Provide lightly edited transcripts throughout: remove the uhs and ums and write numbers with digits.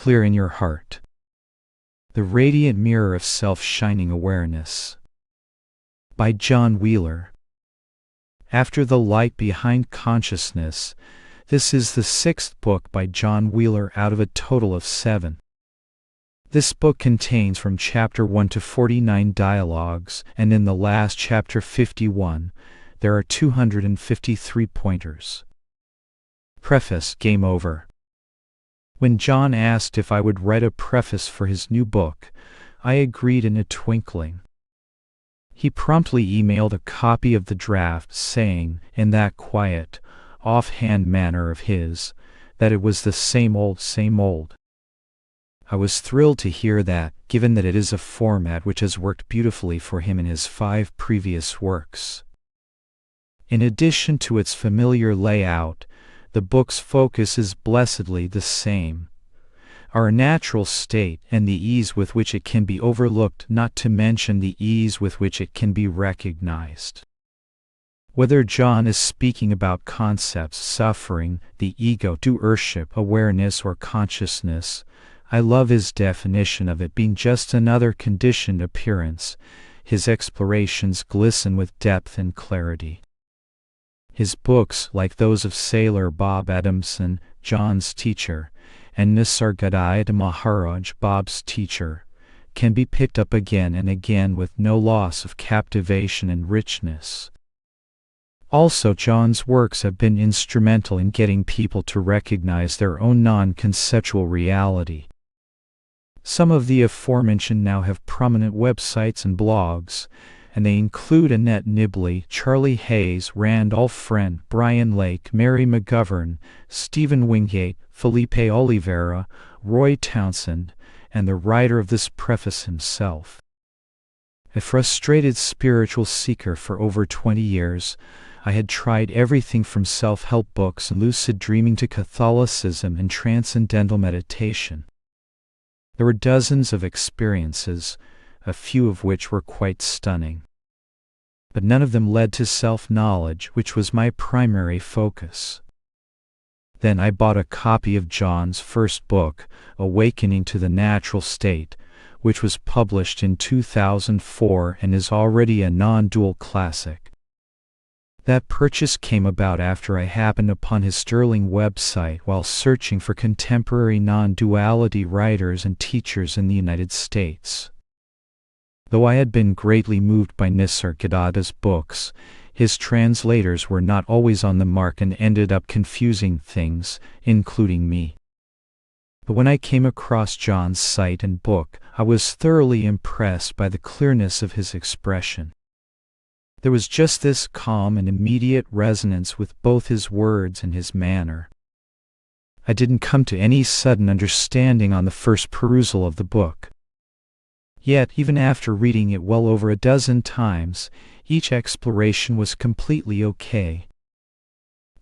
clear in your heart. The Radiant Mirror of Self-Shining Awareness. By John Wheeler. After the Light Behind Consciousness, this is the 6th book by John Wheeler out of a total of 7. This book contains from chapter 1 to 49 dialogues, and in the last chapter 51, there are 253 pointers. Preface. Game over. When John asked if I would write a preface for his new book, I agreed in a twinkling. He promptly emailed a copy of the draft, saying, in that quiet, offhand manner of his, that it was the same old, same old. I was thrilled to hear that, given that it is a format which has worked beautifully for him in his 5 previous works. In addition to its familiar layout, the book's focus is blessedly the same. Our natural state and the ease with which it can be overlooked, not to mention the ease with which it can be recognized. Whether John is speaking about concepts, suffering, the ego, doership, awareness, or consciousness, I love his definition of it being just another conditioned appearance. His explorations glisten with depth and clarity. His books, like those of Sailor Bob Adamson, John's teacher, and Nisargadatta Maharaj, Bob's teacher, can be picked up again and again with no loss of captivation and richness. Also, John's works have been instrumental in getting people to recognize their own non-conceptual reality. Some of the aforementioned now have prominent websites and blogs, and they include Annette Nibley, Charlie Hayes, Randolph Friend, Brian Lake, Mary McGovern, Stephen Wingate, Felipe Oliveira, Roy Townsend, and the writer of this preface himself. A frustrated spiritual seeker for over 20 years, I had tried everything from self-help books and lucid dreaming to Catholicism and transcendental meditation. There were dozens of experiences, a few of which were quite stunning. But none of them led to self-knowledge, which was my primary focus. Then I bought a copy of John's first book, Awakening to the Natural State, which was published in 2004 and is already a non-dual classic. That purchase came about after I happened upon his sterling website while searching for contemporary non-duality writers and teachers in the United States. Though I had been greatly moved by Nisargadatta's books, his translators were not always on the mark and ended up confusing things, including me. But when I came across John's site and book, I was thoroughly impressed by the clearness of his expression. There was just this calm and immediate resonance with both his words and his manner. I didn't come to any sudden understanding on the first perusal of the book. Yet, even after reading it well over a dozen times, each exploration was completely okay.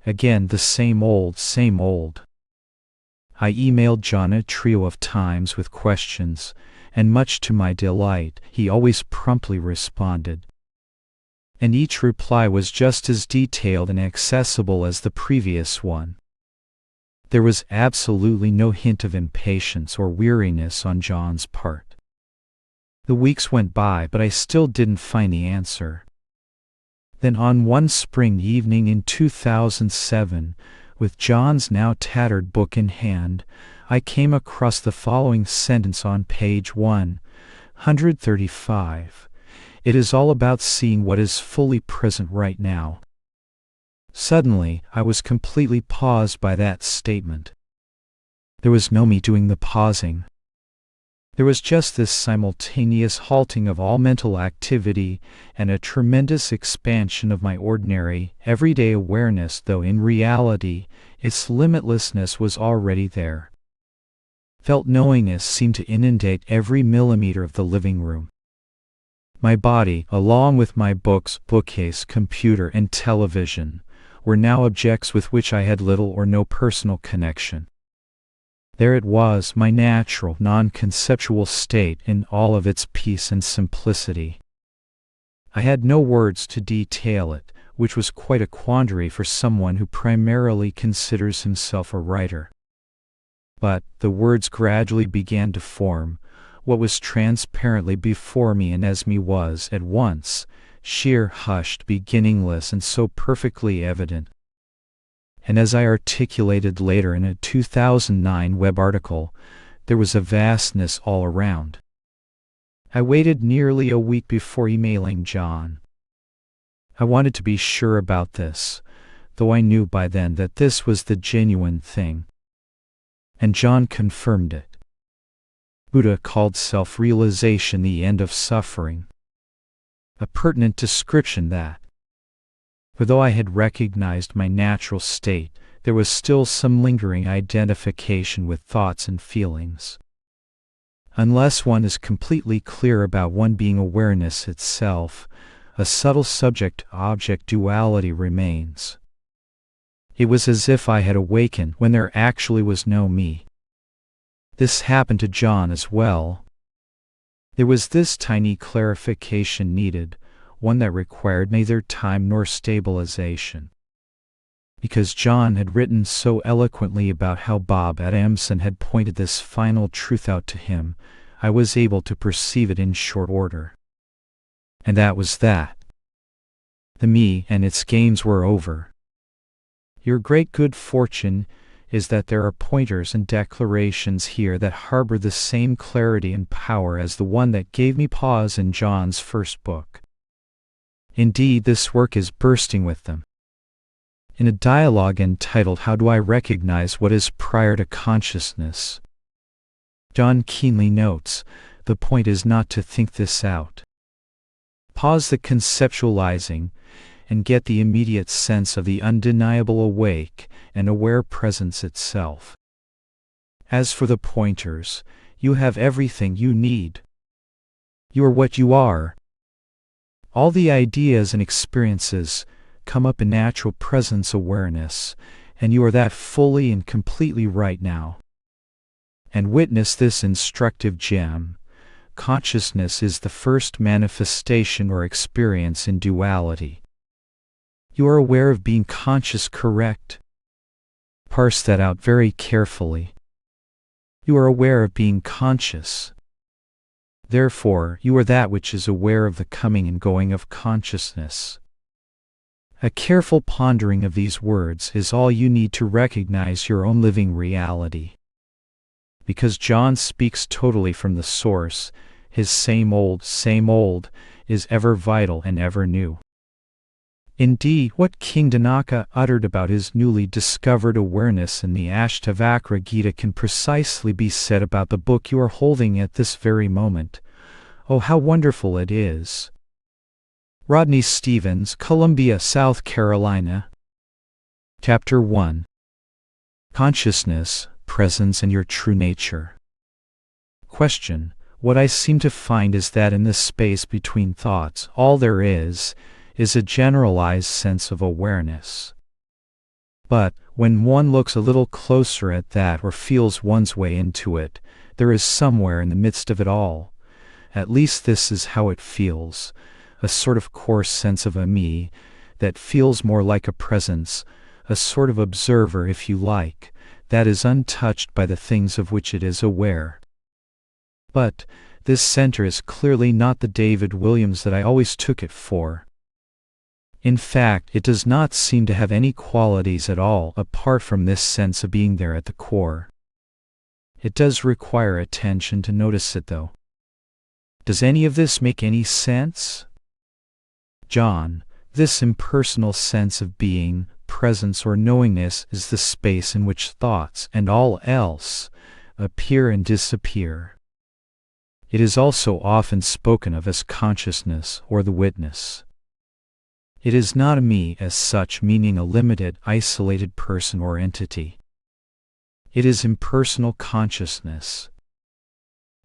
Again, the same old, same old. I emailed John a trio of times with questions, and much to my delight, he always promptly responded. And each reply was just as detailed and accessible as the previous one. There was absolutely no hint of impatience or weariness on John's part. The weeks went by, but I still didn't find the answer. Then on one spring evening in 2007, with John's now tattered book in hand, I came across the following sentence on page 135. It is all about seeing what is fully present right now. Suddenly, I was completely paused by that statement. There was no me doing the pausing. There was just this simultaneous halting of all mental activity and a tremendous expansion of my ordinary, everyday awareness, though in reality, its limitlessness was already there. Felt knowingness seemed to inundate every millimeter of the living room. My body, along with my books, bookcase, computer, and television, were now objects with which I had little or no personal connection. There it was, my natural, non-conceptual state in all of its peace and simplicity. I had no words to detail it, which was quite a quandary for someone who primarily considers himself a writer. But the words gradually began to form. What was transparently before me and as me was, at once, sheer, hushed, beginningless, and so perfectly evident. And as I articulated later in a 2009 web article, there was a vastness all around. I waited nearly a week before emailing John. I wanted to be sure about this, though I knew by then that this was the genuine thing. And John confirmed it. Buddha called self-realization the end of suffering. A pertinent description that. For though I had recognized my natural state, there was still some lingering identification with thoughts and feelings. Unless one is completely clear about one being awareness itself, a subtle subject-object duality remains. It was as if I had awakened when there actually was no me. This happened to John as well. There was this tiny clarification needed, one that required neither time nor stabilization. Because John had written so eloquently about how Bob Adamson had pointed this final truth out to him, I was able to perceive it in short order. And that was that. The me and its games were over. Your great good fortune is that there are pointers and declarations here that harbor the same clarity and power as the one that gave me pause in John's first book. Indeed, this work is bursting with them. In a dialogue entitled How Do I Recognize What Is Prior to Consciousness? John keenly notes, the point is not to think this out. Pause the conceptualizing and get the immediate sense of the undeniable awake and aware presence itself. As for the pointers, you have everything you need. You are what you are. All the ideas and experiences come up in natural presence awareness, and you are that fully and completely right now. And witness this instructive gem. Consciousness is the first manifestation or experience in duality. You are aware of being conscious, correct? Parse that out very carefully. You are aware of being conscious. Therefore, you are that which is aware of the coming and going of consciousness. A careful pondering of these words is all you need to recognize your own living reality. Because John speaks totally from the source, his same old is ever vital and ever new. Indeed, what King Dinaka uttered about his newly discovered awareness in the Ashtavakra Gita can precisely be said about the book you are holding at this very moment. Oh, how wonderful it is! Rodney Stevens, Columbia, South Carolina. Chapter 1. Consciousness, Presence, and Your True Nature. Question. What I seem to find is that in this space between thoughts, all there is a generalized sense of awareness. But, when one looks a little closer at that or feels one's way into it, there is somewhere in the midst of it all, at least this is how it feels, a sort of coarse sense of a me, that feels more like a presence, a sort of observer if you like, that is untouched by the things of which it is aware. But, this center is clearly not the David Williams that I always took it for. In fact, it does not seem to have any qualities at all apart from this sense of being there at the core. It does require attention to notice it, though. Does any of this make any sense? John, this impersonal sense of being, presence, or knowingness is the space in which thoughts and all else appear and disappear. It is also often spoken of as consciousness or the witness. It is not a me as such, meaning a limited, isolated person or entity. It is impersonal consciousness.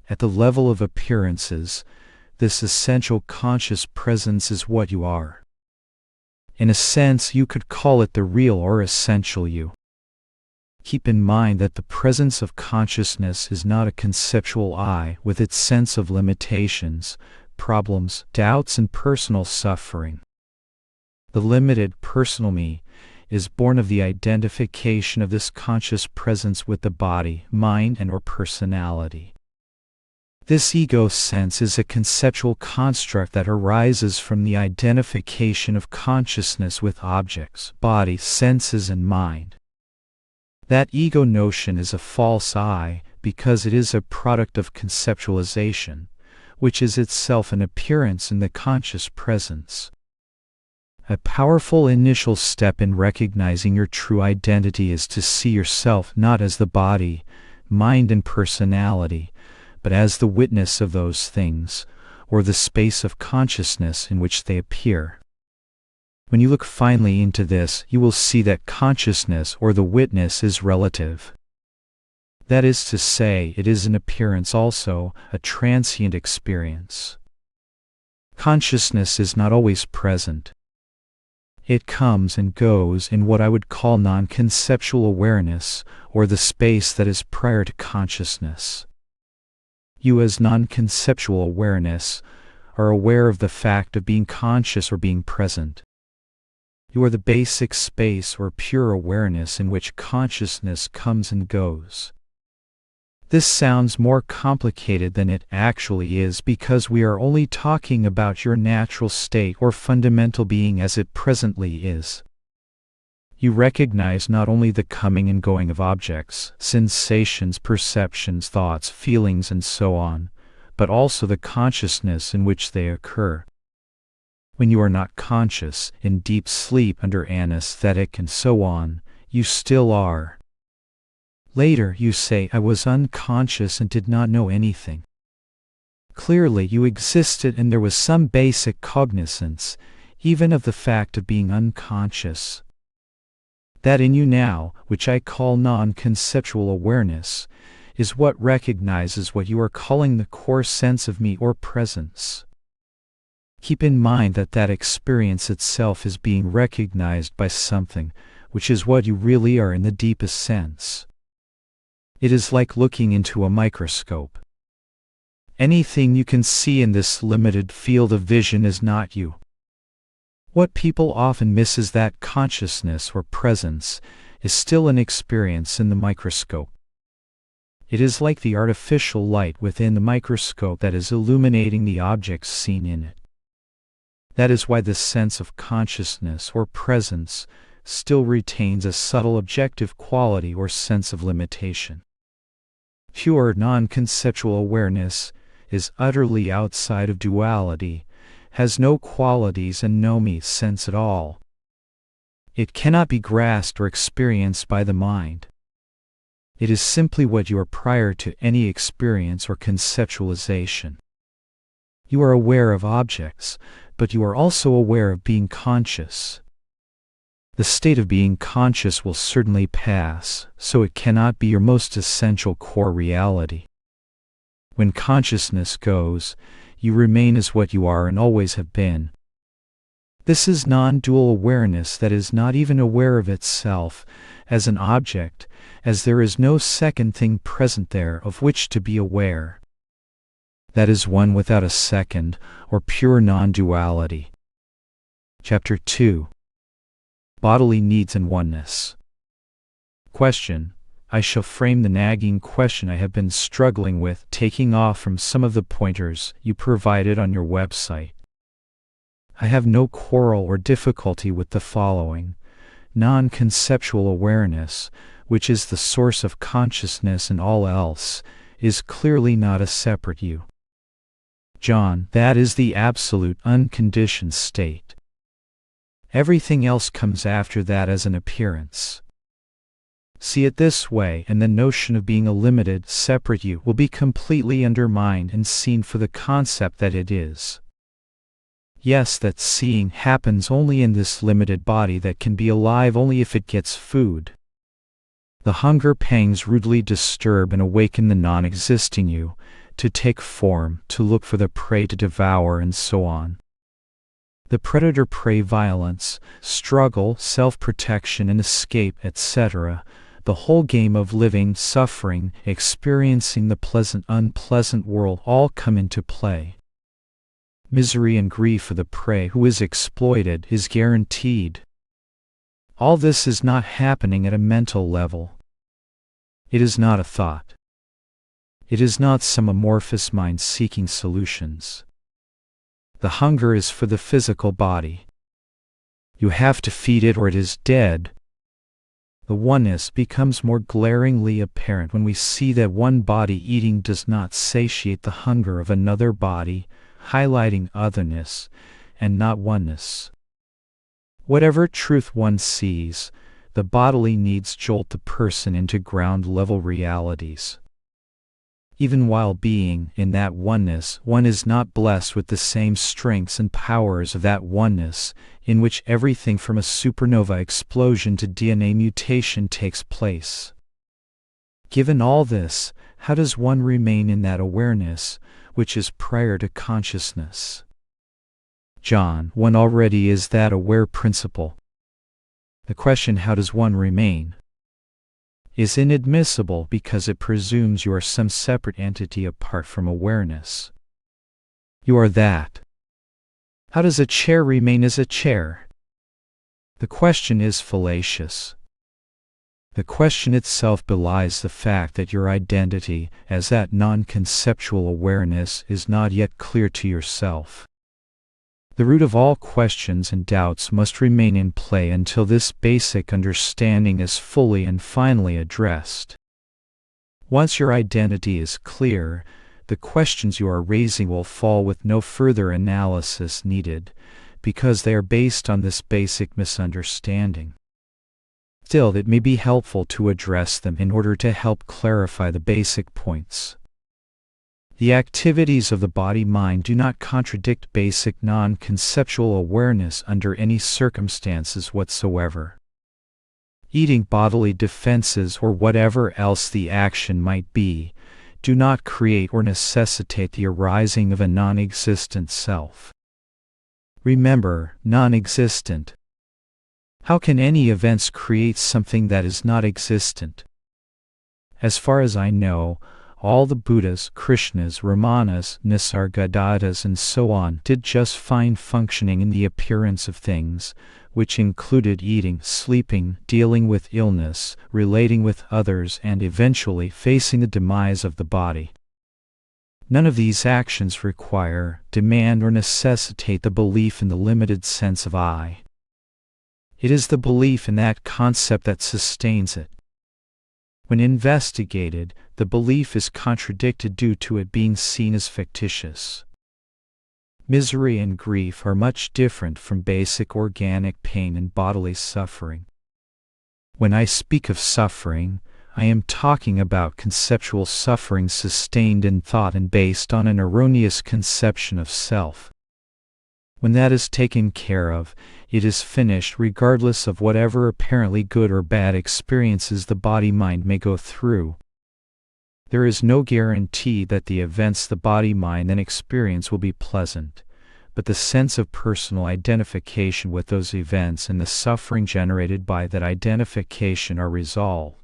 At the level of appearances, this essential conscious presence is what you are. In a sense, you could call it the real or essential you. Keep in mind that the presence of consciousness is not a conceptual I with its sense of limitations, problems, doubts, and personal suffering. The limited personal me is born of the identification of this conscious presence with the body, mind, and/or personality. This ego sense is a conceptual construct that arises from the identification of consciousness with objects, body, senses, and mind. That ego notion is a false I because it is a product of conceptualization, which is itself an appearance in the conscious presence. A powerful initial step in recognizing your true identity is to see yourself not as the body, mind, and personality, but as the witness of those things, or the space of consciousness in which they appear. When you look finely into this, you will see that consciousness or the witness is relative. That is to say, it is an appearance also, a transient experience. Consciousness is not always present. It comes and goes in what I would call non-conceptual awareness, or the space that is prior to consciousness. You as non-conceptual awareness are aware of the fact of being conscious or being present. You are the basic space or pure awareness in which consciousness comes and goes. This sounds more complicated than it actually is because we are only talking about your natural state or fundamental being as it presently is. You recognize not only the coming and going of objects, sensations, perceptions, thoughts, feelings, and so on, but also the consciousness in which they occur. When you are not conscious, in deep sleep under anesthetic and so on, you still are. Later you say, I was unconscious and did not know anything. Clearly you existed and there was some basic cognizance, even of the fact of being unconscious. That in you now, which I call non-conceptual awareness, is what recognizes what you are calling the core sense of me or presence. Keep in mind that that experience itself is being recognized by something, which is what you really are in the deepest sense. It is like looking into a microscope. Anything you can see in this limited field of vision is not you. What people often miss is that consciousness or presence is still an experience in the microscope. It is like the artificial light within the microscope that is illuminating the objects seen in it. That is why this sense of consciousness or presence still retains a subtle objective quality or sense of limitation. Pure non-conceptual awareness is utterly outside of duality, has no qualities and no me sense at all. It cannot be grasped or experienced by the mind. It is simply what you are prior to any experience or conceptualization. You are aware of objects, but you are also aware of being conscious. The state of being conscious will certainly pass, so it cannot be your most essential core reality. When consciousness goes, you remain as what you are and always have been. This is non-dual awareness that is not even aware of itself as an object, as there is no second thing present there of which to be aware. That is one without a second, or pure non-duality. Chapter 2. Bodily Needs and Oneness. Question. I shall frame the nagging question I have been struggling with, taking off from some of the pointers you provided on your website. I have no quarrel or difficulty with the following. Non-conceptual awareness, which is the source of consciousness and all else, is clearly not a separate you. John, that is the absolute unconditioned state. Everything else comes after that as an appearance. See it this way, and the notion of being a limited, separate you will be completely undermined and seen for the concept that it is. Yes, that seeing happens only in this limited body that can be alive only if it gets food. The hunger pangs rudely disturb and awaken the non-existing you, to take form, to look for the prey to devour, and so on. The predator-prey violence, struggle, self-protection and escape, etc., the whole game of living, suffering, experiencing the pleasant, unpleasant world all come into play. Misery and grief for the prey who is exploited is guaranteed. All this is not happening at a mental level. It is not a thought. It is not some amorphous mind seeking solutions. The hunger is for the physical body. You have to feed it or it is dead. The oneness becomes more glaringly apparent when we see that one body eating does not satiate the hunger of another body, highlighting otherness and not oneness. Whatever truth one sees, the bodily needs jolt the person into ground-level realities. Even while being in that oneness, one is not blessed with the same strengths and powers of that oneness, in which everything from a supernova explosion to DNA mutation takes place. Given all this, how does one remain in that awareness, which is prior to consciousness? John 1 already is that aware principle. The question, how does one remain, is inadmissible because it presumes you are some separate entity apart from awareness. You are that. How does a chair remain as a chair? The question is fallacious. The question itself belies the fact that your identity as that non-conceptual awareness is not yet clear to yourself. The root of all questions and doubts must remain in play until this basic understanding is fully and finally addressed. Once your identity is clear, the questions you are raising will fall with no further analysis needed, because they are based on this basic misunderstanding. Still, it may be helpful to address them in order to help clarify the basic points. The activities of the body-mind do not contradict basic non-conceptual awareness under any circumstances whatsoever. Eating bodily defenses or whatever else the action might be, do not create or necessitate the arising of a non-existent self. Remember, non-existent. How can any events create something that is not existent? As far as I know, all the Buddhas, Krishnas, Ramanas, Nisargadatas and so on did just fine functioning in the appearance of things, which included eating, sleeping, dealing with illness, relating with others and eventually facing the demise of the body. None of these actions require, demand or necessitate the belief in the limited sense of I. It is the belief in that concept that sustains it. When investigated, the belief is contradicted due to it being seen as fictitious. Misery and grief are much different from basic organic pain and bodily suffering. When I speak of suffering, I am talking about conceptual suffering sustained in thought and based on an erroneous conception of self. When that is taken care of, it is finished regardless of whatever apparently good or bad experiences the body-mind may go through. There is no guarantee that the events the body-mind then experience will be pleasant, but the sense of personal identification with those events and the suffering generated by that identification are resolved.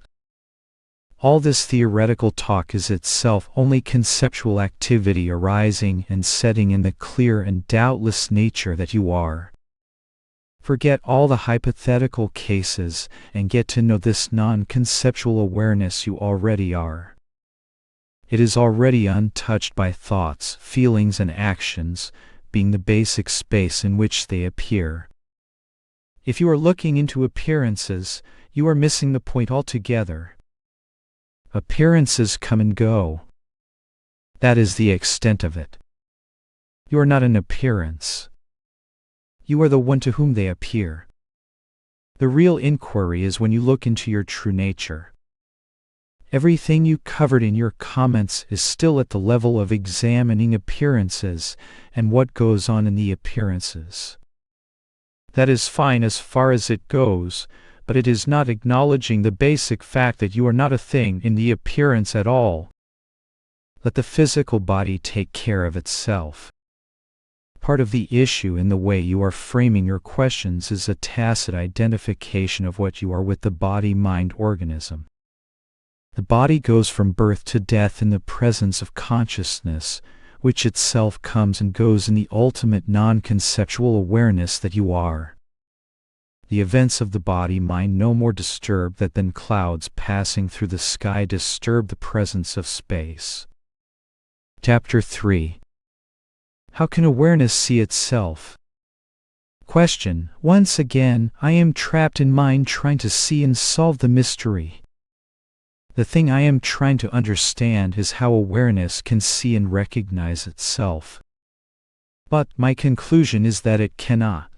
All this theoretical talk is itself only conceptual activity arising and setting in the clear and doubtless nature that you are. Forget all the hypothetical cases and get to know this non-conceptual awareness you already are. It is already untouched by thoughts, feelings and actions, being the basic space in which they appear. If you are looking into appearances, you are missing the point altogether. Appearances come and go. That is the extent of it. You are not an appearance. You are the one to whom they appear. The real inquiry is when you look into your true nature. Everything you covered in your comments is still at the level of examining appearances and what goes on in the appearances. That is fine as far as it goes, but it is not acknowledging the basic fact that you are not a thing in the appearance at all. Let the physical body take care of itself. Part of the issue in the way you are framing your questions is a tacit identification of what you are with the body-mind organism. The body goes from birth to death in the presence of consciousness, which itself comes and goes in the ultimate non-conceptual awareness that you are. The events of the body-mind no more disturb that than clouds passing through the sky disturb the presence of space. Chapter 3. How can awareness see itself? Question. Once again, I am trapped in mind trying to see and solve the mystery. The thing I am trying to understand is how awareness can see and recognize itself. But my conclusion is that it cannot.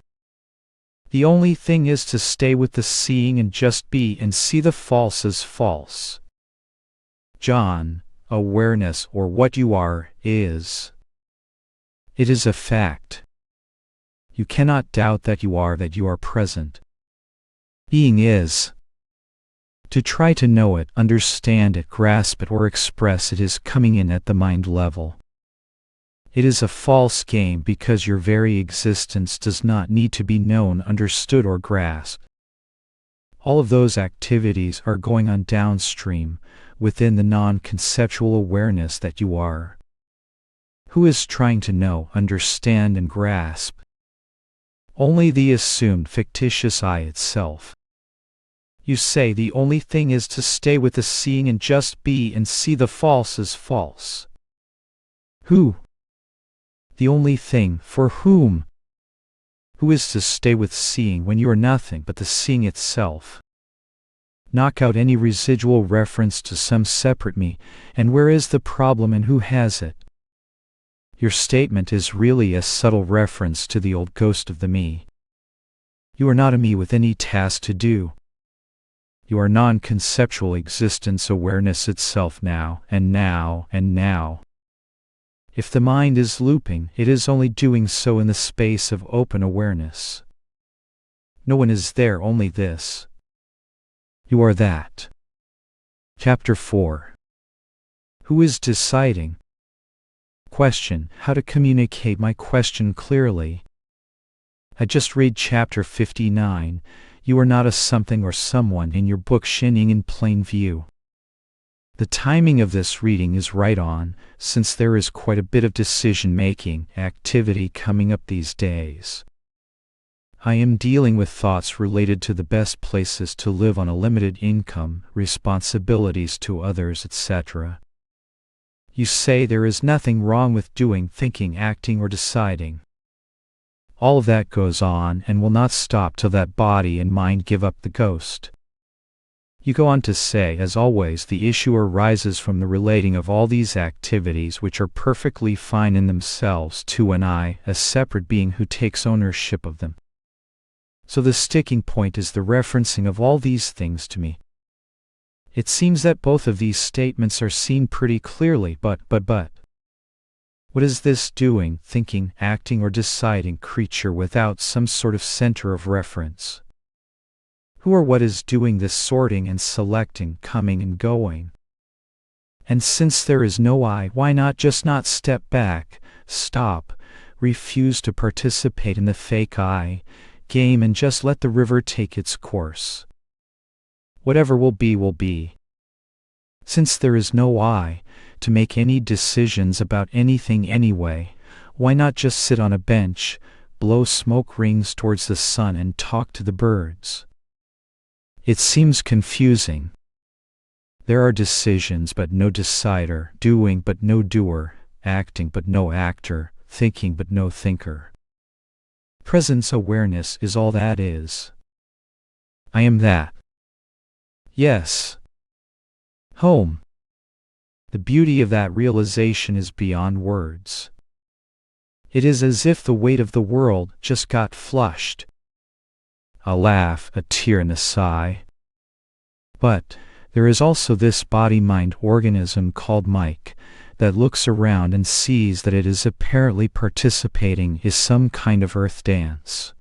The only thing is to stay with the seeing and just be and see the false as false. John, awareness, or what you are, is. It is a fact. You cannot doubt that you are present. Being is. To try to know it, understand it, grasp it, or express it is coming in at the mind level. It is a false game because your very existence does not need to be known, understood, or grasped. All of those activities are going on downstream, within the non-conceptual awareness that you are. Who is trying to know, understand, and grasp? Only the assumed fictitious I itself. You say the only thing is to stay with the seeing and just be and see the false as false. Who? The only thing, for whom? Who is to stay with seeing when you are nothing but the seeing itself? Knock out any residual reference to some separate me, and where is the problem and who has it? Your statement is really a subtle reference to the old ghost of the me. You are not a me with any task to do. You are non-conceptual existence awareness itself now, and now, and now. If the mind is looping, it is only doing so in the space of open awareness. No one is there, only this. You are that. Chapter 4. Who is deciding? Question. How to communicate my question clearly? I just read chapter 59. You are not a something or someone in your book shining in plain view. The timing of this reading is right on, since there is quite a bit of decision-making activity coming up these days. I am dealing with thoughts related to the best places to live on a limited income, responsibilities to others, etc. You say there is nothing wrong with doing, thinking, acting, or deciding. All of that goes on and will not stop till that body and mind give up the ghost. You go on to say, as always, the issue arises from the relating of all these activities, which are perfectly fine in themselves, to an I, a separate being who takes ownership of them. So the sticking point is the referencing of all these things to me. It seems that both of these statements are seen pretty clearly, but. What is this doing, thinking, acting, or deciding creature without some sort of center of reference? Who or what is doing this sorting and selecting, coming and going? And since there is no I, why not just not step back, stop, refuse to participate in the fake I game and just let the river take its course? Whatever will be will be. Since there is no I to make any decisions about anything anyway, why not just sit on a bench, blow smoke rings towards the sun and talk to the birds? It seems confusing. There are decisions but no decider, doing but no doer, acting but no actor, thinking but no thinker. Presence awareness is all that is. I am that. Yes. Home. The beauty of that realization is beyond words. It is as if the weight of the world just got flushed. A laugh, a tear, and a sigh. But there is also this body-mind organism called Mike that looks around and sees that it is apparently participating in some kind of earth dance.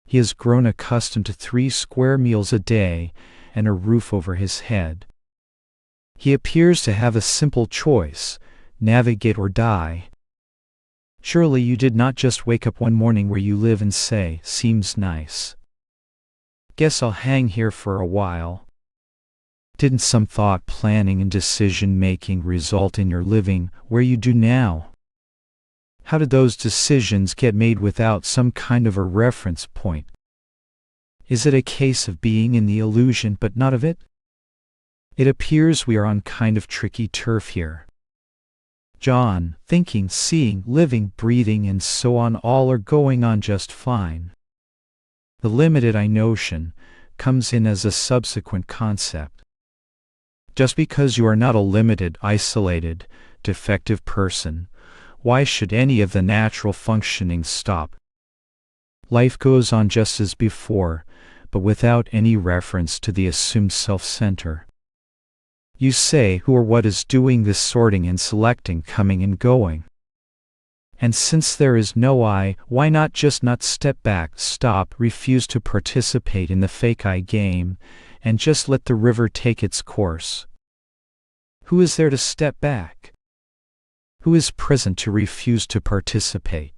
He has grown accustomed to 3 square meals a day and a roof over his head. He appears to have a simple choice: navigate or die. Surely you did not just wake up one morning where you live and say, "Seems nice. Guess I'll hang here for a while." Didn't some thought, planning, and decision-making result in your living where you do now? How did those decisions get made without some kind of a reference point? Is it a case of being in the illusion but not of it? It appears we are on kind of tricky turf here. John, thinking, seeing, living, breathing, and so on all are going on just fine. The limited I notion comes in as a subsequent concept. Just because you are not a limited, isolated, defective person, why should any of the natural functioning stop? Life goes on just as before, but without any reference to the assumed self-center. You say, who or what is doing this sorting and selecting, coming and going? And since there is no I, why not just not step back, stop, refuse to participate in the fake I game, and just let the river take its course? Who is there to step back? Who is present to refuse to participate?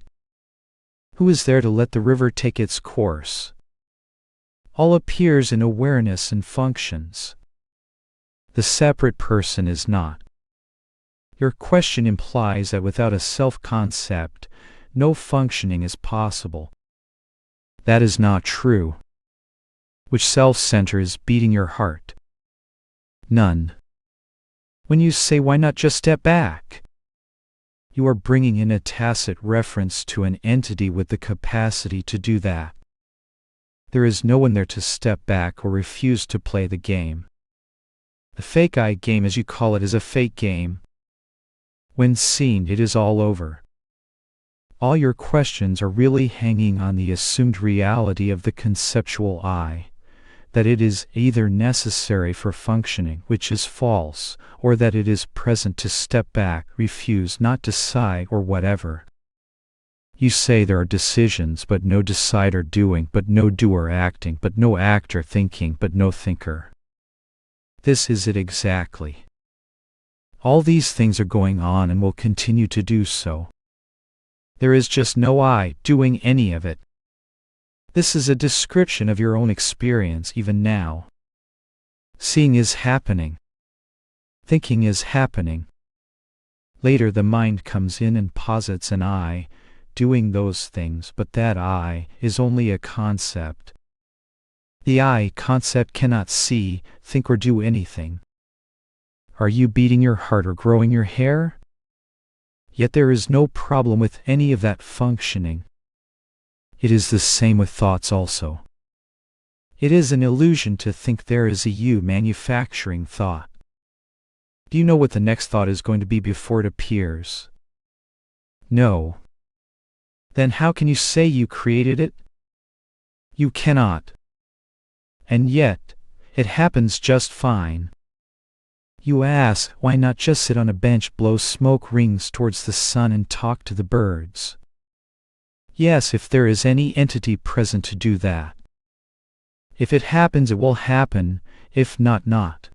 Who is there to let the river take its course? All appears in awareness and functions. The separate person is not. Your question implies that without a self-concept, no functioning is possible. That is not true. Which self-center is beating your heart? None. When you say, why not just step back? You are bringing in a tacit reference to an entity with the capacity to do that. There is no one there to step back or refuse to play the game. The fake I game, as you call it, is a fake game. When seen, it is all over. All your questions are really hanging on the assumed reality of the conceptual I, that it is either necessary for functioning, which is false, or that it is present to step back, refuse, not decide, or whatever. You say there are decisions, but no decider doing, but no doer acting, but no actor thinking, but no thinker. This is it exactly. All these things are going on and will continue to do so. There is just no I doing any of it. This is a description of your own experience even now. Seeing is happening. Thinking is happening. Later the mind comes in and posits an I doing those things, but that I is only a concept. The I concept cannot see, think, or do anything. Are you beating your heart or growing your hair? Yet there is no problem with any of that functioning. It is the same with thoughts also. It is an illusion to think there is a you manufacturing thought. Do you know what the next thought is going to be before it appears? No. Then how can you say you created it? You cannot. And yet, it happens just fine. You ask, why not just sit on a bench, blow smoke rings towards the sun and talk to the birds? Yes, if there is any entity present to do that. If it happens, it will happen, if not, not.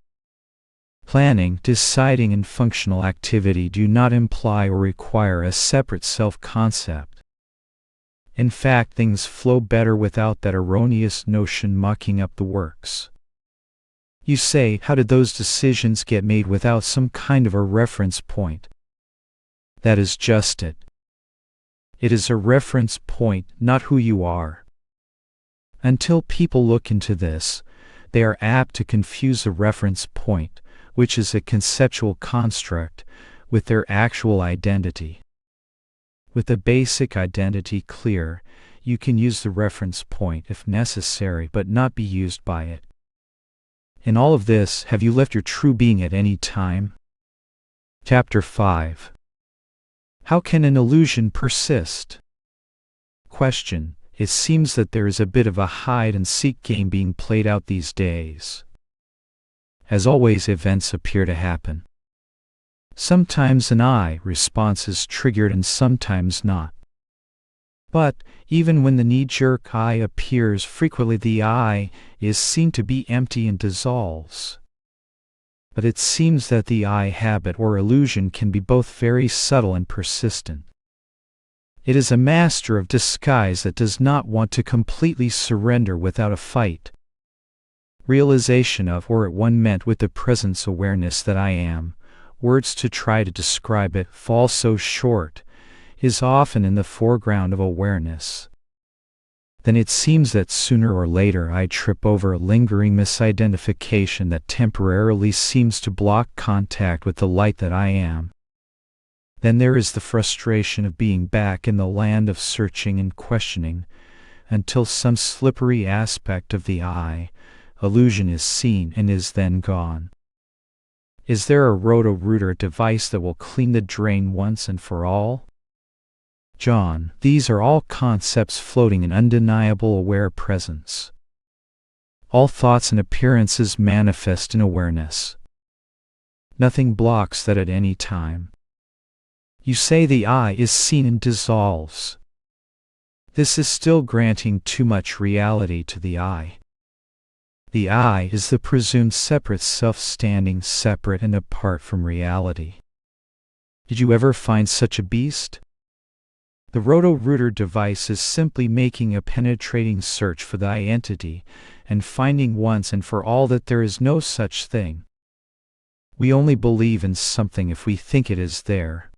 Planning, deciding, and functional activity do not imply or require a separate self-concept. In fact, things flow better without that erroneous notion mucking up the works. You say, how did those decisions get made without some kind of a reference point? That is just it. It is a reference point, not who you are. Until people look into this, they are apt to confuse a reference point, which is a conceptual construct, with their actual identity. With the basic identity clear, you can use the reference point if necessary, but not be used by it. In all of this, have you left your true being at any time? Chapter 5. How can an illusion persist? Question. It seems that there is a bit of a hide-and-seek game being played out these days. As always, events appear to happen. Sometimes an I response is triggered and sometimes not. But, even when the knee-jerk I appears, frequently the I is seen to be empty and dissolves. But it seems that the I habit or illusion can be both very subtle and persistent. It is a master of disguise that does not want to completely surrender without a fight. Realization of or at one meant with the presence awareness that I am, words to try to describe it fall so short, is often in the foreground of awareness. then it seems that sooner or later I trip over a lingering misidentification that temporarily seems to block contact with the light that I am. Then there is the frustration of being back in the land of searching and questioning, until some slippery aspect of the I, illusion, is seen and is then gone. Is there a roto-rooter device that will clean the drain once and for all? John, these are all concepts floating in undeniable aware presence. All thoughts and appearances manifest in awareness. Nothing blocks that at any time. You say the I is seen and dissolves. This is still granting too much reality to the I. The I is the presumed separate self standing separate and apart from reality. Did you ever find such a beast? The roto-rooter device is simply making a penetrating search for the I entity and finding once and for all that there is no such thing. We only believe in something if we think it is there.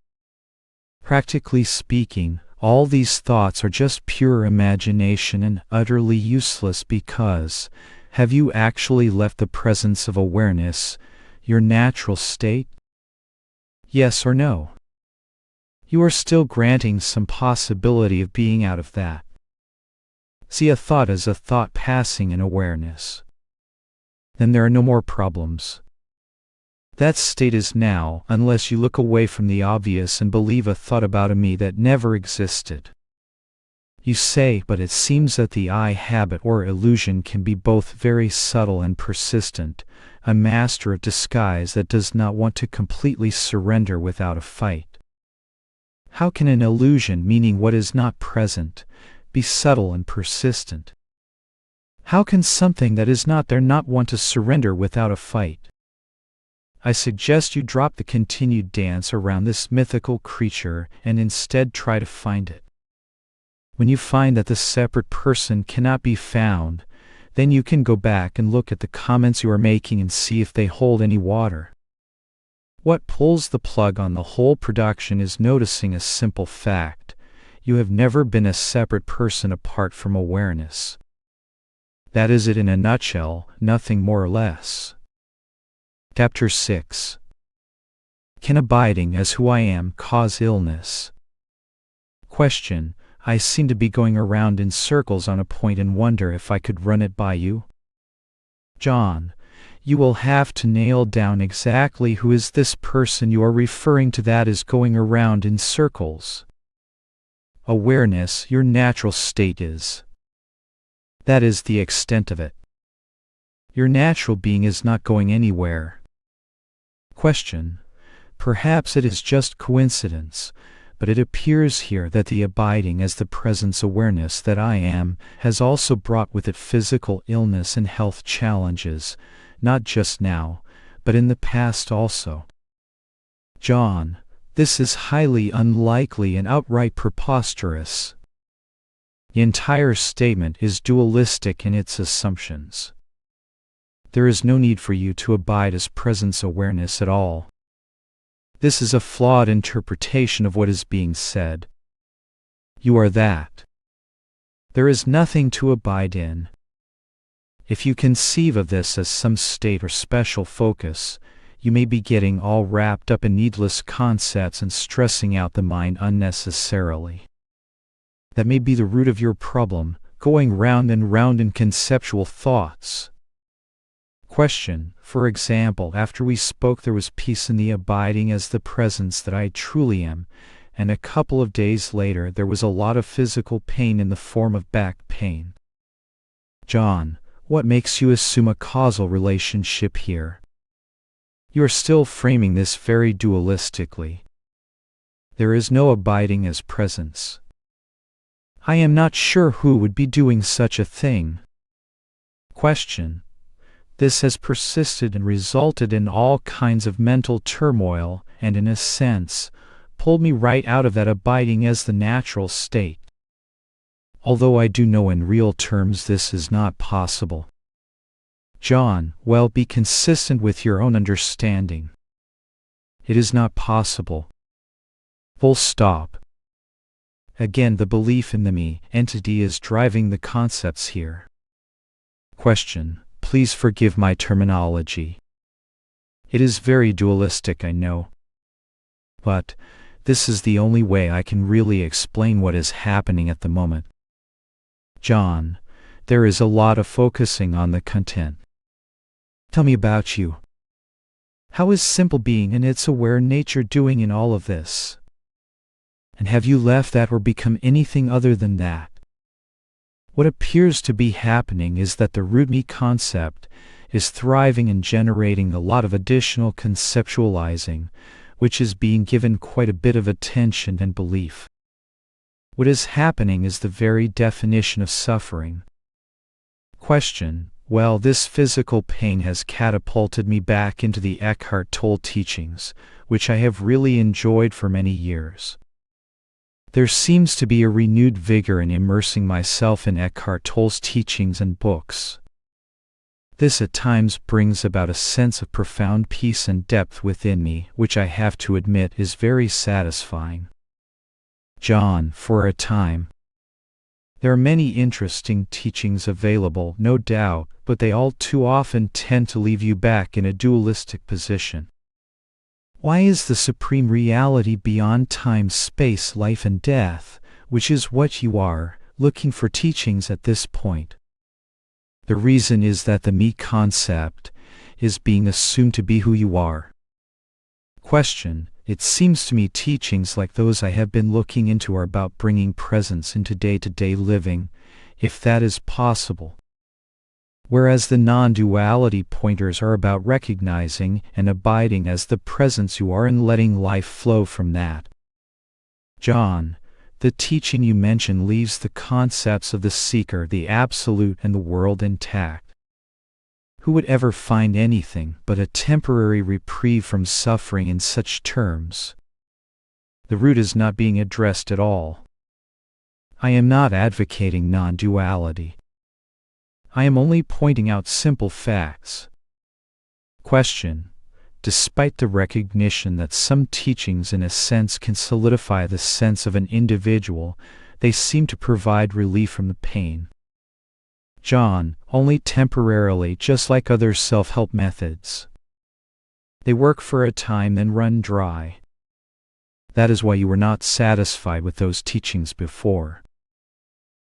Practically speaking, all these thoughts are just pure imagination and utterly useless because, have you actually left the presence of awareness, your natural state? Yes or no? You are still granting some possibility of being out of that. See a thought as a thought passing in awareness. Then there are no more problems. That state is now, unless you look away from the obvious and believe a thought about a me that never existed. You say, but it seems that the I habit or illusion can be both very subtle and persistent, a master of disguise that does not want to completely surrender without a fight. How can an illusion, meaning what is not present, be subtle and persistent? How can something that is not there not want to surrender without a fight? I suggest you drop the continued dance around this mythical creature and instead try to find it. When you find that the separate person cannot be found, then you can go back and look at the comments you are making and see if they hold any water. What pulls the plug on the whole production is noticing a simple fact: you have never been a separate person apart from awareness. That is it in a nutshell, nothing more or less. Chapter 6. Can abiding as who I am cause illness? Question: I seem to be going around in circles on a point and wonder if I could run it by you. John: you will have to nail down exactly who is this person you are referring to that is going around in circles. Awareness, your natural state is. That is the extent of it. Your natural being is not going anywhere. Question: perhaps it is just coincidence, but it appears here that the abiding as the presence awareness that I am has also brought with it physical illness and health challenges, not just now, but in the past also. John: this is highly unlikely and outright preposterous. The entire statement is dualistic in its assumptions. There is no need for you to abide as presence awareness at all. This is a flawed interpretation of what is being said. You are that. There is nothing to abide in. If you conceive of this as some state or special focus, you may be getting all wrapped up in needless concepts and stressing out the mind unnecessarily. That may be the root of your problem, going round and round in conceptual thoughts. Question: for example, after we spoke there was peace in the abiding as the presence that I truly am, and a couple of days later there was a lot of physical pain in the form of back pain. John: what makes you assume a causal relationship here? You are still framing this very dualistically. There is no abiding as presence. I am not sure who would be doing such a thing. Question: this has persisted and resulted in all kinds of mental turmoil and, in a sense, pulled me right out of that abiding as the natural state. Although I do know in real terms this is not possible. John: well, be consistent with your own understanding. It is not possible. Full stop. Again, the belief in the me entity is driving the concepts here. Question. Please forgive my terminology. It is very dualistic, I know. But this is the only way I can really explain what is happening at the moment. John, there is a lot of focusing on the content. Tell me about you. How is simple being and its aware nature doing in all of this? And have you left that or become anything other than that? What appears to be happening is that the root me concept is thriving and generating a lot of additional conceptualizing, which is being given quite a bit of attention and belief. What is happening is the very definition of suffering. Question. Well, this physical pain has catapulted me back into the Eckhart Tolle teachings, which I have really enjoyed for many years. There seems to be a renewed vigor in immersing myself in Eckhart Tolle's teachings and books. This at times brings about a sense of profound peace and depth within me, which I have to admit is very satisfying. John, for a time. There are many interesting teachings available, no doubt, but they all too often tend to leave you back in a dualistic position. Why is the supreme reality beyond time, space, life and death, which is what you are, looking for teachings at this point? The reason is that the me concept is being assumed to be who you are. Question. It seems to me teachings like those I have been looking into are about bringing presence into day-to-day living, if that is possible. Whereas the non-duality pointers are about recognizing and abiding as the presence you are and letting life flow from that. John, the teaching you mention leaves the concepts of the seeker, the absolute, and the world intact. Who would ever find anything but a temporary reprieve from suffering in such terms? The root is not being addressed at all. I am not advocating non-duality. I am only pointing out simple facts. Question. Despite the recognition that some teachings in a sense can solidify the sense of an individual, they seem to provide relief from the pain. John, only temporarily, just like other self-help methods. They work for a time then run dry. That is why you were not satisfied with those teachings before.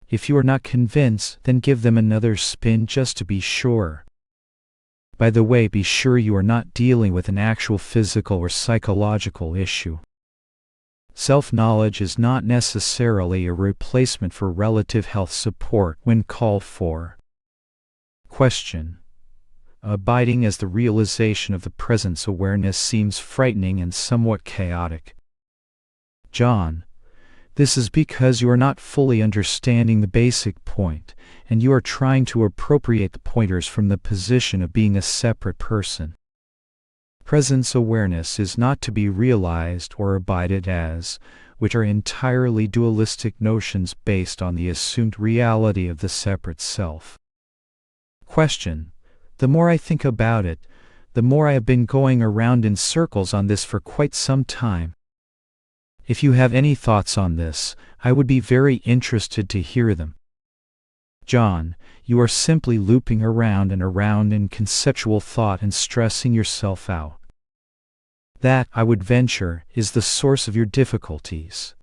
If you are not convinced, then give them another spin just to be sure. By the way, be sure you are not dealing with an actual physical or psychological issue. Self-knowledge is not necessarily a replacement for relative health support when called for. Question. Abiding as the realization of the presence awareness seems frightening and somewhat chaotic. John, this is because you are not fully understanding the basic point, and you are trying to appropriate the pointers from the position of being a separate person. Presence awareness is not to be realized or abided as, which are entirely dualistic notions based on the assumed reality of the separate self. Question. The more I think about it, the more I have been going around in circles on this for quite some time. If you have any thoughts on this, I would be very interested to hear them. John, you are simply looping around and around in conceptual thought and stressing yourself out. That, I would venture, is the source of your difficulties.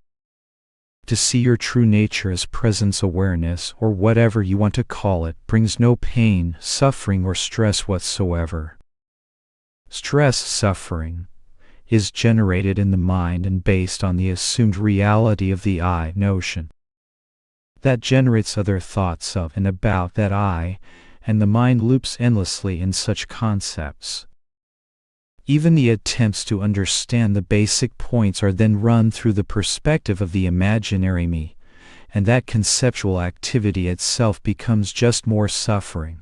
To see your true nature as presence awareness, or whatever you want to call it, brings no pain, suffering, or stress whatsoever. Stress, suffering, is generated in the mind and based on the assumed reality of the I notion. That generates other thoughts of and about that I, and the mind loops endlessly in such concepts. Even the attempts to understand the basic points are then run through the perspective of the imaginary me, and that conceptual activity itself becomes just more suffering.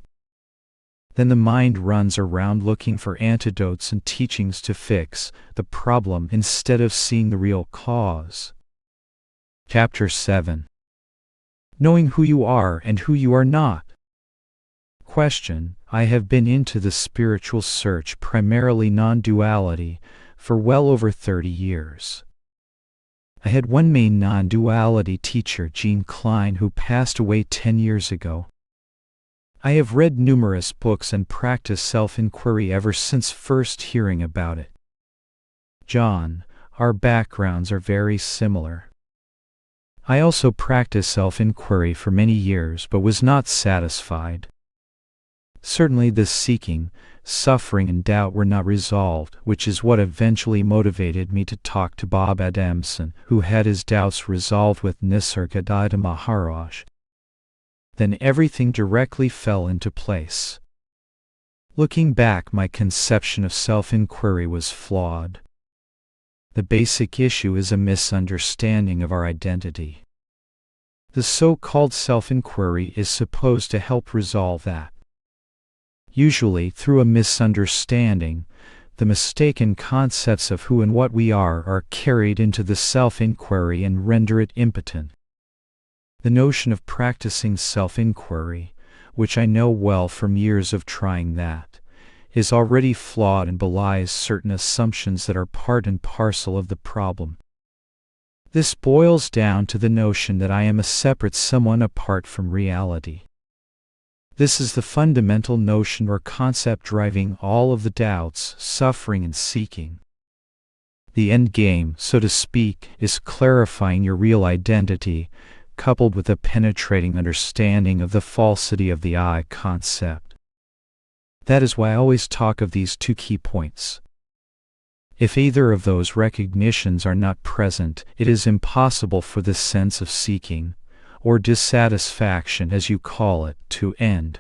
Then the mind runs around looking for antidotes and teachings to fix the problem instead of seeing the real cause. Chapter 7. Knowing who you are and who you are not. Question. I have been into the spiritual search, primarily non-duality, for well over 30 years. I had one main non-duality teacher, Jean Klein, who passed away 10 years ago. I have read numerous books and practiced self-inquiry ever since first hearing about it. John, our backgrounds are very similar. I also practiced self-inquiry for many years but was not satisfied. Certainly this seeking, suffering and doubt were not resolved, which is what eventually motivated me to talk to Bob Adamson, who had his doubts resolved with Nisargadatta Maharaj. Then everything directly fell into place. Looking back, my conception of self-inquiry was flawed. The basic issue is a misunderstanding of our identity. The so-called self-inquiry is supposed to help resolve that. Usually, through a misunderstanding, the mistaken concepts of who and what we are carried into the self-inquiry and render it impotent. The notion of practicing self-inquiry, which I know well from years of trying that, is already flawed and belies certain assumptions that are part and parcel of the problem. This boils down to the notion that I am a separate someone apart from reality. This is the fundamental notion or concept driving all of the doubts, suffering, and seeking. The end game, so to speak, is clarifying your real identity, coupled with a penetrating understanding of the falsity of the I concept. That is why I always talk of these two key points. If either of those recognitions are not present, it is impossible for the sense of seeking, or dissatisfaction as you call it, to end.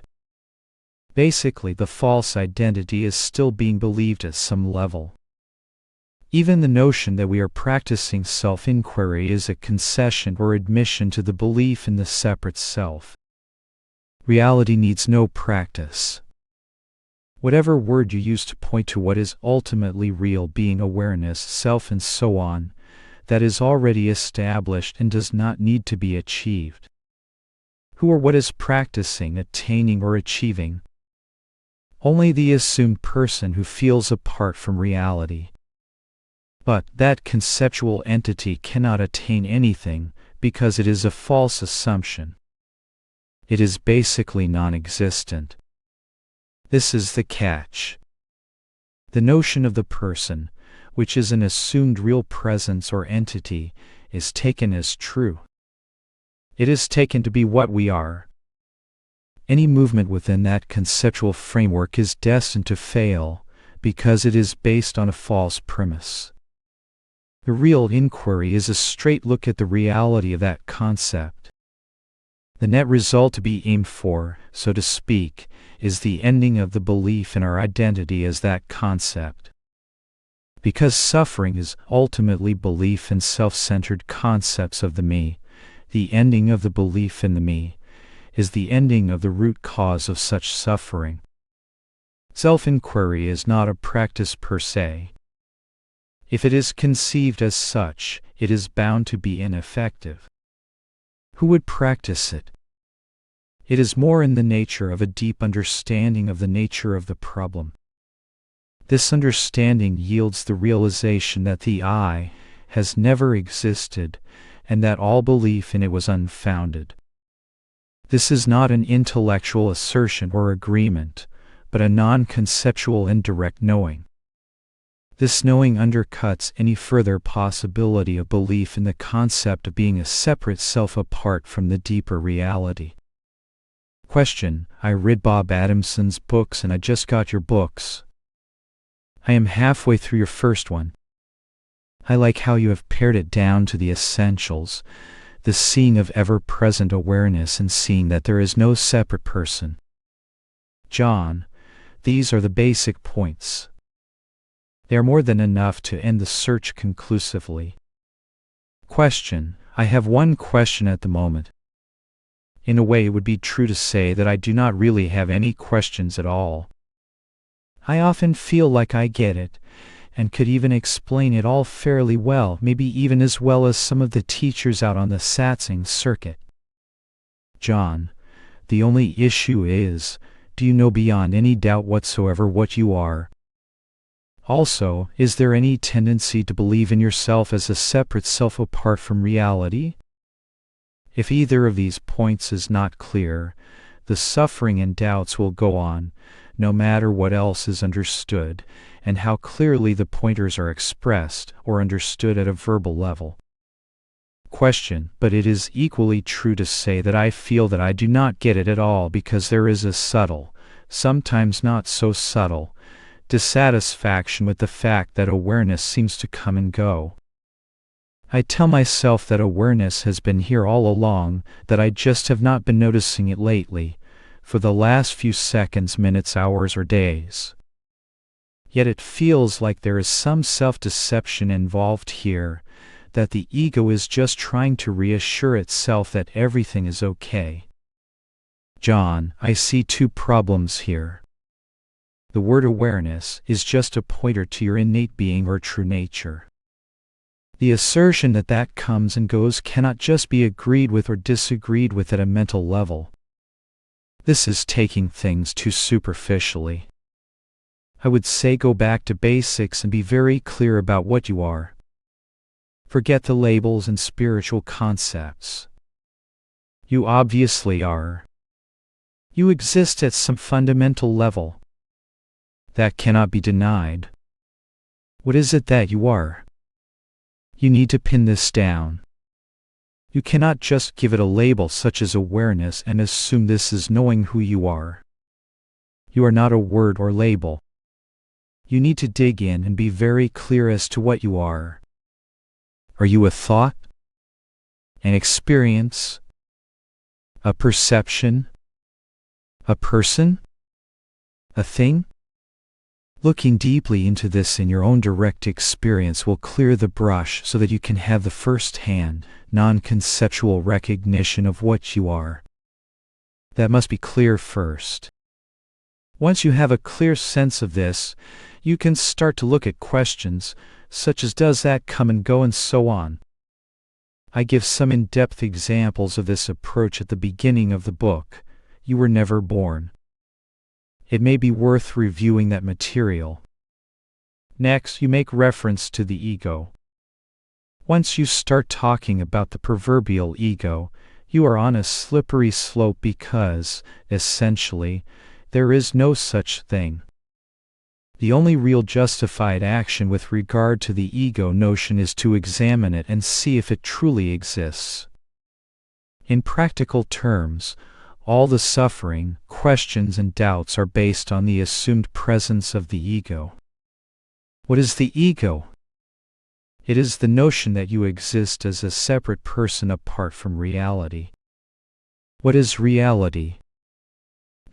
Basically, the false identity is still being believed at some level. Even the notion that we are practicing self-inquiry is a concession or admission to the belief in the separate self. Reality needs no practice. Whatever word you use to point to what is ultimately real, being, awareness, self, and so on, that is already established and does not need to be achieved. Who or what is practicing, attaining, or achieving? Only the assumed person who feels apart from reality. But that conceptual entity cannot attain anything because it is a false assumption. It is basically non-existent. This is the catch. The notion of the person, which is an assumed real presence or entity, is taken as true. It is taken to be what we are. Any movement within that conceptual framework is destined to fail because it is based on a false premise. The real inquiry is a straight look at the reality of that concept. The net result to be aimed for, so to speak, is the ending of the belief in our identity as that concept. Because suffering is ultimately belief in self-centered concepts of the me, the ending of the belief in the me is the ending of the root cause of such suffering. Self-inquiry is not a practice per se. If it is conceived as such, it is bound to be ineffective. Who would practice it? It is more in the nature of a deep understanding of the nature of the problem. This understanding yields the realization that the I has never existed and that all belief in it was unfounded. This is not an intellectual assertion or agreement, but a non-conceptual and direct knowing. This knowing undercuts any further possibility of belief in the concept of being a separate self apart from the deeper reality. Question: I read Bob Adamson's books and I just got your books. I am halfway through your first one. I like how you have pared it down to the essentials, the seeing of ever-present awareness and seeing that there is no separate person. John, these are the basic points. They are more than enough to end the search conclusively. Question: I have one question at the moment. In a way, it would be true to say that I do not really have any questions at all. I often feel like I get it, and could even explain it all fairly well, maybe even as well as some of the teachers out on the satsang circuit. John, the only issue is, do you know beyond any doubt whatsoever what you are? Also, is there any tendency to believe in yourself as a separate self apart from reality? If either of these points is not clear, the suffering and doubts will go on, no matter what else is understood, and how clearly the pointers are expressed or understood at a verbal level. Question: but it is equally true to say that I feel that I do not get it at all because there is a subtle, sometimes not so subtle, dissatisfaction with the fact that awareness seems to come and go. I tell myself that awareness has been here all along, that I just have not been noticing it lately, for the last few seconds, minutes, hours, or days. Yet it feels like there is some self-deception involved here, that the ego is just trying to reassure itself that everything is okay. John, I see two problems here. The word awareness is just a pointer to your innate being or true nature. The assertion that that comes and goes cannot just be agreed with or disagreed with at a mental level. This is taking things too superficially. I would say go back to basics and be very clear about what you are. Forget the labels and spiritual concepts. You obviously are. You exist at some fundamental level. That cannot be denied. What is it that you are? You need to pin this down. You cannot just give it a label such as awareness and assume this is knowing who you are. You are not a word or label. You need to dig in and be very clear as to what you are. Are you a thought? An experience? A perception? A person? A thing? Looking deeply into this in your own direct experience will clear the brush so that you can have the first-hand, non-conceptual recognition of what you are. That must be clear first. Once you have a clear sense of this, you can start to look at questions, such as does that come and go and so on. I give some in-depth examples of this approach at the beginning of the book, You Were Never Born. It may be worth reviewing that material. Next, you make reference to the ego. Once you start talking about the proverbial ego, you are on a slippery slope because, essentially, there is no such thing. The only real justified action with regard to the ego notion is to examine it and see if it truly exists. In practical terms, all the suffering, questions, and doubts are based on the assumed presence of the ego. What is the ego? It is the notion that you exist as a separate person apart from reality. What is reality?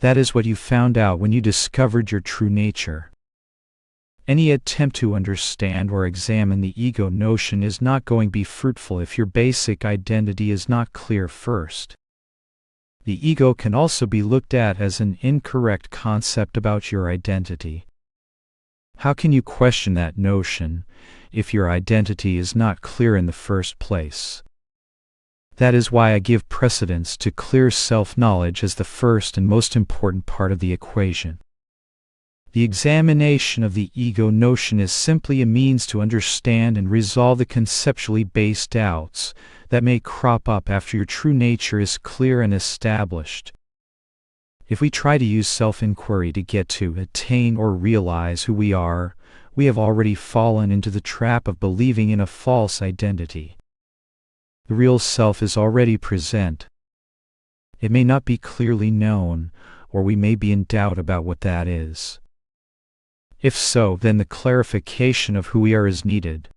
That is what you found out when you discovered your true nature. Any attempt to understand or examine the ego notion is not going to be fruitful if your basic identity is not clear first. The ego can also be looked at as an incorrect concept about your identity. How can you question that notion if your identity is not clear in the first place? That is why I give precedence to clear self-knowledge as the first and most important part of the equation. The examination of the ego notion is simply a means to understand and resolve the conceptually based doubts that may crop up after your true nature is clear and established. If we try to use self-inquiry to get to, attain, or realize who we are, we have already fallen into the trap of believing in a false identity. The real self is already present. It may not be clearly known, or we may be in doubt about what that is. If so, then the clarification of who we are is needed.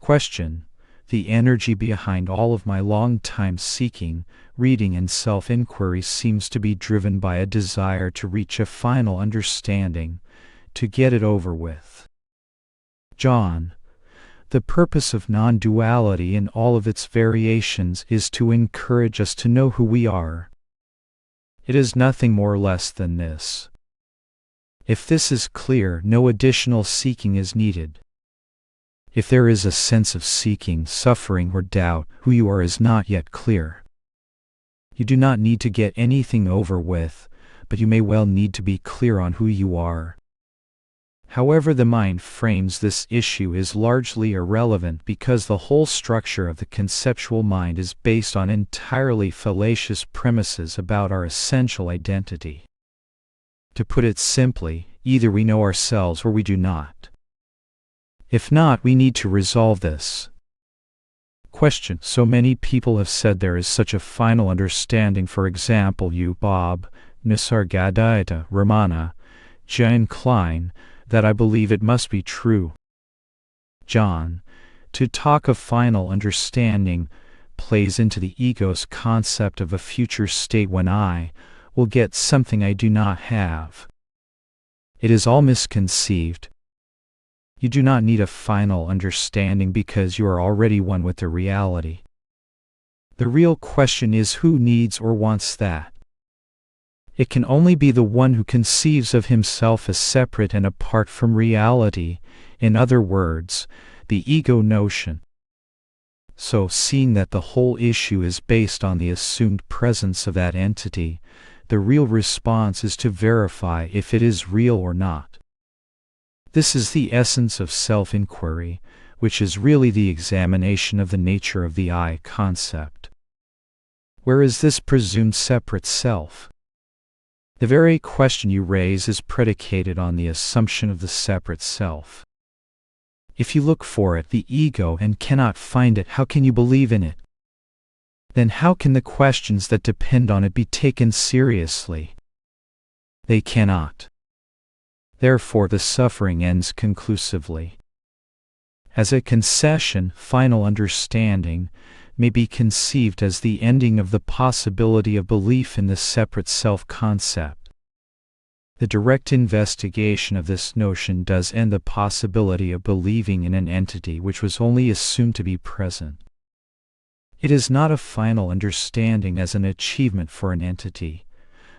Question: the energy behind all of my long-time seeking, reading, and self-inquiry seems to be driven by a desire to reach a final understanding, to get it over with. John, the purpose of non-duality in all of its variations is to encourage us to know who we are. It is nothing more or less than this. If this is clear, no additional seeking is needed. If there is a sense of seeking, suffering, or doubt, who you are is not yet clear. You do not need to get anything over with, but you may well need to be clear on who you are. However the mind frames this issue is largely irrelevant because the whole structure of the conceptual mind is based on entirely fallacious premises about our essential identity. To put it simply, either we know ourselves or we do not. If not, we need to resolve this. Question. So many people have said there is such a final understanding, for example you, Bob, Nisargadaita, Ramana, Jane Klein, that I believe it must be true. John. To talk of final understanding plays into the ego's concept of a future state when I will get something I do not have. It is all misconceived. You do not need a final understanding because you are already one with the reality. The real question is who needs or wants that. It can only be the one who conceives of himself as separate and apart from reality, in other words, the ego notion. So, seeing that the whole issue is based on the assumed presence of that entity, the real response is to verify if it is real or not. This is the essence of self-inquiry, which is really the examination of the nature of the I concept. Where is this presumed separate self? The very question you raise is predicated on the assumption of the separate self. If you look for it, the ego, and cannot find it, how can you believe in it? Then how can the questions that depend on it be taken seriously? They cannot. Therefore the suffering ends conclusively. As a concession, final understanding may be conceived as the ending of the possibility of belief in the separate self-concept. The direct investigation of this notion does end the possibility of believing in an entity which was only assumed to be present. It is not a final understanding as an achievement for an entity,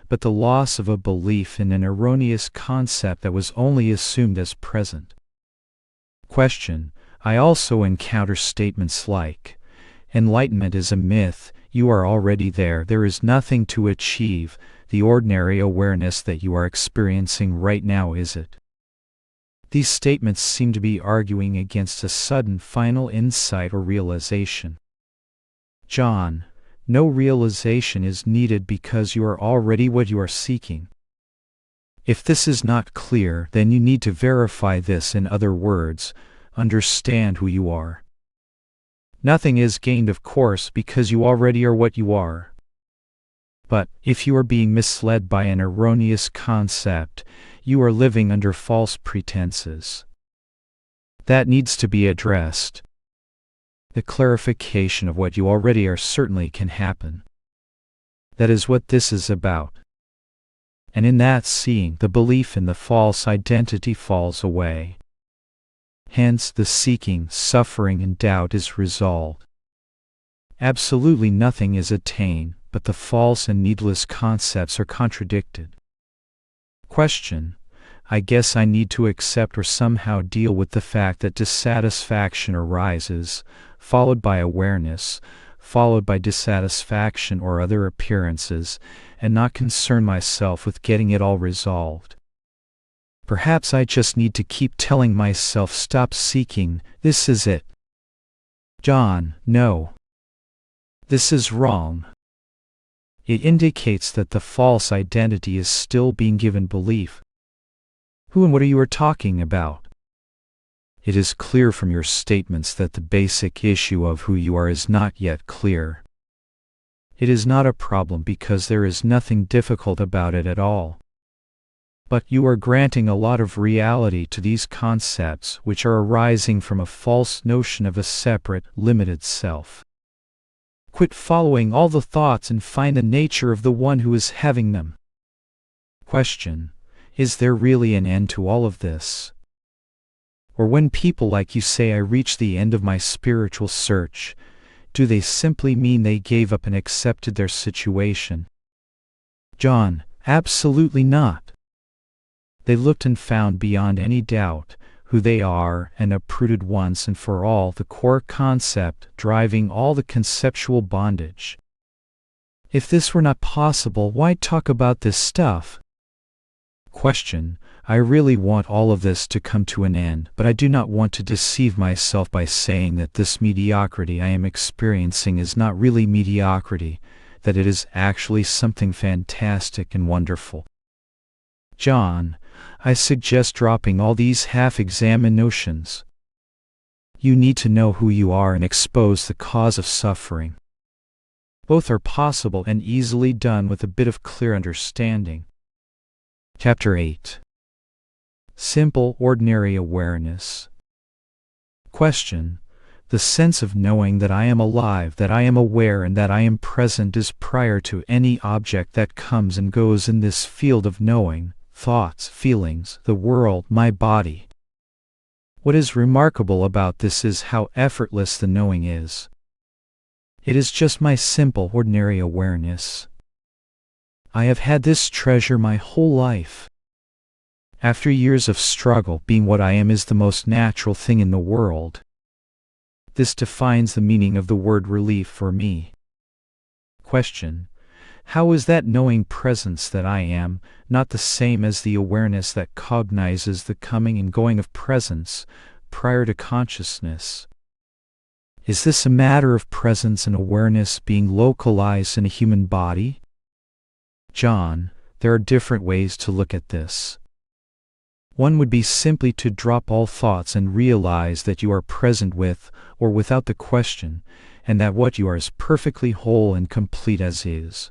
but the loss of a belief in an erroneous concept that was only assumed as present. Question. I also encounter statements like, enlightenment is a myth, you are already there, there is nothing to achieve, the ordinary awareness that you are experiencing right now is it. These statements seem to be arguing against a sudden final insight or realization. John. No realization is needed because you are already what you are seeking. If this is not clear, then you need to verify this. In other words, understand who you are. Nothing is gained, of course, because you already are what you are. But, if you are being misled by an erroneous concept, you are living under false pretenses. That needs to be addressed. The clarification of what you already are certainly can happen. That is what this is about. And in that seeing, the belief in the false identity falls away. Hence, the seeking, suffering, and doubt is resolved. Absolutely nothing is attained, but the false and needless concepts are contradicted. Question. I guess I need to accept or somehow deal with the fact that dissatisfaction arises, followed by awareness, followed by dissatisfaction or other appearances, and not concern myself with getting it all resolved. Perhaps I just need to keep telling myself, stop seeking, this is it. John. No. This is wrong. It indicates that the false identity is still being given belief. Who and what are you talking about? It is clear from your statements that the basic issue of who you are is not yet clear. It is not a problem because there is nothing difficult about it at all. But you are granting a lot of reality to these concepts which are arising from a false notion of a separate, limited self. Quit following all the thoughts and find the nature of the one who is having them. Question. Is there really an end to all of this? Or when people like you say I reached the end of my spiritual search, do they simply mean they gave up and accepted their situation? John. Absolutely not. They looked and found beyond any doubt who they are and uprooted once and for all the core concept driving all the conceptual bondage. If this were not possible, why talk about this stuff? Question. I really want all of this to come to an end, but I do not want to deceive myself by saying that this mediocrity I am experiencing is not really mediocrity, that it is actually something fantastic and wonderful. John, I suggest dropping all these half-examined notions. You need to know who you are and expose the cause of suffering. Both are possible and easily done with a bit of clear understanding. Chapter 8. Simple, ordinary awareness. Question. The sense of knowing that I am alive, that I am aware, and that I am present is prior to any object that comes and goes in this field of knowing, thoughts, feelings, the world, my body. What is remarkable about this is how effortless the knowing is. It is just my simple, ordinary awareness. I have had this treasure my whole life. After years of struggle, being what I am is the most natural thing in the world. This defines the meaning of the word relief for me. Question. How is that knowing presence that I am not the same as the awareness that cognizes the coming and going of presence prior to consciousness? Is this a matter of presence and awareness being localized in a human body? John, there are different ways to look at this. One would be simply to drop all thoughts and realize that you are present with or without the question, and that what you are is perfectly whole and complete as is.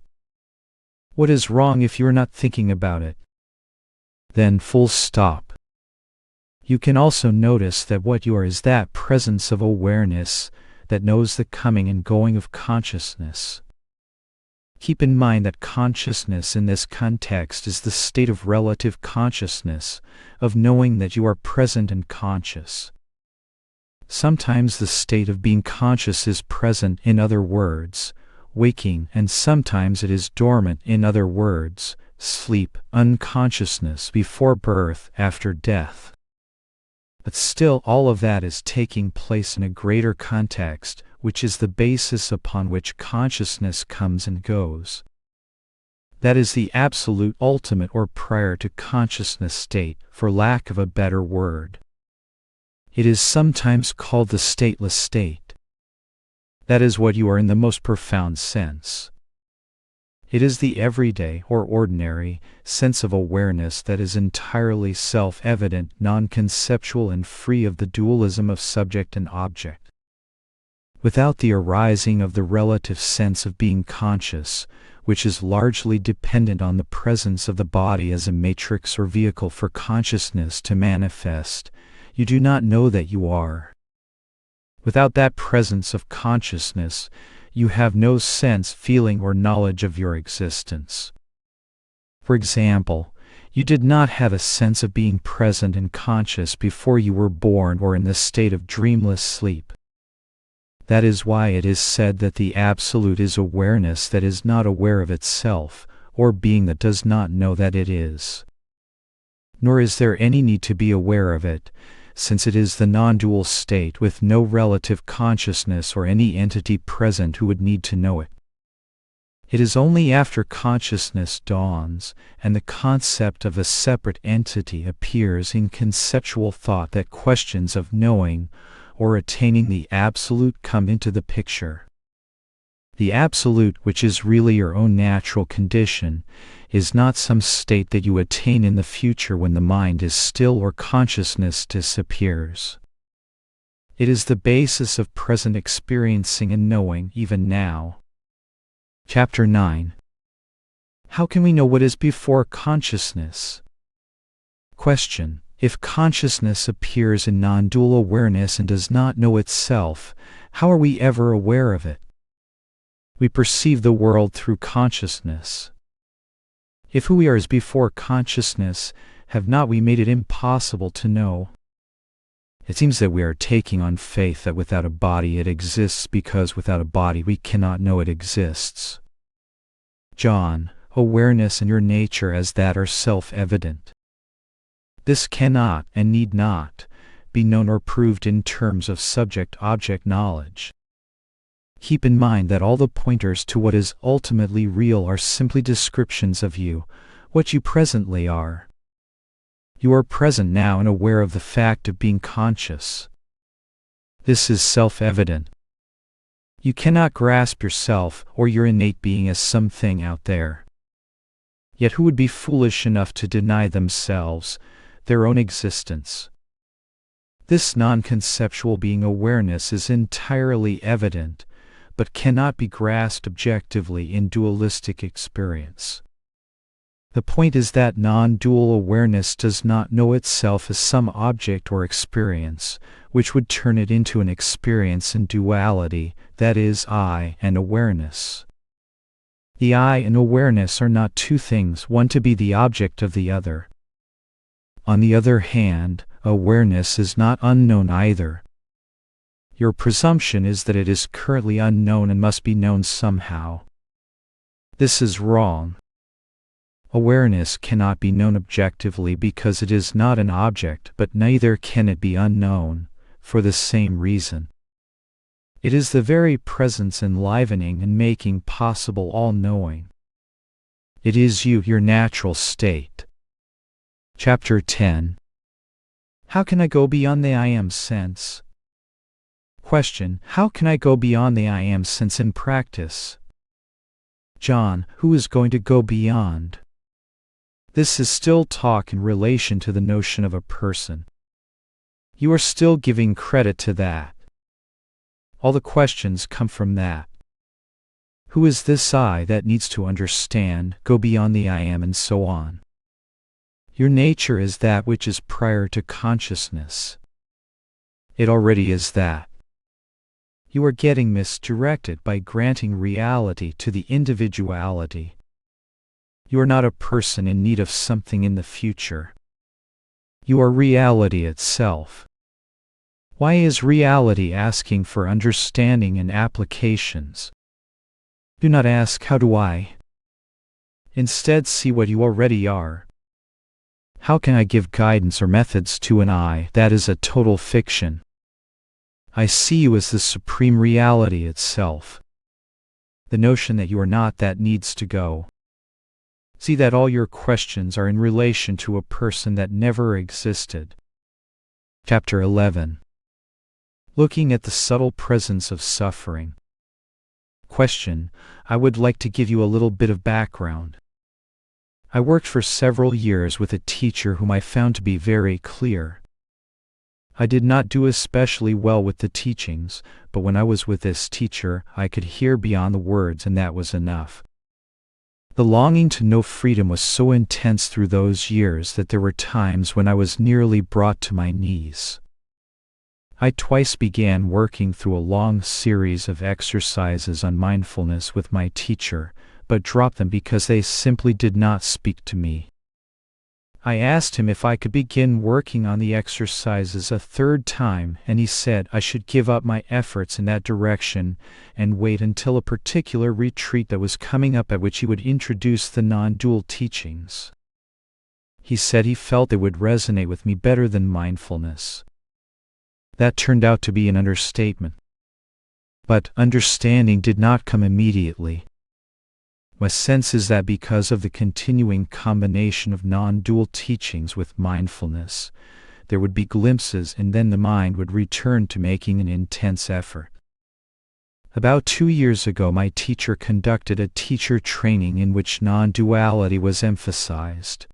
What is wrong if you are not thinking about it? Then full stop. You can also notice that what you are is that presence of awareness that knows the coming and going of consciousness. Keep in mind that consciousness in this context is the state of relative consciousness, of knowing that you are present and conscious. Sometimes the state of being conscious is present, in other words, waking, and sometimes it is dormant, in other words, sleep, unconsciousness, before birth, after death. But still all of that is taking place in a greater context, which is the basis upon which consciousness comes and goes. That is the absolute, ultimate, or prior to consciousness state, for lack of a better word. It is sometimes called the stateless state. That is what you are in the most profound sense. It is the everyday, or ordinary, sense of awareness that is entirely self-evident, non-conceptual, and free of the dualism of subject and object. Without the arising of the relative sense of being conscious, which is largely dependent on the presence of the body as a matrix or vehicle for consciousness to manifest, you do not know that you are. Without that presence of consciousness, you have no sense, feeling, or knowledge of your existence. For example, you did not have a sense of being present and conscious before you were born or in the state of dreamless sleep. That is why it is said that the Absolute is awareness that is not aware of itself, or being that does not know that it is. Nor is there any need to be aware of it, since it is the non-dual state with no relative consciousness or any entity present who would need to know it. It is only after consciousness dawns, and the concept of a separate entity appears in conceptual thought, that questions of knowing or attaining the Absolute come into the picture. The Absolute, which is really your own natural condition, is not some state that you attain in the future when the mind is still or consciousness disappears. It is the basis of present experiencing and knowing, even now. Chapter 9. How can we know what is before consciousness? Question. If consciousness appears in non-dual awareness and does not know itself, how are we ever aware of it? We perceive the world through consciousness. If who we are is before consciousness, have not we made it impossible to know? It seems that we are taking on faith that without a body it exists, because without a body we cannot know it exists. John, awareness and your nature as that are self-evident. This cannot, and need not, be known or proved in terms of subject-object knowledge. Keep in mind that all the pointers to what is ultimately real are simply descriptions of you, what you presently are. You are present now and aware of the fact of being conscious. This is self-evident. You cannot grasp yourself or your innate being as something out there. Yet who would be foolish enough to deny themselves their own existence? This non-conceptual being awareness is entirely evident, but cannot be grasped objectively in dualistic experience. The point is that non-dual awareness does not know itself as some object or experience, which would turn it into an experience in duality, that is, I and awareness. The I and awareness are not two things, one to be the object of the other. On the other hand, awareness is not unknown either. Your presumption is that it is currently unknown and must be known somehow. This is wrong. Awareness cannot be known objectively because it is not an object, but neither can it be unknown, for the same reason. It is the very presence enlivening and making possible all-knowing. It is you, your natural state. Chapter 10. How can I go beyond the I am sense? Question: how can I go beyond the I am sense in practice? John: who is going to go beyond? This is still talk in relation to the notion of a person. You are still giving credit to that. All the questions come from that. Who is this I that needs to understand, go beyond the I am, and so on? Your nature is that which is prior to consciousness. It already is that. You are getting misdirected by granting reality to the individuality. You are not a person in need of something in the future. You are reality itself. Why is reality asking for understanding and applications? Do not ask, how do I? Instead, see what you already are. How can I give guidance or methods to an I that is a total fiction? I see you as the supreme reality itself. The notion that you are not that needs to go. See that all your questions are in relation to a person that never existed. Chapter 11. Looking at the subtle presence of suffering. Question: I would like to give you a little bit of background. I worked for several years with a teacher whom I found to be very clear. I did not do especially well with the teachings, but when I was with this teacher, I could hear beyond the words, and that was enough. The longing to know freedom was so intense through those years that there were times when I was nearly brought to my knees. I twice began working through a long series of exercises on mindfulness with my teacher, but dropped them because they simply did not speak to me. I asked him if I could begin working on the exercises a third time, and he said I should give up my efforts in that direction and wait until a particular retreat that was coming up at which he would introduce the non-dual teachings. He said he felt they would resonate with me better than mindfulness. That turned out to be an understatement. But understanding did not come immediately. My sense is that because of the continuing combination of non-dual teachings with mindfulness, there would be glimpses, and then the mind would return to making an intense effort. About 2 years ago, my teacher conducted a teacher training in which non-duality was emphasized.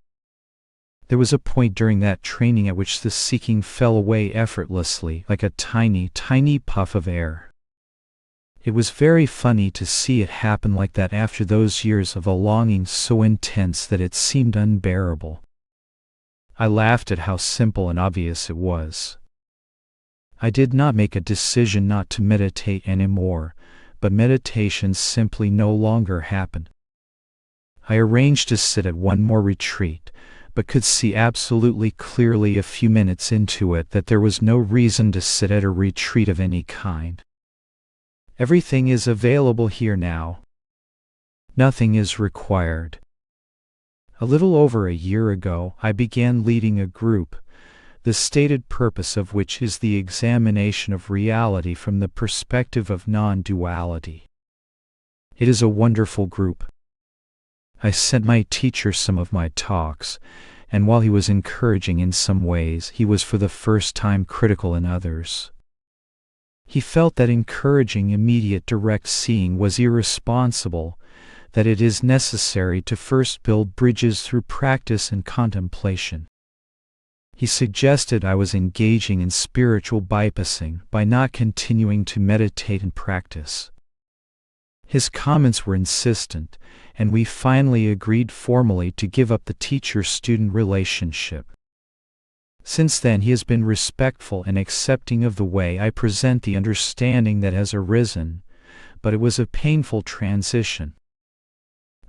There was a point during that training at which the seeking fell away effortlessly, like a tiny, tiny puff of air. It was very funny to see it happen like that after those years of a longing so intense that it seemed unbearable. I laughed at how simple and obvious it was. I did not make a decision not to meditate anymore, but meditation simply no longer happened. I arranged to sit at one more retreat, but could see absolutely clearly a few minutes into it that there was no reason to sit at a retreat of any kind. Everything is available here now. Nothing is required. A little over a year ago, I began leading a group, the stated purpose of which is the examination of reality from the perspective of non-duality. It is a wonderful group. I sent my teacher some of my talks, and while he was encouraging in some ways, he was for the first time critical in others. He felt that encouraging immediate direct seeing was irresponsible, that it is necessary to first build bridges through practice and contemplation. He suggested I was engaging in spiritual bypassing by not continuing to meditate and practice. His comments were insistent, and we finally agreed formally to give up the teacher-student relationship. Since then he has been respectful and accepting of the way I present the understanding that has arisen, but it was a painful transition.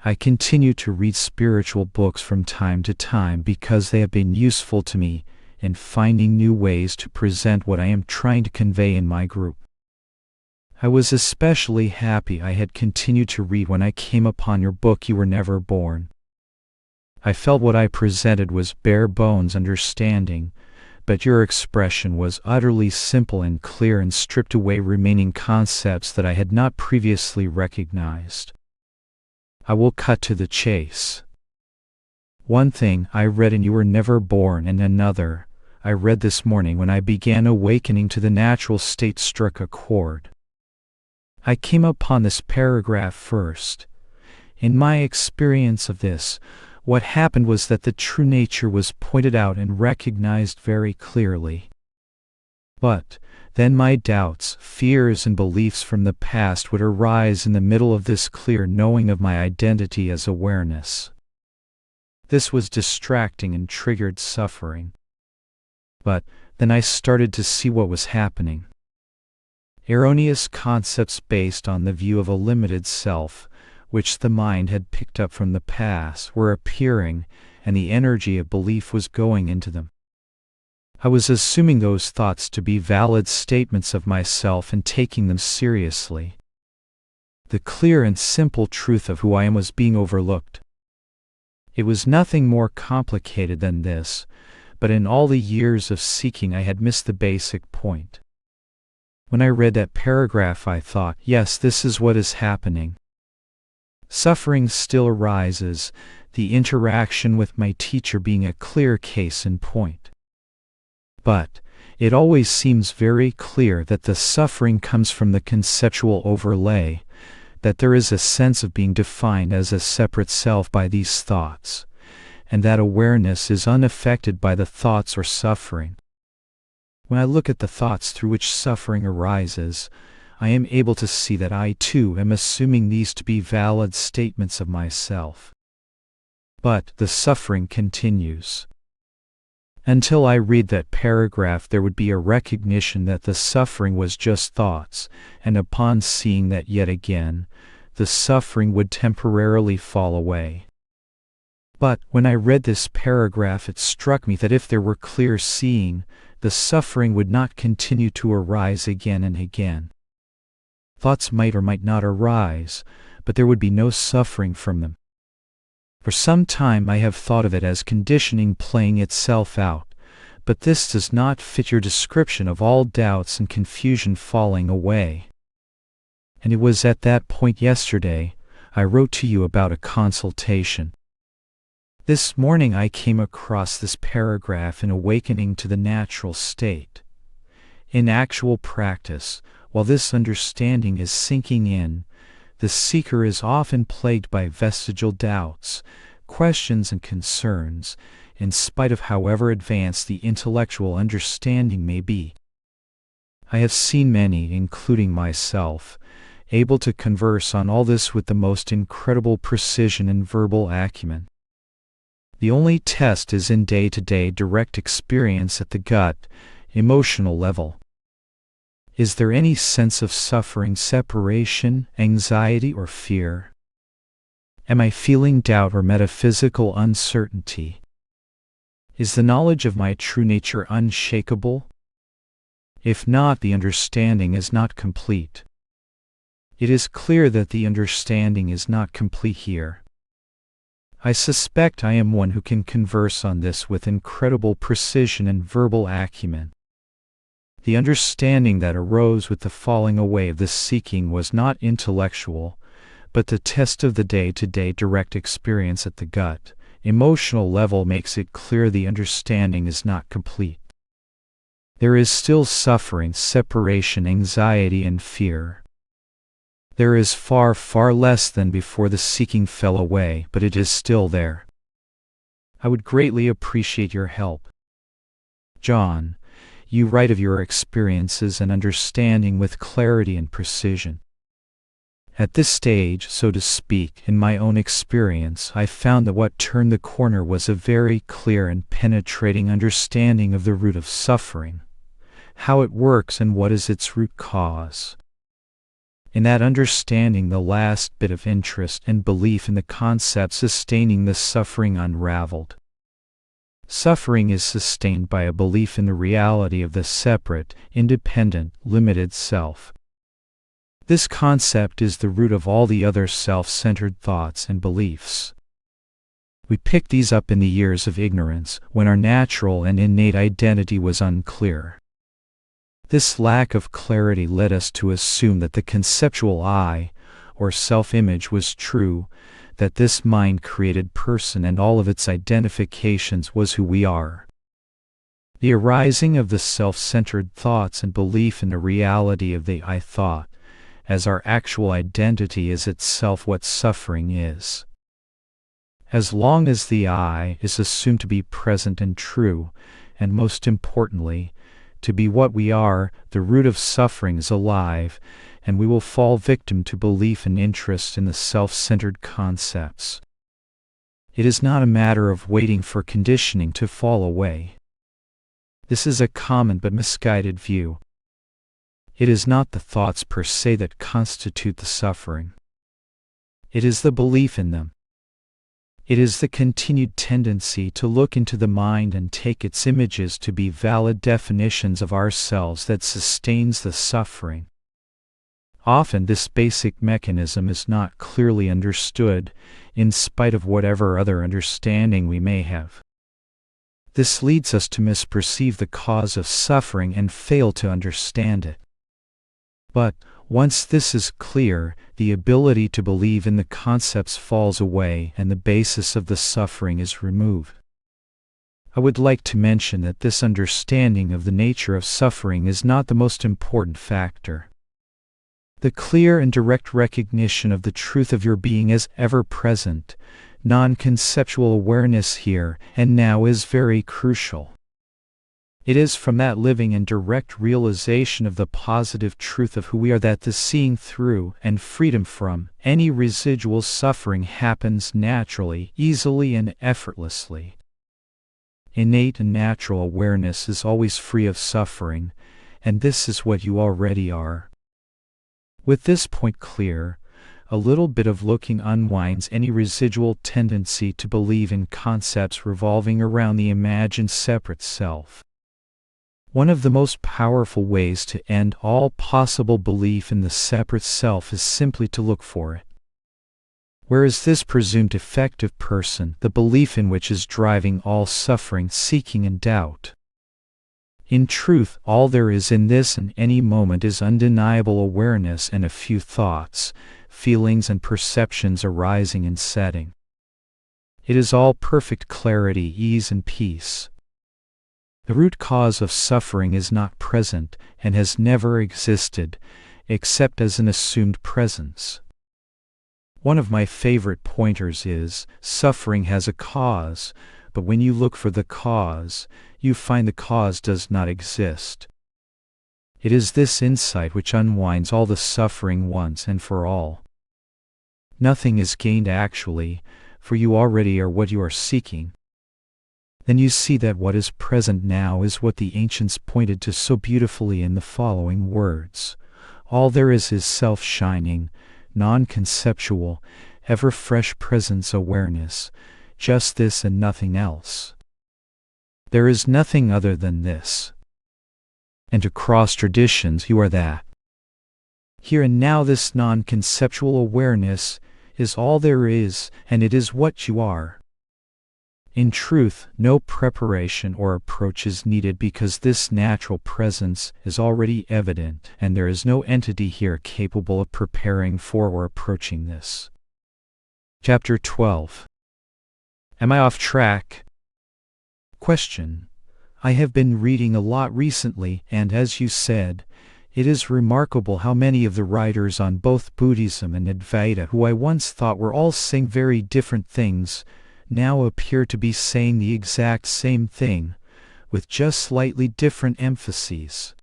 I continue to read spiritual books from time to time because they have been useful to me in finding new ways to present what I am trying to convey in my group. I was especially happy I had continued to read when I came upon your book You Were Never Born. I felt what I presented was bare-bones understanding, but your expression was utterly simple and clear and stripped away remaining concepts that I had not previously recognized. I will cut to the chase. One thing I read in You Were Never Born, and another I read this morning when I began awakening to the natural state struck a chord. I came upon this paragraph first. In my experience of this, what happened was that the true nature was pointed out and recognized very clearly. But then my doubts, fears, and beliefs from the past would arise in the middle of this clear knowing of my identity as awareness. This was distracting and triggered suffering. But then I started to see what was happening. Erroneous concepts based on the view of a limited self, which the mind had picked up from the past, were appearing, and the energy of belief was going into them. I was assuming those thoughts to be valid statements of myself and taking them seriously. The clear and simple truth of who I am was being overlooked. It was nothing more complicated than this, but in all the years of seeking I had missed the basic point. When I read that paragraph I thought, yes, this is what is happening. Suffering still arises, the interaction with my teacher being a clear case in point. But it always seems very clear that the suffering comes from the conceptual overlay, that there is a sense of being defined as a separate self by these thoughts, and that awareness is unaffected by the thoughts or suffering. When I look at the thoughts through which suffering arises, I am able to see that I too am assuming these to be valid statements of myself. But the suffering continues. Until I read that paragraph, there would be a recognition that the suffering was just thoughts, and upon seeing that yet again, the suffering would temporarily fall away. But when I read this paragraph, it struck me that if there were clear seeing, the suffering would not continue to arise again and again. Thoughts might or might not arise, but there would be no suffering from them. For some time I have thought of it as conditioning playing itself out, but this does not fit your description of all doubts and confusion falling away. And it was at that point yesterday I wrote to you about a consultation. This morning I came across this paragraph in Awakening to the Natural State. In actual practice, while this understanding is sinking in, the seeker is often plagued by vestigial doubts, questions, and concerns, in spite of however advanced the intellectual understanding may be. I have seen many, including myself, able to converse on all this with the most incredible precision and verbal acumen. The only test is in day-to-day direct experience at the gut, emotional level. Is there any sense of suffering, separation, anxiety, or fear? Am I feeling doubt or metaphysical uncertainty? Is the knowledge of my true nature unshakable? If not, the understanding is not complete. It is clear that the understanding is not complete here. I suspect I am one who can converse on this with incredible precision and verbal acumen. The understanding that arose with the falling away of this seeking was not intellectual, but the test of the day-to-day direct experience at the gut, emotional level makes it clear the understanding is not complete. There is still suffering, separation, anxiety, and fear. There is far, far less than before the seeking fell away, but it is still there. I would greatly appreciate your help. John, you write of your experiences and understanding with clarity and precision. At this stage, so to speak, in my own experience, I found that what turned the corner was a very clear and penetrating understanding of the root of suffering, how it works and what is its root cause. In that understanding, the last bit of interest and belief in the concept sustaining the suffering unraveled. Suffering is sustained by a belief in the reality of the separate, independent, limited self. This concept is the root of all the other self-centered thoughts and beliefs. We picked these up in the years of ignorance, when our natural and innate identity was unclear. This lack of clarity led us to assume that the conceptual I, or self-image, was true, that this mind-created person and all of its identifications was who we are. The arising of the self-centered thoughts and belief in the reality of the I thought, as our actual identity, is itself what suffering is. As long as the I is assumed to be present and true, and most importantly, to be what we are, the root of suffering is alive, and we will fall victim to belief and interest in the self-centered concepts. It is not a matter of waiting for conditioning to fall away. This is a common but misguided view. It is not the thoughts per se that constitute the suffering. It is the belief in them. It is the continued tendency to look into the mind and take its images to be valid definitions of ourselves that sustains the suffering. Often this basic mechanism is not clearly understood, in spite of whatever other understanding we may have. This leads us to misperceive the cause of suffering and fail to understand it. But, once this is clear, the ability to believe in the concepts falls away and the basis of the suffering is removed. I would like to mention that this understanding of the nature of suffering is not the most important factor. The clear and direct recognition of the truth of your being as ever-present, non-conceptual awareness here and now is very crucial. It is from that living and direct realization of the positive truth of who we are that the seeing through and freedom from any residual suffering happens naturally, easily, and effortlessly. Innate and natural awareness is always free of suffering, and this is what you already are. With this point clear, a little bit of looking unwinds any residual tendency to believe in concepts revolving around the imagined separate self. One of the most powerful ways to end all possible belief in the separate self is simply to look for it. Where is this presumed effective person, the belief in which is driving all suffering, seeking, and doubt? In truth, all there is in this and any moment is undeniable awareness and a few thoughts, feelings, and perceptions arising and setting. It is all perfect clarity, ease, and peace. The root cause of suffering is not present and has never existed, except as an assumed presence. One of my favorite pointers is, suffering has a cause, but when you look for the cause, you find the cause does not exist. It is this insight which unwinds all the suffering once and for all. Nothing is gained actually, for you already are what you are seeking. Then you see that what is present now is what the ancients pointed to so beautifully in the following words. All there is self-shining, non-conceptual, ever-fresh presence awareness, just this and nothing else. There is nothing other than this. And to cross traditions, you are that. Here and now this non-conceptual awareness is all there is, and it is what you are. In truth, no preparation or approach is needed because this natural presence is already evident, and there is no entity here capable of preparing for or approaching this. Chapter 12. Am I off track? Question. I have been reading a lot recently, and as you said, it is remarkable how many of the writers on both Buddhism and Advaita who I once thought were all saying very different things, now appear to be saying the exact same thing, with just slightly different emphases.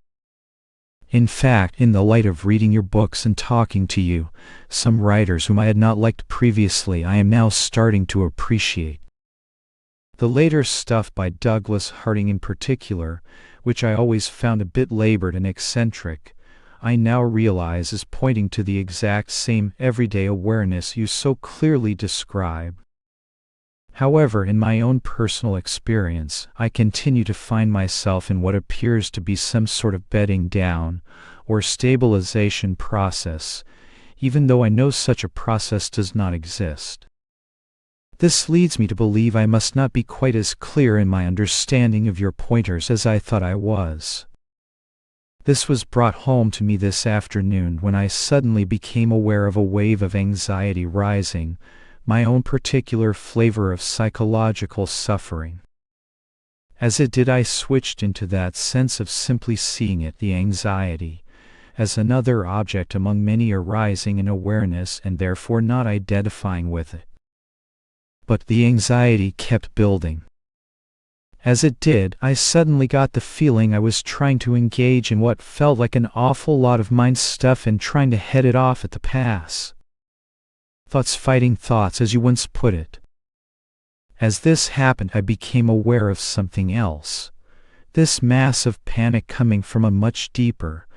In fact, in the light of reading your books and talking to you, some writers whom I had not liked previously I am now starting to appreciate. The later stuff by Douglas Harding in particular, which I always found a bit labored and eccentric, I now realize is pointing to the exact same everyday awareness you so clearly describe. However, in my own personal experience, I continue to find myself in what appears to be some sort of bedding down or stabilization process, even though I know such a process does not exist. This leads me to believe I must not be quite as clear in my understanding of your pointers as I thought I was. This was brought home to me this afternoon when I suddenly became aware of a wave of anxiety rising, my own particular flavor of psychological suffering. As it did, I switched into that sense of simply seeing it, the anxiety, as another object among many arising in awareness and therefore not identifying with it. But the anxiety kept building. As it did, I suddenly got the feeling I was trying to engage in what felt like an awful lot of mind stuff and trying to head it off at the pass. Thoughts fighting thoughts, as you once put it. As this happened, I became aware of something else. This massive panic coming from a much deeper,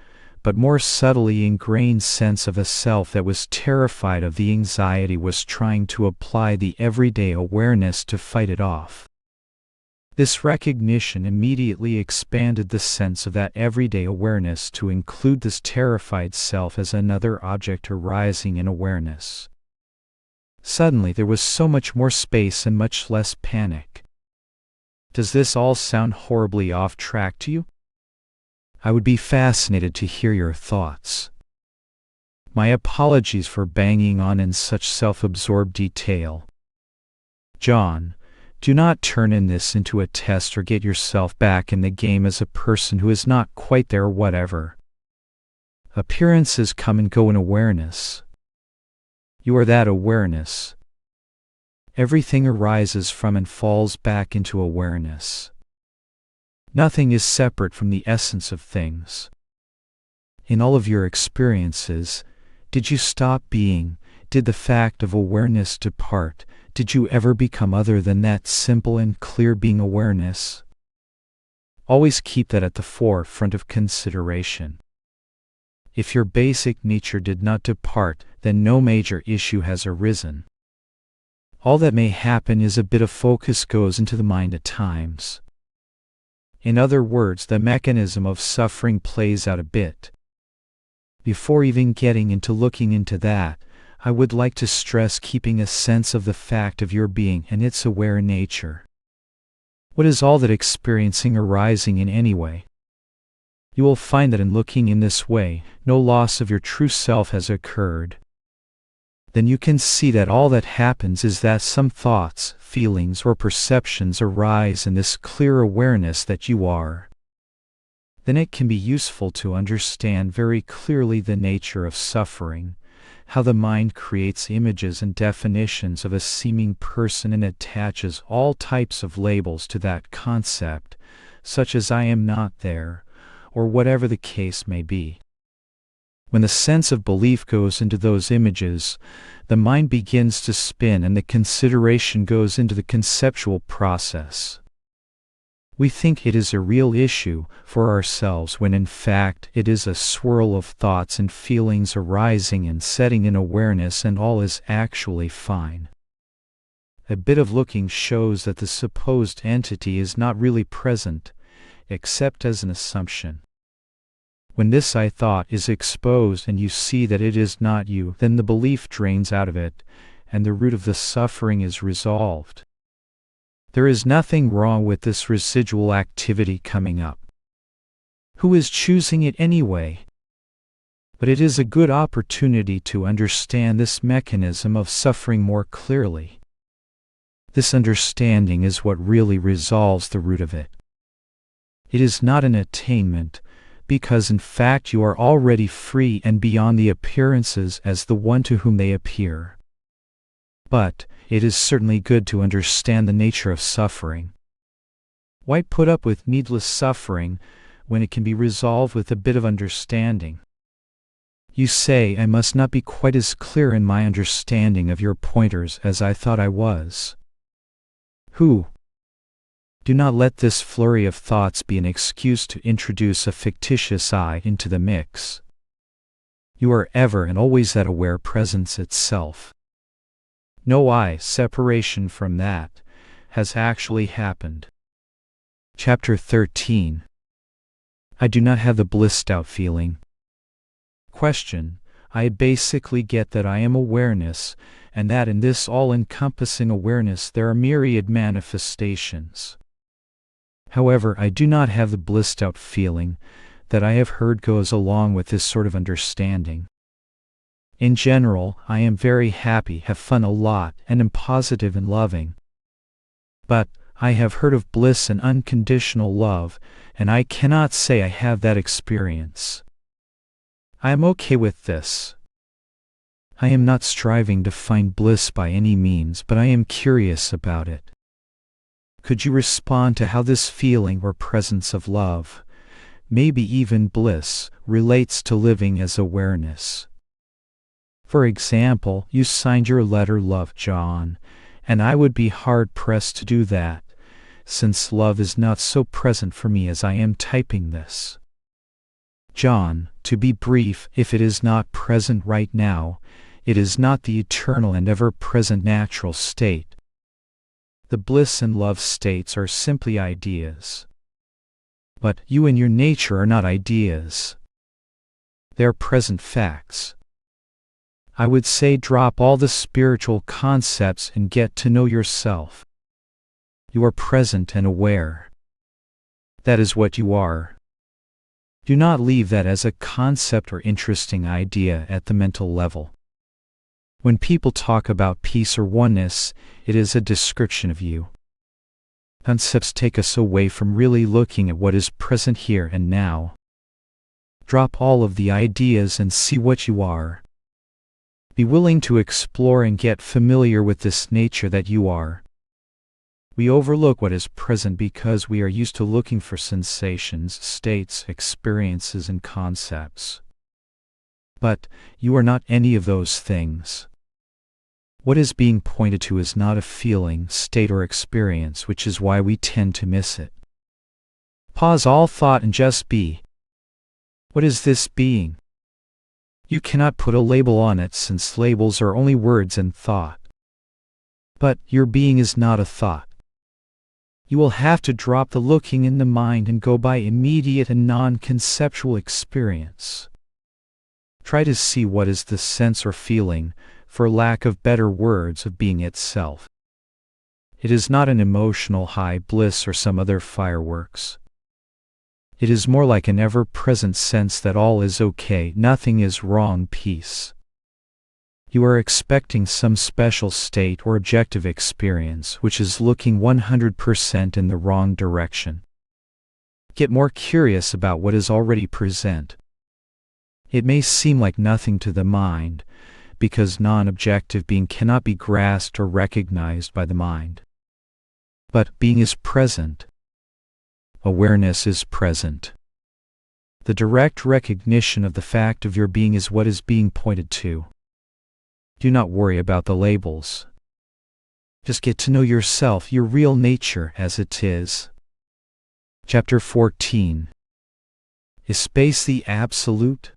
but more subtly ingrained sense of a self that was terrified of the anxiety, was trying to apply the everyday awareness to fight it off. This recognition immediately expanded the sense of that everyday awareness to include this terrified self as another object arising in awareness. Suddenly there was so much more space and much less panic. Does this all sound horribly off track to you? I would be fascinated to hear your thoughts. My apologies for banging on in such self-absorbed detail. John, do not turn this into a test or get yourself back in the game as a person who is not quite there or whatever. Appearances come and go in awareness. You are that awareness. Everything arises from and falls back into awareness. Nothing is separate from the essence of things. In all of your experiences, did you stop being? Did the fact of awareness depart? Did you ever become other than that simple and clear being awareness? Always keep that at the forefront of consideration. If your basic nature did not depart, then no major issue has arisen. All that may happen is a bit of focus goes into the mind at times. In other words, the mechanism of suffering plays out a bit. Before even getting into looking into that, I would like to stress keeping a sense of the fact of your being and its aware nature. What is all that experiencing arising in any way? You will find that in looking in this way, no loss of your true self has occurred. Then you can see that all that happens is that some thoughts, feelings, or perceptions arise in this clear awareness that you are. Then it can be useful to understand very clearly the nature of suffering, how the mind creates images and definitions of a seeming person and attaches all types of labels to that concept, such as I am not there, or whatever the case may be. When the sense of belief goes into those images, the mind begins to spin and the consideration goes into the conceptual process. We think it is a real issue for ourselves when in fact it is a swirl of thoughts and feelings arising and setting in awareness, and all is actually fine. A bit of looking shows that the supposed entity is not really present, except as an assumption. When this I thought is exposed and you see that it is not you, then the belief drains out of it, and the root of the suffering is resolved. There is nothing wrong with this residual activity coming up. Who is choosing it anyway? But it is a good opportunity to understand this mechanism of suffering more clearly. This understanding is what really resolves the root of it. It is not an attainment, because in fact you are already free and beyond the appearances as the one to whom they appear. But it is certainly good to understand the nature of suffering. Why put up with needless suffering when it can be resolved with a bit of understanding? You say I must not be quite as clear in my understanding of your pointers as I thought I was. Who? Do not let this flurry of thoughts be an excuse to introduce a fictitious I into the mix. You are ever and always that aware presence itself. No I separation from that has actually happened. Chapter 13. I do not have the blissed out feeling. Question. I basically get that I am awareness, and that in this all-encompassing awareness there are myriad manifestations. However, I do not have the blissed out feeling that I have heard goes along with this sort of understanding. In general, I am very happy, have fun a lot, and am positive and loving. But I have heard of bliss and unconditional love, and I cannot say I have that experience. I am okay with this. I am not striving to find bliss by any means, but I am curious about it. Could you respond to how this feeling or presence of love, maybe even bliss, relates to living as awareness? For example, you signed your letter Love, John, and I would be hard-pressed to do that, since love is not so present for me as I am typing this. John, to be brief, if it is not present right now, it is not the eternal and ever-present natural state. The bliss and love states are simply ideas. But you and your nature are not ideas. They are present facts. I would say drop all the spiritual concepts and get to know yourself. You are present and aware. That is what you are. Do not leave that as a concept or interesting idea at the mental level. When people talk about peace or oneness, it is a description of you. Concepts take us away from really looking at what is present here and now. Drop all of the ideas and see what you are. Be willing to explore and get familiar with this nature that you are. We overlook what is present because we are used to looking for sensations, states, experiences, and concepts. But you are not any of those things. What is being pointed to is not a feeling, state, or experience, which is why we tend to miss it. Pause all thought and just be. What is this being? You cannot put a label on it since labels are only words and thought. But your being is not a thought. You will have to drop the looking in the mind and go by immediate and non-conceptual experience. Try to see what is the sense or feeling, for lack of better words, of being itself. It is not an emotional high, bliss, or some other fireworks. It is more like an ever-present sense that all is okay, nothing is wrong, peace. You are expecting some special state or objective experience which is looking 100% in the wrong direction. Get more curious about what is already present. It may seem like nothing to the mind, because non-objective being cannot be grasped or recognized by the mind. But being is present. Awareness is present. The direct recognition of the fact of your being is what is being pointed to. Do not worry about the labels. Just get to know yourself, your real nature as it is. Chapter 14. Is space the absolute?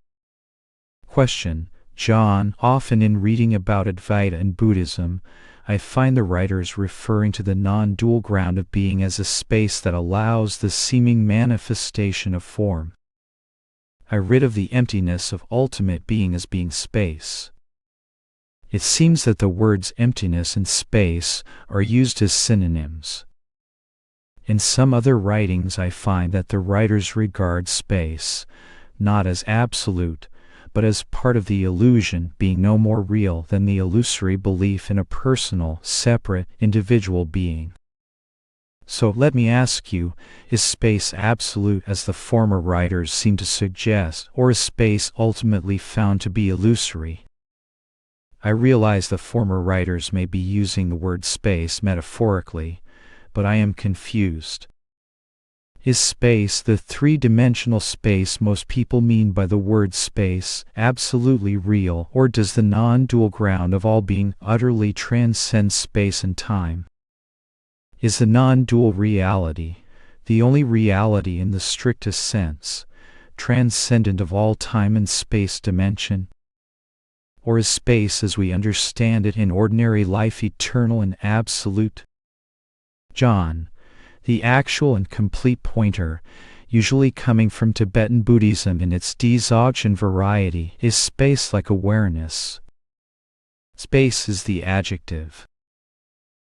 Question. John, often in reading about Advaita and Buddhism, I find the writers referring to the non-dual ground of being as a space that allows the seeming manifestation of form. I read of the emptiness of ultimate being as being space. It seems that the words emptiness and space are used as synonyms. In some other writings I find that the writers regard space, not as absolute, but as part of the illusion being no more real than the illusory belief in a personal, separate, individual being. So let me ask you, is space absolute as the former writers seem to suggest, or is space ultimately found to be illusory? I realize the former writers may be using the word space metaphorically, but I am confused. Is space, the three-dimensional space most people mean by the word space, absolutely real, or does the non-dual ground of all being utterly transcend space and time? Is the non-dual reality, the only reality in the strictest sense, transcendent of all time and space dimension? Or is space as we understand it in ordinary life eternal and absolute? John, the actual and complete pointer, usually coming from Tibetan Buddhism in its Dzogchen variety, is space like awareness. Space is the adjective.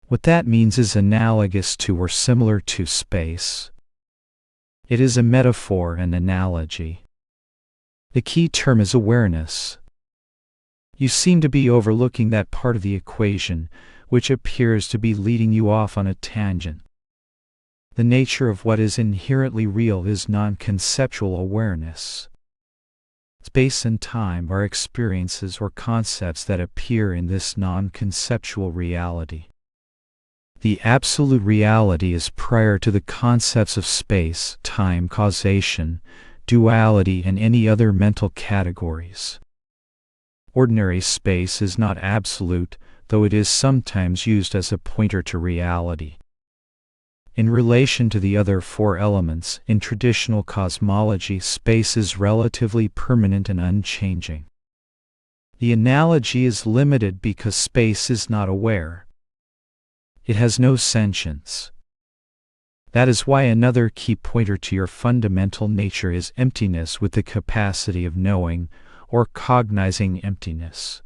What that means is analogous to or similar to space. It is a metaphor and analogy. The key term is awareness. You seem to be overlooking that part of the equation, which appears to be leading you off on a tangent. The nature of what is inherently real is non-conceptual awareness. Space and time are experiences or concepts that appear in this non-conceptual reality. The absolute reality is prior to the concepts of space, time, causation, duality, and any other mental categories. Ordinary space is not absolute, though it is sometimes used as a pointer to reality. In relation to the other four elements, in traditional cosmology, space is relatively permanent and unchanging. The analogy is limited because space is not aware. It has no sentience. That is why another key pointer to your fundamental nature is emptiness with the capacity of knowing, or cognizing emptiness.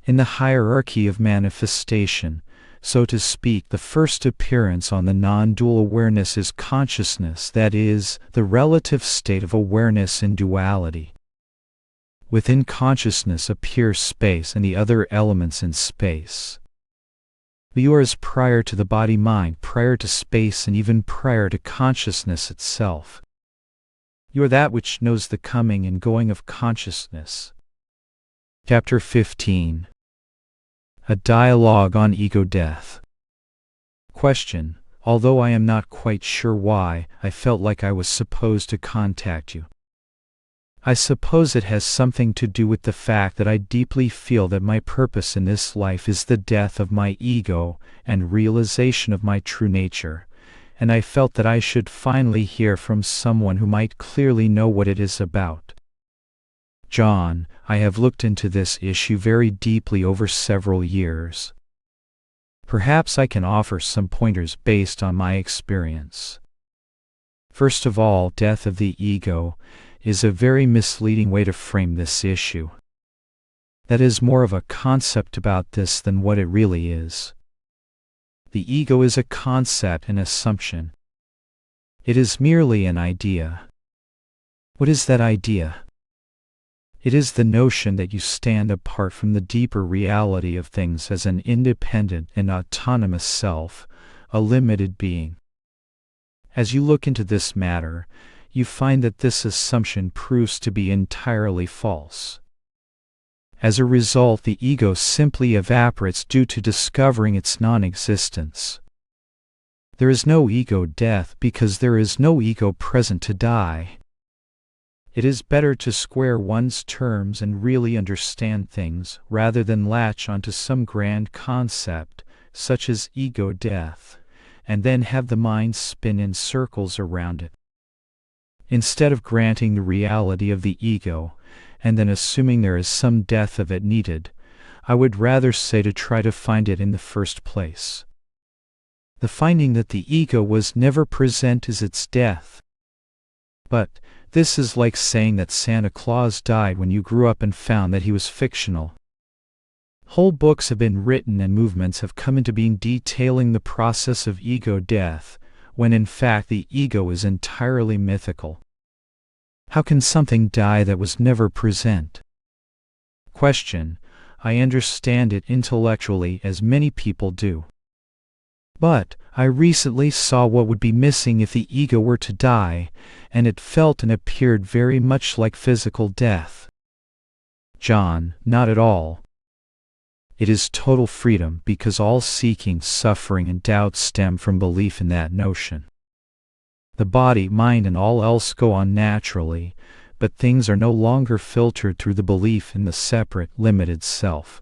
In the hierarchy of manifestation, so to speak, the first appearance on the non-dual awareness is consciousness, that is, the relative state of awareness in duality. Within consciousness appears space and the other elements in space. You are as prior to the body-mind, prior to space, and even prior to consciousness itself. You are that which knows the coming and going of consciousness. Chapter 15. A Dialogue on Ego Death. Question: although I am not quite sure why, I felt like I was supposed to contact you. I suppose it has something to do with the fact that I deeply feel that my purpose in this life is the death of my ego and realization of my true nature, and I felt that I should finally hear from someone who might clearly know what it is about. John, I have looked into this issue very deeply over several years. Perhaps I can offer some pointers based on my experience. First of all, death of the ego is a very misleading way to frame this issue. That is more of a concept about this than what it really is. The ego is a concept, an assumption. It is merely an idea. What is that idea? It is the notion that you stand apart from the deeper reality of things as an independent and autonomous self, a limited being. As you look into this matter, you find that this assumption proves to be entirely false. As a result, the ego simply evaporates due to discovering its non-existence. There is no ego death because there is no ego present to die. It is better to square one's terms and really understand things rather than latch onto some grand concept, such as ego death, and then have the mind spin in circles around it. Instead of granting the reality of the ego, and then assuming there is some death of it needed, I would rather say to try to find it in the first place. The finding that the ego was never present is its death. But this is like saying that Santa Claus died when you grew up and found that he was fictional. Whole books have been written and movements have come into being detailing the process of ego death, when in fact the ego is entirely mythical. How can something die that was never present? Question. I understand it intellectually as many people do. But I recently saw what would be missing if the ego were to die, and it felt and appeared very much like physical death. John. Not at all. It is total freedom, because all seeking, suffering, and doubt stem from belief in that notion. The body, mind, and all else go on naturally, but things are no longer filtered through the belief in the separate, limited self.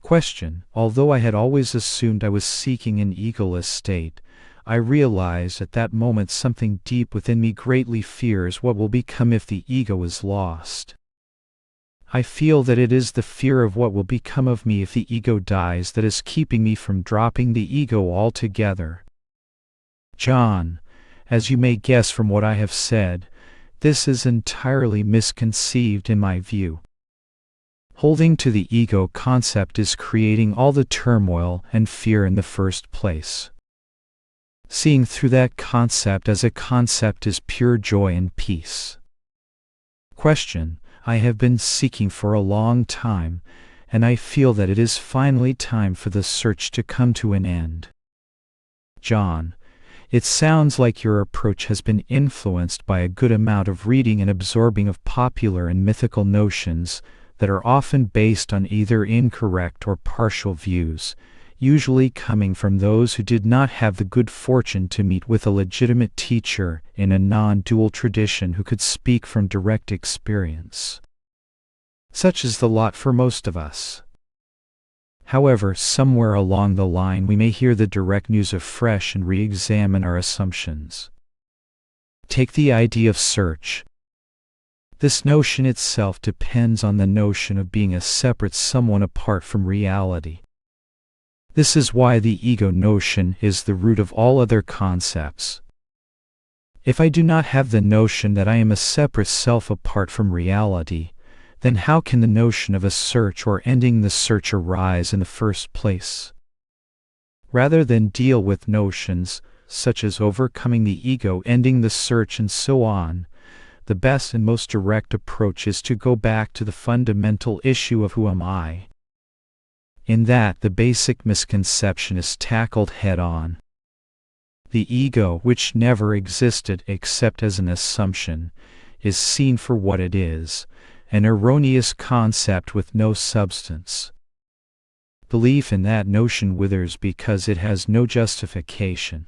Question. Although I had always assumed I was seeking an egoless state, I realized at that moment something deep within me greatly fears what will become if the ego is lost. I feel that it is the fear of what will become of me if the ego dies that is keeping me from dropping the ego altogether. John. As you may guess from what I have said, this is entirely misconceived in my view. Holding to the ego concept is creating all the turmoil and fear in the first place. Seeing through that concept as a concept is pure joy and peace. Question. I have been seeking for a long time, and I feel that it is finally time for the search to come to an end. John. It sounds like your approach has been influenced by a good amount of reading and absorbing of popular and mythical notions that are often based on either incorrect or partial views, usually coming from those who did not have the good fortune to meet with a legitimate teacher in a non-dual tradition who could speak from direct experience. Such is the lot for most of us. However, somewhere along the line we may hear the direct news afresh and re-examine our assumptions. Take the idea of search. This notion itself depends on the notion of being a separate someone apart from reality. This is why the ego notion is the root of all other concepts. If I do not have the notion that I am a separate self apart from reality, then how can the notion of a search or ending the search arise in the first place? Rather than deal with notions, such as overcoming the ego, ending the search, and so on, the best and most direct approach is to go back to the fundamental issue of who am I. In that, the basic misconception is tackled head-on. The ego, which never existed except as an assumption, is seen for what it is, an erroneous concept with no substance. Belief in that notion withers because it has no justification.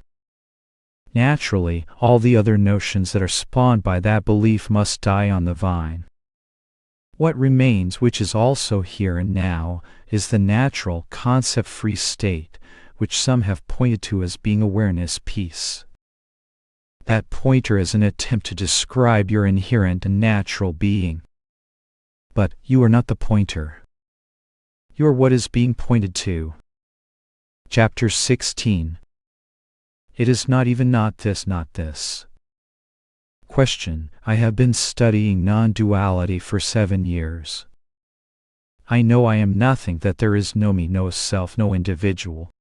Naturally, all the other notions that are spawned by that belief must die on the vine. What remains, which is also here and now, is the natural, concept-free state, which some have pointed to as being awareness peace. That pointer is an attempt to describe your inherent and natural being. But you are not the pointer. You are what is being pointed to. Chapter 16. It is not even not this, not this. Question. I have been studying non-duality for 7 years. I know I am nothing, that there is no me, no self, no individual.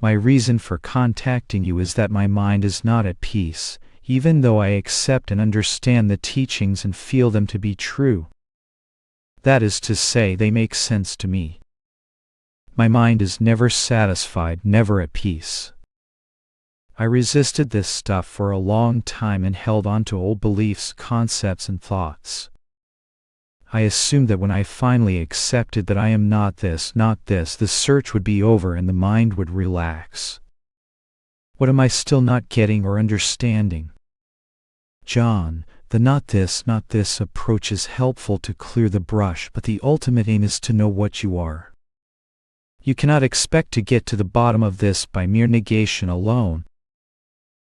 My reason for contacting you is that my mind is not at peace, even though I accept and understand the teachings and feel them to be true. That is to say, they make sense to me. My mind is never satisfied, never at peace. I resisted this stuff for a long time and held on to old beliefs, concepts, and thoughts. I assumed that when I finally accepted that I am not this, the search would be over and the mind would relax. What am I still not getting or understanding? John, the not this approach is helpful to clear the brush, but the ultimate aim is to know what you are. You cannot expect to get to the bottom of this by mere negation alone.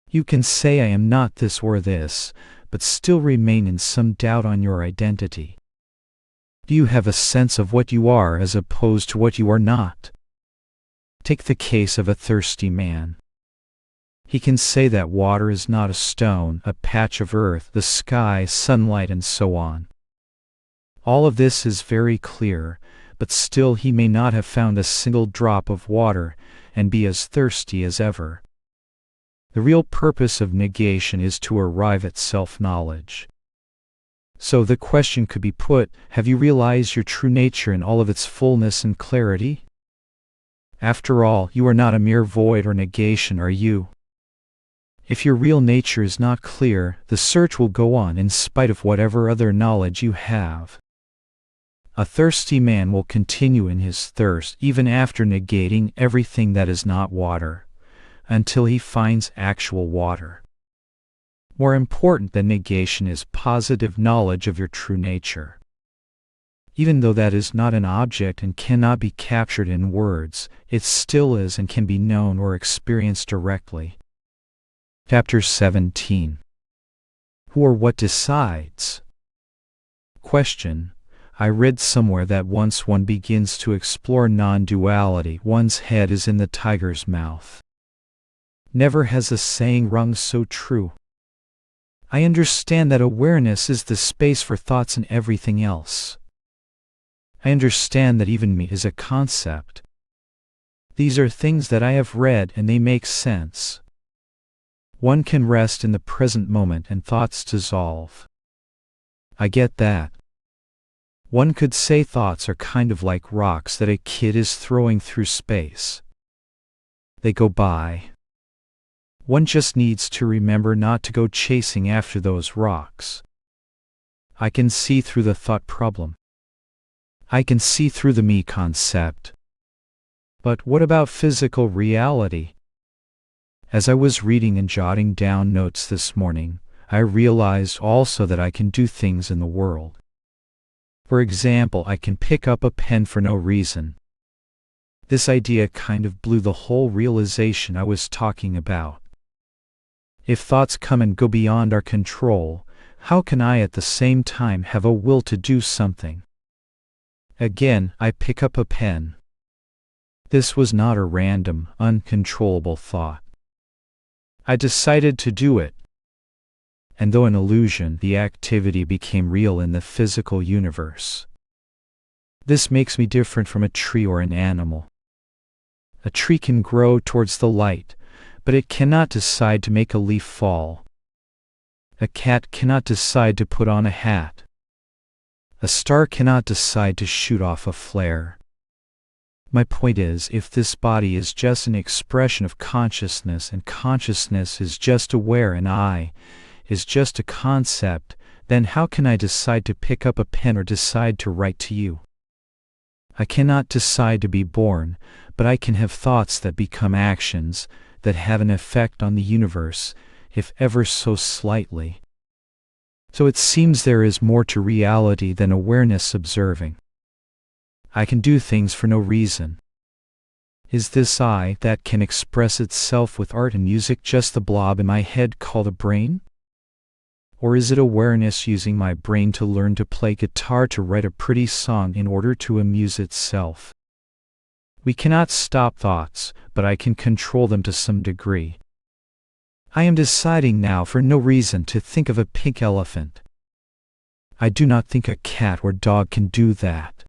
You can say I am not this or this, but still remain in some doubt on your identity. Do you have a sense of what you are as opposed to what you are not? Take the case of a thirsty man. He can say that water is not a stone, a patch of earth, the sky, sunlight, and so on. All of this is very clear, but still he may not have found a single drop of water and be as thirsty as ever. The real purpose of negation is to arrive at self-knowledge. So the question could be put, have you realized your true nature in all of its fullness and clarity? After all, you are not a mere void or negation, are you? If your real nature is not clear, the search will go on in spite of whatever other knowledge you have. A thirsty man will continue in his thirst even after negating everything that is not water, until he finds actual water. More important than negation is positive knowledge of your true nature. Even though that is not an object and cannot be captured in words, it still is and can be known or experienced directly. Chapter 17. Who or what decides? Question. I read somewhere that once one begins to explore non-duality, one's head is in the tiger's mouth. Never has a saying rung so true. I understand that awareness is the space for thoughts and everything else. I understand that even me is a concept. These are things that I have read and they make sense. One can rest in the present moment and thoughts dissolve. I get that. One could say thoughts are kind of like rocks that a kid is throwing through space. They go by. One just needs to remember not to go chasing after those rocks. I can see through the thought problem. I can see through the me concept. But what about physical reality? As I was reading and jotting down notes this morning, I realized also that I can do things in the world. For example, I can pick up a pen for no reason. This idea kind of blew the whole realization I was talking about. If thoughts come and go beyond our control, how can I at the same time have a will to do something? Again, I pick up a pen. This was not a random, uncontrollable thought. I decided to do it. And though an illusion, the activity became real in the physical universe. This makes me different from a tree or an animal. A tree can grow towards the light, but it cannot decide to make a leaf fall. A cat cannot decide to put on a hat. A star cannot decide to shoot off a flare. My point is, if this body is just an expression of consciousness and consciousness is just aware and I is just a concept, then how can I decide to pick up a pen or decide to write to you? I cannot decide to be born, but I can have thoughts that become actions, that have an effect on the universe, if ever so slightly. So it seems there is more to reality than awareness observing. I can do things for no reason. Is this I that can express itself with art and music just the blob in my head called a brain? Or is it awareness using my brain to learn to play guitar to write a pretty song in order to amuse itself? We cannot stop thoughts, but I can control them to some degree. I am deciding now for no reason to think of a pink elephant. I do not think a cat or dog can do that.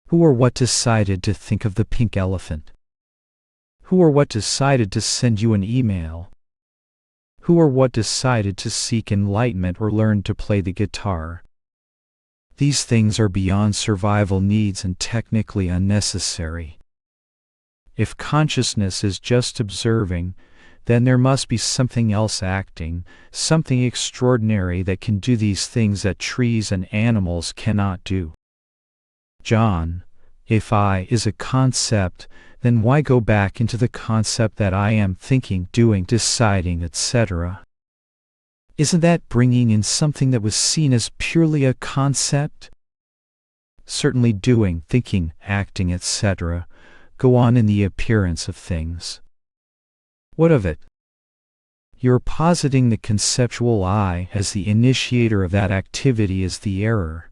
Who or what decided to think of the pink elephant? Who or what decided to send you an email? Who or what decided to seek enlightenment or learn to play the guitar? These things are beyond survival needs and technically unnecessary. If consciousness is just observing, then there must be something else acting, something extraordinary that can do these things that trees and animals cannot do. John, if I is a concept, then why go back into the concept that I am thinking, doing, deciding, etc.? Isn't that bringing in something that was seen as purely a concept? Certainly doing, thinking, acting, etc. go on in the appearance of things. What of it? You're positing the conceptual I as the initiator of that activity is the error.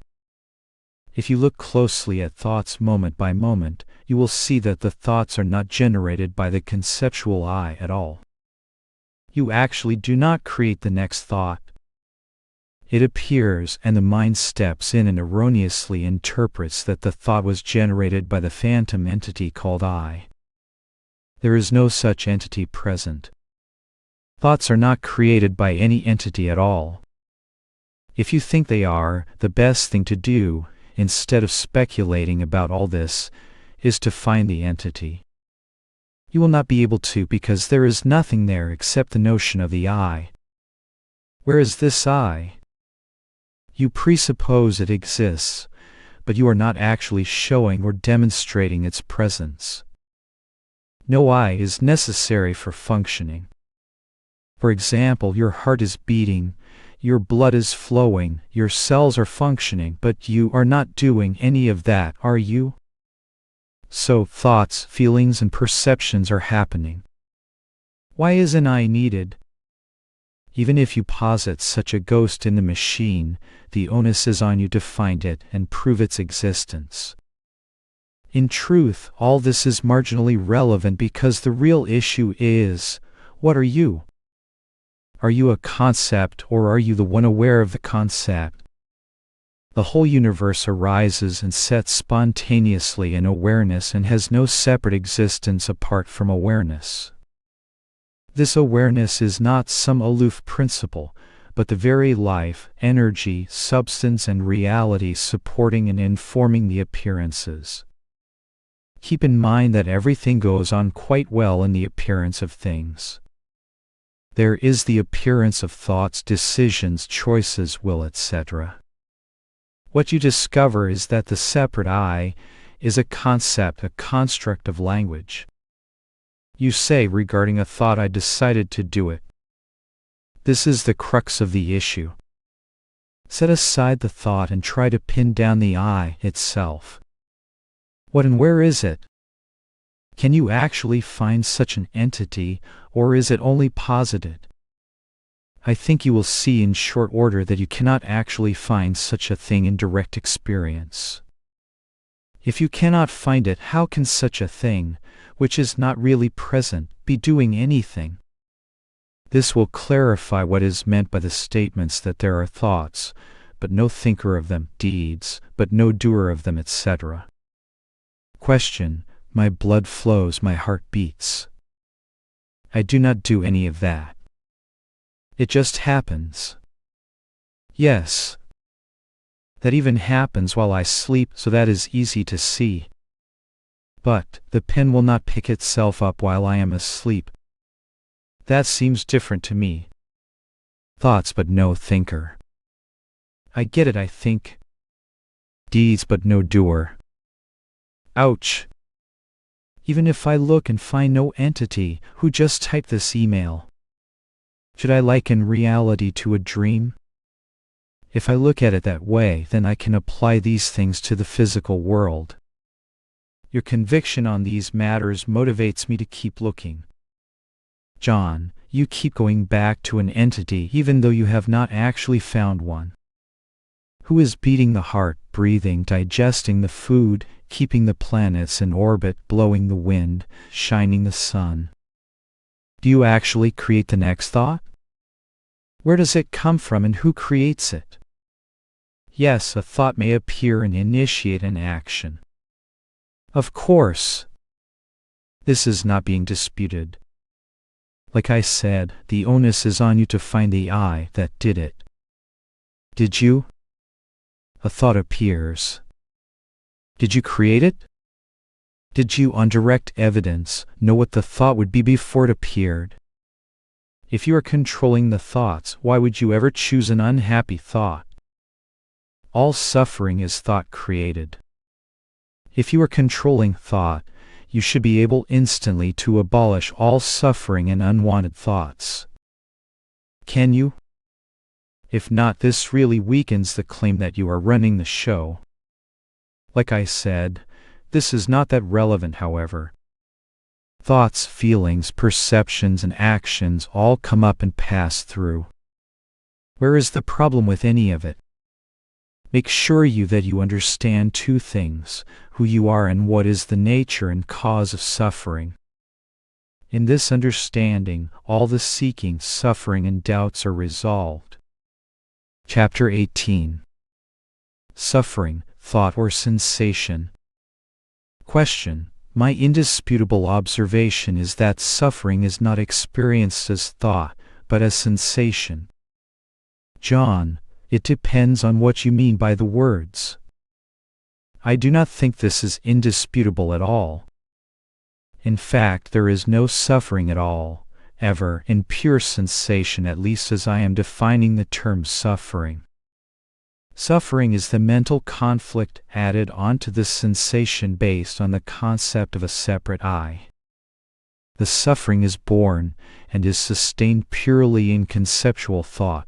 If you look closely at thoughts moment by moment, you will see that the thoughts are not generated by the conceptual I at all. You actually do not create the next thought. It appears and the mind steps in and erroneously interprets that the thought was generated by the phantom entity called I. There is no such entity present. Thoughts are not created by any entity at all. If you think they are, the best thing to do, instead of speculating about all this, is to find the entity. You will not be able to because there is nothing there except the notion of the I. Where is this I? You presuppose it exists, but you are not actually showing or demonstrating its presence. No I is necessary for functioning. For example, your heart is beating, your blood is flowing, your cells are functioning, but you are not doing any of that, are you? So, thoughts, feelings, and perceptions are happening. Why is an I needed? Even if you posit such a ghost in the machine, the onus is on you to find it and prove its existence. In truth, all this is marginally relevant because the real issue is, what are you? Are you a concept or are you the one aware of the concept? The whole universe arises and sets spontaneously in awareness and has no separate existence apart from awareness. This awareness is not some aloof principle, but the very life, energy, substance, and reality supporting and informing the appearances. Keep in mind that everything goes on quite well in the appearance of things. There is the appearance of thoughts, decisions, choices, will, etc. What you discover is that the separate I is a concept, a construct of language. You say regarding a thought, I decided to do it. This is the crux of the issue. Set aside the thought and try to pin down the I itself. What and where is it? Can you actually find such an entity, or is it only posited? I think you will see in short order that you cannot actually find such a thing in direct experience. If you cannot find it, how can such a thing, which is not really present, be doing anything? This will clarify what is meant by the statements that there are thoughts, but no thinker of them, deeds, but no doer of them, etc. Question: my blood flows, my heart beats. I do not do any of that. It just happens. Yes. That even happens while I sleep, so that is easy to see. But the pen will not pick itself up while I am asleep. That seems different to me. Thoughts but no thinker. I get it, I think. Deeds but no doer. Ouch. Even if I look and find no entity who just typed this email, should I liken reality to a dream? If I look at it that way, then I can apply these things to the physical world. Your conviction on these matters motivates me to keep looking. John, you keep going back to an entity even though you have not actually found one. Who is beating the heart, breathing, digesting the food, keeping the planets in orbit, blowing the wind, shining the sun? Do you actually create the next thought? Where does it come from and who creates it? Yes, a thought may appear and initiate an action. Of course. This is not being disputed. Like I said, the onus is on you to find the I that did it. Did you? A thought appears. Did you create it? Did you, on direct evidence, know what the thought would be before it appeared? If you are controlling the thoughts, why would you ever choose an unhappy thought? All suffering is thought created. If you are controlling thought, you should be able instantly to abolish all suffering and unwanted thoughts. Can you? If not, this really weakens the claim that you are running the show. Like I said, this is not that relevant, however. Thoughts, feelings, perceptions, and actions all come up and pass through. Where is the problem with any of it? Make sure that you understand two things: who you are and what is the nature and cause of suffering. In this understanding, all the seeking, suffering, and doubts are resolved. Chapter 18. Suffering, thought or sensation. Question: my indisputable observation is that suffering is not experienced as thought, but as sensation. John, It depends on what you mean by the words. I do not think this is indisputable at all. In fact, there is no suffering at all, ever, in pure sensation, at least as I am defining the term suffering. Suffering is the mental conflict added onto the sensation based on the concept of a separate I. The suffering is born and is sustained purely in conceptual thought.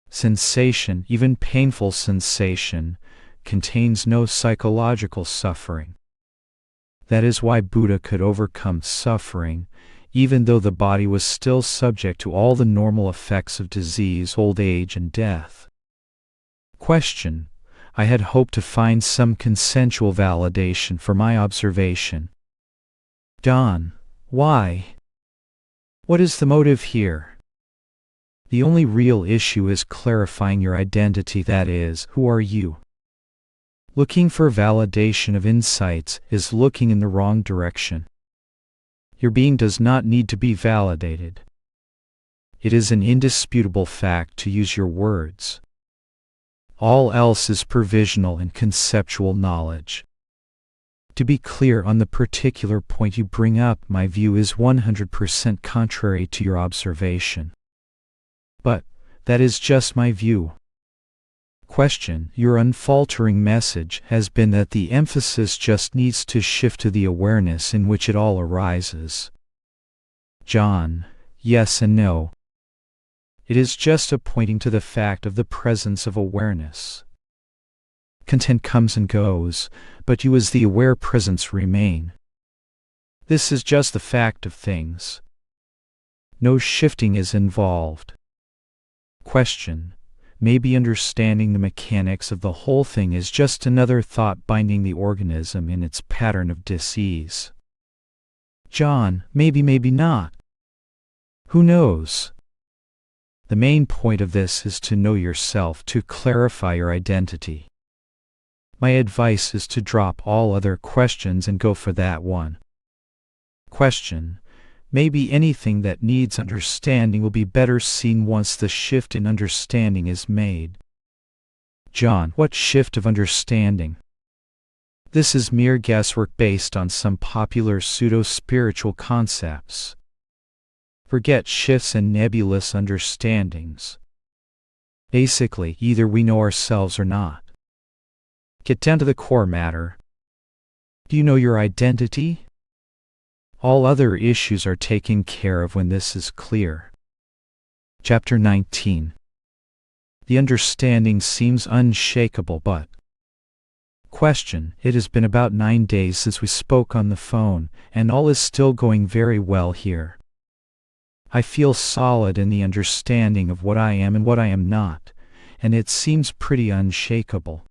Sensation, even painful sensation, contains no psychological suffering. That is why Buddha could overcome suffering, even though the body was still subject to all the normal effects of disease, old age, and death. Question: I had hoped to find some consensual validation for my observation. Don: why? What is the motive here? The only real issue is clarifying your identity, that is, who are you? Looking for validation of insights is looking in the wrong direction. Your being does not need to be validated. It is an indisputable fact, to use your words. All else is provisional and conceptual knowledge. To be clear on the particular point you bring up, my view is 100% contrary to your observation. But that is just my view. Question: your unfaltering message has been that the emphasis just needs to shift to the awareness in which it all arises. John: yes and no. It is just a pointing to the fact of the presence of awareness. Content comes and goes, but you as the aware presence remain. This is just the fact of things. No shifting is involved. Question: maybe understanding the mechanics of the whole thing is just another thought binding the organism in its pattern of dis-ease. John: maybe not. Who knows? The main point of this is to know yourself, to clarify your identity. My advice is to drop all other questions and go for that one. Question: maybe anything that needs understanding will be better seen once the shift in understanding is made. John: what shift of understanding? This is mere guesswork based on some popular pseudo-spiritual concepts. Forget shifts and nebulous understandings. Basically, either we know ourselves or not. Get down to the core matter. Do you know your identity? All other issues are taken care of when this is clear. Chapter 19. The understanding seems unshakable, but... Question: it has been about 9 days since we spoke on the phone, and all is still going very well here. I feel solid in the understanding of what I am and what I am not, and it seems pretty unshakable.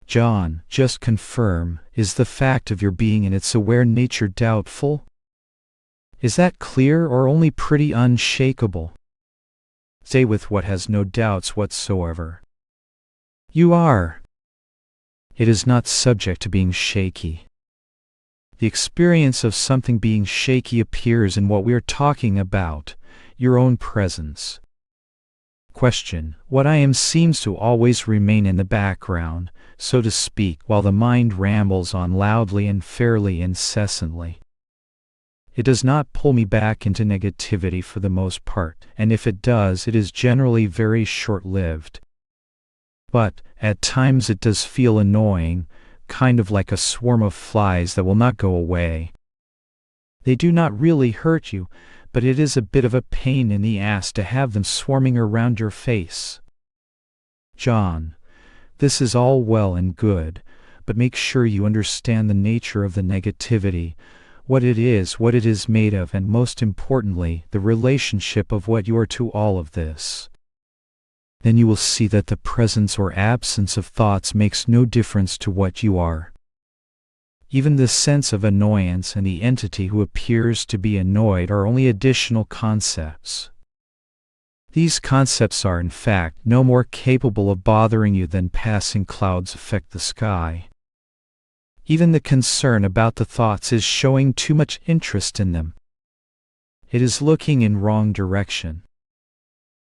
John: just confirm, is the fact of your being and its aware nature doubtful? Is that clear or only pretty unshakable? Say with what has no doubts whatsoever. You are. It is not subject to being shaky. The experience of something being shaky appears in what we are talking about, your own presence. Question: what I am seems to always remain in the background, so to speak, while the mind rambles on loudly and fairly incessantly. It does not pull me back into negativity for the most part, and if it does, it is generally very short-lived. But, at times it does feel annoying, kind of like a swarm of flies that will not go away. They do not really hurt you, but it is a bit of a pain in the ass to have them swarming around your face. John: this is all well and good, but make sure you understand the nature of the negativity, what it is made of, and most importantly, the relationship of what you are to all of this. Then you will see that the presence or absence of thoughts makes no difference to what you are. Even the sense of annoyance and the entity who appears to be annoyed are only additional concepts. These concepts are, in fact, no more capable of bothering you than passing clouds affect the sky. Even the concern about the thoughts is showing too much interest in them. It is looking in wrong direction.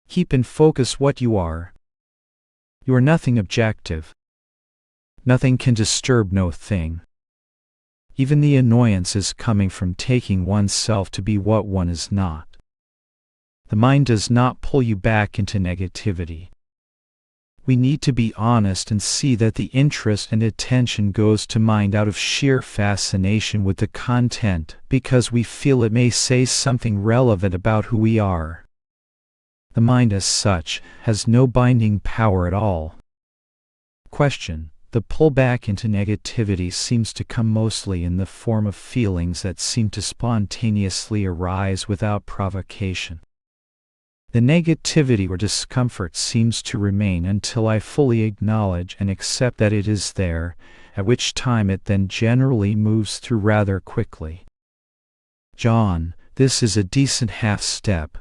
Keep in focus what you are, You are nothing objective. Nothing can disturb no thing. Even the annoyance is coming from taking oneself to be what one is not. The mind does not pull you back into negativity. We need to be honest and see that the interest and attention goes to mind out of sheer fascination with the content, because we feel it may say something relevant about who we are. The mind as such has no binding power at all. Question: the pullback into negativity seems to come mostly in the form of feelings that seem to spontaneously arise without provocation. The negativity or discomfort seems to remain until I fully acknowledge and accept that it is there, at which time it then generally moves through rather quickly. John, this is a decent half step.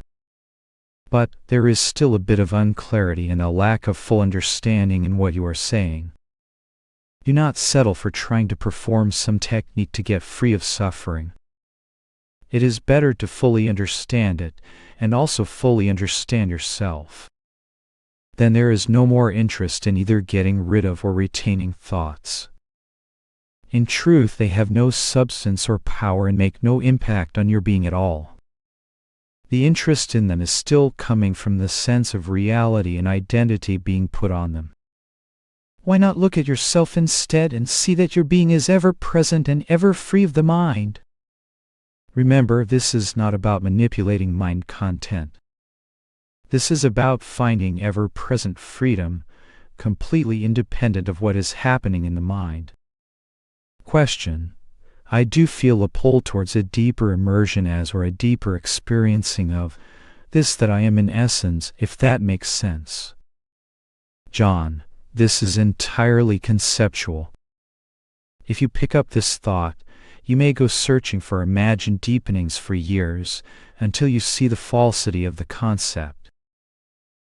But there is still a bit of unclarity and a lack of full understanding in what you are saying. Do not settle for trying to perform some technique to get free of suffering. It is better to fully understand it, and also fully understand yourself. Then there is no more interest in either getting rid of or retaining thoughts. In truth, they have no substance or power and make no impact on your being at all. The interest in them is still coming from the sense of reality and identity being put on them. Why not look at yourself instead and see that your being is ever present and ever free of the mind? Remember, this is not about manipulating mind content. This is about finding ever-present freedom, completely independent of what is happening in the mind. Question: I do feel a pull towards a deeper immersion as or a deeper experiencing of this that I am in essence, if that makes sense. John, this is entirely conceptual. If you pick up this thought, you may go searching for imagined deepenings for years, until you see the falsity of the concept.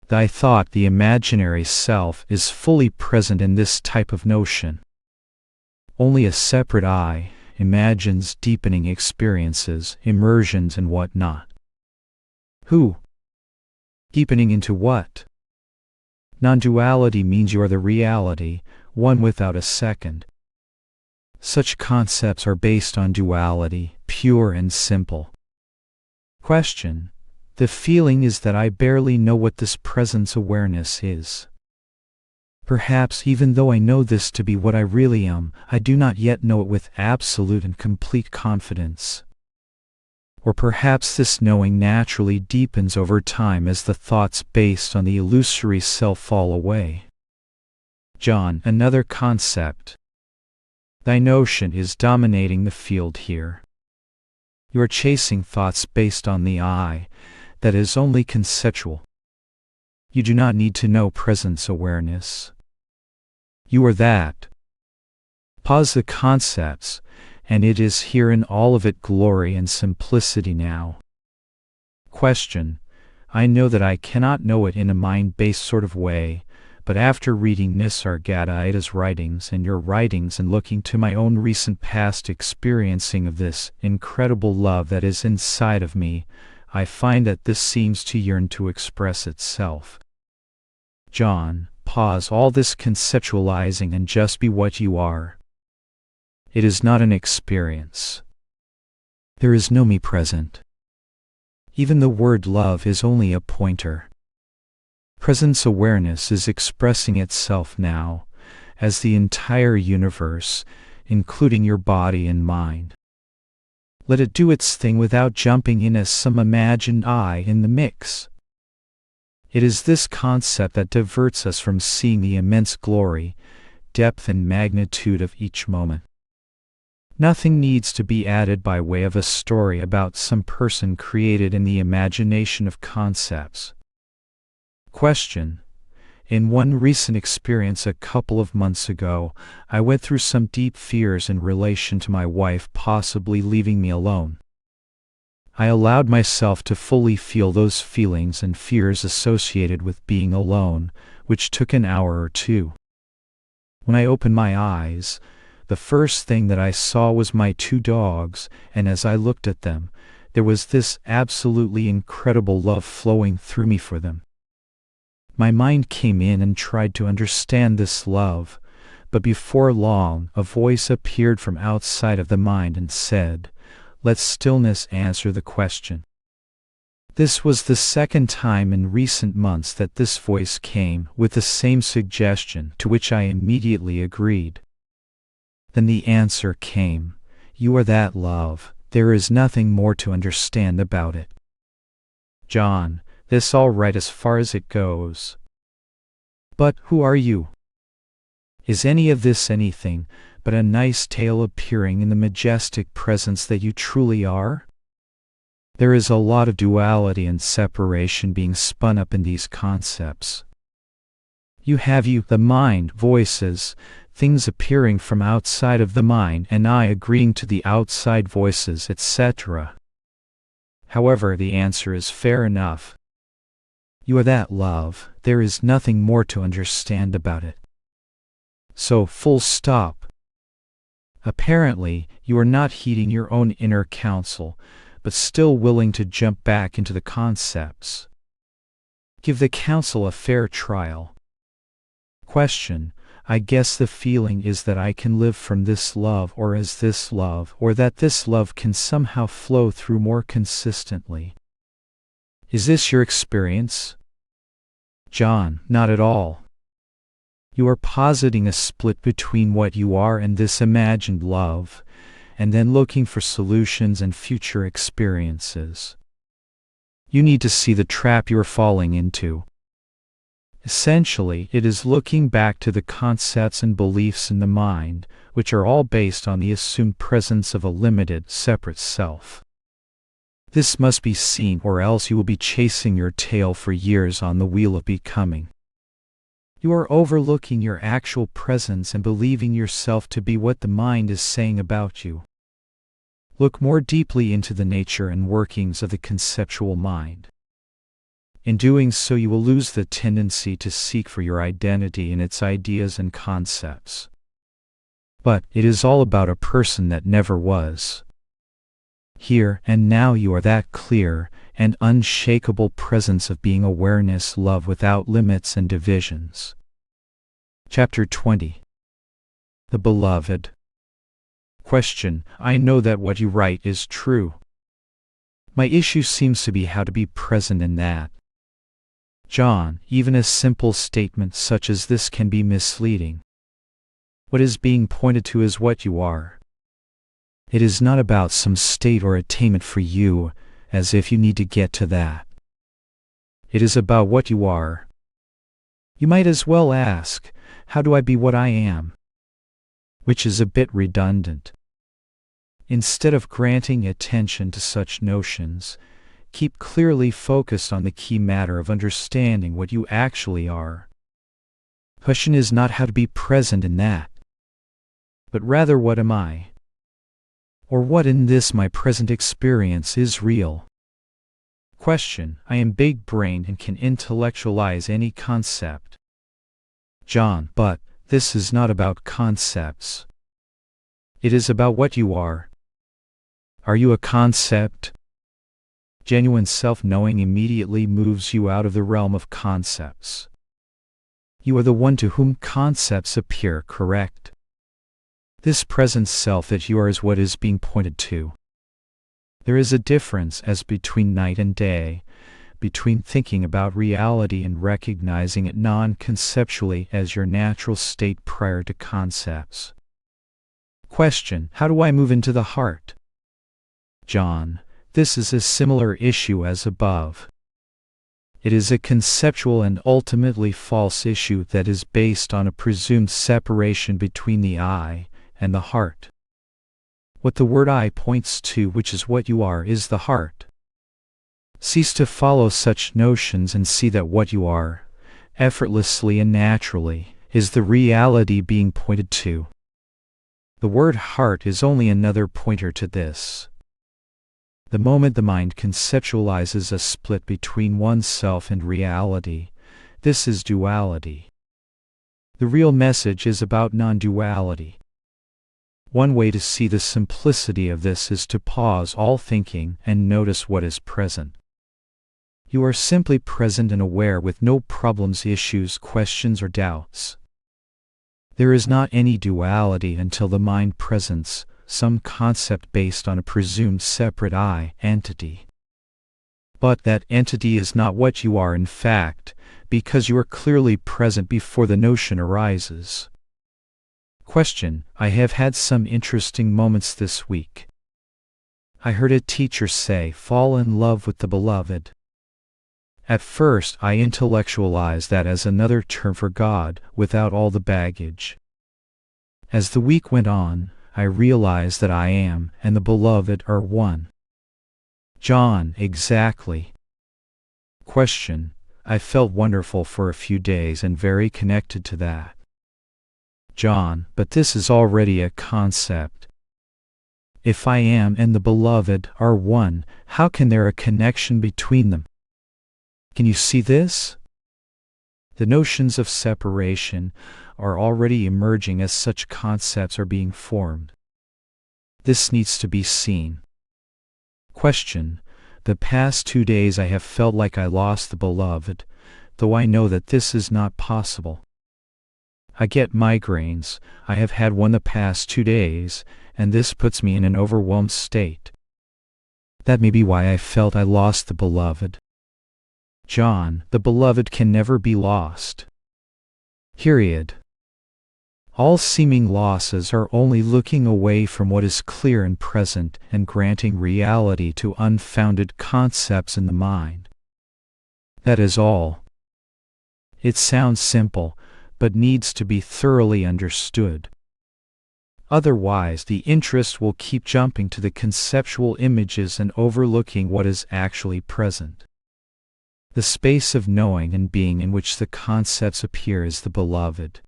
Thy thought, the imaginary self, is fully present in this type of notion. Only a separate I imagines deepening experiences, immersions and what not. Who? Deepening into what? Non-duality means you are the reality, one without a second. Such concepts are based on duality, pure and simple. Question: the feeling is that I barely know what this presence awareness is. Perhaps even though I know this to be what I really am, I do not yet know it with absolute and complete confidence. Or perhaps this knowing naturally deepens over time as the thoughts based on the illusory self fall away. John, another concept. Thy notion is dominating the field here. You are chasing thoughts based on the I, that is only conceptual. You do not need to know presence awareness. You are that. Pause the concepts, and it is here in all of its glory and simplicity now. Question: I know that I cannot know it in a mind-based sort of way, but after reading Nisargadatta's writings and your writings and looking to my own recent past experiencing of this incredible love that is inside of me, I find that this seems to yearn to express itself. John, pause all this conceptualizing and just be what you are. It is not an experience. There is no me present. Even the word love is only a pointer. Presence awareness is expressing itself now, as the entire universe, including your body and mind. Let it do its thing without jumping in as some imagined I in the mix. It is this concept that diverts us from seeing the immense glory, depth and magnitude of each moment. Nothing needs to be added by way of a story about some person created in the imagination of concepts. Question: in one recent experience a couple of months ago, I went through some deep fears in relation to my wife possibly leaving me alone. I allowed myself to fully feel those feelings and fears associated with being alone, which took an hour or two. When I opened my eyes, the first thing that I saw was my 2 dogs, and as I looked at them, there was this absolutely incredible love flowing through me for them. My mind came in and tried to understand this love, but before long a voice appeared from outside of the mind and said, "Let stillness answer the question." This was the second time in recent months that this voice came with the same suggestion, to which I immediately agreed. Then the answer came, "You are that love, there is nothing more to understand about it." John, this all right as far as it goes. But who are you? Is any of this anything but a nice tale appearing in the majestic presence that you truly are? There is a lot of duality and separation being spun up in these concepts. You have you, the mind, voices, things appearing from outside of the mind, and I agreeing to the outside voices, etc. However, the answer is fair enough. You are that love, there is nothing more to understand about it. So, full stop. Apparently, you are not heeding your own inner counsel, but still willing to jump back into the concepts. Give the counsel a fair trial. Question: I guess the feeling is that I can live from this love or as this love, or that this love can somehow flow through more consistently. Is this your experience? John, not at all. You are positing a split between what you are and this imagined love, and then looking for solutions and future experiences. You need to see the trap you are falling into. Essentially, it is looking back to the concepts and beliefs in the mind, which are all based on the assumed presence of a limited, separate self. This must be seen, or else you will be chasing your tail for years on the wheel of becoming. You are overlooking your actual presence and believing yourself to be what the mind is saying about you. Look more deeply into the nature and workings of the conceptual mind. In doing so, you will lose the tendency to seek for your identity in its ideas and concepts. But it is all about a person that never was. Here and now you are that clear and unshakable presence of being awareness, love without limits and divisions. Chapter 20. The Beloved. Question: I know that what you write is true. My issue seems to be how to be present in that. John, even a simple statement such as this can be misleading. What is being pointed to is what you are. It is not about some state or attainment for you, as if you need to get to that. It is about what you are. You might as well ask, how do I be what I am? Which is a bit redundant. Instead of granting attention to such notions, keep clearly focused on the key matter of understanding what you actually are. The question is not how to be present in that, but rather what am I? Or what in this my present experience is real? Question: I am big-brained and can intellectualize any concept. John, but this is not about concepts. It is about what you are. Are you a concept? Genuine self-knowing immediately moves you out of the realm of concepts. You are the one to whom concepts appear correct. This present self that you are is what is being pointed to. There is a difference as between night and day, between thinking about reality and recognizing it non-conceptually as your natural state prior to concepts. Question: how do I move into the heart? John, this is a similar issue as above. It is a conceptual and ultimately false issue that is based on a presumed separation between the I and the heart. What the word I points to, which is what you are, is the heart. Cease to follow such notions and see that what you are, effortlessly and naturally, is the reality being pointed to. The word heart is only another pointer to this. The moment the mind conceptualizes a split between oneself and reality, this is duality. The real message is about non-duality. One way to see the simplicity of this is to pause all thinking and notice what is present. You are simply present and aware with no problems, issues, questions, or doubts. There is not any duality until the mind presents some concept based on a presumed separate I entity. But that entity is not what you are in fact, because you are clearly present before the notion arises. Question: I have had some interesting moments this week. I heard a teacher say, fall in love with the beloved. At first, I intellectualized that as another term for God, without all the baggage. As the week went on, I realized that I am and the beloved are one. John: exactly. Question: I felt wonderful for a few days and very connected to that. John: but this is already a concept. If I am and the beloved are one, how can there be a connection between them? Can you see this? The notions of separation are already emerging as such concepts are being formed. This needs to be seen. Question: the past 2 days I have felt like I lost the beloved, though I know that this is not possible. I get migraines. I have had one the past 2 days, and this puts me in an overwhelmed state. That may be why I felt I lost the beloved. John: the beloved can never be lost. Period. All seeming losses are only looking away from what is clear and present and granting reality to unfounded concepts in the mind. That is all. It sounds simple, but needs to be thoroughly understood. Otherwise, the interest will keep jumping to the conceptual images and overlooking what is actually present. The space of knowing and being in which the concepts appear is the beloved.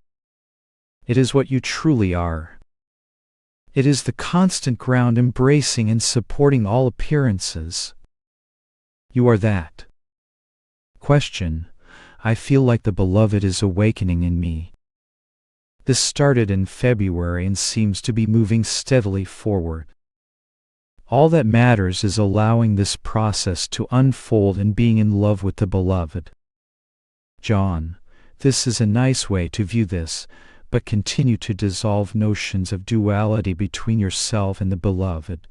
It is what you truly are. It is the constant ground embracing and supporting all appearances. You are that. Question: I feel like the beloved is awakening in me. This started in February and seems to be moving steadily forward. All that matters is allowing this process to unfold and being in love with the beloved. John: this is a nice way to view this, but continue to dissolve notions of duality between yourself and the beloved.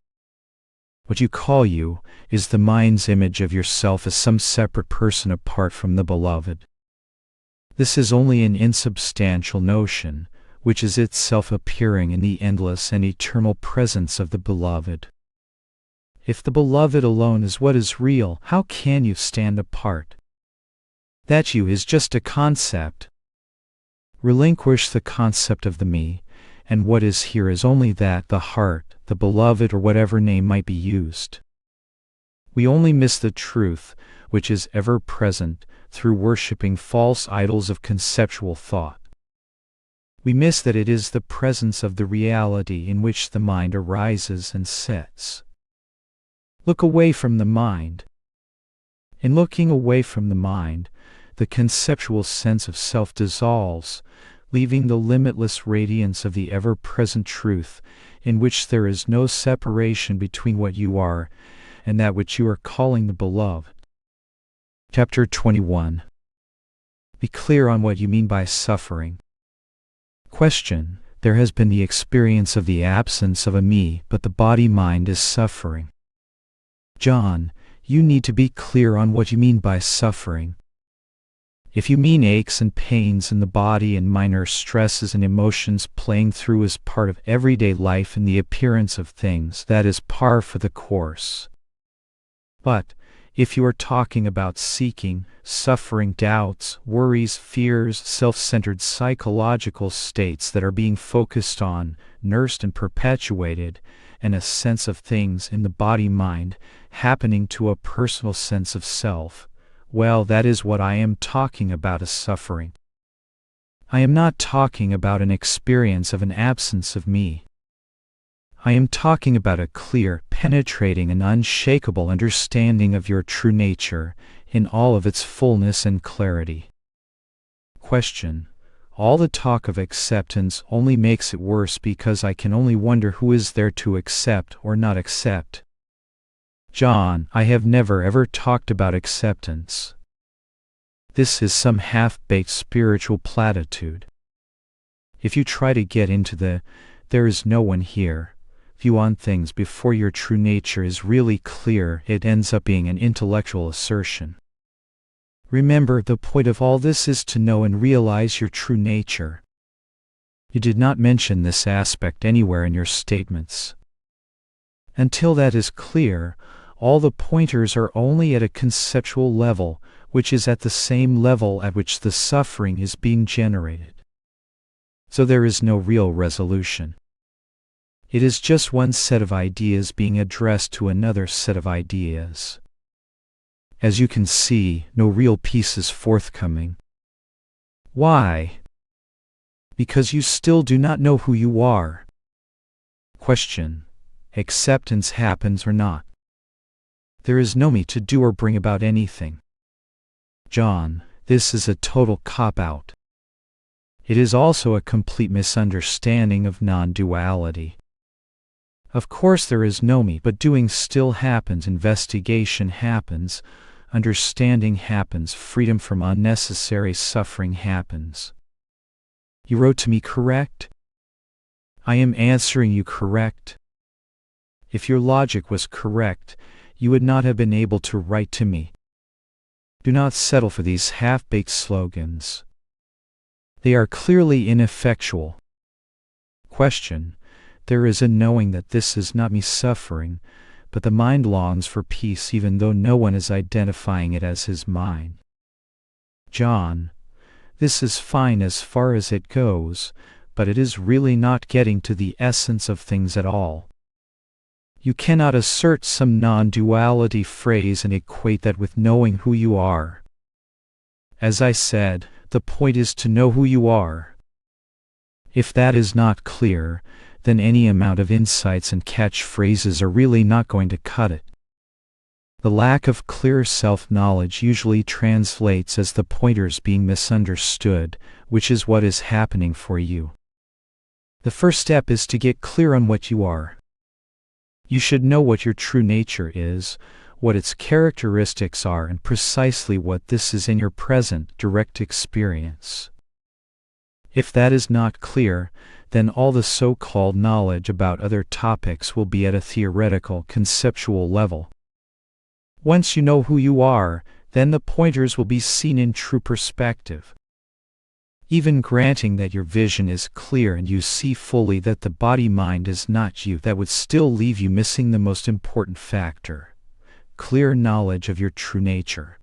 What you call you is the mind's image of yourself as some separate person apart from the beloved. This is only an insubstantial notion, which is itself appearing in the endless and eternal presence of the beloved. If the beloved alone is what is real, how can you stand apart? That you is just a concept. Relinquish the concept of the me, and what is here is only that, the heart, the beloved, or whatever name might be used. We only miss the truth, which is ever present, through worshipping false idols of conceptual thought. We miss that it is the presence of the reality in which the mind arises and sets. Look away from the mind. In looking away from the mind, the conceptual sense of self dissolves, leaving the limitless radiance of the ever-present truth, in which there is no separation between what you are and that which you are calling the beloved. Chapter 21. Be clear on what you mean by suffering. Question: there has been the experience of the absence of a me, but the body-mind is suffering. John: you need to be clear on what you mean by suffering. If you mean aches and pains in the body and minor stresses and emotions playing through as part of everyday life and the appearance of things, that is par for the course. But if you are talking about seeking, suffering, doubts, worries, fears, self-centered psychological states that are being focused on, nursed and perpetuated, and a sense of things in the body-mind happening to a personal sense of self, well, that is what I am talking about as suffering. I am not talking about an experience of an absence of me. I am talking about a clear, penetrating, and unshakable understanding of your true nature in all of its fullness and clarity. Question: all the talk of acceptance only makes it worse because I can only wonder who is there to accept or not accept. John, I have never ever talked about acceptance. This is some half-baked spiritual platitude. If you try to get into the "there is no one here" view on things before your true nature is really clear, it ends up being an intellectual assertion. Remember, the point of all this is to know and realize your true nature. You did not mention this aspect anywhere in your statements. Until that is clear, all the pointers are only at a conceptual level, which is at the same level at which the suffering is being generated. So there is no real resolution. It is just one set of ideas being addressed to another set of ideas. As you can see, no real peace is forthcoming. Why? Because you still do not know who you are. Question: acceptance happens or not? There is no me to do or bring about anything. John, this is a total cop-out. It is also a complete misunderstanding of non-duality. Of course there is no me, but doing still happens, investigation happens, understanding happens, freedom from unnecessary suffering happens. You wrote to me, correct? I am answering you, correct? If your logic was correct, you would not have been able to write to me. Do not settle for these half-baked slogans. They are clearly ineffectual. Question: there is a knowing that this is not me suffering, but the mind longs for peace even though no one is identifying it as his mind. John, this is fine as far as it goes, but it is really not getting to the essence of things at all. You cannot assert some non-duality phrase and equate that with knowing who you are. As I said, the point is to know who you are. If that is not clear, then any amount of insights and catchphrases are really not going to cut it. The lack of clear self-knowledge usually translates as the pointers being misunderstood, which is what is happening for you. The first step is to get clear on what you are. You should know what your true nature is, what its characteristics are, and precisely what this is in your present direct experience. If that is not clear, then all the so-called knowledge about other topics will be at a theoretical, conceptual level. Once you know who you are, then the pointers will be seen in true perspective. Even granting that your vision is clear and you see fully that the body-mind is not you, that would still leave you missing the most important factor: clear knowledge of your true nature.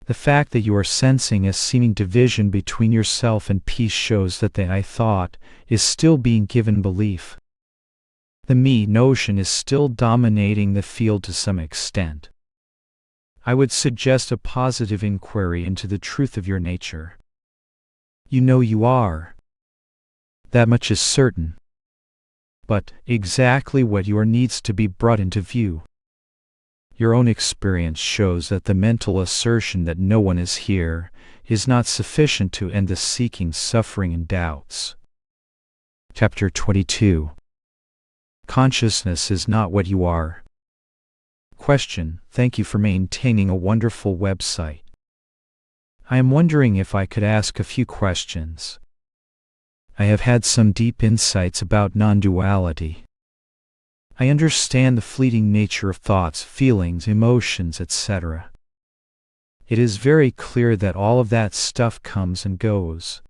The fact that you are sensing a seeming division between yourself and peace shows that the I thought is still being given belief. The me notion is still dominating the field to some extent. I would suggest a positive inquiry into the truth of your nature. You know you are. That much is certain. But exactly what you are needs to be brought into view. Your own experience shows that the mental assertion that no one is here is not sufficient to end the seeking, suffering, and doubts. Chapter 22. Consciousness is not what you are. Question: thank you for maintaining a wonderful website. I am wondering if I could ask a few questions. I have had some deep insights about non-duality. I understand the fleeting nature of thoughts, feelings, emotions, etc. It is very clear that all of that stuff comes and goes.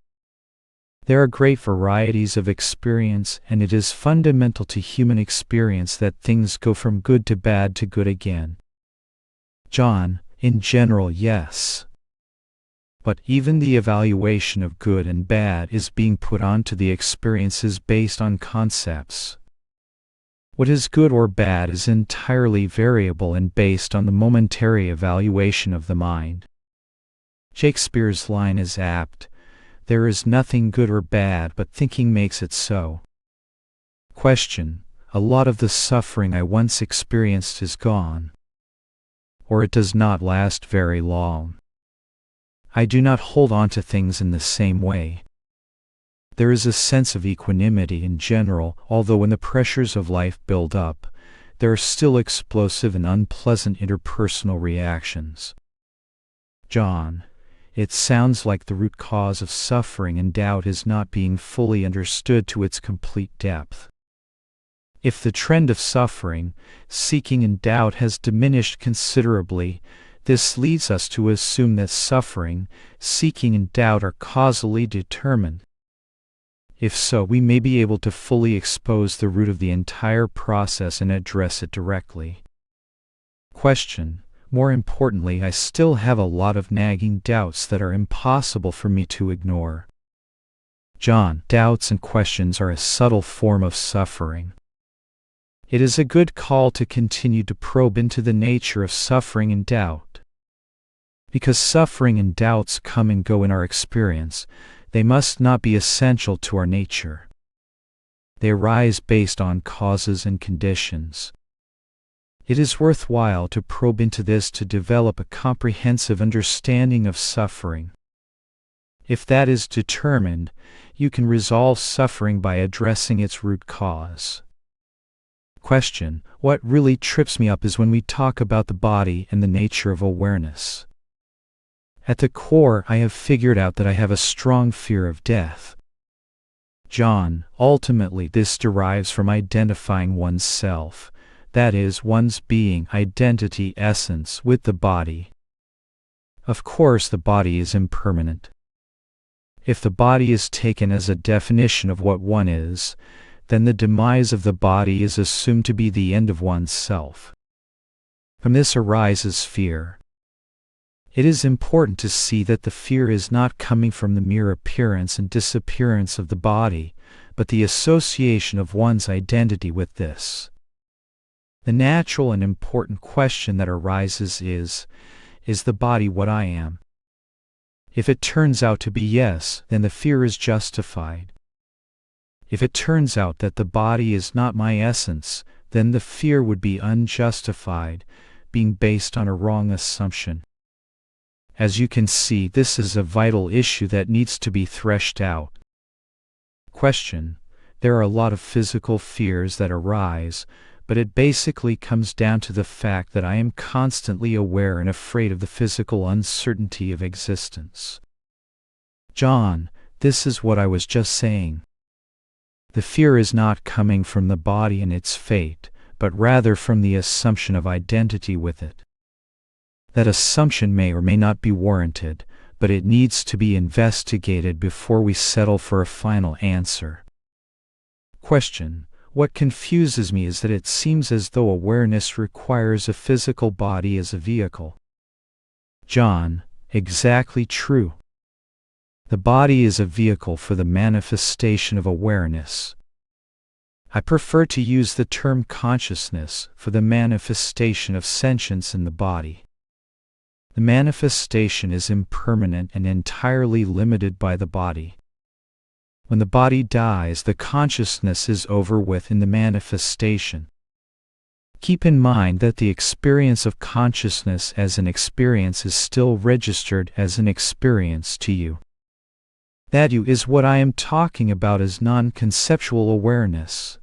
There are great varieties of experience, and it is fundamental to human experience that things go from good to bad to good again. John, in general, yes. But even the evaluation of good and bad is being put onto the experiences based on concepts. What is good or bad is entirely variable and based on the momentary evaluation of the mind. Shakespeare's line is apt: there is nothing good or bad, but thinking makes it so. Question: a lot of the suffering I once experienced is gone. Or it does not last very long. I do not hold on to things in the same way. There is a sense of equanimity in general, although when the pressures of life build up, there are still explosive and unpleasant interpersonal reactions. John, it sounds like the root cause of suffering and doubt is not being fully understood to its complete depth. If the trend of suffering, seeking, and doubt has diminished considerably, this leads us to assume that suffering, seeking, and doubt are causally determined. If so, we may be able to fully expose the root of the entire process and address it directly. Question: more importantly, I still have a lot of nagging doubts that are impossible for me to ignore. John, doubts and questions are a subtle form of suffering. It is a good call to continue to probe into the nature of suffering and doubt. Because suffering and doubts come and go in our experience, they must not be essential to our nature. They arise based on causes and conditions. It is worthwhile to probe into this to develop a comprehensive understanding of suffering. If that is determined, you can resolve suffering by addressing its root cause. Question: what really trips me up is when we talk about the body and the nature of awareness. At the core, I have figured out that I have a strong fear of death. John, ultimately this derives from identifying one's self, that is, one's being, identity, essence, with the body. Of course, the body is impermanent. If the body is taken as a definition of what one is, then the demise of the body is assumed to be the end of one's self. From this arises fear. It is important to see that the fear is not coming from the mere appearance and disappearance of the body, but the association of one's identity with this. The natural and important question that arises is the body what I am? If it turns out to be yes, then the fear is justified. If it turns out that the body is not my essence, then the fear would be unjustified, being based on a wrong assumption. As you can see, this is a vital issue that needs to be threshed out. Question: there are a lot of physical fears that arise, but it basically comes down to the fact that I am constantly aware and afraid of the physical uncertainty of existence. John, this is what I was just saying. The fear is not coming from the body and its fate, but rather from the assumption of identity with it. That assumption may or may not be warranted, but it needs to be investigated before we settle for a final answer. Question: what confuses me is that it seems as though awareness requires a physical body as a vehicle. John, exactly true. The body is a vehicle for the manifestation of awareness. I prefer to use the term consciousness for the manifestation of sentience in the body. The manifestation is impermanent and entirely limited by the body. When the body dies, the consciousness is over with in the manifestation. Keep in mind that the experience of consciousness as an experience is still registered as an experience to you. That you is what I am talking about as non-conceptual awareness.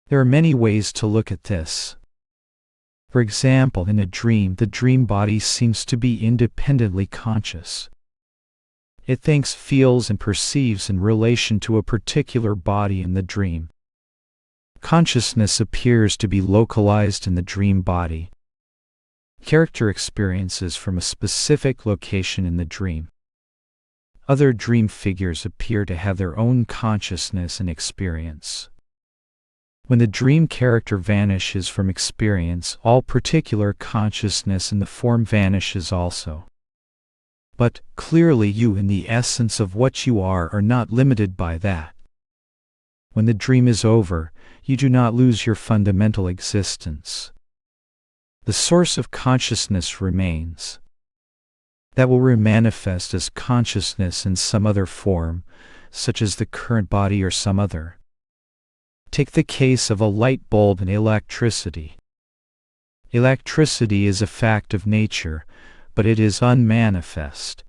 There are many ways to look at this. For example, in a dream, the dream body seems to be independently conscious. It thinks, feels, and perceives in relation to a particular body in the dream. Consciousness appears to be localized in the dream body. Character experiences from a specific location in the dream. Other dream figures appear to have their own consciousness and experience. When the dream character vanishes from experience, all particular consciousness in the form vanishes also. But, clearly you in the essence of what you are not limited by that. When the dream is over, you do not lose your fundamental existence. The source of consciousness remains. That will remanifest as consciousness in some other form, such as the current body or some other. Take the case of a light bulb and electricity. Electricity is a fact of nature, but it is unmanifest.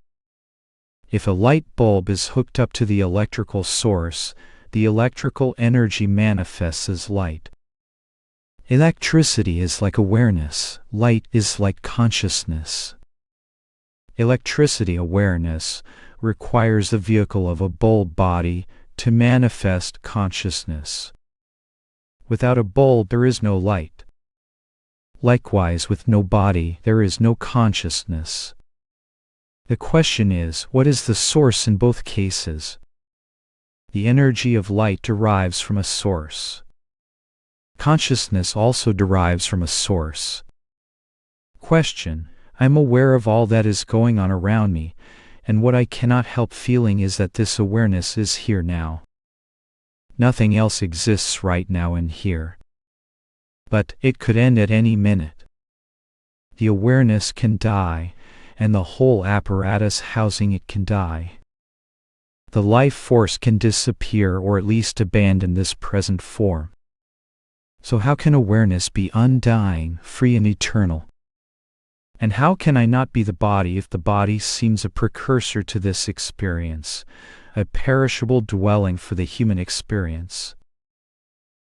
If a light bulb is hooked up to the electrical source, the electrical energy manifests as light. Electricity is like awareness. Light is like consciousness. Electricity awareness requires the vehicle of a bulb body to manifest consciousness. Without a bulb there is no light. Likewise, with no body there is no consciousness. The question is, what is the source in both cases? The energy of light derives from a source. Consciousness also derives from a source. Question: I am aware of all that is going on around me, and what I cannot help feeling is that this awareness is here now. Nothing else exists right now and here. But it could end at any minute. The awareness can die, and the whole apparatus housing it can die. The life force can disappear or at least abandon this present form. So how can awareness be undying, free and eternal? And how can I not be the body if the body seems a precursor to this experience, a perishable dwelling for the human experience?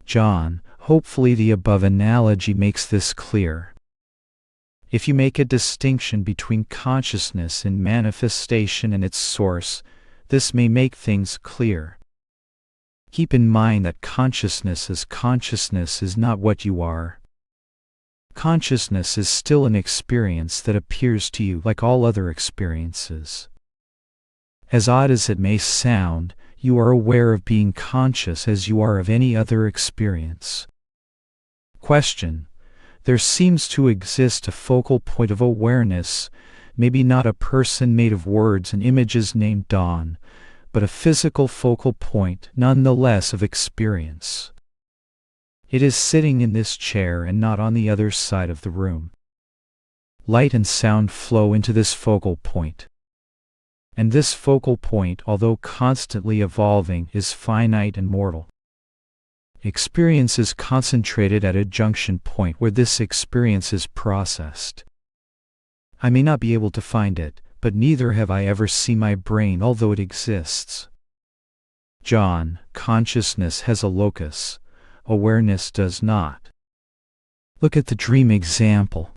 John, hopefully the above analogy makes this clear. If you make a distinction between consciousness in manifestation and its source, this may make things clear. Keep in mind that consciousness is not what you are. Consciousness is still an experience that appears to you like all other experiences. As odd as it may sound, you are aware of being conscious as you are of any other experience. Question: there seems to exist a focal point of awareness, maybe not a person made of words and images named Dawn, but a physical focal point nonetheless of experience. It is sitting in this chair and not on the other side of the room. Light and sound flow into this focal point. And this focal point, although constantly evolving, is finite and mortal. Experience is concentrated at a junction point where this experience is processed. I may not be able to find it, but neither have I ever seen my brain, although it exists. John, consciousness has a locus. Awareness does not. Look at the dream example.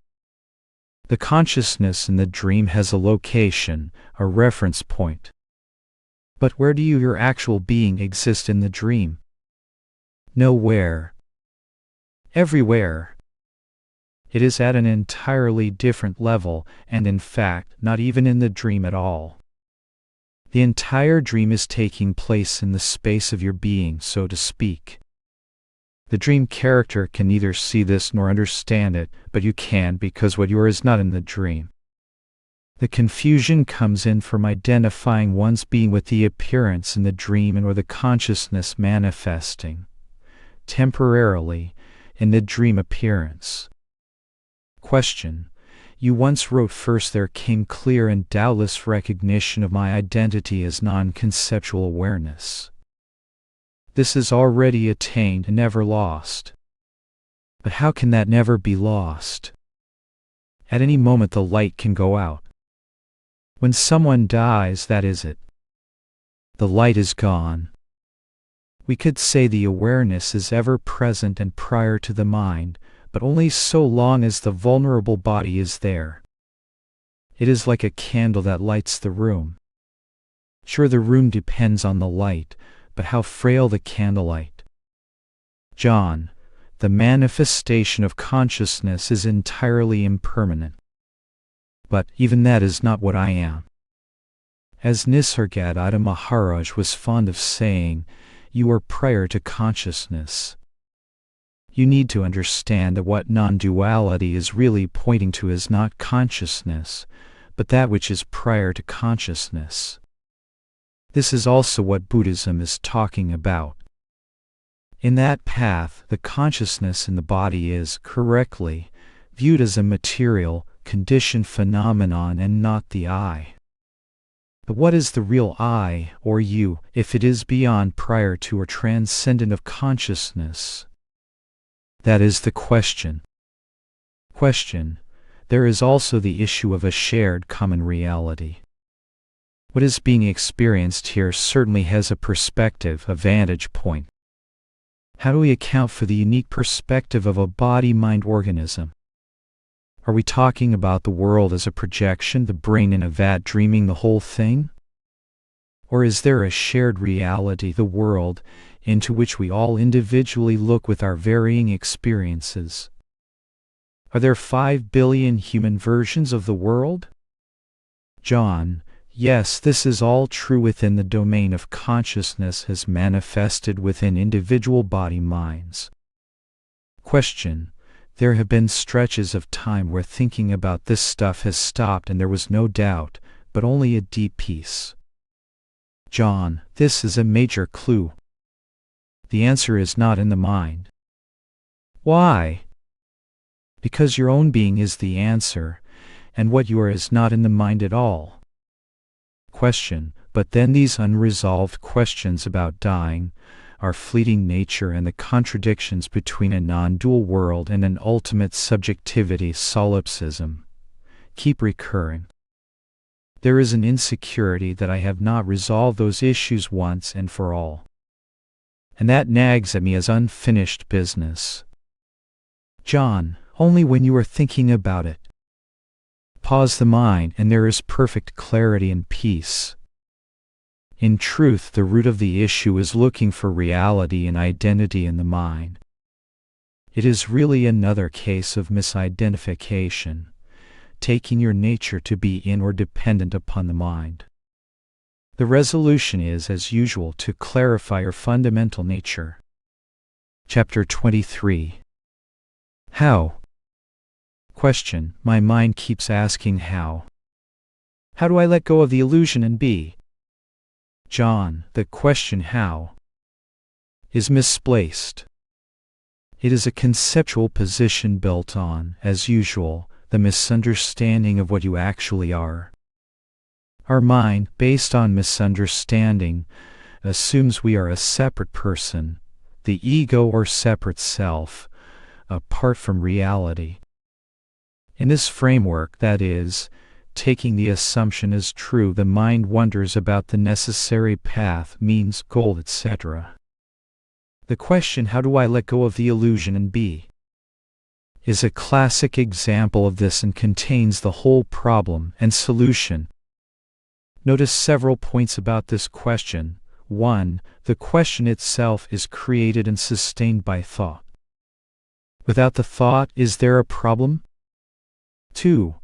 The consciousness in the dream has a location, a reference point. But where do your actual being exist in the dream? Nowhere. Everywhere. It is at an entirely different level, and in fact, not even in the dream at all. The entire dream is taking place in the space of your being, so to speak. The dream character can neither see this nor understand it, but you can, because what you are is not in the dream. The confusion comes in from identifying one's being with the appearance in the dream and or the consciousness manifesting, temporarily, in the dream appearance. Question: you once wrote, first there came clear and doubtless recognition of my identity as non-conceptual awareness. This is already attained and never lost. But how can that never be lost? At any moment the light can go out. When someone dies, that is it. The light is gone. We could say the awareness is ever present and prior to the mind, but only so long as the vulnerable body is there. It is like a candle that lights the room. Sure, the room depends on the light, but how frail the candlelight. John, the manifestation of consciousness is entirely impermanent. But even that is not what I am. As Nisargadatta Maharaj was fond of saying, you are prior to consciousness. You need to understand that what non-duality is really pointing to is not consciousness, but that which is prior to consciousness. This is also what Buddhism is talking about. In that path, the consciousness in the body is, correctly, viewed as a material, conditioned phenomenon and not the I. But what is the real I, or you, if it is beyond, prior to, or transcendent of consciousness? That is the question. Question: there is also the issue of a shared common reality. What is being experienced here certainly has a perspective, a vantage point. How do we account for the unique perspective of a body-mind organism? Are we talking about the world as a projection, the brain in a vat dreaming the whole thing? Or is there a shared reality, the world, into which we all individually look with our varying experiences? Are there 5 billion human versions of the world? John, yes, this is all true within the domain of consciousness as manifested within individual body-minds. Question. There have been stretches of time where thinking about this stuff has stopped and there was no doubt, but only a deep peace. John, this is a major clue. The answer is not in the mind. Why? Because your own being is the answer, and what you are is not in the mind at all. Question. But then these unresolved questions about dying, our fleeting nature and the contradictions between a non-dual world and an ultimate subjectivity solipsism, keep recurring. There is an insecurity that I have not resolved those issues once and for all. And that nags at me as unfinished business. John, only when you are thinking about it. Pause the mind and there is perfect clarity and peace. In truth, the root of the issue is looking for reality and identity in the mind. It is really another case of misidentification, taking your nature to be in or dependent upon the mind. The resolution is, as usual, to clarify your fundamental nature. Chapter 23. How? Question. My mind keeps asking how. How do I let go of the illusion and be? John, the question how is misplaced. It is a conceptual position built on, as usual, the misunderstanding of what you actually are. Our mind, based on misunderstanding, assumes we are a separate person, the ego or separate self, apart from reality. In this framework, that is, taking the assumption as true, the mind wonders about the necessary path, means, goal, etc. The question, how do I let go of the illusion and be, is a classic example of this and contains the whole problem and solution. Notice several points about this question. 1. The question itself is created and sustained by thought. Without the thought, is there a problem? 2.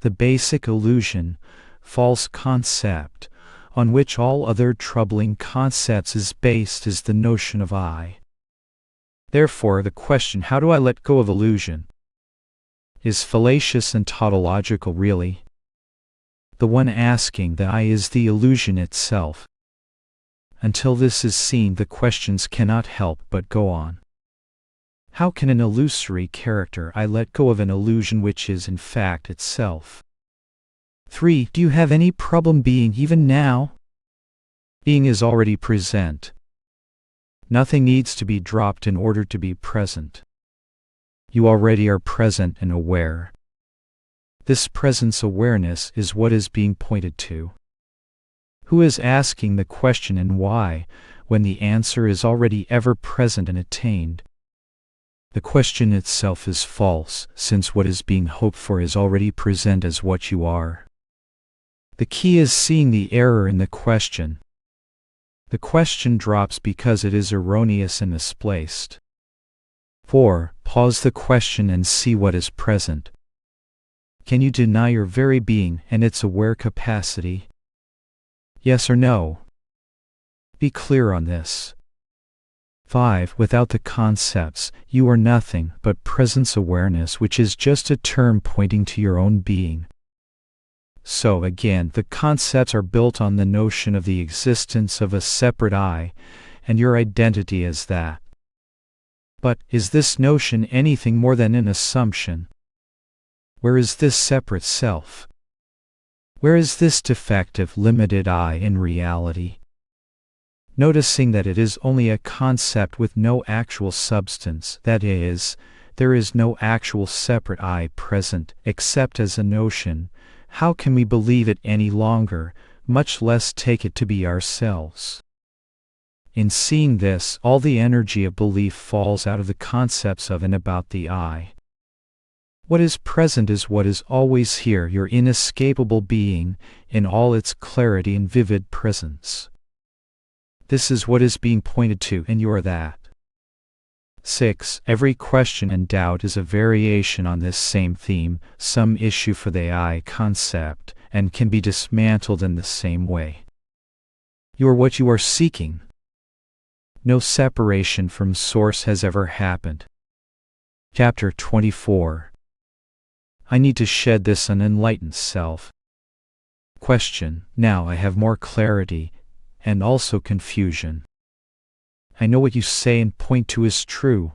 The basic illusion, false concept, on which all other troubling concepts is based is the notion of I. Therefore, the question, how do I let go of illusion, is fallacious and tautological really. The one asking the I is the illusion itself. Until this is seen, the questions cannot help but go on. How can an illusory character I let go of an illusion which is in fact itself? 3. Do you have any problem being even now? Being is already present. Nothing needs to be dropped in order to be present. You already are present and aware. This presence awareness is what is being pointed to. Who is asking the question and why, when the answer is already ever present and attained? The question itself is false, since what is being hoped for is already present as what you are. The key is seeing the error in the question. The question drops because it is erroneous and misplaced. 4. Pause the question and see what is present. Can you deny your very being and its aware capacity? Yes or no? Be clear on this. 5. Without the concepts, you are nothing but presence awareness, which is just a term pointing to your own being. So again, the concepts are built on the notion of the existence of a separate I, and your identity as that. But is this notion anything more than an assumption? Where is this separate self? Where is this defective, limited I in reality? Noticing that it is only a concept with no actual substance, that is, there is no actual separate I present, except as a notion, how can we believe it any longer, much less take it to be ourselves? In seeing this, all the energy of belief falls out of the concepts of and about the I. What is present is what is always here, your inescapable being, in all its clarity and vivid presence. This is what is being pointed to, and you are that. 6. Every question and doubt is a variation on this same theme, some issue for the I concept, and can be dismantled in the same way. You are what you are seeking. No separation from Source has ever happened. Chapter 24. I need to shed this unenlightened self. Question. Now I have more clarity, and also confusion. I know what you say and point to is true.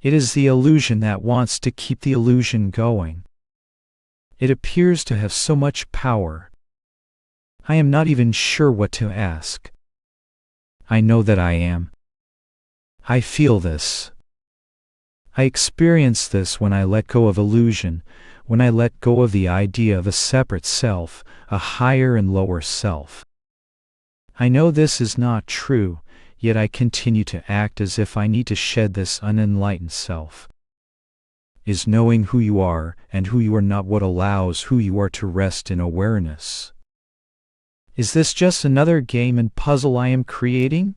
It is the illusion that wants to keep the illusion going. It appears to have so much power. I am not even sure what to ask. I know that I am. I feel this. I experience this when I let go of illusion, when I let go of the idea of a separate self, a higher and lower self. I know this is not true, yet I continue to act as if I need to shed this unenlightened self. Is knowing who you are and who you are not what allows who you are to rest in awareness? Is this just another game and puzzle I am creating?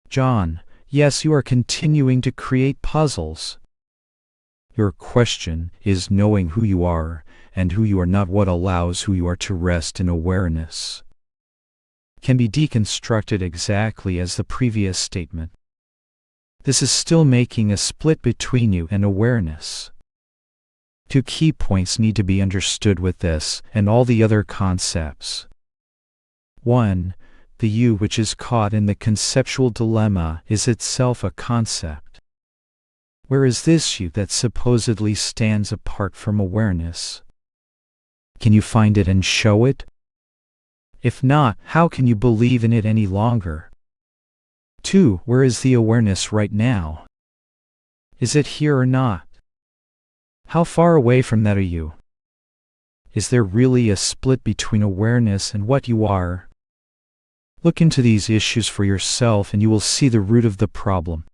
John. Yes, you are continuing to create puzzles. Your question is knowing who you are and who you are not what allows who you are to rest in awareness. Can be deconstructed exactly as the previous statement. This is still making a split between you and awareness. Two key points need to be understood with this and all the other concepts. 1. The you which is caught in the conceptual dilemma is itself a concept. Where is this you that supposedly stands apart from awareness? Can you find it and show it? If not, how can you believe in it any longer? 2. Where is the awareness right now? Is it here or not? How far away from that are you? Is there really a split between awareness and what you are? Look into these issues for yourself and you will see the root of the problem.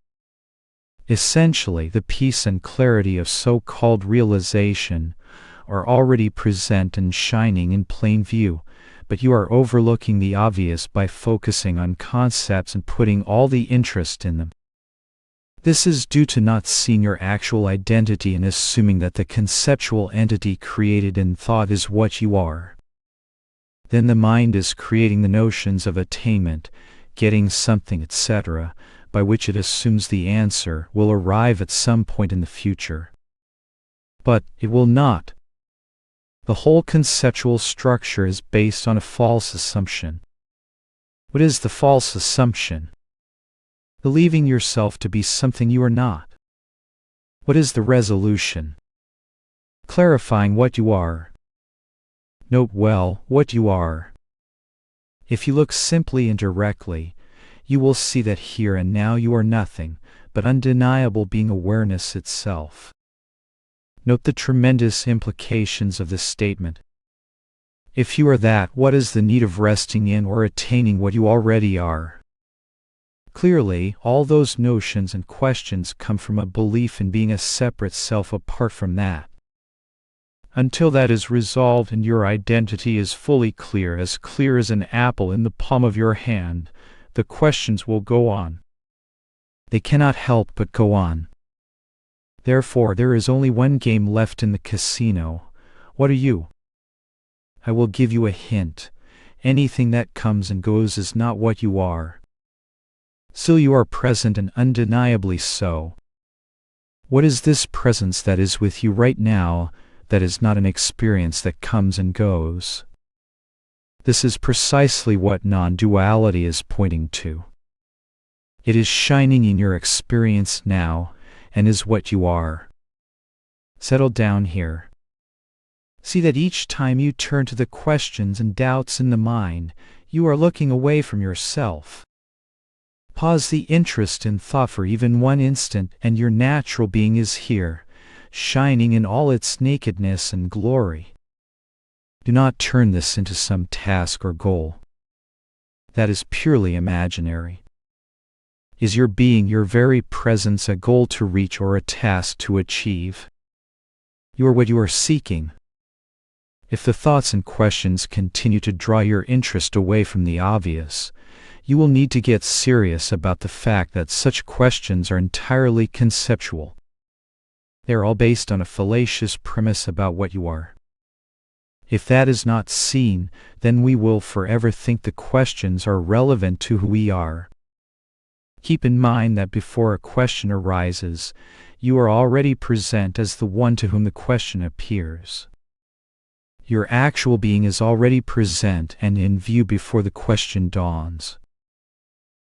Essentially, the peace and clarity of so-called realization are already present and shining in plain view, but you are overlooking the obvious by focusing on concepts and putting all the interest in them. This is due to not seeing your actual identity and assuming that the conceptual entity created in thought is what you are. Then the mind is creating the notions of attainment, getting something, etc., by which it assumes the answer will arrive at some point in the future. But it will not. The whole conceptual structure is based on a false assumption. What is the false assumption? Believing yourself to be something you are not. What is the resolution? Clarifying what you are. Note well what you are. If you look simply and directly, you will see that here and now you are nothing but undeniable being awareness itself. Note the tremendous implications of this statement. If you are that, what is the need of resting in or attaining what you already are? Clearly, all those notions and questions come from a belief in being a separate self apart from that. Until that is resolved and your identity is fully clear as an apple in the palm of your hand, the questions will go on. They cannot help but go on. Therefore, there is only one game left in the casino. What are you? I will give you a hint. Anything that comes and goes is not what you are. Still you are present and undeniably so. What is this presence that is with you right now, that is not an experience that comes and goes? This is precisely what non-duality is pointing to. It is shining in your experience now, and is what you are. Settle down here. See that each time you turn to the questions and doubts in the mind, you are looking away from yourself. Pause the interest in thought for even one instant, and your natural being is here, shining in all its nakedness and glory. Do not turn this into some task or goal. that is purely imaginary. Is your being, your very presence, a goal to reach or a task to achieve? You are what you are seeking. If the thoughts and questions continue to draw your interest away from the obvious, you will need to get serious about the fact that such questions are entirely conceptual. They are all based on a fallacious premise about what you are. If that is not seen, then we will forever think the questions are relevant to who we are. Keep in mind that before a question arises, you are already present as the one to whom the question appears. Your actual being is already present and in view before the question dawns.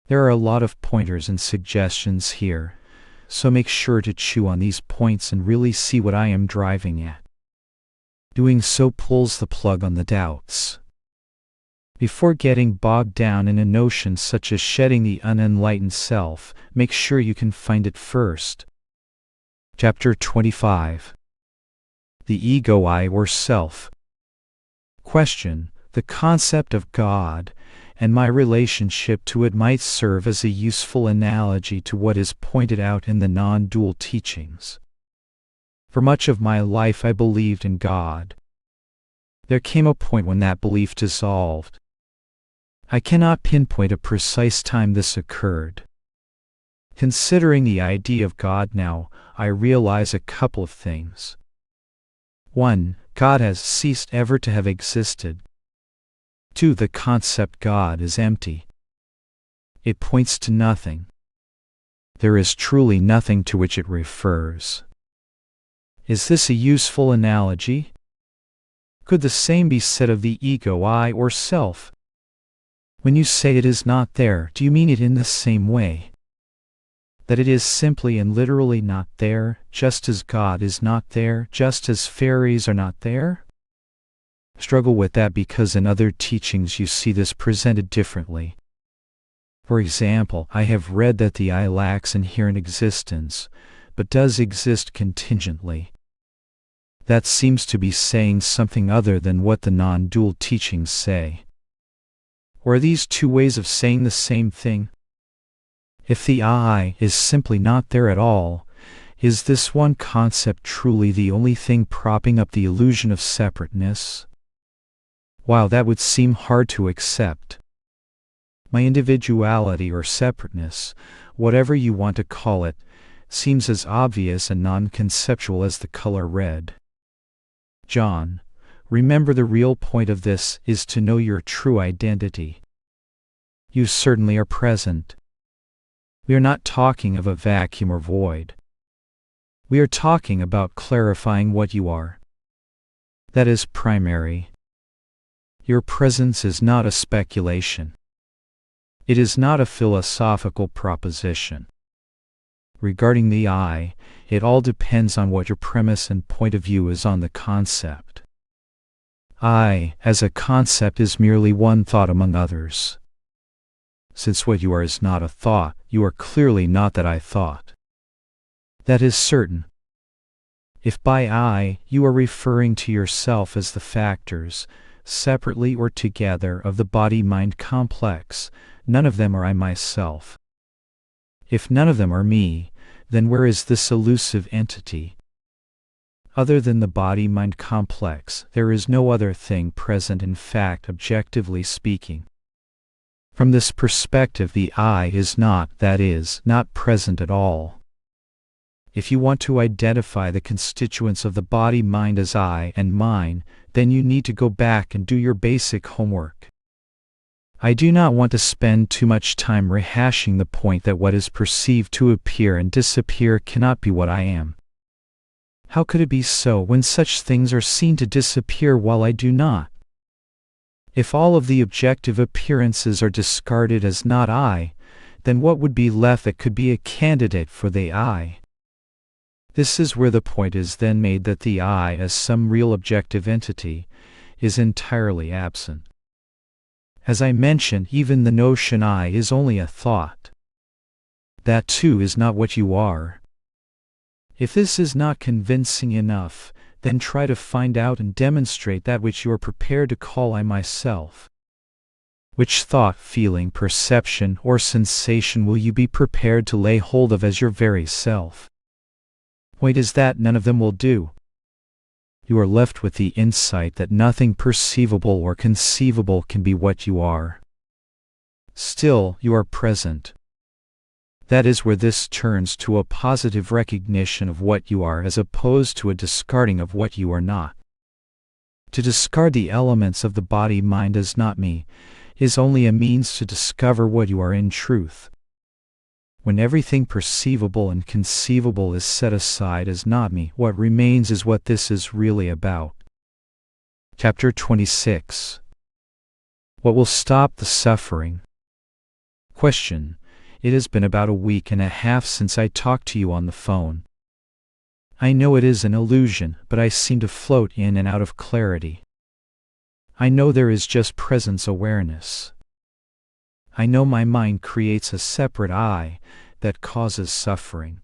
There are a lot of pointers and suggestions here, so make sure to chew on these points and really see what I am driving at. Doing so pulls the plug on the doubts. Before getting bogged down in a notion such as shedding the unenlightened self, make sure you can find it first. Chapter 25. The Ego I or Self. Question: the concept of God and my relationship to it might serve as a useful analogy to what is pointed out in the non-dual teachings. For much of my life I believed in God. There came a point when that belief dissolved. I cannot pinpoint a precise time this occurred. Considering the idea of God now, I realize a couple of things. 1. God has ceased ever to have existed. 2. The concept God is empty. It points to nothing. There is truly nothing to which it refers. Is this a useful analogy? Could the same be said of the ego I or self? When you say it is not there, do you mean it in the same way? That it is simply and literally not there, just as God is not there, just as fairies are not there? Struggle with that because in other teachings you see this presented differently. For example, I have read that the I lacks inherent existence, but does exist contingently. That seems to be saying something other than what the non-dual teachings say. Or are these two ways of saying the same thing? If the I is simply not there at all, is this one concept truly the only thing propping up the illusion of separateness? While that would seem hard to accept, my individuality or separateness, whatever you want to call it, seems as obvious and non-conceptual as the color red. John, remember the real point of this is to know your true identity. You certainly are present. We are not talking of a vacuum or void. We are talking about clarifying what you are. That is primary. Your presence is not a speculation. It is not a philosophical proposition. Regarding the I, it all depends on what your premise and point of view is on the concept. I, as a concept, is merely one thought among others. Since what you are is not a thought, you are clearly not that I thought. That is certain. If by I you are referring to yourself as the factors, separately or together, of the body-mind complex, none of them are I myself. If none of them are me, then where is this elusive entity? Other than the body-mind complex, there is no other thing present in fact, objectively speaking. From this perspective, the I is not, that is, not present at all. If you want to identify the constituents of the body-mind as I and mine, then you need to go back and do your basic homework. I do not want to spend too much time rehashing the point that what is perceived to appear and disappear cannot be what I am. How could it be so when such things are seen to disappear while I do not? If all of the objective appearances are discarded as not I, then what would be left that could be a candidate for the I? This is where the point is then made that the I, as some real objective entity, is entirely absent. As I mentioned, even the notion I is only a thought. That too is not what you are. If this is not convincing enough, then try to find out and demonstrate that which you are prepared to call I myself. Which thought, feeling, perception, or sensation will you be prepared to lay hold of as your very self? Point is that none of them will do. You are left with the insight that nothing perceivable or conceivable can be what you are. Still, you are present. That is where this turns to a positive recognition of what you are as opposed to a discarding of what you are not. To discard the elements of the body-mind as not me is only a means to discover what you are in truth. When everything perceivable and conceivable is set aside as not me, what remains is what this is really about. Chapter 26. What will stop the suffering? Question. It has been about a week and a half since I talked to you on the phone. I know it is an illusion, but I seem to float in and out of clarity. I know there is just presence awareness. I know my mind creates a separate I that causes suffering.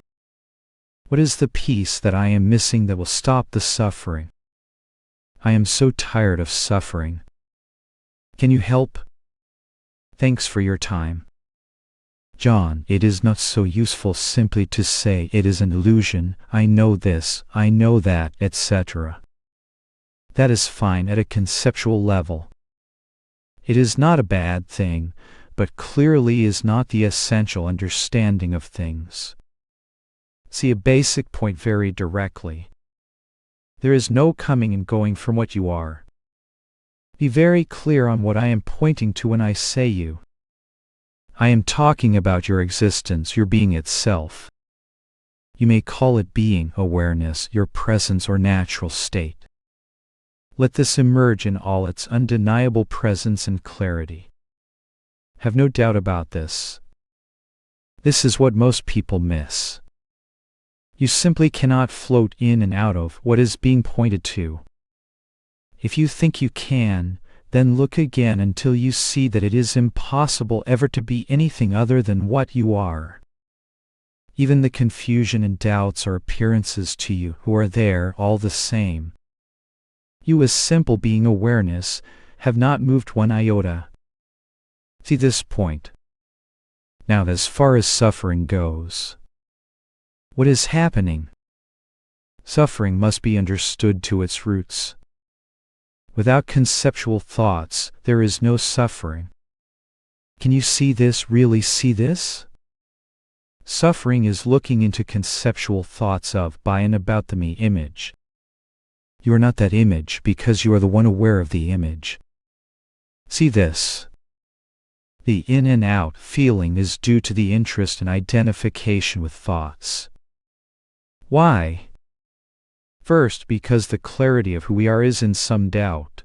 What is the piece that I am missing that will stop the suffering? I am so tired of suffering. Can you help? Thanks for your time. John, it is not so useful simply to say it is an illusion, I know this, I know that, etc. That is fine at a conceptual level. It is not a bad thing, but clearly is not the essential understanding of things. See a basic point very directly. There is no coming and going from what you are. Be very clear on what I am pointing to when I say you. I am talking about your existence, your being itself. You may call it being, awareness, your presence or natural state. Let this emerge in all its undeniable presence and clarity. Have no doubt about this. This is what most people miss. You simply cannot float in and out of what is being pointed to. If you think you can, then look again until you see that it is impossible ever to be anything other than what you are. Even the confusion and doubts are appearances to you who are there all the same. You as simple being awareness have not moved one iota. See this point. Now as far as suffering goes, what is happening? Suffering must be understood to its roots. Without conceptual thoughts, there is no suffering. Can you see this, really see this? Suffering is looking into conceptual thoughts of, by and about the me image. You are not that image because you are the one aware of the image. See this. The in and out feeling is due to the interest and identification with thoughts. Why? First, because the clarity of who we are is in some doubt.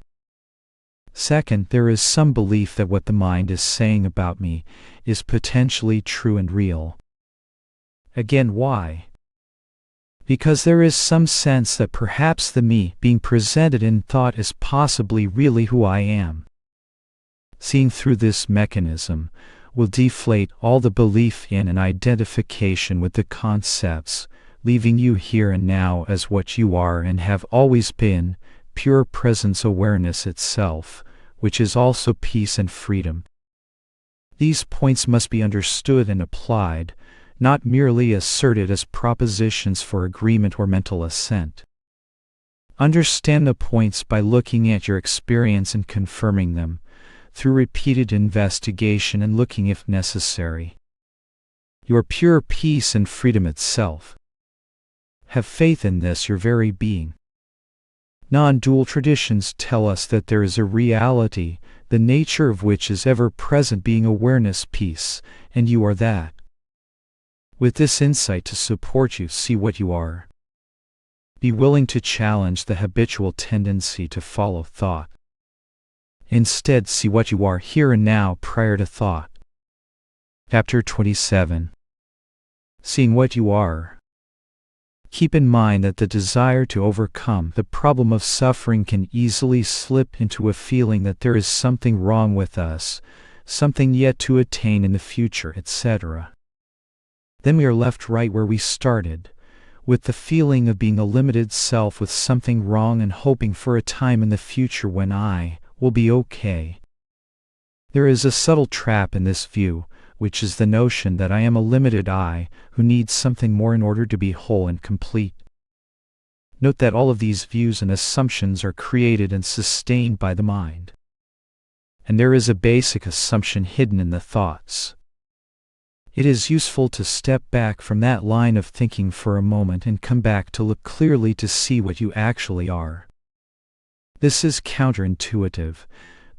Second, there is some belief that what the mind is saying about me is potentially true and real. Again, why? Because there is some sense that perhaps the me being presented in thought is possibly really who I am. Seeing through this mechanism will deflate all the belief in and identification with the concepts, leaving you here and now as what you are and have always been, pure presence awareness itself, which is also peace and freedom. These points must be understood and applied, not merely asserted as propositions for agreement or mental assent. Understand the points by looking at your experience and confirming them, through repeated investigation and looking if necessary. Your pure peace and freedom itself. Have faith in this, your very being. Non-dual traditions tell us that there is a reality, the nature of which is ever-present being awareness, peace, and you are that. With this insight to support you, see what you are. Be willing to challenge the habitual tendency to follow thought. Instead, see what you are here and now prior to thought. Chapter 27. Seeing what you are. Keep in mind that the desire to overcome the problem of suffering can easily slip into a feeling that there is something wrong with us, something yet to attain in the future, etc. Then we are left right where we started, with the feeling of being a limited self with something wrong and hoping for a time in the future when I will be okay. There is a subtle trap in this view, which is the notion that I am a limited I who needs something more in order to be whole and complete. Note that all of these views and assumptions are created and sustained by the mind. And there is a basic assumption hidden in the thoughts. It is useful to step back from that line of thinking for a moment and come back to look clearly to see what you actually are. This is counterintuitive,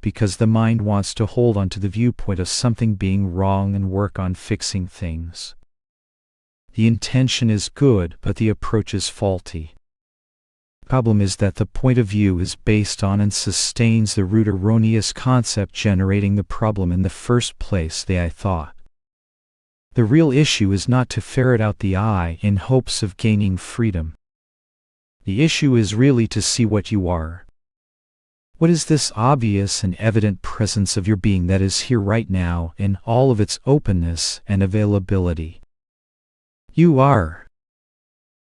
because the mind wants to hold on to the viewpoint of something being wrong and work on fixing things. The intention is good, but the approach is faulty. The problem is that the point of view is based on and sustains the root erroneous concept generating the problem in the first place, the I thought. The real issue is not to ferret out the I in hopes of gaining freedom. The issue is really to see what you are. What is this obvious and evident presence of your being that is here right now in all of its openness and availability? You are.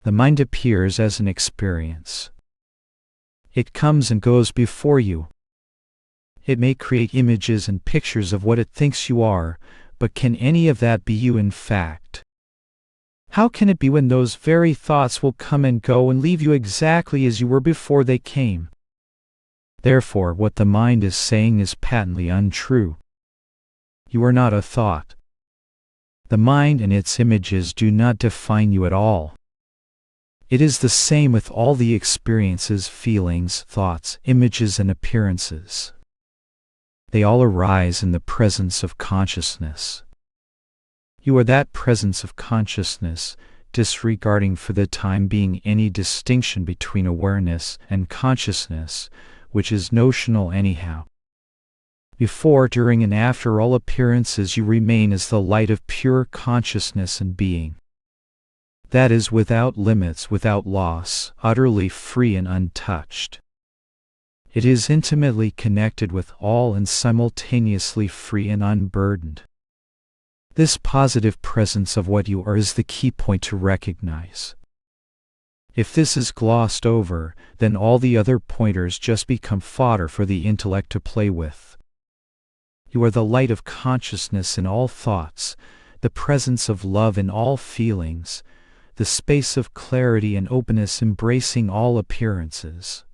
The mind appears as an experience. It comes and goes before you. It may create images and pictures of what it thinks you are, but can any of that be you in fact? How can it be when those very thoughts will come and go and leave you exactly as you were before they came? Therefore, what the mind is saying is patently untrue. You are not a thought. The mind and its images do not define you at all. It is the same with all the experiences, feelings, thoughts, images, and appearances. They all arise in the presence of consciousness. You are that presence of consciousness, disregarding for the time being any distinction between awareness and consciousness, which is notional anyhow. Before, during, and after all appearances you remain as the light of pure consciousness and being. That is without limits, without loss, utterly free and untouched. It is intimately connected with all and simultaneously free and unburdened. This positive presence of what you are is the key point to recognize. If this is glossed over, then all the other pointers just become fodder for the intellect to play with. You are the light of consciousness in all thoughts, the presence of love in all feelings, the space of clarity and openness embracing all appearances.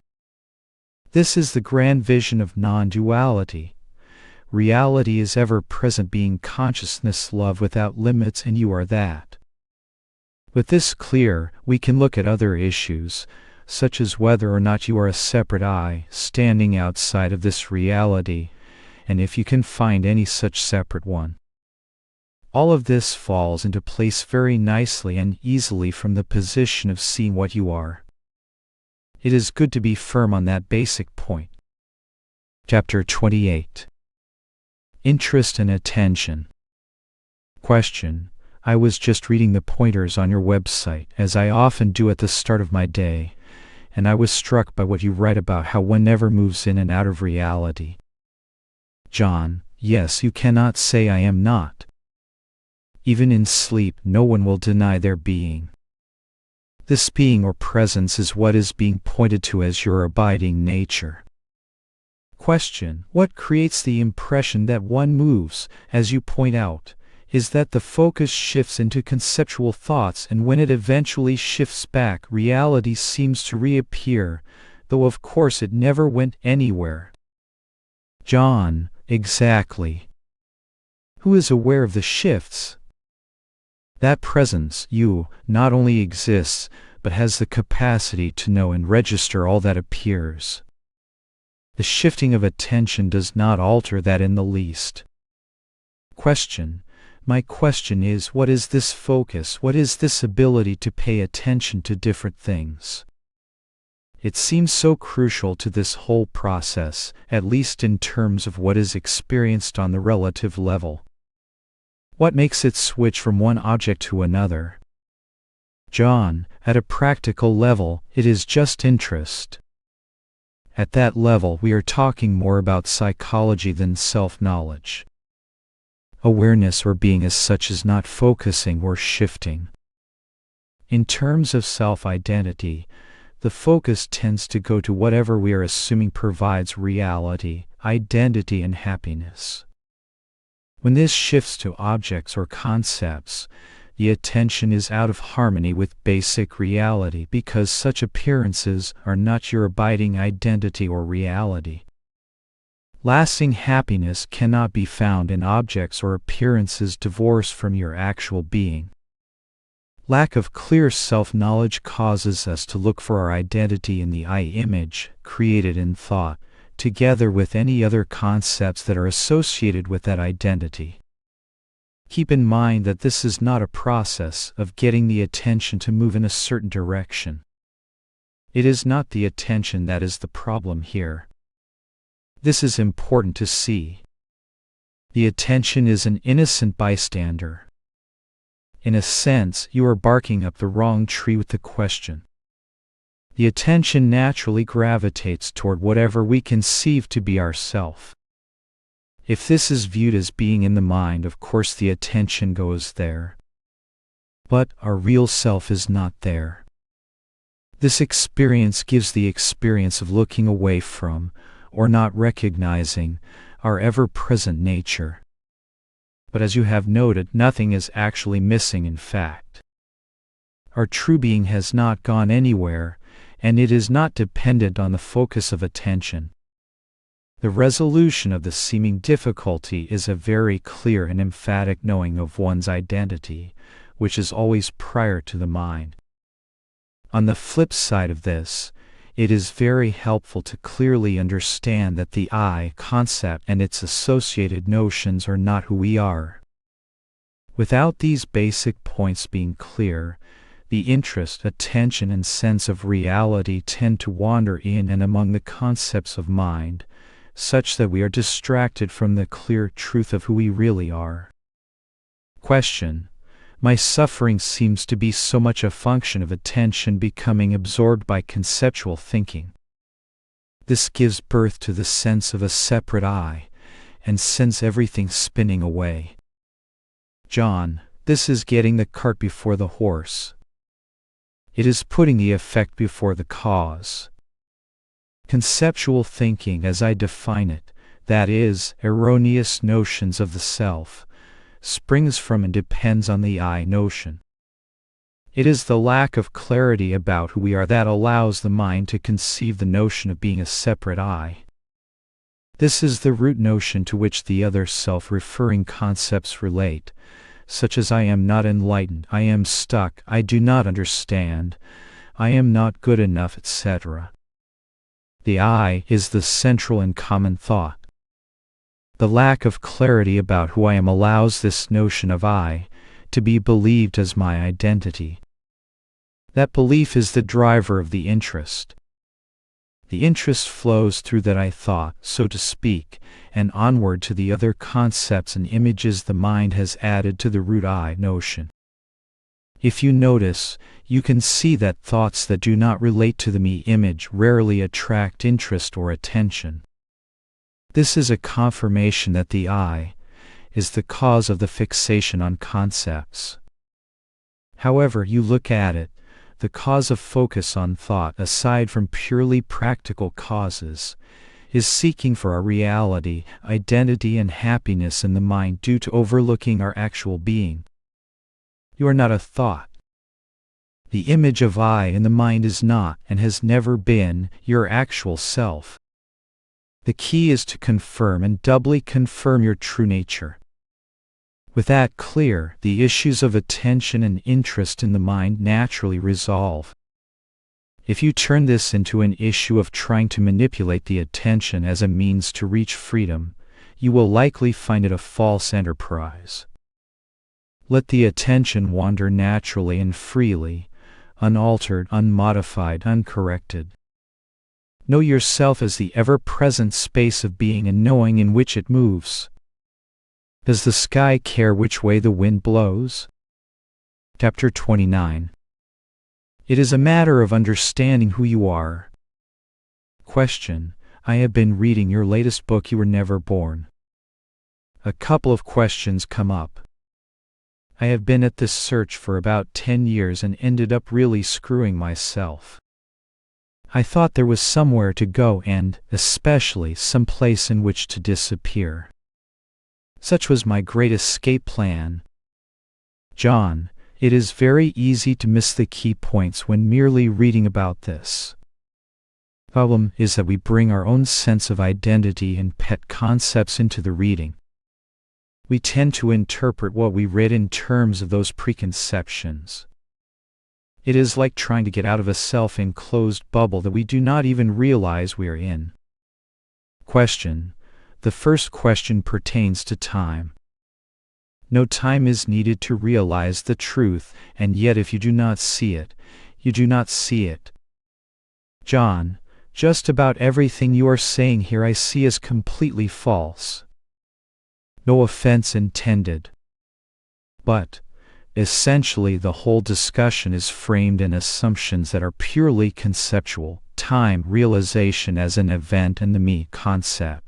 This is the grand vision of non-duality. Reality is ever present, being consciousness, love without limits, and you are that. With this clear, we can look at other issues, such as whether or not you are a separate I, standing outside of this reality, and if you can find any such separate one. All of this falls into place very nicely and easily from the position of seeing what you are. It is good to be firm on that basic point. Chapter 28. Interest and Attention. Question. I was just reading the pointers on your website, as I often do at the start of my day, and I was struck by what you write about how one never moves in and out of reality. John. Yes, you cannot say I am not. Even in sleep, no one will deny their being. This being or presence is what is being pointed to as your abiding nature. Question. What creates the impression that one moves, as you point out, is that the focus shifts into conceptual thoughts, and when it eventually shifts back, reality seems to reappear, though of course it never went anywhere. John. Exactly. Who is aware of the shifts? That presence, you, not only exists, but has the capacity to know and register all that appears. The shifting of attention does not alter that in the least. Question. My question is, what is this focus? What is this ability to pay attention to different things? It seems so crucial to this whole process, at least in terms of what is experienced on the relative level. What makes it switch from one object to another? John. At a practical level, it is just interest. At that level, we are talking more about psychology than self-knowledge. Awareness or being as such is not focusing or shifting. In terms of self-identity, the focus tends to go to whatever we are assuming provides reality, identity, and happiness. When this shifts to objects or concepts, the attention is out of harmony with basic reality because such appearances are not your abiding identity or reality. Lasting happiness cannot be found in objects or appearances divorced from your actual being. Lack of clear self-knowledge causes us to look for our identity in the I image created in thought, together with any other concepts that are associated with that identity. Keep in mind that this is not a process of getting the attention to move in a certain direction. It is not the attention that is the problem here. This is important to see. The attention is an innocent bystander. In a sense, you are barking up the wrong tree with the question. The attention naturally gravitates toward whatever we conceive to be ourself. If this is viewed as being in the mind, of course the attention goes there. But our real self is not there. This experience gives the experience of looking away from, or not recognizing, our ever-present nature. But as you have noted, nothing is actually missing in fact. Our true being has not gone anywhere, and it is not dependent on the focus of attention. The resolution of the seeming difficulty is a very clear and emphatic knowing of one's identity, which is always prior to the mind. On the flip side of this, it is very helpful to clearly understand that the I concept and its associated notions are not who we are. Without these basic points being clear, the interest, attention, and sense of reality tend to wander in and among the concepts of mind, such that we are distracted from the clear truth of who we really are. Question: my suffering seems to be so much a function of attention becoming absorbed by conceptual thinking. This gives birth to the sense of a separate I, and sends everything spinning away. John, this is getting the cart before the horse. It is putting the effect before the cause. Conceptual thinking, as I define it, that is, erroneous notions of the self, springs from and depends on the I notion. It is the lack of clarity about who we are that allows the mind to conceive the notion of being a separate I. This is the root notion to which the other self-referring concepts relate, such as I am not enlightened, I am stuck, I do not understand, I am not good enough, etc. The I is the central and common thought. The lack of clarity about who I am allows this notion of I to be believed as my identity. That belief is the driver of the interest. The interest flows through that I thought, so to speak, and onward to the other concepts and images the mind has added to the root I notion. If you notice, you can see that thoughts that do not relate to the me image rarely attract interest or attention. This is a confirmation that the I is the cause of the fixation on concepts. However you look at it, the cause of focus on thought, aside from purely practical causes, is seeking for our reality, identity, and happiness in the mind due to overlooking our actual being. You are not a thought. The image of I in the mind is not, and has never been, your actual self. The key is to confirm and doubly confirm your true nature. With that clear, the issues of attention and interest in the mind naturally resolve. If you turn this into an issue of trying to manipulate the attention as a means to reach freedom, you will likely find it a false enterprise. Let the attention wander naturally and freely, unaltered, unmodified, uncorrected. Know yourself as the ever-present space of being and knowing in which it moves. Does the sky care which way the wind blows? Chapter 29. It is a matter of understanding who you are. Question: I have been reading your latest book, You Were Never Born. A couple of questions come up. I have been at this search for about 10 years and ended up really screwing myself. I thought there was somewhere to go and, especially, some place in which to disappear. Such was my great escape plan. John, it is very easy to miss the key points when merely reading about this. The problem is that we bring our own sense of identity and pet concepts into the reading. We tend to interpret what we read in terms of those preconceptions. It is like trying to get out of a self-enclosed bubble that we do not even realize we are in. Question. The first question pertains to time. No time is needed to realize the truth, and yet if you do not see it, you do not see it. John, just about everything you are saying here I see as completely false. No offense intended. But, essentially the whole discussion is framed in assumptions that are purely conceptual, time, realization as an event, and the me concept.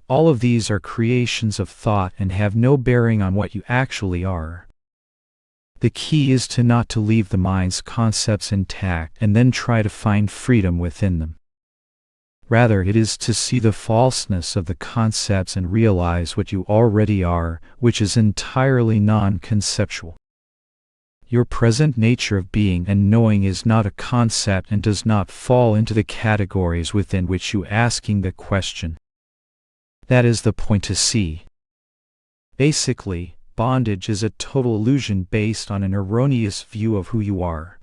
All of these are creations of thought and have no bearing on what you actually are. The key is not to leave the mind's concepts intact and then try to find freedom within them. Rather, it is to see the falseness of the concepts and realize what you already are, which is entirely non-conceptual. Your present nature of being and knowing is not a concept and does not fall into the categories within which you asking the question. That is the point to see. Basically, bondage is a total illusion based on an erroneous view of who you are.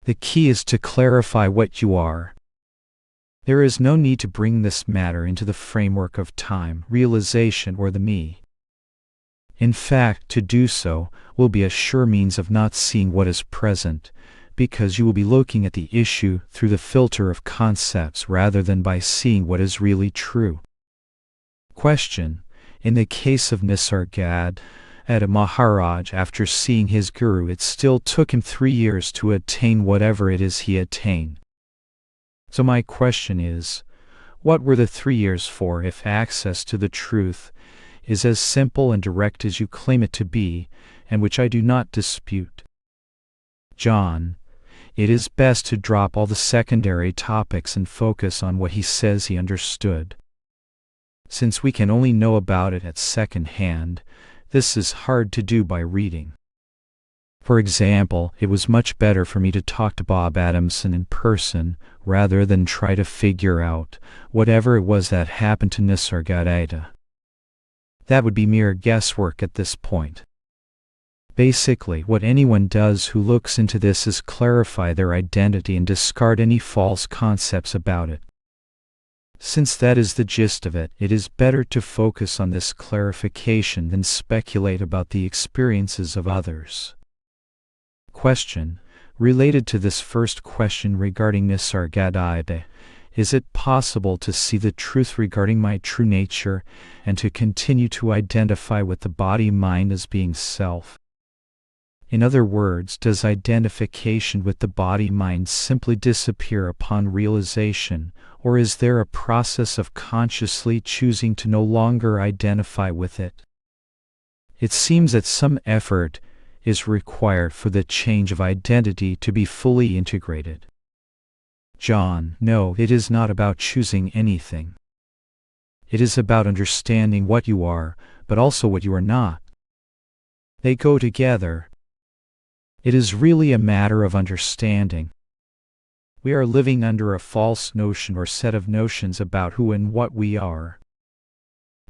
The key is to clarify what you are. There is no need to bring this matter into the framework of time, realization, or the me. In fact, to do so will be a sure means of not seeing what is present, because you will be looking at the issue through the filter of concepts rather than by seeing what is really true. Question. In the case of Nisargadatta Maharaj, after seeing his guru, it still took him 3 years to attain whatever it is he attained. So my question is, what were the 3 years for if access to the truth is as simple and direct as you claim it to be, and which I do not dispute? John, it is best to drop all the secondary topics and focus on what he says he understood. Since we can only know about it at second hand, this is hard to do by reading. For example, it was much better for me to talk to Bob Adamson in person rather than try to figure out whatever it was that happened to Nisargadatta. That would be mere guesswork at this point. Basically, what anyone does who looks into this is clarify their identity and discard any false concepts about it. Since that is the gist of it, it is better to focus on this clarification than speculate about the experiences of others. Question. Related to this first question regarding Nisargadatta, is it possible to see the truth regarding my true nature and to continue to identify with the body-mind as being self? In other words, does identification with the body-mind simply disappear upon realization, or is there a process of consciously choosing to no longer identify with it? It seems that some effort is required for the change of identity to be fully integrated. John, no, it is not about choosing anything. It is about understanding what you are, but also what you are not. They go together. It is really a matter of understanding. We are living under a false notion or set of notions about who and what we are.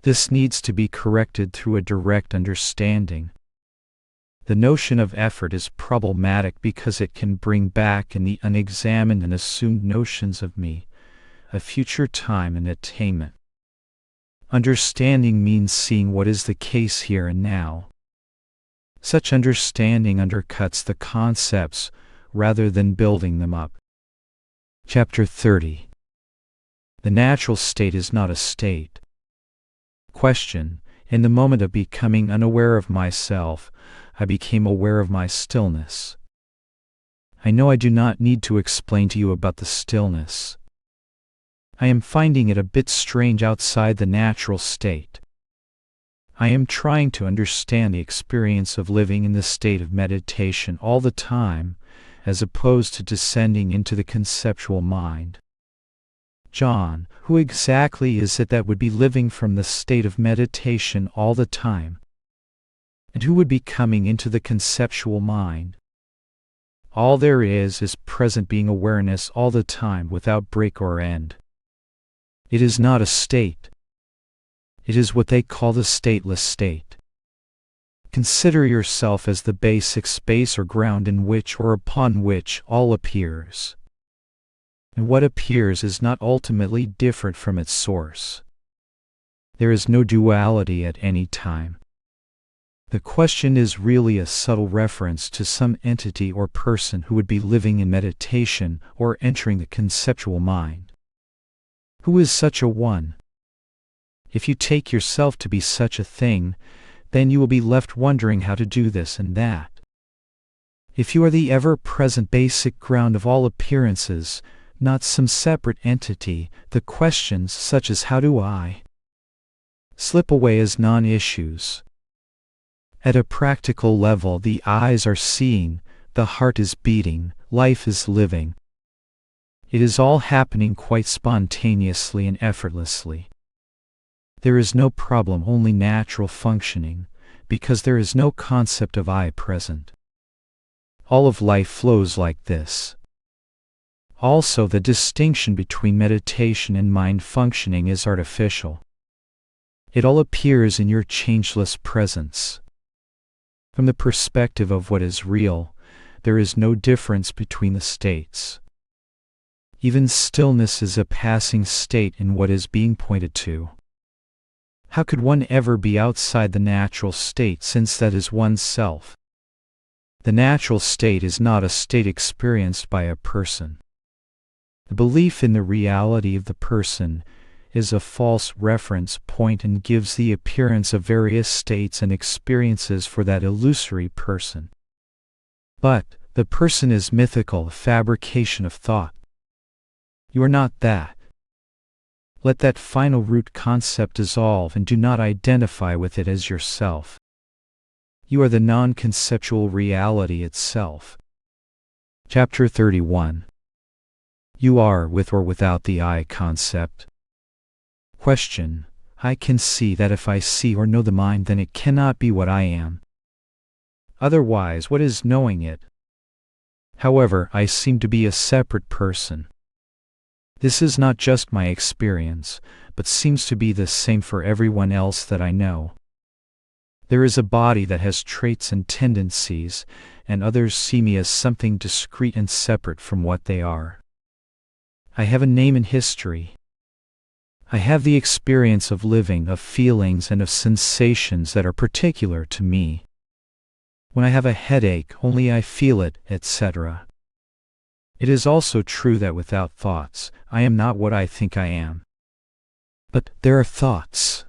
This needs to be corrected through a direct understanding. The notion of effort is problematic because it can bring back in the unexamined and assumed notions of me, a future time and attainment. Understanding means seeing what is the case here and now. Such understanding undercuts the concepts rather than building them up. Chapter 30. The natural state is not a state. Question. In the moment of becoming unaware of myself, I became aware of my stillness. I know I do not need to explain to you about the stillness. I am finding it a bit strange outside the natural state. I am trying to understand the experience of living in the state of meditation all the time, as opposed to descending into the conceptual mind. John, who exactly is it that would be living from the state of meditation all the time? And who would be coming into the conceptual mind? All there is present being awareness all the time without break or end. It is not a state. It is what they call the stateless state. Consider yourself as the basic space or ground in which or upon which all appears. And what appears is not ultimately different from its source. There is no duality at any time. The question is really a subtle reference to some entity or person who would be living in meditation or entering the conceptual mind. Who is such a one? If you take yourself to be such a thing, then you will be left wondering how to do this and that. If you are the ever-present basic ground of all appearances, not some separate entity, the questions such as how do I slip away as non-issues. At a practical level, the eyes are seeing, the heart is beating, life is living. It is all happening quite spontaneously and effortlessly. There is no problem, only natural functioning, because there is no concept of I present. All of life flows like this. Also, the distinction between meditation and mind functioning is artificial. It all appears in your changeless presence. From the perspective of what is real, there is no difference between the states. Even stillness is a passing state in what is being pointed to. How could one ever be outside the natural state, since that is one's self? The natural state is not a state experienced by a person. The belief in the reality of the person is a false reference point and gives the appearance of various states and experiences for that illusory person. But the person is mythical, a fabrication of thought. You are not that. Let that final root concept dissolve and do not identify with it as yourself. You are the non-conceptual reality itself. Chapter 31. You are with or without the I concept. Question. I can see that if I see or know the mind, then it cannot be what I am. Otherwise, what is knowing it? However, I seem to be a separate person. This is not just my experience, but seems to be the same for everyone else that I know. There is a body that has traits and tendencies, and others see me as something discrete and separate from what they are. I have a name in history. I have the experience of living, of feelings and of sensations that are particular to me. When I have a headache, only I feel it, etc. It is also true that without thoughts, I am not what I think I am. But there are thoughts.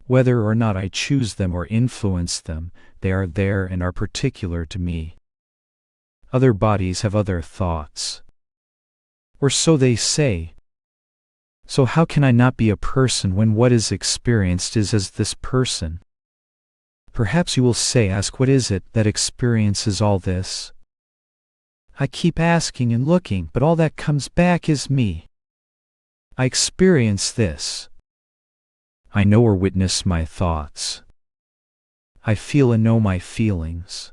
Whether or not I choose them or influence them, they are there and are particular to me. Other bodies have other thoughts. Or so they say. So how can I not be a person when what is experienced is as this person? Perhaps you will say, ask what is it that experiences all this? I keep asking and looking, but all that comes back is me. I experience this. I know or witness my thoughts. I feel and know my feelings.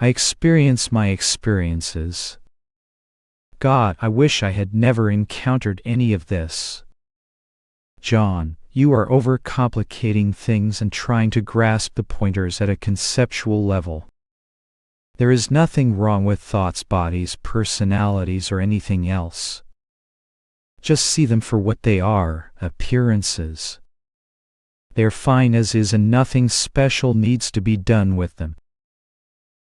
I experience my experiences. God, I wish I had never encountered any of this. John, you are overcomplicating things and trying to grasp the pointers at a conceptual level. There is nothing wrong with thoughts, bodies, personalities, or anything else. Just see them for what they are, appearances. They are fine as is and nothing special needs to be done with them.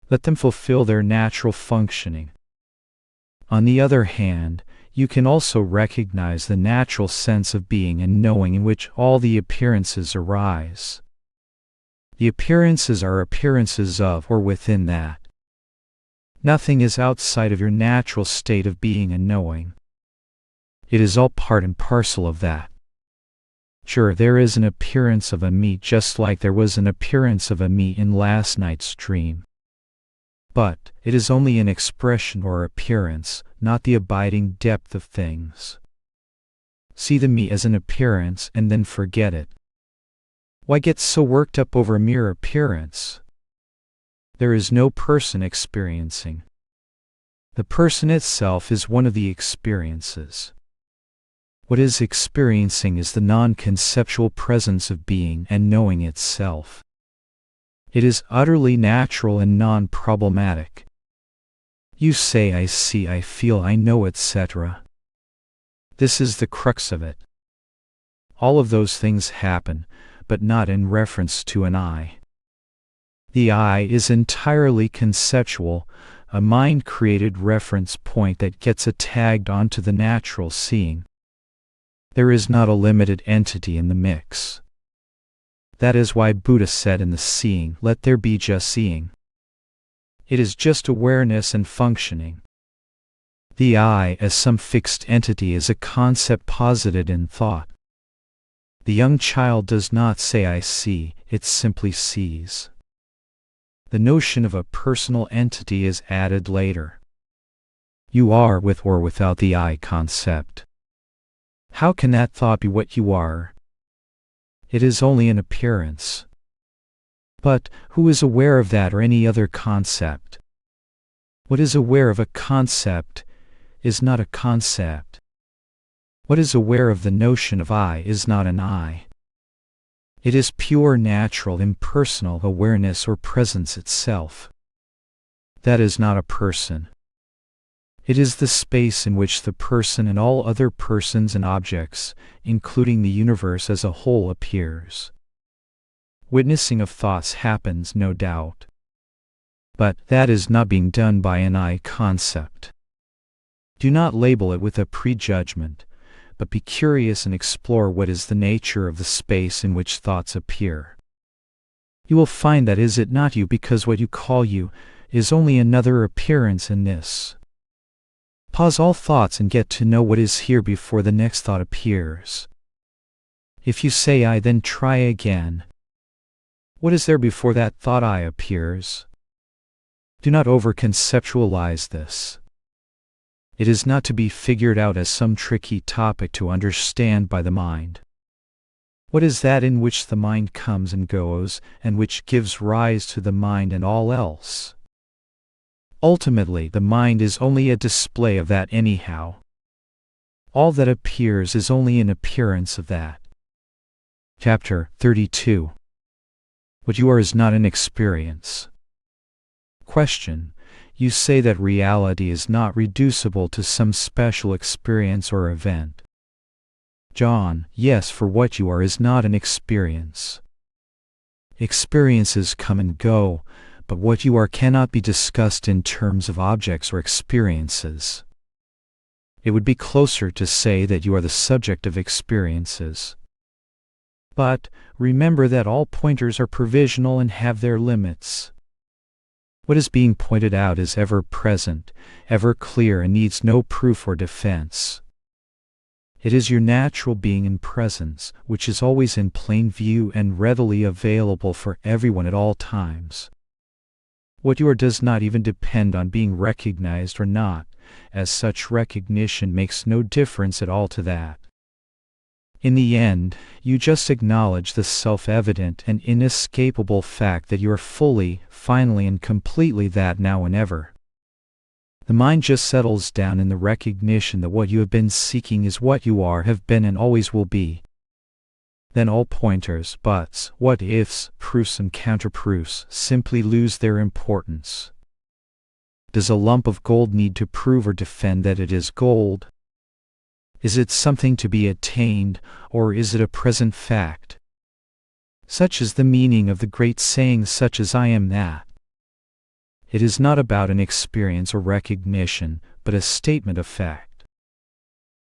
Let them fulfill their natural functioning. On the other hand, you can also recognize the natural sense of being and knowing in which all the appearances arise. The appearances are appearances of or within that. Nothing is outside of your natural state of being and knowing. It is all part and parcel of that. Sure, there is an appearance of a me just like there was an appearance of a me in last night's dream. But it is only an expression or appearance, not the abiding depth of things. See the me as an appearance and then forget it. Why get so worked up over a mere appearance? There is no person experiencing. The person itself is one of the experiences. What is experiencing is the non-conceptual presence of being and knowing itself. It is utterly natural and non-problematic. You say I see, I feel, I know, etc. This is the crux of it. All of those things happen, but not in reference to an I. The I is entirely conceptual, a mind-created reference point that gets tagged onto the natural seeing. There is not a limited entity in the mix. That is why Buddha said in the seeing, let there be just seeing. It is just awareness and functioning. The I as some fixed entity is a concept posited in thought. The young child does not say I see, it simply sees. The notion of a personal entity is added later. You are with or without the I concept. How can that thought be what you are? It is only an appearance. But who is aware of that or any other concept? What is aware of a concept is not a concept. What is aware of the notion of I is not an I. It is pure, natural, impersonal awareness or presence itself. That is not a person. It is the space in which the person and all other persons and objects, including the universe as a whole, appears. Witnessing of thoughts happens, no doubt. But that is not being done by an I concept. Do not label it with a prejudgment, but be curious and explore what is the nature of the space in which thoughts appear. You will find that is it not you, because what you call you is only another appearance in this. Pause all thoughts and get to know what is here before the next thought appears. If you say I, then try again. What is there before that thought I appears? Do not over-conceptualize this. It is not to be figured out as some tricky topic to understand by the mind. What is that in which the mind comes and goes, and which gives rise to the mind and all else? Ultimately, the mind is only a display of that anyhow. All that appears is only an appearance of that. Chapter 32. What you are is not an experience. Question. You say that reality is not reducible to some special experience or event. John. Yes, for what you are is not an experience. Experiences come and go, but what you are cannot be discussed in terms of objects or experiences. It would be closer to say that you are the subject of experiences. But remember that all pointers are provisional and have their limits. What is being pointed out is ever present, ever clear, and needs no proof or defense. It is your natural being and presence, which is always in plain view and readily available for everyone at all times. What you are does not even depend on being recognized or not, as such recognition makes no difference at all to that. In the end, you just acknowledge the self-evident and inescapable fact that you are fully, finally, and completely that now and ever. The mind just settles down in the recognition that what you have been seeking is what you are, have been, and always will be. Then all pointers, buts, what ifs, proofs and counterproofs simply lose their importance. Does a lump of gold need to prove or defend that it is gold? Is it something to be attained, or is it a present fact? Such is the meaning of the great saying, such as I am that. It is not about an experience or recognition, but a statement of fact.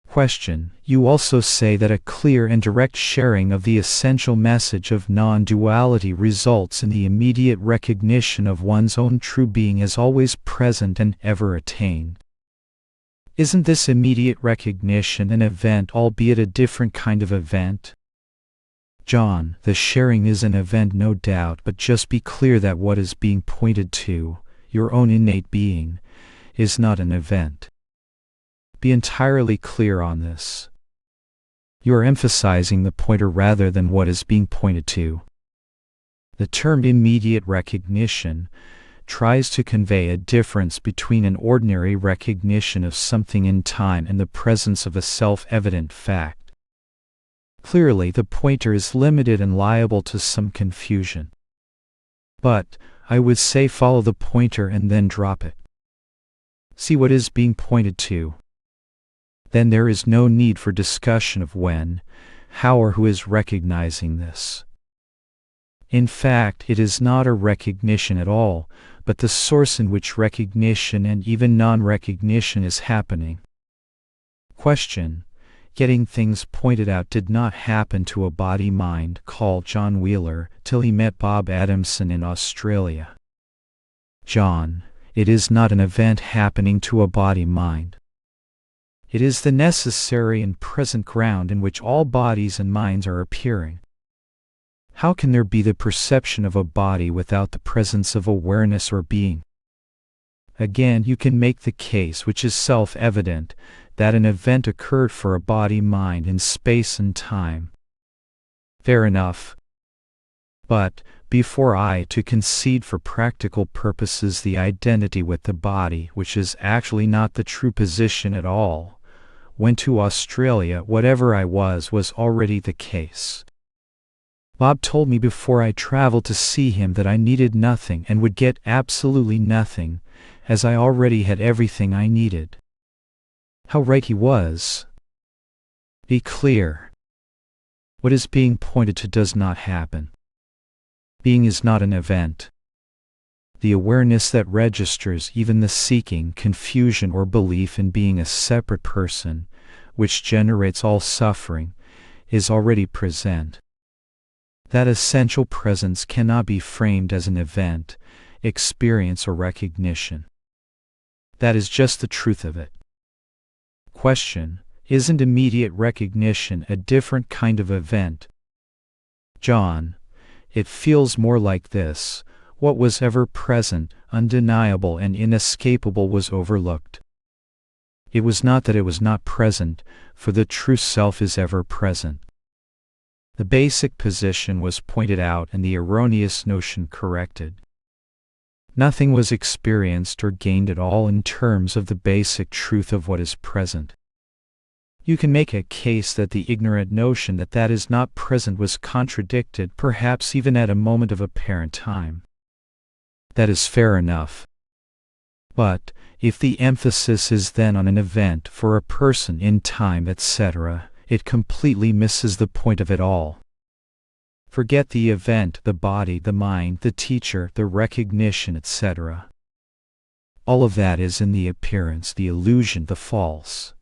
Question. You also say that a clear and direct sharing of the essential message of non-duality results in the immediate recognition of one's own true being as always present and ever attained. Isn't this immediate recognition an event, albeit a different kind of event? John. The sharing is an event, no doubt, but just be clear that what is being pointed to, your own innate being, is not an event. Be entirely clear on this. You are emphasizing the pointer rather than what is being pointed to. The term immediate recognition tries to convey a difference between an ordinary recognition of something in time and the presence of a self-evident fact. Clearly, the pointer is limited and liable to some confusion. But, I would say follow the pointer and then drop it. See what is being pointed to. Then there is no need for discussion of when, how or who is recognizing this. In fact, it is not a recognition at all, but the source in which recognition and even non-recognition is happening. Question: getting things pointed out did not happen to a body-mind called John Wheeler till he met Bob Adamson in Australia. John, it is not an event happening to a body-mind. It is the necessary and present ground in which all bodies and minds are appearing. How can there be the perception of a body without the presence of awareness or being? Again, you can make the case, which is self-evident, that an event occurred for a body-mind in space and time. Fair enough. But, before I to concede for practical purposes the identity with the body, which is actually not the true position at all, went to Australia, whatever I was already the case. Bob told me before I traveled to see him that I needed nothing and would get absolutely nothing, as I already had everything I needed. How right he was. Be clear. What is being pointed to does not happen. Being is not an event. The awareness that registers even the seeking, confusion or belief in being a separate person, which generates all suffering, is already present. That essential presence cannot be framed as an event, experience or recognition. That is just the truth of it. Question: isn't immediate recognition a different kind of event? John, it feels more like this: what was ever present, undeniable and inescapable was overlooked. It was not that it was not present, for the true self is ever present. The basic position was pointed out and the erroneous notion corrected. Nothing was experienced or gained at all in terms of the basic truth of what is present. You can make a case that the ignorant notion that that is not present was contradicted, perhaps even at a moment of apparent time. That is fair enough. But, if the emphasis is then on an event for a person in time, etc., it completely misses the point of it all. Forget the event, the body, the mind, the teacher, the recognition, etc. All of that is in the appearance, the illusion, the false.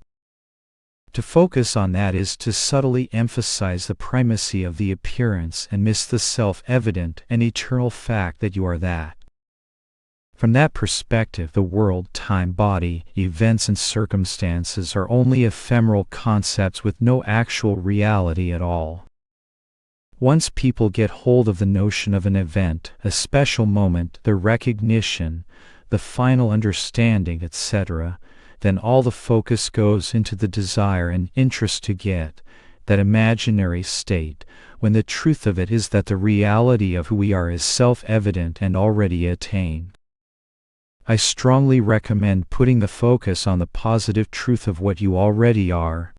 To focus on that is to subtly emphasize the primacy of the appearance and miss the self-evident and eternal fact that you are that. From that perspective, the world, time, body, events and circumstances are only ephemeral concepts with no actual reality at all. Once people get hold of the notion of an event, a special moment, the recognition, the final understanding, etc., then all the focus goes into the desire and interest to get that imaginary state, when the truth of it is that the reality of who we are is self-evident and already attained. I strongly recommend putting the focus on the positive truth of what you already are.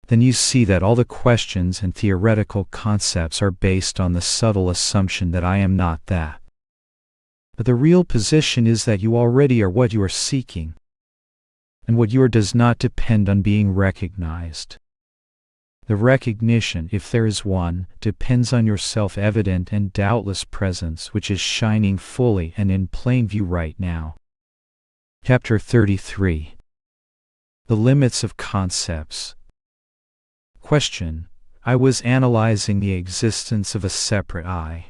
Then you see that all the questions and theoretical concepts are based on the subtle assumption that I am not that. But the real position is that you already are what you are seeking. And what you are does not depend on being recognized. The recognition, if there is one, depends on your self-evident and doubtless presence, which is shining fully and in plain view right now. Chapter 33. The Limits of Concepts. Question: I was analyzing the existence of a separate I.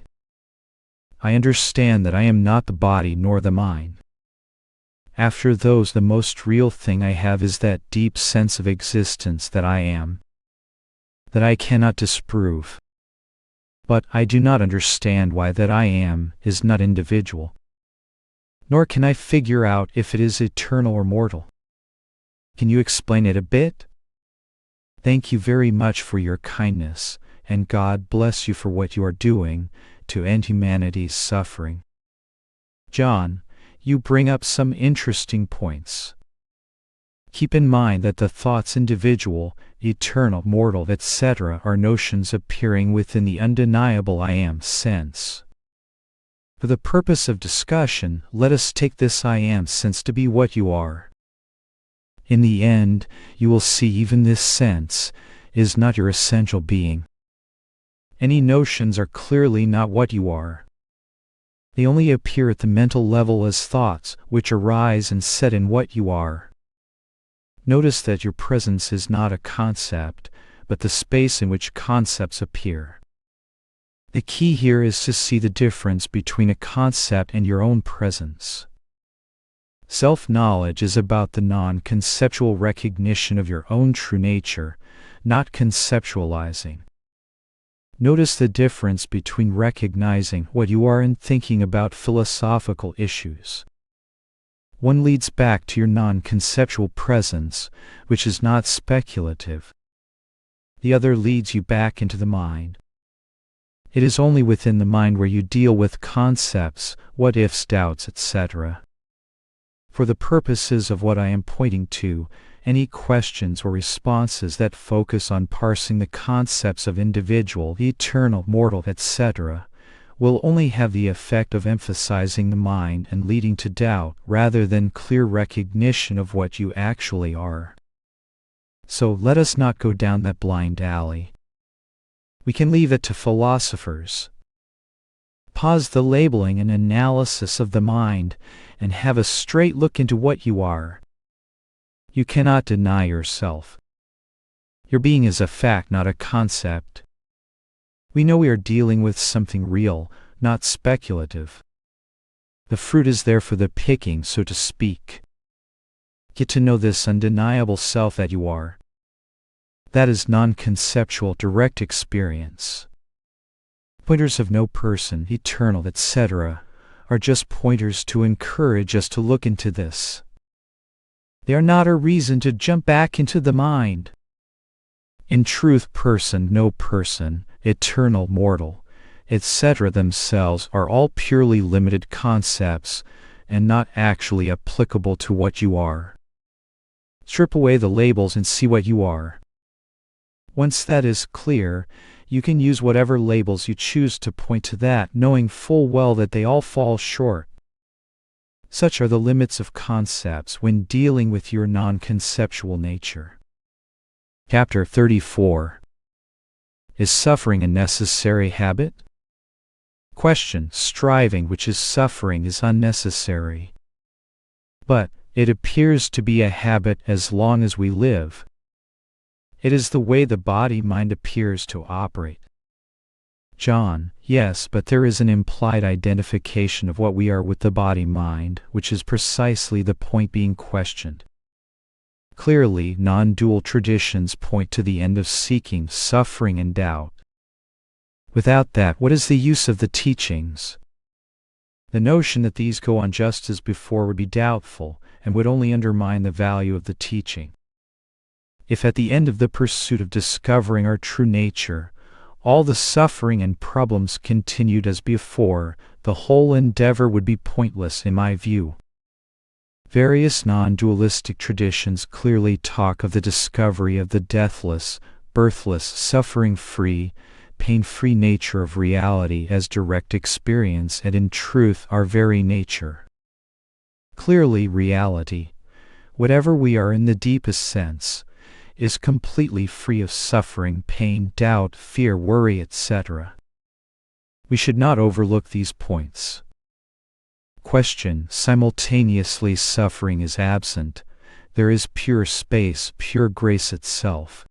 I understand that I am not the body nor the mind. After those, the most real thing I have is that deep sense of existence that I am. That I cannot disprove. But I do not understand why that I am is not individual. Nor can I figure out if it is eternal or mortal. Can you explain it a bit? Thank you very much for your kindness, and God bless you for what you are doing to end humanity's suffering. John, you bring up some interesting points. Keep in mind that the thoughts individual, eternal, mortal, etc. are notions appearing within the undeniable I am sense. For the purpose of discussion, let us take this I am sense to be what you are. In the end, you will see even this sense is not your essential being. Any notions are clearly not what you are. They only appear at the mental level as thoughts, which arise and set in what you are. Notice that your presence is not a concept, but the space in which concepts appear. The key here is to see the difference between a concept and your own presence. Self-knowledge is about the non-conceptual recognition of your own true nature, not conceptualizing. Notice the difference between recognizing what you are and thinking about philosophical issues. One leads back to your non-conceptual presence, which is not speculative. The other leads you back into the mind. It is only within the mind where you deal with concepts, what-ifs, doubts, etc. For the purposes of what I am pointing to, any questions or responses that focus on parsing the concepts of individual, eternal, mortal, etc., will only have the effect of emphasizing the mind and leading to doubt rather than clear recognition of what you actually are. So let us not go down that blind alley. We can leave it to philosophers. Pause the labeling and analysis of the mind and have a straight look into what you are. You cannot deny yourself. Your being is a fact, not a concept. We know we are dealing with something real, not speculative. The fruit is there for the picking, so to speak. Get to know this undeniable self that you are. That is non-conceptual direct experience. Pointers of no person, eternal, etc., are just pointers to encourage us to look into this. They are not a reason to jump back into the mind. In truth, person, no person, eternal, mortal, etc. themselves are all purely limited concepts and not actually applicable to what you are. Strip away the labels and see what you are. Once that is clear, you can use whatever labels you choose to point to that, knowing full well that they all fall short. Such are the limits of concepts when dealing with your non-conceptual nature. Chapter 34. Is suffering a necessary habit? Question. Striving, which is suffering, is unnecessary. But it appears to be a habit as long as we live. It is the way the body-mind appears to operate. John. Yes, but there is an implied identification of what we are with the body-mind, which is precisely the point being questioned. Clearly, non-dual traditions point to the end of seeking, suffering, and doubt. Without that, what is the use of the teachings? The notion that these go on just as before would be doubtful, and would only undermine the value of the teaching. If at the end of the pursuit of discovering our true nature, all the suffering and problems continued as before, the whole endeavor would be pointless in my view. Various non-dualistic traditions clearly talk of the discovery of the deathless, birthless, suffering-free, pain-free nature of reality as direct experience and in truth our very nature. Clearly reality, whatever we are in the deepest sense, is completely free of suffering, pain, doubt, fear, worry, etc. We should not overlook these points. Question. Simultaneously suffering is absent. There is pure space, pure grace itself.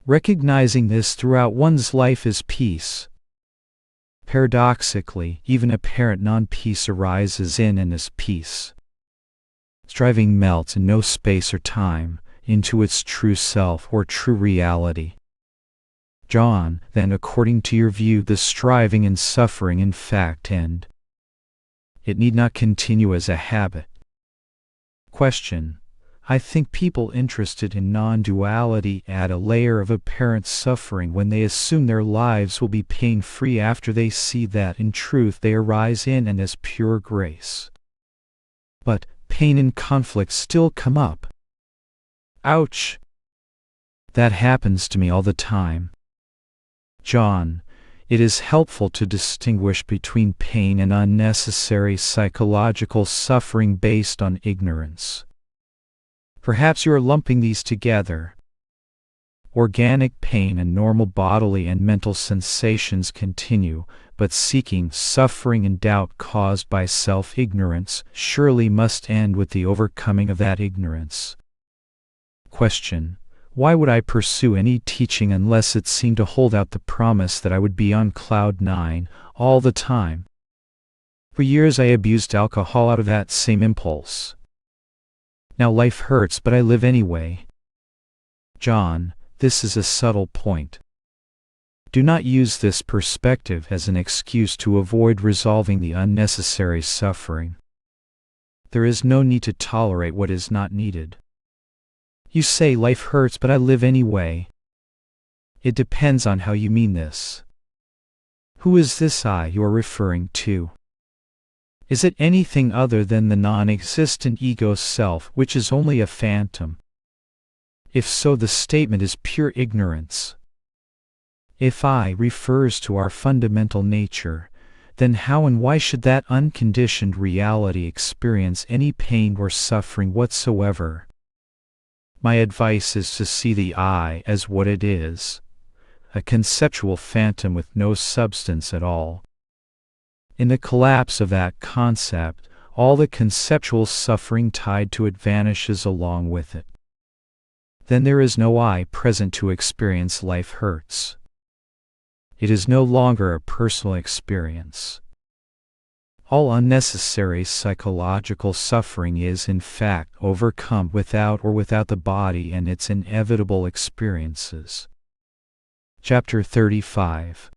Recognizing this throughout one's life is peace. Paradoxically, even apparent non-peace arises in and is peace. Striving melts in no space or time, into its true self or true reality. John. Then according to your view the striving and suffering in fact end. It need not continue as a habit. Question. I think people interested in non-duality add a layer of apparent suffering when they assume their lives will be pain-free after they see that in truth they arise in and as pure grace. But pain and conflict still come up. Ouch! That happens to me all the time. John, it is helpful to distinguish between pain and unnecessary psychological suffering based on ignorance. Perhaps you are lumping these together. Organic pain and normal bodily and mental sensations continue, but seeking, suffering, and doubt caused by self-ignorance surely must end with the overcoming of that ignorance. Question: why would I pursue any teaching unless it seemed to hold out the promise that I would be on cloud nine all the time? For years I abused alcohol out of that same impulse. Now life hurts, but I live anyway. John, this is a subtle point. Do not use this perspective as an excuse to avoid resolving the unnecessary suffering. There is no need to tolerate what is not needed. You say life hurts, but I live anyway. It depends on how you mean this. Who is this I you are referring to? Is it anything other than the non-existent ego self, which is only a phantom? If so, the statement is pure ignorance. If I refers to our fundamental nature, then how and why should that unconditioned reality experience any pain or suffering whatsoever? My advice is to see the I as what it is, a conceptual phantom with no substance at all. In the collapse of that concept, all the conceptual suffering tied to it vanishes along with it. Then there is no I present to experience life hurts. It is no longer a personal experience. All unnecessary psychological suffering is in fact overcome without the body and its inevitable experiences. Chapter 35.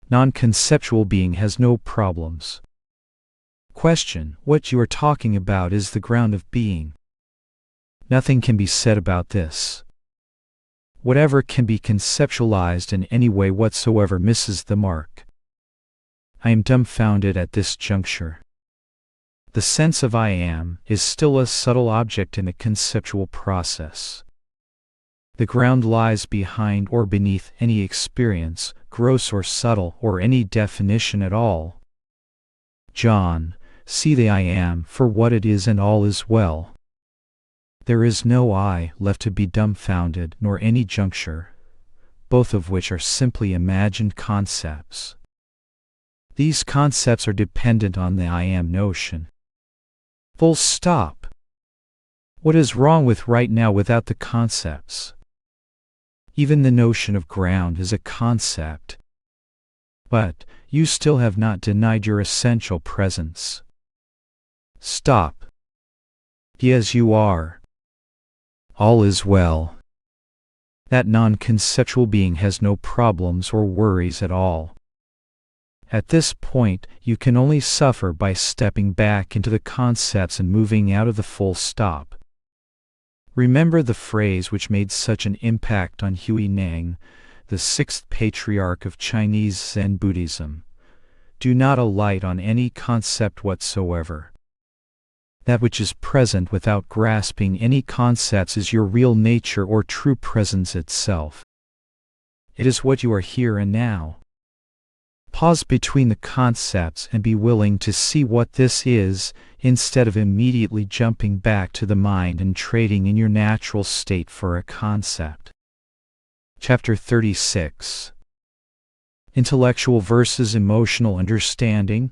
Non-conceptual being has no problems. Question: what you are talking about is the ground of being. Nothing can be said about this. Whatever can be conceptualized in any way whatsoever misses the mark. I am dumbfounded at this juncture. The sense of I am is still a subtle object in the conceptual process. The ground lies behind or beneath any experience, gross or subtle, or any definition at all. John, see the I am for what it is and all is well. There is no I left to be dumbfounded, nor any juncture, both of which are simply imagined concepts. These concepts are dependent on the I am notion. Full stop. What is wrong with right now without the concepts? Even the notion of ground is a concept. But you still have not denied your essential presence. Stop. Be as you are. All is well. That non-conceptual being has no problems or worries at all. At this point, you can only suffer by stepping back into the concepts and moving out of the full stop. Remember the phrase which made such an impact on Hui Neng, the sixth patriarch of Chinese Zen Buddhism. Do not alight on any concept whatsoever. That which is present without grasping any concepts is your real nature or true presence itself. It is what you are here and now. Pause between the concepts and be willing to see what this is, instead of immediately jumping back to the mind and trading in your natural state for a concept. Chapter 36. Intellectual versus emotional understanding.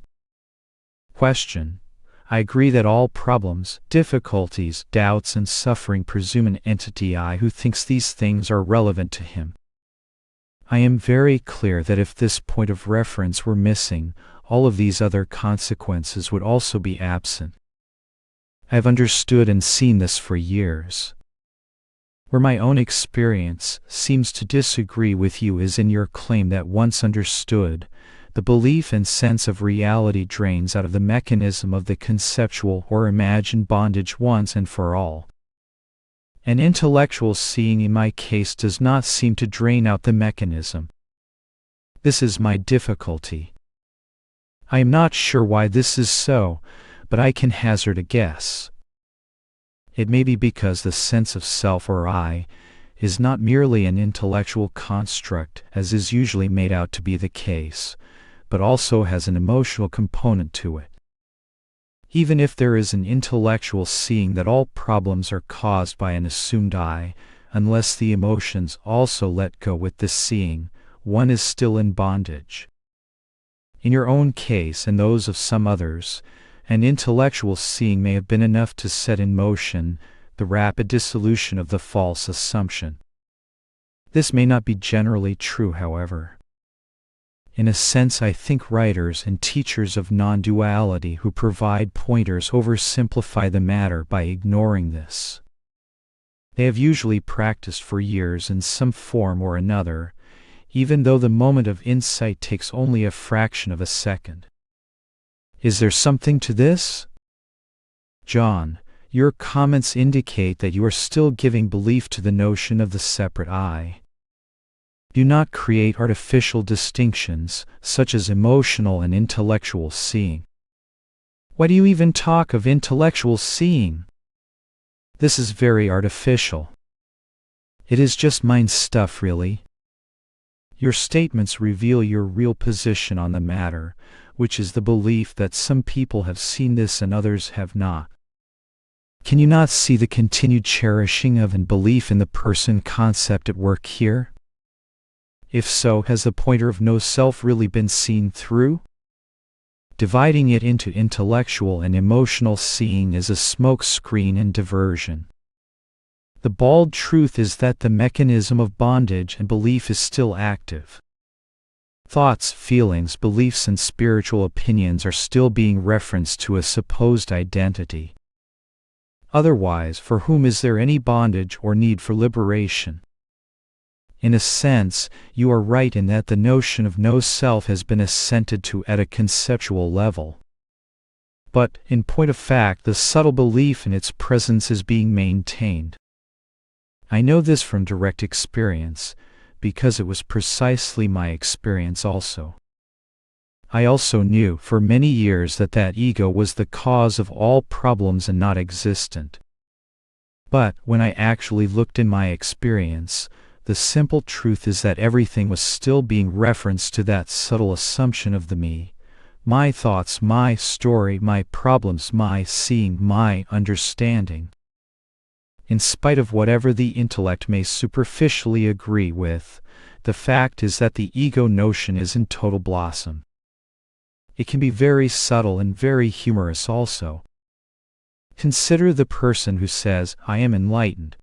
Question: I agree that all problems, difficulties, doubts, and suffering presume an entity I who thinks these things are relevant to him. I am very clear that if this point of reference were missing, all of these other consequences would also be absent. I have understood and seen this for years. Where my own experience seems to disagree with you is in your claim that once understood, the belief and sense of reality drains out of the mechanism of the conceptual or imagined bondage once and for all. An intellectual seeing in my case does not seem to drain out the mechanism. This is my difficulty. I am not sure why this is so, but I can hazard a guess. It may be because the sense of self or I is not merely an intellectual construct, as is usually made out to be the case, but also has an emotional component to it. Even if there is an intellectual seeing that all problems are caused by an assumed I, unless the emotions also let go with this seeing, one is still in bondage. In your own case and those of some others, an intellectual seeing may have been enough to set in motion the rapid dissolution of the false assumption. This may not be generally true, however. In a sense, I think writers and teachers of non-duality who provide pointers oversimplify the matter by ignoring this. They have usually practiced for years in some form or another, even though the moment of insight takes only a fraction of a second. Is there something to this? John, your comments indicate that you are still giving belief to the notion of the separate I. Do not create artificial distinctions, such as emotional and intellectual seeing. Why do you even talk of intellectual seeing? This is very artificial. It is just mind stuff, really. Your statements reveal your real position on the matter, which is the belief that some people have seen this and others have not. Can you not see the continued cherishing of and belief in the person concept at work here? If so, has the pointer of no self really been seen through? Dividing it into intellectual and emotional seeing is a smoke screen and diversion. The bald truth is that the mechanism of bondage and belief is still active. Thoughts, feelings, beliefs, and spiritual opinions are still being referenced to a supposed identity. Otherwise, for whom is there any bondage or need for liberation? In a sense, you are right in that the notion of no self has been assented to at a conceptual level. But, in point of fact, the subtle belief in its presence is being maintained. I know this from direct experience, because it was precisely my experience also. I also knew for many years that ego was the cause of all problems and not existent. But, when I actually looked in my experience, the simple truth is that everything was still being referenced to that subtle assumption of the me, my thoughts, my story, my problems, my seeing, my understanding. In spite of whatever the intellect may superficially agree with, the fact is that the ego notion is in total blossom. It can be very subtle and very humorous also. Consider the person who says, "I am enlightened."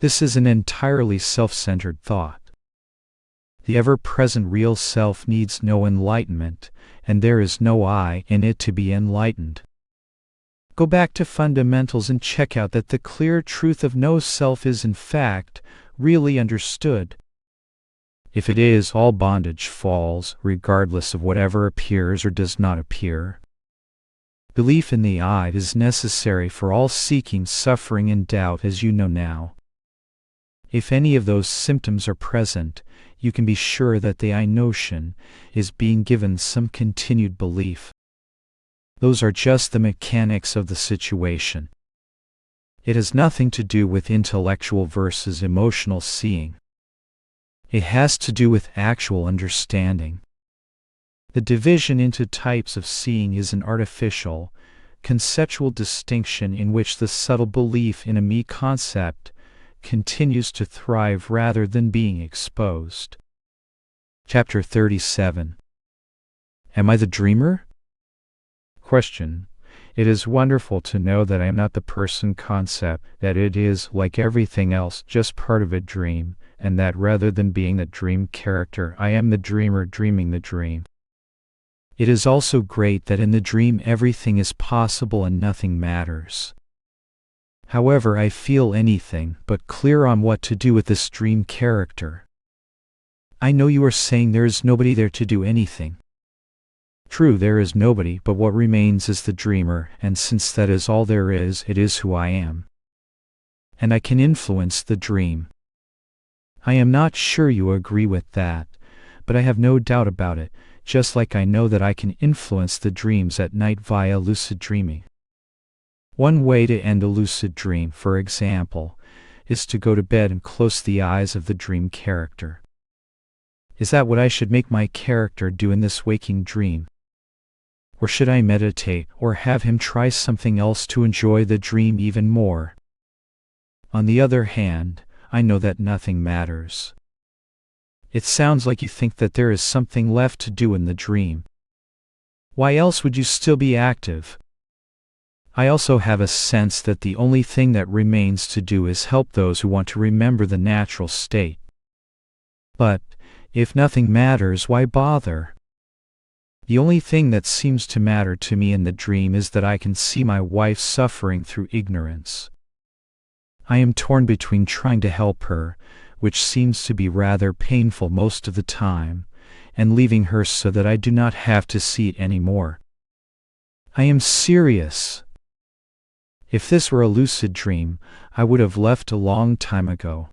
This is an entirely self-centered thought. The ever-present real self needs no enlightenment, and there is no I in it to be enlightened. Go back to fundamentals and check out that the clear truth of no self is in fact really understood. If it is, all bondage falls, regardless of whatever appears or does not appear. Belief in the I is necessary for all seeking, suffering, and doubt, as you know now. If any of those symptoms are present, you can be sure that the I notion is being given some continued belief. Those are just the mechanics of the situation. It has nothing to do with intellectual versus emotional seeing. It has to do with actual understanding. The division into types of seeing is an artificial, conceptual distinction in which the subtle belief in a me concept continues to thrive rather than being exposed. Chapter 37. Am I the dreamer? Question. It is wonderful to know that I am not the person concept, that it is, like everything else, just part of a dream, and that rather than being the dream character, I am the dreamer dreaming the dream. It is also great that in the dream everything is possible and nothing matters. However, I feel anything but clear on what to do with this dream character. I know you are saying there is nobody there to do anything. True, there is nobody, but what remains is the dreamer, and since that is all there is, it is who I am. and I can influence the dream. I am not sure you agree with that, but I have no doubt about it, just like I know that I can influence the dreams at night via lucid dreaming. One way to end a lucid dream, for example, is to go to bed and close the eyes of the dream character. Is that what I should make my character do in this waking dream? Or should I meditate or have him try something else to enjoy the dream even more? On the other hand, I know that nothing matters. It sounds like you think that there is something left to do in the dream. Why else would you still be active? I also have a sense that the only thing that remains to do is help those who want to remember the natural state. But, if nothing matters, why bother? The only thing that seems to matter to me in the dream is that I can see my wife suffering through ignorance. I am torn between trying to help her, which seems to be rather painful most of the time, and leaving her so that I do not have to see it anymore. I am serious. If this were a lucid dream, I would have left a long time ago.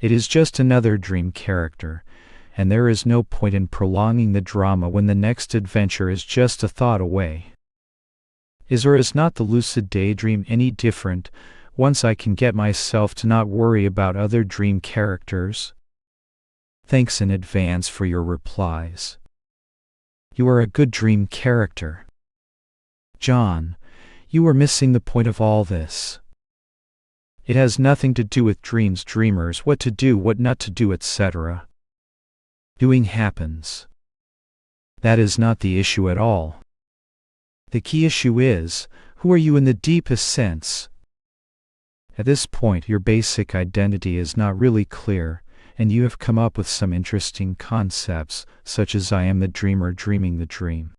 It is just another dream character, and there is no point in prolonging the drama when the next adventure is just a thought away. Is or is not the lucid daydream any different once I can get myself to not worry about other dream characters? Thanks in advance for your replies. You are a good dream character. John, you are missing the point of all this. It has nothing to do with dreams, dreamers, what to do, what not to do, etc. Doing happens. That is not the issue at all. The key issue is, who are you in the deepest sense? At this point, your basic identity is not really clear, and you have come up with some interesting concepts, such as I am the dreamer dreaming the dream.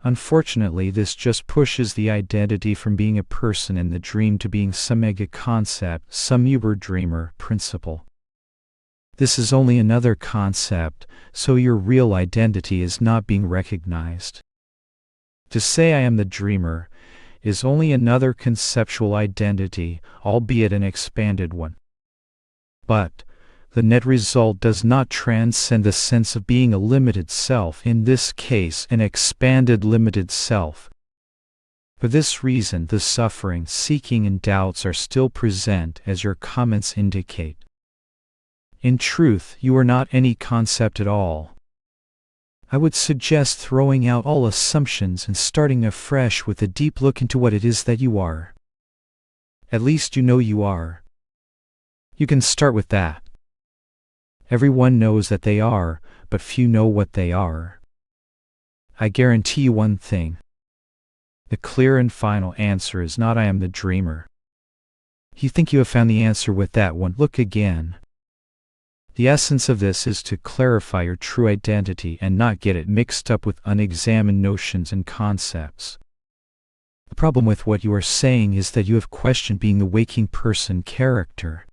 Unfortunately, this just pushes the identity from being a person in the dream to being some mega concept, some uber-dreamer principle. This is only another concept, so your real identity is not being recognized. To say I am the dreamer is only another conceptual identity, albeit an expanded one. But the net result does not transcend the sense of being a limited self, in this case an expanded limited self. For this reason, the suffering, seeking, and doubts are still present, as your comments indicate. In truth, you are not any concept at all. I would suggest throwing out all assumptions and starting afresh with a deep look into what it is that you are. At least you know you are. You can start with that. Everyone knows that they are, but few know what they are. I guarantee you one thing. The clear and final answer is not I am the dreamer. You think you have found the answer with that one. Look again. The essence of this is to clarify your true identity and not get it mixed up with unexamined notions and concepts. The problem with what you are saying is that you have questioned being the waking person character.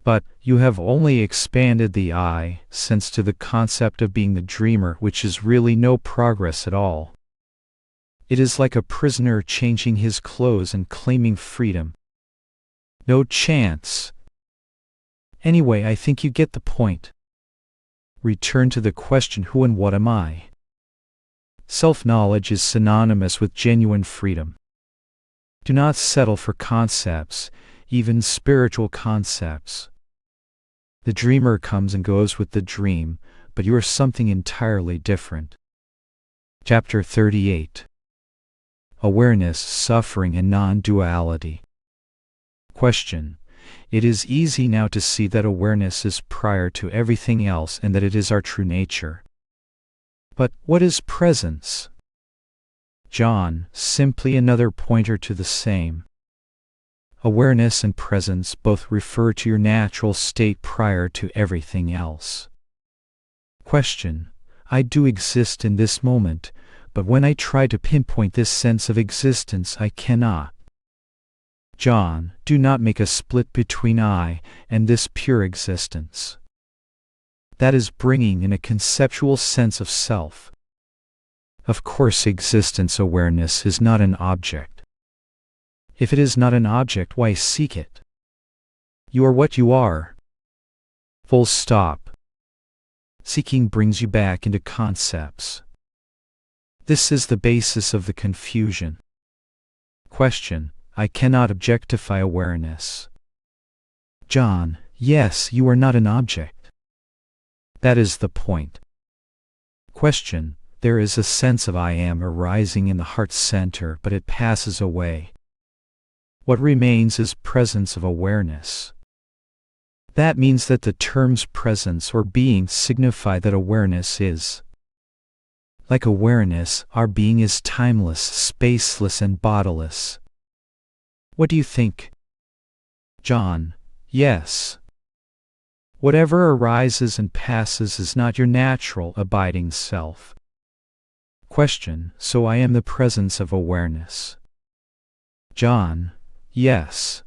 But you have only expanded the I sense to the concept of being the dreamer, which is really no progress at all. It is like a prisoner changing his clothes and claiming freedom. No chance. Anyway, I think you get the point. Return to the question, who and what am I? Self-knowledge is synonymous with genuine freedom. Do not settle for concepts, even spiritual concepts. The dreamer comes and goes with the dream, but you are something entirely different. Chapter 38. Awareness, Suffering, and Non-Duality. Question. It is easy now to see that awareness is prior to everything else and that it is our true nature. But what is presence? John, simply another pointer to the same. Awareness and presence both refer to your natural state prior to everything else. Question. I do exist in this moment, but when I try to pinpoint this sense of existence, I cannot. John, do not make a split between I and this pure existence. That is bringing in a conceptual sense of self. Of course, existence awareness is not an object. If it is not an object, why seek it? You are what you are. Full stop. Seeking brings you back into concepts. This is the basis of the confusion. Question: I cannot objectify awareness. John: yes, you are not an object. That is the point. Question: there is a sense of I am arising in the heart center, but it passes away. What remains is presence of awareness. That means that the terms presence or being signify that awareness is. Like awareness, our being is timeless, spaceless, and bodiless. What do you think? John: yes. Whatever arises and passes is not your natural, abiding self. Question: so I am the presence of awareness. John: yes.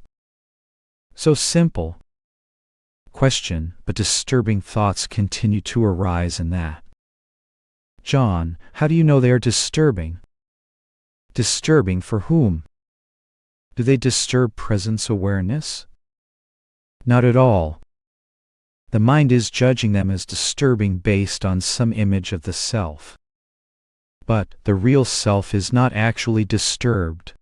So simple. Question: but disturbing thoughts continue to arise in that. John: how do you know they are disturbing? Disturbing for whom? Do they disturb presence awareness? Not at all. The mind is judging them as disturbing based on some image of the self. But the real self is not actually disturbed.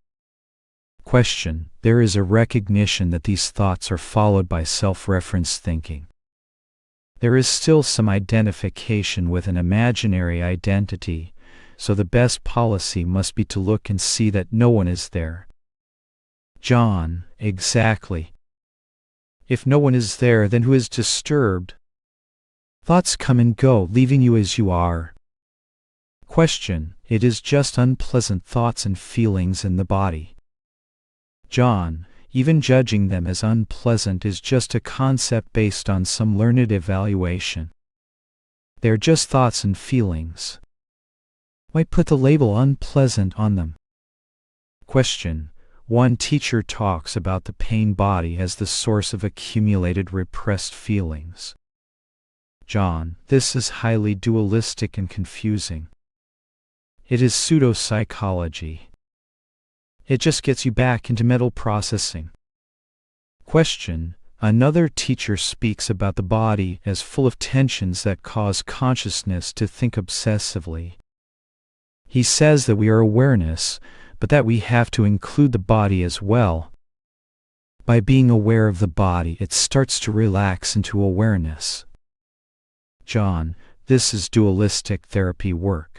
Question: there is a recognition that these thoughts are followed by self-reference thinking. There is still some identification with an imaginary identity, so the best policy must be to look and see that no one is there. John: exactly. If no one is there, then who is disturbed? Thoughts come and go, leaving you as you are. Question: it is just unpleasant thoughts and feelings in the body. John: even judging them as unpleasant is just a concept based on some learned evaluation. They are just thoughts and feelings. Why put the label unpleasant on them? Question: one teacher talks about the pain body as the source of accumulated repressed feelings. John: this is highly dualistic and confusing. It is pseudo-psychology. It just gets you back into mental processing. Question: another teacher speaks about the body as full of tensions that cause consciousness to think obsessively. He says that we are awareness, but that we have to include the body as well. By being aware of the body, it starts to relax into awareness. John: this is dualistic therapy work.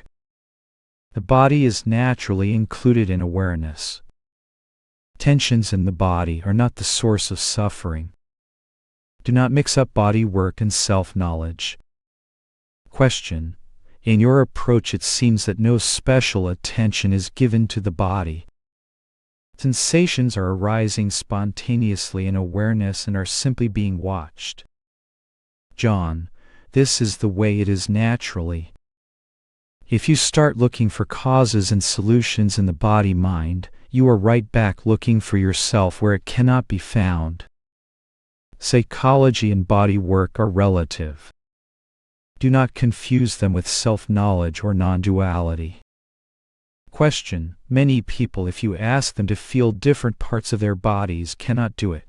The body is naturally included in awareness. Tensions in the body are not the source of suffering. Do not mix up body work and self-knowledge. Question: in your approach it seems that no special attention is given to the body. Sensations are arising spontaneously in awareness and are simply being watched. John: this is the way it is naturally. If you start looking for causes and solutions in the body-mind, you are right back looking for yourself where it cannot be found. Psychology and body work are relative. Do not confuse them with self-knowledge or non-duality. Question: many people, if you ask them to feel different parts of their bodies, cannot do it.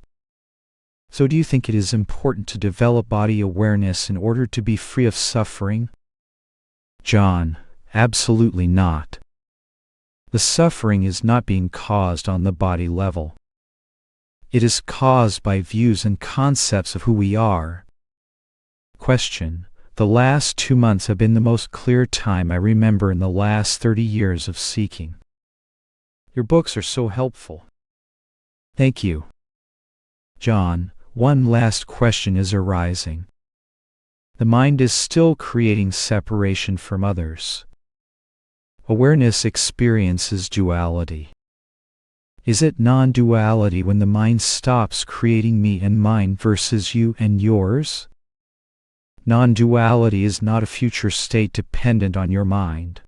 So do you think it is important to develop body awareness in order to be free of suffering? John: absolutely not. The suffering is not being caused on the body level. It is caused by views and concepts of who we are. Question: the last 2 months have been the most clear time I remember in the last 30 years of seeking. Your books are so helpful. Thank you. John: one last question is arising. The mind is still creating separation from others. Awareness experiences duality. Is it non-duality when the mind stops creating me and mine versus you and yours? Non-duality is not a future state dependent on your mind.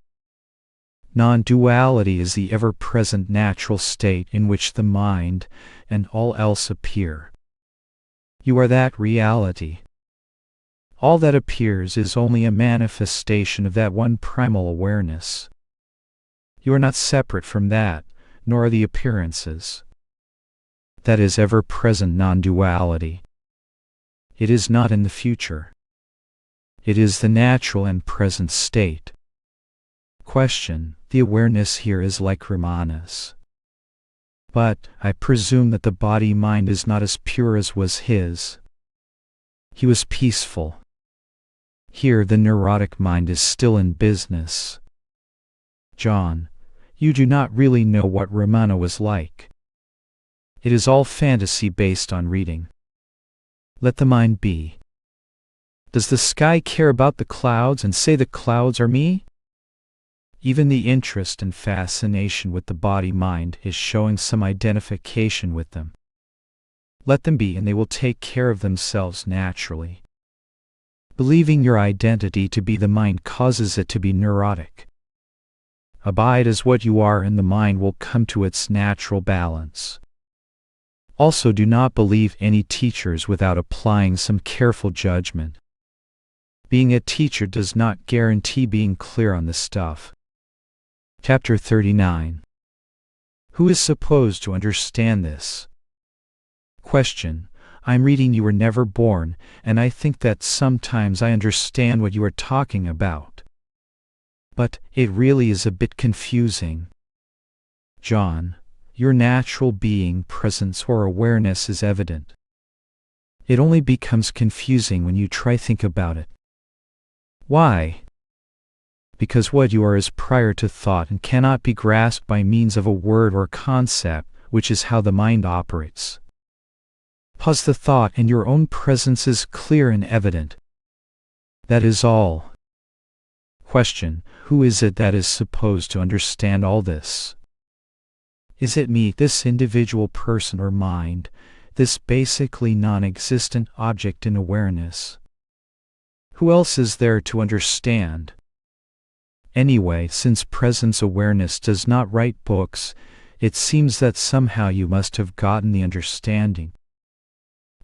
Non-duality is the ever-present natural state in which the mind and all else appear. You are that reality. All that appears is only a manifestation of that one primal awareness. You are not separate from that, nor are the appearances. that is ever-present non-duality. It is not in the future. It is the natural and present state. Question: the awareness here is like Ramana's. But I presume that the body-mind is not as pure as was his. He was peaceful. Here the neurotic mind is still in business. John: you do not really know what Ramana was like. It is all fantasy based on reading. Let the mind be. Does the sky care about the clouds and say the clouds are me? Even the interest and fascination with the body-mind is showing some identification with them. Let them be, and they will take care of themselves naturally. Believing your identity to be the mind causes it to be neurotic. Abide as what you are, and the mind will come to its natural balance. Also, do not believe any teachers without applying some careful judgment. Being a teacher does not guarantee being clear on this stuff. Chapter 39. Who is supposed to understand this? Question: I'm reading You Were Never Born, and I think that sometimes I understand what you are talking about. But it really is a bit confusing. John: your natural being, presence, or awareness is evident. It only becomes confusing when you try to think about it. Why? Because what you are is prior to thought and cannot be grasped by means of a word or concept, which is how the mind operates. Pause the thought, and your own presence is clear and evident. That is all. Question: who is it that is supposed to understand all this? Is it me, this individual person or mind, this basically non-existent object in awareness? Who else is there to understand? Anyway, since presence awareness does not write books, it seems that somehow you must have gotten the understanding.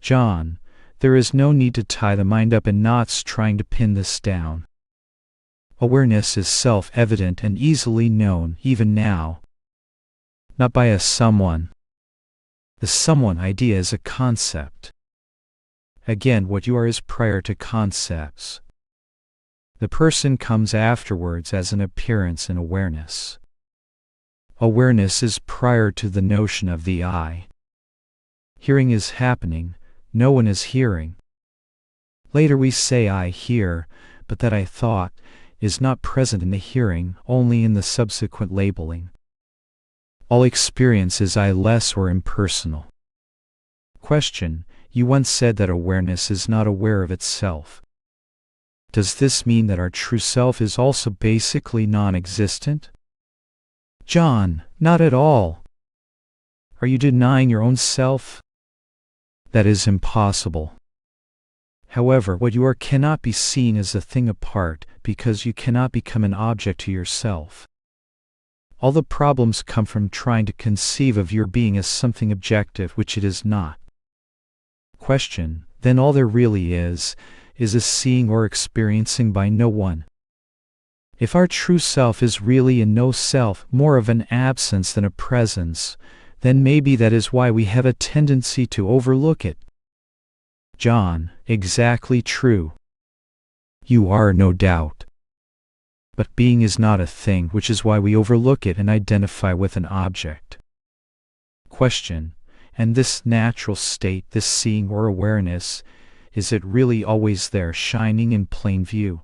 John: there is no need to tie the mind up in knots trying to pin this down. Awareness is self-evident and easily known, even now. Not by a someone. The someone idea is a concept. Again, what you are is prior to concepts. The person comes afterwards as an appearance in awareness. Awareness is prior to the notion of the I. Hearing is happening, no one is hearing. Later we say I hear, but that I thought is not present in the hearing, only in the subsequent labeling. All experience is I-less or impersonal. Question: you once said that awareness is not aware of itself. Does this mean that our true self is also basically non-existent? John: not at all. Are you denying your own self? That is impossible. However, what you are cannot be seen as a thing apart, because you cannot become an object to yourself. All the problems come from trying to conceive of your being as something objective which it is not. Question: then all there really is a seeing or experiencing by no one. If our true self is really a no self, more of an absence than a presence, then maybe that is why we have a tendency to overlook it. John: exactly true. You are, no doubt. But being is not a thing, which is why we overlook it and identify with an object. Question: and this natural state, this seeing or awareness, is it really always there, shining in plain view?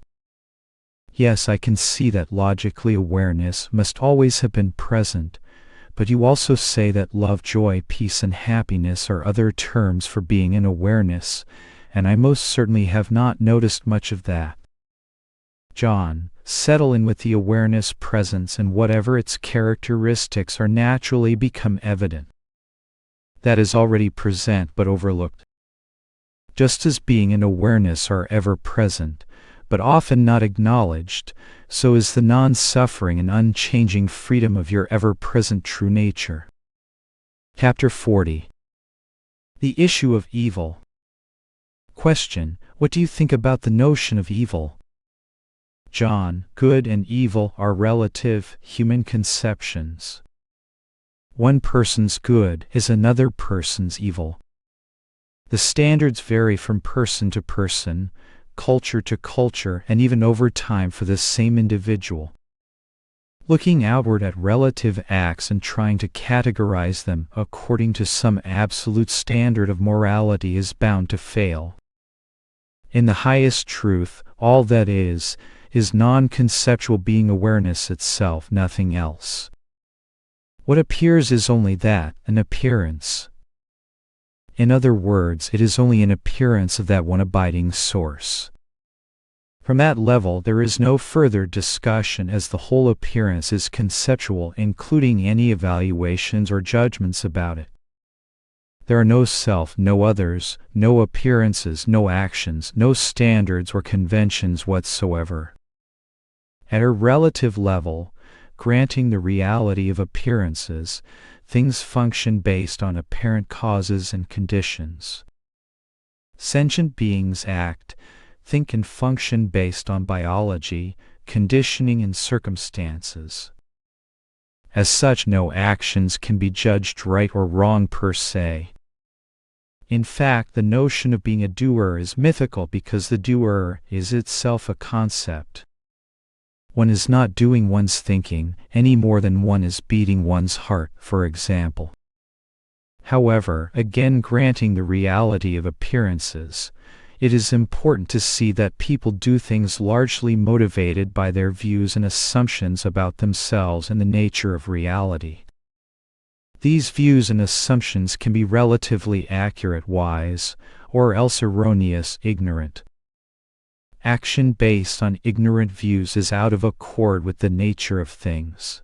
Yes, I can see that logically awareness must always have been present, but you also say that love, joy, peace, and happiness are other terms for being in awareness, and I most certainly have not noticed much of that. John: settle in with the awareness presence, and whatever its characteristics are naturally become evident. That is already present but overlooked. Just as being and awareness are ever present, but often not acknowledged, so is the non-suffering and unchanging freedom of your ever-present true nature. Chapter 40. The issue of evil. Question: what do you think about the notion of evil? John: good and evil are relative, human conceptions. One person's good is another person's evil. The standards vary from person to person, culture to culture, and even over time for this same individual. Looking outward at relative acts and trying to categorize them according to some absolute standard of morality is bound to fail. In the highest truth, all that is non-conceptual being awareness itself, nothing else. What appears is only that, an appearance. In other words, it is only an appearance of that one abiding source. From that level there is no further discussion, as the whole appearance is conceptual, including any evaluations or judgments about it. There are no self, no others, no appearances, no actions, no standards or conventions whatsoever. At a relative level, granting the reality of appearances, things function based on apparent causes and conditions. Sentient beings act, think and function based on biology, conditioning and circumstances. As such, no actions can be judged right or wrong per se. In fact, the notion of being a doer is mythical because the doer is itself a concept. One is not doing one's thinking, any more than one is beating one's heart, for example. However, again granting the reality of appearances, it is important to see that people do things largely motivated by their views and assumptions about themselves and the nature of reality. These views and assumptions can be relatively accurate, wise, or else erroneous, ignorant. Action based on ignorant views is out of accord with the nature of things.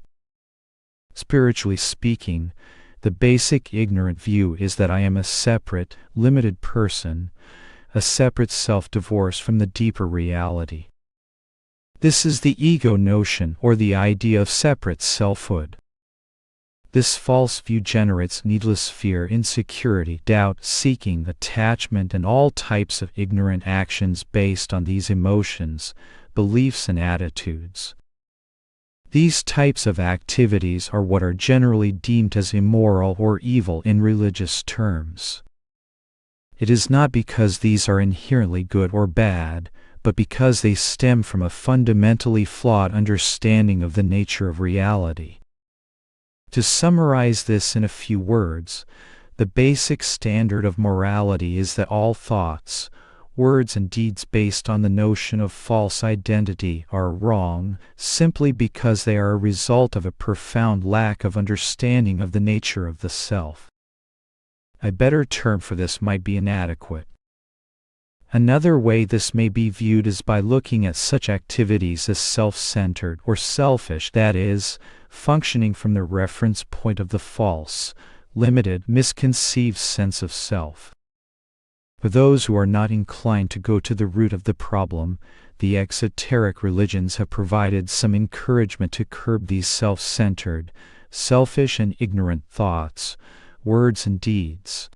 Spiritually speaking, the basic ignorant view is that I am a separate, limited person, a separate self divorced from the deeper reality. This is the ego notion, or the idea of separate selfhood. This false view generates needless fear, insecurity, doubt, seeking, attachment, and all types of ignorant actions based on these emotions, beliefs, and attitudes. These types of activities are what are generally deemed as immoral or evil in religious terms. It is not because these are inherently good or bad, but because they stem from a fundamentally flawed understanding of the nature of reality. To summarize this in a few words, the basic standard of morality is that all thoughts, words, and deeds based on the notion of false identity are wrong, simply because they are a result of a profound lack of understanding of the nature of the self. A better term for this might be inadequate. Another way this may be viewed is by looking at such activities as self-centered or selfish, that is, functioning from the reference point of the false, limited, misconceived sense of self. For those who are not inclined to go to the root of the problem, the exoteric religions have provided some encouragement to curb these self-centered, selfish, and ignorant thoughts, words, and deeds.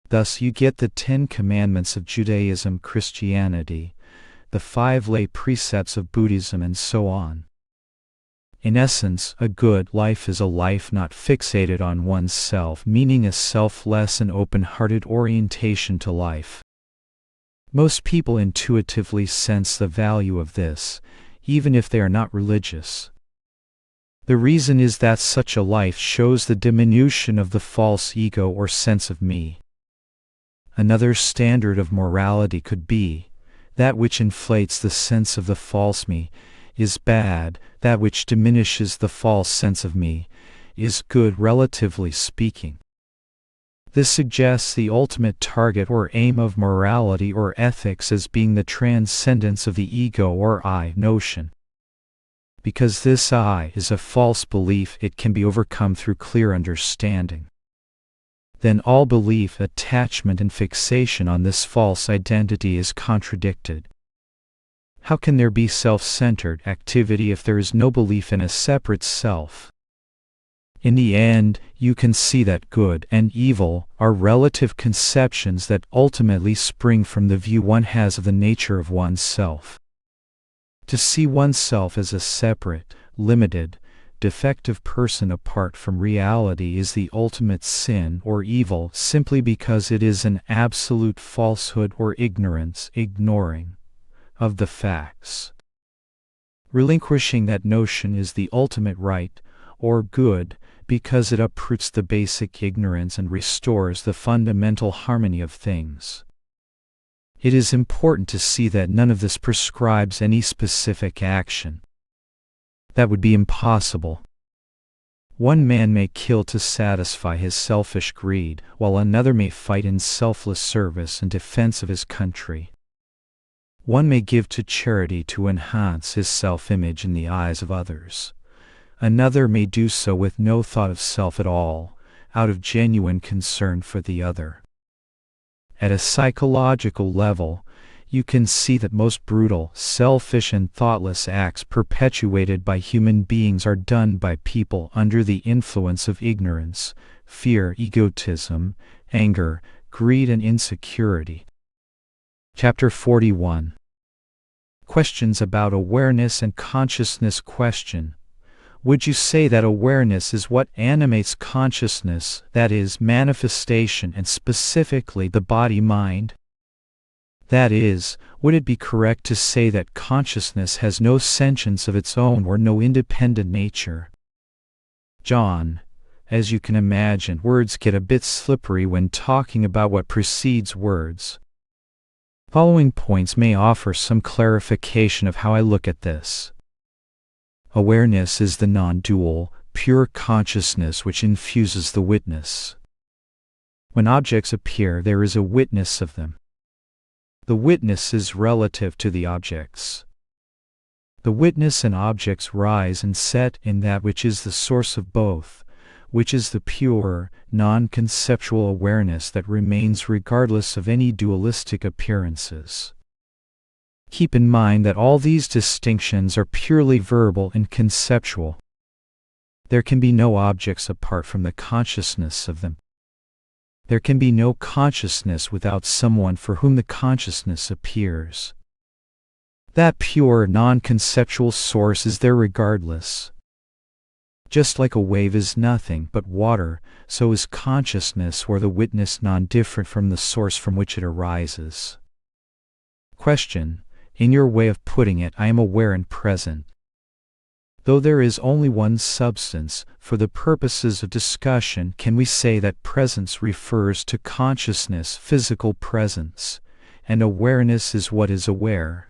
Thus you get the 10 Commandments of Judaism, Christianity, the 5 lay precepts of Buddhism, and so on. In essence, a good life is a life not fixated on one's self, meaning a selfless and open-hearted orientation to life. Most people intuitively sense the value of this, even if they are not religious. The reason is that such a life shows the diminution of the false ego or sense of me. Another standard of morality could be, that which inflates the sense of the false me is bad, that which diminishes the false sense of me is good, relatively speaking. This suggests the ultimate target or aim of morality or ethics as being the transcendence of the ego or I notion. Because this I is a false belief, it can be overcome through clear understanding. Then all belief, attachment, and fixation on this false identity is contradicted. How can there be self-centered activity if there is no belief in a separate self? In the end, you can see that good and evil are relative conceptions that ultimately spring from the view one has of the nature of oneself. To see oneself as a separate, limited, defective person apart from reality is the ultimate sin or evil simply because it is an absolute falsehood or ignorance, ignoring of the facts. Relinquishing that notion is the ultimate right or good because it uproots the basic ignorance and restores the fundamental harmony of things. It is important to see that none of this prescribes any specific action. That would be impossible. One man may kill to satisfy his selfish greed, while another may fight in selfless service and defense of his country. One may give to charity to enhance his self-image in the eyes of others. Another may do so with no thought of self at all, out of genuine concern for the other. At a psychological level, you can see that most brutal, selfish and thoughtless acts perpetuated by human beings are done by people under the influence of ignorance, fear, egotism, anger, greed and insecurity. Chapter 41. Questions about awareness and consciousness. Question: would you say that awareness is what animates consciousness, that is, manifestation, and specifically the body-mind? That is, would it be correct to say that consciousness has no sentience of its own or no independent nature? John, as you can imagine, words get a bit slippery when talking about what precedes words. Following points may offer some clarification of how I look at this. Awareness is the non-dual, pure consciousness which infuses the witness. When objects appear, there is a witness of them. The witness is relative to the objects. The witness and objects rise and set in that which is the source of both, which is the pure, non-conceptual awareness that remains regardless of any dualistic appearances. Keep in mind that all these distinctions are purely verbal and conceptual. There can be no objects apart from the consciousness of them. There can be no consciousness without someone for whom the consciousness appears. That pure, non-conceptual source is there regardless. Just like a wave is nothing but water, so is consciousness or the witness non-different from the source from which it arises. Question: in your way of putting it, I am aware and present. Though there is only one substance, for the purposes of discussion, can we say that presence refers to consciousness, physical presence, and awareness is what is aware?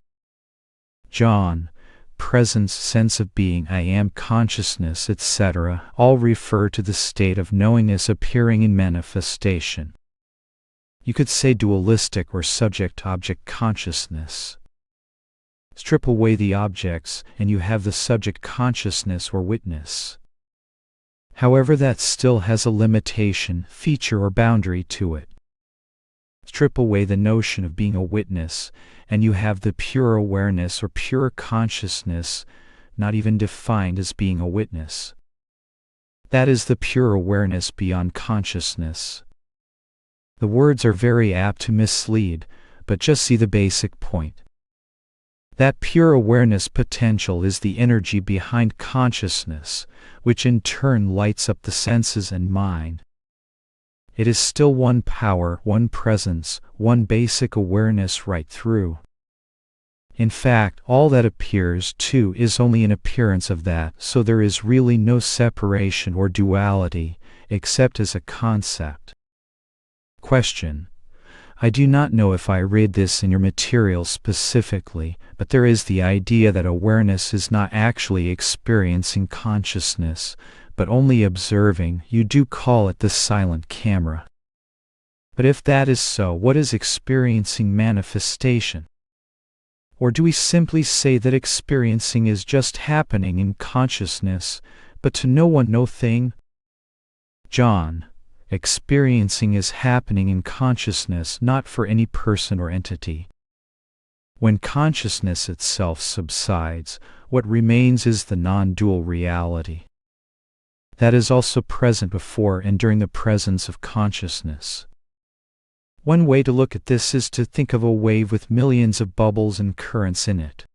John: presence, sense of being, I am, consciousness, etc., all refer to the state of knowingness appearing in manifestation. You could say dualistic or subject-object consciousness. Strip away the objects, and you have the subject consciousness or witness. However, that still has a limitation, feature or boundary to it. Strip away the notion of being a witness, and you have the pure awareness or pure consciousness, not even defined as being a witness. That is the pure awareness beyond consciousness. The words are very apt to mislead, but just see the basic point. That pure awareness potential is the energy behind consciousness, which in turn lights up the senses and mind. It is still one power, one presence, one basic awareness right through. In fact, all that appears, too, is only an appearance of that, so there is really no separation or duality, except as a concept. Question: I do not know if I read this in your material specifically, but there is the idea that awareness is not actually experiencing consciousness, but only observing. You do call it the silent camera. But if that is so, what is experiencing manifestation? Or do we simply say that experiencing is just happening in consciousness, but to no one, no thing? John: experiencing is happening in consciousness, not for any person or entity. When consciousness itself subsides, what remains is the non-dual reality. That is also present before and during the presence of consciousness. One way to look at this is to think of a wave with millions of bubbles and currents in it.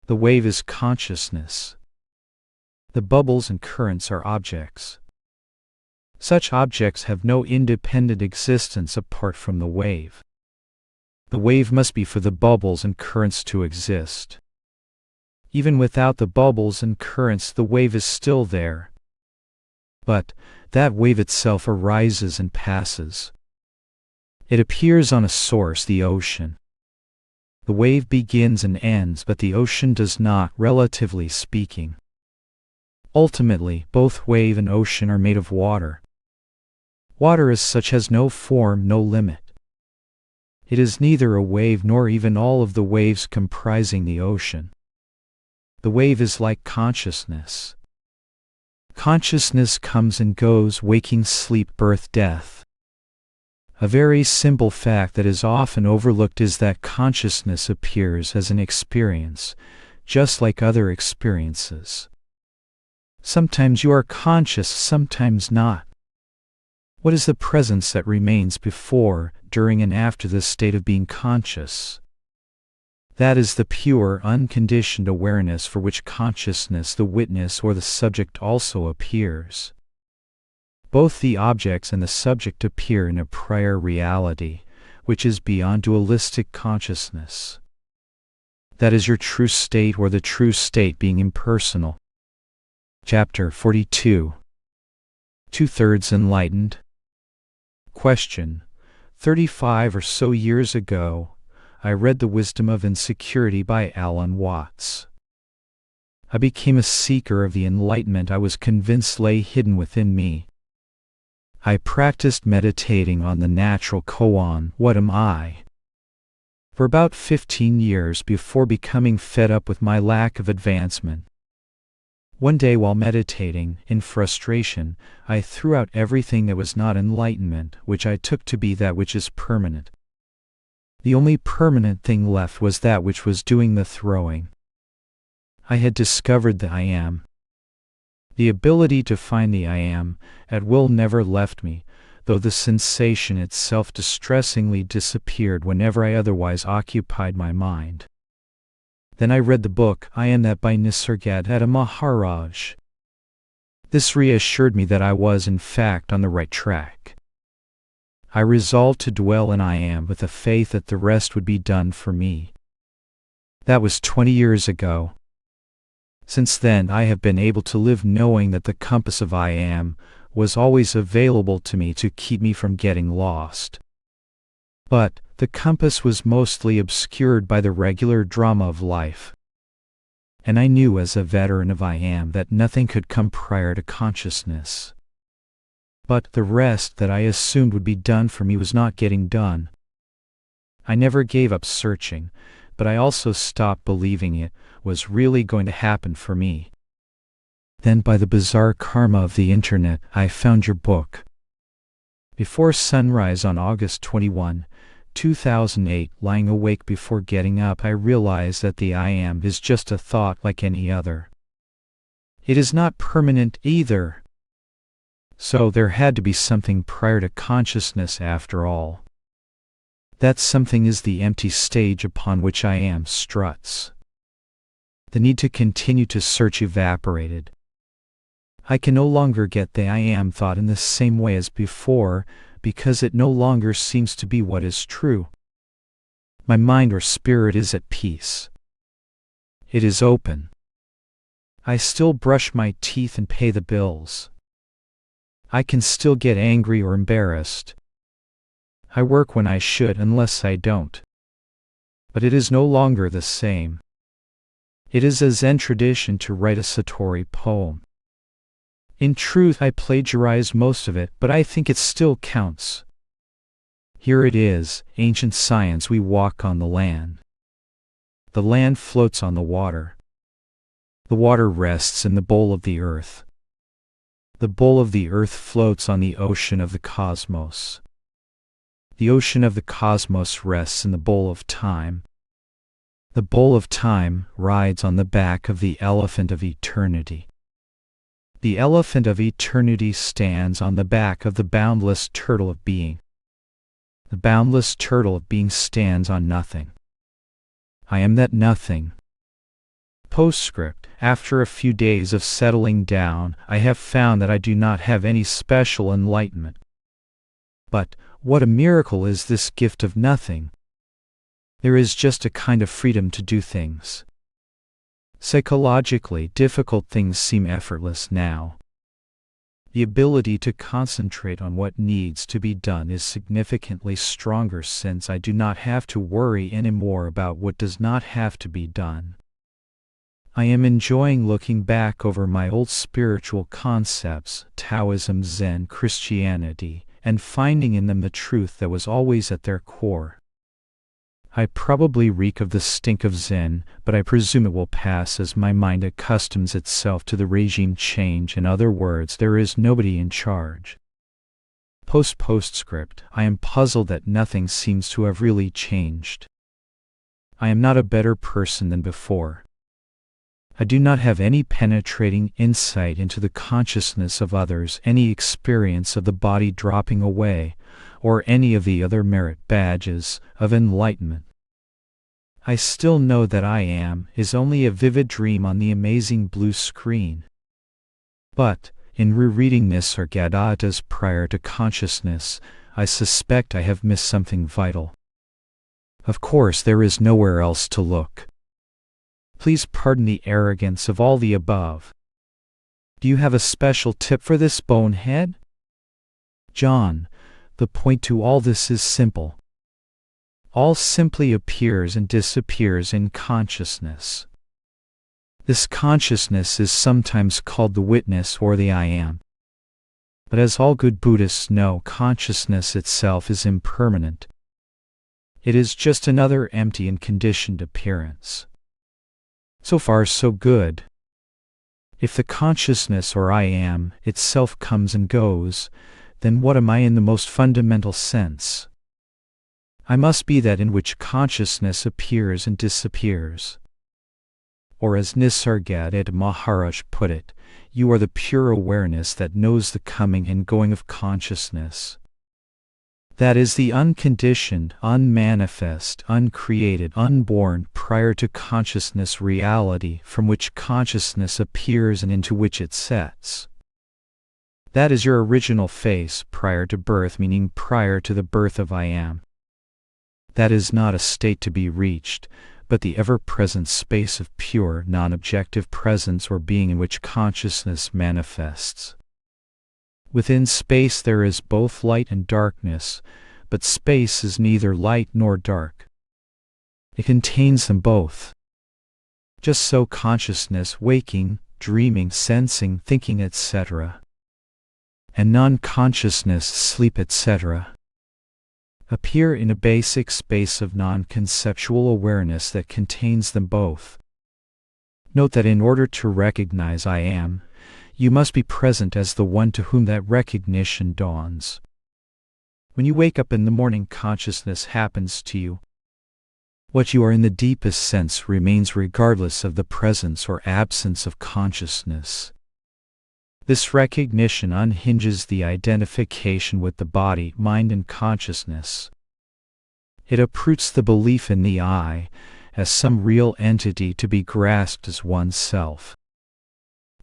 The wave is consciousness. The bubbles and currents are objects. Such objects have no independent existence apart from the wave. The wave must be for the bubbles and currents to exist. Even without the bubbles and currents, the wave is still there. But that wave itself arises and passes. It appears on a source, the ocean. The wave begins and ends, but the ocean does not, relatively speaking. Ultimately, both wave and ocean are made of water. Water as such has no form, no limit. It is neither a wave nor even all of the waves comprising the ocean. The wave is like consciousness. Consciousness comes and goes, waking, sleep, birth, death. A very simple fact that is often overlooked is that consciousness appears as an experience, just like other experiences. Sometimes you are conscious, sometimes not. What is the presence that remains before, during, and after the state of being conscious? That is the pure, unconditioned awareness for which consciousness, the witness or the subject, also appears. Both the objects and the subject appear in a prior reality, which is beyond dualistic consciousness. That is your true state, or the true state being impersonal. Chapter 42. 2/3 Enlightened. Question: 35 or so years ago, I read The Wisdom of Insecurity by Alan Watts. I became a seeker of the enlightenment I was convinced lay hidden within me. I practiced meditating on the natural koan, what am I? For about 15 years before becoming fed up with my lack of advancement. One day while meditating, in frustration, I threw out everything that was not enlightenment, which I took to be that which is permanent. The only permanent thing left was that which was doing the throwing. I had discovered the I Am. The ability to find the I Am at will never left me, though the sensation itself distressingly disappeared whenever I otherwise occupied my mind. Then I read the book I Am That by Nisargadatta Maharaj. This reassured me that I was in fact on the right track. I resolved to dwell in I Am with a faith that the rest would be done for me. That was 20 years ago. Since then I have been able to live knowing that the compass of I Am was always available to me to keep me from getting lost. But the compass was mostly obscured by the regular drama of life. And I knew as a veteran of I Am that nothing could come prior to consciousness. But the rest that I assumed would be done for me was not getting done. I never gave up searching, but I also stopped believing it was really going to happen for me. Then by the bizarre karma of the internet, I found your book. Before sunrise on August 21, 2008, lying awake before getting up, I realized that the I Am is just a thought like any other. It is not permanent either. So there had to be something prior to consciousness after all. That something is the empty stage upon which I Am struts. The need to continue to search evaporated. I can no longer get the I Am thought in the same way as before, because it no longer seems to be what is true. My mind or spirit is at peace. It is open. I still brush my teeth and pay the bills. I can still get angry or embarrassed. I work when I should unless I don't. But it is no longer the same. It is a Zen tradition to write a Satori poem. In truth, I plagiarized most of it, but I think it still counts. Here it is, ancient science. We walk on the land. The land floats on the water. The water rests in the bowl of the earth. The bowl of the earth floats on the ocean of the cosmos. The ocean of the cosmos rests in the bowl of time. The bowl of time rides on the back of the elephant of eternity. The elephant of eternity stands on the back of the boundless turtle of being. The boundless turtle of being stands on nothing. I am that nothing. Postscript. After a few days of settling down, I have found that I do not have any special enlightenment. But what a miracle is this gift of nothing! There is just a kind of freedom to do things. Psychologically, difficult things seem effortless now. The ability to concentrate on what needs to be done is significantly stronger since I do not have to worry anymore about what does not have to be done. I am enjoying looking back over my old spiritual concepts, Taoism, Zen, Christianity, and finding in them the truth that was always at their core. I probably reek of the stink of Zen, but I presume it will pass as my mind accustoms itself to the regime change. In other words, there is nobody in charge. Postscript. I am puzzled that nothing seems to have really changed. I am not a better person than before. I do not have any penetrating insight into the consciousness of others, any experience of the body dropping away, or any of the other merit badges of enlightenment. I still know that I am is only a vivid dream on the amazing blue screen. But, in rereading Nisargadatta's Prior to Consciousness, I suspect I have missed something vital. Of course, there is nowhere else to look. Please pardon the arrogance of all the above. Do you have a special tip for this bonehead? John, the point to all this is simple. All simply appears and disappears in consciousness. This consciousness is sometimes called the witness or the I am. But as all good Buddhists know, consciousness itself is impermanent. It is just another empty and conditioned appearance. So far, so good. If the consciousness or I am itself comes and goes, then what am I in the most fundamental sense? I must be that in which consciousness appears and disappears. Or as Nisargadatta Maharaj put it, you are the pure awareness that knows the coming and going of consciousness. That is the unconditioned, unmanifest, uncreated, unborn, prior to consciousness reality from which consciousness appears and into which it sets. That is your original face prior to birth, meaning prior to the birth of I am. That is not a state to be reached, but the ever-present space of pure, non-objective presence or being in which consciousness manifests. Within space there is both light and darkness, but space is neither light nor dark. It contains them both. Just so consciousness, waking, dreaming, sensing, thinking, etc., and non-consciousness, sleep, etc., appear in a basic space of non-conceptual awareness that contains them both. Note that in order to recognize I am, you must be present as the one to whom that recognition dawns. When you wake up in the morning, consciousness happens to you. What you are in the deepest sense remains regardless of the presence or absence of consciousness. This recognition unhinges the identification with the body, mind, and consciousness. It uproots the belief in the I as some real entity to be grasped as oneself.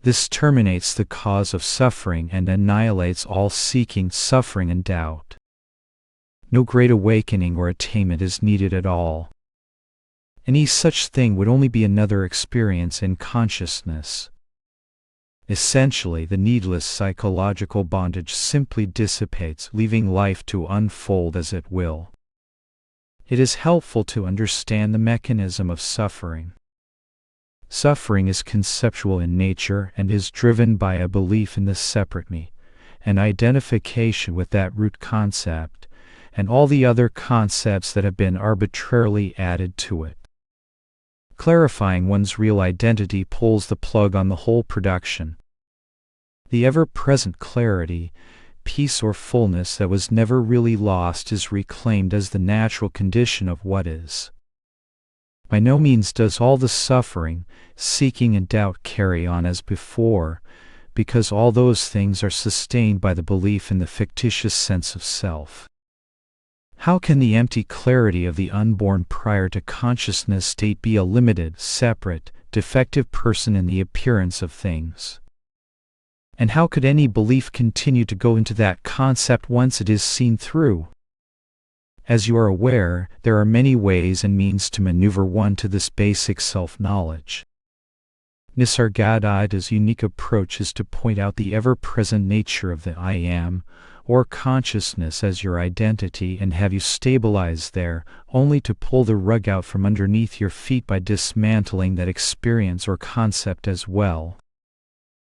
This terminates the cause of suffering and annihilates all seeking, suffering, and doubt. No great awakening or attainment is needed at all. Any such thing would only be another experience in consciousness. Essentially, the needless psychological bondage simply dissipates, leaving life to unfold as it will. It is helpful to understand the mechanism of suffering. Suffering is conceptual in nature and is driven by a belief in the separate me, an identification with that root concept, and all the other concepts that have been arbitrarily added to it. Clarifying one's real identity pulls the plug on the whole production. The ever-present clarity, peace or fullness that was never really lost is reclaimed as the natural condition of what is. By no means does all the suffering, seeking, and doubt carry on as before, because all those things are sustained by the belief in the fictitious sense of self. How can the empty clarity of the unborn prior to consciousness state be a limited, separate, defective person in the appearance of things. And how could any belief continue to go into that concept once it is seen through? As you are aware, there are many ways and means to maneuver one to this basic self-knowledge. Nisargadatta's unique approach is to point out the ever-present nature of the I Am, or consciousness, as your identity and have you stabilized there, only to pull the rug out from underneath your feet by dismantling that experience or concept as well.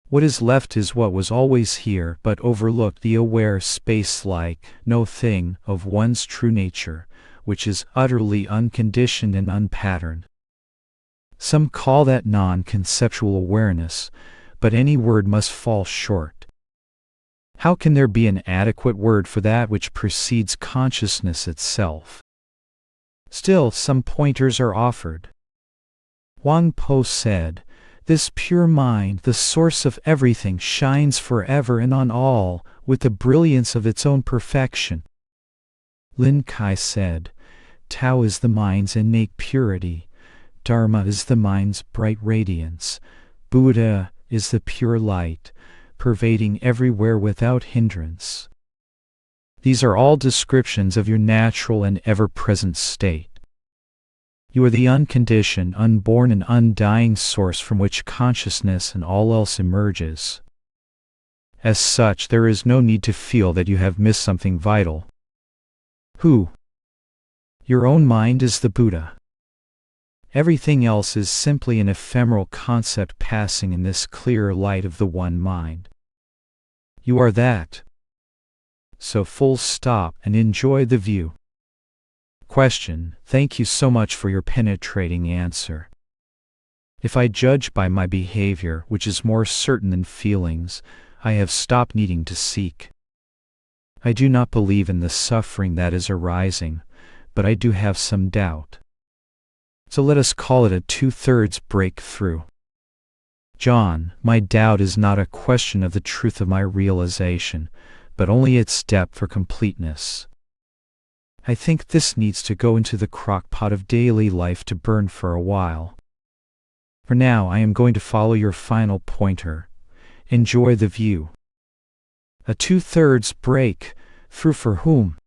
What is left is what was always here but overlooked, the aware space-like, no thing of one's true nature, which is utterly unconditioned and unpatterned. Some call that non-conceptual awareness, but any word must fall short. How can there be an adequate word for that which precedes consciousness itself? Still, some pointers are offered. Wang Po said, "This pure mind, the source of everything, shines forever and on all, with the brilliance of its own perfection." Lin Kai said, "Tao is the mind's innate purity. Dharma is the mind's bright radiance. Buddha is the pure light, pervading everywhere without hindrance." These are all descriptions of your natural and ever-present state. You are the unconditioned, unborn and undying source from which consciousness and all else emerges. As such, there is no need to feel that you have missed something vital. Who? Your own mind is the Buddha. Everything else is simply an ephemeral concept passing in this clear light of the one mind. You are that. So full stop and enjoy the view. Question: Thank you so much for your penetrating answer. If I judge by my behavior, which is more certain than feelings, I have stopped needing to seek. I do not believe in the suffering that is arising, but I do have some doubt. So let us call it a 2/3 breakthrough. John, my doubt is not a question of the truth of my realization, but only its depth or completeness. I think this needs to go into the crock-pot of daily life to burn for a while. For now, I am going to follow your final pointer. Enjoy the view. A 2/3 break through for whom?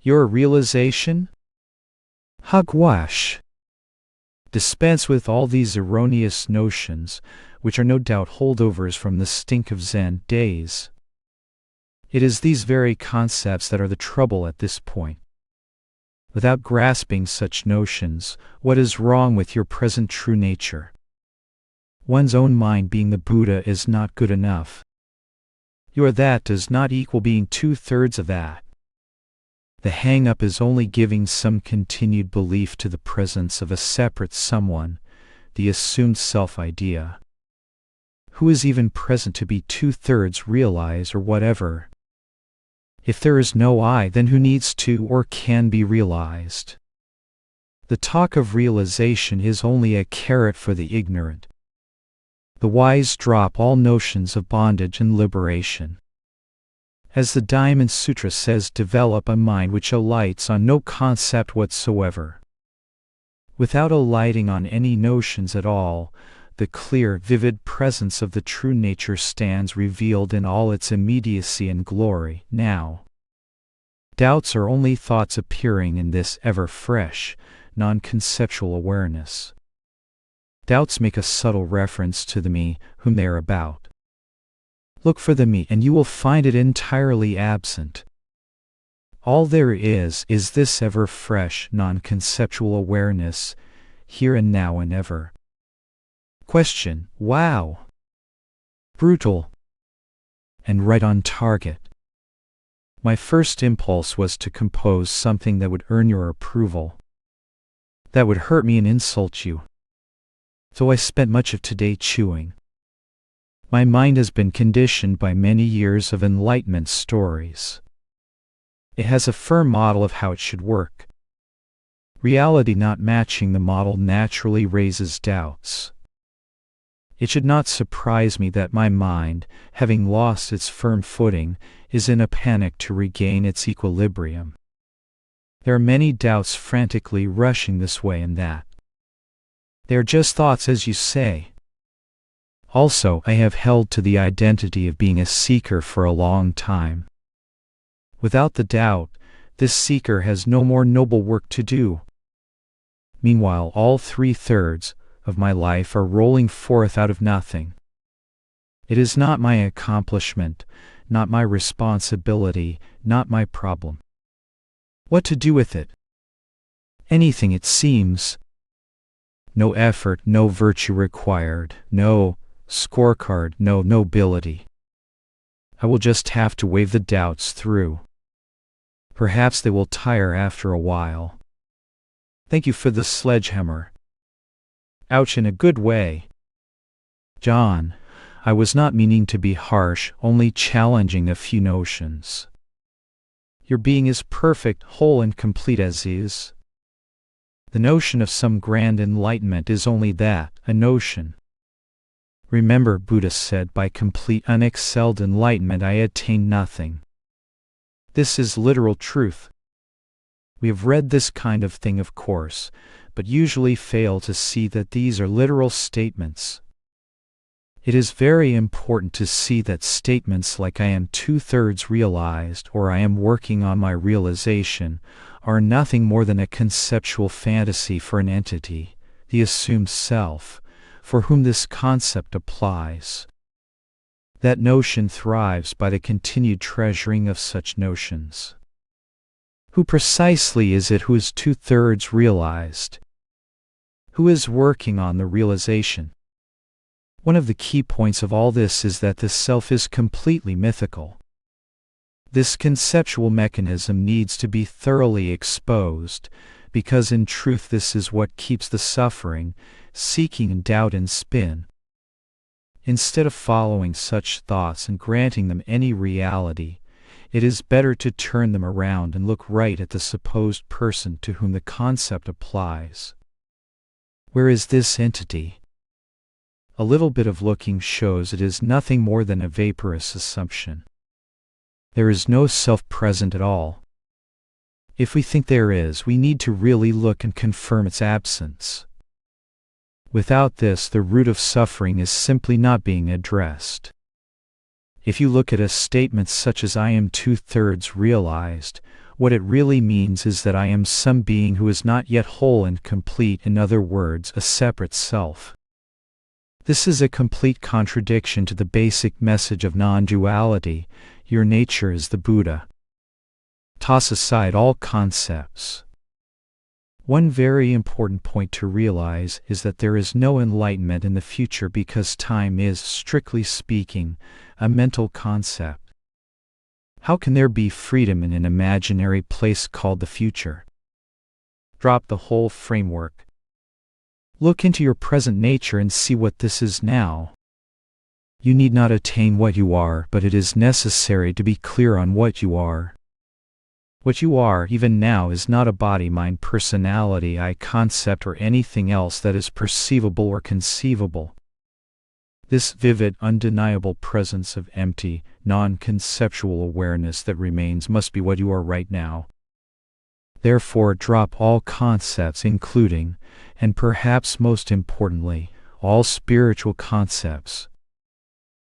Your realization? Hogwash. Dispense with all these erroneous notions, which are no doubt holdovers from the stink of Zen days. It is these very concepts that are the trouble at this point. Without grasping such notions, what is wrong with your present true nature? One's own mind being the Buddha is not good enough. Your that does not equal being 2/3 of that. The hang-up is only giving some continued belief to the presence of a separate someone, the assumed self-idea. Who is even present to be 2/3 realized or whatever? If there is no I, then who needs to or can be realized? The talk of realization is only a carrot for the ignorant. The wise drop all notions of bondage and liberation. As the Diamond Sutra says, develop a mind which alights on no concept whatsoever. Without alighting on any notions at all, the clear, vivid presence of the true nature stands revealed in all its immediacy and glory, now. Doubts are only thoughts appearing in this ever-fresh, non-conceptual awareness. Doubts make a subtle reference to the me whom they are about. Look for the me and you will find it entirely absent. All there is this ever-fresh, non-conceptual awareness, here and now and ever. Question: Wow! Brutal. And right on target. My first impulse was to compose something that would earn your approval. That would hurt me and insult you. So I spent much of today chewing. My mind has been conditioned by many years of enlightenment stories. It has a firm model of how it should work. Reality not matching the model naturally raises doubts. It should not surprise me that my mind, having lost its firm footing, is in a panic to regain its equilibrium. There are many doubts frantically rushing this way and that. They are just thoughts, as you say. Also, I have held to the identity of being a seeker for a long time. Without the doubt, this seeker has no more noble work to do. Meanwhile, all 3/3 of my life are rolling forth out of nothing. It is not my accomplishment, not my responsibility, not my problem. What to do with it? Anything, it seems. No effort, no virtue required, no scorecard, no nobility. I will just have to wave the doubts through. Perhaps they will tire after a while. Thank you for the sledgehammer. Ouch, in a good way. John, I was not meaning to be harsh, only challenging a few notions. Your being is perfect, whole and complete as is. The notion of some grand enlightenment is only that, a notion. Remember, Buddha said, by complete unexcelled enlightenment I attain nothing. This is literal truth. We have read this kind of thing, of course, but usually fail to see that these are literal statements. It is very important to see that statements like I am 2/3 realized or I am working on my realization are nothing more than a conceptual fantasy for an entity, the assumed self, for whom this concept applies. That notion thrives by the continued treasuring of such notions. Who precisely is it who is 2/3 realized? Who is working on the realization? One of the key points of all this is that the self is completely mythical. This conceptual mechanism needs to be thoroughly exposed, because in truth this is what keeps the suffering, seeking and doubt and spin. Instead of following such thoughts and granting them any reality, it is better to turn them around and look right at the supposed person to whom the concept applies. Where is this entity? A little bit of looking shows it is nothing more than a vaporous assumption. There is no self present at all. If we think there is, we need to really look and confirm its absence. Without this, the root of suffering is simply not being addressed. If you look at a statement such as I am 2/3 realized, what it really means is that I am some being who is not yet whole and complete, in other words, a separate self. This is a complete contradiction to the basic message of non-duality. Your nature is the Buddha. Toss aside all concepts. One very important point to realize is that there is no enlightenment in the future because time is, strictly speaking, a mental concept. How can there be freedom in an imaginary place called the future? Drop the whole framework. Look into your present nature and see what this is now. You need not attain what you are, but it is necessary to be clear on what you are. What you are, even now, is not a body, mind, personality, I concept, or anything else that is perceivable or conceivable. This vivid, undeniable presence of empty, non-conceptual awareness that remains must be what you are right now. Therefore, drop all concepts, including, and perhaps most importantly, all spiritual concepts.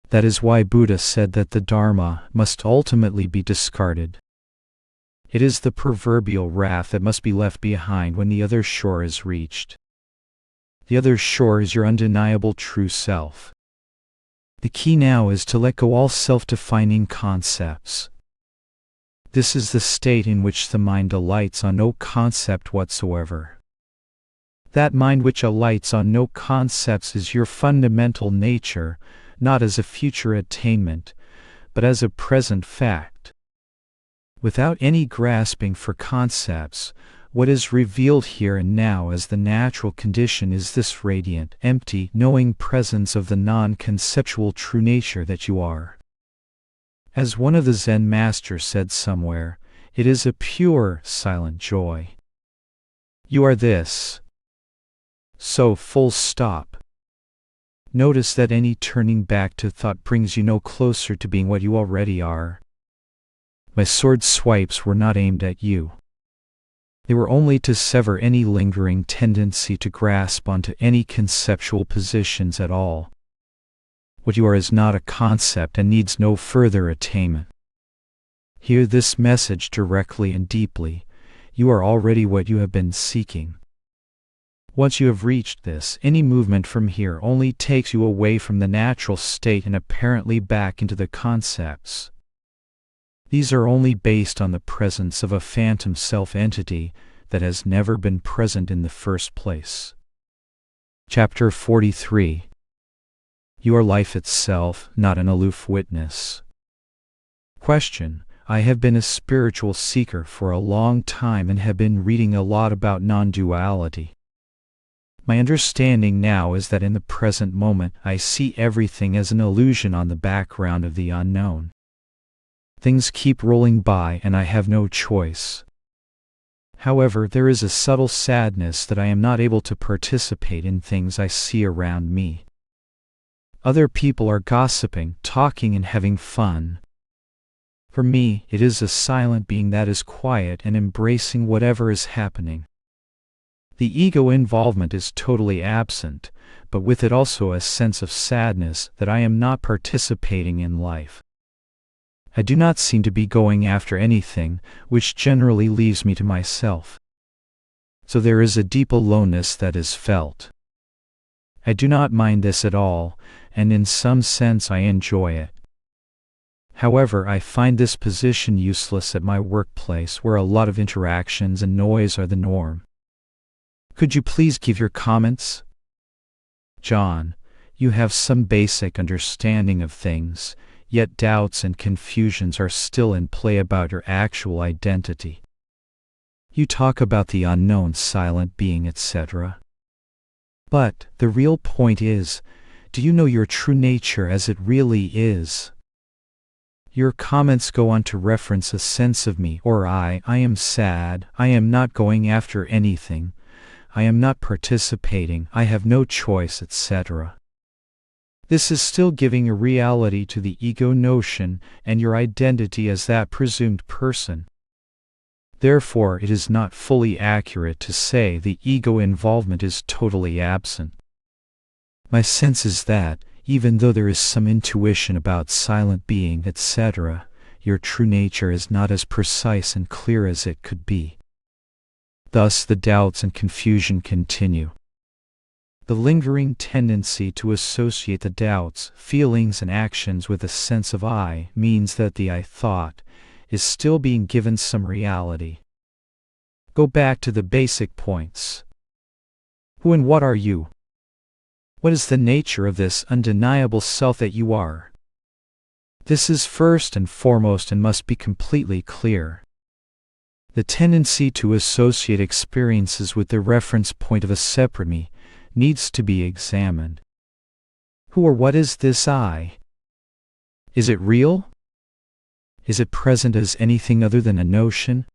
That is why Buddha said that the Dharma must ultimately be discarded. It is the proverbial raft that must be left behind when the other shore is reached. The other shore is your undeniable true self. The key now is to let go all self-defining concepts. This is the state in which the mind alights on no concept whatsoever. That mind which alights on no concepts is your fundamental nature, not as a future attainment, but as a present fact. Without any grasping for concepts, what is revealed here and now as the natural condition is this radiant, empty, knowing presence of the non-conceptual true nature that you are. As one of the Zen masters said somewhere, it is a pure, silent joy. You are this. So, full stop. Notice that any turning back to thought brings you no closer to being what you already are. My sword swipes were not aimed at you. They were only to sever any lingering tendency to grasp onto any conceptual positions at all. What you are is not a concept and needs no further attainment. Hear this message directly and deeply. You are already what you have been seeking. Once you have reached this, any movement from here only takes you away from the natural state and apparently back into the concepts. These are only based on the presence of a phantom self-entity that has never been present in the first place. Chapter 43. You are life itself, not an aloof witness. Question. I have been a spiritual seeker for a long time and have been reading a lot about non-duality. My understanding now is that in the present moment I see everything as an illusion on the background of the unknown. Things keep rolling by and I have no choice. However, there is a subtle sadness that I am not able to participate in things I see around me. Other people are gossiping, talking and having fun. For me, it is a silent being that is quiet and embracing whatever is happening. The ego involvement is totally absent, but with it also a sense of sadness that I am not participating in life. I do not seem to be going after anything, which generally leaves me to myself. So there is a deep aloneness that is felt. I do not mind this at all, and in some sense I enjoy it. However, I find this position useless at my workplace where a lot of interactions and noise are the norm. Could you please give your comments? John, you have some basic understanding of things, yet doubts and confusions are still in play about your actual identity. You talk about the unknown silent being, etc. But the real point is, do you know your true nature as it really is? Your comments go on to reference a sense of me or I am sad, I am not going after anything, I am not participating, I have no choice, etc. This is still giving a reality to the ego notion and your identity as that presumed person. Therefore, it is not fully accurate to say the ego involvement is totally absent. My sense is that, even though there is some intuition about silent being, etc., your true nature is not as precise and clear as it could be. Thus the doubts and confusion continue. The lingering tendency to associate the doubts, feelings, and actions with a sense of I means that the I thought is still being given some reality. Go back to the basic points. Who and what are you? What is the nature of this undeniable self that you are? This is first and foremost and must be completely clear. The tendency to associate experiences with the reference point of a separate me needs to be examined. Who or what is this I? Is it real? Is it present as anything other than a notion?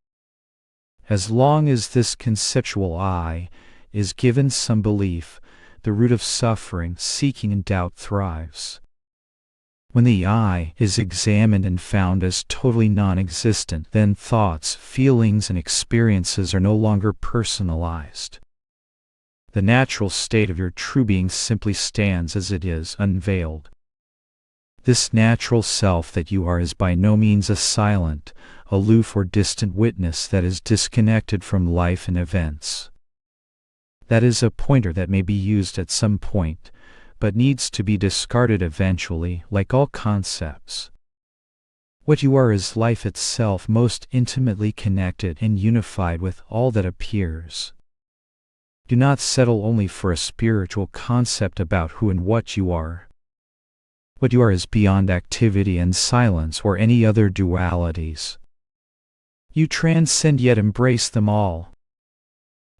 As long as this conceptual I is given some belief, the root of suffering, seeking, and doubt thrives. When the I is examined and found as totally non-existent, then thoughts, feelings, and experiences are no longer personalized. The natural state of your true being simply stands as it is, unveiled. This natural self that you are is by no means a silent, aloof, or distant witness that is disconnected from life and events. That is a pointer that may be used at some point, but needs to be discarded eventually, like all concepts. What you are is life itself, most intimately connected and unified with all that appears. Do not settle only for a spiritual concept about who and what you are. What you are is beyond activity and silence or any other dualities. You transcend yet embrace them all.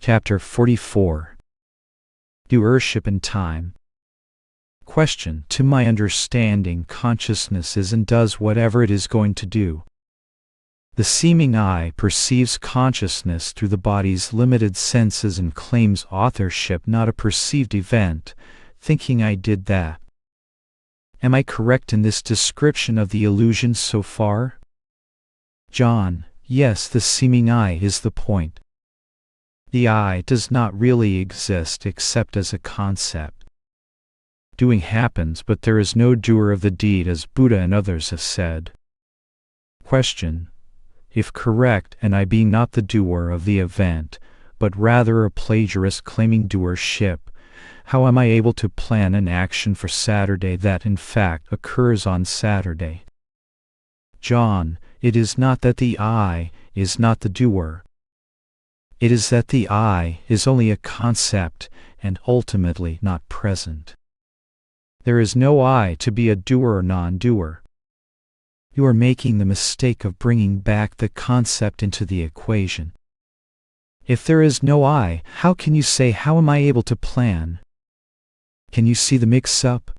Chapter 44. Doership in time. Question. To my understanding, consciousness is and does whatever it is going to do. The seeming I perceives consciousness through the body's limited senses and claims authorship, not a perceived event, thinking I did that. Am I correct in this description of the illusion so far? John. Yes, the seeming I is the point. The I does not really exist except as a concept. Doing happens, but there is no doer of the deed, as Buddha and others have said. Question: if correct, and I being not the doer of the event, but rather a plagiarist claiming doership, how am I able to plan an action for Saturday that in fact occurs on Saturday? John, it is not that the I is not the doer. It is that the I is only a concept and ultimately not present. There is no I to be a doer or non-doer. You are making the mistake of bringing back the concept into the equation. If there is no I, how can you say, how am I able to plan? Can you see the mix-up?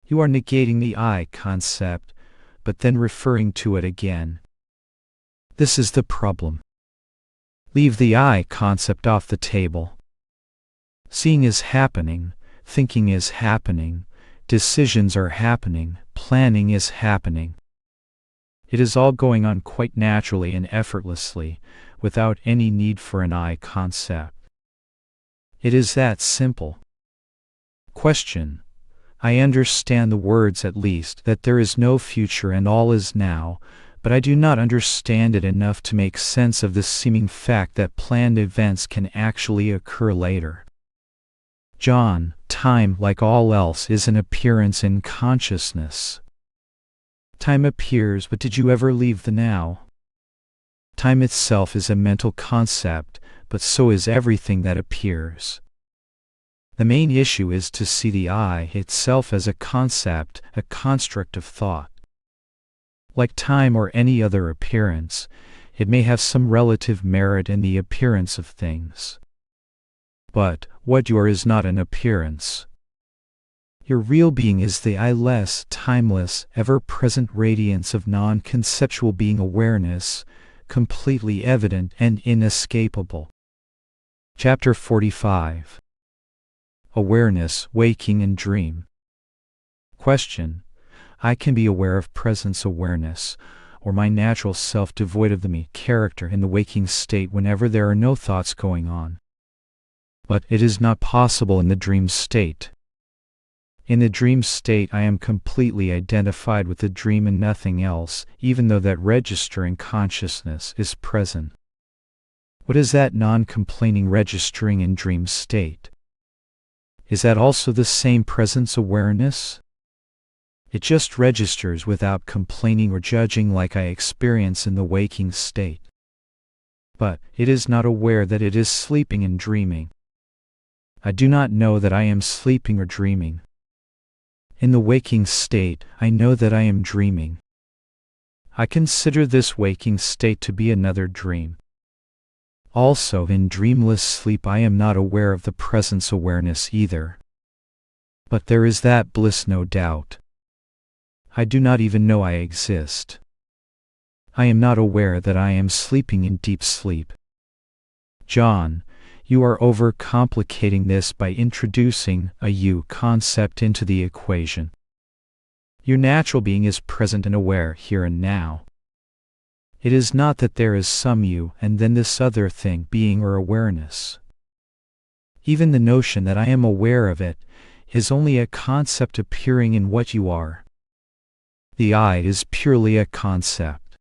You are negating the I concept, but then referring to it again. This is the problem. Leave the I concept off the table. Seeing is happening, thinking is happening, decisions are happening, planning is happening. It is all going on quite naturally and effortlessly, without any need for an I concept. It is that simple. Question: I understand the words, at least, that there is no future and all is now, but I do not understand it enough to make sense of this seeming fact that planned events can actually occur later. John, time, like all else, is an appearance in consciousness. Time appears, but did you ever leave the now? Time itself is a mental concept, but so is everything that appears. The main issue is to see the I itself as a concept, a construct of thought. Like time or any other appearance, it may have some relative merit in the appearance of things. But what you are is not an appearance. Your real being is the I-less, timeless, ever-present radiance of non-conceptual being awareness, completely evident and inescapable. Chapter 45. Awareness, Waking and Dream. Question: I can be aware of presence awareness, or my natural self devoid of the me character in the waking state whenever there are no thoughts going on. But it is not possible in the dream state. In the dream state I am completely identified with the dream and nothing else, even though that registering consciousness is present. What is that non-complaining registering in dream state? Is that also the same presence awareness? It just registers without complaining or judging like I experience in the waking state. But it is not aware that it is sleeping and dreaming. I do not know that I am sleeping or dreaming. In the waking state, I know that I am dreaming. I consider this waking state to be another dream. Also, in dreamless sleep I am not aware of the presence awareness either. But there is that bliss, no doubt. I do not even know I exist. I am not aware that I am sleeping in deep sleep. John, you are overcomplicating this by introducing a you concept into the equation. Your natural being is present and aware here and now. It is not that there is some you and then this other thing, being or awareness. Even the notion that I am aware of it is only a concept appearing in what you are. The I is purely a concept.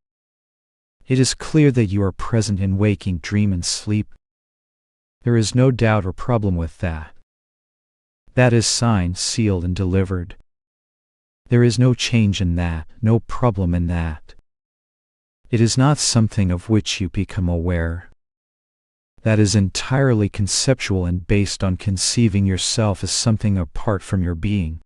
It is clear that you are present in waking, dream and sleep. There is no doubt or problem with that. That is signed, sealed and delivered. There is no change in that, no problem in that. It is not something of which you become aware. That is entirely conceptual and based on conceiving yourself as something apart from your being.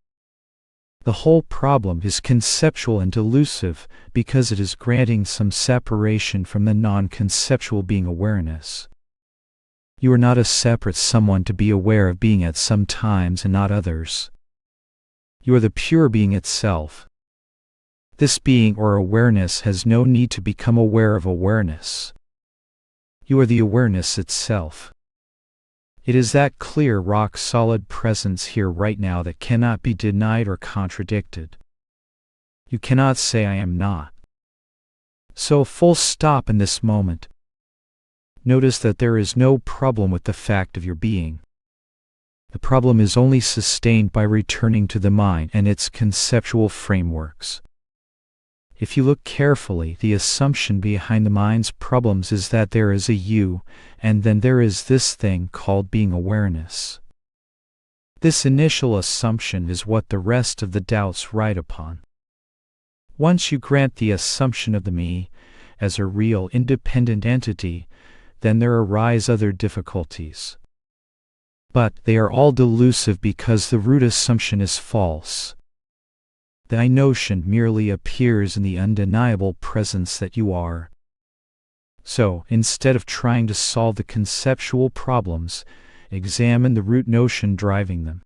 The whole problem is conceptual and delusive because it is granting some separation from the non-conceptual being awareness. You are not a separate someone to be aware of being at some times and not others. You are the pure being itself. This being or awareness has no need to become aware of awareness. You are the awareness itself. It is that clear, rock-solid presence here right now that cannot be denied or contradicted. You cannot say I am not. So full stop in this moment. notice that there is no problem with the fact of your being. The problem is only sustained by returning to the mind and its conceptual frameworks. If you look carefully, the assumption behind the mind's problems is that there is a you, and then there is this thing called being awareness. This initial assumption is what the rest of the doubts ride upon. Once you grant the assumption of the me as a real independent entity, then there arise other difficulties. But they are all delusive because the root assumption is false. The I notion merely appears in the undeniable presence that you are. So, instead of trying to solve the conceptual problems, examine the root notion driving them.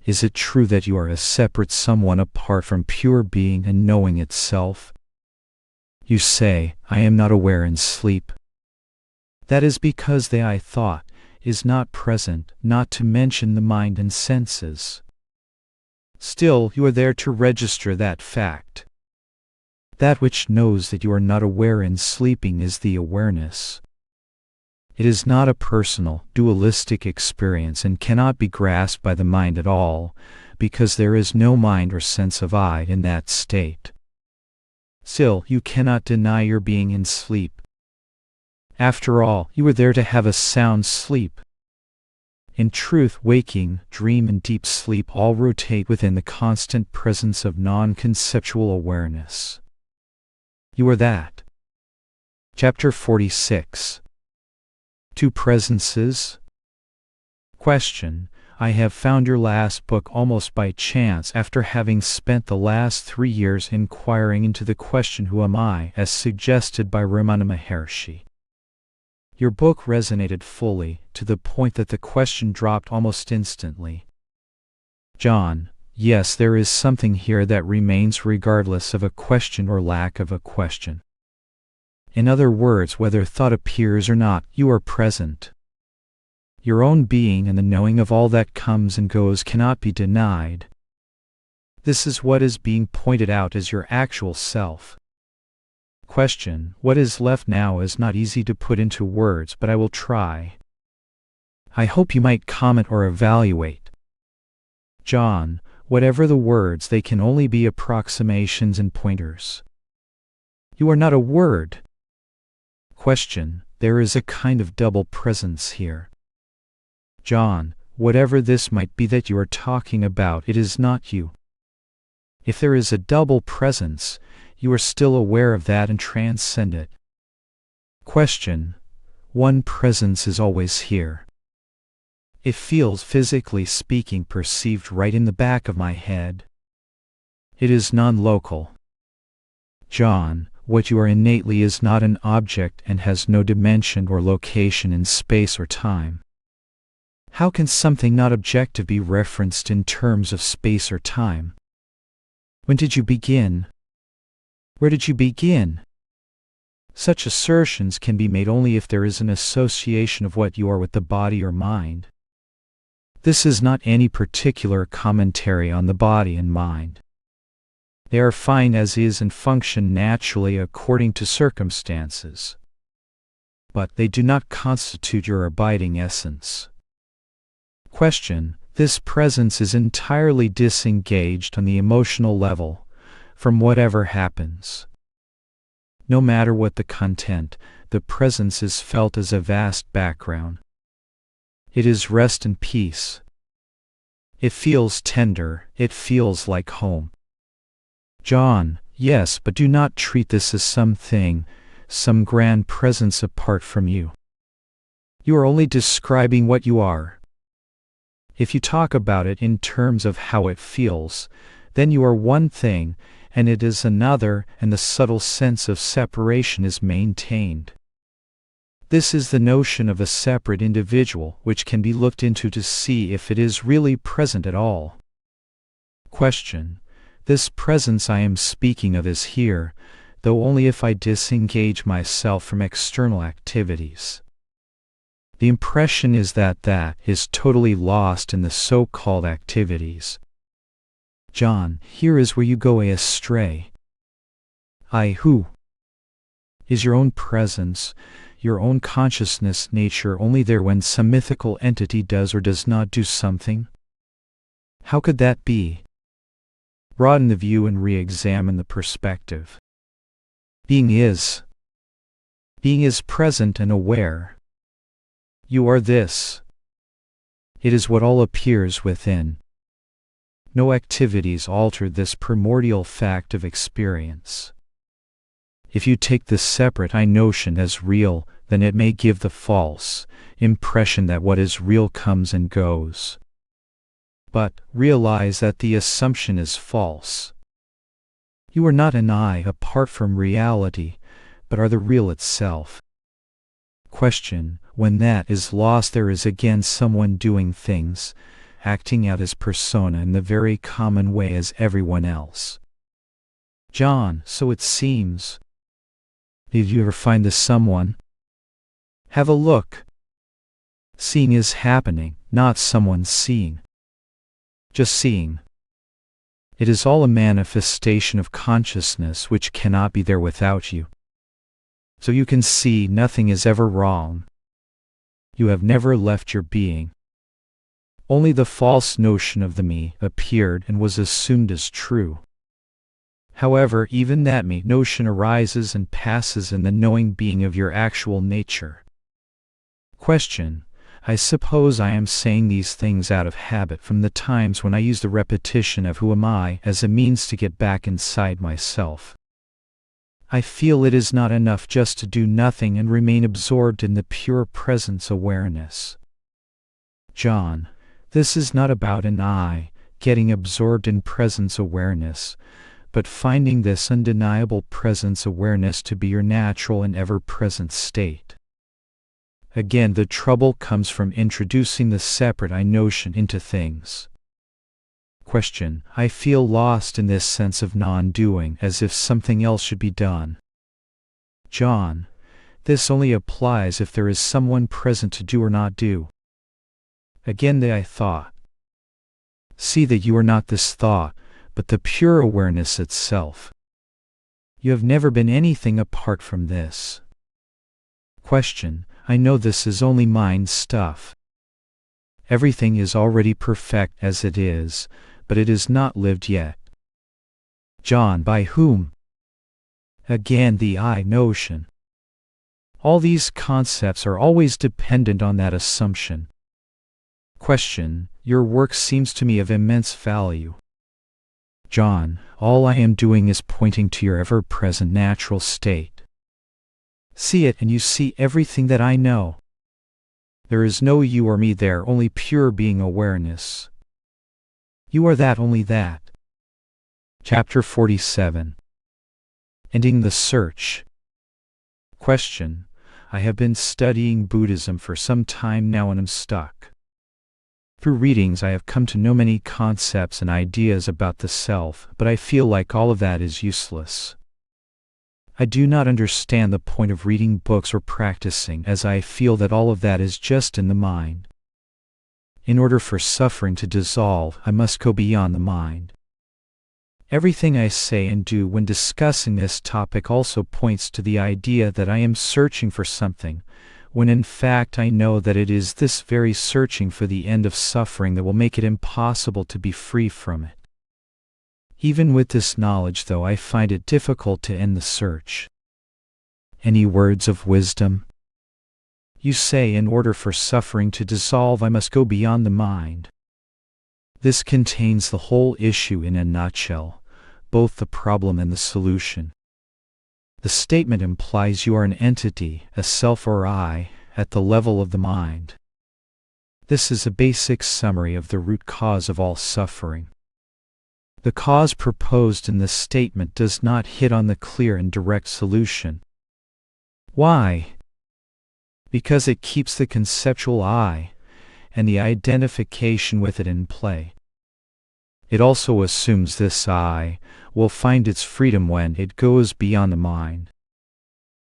Is it true that you are a separate someone apart from pure being and knowing itself? You say, I am not aware in sleep. That is because the I thought is not present, not to mention the mind and senses. Still, you are there to register that fact. That which knows that you are not aware in sleeping is the awareness. It is not a personal, dualistic experience and cannot be grasped by the mind at all, because there is no mind or sense of I in that state. Still, you cannot deny your being in sleep. After all, you are there to have a sound sleep. In truth, waking, dream, and deep sleep all rotate within the constant presence of non-conceptual awareness. You are that. Chapter 46. Two Presences. Question: I have found your last book almost by chance after having spent the last 3 years inquiring into the question Who am I, as suggested by Ramana Maharshi. Your book resonated fully, to the point that the question dropped almost instantly. John: yes, there is something here that remains regardless of a question or lack of a question. In other words, whether thought appears or not, you are present. Your own being and the knowing of all that comes and goes cannot be denied. This is what is being pointed out as your actual self. Question: what is left now is not easy to put into words, but I will try. I hope you might comment or evaluate. John: whatever the words, they can only be approximations and pointers. You are not a word. Question: there is a kind of double presence here. John: whatever this might be that you are talking about, it is not you. If there is a double presence, you are still aware of that and transcend it. Question: one presence is always here. It feels, physically speaking, perceived right in the back of my head. It is non-local. John: what you are innately is not an object and has no dimension or location in space or time. How can something not objective be referenced in terms of space or time? When did you begin? Where did you begin? Such assertions can be made only if there is an association of what you are with the body or mind. This is not any particular commentary on the body and mind. They are fine as is and function naturally according to circumstances. But they do not constitute your abiding essence. Question: this presence is entirely disengaged on the emotional level from whatever happens. No matter what the content, the presence is felt as a vast background. It is rest and peace. It feels tender, it feels like home. John: yes, but do not treat this as something, some grand presence apart from you. You are only describing what you are. If you talk about it in terms of how it feels, then you are one thing, and it is another, and the subtle sense of separation is maintained. This is the notion of a separate individual, which can be looked into to see if it is really present at all. Question: this presence I am speaking of is here, though only if I disengage myself from external activities. The impression is that that is totally lost in the so-called activities. John: here is where you go astray. I who? Is your own presence, your own consciousness nature only there when some mythical entity does or does not do something? How could that be? Broaden the view and re-examine the perspective. Being is. Being is present and aware. You are this. It is what all appears within. No activities alter this primordial fact of experience. If you take the separate I notion as real, then it may give the false impression that what is real comes and goes. But realize that the assumption is false. You are not an I apart from reality, but are the real itself. Question: when that is lost, there is again someone doing things, acting out his persona in the very common way as everyone else. John: so it seems. Did you ever find the someone? Have a look. Seeing is happening, not someone seeing. Just seeing. It is all a manifestation of consciousness which cannot be there without you. So you can see nothing is ever wrong. You have never left your being. Only the false notion of the me appeared and was assumed as true. However, even that me notion arises and passes in the knowing being of your actual nature. Question: I suppose I am saying these things out of habit from the times when I used the repetition of who am I as a means to get back inside myself. I feel it is not enough just to do nothing and remain absorbed in the pure presence awareness. John: this is not about an I getting absorbed in presence awareness, but finding this undeniable presence awareness to be your natural and ever-present state. Again, the trouble comes from introducing the separate I notion into things. Question: I feel lost in this sense of non-doing, as if something else should be done. John: this only applies if there is someone present to do or not do. Again, the I thought. See that you are not this thought, but the pure awareness itself. You have never been anything apart from this. Question: I know this is only mind stuff. Everything is already perfect as it is, but it is not lived yet. John: by whom? Again, the I notion. All these concepts are always dependent on that assumption. Question: your work seems to me of immense value. John: all I am doing is pointing to your ever-present natural state. See it and you see everything that I know. There is no you or me there, only pure being awareness. You are that, only that. Chapter 47. Ending the Search. Question: I have been studying Buddhism for some time now and am stuck. Through readings I have come to know many concepts and ideas about the self, but I feel like all of that is useless. I do not understand the point of reading books or practicing, as I feel that all of that is just in the mind. In order for suffering to dissolve, I must go beyond the mind. Everything I say and do when discussing this topic also points to the idea that I am searching for something, when in fact I know that it is this very searching for the end of suffering that will make it impossible to be free from it. Even with this knowledge, though, I find it difficult to end the search. Any words of wisdom? You say in order for suffering to dissolve I must go beyond the mind. This contains the whole issue in a nutshell, both the problem and the solution. The statement implies you are an entity, a self or I, at the level of the mind. This is a basic summary of the root cause of all suffering. The cause proposed in this statement does not hit on the clear and direct solution. Why? Because it keeps the conceptual I and the identification with it in play. It also assumes this I will find its freedom when it goes beyond the mind.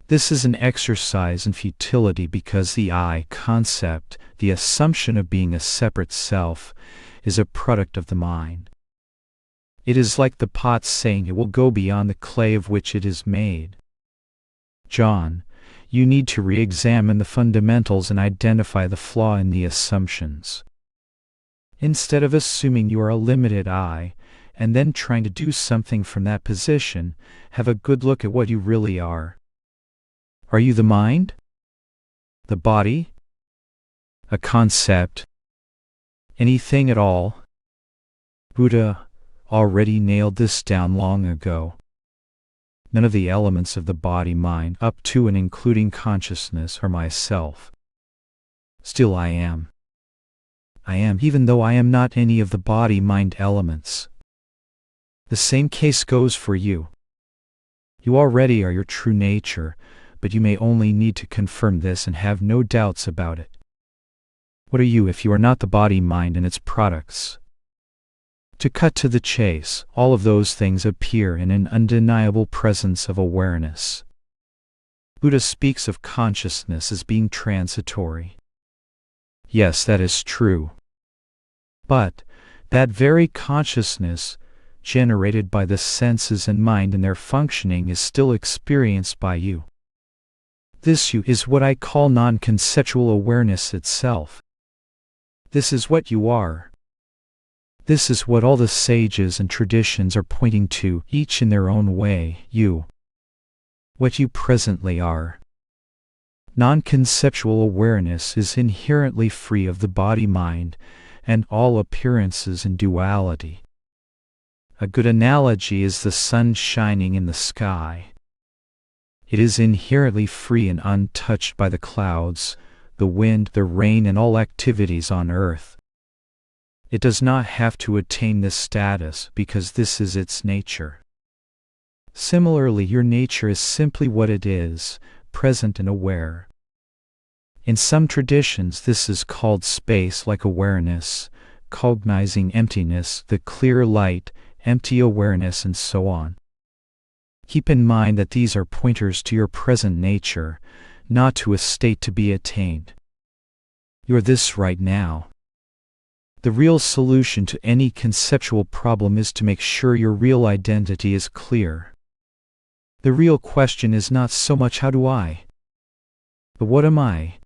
This is an exercise in futility because the I concept, the assumption of being a separate self, is a product of the mind. It is like the pot saying it will go beyond the clay of which it is made. John, you need to re-examine the fundamentals and identify the flaw in the assumptions. Instead of assuming you are a limited I, and then trying to do something from that position, have a good look at what you really are. Are you the mind? The body? A concept? Anything at all? Buddha already nailed this down long ago. None of the elements of the body-mind, up to and including consciousness, are myself. Still I am. I am, even though I am not any of the body-mind elements. The same case goes for you. You already are your true nature, but you may only need to confirm this and have no doubts about it. What are you if you are not the body-mind and its products? To cut to the chase, all of those things appear in an undeniable presence of awareness. Buddha speaks of consciousness as being transitory. Yes, that is true. But that very consciousness, generated by the senses and mind in their functioning, is still experienced by you. This you is what I call non-conceptual awareness itself. This is what you are. This is what all the sages and traditions are pointing to, each in their own way, you. What you presently are. Non-conceptual awareness is inherently free of the body-mind and all appearances and duality. A good analogy is the sun shining in the sky. It is inherently free and untouched by the clouds, the wind, the rain, and all activities on earth. It does not have to attain this status because this is its nature. Similarly, your nature is simply what it is, present and aware. In some traditions, this is called space-like awareness, cognizing emptiness, the clear light, empty awareness, and so on. Keep in mind that these are pointers to your present nature, not to a state to be attained. You're this right now. The real solution to any conceptual problem is to make sure your real identity is clear. The real question is not so much how do I, but what am I?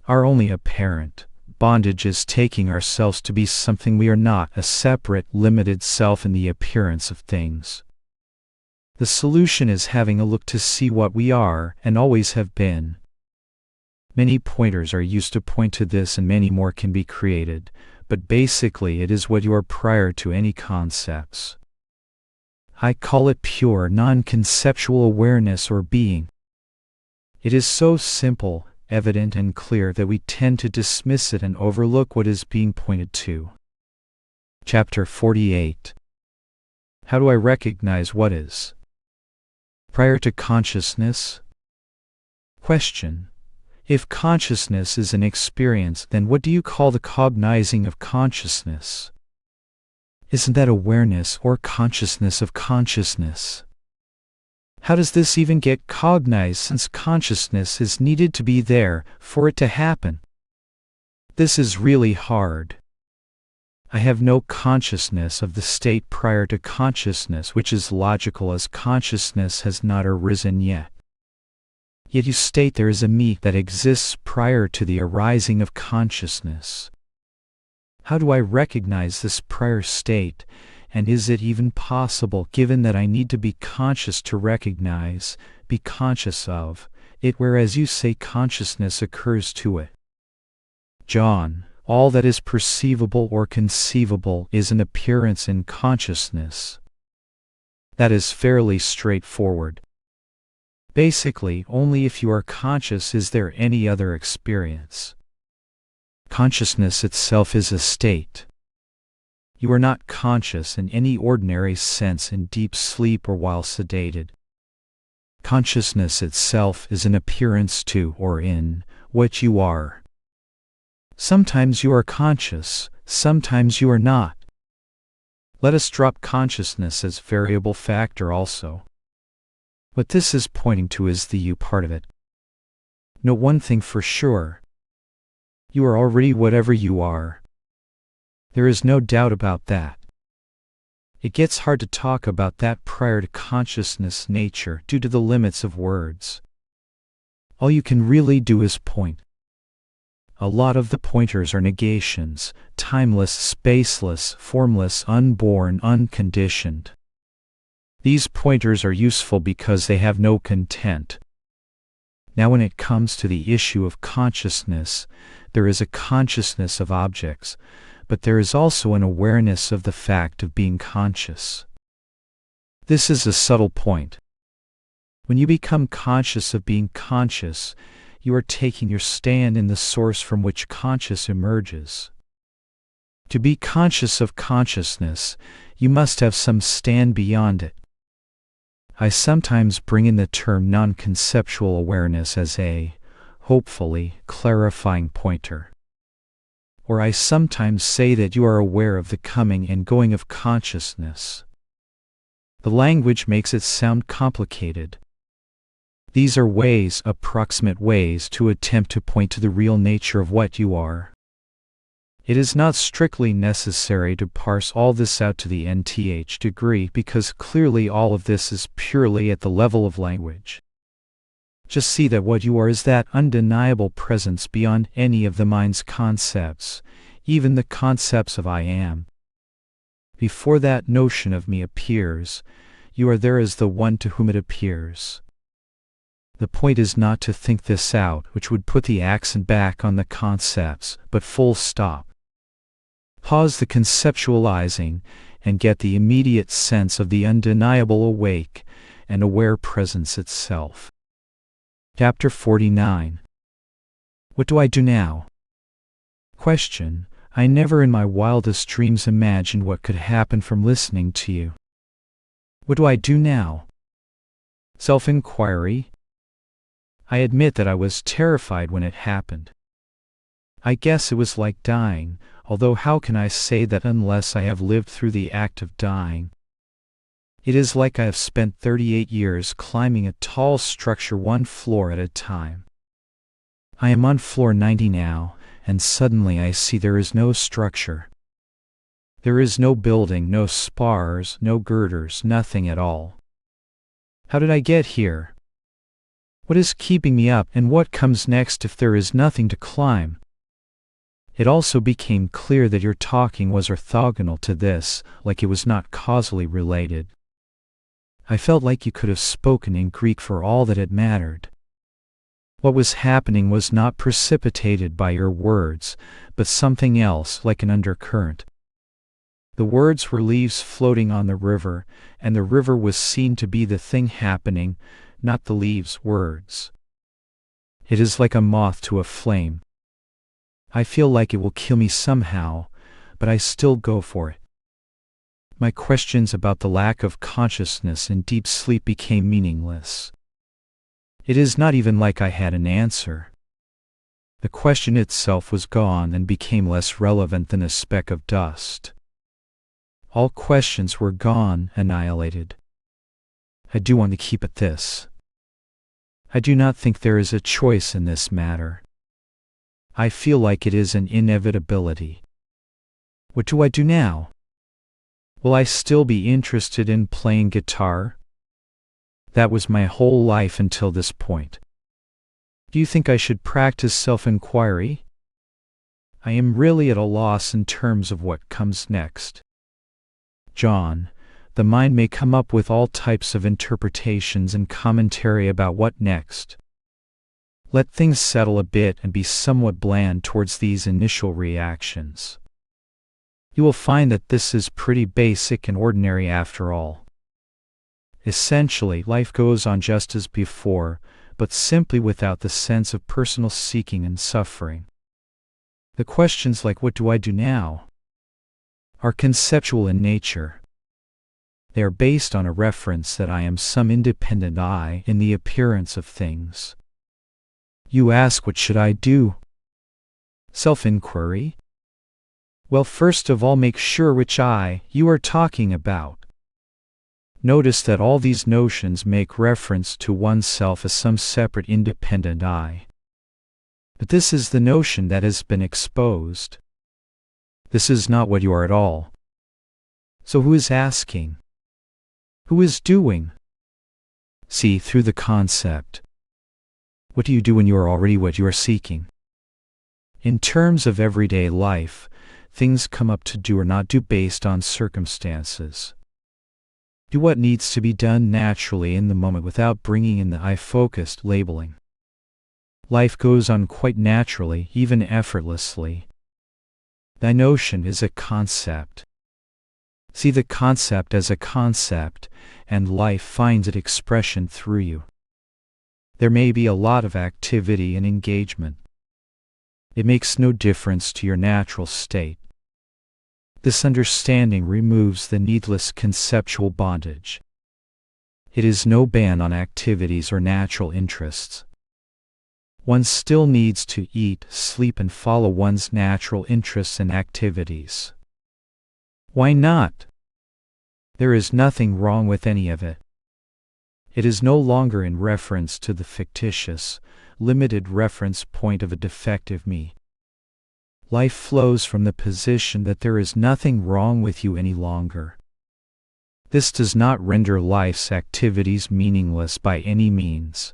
Our only apparent bondage is taking ourselves to be something we are not, a separate, limited self in the appearance of things. The solution is having a look to see what we are and always have been. Many pointers are used to point to this and many more can be created, but basically it is what you are prior to any concepts. I call it pure non-conceptual awareness or being. It is so simple, evident, and clear that we tend to dismiss it and overlook what is being pointed to. Chapter 48. How do I recognize what is prior to consciousness? Question. If consciousness is an experience, then what do you call the cognizing of consciousness? Isn't that awareness or consciousness of consciousness? How does this even get cognized since consciousness is needed to be there for it to happen? This is really hard. I have no consciousness of the state prior to consciousness, which is logical as consciousness has not arisen yet. Yet you state there is a me that exists prior to the arising of consciousness. How do I recognize this prior state, and is it even possible, given that I need to be conscious to recognize, be conscious of, it, whereas you say consciousness occurs to it? John, all that is perceivable or conceivable is an appearance in consciousness. That is fairly straightforward. Basically, only if you are conscious is there any other experience. Consciousness itself is a state. You are not conscious in any ordinary sense in deep sleep or while sedated. Consciousness itself is an appearance to or in what you are. Sometimes you are conscious, sometimes you are not. Let us drop consciousness as variable factor also. What this is pointing to is the you part of it. Know one thing for sure. You are already whatever you are. There is no doubt about that. It gets hard to talk about that prior to consciousness nature due to the limits of words. All you can really do is point. A lot of the pointers are negations, timeless, spaceless, formless, unborn, unconditioned. These pointers are useful because they have no content. Now when it comes to the issue of consciousness, there is a consciousness of objects, but there is also an awareness of the fact of being conscious. This is a subtle point. When you become conscious of being conscious, you are taking your stand in the source from which conscious emerges. To be conscious of consciousness, you must have some stand beyond it. I sometimes bring in the term non-conceptual awareness as a, hopefully, clarifying pointer. Or I sometimes say that you are aware of the coming and going of consciousness. The language makes it sound complicated. These are ways, approximate ways, to attempt to point to the real nature of what you are. It is not strictly necessary to parse all this out to the nth degree because clearly all of this is purely at the level of language. Just see that what you are is that undeniable presence beyond any of the mind's concepts, even the concepts of I am. Before that notion of me appears, you are there as the one to whom it appears. The point is not to think this out, which would put the accent back on the concepts, but full stop. Pause the conceptualizing and get the immediate sense of the undeniable awake and aware presence itself. Chapter 49. What do I do now? Question: I never in my wildest dreams imagined what could happen from listening to you. What do I do now? Self-inquiry. I admit that I was terrified when it happened. I guess it was like dying, although how can I say that unless I have lived through the act of dying? It is like I have spent 38 years climbing a tall structure one floor at a time. I am on floor 90 now, and suddenly I see there is no structure. There is no building, no spars, no girders, nothing at all. How did I get here? What is keeping me up, and what comes next if there is nothing to climb? It also became clear that your talking was orthogonal to this, like it was not causally related. I felt like you could have spoken in Greek for all that it mattered. What was happening was not precipitated by your words, but something else, like an undercurrent. The words were leaves floating on the river, and the river was seen to be the thing happening, not the leaves' words. It is like a moth to a flame. I feel like it will kill me somehow, but I still go for it. My questions about the lack of consciousness in deep sleep became meaningless. It is not even like I had an answer. The question itself was gone and became less relevant than a speck of dust. All questions were gone, annihilated. I do want to keep at this. I do not think there is a choice in this matter. I feel like it is an inevitability. What do I do now? Will I still be interested in playing guitar? That was my whole life until this point. Do you think I should practice self-inquiry? I am really at a loss in terms of what comes next. John, the mind may come up with all types of interpretations and commentary about what next. Let things settle a bit and be somewhat bland towards these initial reactions. You will find that this is pretty basic and ordinary after all. Essentially, life goes on just as before, but simply without the sense of personal seeking and suffering. The questions like "what do I do now?" are conceptual in nature. They are based on a reference that I am some independent I in the appearance of things. You ask, what should I do? Self-inquiry? Well, first of all, make sure which I you are talking about. Notice that all these notions make reference to oneself as some separate independent I. But this is the notion that has been exposed. This is not what you are at all. So who is asking? Who is doing? See through the concept. What do you do when you are already what you are seeking? In terms of everyday life, things come up to do or not do based on circumstances. Do what needs to be done naturally in the moment without bringing in the I-focused labeling. Life goes on quite naturally, even effortlessly. Thy notion is a concept. See the concept as a concept, and life finds its expression through you. There may be a lot of activity and engagement. It makes no difference to your natural state. This understanding removes the needless conceptual bondage. It is no ban on activities or natural interests. One still needs to eat, sleep, and follow one's natural interests and activities. Why not? There is nothing wrong with any of it. It is no longer in reference to the fictitious, limited reference point of a defective me. Life flows from the position that there is nothing wrong with you any longer. This does not render life's activities meaningless by any means.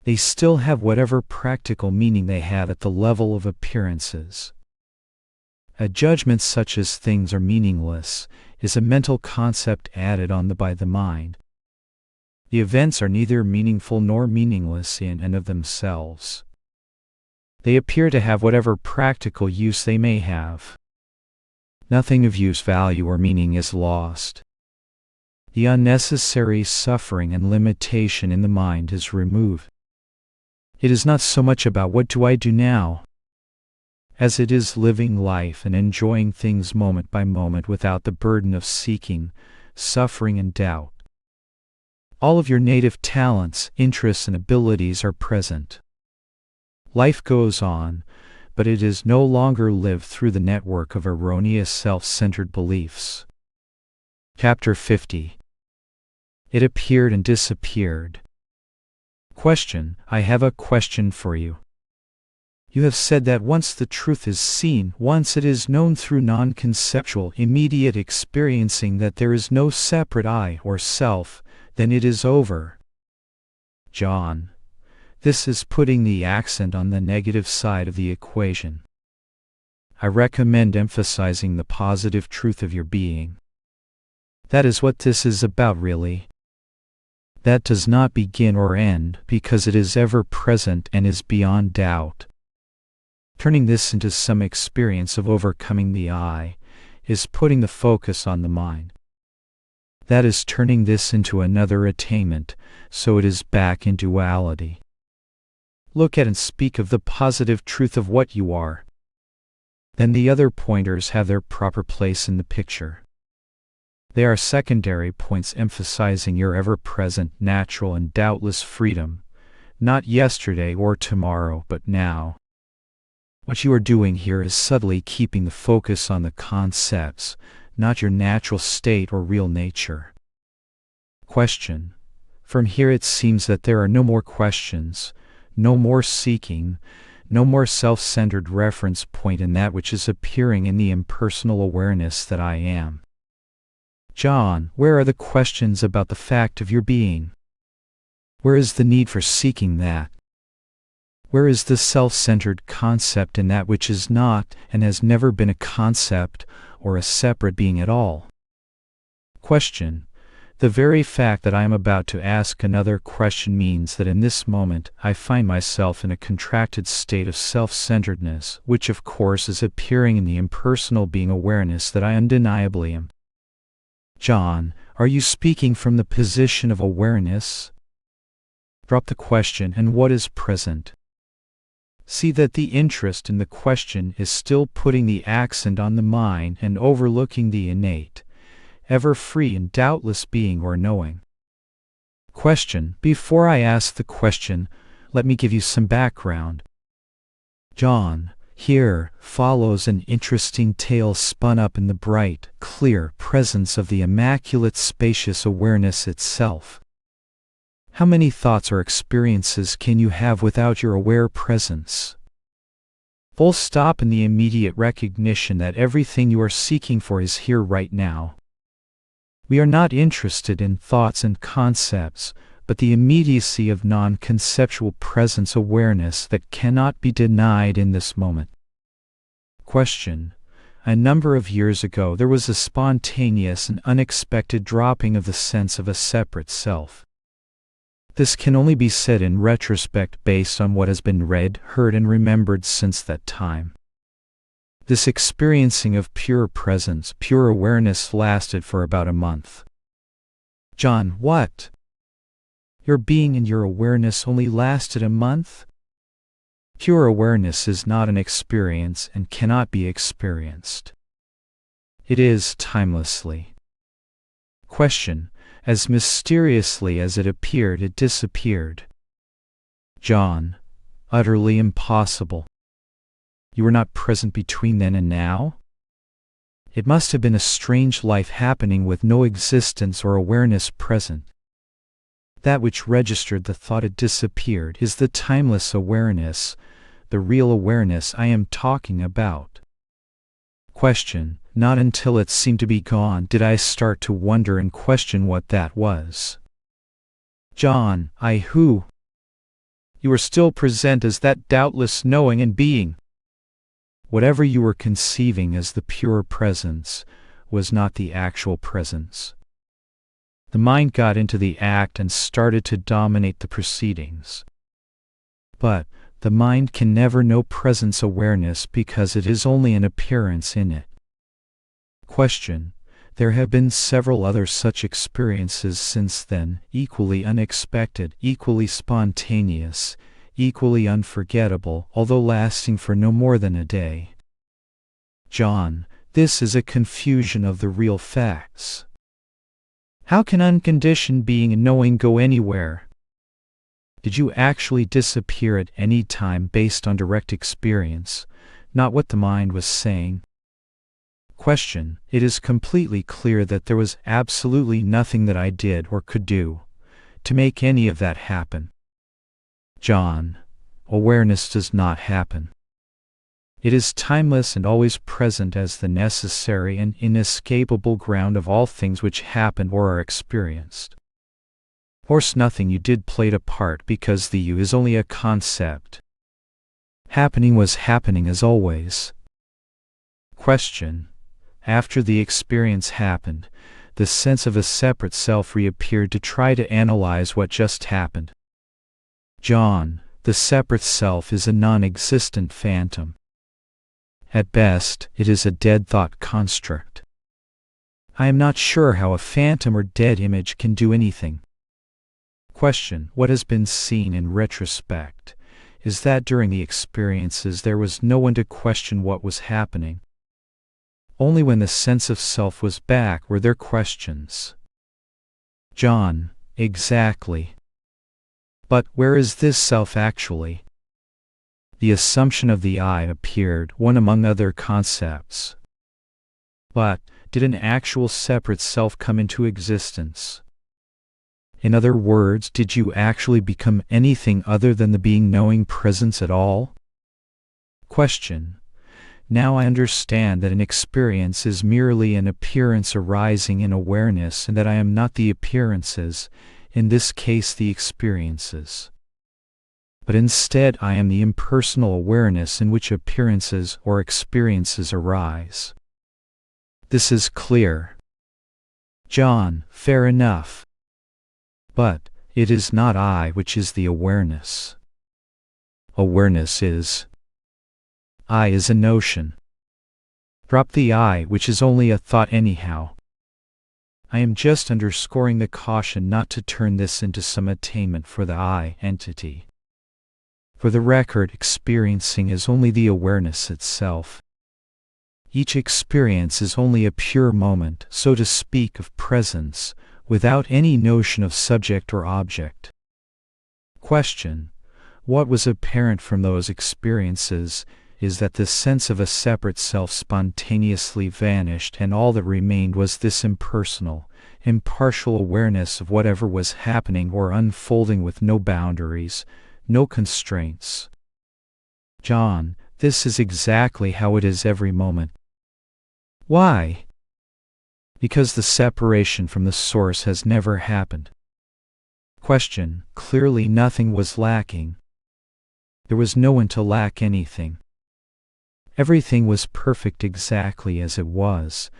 They still have whatever practical meaning they have at the level of appearances. A judgment such as things are meaningless is a mental concept added on by the mind. The events are neither meaningful nor meaningless in and of themselves. They appear to have whatever practical use they may have. Nothing of use, value, or meaning is lost. The unnecessary suffering and limitation in the mind is removed. It is not so much about what do I do now, as it is living life and enjoying things moment by moment without the burden of seeking, suffering, and doubt. All of your native talents, interests, and abilities are present. Life goes on, but it is no longer lived through the network of erroneous self-centered beliefs. Chapter 50. It appeared and disappeared. Question: I have a question for you. You have said that once the truth is seen, once it is known through non-conceptual, immediate experiencing that there is no separate I or self, then it is over. John, this is putting the accent on the negative side of the equation. I recommend emphasizing the positive truth of your being. That is what this is about, really. That does not begin or end because it is ever present and is beyond doubt. Turning this into some experience of overcoming the I is putting the focus on the mind. That is turning this into another attainment, so it is back in duality. Look at and speak of the positive truth of what you are. Then the other pointers have their proper place in the picture. They are secondary points emphasizing your ever-present, natural, and doubtless freedom, not yesterday or tomorrow, but now. What you are doing here is subtly keeping the focus on the concepts, not your natural state or real nature. Question: from here it seems that there are no more questions, no more seeking, no more self-centered reference point in that which is appearing in the impersonal awareness that I am. John, where are the questions about the fact of your being? Where is the need for seeking that? Where is the self-centered concept in that which is not and has never been a concept or a separate being at all? Question: the very fact that I am about to ask another question means that in this moment I find myself in a contracted state of self-centeredness, which of course is appearing in the impersonal being awareness that I undeniably am. John, are you speaking from the position of awareness? Drop the question and what is present. See that the interest in the question is still putting the accent on the mind and overlooking the innate, ever free and doubtless being or knowing. Question: before I ask the question, let me give you some background. John, here follows an interesting tale spun up in the bright, clear presence of the immaculate spacious awareness itself. How many thoughts or experiences can you have without your aware presence? Full stop, in the immediate recognition that everything you are seeking for is here right now. We are not interested in thoughts and concepts, but the immediacy of non-conceptual presence awareness that cannot be denied in this moment. Question: a number of years ago there was a spontaneous and unexpected dropping of the sense of a separate self. This can only be said in retrospect based on what has been read, heard, and remembered since that time. This experiencing of pure presence, pure awareness lasted for about a month. John: what? Your being and your awareness only lasted a month? Pure awareness is not an experience and cannot be experienced. It is timelessly. Question: as mysteriously as it appeared, it disappeared. John: utterly impossible. You were not present between then and now? It must have been a strange life happening with no existence or awareness present. That which registered the thought it disappeared is the timeless awareness, the real awareness I am talking about. Question: not until it seemed to be gone did I start to wonder and question what that was. John: I who? You were still present as that doubtless knowing and being. Whatever you were conceiving as the pure presence was not the actual presence. The mind got into the act and started to dominate the proceedings. But the mind can never know presence awareness because it is only an appearance in it. Question: there have been several other such experiences since then, equally unexpected, equally spontaneous, equally unforgettable, although lasting for no more than a day. John: this is a confusion of the real facts. How can unconditioned being and knowing go anywhere? Did you actually disappear at any time based on direct experience, not what the mind was saying? Question: it is completely clear that there was absolutely nothing that I did or could do to make any of that happen. John: awareness does not happen. It is timeless and always present as the necessary and inescapable ground of all things which happen or are experienced. Course, nothing you did played a part because the you is only a concept. Happening was happening as always. Question: after the experience happened, the sense of a separate self reappeared to try to analyze what just happened. John: the separate self is a non-existent phantom. At best, it is a dead thought construct. I am not sure how a phantom or dead image can do anything. Question: what has been seen in retrospect is that during the experiences there was no one to question what was happening. Only when the sense of self was back were there questions. John: exactly. But where is this self actually? The assumption of the I appeared, one among other concepts. But did an actual separate self come into existence? In other words, did you actually become anything other than the being knowing presence at all? Question: now I understand that an experience is merely an appearance arising in awareness and that I am not the appearances, in this case the experiences. But instead I am the impersonal awareness in which appearances or experiences arise. This is clear. John: fair enough. But it is not I which is the awareness. Awareness is. I is a notion. Drop the I, which is only a thought anyhow. I am just underscoring the caution not to turn this into some attainment for the I entity. For the record, experiencing is only the awareness itself. Each experience is only a pure moment, so to speak, of presence, without any notion of subject or object. Question: what was apparent from those experiences is that the sense of a separate self spontaneously vanished, and all that remained was this impersonal, impartial awareness of whatever was happening or unfolding with no boundaries, no constraints. John: This is exactly how it is every moment. Why? Because the separation from the source has never happened. Question: clearly nothing was lacking. There was no one to lack anything. Everything was perfect exactly as it was.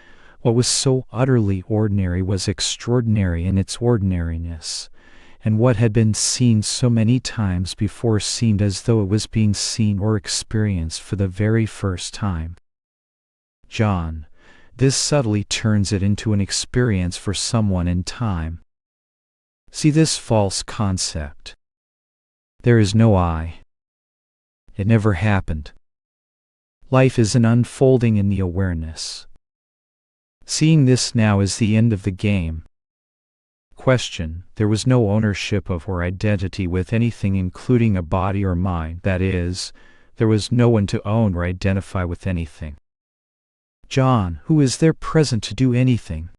What was so utterly ordinary was extraordinary in its ordinariness, and what had been seen so many times before seemed as though it was being seen or experienced for the very first time. John, this subtly turns it into an experience for someone in time. See this false concept. There is no I. It never happened. Life is an unfolding in the awareness. Seeing this now is the end of the game. Question: there was no ownership of or identity with anything including a body or mind, that is, there was no one to own or identify with anything. John, who is there present to do anything?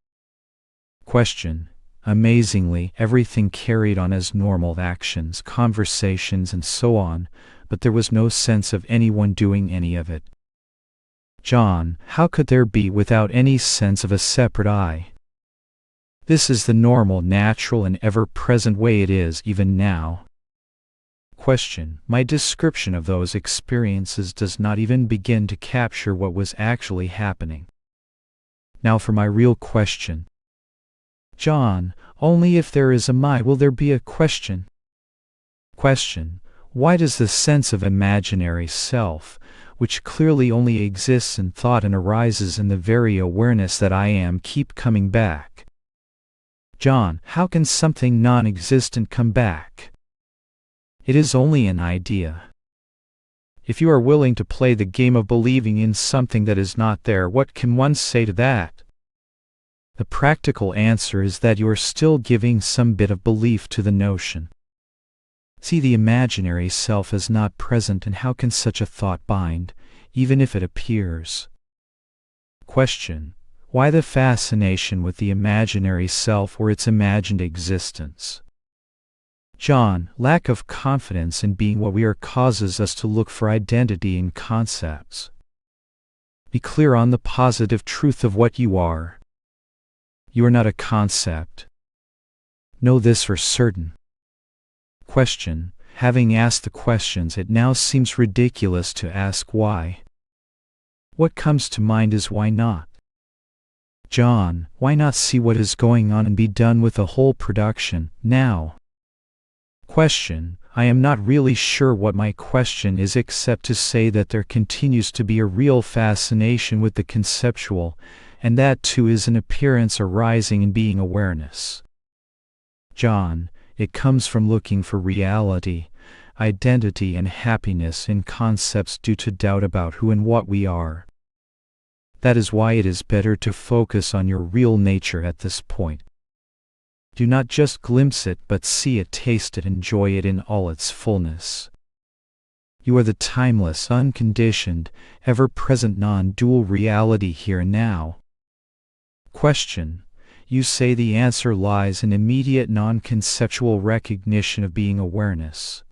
Question: amazingly, everything carried on as normal actions, conversations, and so on, but there was no sense of anyone doing any of it. John, how could there be without any sense of a separate I? This is the normal, natural, and ever-present way it is even now. Question: my description of those experiences does not even begin to capture what was actually happening. Now for my real question. John, only if there is a my will there be a question. Question: why does the sense of imaginary self, which clearly only exists in thought and arises in the very awareness that I am, keep coming back? John, how can something non-existent come back? It is only an idea. If you are willing to play the game of believing in something that is not there, what can one say to that? The practical answer is that you are still giving some bit of belief to the notion. See, the imaginary self is not present, and how can such a thought bind, even if it appears? Question: why the fascination with the imaginary self or its imagined existence? John, lack of confidence in being what we are causes us to look for identity in concepts. Be clear on the positive truth of what you are. You are not a concept. Know this for certain. Question: having asked the questions, it now seems ridiculous to ask why. What comes to mind is why not? John, why not see what is going on and be done with the whole production, now? Question: I am not really sure what my question is, except to say that there continues to be a real fascination with the conceptual, and that too is an appearance arising in being awareness. John, it comes from looking for reality, identity, and happiness in concepts due to doubt about who and what we are. That is why it is better to focus on your real nature at this point. Do not just glimpse it, but see it, taste it, enjoy it in all its fullness. You are the timeless, unconditioned, ever-present non-dual reality here and now. Question: you say the answer lies in immediate non-conceptual recognition of being awareness.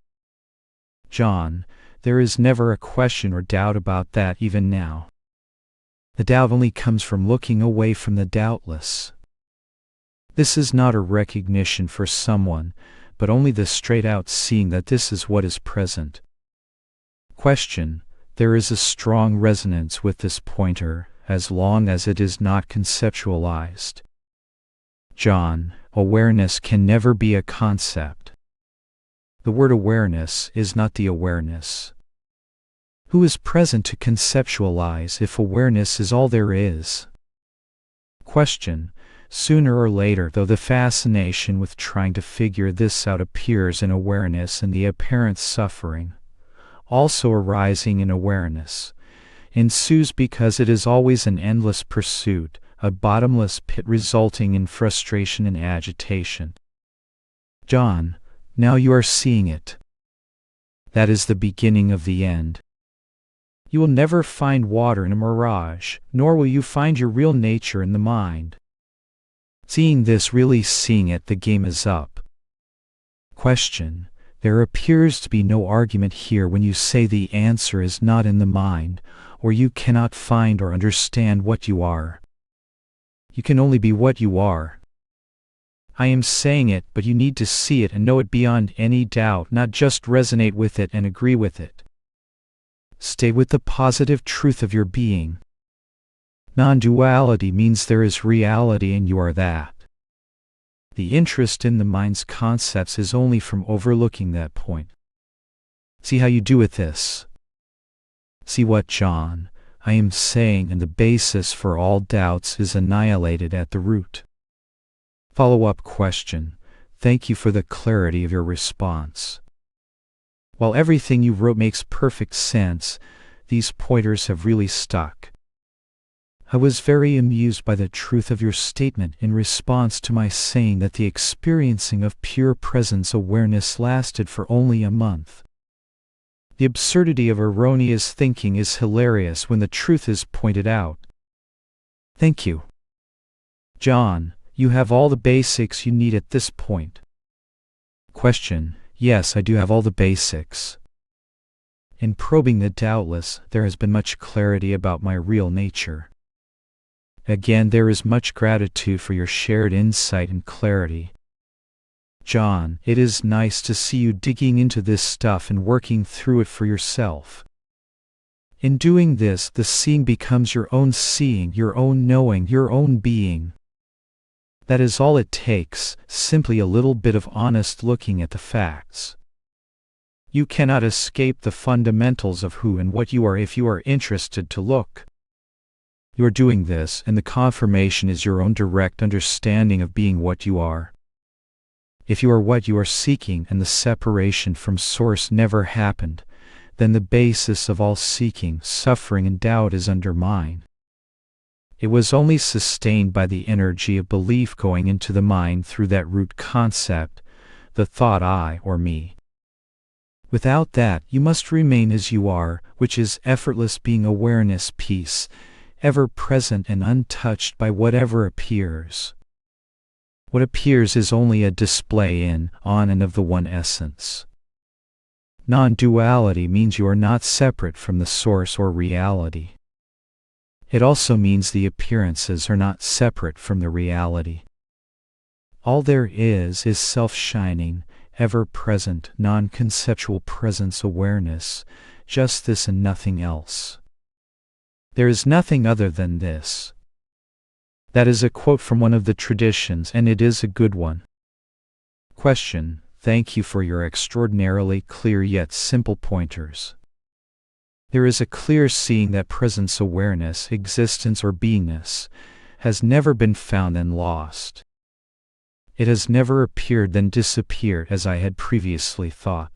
John, there is never a question or doubt about that even now. The doubt only comes from looking away from the doubtless. This is not a recognition for someone, but only the straight-out seeing that this is what is present. Question: there is a strong resonance with this pointer, as long as it is not conceptualized. John, awareness can never be a concept. The word awareness is not the awareness. Who is present to conceptualize if awareness is all there is? Question: sooner or later, though, the fascination with trying to figure this out appears in awareness, and the apparent suffering, also arising in awareness, ensues because it is always an endless pursuit, a bottomless pit resulting in frustration and agitation. John, now you are seeing it. That is the beginning of the end. You will never find water in a mirage, nor will you find your real nature in the mind. Seeing this, really seeing it, the game is up. Question: There appears to be no argument here when you say the answer is not in the mind, or you cannot find or understand what you are. You can only be what you are. I am saying it, but you need to see it and know it beyond any doubt, not just resonate with it and agree with it. Stay with the positive truth of your being. Non-duality means there is reality and you are that. The interest in the mind's concepts is only from overlooking that point. See how you do with this. See what, John, I am saying, and the basis for all doubts is annihilated at the root. Follow-up question. Thank you for the clarity of your response. While everything you wrote makes perfect sense, these pointers have really stuck. I was very amused by the truth of your statement in response to my saying that the experiencing of pure presence awareness lasted for only a month. The absurdity of erroneous thinking is hilarious when the truth is pointed out. Thank you. John, you have all the basics you need at this point. Question. Yes, I do have all the basics. In probing the doubtless, there has been much clarity about my real nature. Again, there is much gratitude for your shared insight and clarity. John, it is nice to see you digging into this stuff and working through it for yourself. In doing this, the seeing becomes your own seeing, your own knowing, your own being. That is all it takes, simply a little bit of honest looking at the facts. You cannot escape the fundamentals of who and what you are if you are interested to look. You are doing this, and the confirmation is your own direct understanding of being what you are. If you are what you are seeking and the separation from Source never happened, then the basis of all seeking, suffering, and doubt is undermined. It was only sustained by the energy of belief going into the mind through that root concept, the thought I or me. Without that, you must remain as you are, which is effortless being awareness, peace, ever present and untouched by whatever appears. What appears is only a display in, on, and of the one essence. Non-duality means you are not separate from the source or reality. It also means the appearances are not separate from the reality. All there is self-shining, ever-present, non-conceptual presence awareness, just this and nothing else. There is nothing other than this. That is a quote from one of the traditions, and it is a good one. Question. Thank you for your extraordinarily clear yet simple pointers. There is a clear seeing that presence awareness, existence or beingness, has never been found and lost. It has never appeared then disappeared as I had previously thought.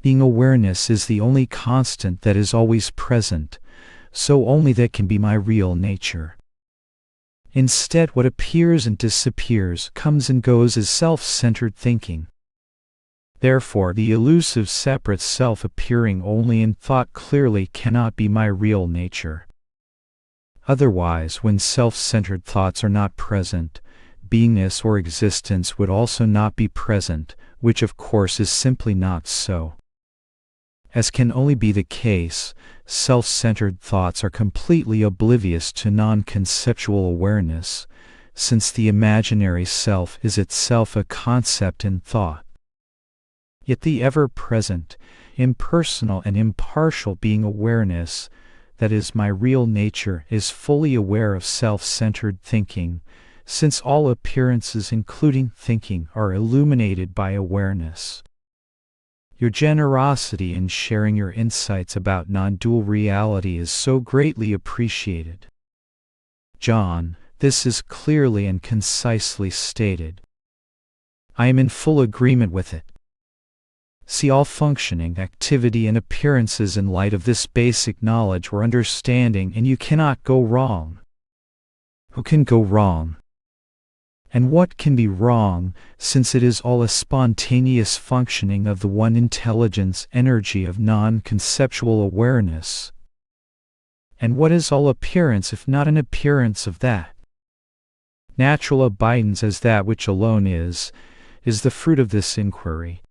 Being awareness is the only constant that is always present, so only that can be my real nature. Instead, what appears and disappears, comes and goes as self-centered thinking. Therefore, the elusive separate self appearing only in thought clearly cannot be my real nature. Otherwise, when self-centered thoughts are not present, beingness or existence would also not be present, which of course is simply not so. As can only be the case, self-centered thoughts are completely oblivious to non-conceptual awareness, since the imaginary self is itself a concept in thought. Yet the ever-present, impersonal and impartial being awareness, that is my real nature, is fully aware of self-centered thinking, since all appearances including thinking are illuminated by awareness. Your generosity in sharing your insights about non-dual reality is so greatly appreciated. John, this is clearly and concisely stated. I am in full agreement with it. See all functioning, activity and appearances in light of this basic knowledge or understanding, and you cannot go wrong. Who can go wrong? And what can be wrong, since it is all a spontaneous functioning of the one intelligence energy of non-conceptual awareness? And what is all appearance if not an appearance of that? Natural abidance as that which alone is the fruit of this inquiry.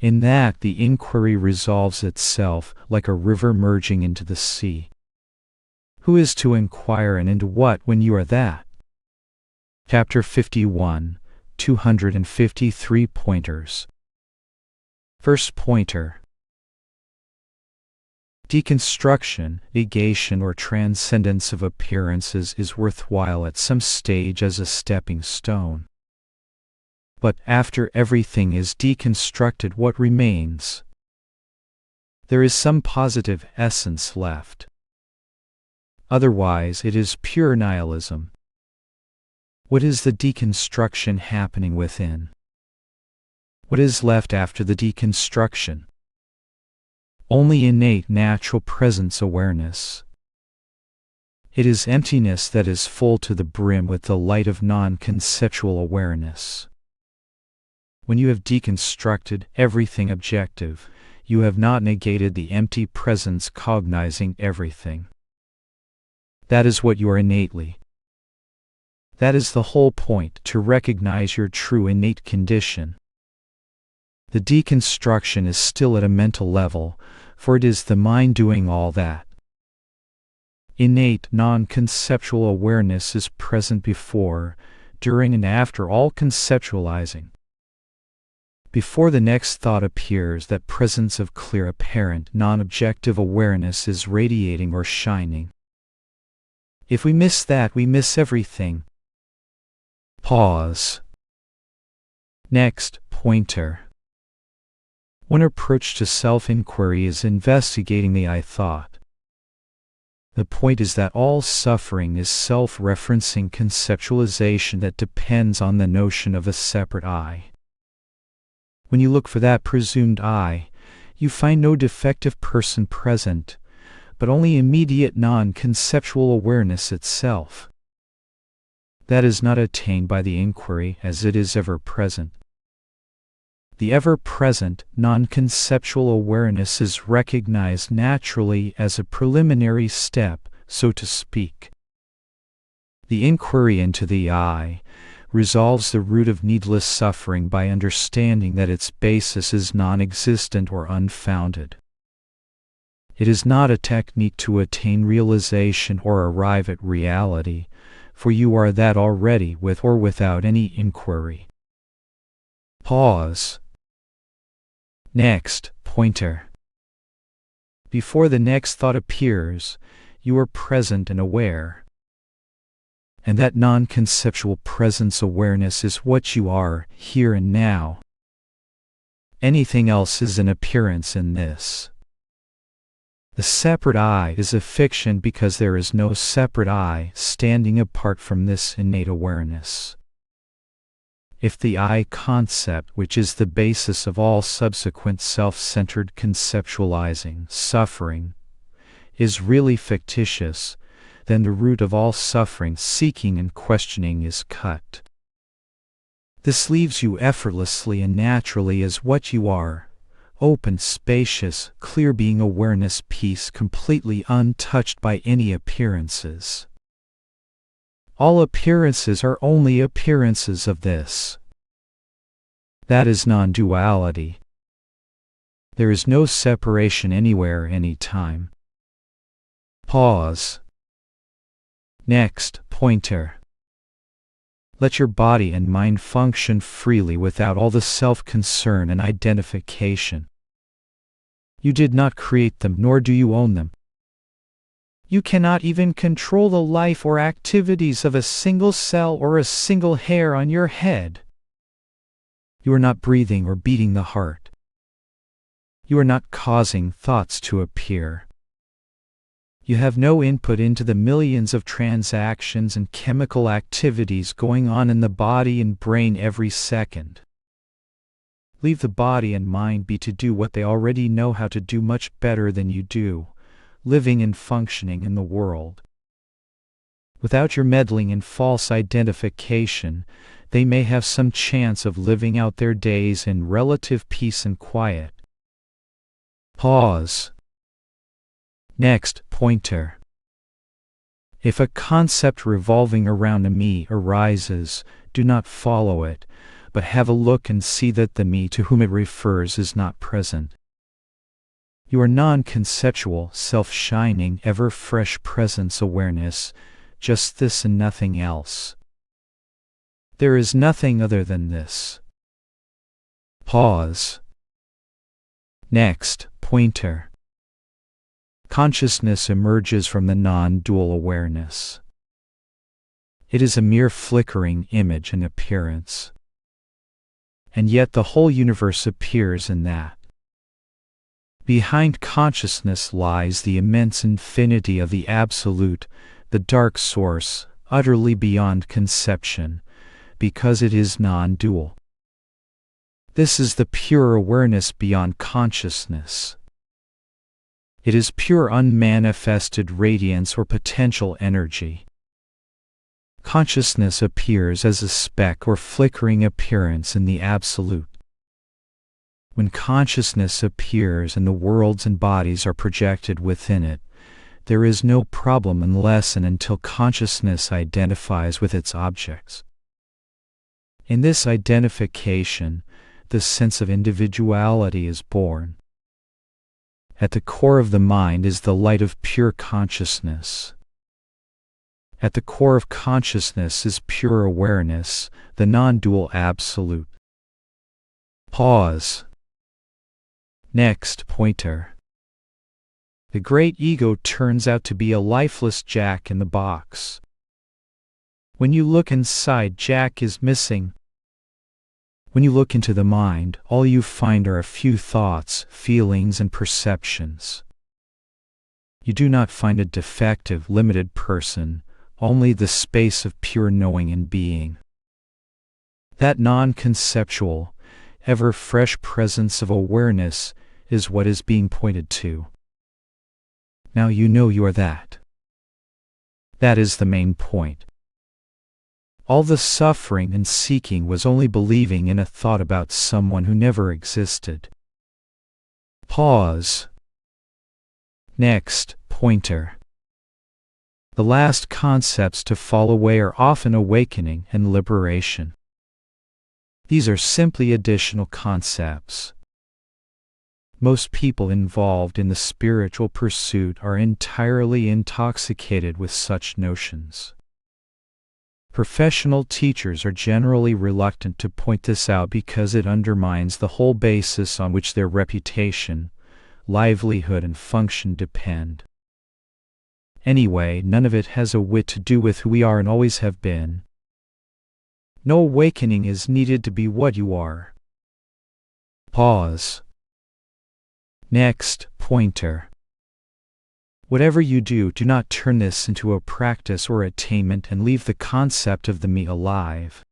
In that the inquiry resolves itself like a river merging into the sea. Who is to inquire and into what when you are that? Chapter 51, 253 pointers. First pointer. Deconstruction, negation, or transcendence of appearances is worthwhile at some stage as a stepping stone. But after everything is deconstructed, what remains? There is some positive essence left. Otherwise, it is pure nihilism. What is the deconstruction happening within? What is left after the deconstruction? Only innate natural presence awareness. It is emptiness that is full to the brim with the light of non-conceptual awareness. When you have deconstructed everything objective, you have not negated the empty presence cognizing everything. That is what you are innately. That is the whole point, to recognize your true innate condition. The deconstruction is still at a mental level, for it is the mind doing all that. Innate non-conceptual awareness is present before, during, and after all conceptualizing. Before the next thought appears, that presence of clear apparent non-objective awareness is radiating or shining. If we miss that, we miss everything. Pause. Next pointer. One approach to self-inquiry is investigating the I thought. The point is that all suffering is self-referencing conceptualization that depends on the notion of a separate I. When you look for that presumed I, you find no defective person present, but only immediate non-conceptual awareness itself. That is not attained by the inquiry, as it is ever present. The ever-present, non-conceptual awareness is recognized naturally as a preliminary step, so to speak. The inquiry into the I resolves the root of needless suffering by understanding that its basis is non-existent or unfounded. It is not a technique to attain realization or arrive at reality, for you are that already with or without any inquiry. Pause. Next pointer. Before the next thought appears, you are present and aware. And that non-conceptual presence awareness is what you are, here and now. Anything else is an appearance in this. The separate I is a fiction because there is no separate I standing apart from this innate awareness. If the I concept, which is the basis of all subsequent self-centered conceptualizing, suffering, is really fictitious, then the root of all suffering, seeking and questioning is cut. This leaves you effortlessly and naturally as what you are, open, spacious, clear being awareness, peace, completely untouched by any appearances. All appearances are only appearances of this. That is non-duality. There is no separation anywhere, anytime. Pause. Next pointer. Let your body and mind function freely without all the self-concern and identification. You did not create them, nor do you own them. You cannot even control the life or activities of a single cell or a single hair on your head. You are not breathing or beating the heart. You are not causing thoughts to appear. You have no input into the millions of transactions and chemical activities going on in the body and brain every second. Leave the body and mind be to do what they already know how to do much better than you do, living and functioning in the world. Without your meddling and false identification, they may have some chance of living out their days in relative peace and quiet. Pause. Next pointer. If a concept revolving around a me arises, do not follow it, but have a look and see that the me to whom it refers is not present. You are non-conceptual, self-shining, ever-fresh presence awareness, just this and nothing else. There is nothing other than this. Pause. Next, pointer. Consciousness emerges from the non-dual awareness. It is a mere flickering image and appearance. And yet the whole universe appears in that. Behind consciousness lies the immense infinity of the Absolute, the dark source, utterly beyond conception, because it is non-dual. This is the pure awareness beyond consciousness. It is pure unmanifested radiance or potential energy. Consciousness appears as a speck or flickering appearance in the Absolute. When consciousness appears and the worlds and bodies are projected within it, there is no problem unless and until consciousness identifies with its objects. In this identification, the sense of individuality is born. At the core of the mind is the light of pure consciousness. At the core of consciousness is pure awareness, the non-dual Absolute. Pause. Next, pointer. The great ego turns out to be a lifeless Jack in the box. When you look inside, Jack is missing. When you look into the mind, all you find are a few thoughts, feelings, and perceptions. You do not find a defective, limited person, only the space of pure knowing and being. That non-conceptual, ever-fresh presence of awareness is what is being pointed to. Now you know you are that. That is the main point. All the suffering and seeking was only believing in a thought about someone who never existed. Pause. Next, pointer. The last concepts to fall away are often awakening and liberation. These are simply additional concepts. Most people involved in the spiritual pursuit are entirely intoxicated with such notions. Professional teachers are generally reluctant to point this out because it undermines the whole basis on which their reputation, livelihood, and function depend. Anyway, none of it has a whit to do with who we are and always have been. No awakening is needed to be what you are. Pause. Next, pointer. Whatever you do, do not turn this into a practice or attainment and leave the concept of the me alive.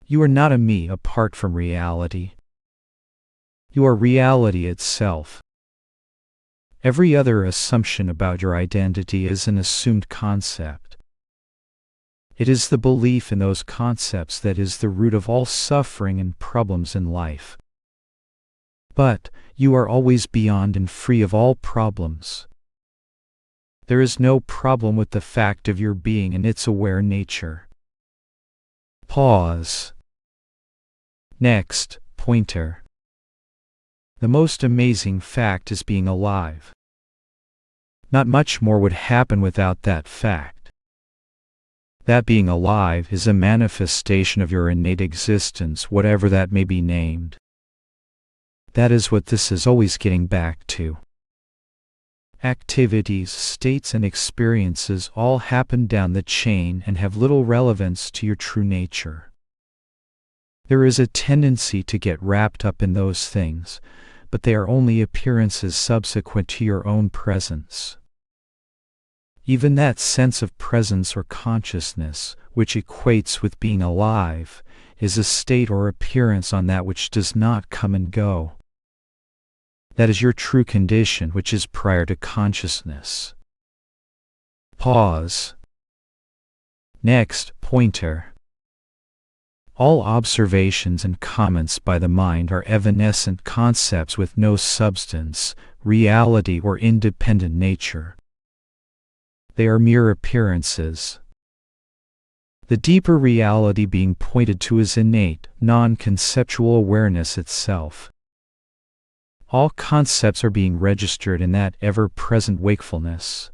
You are not a me apart from reality. You are reality itself. Every other assumption about your identity is an assumed concept. It is the belief in those concepts that is the root of all suffering and problems in life. But you are always beyond and free of all problems. There is no problem with the fact of your being and its aware nature. Pause. Next, pointer. The most amazing fact is being alive. Not much more would happen without that fact. That being alive is a manifestation of your innate existence, whatever that may be named. That is what this is always getting back to. Activities, states, and experiences all happen down the chain and have little relevance to your true nature. There is a tendency to get wrapped up in those things, but they are only appearances subsequent to your own presence. Even that sense of presence or consciousness, which equates with being alive, is a state or appearance on that which does not come and go. That is your true condition, which is prior to consciousness. Pause. Next, pointer. All observations and comments by the mind are evanescent concepts with no substance, reality, or independent nature. They are mere appearances. The deeper reality being pointed to is innate, non-conceptual awareness itself. All concepts are being registered in that ever-present wakefulness.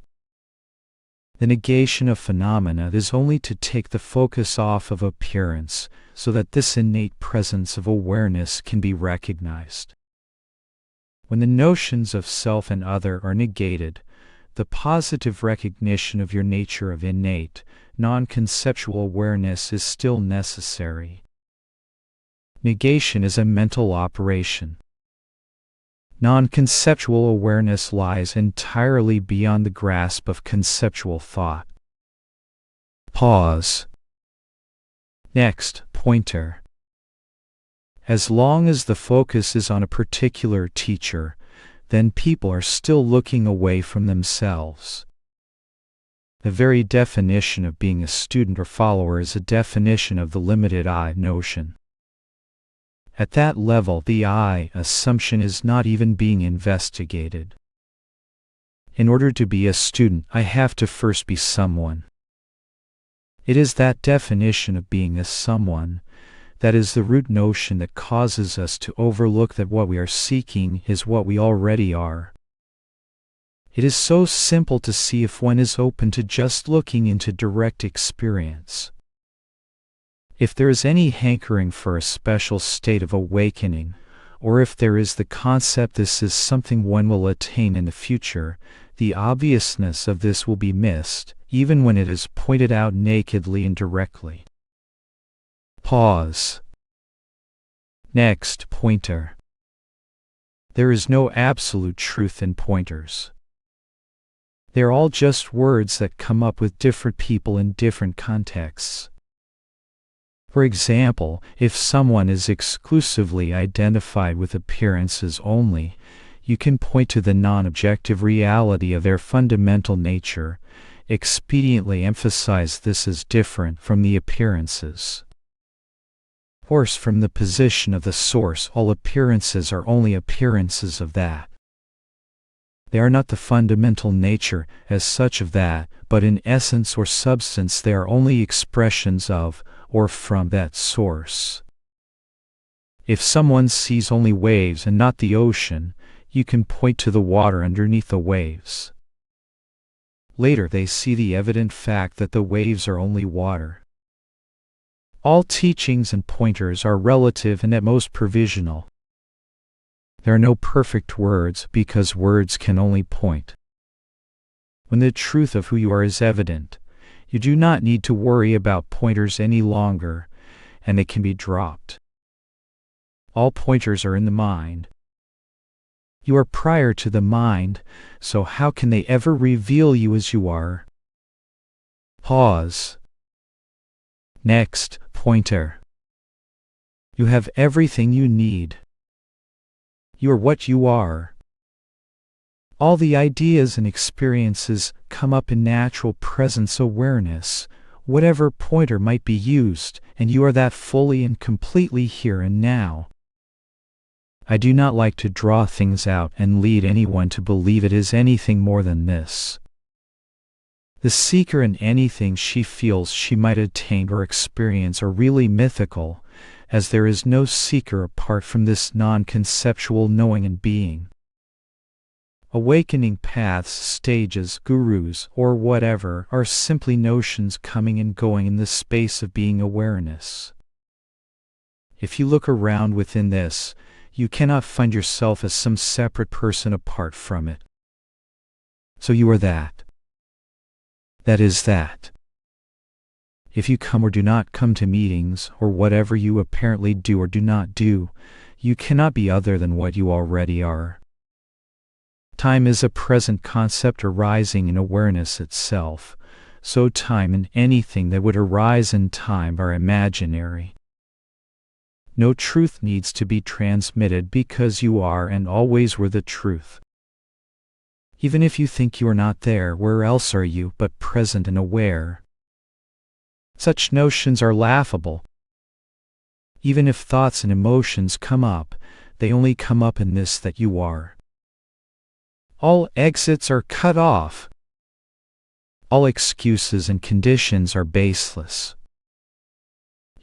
The negation of phenomena is only to take the focus off of appearance, so that this innate presence of awareness can be recognized. When the notions of self and other are negated, the positive recognition of your nature of innate, non-conceptual awareness is still necessary. Negation is a mental operation. Non-conceptual awareness lies entirely beyond the grasp of conceptual thought. Pause. Next, pointer. As long as the focus is on a particular teacher, then people are still looking away from themselves. The very definition of being a student or follower is a definition of the limited I notion. At that level, the I assumption is not even being investigated. In order to be a student, I have to first be someone. It is that definition of being a someone that is the root notion that causes us to overlook that what we are seeking is what we already are. It is so simple to see if one is open to just looking into direct experience. If there is any hankering for a special state of awakening, or if there is the concept this is something one will attain in the future, the obviousness of this will be missed, even when it is pointed out nakedly and directly. Pause. Next, pointer. There is no absolute truth in pointers. They are all just words that come up with different people in different contexts. For example, if someone is exclusively identified with appearances only, you can point to the non-objective reality of their fundamental nature, expediently emphasize this as different from the appearances. Or from the position of the source, all appearances are only appearances of that. They are not the fundamental nature as such of that, but in essence or substance they are only expressions of, or from that source. If someone sees only waves and not the ocean, you can point to the water underneath the waves. Later they see the evident fact that the waves are only water. All teachings and pointers are relative and at most provisional. There are no perfect words because words can only point. When the truth of who you are is evident, you do not need to worry about pointers any longer, and they can be dropped. All pointers are in the mind. You are prior to the mind, so how can they ever reveal you as you are? Pause. Next, pointer. You have everything you need. You are what you are. All the ideas and experiences come up in natural presence awareness, whatever pointer might be used, and you are that fully and completely here and now. I do not like to draw things out and lead anyone to believe it is anything more than this. The seeker and anything she feels she might attain or experience are really mythical, as there is no seeker apart from this non-conceptual knowing and being. Awakening paths, stages, gurus, or whatever are simply notions coming and going in the space of being awareness. If you look around within this, you cannot find yourself as some separate person apart from it. So you are that. That is that. If you come or do not come to meetings, or whatever you apparently do or do not do, you cannot be other than what you already are. Time is a present concept arising in awareness itself, so time and anything that would arise in time are imaginary. No truth needs to be transmitted because you are and always were the truth. Even if you think you are not there, where else are you but present and aware? Such notions are laughable. Even if thoughts and emotions come up, they only come up in this that you are. All exits are cut off. All excuses and conditions are baseless.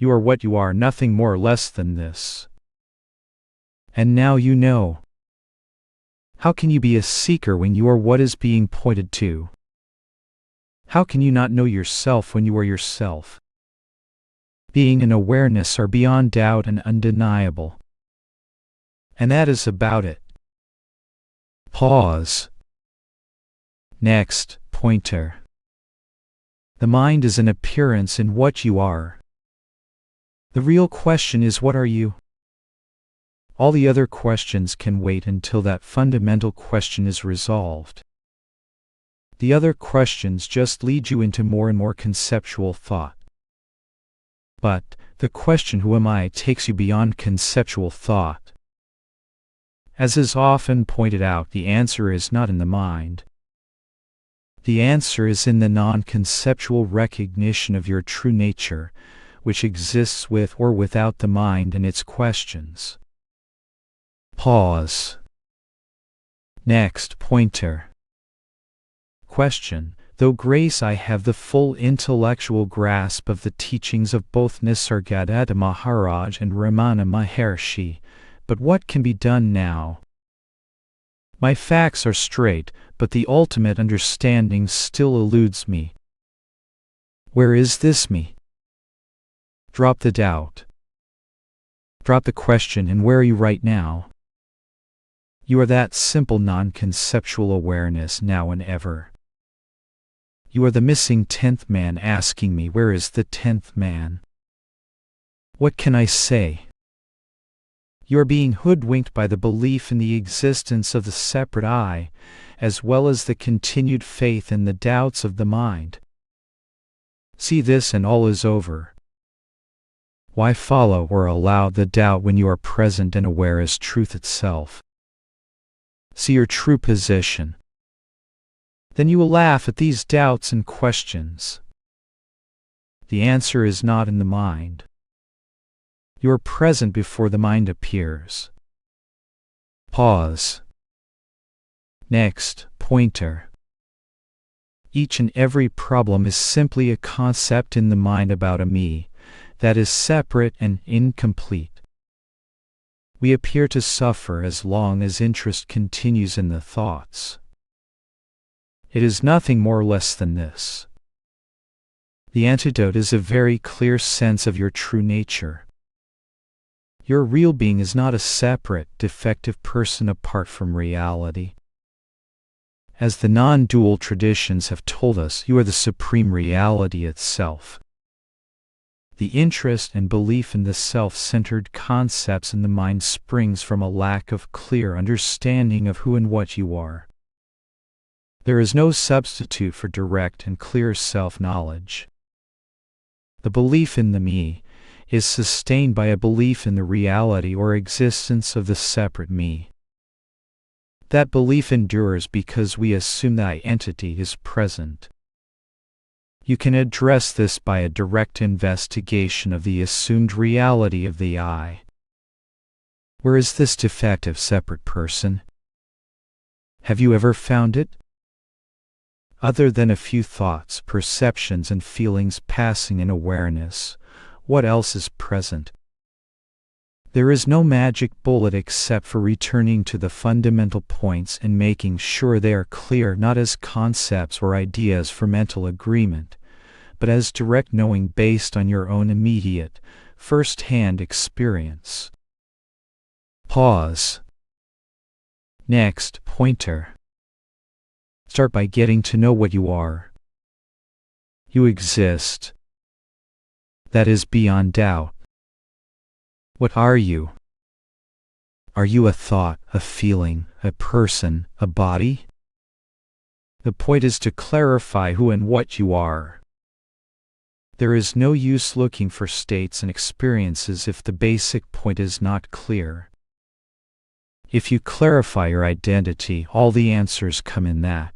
You are what you are, nothing more or less than this. And now you know. How can you be a seeker when you are what is being pointed to? How can you not know yourself when you are yourself? Being and awareness are beyond doubt and undeniable. And that is about it. Pause. Next, pointer. The mind is an appearance in what you are. The real question is, what are you? All the other questions can wait until that fundamental question is resolved. The other questions just lead you into more and more conceptual thought. But the question, who am I, takes you beyond conceptual thought. As is often pointed out, the answer is not in the mind. The answer is in the non-conceptual recognition of your true nature, which exists with or without the mind and its questions. Pause. Next, pointer. Question. Though grace, I have the full intellectual grasp of the teachings of both Nisargadatta Maharaj and Ramana Maharshi, but what can be done now? My facts are straight, but the ultimate understanding still eludes me. Where is this me? Drop the doubt. Drop the question, and where are you right now? You are that simple non-conceptual awareness now and ever. You are the missing 10th man asking me, where is the 10th man? What can I say? You are being hoodwinked by the belief in the existence of the separate I, as well as the continued faith in the doubts of the mind. See this and all is over. Why follow or allow the doubt when you are present and aware as truth itself? See your true position. Then you will laugh at these doubts and questions. The answer is not in the mind. You are present before the mind appears. Pause. Next, pointer. Each and every problem is simply a concept in the mind about a me that is separate and incomplete. We appear to suffer as long as interest continues in the thoughts. It is nothing more or less than this. The antidote is a very clear sense of your true nature. Your real being is not a separate, defective person apart from reality. As the non-dual traditions have told us, you are the supreme reality itself. The interest and belief in the self-centered concepts in the mind springs from a lack of clear understanding of who and what you are. There is no substitute for direct and clear self-knowledge. The belief in the me is sustained by a belief in the reality or existence of the separate me. That belief endures because we assume that entity is present. You can address this by a direct investigation of the assumed reality of the I. Where is this defective separate person? Have you ever found it? Other than a few thoughts, perceptions, and feelings passing in awareness, what else is present? There is no magic bullet except for returning to the fundamental points and making sure they are clear, not as concepts or ideas for mental agreement, but as direct knowing based on your own immediate, first-hand experience. Pause. Next, pointer. Start by getting to know what you are. You exist. That is beyond doubt. What are you? Are you a thought, a feeling, a person, a body? The point is to clarify who and what you are. There is no use looking for states and experiences if the basic point is not clear. If you clarify your identity, all the answers come in that.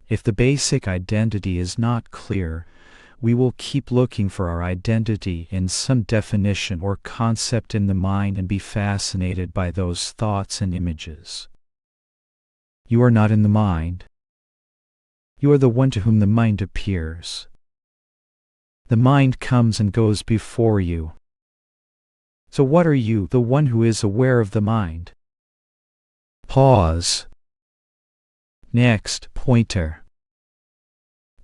If the basic identity is not clear, we will keep looking for our identity in some definition or concept in the mind and be fascinated by those thoughts and images. You are not in the mind. You are the one to whom the mind appears. The mind comes and goes before you. So what are you, the one who is aware of the mind? Pause. Next, pointer.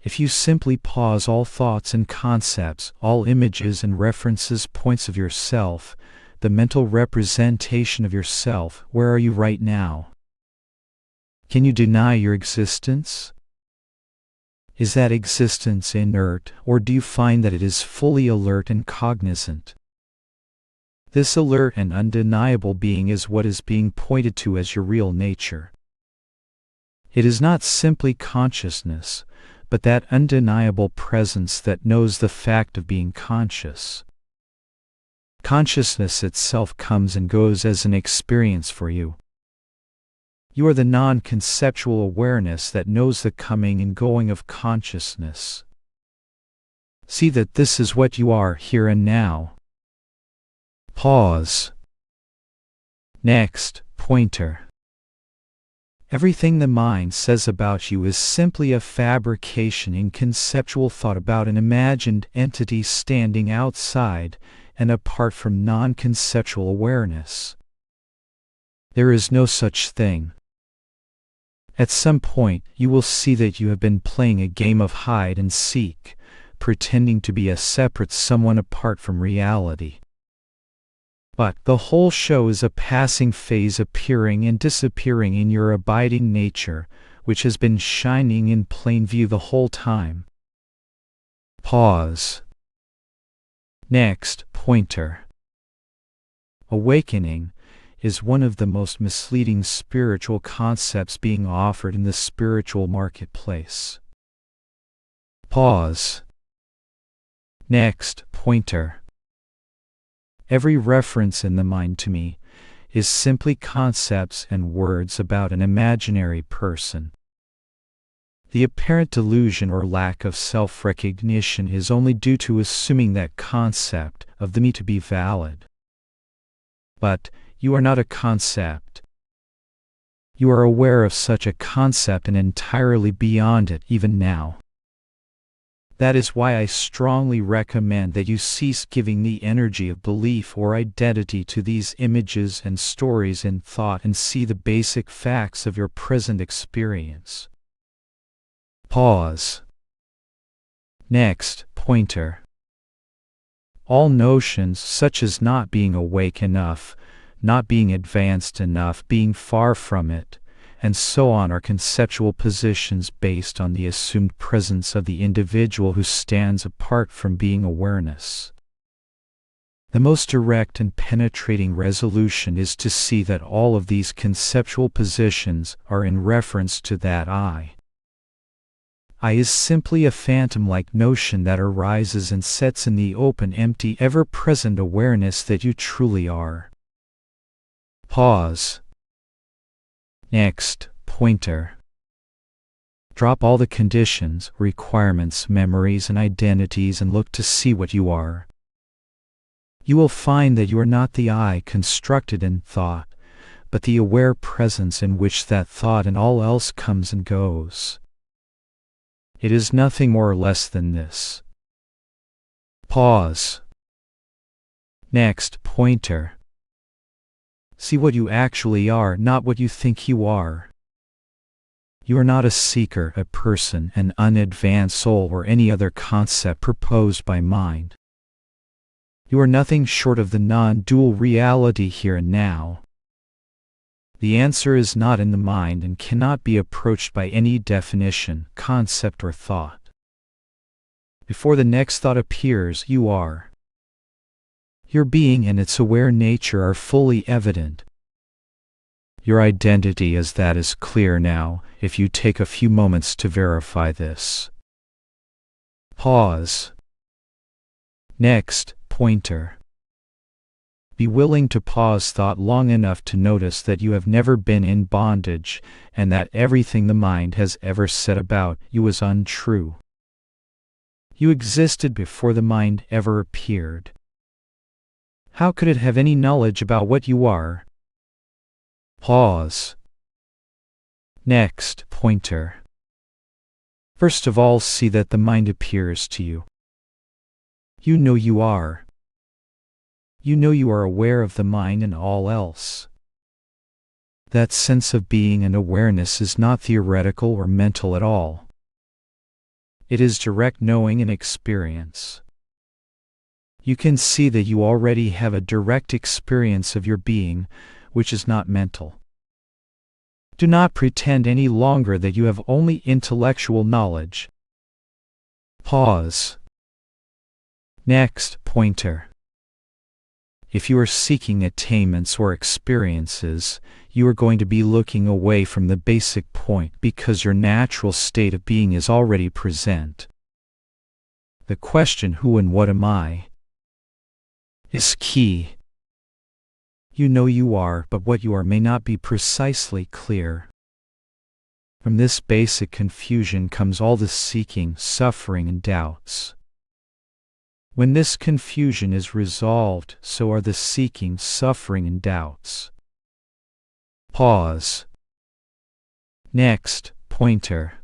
If you simply pause all thoughts and concepts, all images and references, points of yourself, the mental representation of yourself, where are you right now? Can you deny your existence? Is that existence inert, or do you find that it is fully alert and cognizant? This alert and undeniable being is what is being pointed to as your real nature. It is not simply consciousness, but that undeniable presence that knows the fact of being conscious. Consciousness itself comes and goes as an experience for you. You are the non-conceptual awareness that knows the coming and going of consciousness. See that this is what you are here and now. Pause. Next, pointer. Everything the mind says about you is simply a fabrication in conceptual thought about an imagined entity standing outside and apart from non-conceptual awareness. There is no such thing. At some point, you will see that you have been playing a game of hide and seek, pretending to be a separate someone apart from reality. But the whole show is a passing phase appearing and disappearing in your abiding nature, which has been shining in plain view the whole time. Pause. Next, pointer. Awakening is one of the most misleading spiritual concepts being offered in the spiritual marketplace. Pause. Next, pointer. Every reference in the mind to me is simply concepts and words about an imaginary person. The apparent delusion or lack of self-recognition is only due to assuming that concept of the me to be valid. But you are not a concept. You are aware of such a concept and entirely beyond it even now. That is why I strongly recommend that you cease giving the energy of belief or identity to these images and stories in thought and see the basic facts of your present experience. Pause. Next, pointer. All notions such as not being awake enough, not being advanced enough, being far from it, and so on are conceptual positions based on the assumed presence of the individual who stands apart from being awareness. The most direct and penetrating resolution is to see that all of these conceptual positions are in reference to that I. I is simply a phantom-like notion that arises and sets in the open, empty, ever-present awareness that you truly are. Pause. Next, pointer. Drop all the conditions, requirements, memories, and identities and look to see what you are. You will find that you are not the I constructed in thought, but the aware presence in which that thought and all else comes and goes. It is nothing more or less than this. Pause. Next, pointer. See what you actually are, not what you think you are. You are not a seeker, a person, an unadvanced soul, or any other concept proposed by mind. You are nothing short of the non-dual reality here and now. The answer is not in the mind and cannot be approached by any definition, concept, or thought. Before the next thought appears, you are. Your being and its aware nature are fully evident. Your identity as that is clear now, if you take a few moments to verify this. Pause. Next, pointer. Be willing to pause thought long enough to notice that you have never been in bondage, and that everything the mind has ever said about you is untrue. You existed before the mind ever appeared. How could it have any knowledge about what you are? Pause. Next, pointer. First of all, see that the mind appears to you. You know you are. You know you are aware of the mind and all else. That sense of being and awareness is not theoretical or mental at all. It is direct knowing and experience. You can see that you already have a direct experience of your being, which is not mental. Do not pretend any longer that you have only intellectual knowledge. Pause. Next pointer. If you are seeking attainments or experiences, you are going to be looking away from the basic point because your natural state of being is already present. The question, who and what am I, is key. You know you are, but what you are may not be precisely clear. From this basic confusion comes all the seeking, suffering, and doubts. When this confusion is resolved, so are the seeking, suffering, and doubts. Pause. Next pointer.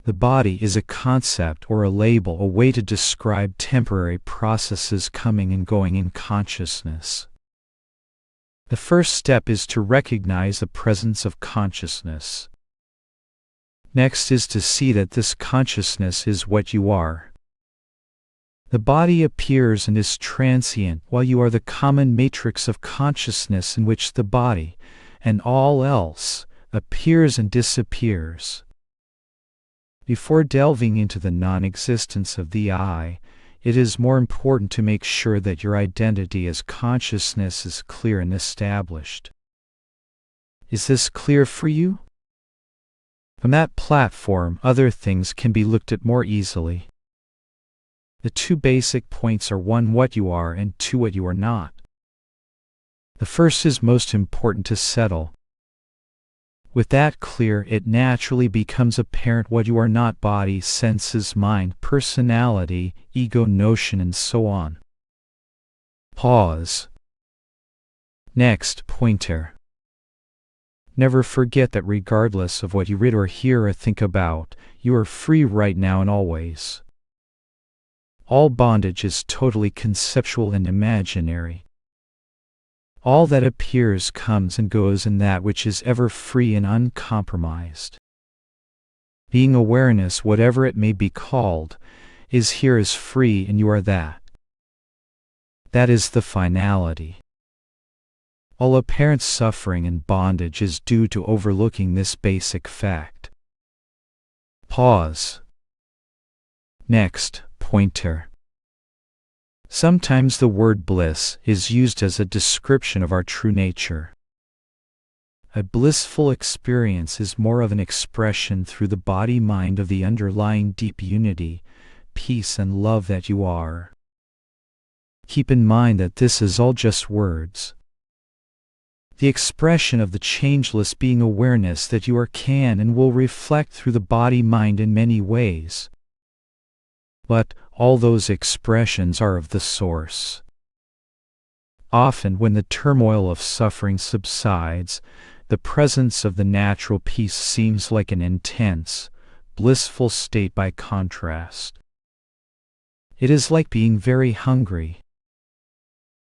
The body is a concept or a label, a way to describe temporary processes coming and going in consciousness. The first step is to recognize the presence of consciousness. Next is to see that this consciousness is what you are. The body appears and is transient, while you are the common matrix of consciousness in which the body, and all else, appears and disappears. Before delving into the non-existence of the I, it is more important to make sure that your identity as consciousness is clear and established. Is this clear for you? From that platform, other things can be looked at more easily. The two basic points are 1. What you are, and 2. What you are not. The first is most important to settle. With that clear, it naturally becomes apparent what you are not: body, senses, mind, personality, ego, notion, and so on. Pause. Next pointer. Never forget that regardless of what you read or hear or think about, you are free right now and always. All bondage is totally conceptual and imaginary. All that appears comes and goes in that which is ever free and uncompromised. Being awareness, whatever it may be called, is here as free, and you are that. That is the finality. All apparent suffering and bondage is due to overlooking this basic fact. Pause. Next pointer. Sometimes the word bliss is used as a description of our true nature. A blissful experience is more of an expression through the body-mind of the underlying deep unity, peace, and love that you are. Keep in mind that this is all just words. The expression of the changeless being awareness that you are can and will reflect through the body-mind in many ways. But all those expressions are of the source. Often when the turmoil of suffering subsides, the presence of the natural peace seems like an intense, blissful state by contrast. It is like being very hungry.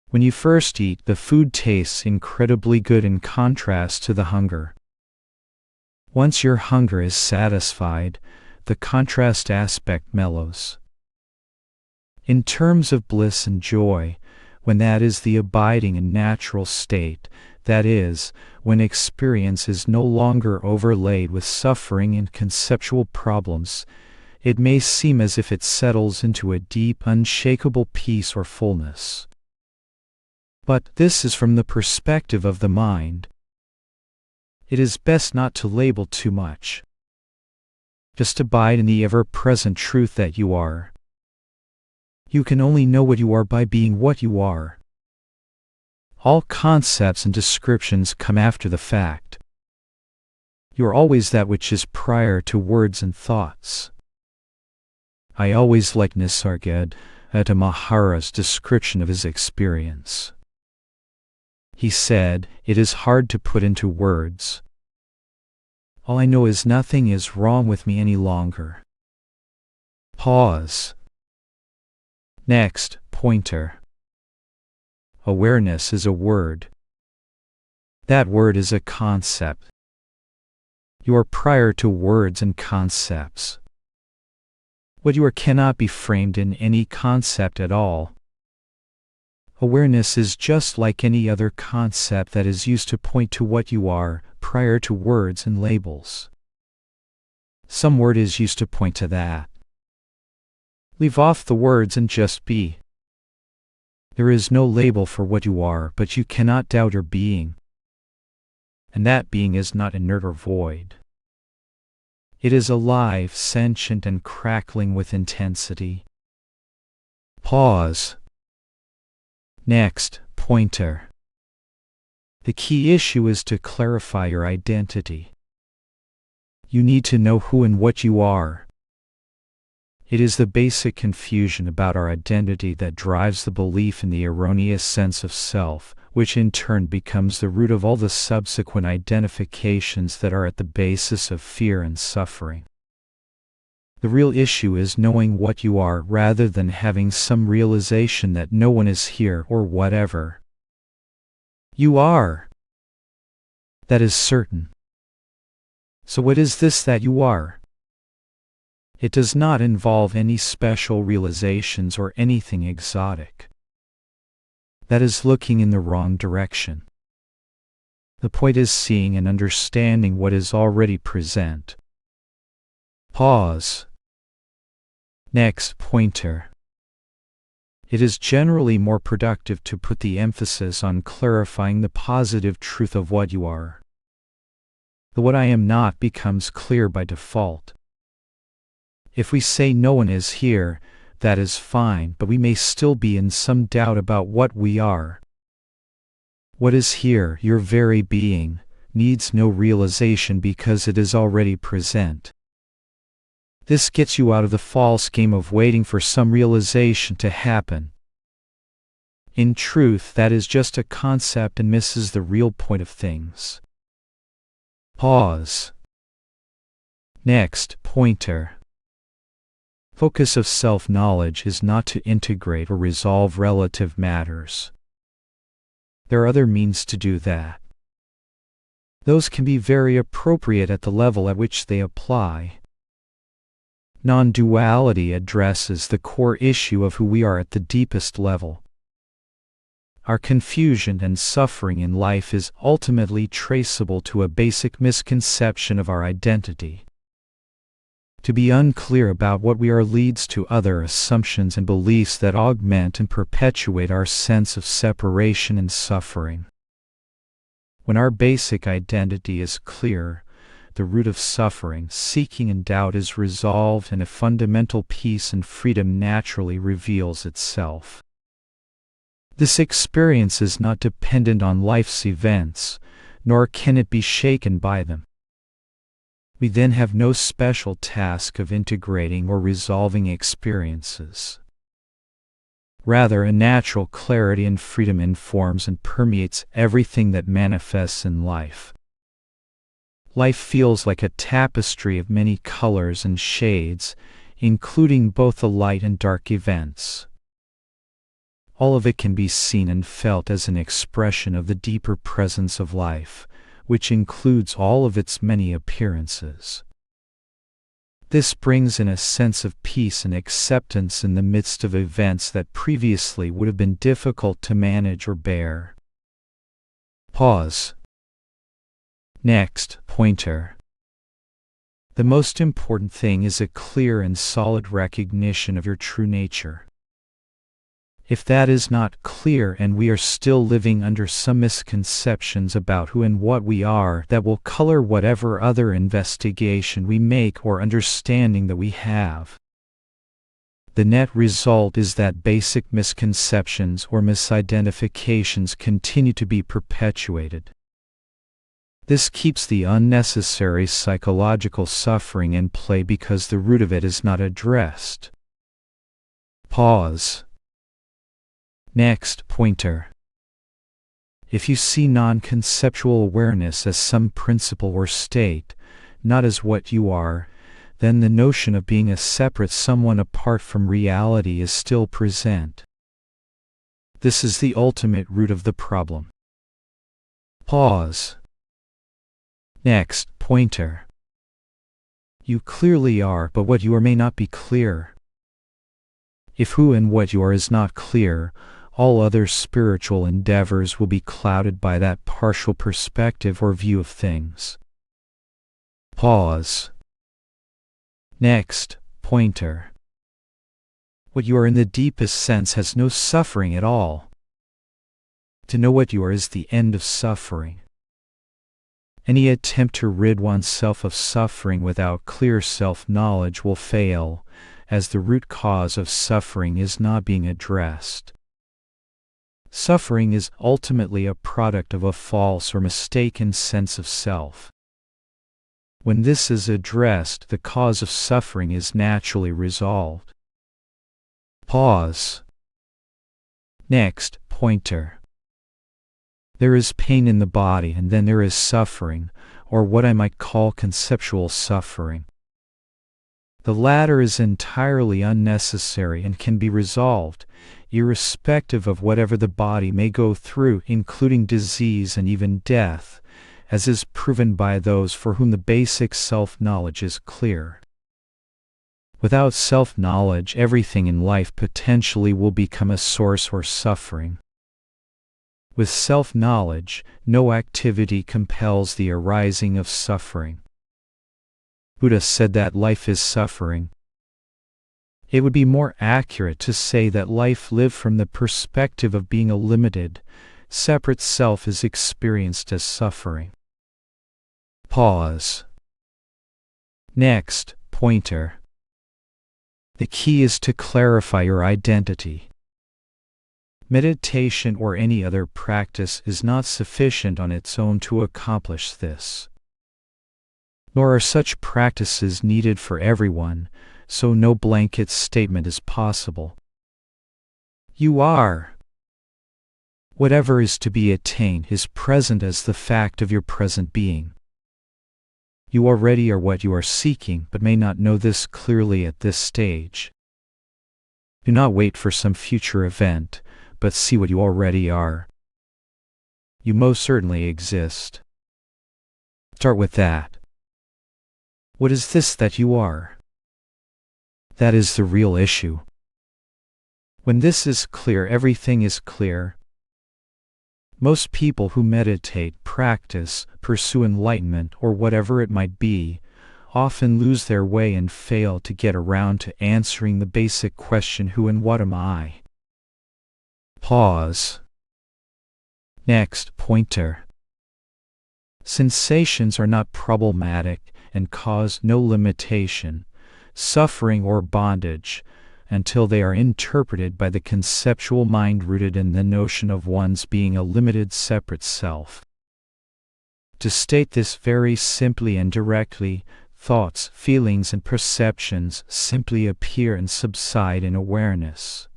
When you first eat, the food tastes incredibly good in contrast to the hunger. Once your hunger is satisfied, the contrast aspect mellows. In terms of bliss and joy, when that is the abiding and natural state, that is, when experience is no longer overlaid with suffering and conceptual problems, it may seem as if it settles into a deep, unshakable peace or fullness. But this is from the perspective of the mind. It is best not to label too much. Just abide in the ever-present truth that you are. You can only know what you are by being what you are. All concepts and descriptions come after the fact. You are always that which is prior to words and thoughts. I always like Nisargadatta Mahara's description of his experience. He said, "It is hard to put into words. All I know is nothing is wrong with me any longer." Pause. Next, pointer. Awareness is a word. That word is a concept. You are prior to words and concepts. What you are cannot be framed in any concept at all. Awareness is just like any other concept that is used to point to what you are, prior to words and labels. Some word is used to point to that. Leave off the words and just be. There is no label for what you are, but you cannot doubt your being. And that being is not inert or void. It is alive, sentient, and crackling with intensity. Pause. Next, pointer. The key issue is to clarify your identity. You need to know who and what you are. It is the basic confusion about our identity that drives the belief in the erroneous sense of self, which in turn becomes the root of all the subsequent identifications that are at the basis of fear and suffering. The real issue is knowing what you are rather than having some realization that no one is here or whatever. You are. That is certain. So what is this that you are? It does not involve any special realizations or anything exotic. That is looking in the wrong direction. The point is seeing and understanding what is already present. Pause. Next, pointer. It is generally more productive to put the emphasis on clarifying the positive truth of what you are. The what I am not becomes clear by default. If we say no one is here, that is fine, but we may still be in some doubt about what we are. What is here, your very being, needs no realization because it is already present. This gets you out of the false game of waiting for some realization to happen. In truth, that is just a concept and misses the real point of things. Pause. Next, pointer. Focus of self-knowledge is not to integrate or resolve relative matters. There are other means to do that. Those can be very appropriate at the level at which they apply. Non-duality addresses the core issue of who we are at the deepest level. Our confusion and suffering in life is ultimately traceable to a basic misconception of our identity. To be unclear about what we are leads to other assumptions and beliefs that augment and perpetuate our sense of separation and suffering. When our basic identity is clear, the root of suffering, seeking, and doubt is resolved, and a fundamental peace and freedom naturally reveals itself. This experience is not dependent on life's events, nor can it be shaken by them. We then have no special task of integrating or resolving experiences. Rather, a natural clarity and freedom informs and permeates everything that manifests in life. Life feels like a tapestry of many colors and shades, including both the light and dark events. All of it can be seen and felt as an expression of the deeper presence of life, which includes all of its many appearances. This brings in a sense of peace and acceptance in the midst of events that previously would have been difficult to manage or bear. Pause. Next, pointer. The most important thing is a clear and solid recognition of your true nature. If that is not clear and we are still living under some misconceptions about who and what we are, that will color whatever other investigation we make or understanding that we have. The net result is that basic misconceptions or misidentifications continue to be perpetuated. This keeps the unnecessary psychological suffering in play because the root of it is not addressed. Pause. Next, pointer. If you see non-conceptual awareness as some principle or state, not as what you are, then the notion of being a separate someone apart from reality is still present. This is the ultimate root of the problem. Pause. Next, pointer. You clearly are, but what you are may not be clear. If who and what you are is not clear, all other spiritual endeavors will be clouded by that partial perspective or view of things. Pause. Next, pointer. What you are in the deepest sense has no suffering at all. To know what you are is the end of suffering. Any attempt to rid oneself of suffering without clear self-knowledge will fail, as the root cause of suffering is not being addressed. Suffering is ultimately a product of a false or mistaken sense of self. When this is addressed, the cause of suffering is naturally resolved. Pause. Next, pointer. There is pain in the body, and then there is suffering, or what I might call conceptual suffering. The latter is entirely unnecessary and can be resolved, irrespective of whatever the body may go through, including disease and even death, as is proven by those for whom the basic self-knowledge is clear. Without self-knowledge, everything in life potentially will become a source or suffering. With self-knowledge, no activity compels the arising of suffering. Buddha said that life is suffering. It would be more accurate to say that life lived from the perspective of being a limited, separate self is experienced as suffering. Pause. Next, pointer. The key is to clarify your identity. Meditation or any other practice is not sufficient on its own to accomplish this. Nor are such practices needed for everyone, so no blanket statement is possible. You are. Whatever is to be attained is present as the fact of your present being. You already are what you are seeking, but may not know this clearly at this stage. Do not wait for some future event, but see what you already are. You most certainly exist. Start with that. What is this that you are? That is the real issue. When this is clear, everything is clear. Most people who meditate, practice, pursue enlightenment, or whatever it might be, often lose their way and fail to get around to answering the basic question, who and what am I? Pause. Next, pointer. Sensations are not problematic and cause no limitation, suffering or bondage, until they are interpreted by the conceptual mind rooted in the notion of one's being a limited separate self. To state this very simply and directly, thoughts, feelings, and perceptions simply appear and subside in awareness.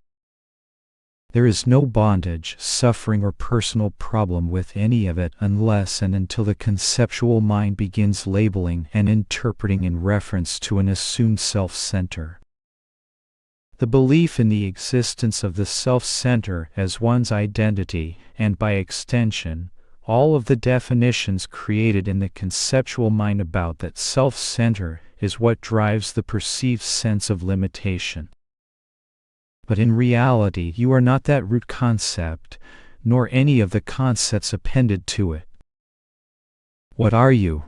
There is no bondage, suffering, or personal problem with any of it unless and until the conceptual mind begins labeling and interpreting in reference to an assumed self-center. The belief in the existence of the self-center as one's identity, and by extension, all of the definitions created in the conceptual mind about that self-center, is what drives the perceived sense of limitation. But in reality, you are not that root concept, nor any of the concepts appended to it. What are you?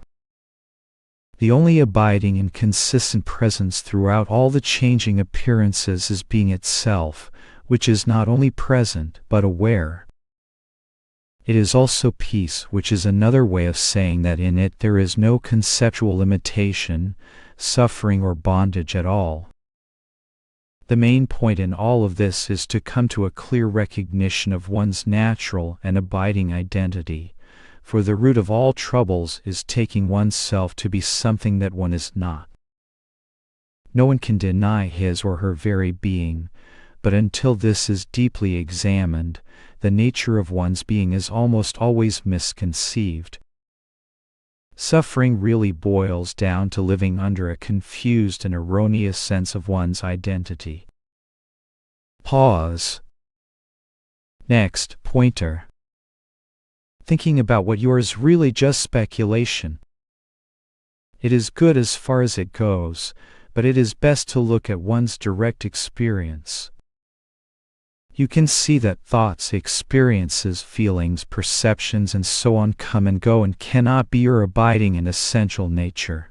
The only abiding and consistent presence throughout all the changing appearances is being itself, which is not only present, but aware. It is also peace, which is another way of saying that in it there is no conceptual limitation, suffering, or bondage at all. The main point in all of this is to come to a clear recognition of one's natural and abiding identity, for the root of all troubles is taking oneself to be something that one is not. No one can deny his or her very being, but until this is deeply examined, the nature of one's being is almost always misconceived. Suffering really boils down to living under a confused and erroneous sense of one's identity. Pause. Next pointer. Thinking about what you are is really just speculation. It is good as far as it goes, but it is best to look at one's direct experience. You can see that thoughts, experiences, feelings, perceptions, and so on come and go and cannot be your abiding and essential nature.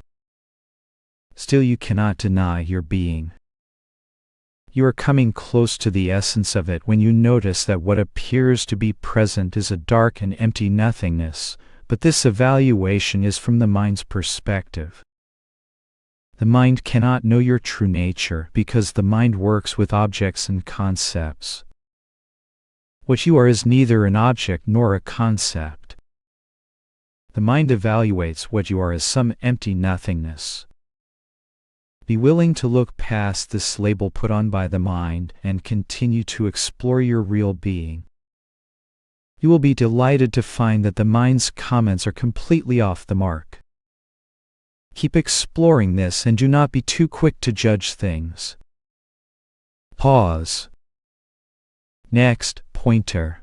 Still, you cannot deny your being. You are coming close to the essence of it when you notice that what appears to be present is a dark and empty nothingness, but this evaluation is from the mind's perspective. The mind cannot know your true nature because the mind works with objects and concepts. What you are is neither an object nor a concept. The mind evaluates what you are as some empty nothingness. Be willing to look past this label put on by the mind and continue to explore your real being. You will be delighted to find that the mind's comments are completely off the mark. Keep exploring this and do not be too quick to judge things. Pause. Next pointer.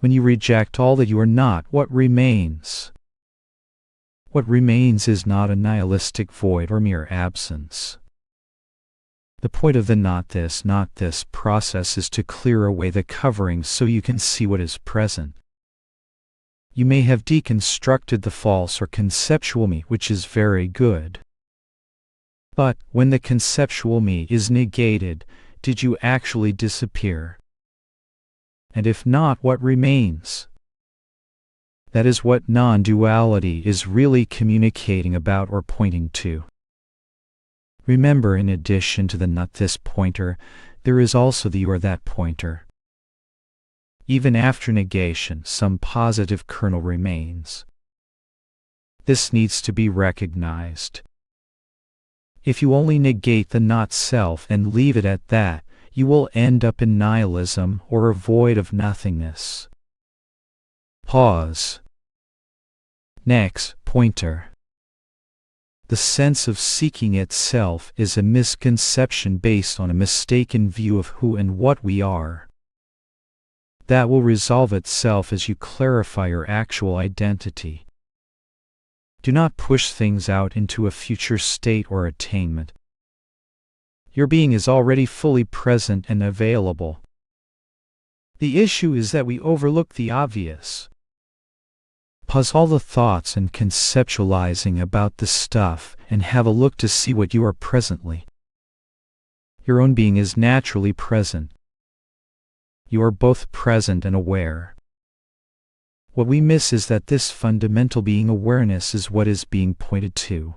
When you reject all that you are not, what remains? What remains is not a nihilistic void or mere absence. The point of the not this process is to clear away the covering so you can see what is present. You may have deconstructed the false or conceptual me, which is very good. But when the conceptual me is negated, did you actually disappear? And if not, what remains? That is what non-duality is really communicating about or pointing to. Remember, in addition to the not this pointer, there is also the you or that pointer. Even after negation, some positive kernel remains. This needs to be recognized. If you only negate the not self and leave it at that, you will end up in nihilism or a void of nothingness. Pause. Next pointer. The sense of seeking itself is a misconception based on a mistaken view of who and what we are. That will resolve itself as you clarify your actual identity. Do not push things out into a future state or attainment. Your being is already fully present and available. The issue is that we overlook the obvious. Pause all the thoughts and conceptualizing about this stuff and have a look to see what you are presently. Your own being is naturally present. You are both present and aware. What we miss is that this fundamental being awareness is what is being pointed to.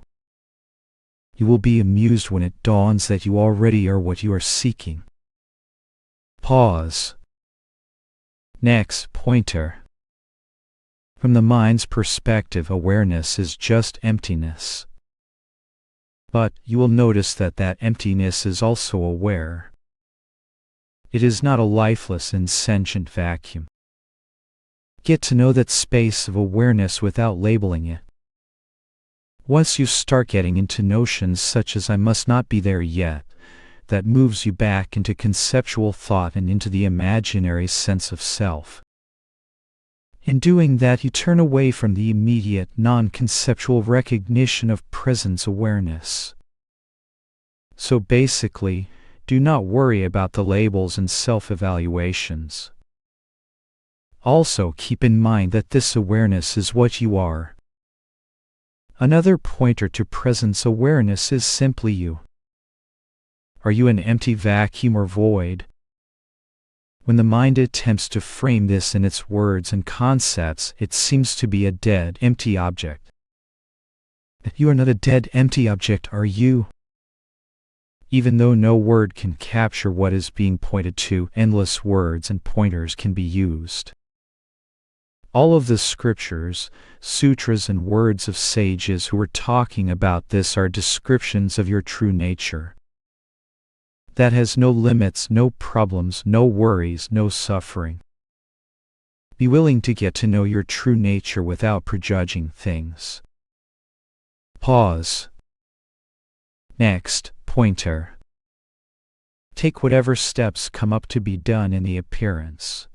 You will be amused when it dawns that you already are what you are seeking. Pause. Next pointer. From the mind's perspective, awareness is just emptiness. But you will notice that that emptiness is also aware. It is not a lifeless, insentient vacuum. Get to know that space of awareness without labeling it. Once you start getting into notions such as I must not be there yet, that moves you back into conceptual thought and into the imaginary sense of self. In doing that, you turn away from the immediate, non-conceptual recognition of presence awareness. So basically, do not worry about the labels and self-evaluations. Also, keep in mind that this awareness is what you are. Another pointer to presence awareness is simply you. Are you an empty vacuum or void? When the mind attempts to frame this in its words and concepts, it seems to be a dead, empty object. You are not a dead, empty object, are you? Even though no word can capture what is being pointed to, endless words and pointers can be used. All of the scriptures, sutras and words of sages who are talking about this are descriptions of your true nature. That has no limits, no problems, no worries, no suffering. Be willing to get to know your true nature without prejudging things. Pause. Next, pointer. Take whatever steps come up to be done in the appearance.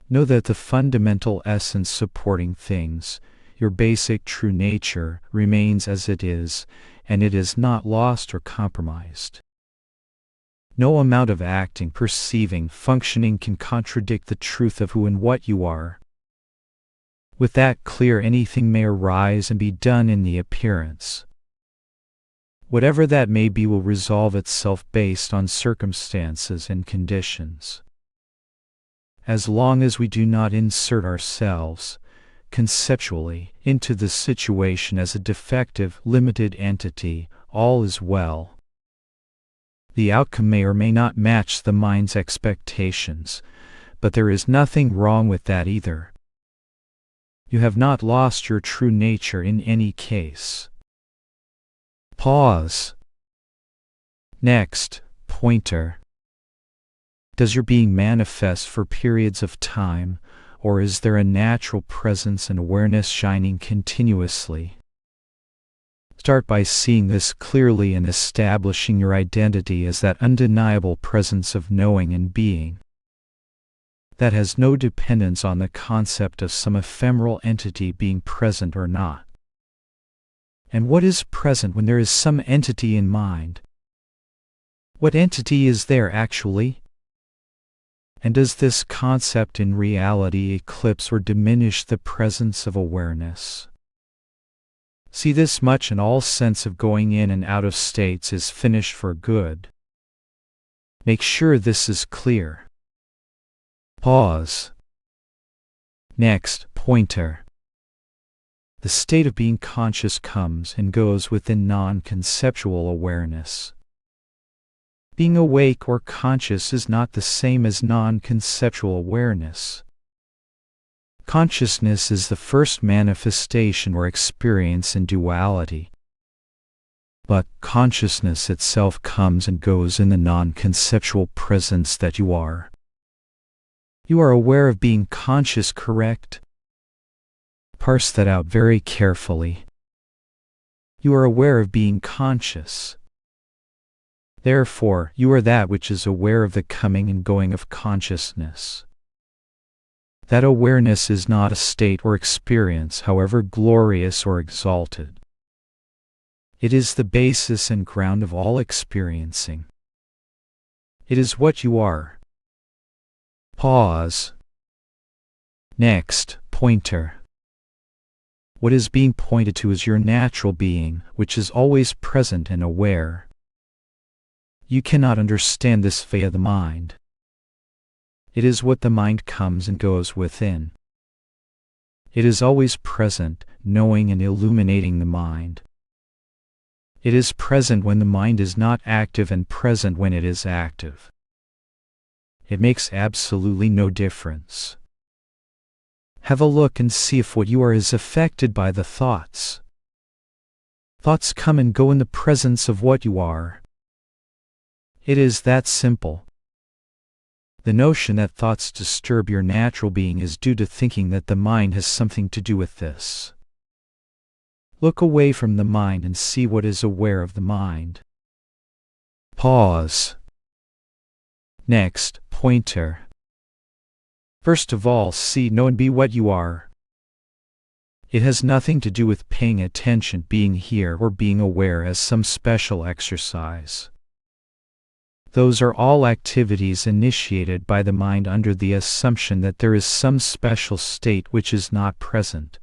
Know that the fundamental essence supporting things, your basic true nature, remains as it is, and it is not lost or compromised. No amount of acting, perceiving, functioning can contradict the truth of who and what you are. With that clear, anything may arise and be done in the appearance. Whatever that may be will resolve itself based on circumstances and conditions. As long as we do not insert ourselves, conceptually, into the situation as a defective, limited entity, all is well. The outcome may or may not match the mind's expectations, but there is nothing wrong with that either. You have not lost your true nature in any case. Pause. Next, pointer. Does your being manifest for periods of time, or is there a natural presence and awareness shining continuously? Start by seeing this clearly and establishing your identity as that undeniable presence of knowing and being. That has no dependence on the concept of some ephemeral entity being present or not. And what is present when there is some entity in mind? What entity is there actually? And does this concept in reality eclipse or diminish the presence of awareness? See this much, and all sense of going in and out of states is finished for good. Make sure this is clear. Pause. Next, pointer. The state of being conscious comes and goes within non-conceptual awareness. Being awake or conscious is not the same as non-conceptual awareness. Consciousness is the first manifestation or experience in duality. But consciousness itself comes and goes in the non-conceptual presence that you are. You are aware of being conscious, correct? Parse that out very carefully. You are aware of being conscious. Therefore, you are that which is aware of the coming and going of consciousness. That awareness is not a state or experience, however glorious or exalted. It is the basis and ground of all experiencing. It is what you are. Pause. Next, pointer. What is being pointed to is your natural being, which is always present and aware. You cannot understand this via the mind. It is what the mind comes and goes within. It is always present, knowing and illuminating the mind. It is present when the mind is not active and present when it is active. It makes absolutely no difference. Have a look and see if what you are is affected by the thoughts. Thoughts come and go in the presence of what you are. It is that simple. The notion that thoughts disturb your natural being is due to thinking that the mind has something to do with this. Look away from the mind and see what is aware of the mind. Pause. Next, pointer. First of all, see, know, and be what you are. It has nothing to do with paying attention, being here, or being aware as some special exercise. Those are all activities initiated by the mind under the assumption that there is some special state which is not present.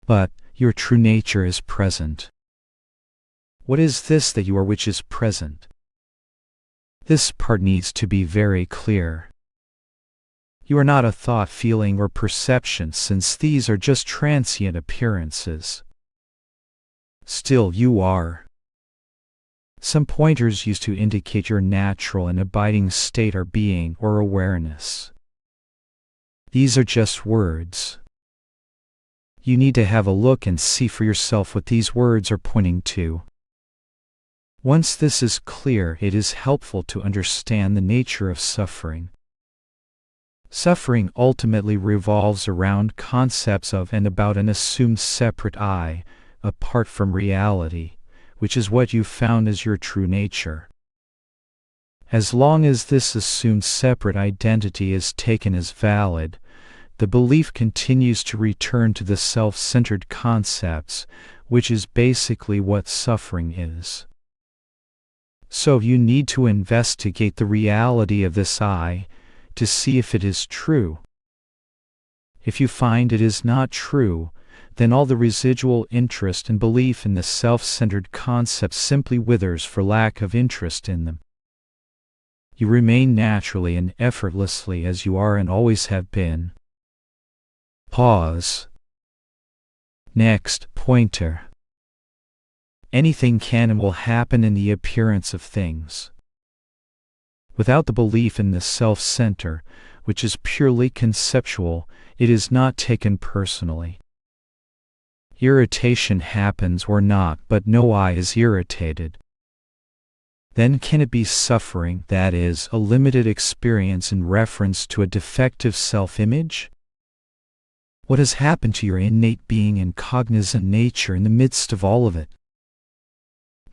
But your true nature is present. What is this that you are which is present? This part needs to be very clear. You are not a thought, feeling, or perception, since these are just transient appearances. Still, you are. Some pointers used to indicate your natural and abiding state are being or awareness. These are just words. You need to have a look and see for yourself what these words are pointing to. Once this is clear, it is helpful to understand the nature of suffering. Suffering ultimately revolves around concepts of and about an assumed separate I, apart from reality, which is what you found as your true nature. As long as this assumed separate identity is taken as valid, the belief continues to return to the self-centered concepts, which is basically what suffering is. So you need to investigate the reality of this I to see if it is true. If you find it is not true, then all the residual interest and belief in the self-centered concepts simply withers for lack of interest in them. You remain naturally and effortlessly as you are and always have been. Pause. Next pointer. Anything can and will happen in the appearance of things. Without the belief in the self-center, which is purely conceptual, it is not taken personally. Irritation happens or not, but no I is irritated. Then can it be suffering, that is, a limited experience in reference to a defective self-image? What has happened to your innate being and cognizant nature in the midst of all of it?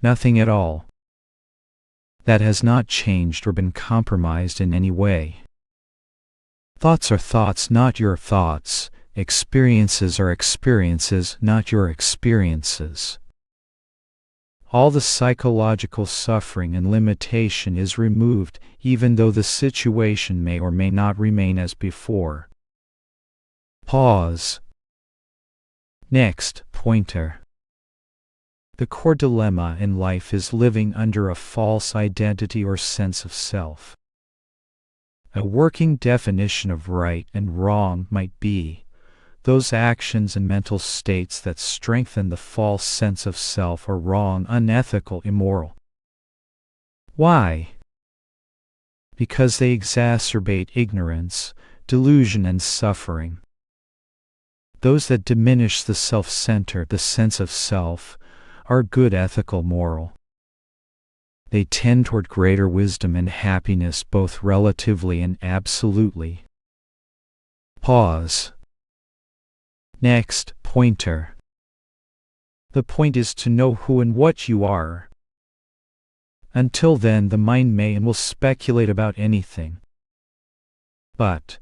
Nothing at all. That has not changed or been compromised in any way. Thoughts are thoughts, not your thoughts. Experiences are experiences, not your experiences. All the psychological suffering and limitation is removed, even though the situation may or may not remain as before. Pause. Next pointer. The core dilemma in life is living under a false identity or sense of self. A working definition of right and wrong might be those actions and mental states that strengthen the false sense of self are wrong, unethical, immoral. Why? Because they exacerbate ignorance, delusion, and suffering. Those that diminish the self-center, the sense of self, are good, ethical, moral. They tend toward greater wisdom and happiness both relatively and absolutely. Pause. Next pointer. The point is to know who and what you are. Until then, the mind may and will speculate about anything. But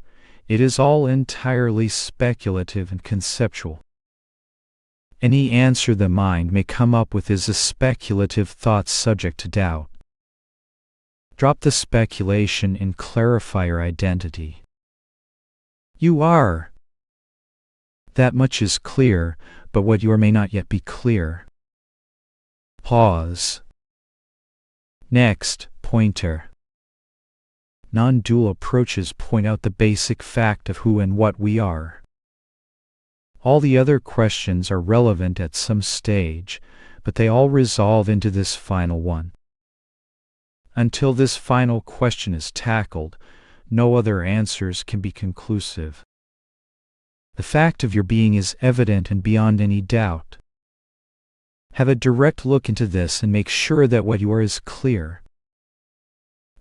it is all entirely speculative and conceptual. Any answer the mind may come up with is a speculative thought subject to doubt. Drop the speculation and clarify your identity. You are. That much is clear, but what you are may not yet be clear. Pause. Next pointer. Non-dual approaches point out the basic fact of who and what we are. All the other questions are relevant at some stage, but they all resolve into this final one. Until this final question is tackled, no other answers can be conclusive. The fact of your being is evident and beyond any doubt. Have a direct look into this and make sure that what you are is clear.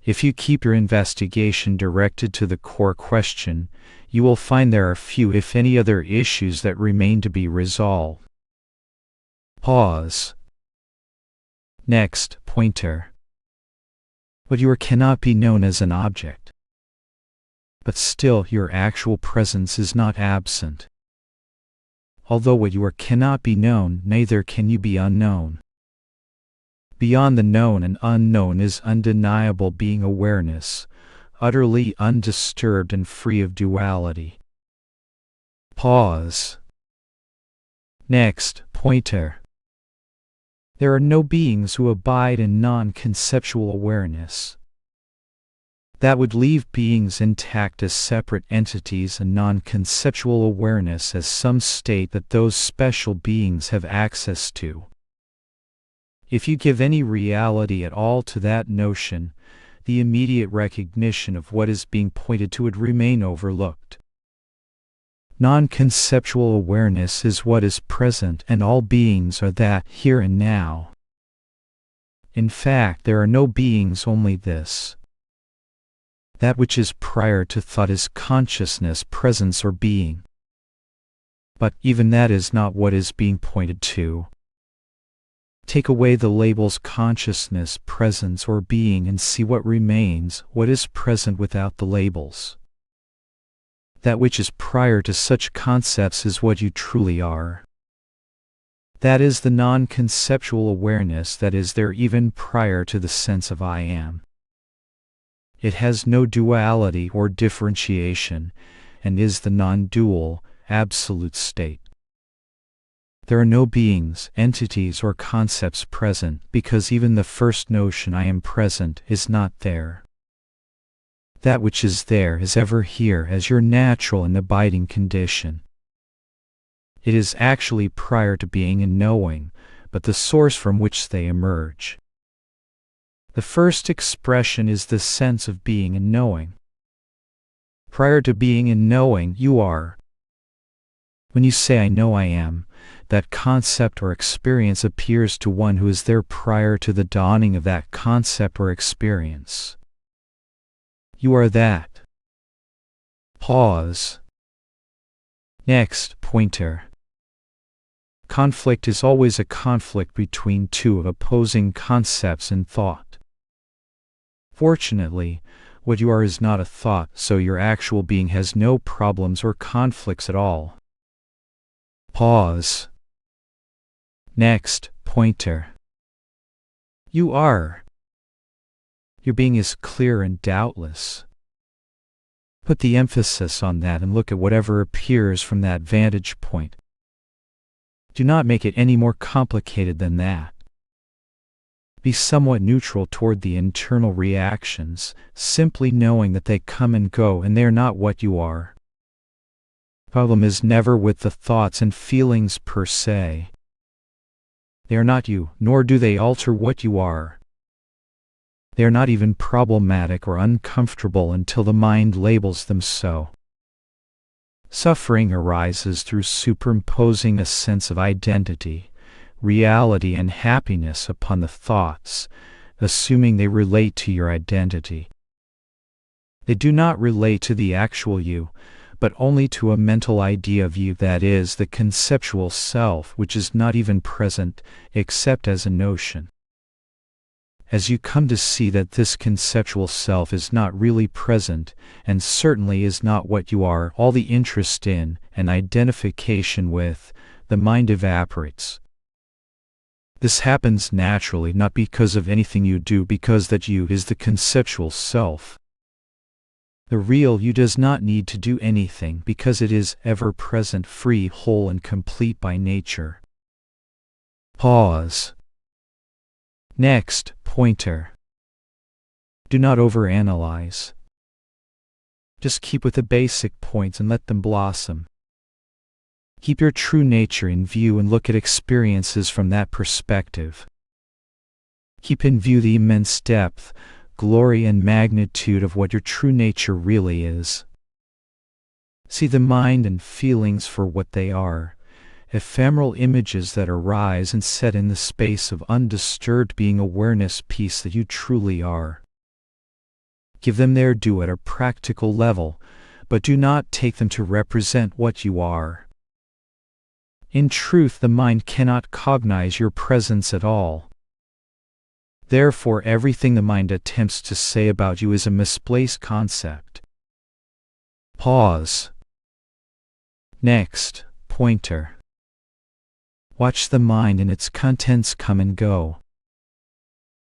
If you keep your investigation directed to the core question, you will find there are few, if any, other issues that remain to be resolved. Pause. Next pointer. What you are cannot be known as an object. But still, your actual presence is not absent. Although what you are cannot be known, neither can you be unknown. Beyond the known and unknown is undeniable being awareness, utterly undisturbed and free of duality. Pause. Next pointer. There are no beings who abide in non-conceptual awareness. That would leave beings intact as separate entities and non-conceptual awareness as some state that those special beings have access to. If you give any reality at all to that notion, the immediate recognition of what is being pointed to would remain overlooked. Non-conceptual awareness is what is present, and all beings are that here and now. In fact, there are no beings, only this. That which is prior to thought is consciousness, presence, or being. But even that is not what is being pointed to. Take away the labels consciousness, presence, or being and see what remains, what is present without the labels. That which is prior to such concepts is what you truly are. That is the non-conceptual awareness that is there even prior to the sense of I am. It has no duality or differentiation, and is the non-dual, absolute state. There are no beings, entities, or concepts present, because even the first notion I am present is not there. That which is there is ever here as your natural and abiding condition. It is actually prior to being and knowing, but the source from which they emerge. The first expression is the sense of being and knowing. Prior to being and knowing, you are. When you say I know I am, that concept or experience appears to one who is there prior to the dawning of that concept or experience. You are that. Pause. Next, pointer. Conflict is always a conflict between two opposing concepts in thought. Fortunately, what you are is not a thought, so your actual being has no problems or conflicts at all. Pause. Next, pointer. You are. Your being is clear and doubtless. Put the emphasis on that and look at whatever appears from that vantage point. Do not make it any more complicated than that. Be somewhat neutral toward the internal reactions, simply knowing that they come and go and they are not what you are. The problem is never with the thoughts and feelings per se. They are not you, nor do they alter what you are. They are not even problematic or uncomfortable until the mind labels them so. Suffering arises through superimposing a sense of identity, reality, and happiness upon the thoughts, assuming they relate to your identity. They do not relate to the actual you, but only to a mental idea of you, that is, the conceptual self, which is not even present, except as a notion. As you come to see that this conceptual self is not really present, and certainly is not what you are, all the interest in, and identification with, the mind evaporates. This happens naturally, not because of anything you do, because that you is the conceptual self. The real you does not need to do anything because it is ever present, free, whole, and complete by nature. Pause. Next, pointer. Do not overanalyze. Just keep with the basic points and let them blossom. Keep your true nature in view and look at experiences from that perspective. Keep in view the immense depth, glory, and magnitude of what your true nature really is. See the mind and feelings for what they are, ephemeral images that arise and set in the space of undisturbed being awareness peace that you truly are. Give them their due at a practical level, but do not take them to represent what you are. In truth, the mind cannot cognize your presence at all. Therefore, everything the mind attempts to say about you is a misplaced concept. Pause. Next, pointer. Watch the mind and its contents come and go.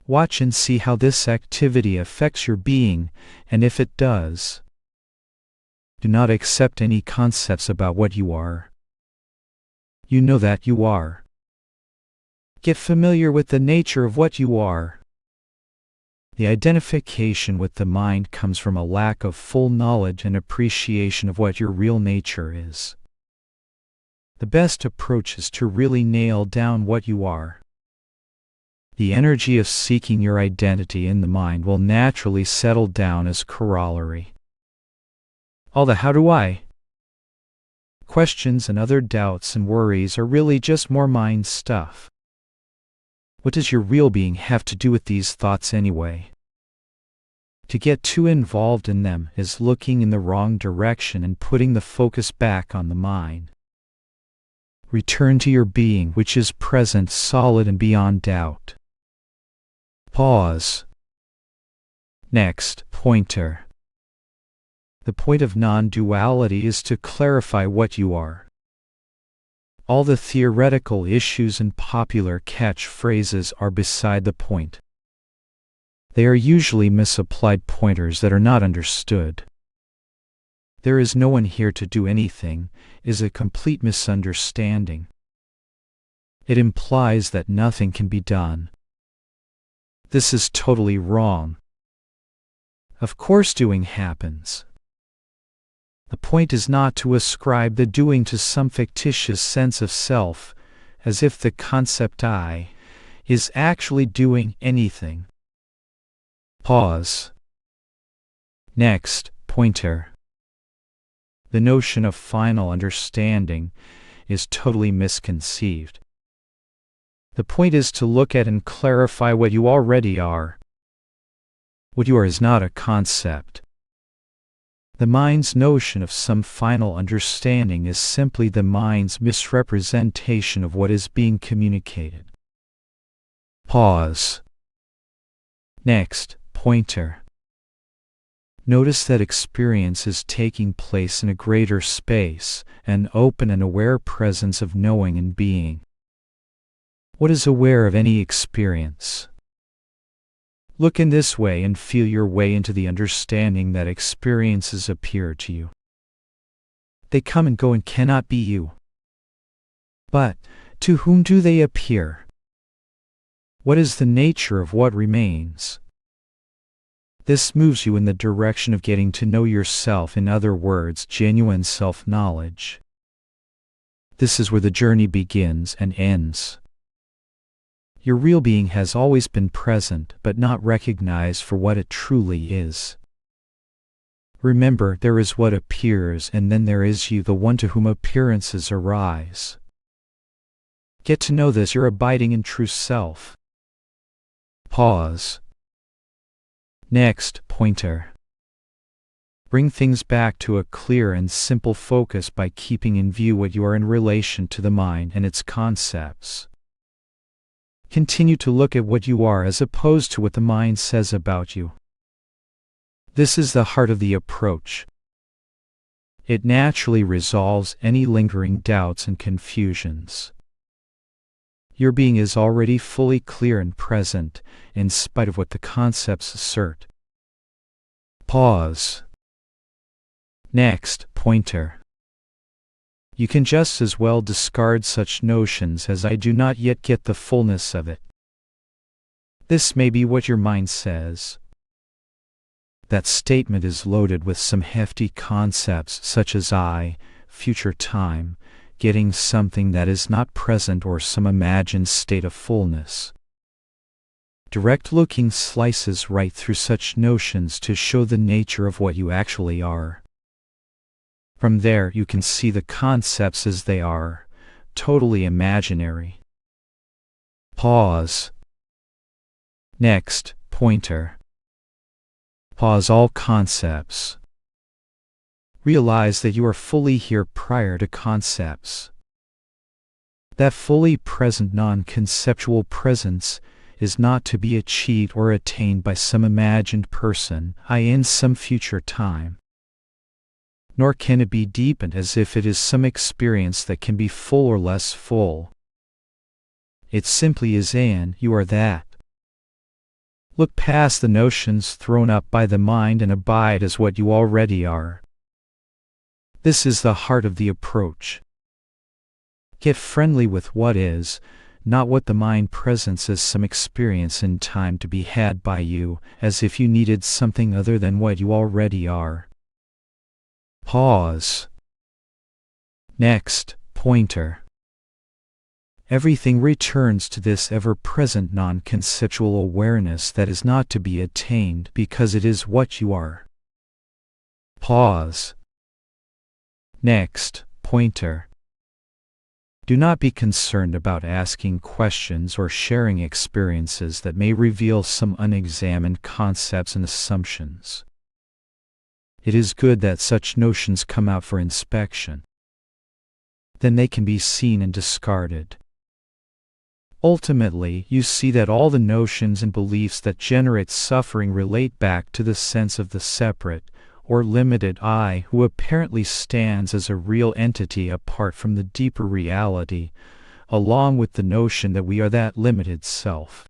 Watch and see how this activity affects your being, and if it does, do not accept any concepts about what you are. You know that you are. Get familiar with the nature of what you are. The identification with the mind comes from a lack of full knowledge and appreciation of what your real nature is. The best approach is to really nail down what you are. The energy of seeking your identity in the mind will naturally settle down as corollary. All the how do I questions and other doubts and worries are really just more mind stuff. What does your real being have to do with these thoughts anyway? To get too involved in them is looking in the wrong direction and putting the focus back on the mind. Return to your being, which is present, solid, and beyond doubt. Pause. Next, pointer. The point of non-duality is to clarify what you are. All the theoretical issues and popular catchphrases are beside the point. They are usually misapplied pointers that are not understood. "There is no one here to do anything" is a complete misunderstanding. It implies that nothing can be done. This is totally wrong. Of course doing happens. The point is not to ascribe the doing to some fictitious sense of self, as if the concept I is actually doing anything. Pause. Next, pointer. The notion of final understanding is totally misconceived. The point is to look at and clarify what you already are. What you are is not a concept. The mind's notion of some final understanding is simply the mind's misrepresentation of what is being communicated. Pause. Next, pointer. Notice that experience is taking place in a greater space, an open and aware presence of knowing and being. What is aware of any experience? Look in this way and feel your way into the understanding that experiences appear to you. They come and go and cannot be you. But to whom do they appear? What is the nature of what remains? This moves you in the direction of getting to know yourself, in other words, genuine self-knowledge. This is where the journey begins and ends. Your real being has always been present, but not recognized for what it truly is. Remember, there is what appears, and then there is you, the one to whom appearances arise. Get to know this, you're abiding in true self. Pause. Next, pointer. Bring things back to a clear and simple focus by keeping in view what you are in relation to the mind and its concepts. Continue to look at what you are as opposed to what the mind says about you. This is the heart of the approach. It naturally resolves any lingering doubts and confusions. Your being is already fully clear and present, in spite of what the concepts assert. Pause. Next, pointer. You can just as well discard such notions as "I do not yet get the fullness of it." This may be what your mind says. That statement is loaded with some hefty concepts such as I, future time, getting something that is not present, or some imagined state of fullness. Direct looking slices right through such notions to show the nature of what you actually are. From there you can see the concepts as they are, totally imaginary. Pause. Next, pointer. Pause all concepts. Realize that you are fully here prior to concepts. That fully present non-conceptual presence is not to be achieved or attained by some imagined person, in some future time. Nor can it be deepened as if it is some experience that can be full or less full. It simply is, and you are that. Look past the notions thrown up by the mind and abide as what you already are. This is the heart of the approach. Get friendly with what is, not what the mind presents as some experience in time to be had by you, as if you needed something other than what you already are. Pause. Next, pointer. Everything returns to this ever-present non-conceptual awareness that is not to be attained because it is what you are. Pause. Next, pointer. Do not be concerned about asking questions or sharing experiences that may reveal some unexamined concepts and assumptions. It is good that such notions come out for inspection. Then they can be seen and discarded. Ultimately, you see that all the notions and beliefs that generate suffering relate back to the sense of the separate, or limited I, who apparently stands as a real entity apart from the deeper reality, along with the notion that we are that limited self.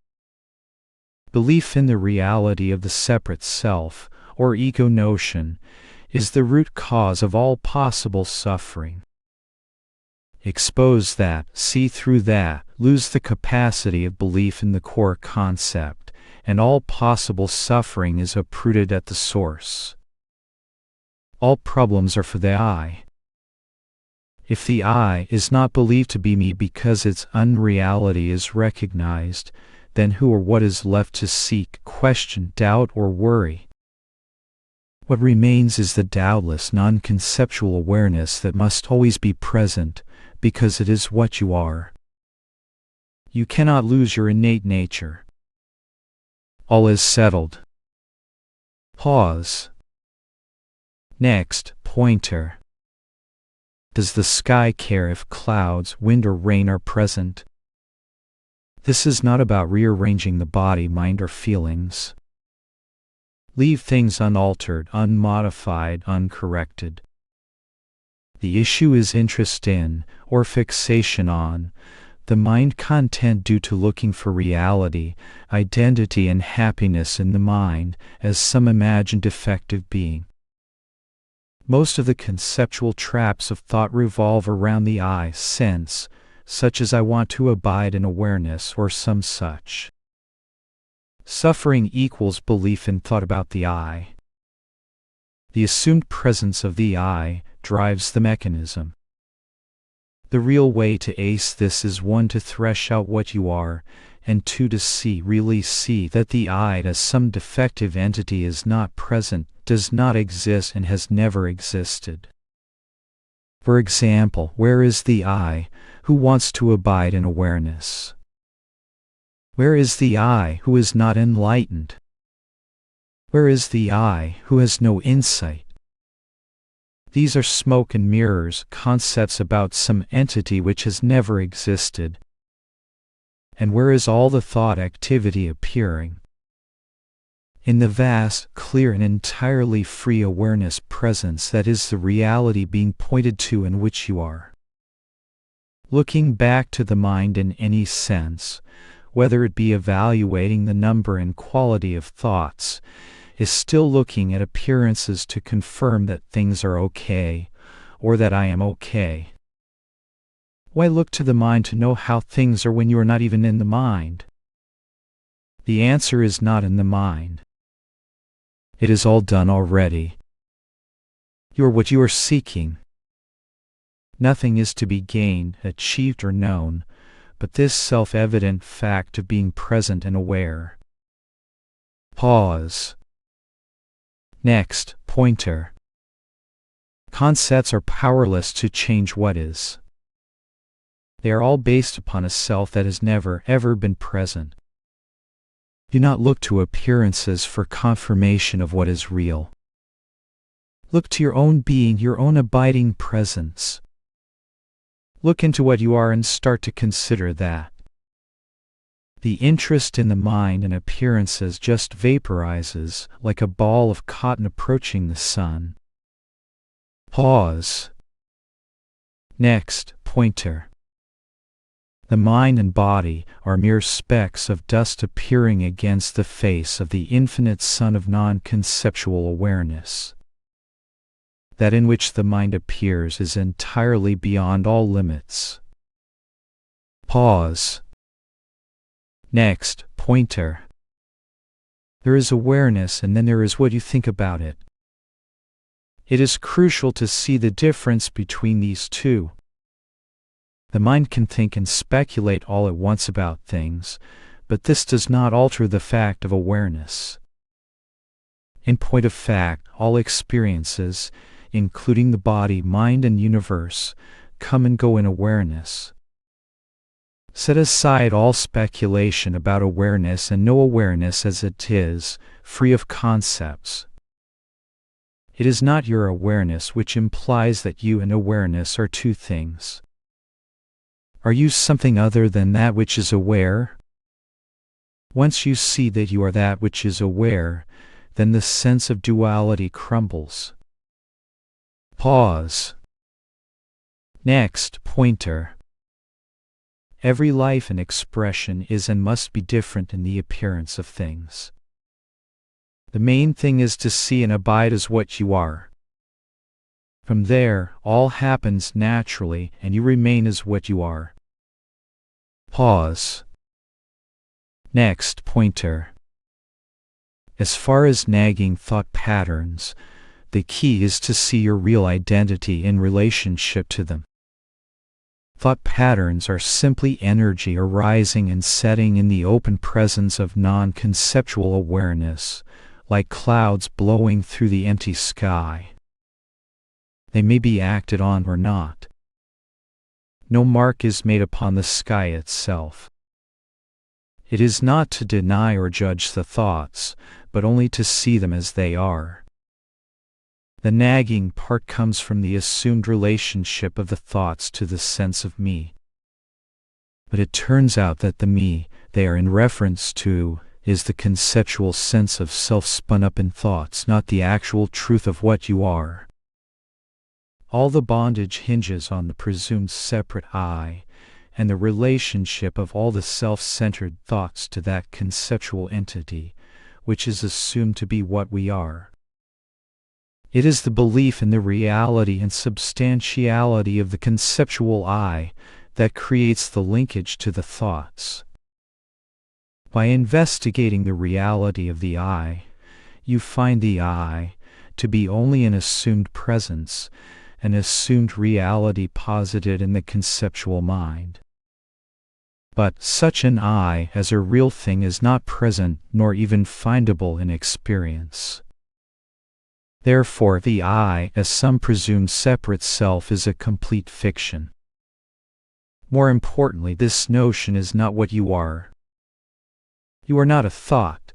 Belief in the reality of the separate self, or ego notion, is the root cause of all possible suffering. Expose that, see through that, lose the capacity of belief in the core concept, and all possible suffering is uprooted at the source. All problems are for the I. If the I is not believed to be me because its unreality is recognized, then who or what is left to seek, question, doubt, or worry? What remains is the doubtless non-conceptual awareness that must always be present, because it is what you are. You cannot lose your innate nature. All is settled. Pause. Next, pointer. Does the sky care if clouds, wind, or rain are present? This is not about rearranging the body, mind, or feelings. Leave things unaltered, unmodified, uncorrected. The issue is interest in, or fixation on, the mind content due to looking for reality, identity, and happiness in the mind as some imagined defective being. Most of the conceptual traps of thought revolve around the I sense, such as I want to abide in awareness or some such. Suffering equals belief in thought about the I. The assumed presence of the I drives the mechanism. The real way to ace this is 1 to thresh out what you are, and 2 to really see that the I as some defective entity is not present, does not exist, and has never existed. For example, where is the I who wants to abide in awareness? Where is the I who is not enlightened? Where is the I who has no insight? These are smoke and mirrors, concepts about some entity which has never existed. And where is all the thought activity appearing? In the vast, clear, and entirely free awareness presence that is the reality being pointed to in which you are. Looking back to the mind in any sense, whether it be evaluating the number and quality of thoughts, is still looking at appearances to confirm that things are okay, or that I am okay. Why look to the mind to know how things are when you are not even in the mind? The answer is not in the mind. It is all done already. You are what you are seeking. Nothing is to be gained, achieved, or known, but this self-evident fact of being present and aware. Pause. Next, pointer. Concepts are powerless to change what is. They are all based upon a self that has never, ever been present. Do not look to appearances for confirmation of what is real. Look to your own being, your own abiding presence. Look into what you are and start to consider that. The interest in the mind and appearances just vaporizes, like a ball of cotton approaching the sun. Pause. Next, pointer. The mind and body are mere specks of dust appearing against the face of the infinite sun of non-conceptual awareness. That in which the mind appears is entirely beyond all limits. Pause. Next, pointer. There is awareness and then there is what you think about it. It is crucial to see the difference between these two. The mind can think and speculate all at once about things, but this does not alter the fact of awareness. In point of fact, all experiences, including the body, mind, and universe, come and go in awareness. Set aside all speculation about awareness and know awareness as it is, free of concepts. It is not your awareness which implies that you and awareness are two things. Are you something other than that which is aware? Once you see that you are that which is aware, then the sense of duality crumbles. Pause. Next, pointer. Every life and expression is and must be different in the appearance of things. The main thing is to see and abide as what you are. From there, all happens naturally and you remain as what you are. Pause. Next, pointer. As far as nagging thought patterns, the key is to see your real identity in relationship to them. Thought patterns are simply energy arising and setting in the open presence of non-conceptual awareness, like clouds blowing through the empty sky. They may be acted on or not. No mark is made upon the sky itself. It is not to deny or judge the thoughts, but only to see them as they are. The nagging part comes from the assumed relationship of the thoughts to the sense of me. But it turns out that the me they are in reference to is the conceptual sense of self spun up in thoughts, not the actual truth of what you are. All the bondage hinges on the presumed separate I, and the relationship of all the self-centered thoughts to that conceptual entity, which is assumed to be what we are. It is the belief in the reality and substantiality of the conceptual I that creates the linkage to the thoughts. By investigating the reality of the I, you find the I to be only an assumed presence, an assumed reality posited in the conceptual mind. But such an I as a real thing is not present nor even findable in experience. Therefore, the I as some presumed separate self is a complete fiction. More importantly, this notion is not what you are. You are not a thought.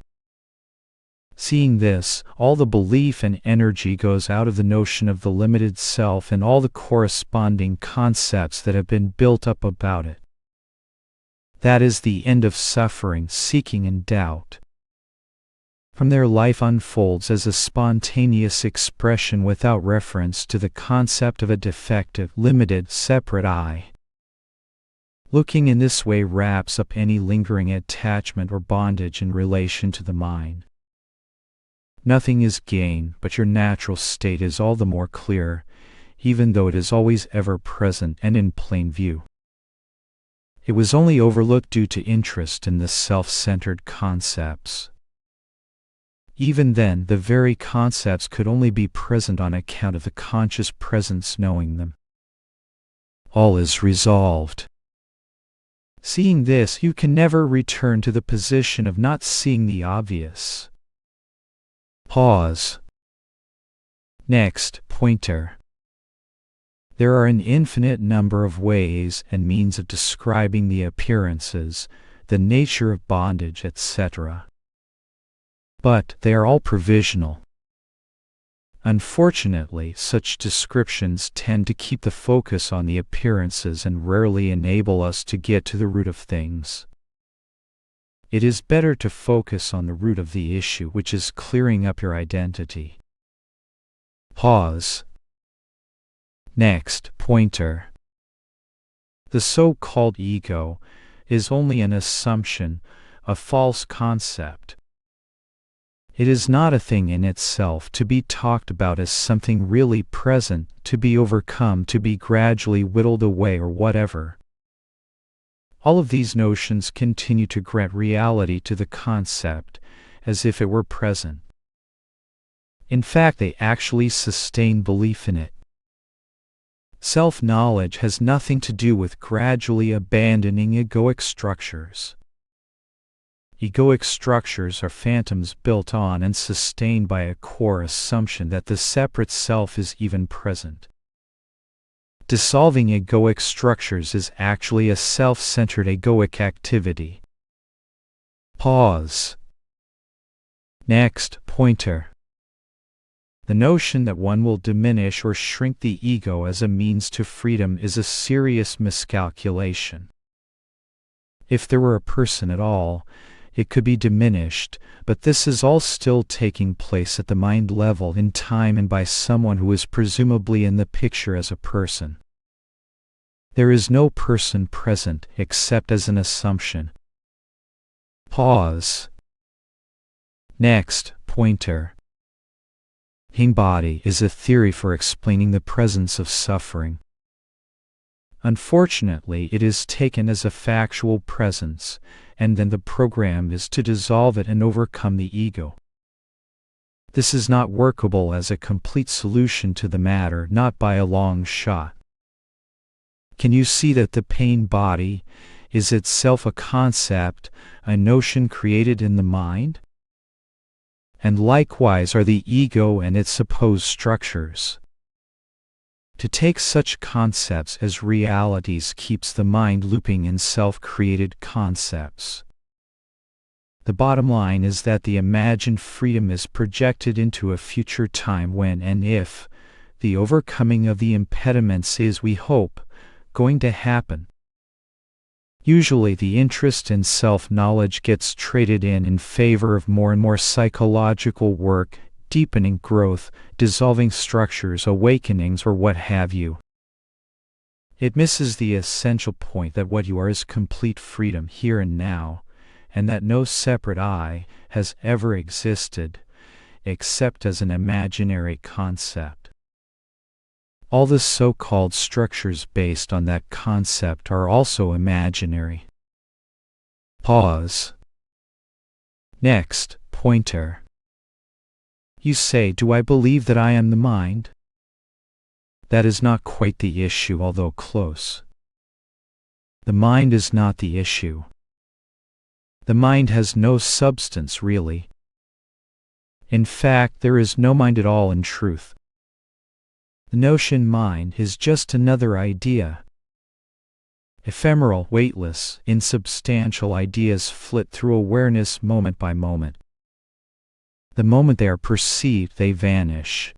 Seeing this, all the belief and energy goes out of the notion of the limited self and all the corresponding concepts that have been built up about it. That is the end of suffering, seeking, and doubt. From there, life unfolds as a spontaneous expression without reference to the concept of a defective, limited, separate I. Looking in this way wraps up any lingering attachment or bondage in relation to the mind. Nothing is gained, but your natural state is all the more clear, even though it is always ever present and in plain view. It was only overlooked due to interest in the self-centered concepts. Even then, the very concepts could only be present on account of the conscious presence knowing them. All is resolved. Seeing this, you can never return to the position of not seeing the obvious. Pause. Next, pointer. There are an infinite number of ways and means of describing the appearances, the nature of bondage, etc. But they are all provisional. Unfortunately, such descriptions tend to keep the focus on the appearances and rarely enable us to get to the root of things. It is better to focus on the root of the issue, which is clearing up your identity. Pause. Next, pointer. The so-called ego is only an assumption, a false concept. It is not a thing in itself to be talked about as something really present, to be overcome, to be gradually whittled away or whatever. All of these notions continue to grant reality to the concept, as if it were present. In fact, they actually sustain belief in it. Self-knowledge has nothing to do with gradually abandoning egoic structures. Egoic structures are phantoms built on and sustained by a core assumption that the separate self is even present. Dissolving egoic structures is actually a self-centered egoic activity. Pause. Next, pointer. The notion that one will diminish or shrink the ego as a means to freedom is a serious miscalculation. If there were a person at all, it could be diminished, but this is all still taking place at the mind level in time and by someone who is presumably in the picture as a person. There is no person present except as an assumption. Pause. Next, pointer. Body is a theory for explaining the presence of suffering. Unfortunately, it is taken as a factual presence, and then the program is to dissolve it and overcome the ego. This is not workable as a complete solution to the matter, not by a long shot. Can you see that the pain body is itself a concept, a notion created in the mind? And likewise are the ego and its supposed structures. To take such concepts as realities keeps the mind looping in self-created concepts. The bottom line is that the imagined freedom is projected into a future time when and if the overcoming of the impediments is, we hope, going to happen. Usually the interest in self-knowledge gets traded in favor of more and more psychological work, deepening growth, dissolving structures, awakenings, or what have you. It misses the essential point that what you are is complete freedom here and now, and that no separate I has ever existed, except as an imaginary concept. All the so-called structures based on that concept are also imaginary. Pause. Next, pointer. You say, do I believe that I am the mind? That is not quite the issue, although close. The mind is not the issue. The mind has no substance, really. In fact, there is no mind at all in truth. The notion mind is just another idea. Ephemeral, weightless, insubstantial ideas flit through awareness moment by moment. The moment they are perceived, they vanish.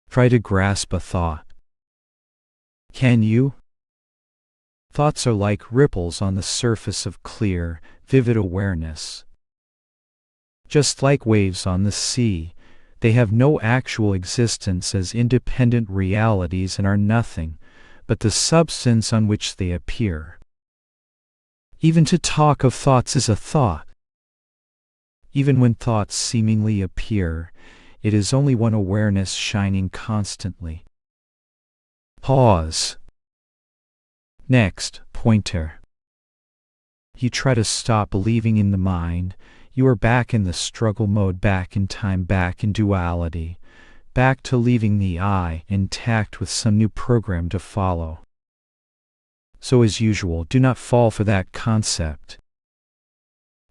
Try to grasp a thought. Can you? Thoughts are like ripples on the surface of clear, vivid awareness. Just like waves on the sea, they have no actual existence as independent realities and are nothing but the substance on which they appear. Even to talk of thoughts is a thought. Even when thoughts seemingly appear, it is only one awareness shining constantly. Pause. Next, pointer. You try to stop believing in the mind. You are back in the struggle mode, back in time, back in duality, back to leaving the I intact with some new program to follow. So as usual, do not fall for that concept.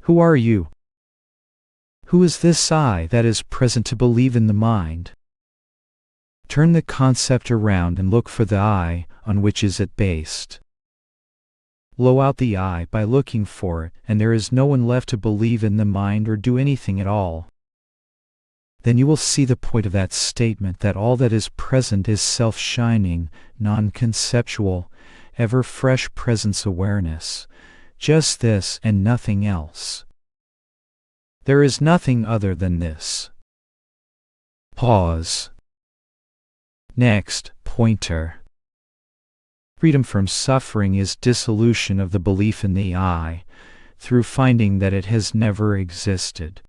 Who are you? Who is this I that is present to believe in the mind? Turn the concept around and look for the I on which is it based. Blow out the I by looking for it, and there is no one left to believe in the mind or do anything at all. Then you will see the point of that statement that all that is present is self-shining, non-conceptual, ever-fresh presence awareness. Just this and nothing else. There is nothing other than this. Pause. Next, pointer. Freedom from suffering is dissolution of the belief in the I, through finding that it has never existed.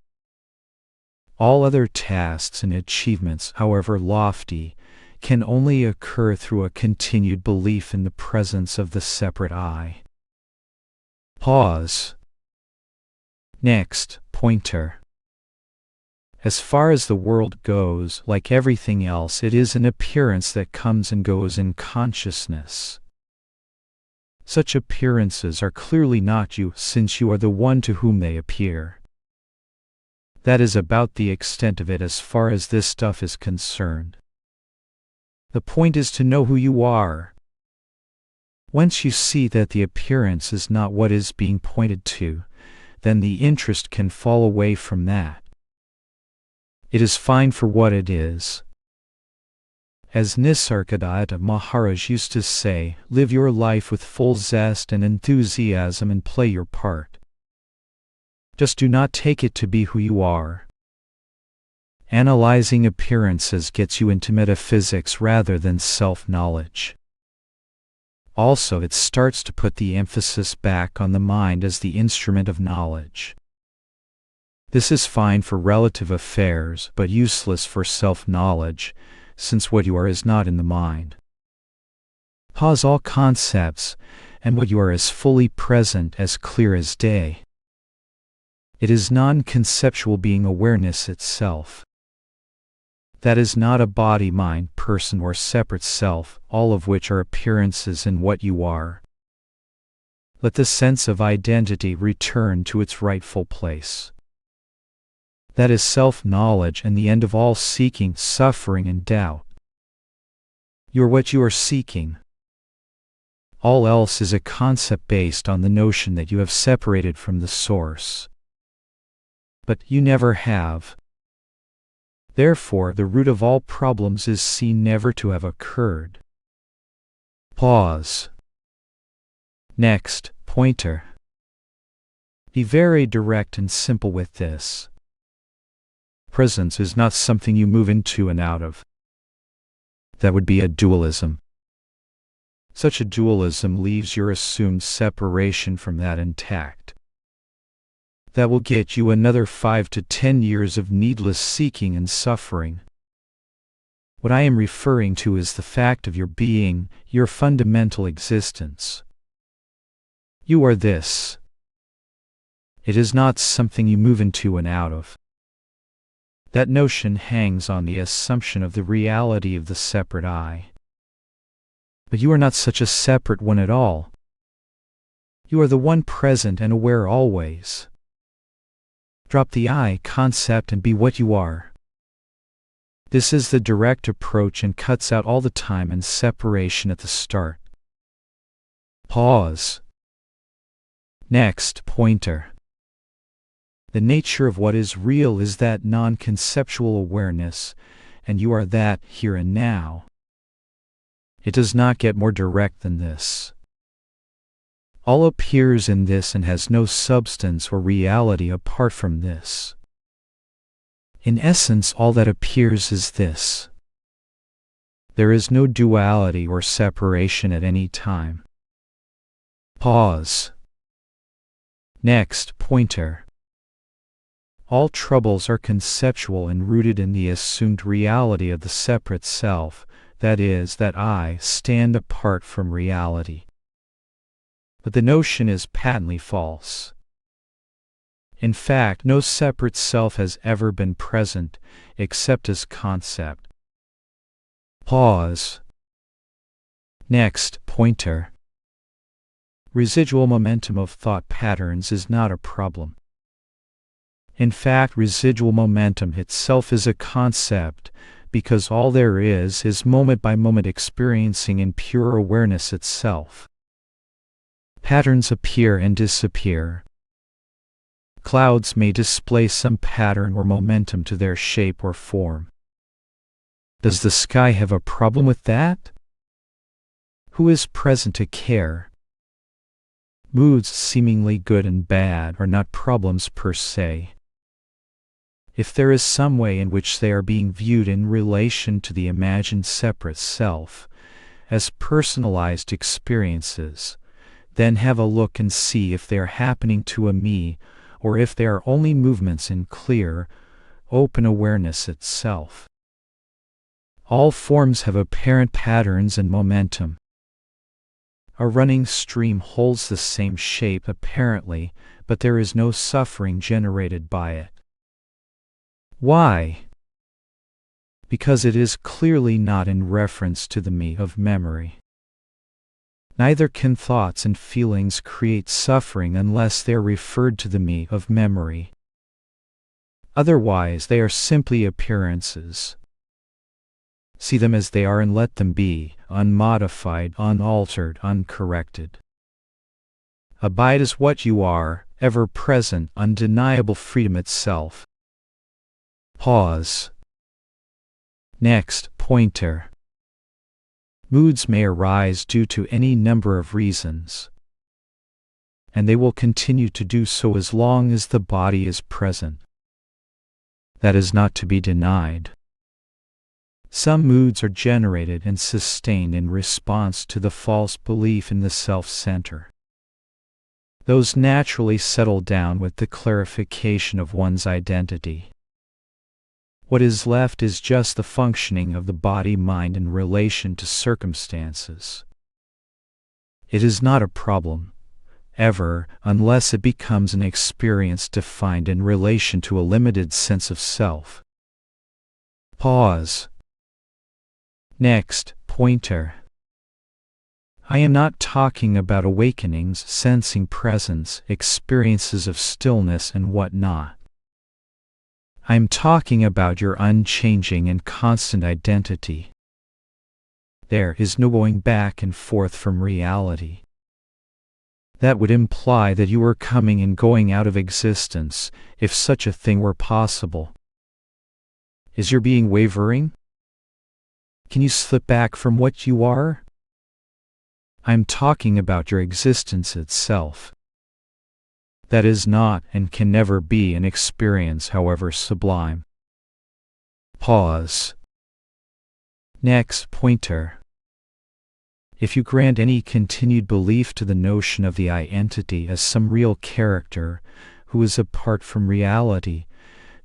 All other tasks and achievements, however lofty, can only occur through a continued belief in the presence of the separate I. Pause. Next, pointer. As far as the world goes, like everything else, it is an appearance that comes and goes in consciousness. Such appearances are clearly not you, since you are the one to whom they appear. That is about the extent of it as far as this stuff is concerned. The point is to know who you are. Once you see that the appearance is not what is being pointed to, then the interest can fall away from that. It is fine for what it is. As Nisargadatta Maharaj used to say, live your life with full zest and enthusiasm and play your part. Just do not take it to be who you are. Analyzing appearances gets you into metaphysics rather than self-knowledge. Also, it starts to put the emphasis back on the mind as the instrument of knowledge. This is fine for relative affairs, but useless for self-knowledge, since what you are is not in the mind. Pause all concepts, and what you are is fully present, as clear as day. It is non-conceptual being awareness itself. That is not a body, mind, person, or separate self, all of which are appearances in what you are. Let the sense of identity return to its rightful place. That is self-knowledge and the end of all seeking, suffering, and doubt. You are what you are seeking. All else is a concept based on the notion that you have separated from the source. But you never have. Therefore, the root of all problems is seen never to have occurred. Pause. Next, pointer. Be very direct and simple with this. Presence is not something you move into and out of. That would be a dualism. Such a dualism leaves your assumed separation from that intact. That will get you another 5 to 10 years of needless seeking and suffering. What I am referring to is the fact of your being, your fundamental existence. You are this. It is not something you move into and out of. That notion hangs on the assumption of the reality of the separate I. But you are not such a separate one at all. You are the one present and aware always. Drop the I concept and be what you are. This is the direct approach and cuts out all the time and separation at the start. Pause. Next, pointer. The nature of what is real is that non-conceptual awareness, and you are that here and now. It does not get more direct than this. All appears in this and has no substance or reality apart from this. In essence, all that appears is this. There is no duality or separation at any time. Pause. Next, pointer. All troubles are conceptual and rooted in the assumed reality of the separate self, that is, that I stand apart from reality. But the notion is patently false. In fact, no separate self has ever been present, except as concept. Pause. Next, pointer. Residual momentum of thought patterns is not a problem. In fact, residual momentum itself is a concept, because all there is moment-by-moment experiencing in pure awareness itself. Patterns appear and disappear. Clouds may display some pattern or momentum to their shape or form. Does the sky have a problem with that? Who is present to care? Moods seemingly good and bad are not problems per se. If there is some way in which they are being viewed in relation to the imagined separate self, as personalized experiences, then have a look and see if they are happening to a me, or if they are only movements in clear, open awareness itself. All forms have apparent patterns and momentum. A running stream holds the same shape apparently, but there is no suffering generated by it. Why? Because it is clearly not in reference to the me of memory. Neither can thoughts and feelings create suffering unless they are referred to the me of memory. Otherwise, they are simply appearances. See them as they are and let them be, unmodified, unaltered, uncorrected. Abide as what you are, ever-present, undeniable freedom itself. Pause. Next, pointer. Moods may arise due to any number of reasons, and they will continue to do so as long as the body is present. That is not to be denied. Some moods are generated and sustained in response to the false belief in the self-center. Those naturally settle down with the clarification of one's identity. What is left is just the functioning of the body-mind in relation to circumstances. It is not a problem, ever, unless it becomes an experience defined in relation to a limited sense of self. Pause. Next, pointer. I am not talking about awakenings, sensing presence, experiences of stillness and whatnot. I am talking about your unchanging and constant identity. There is no going back and forth from reality. That would imply that you were coming and going out of existence, if such a thing were possible. Is your being wavering? Can you slip back from what you are? I am talking about your existence itself. That is not and can never be an experience, however sublime. Pause. Next, pointer. If you grant any continued belief to the notion of the I entity as some real character who is apart from reality,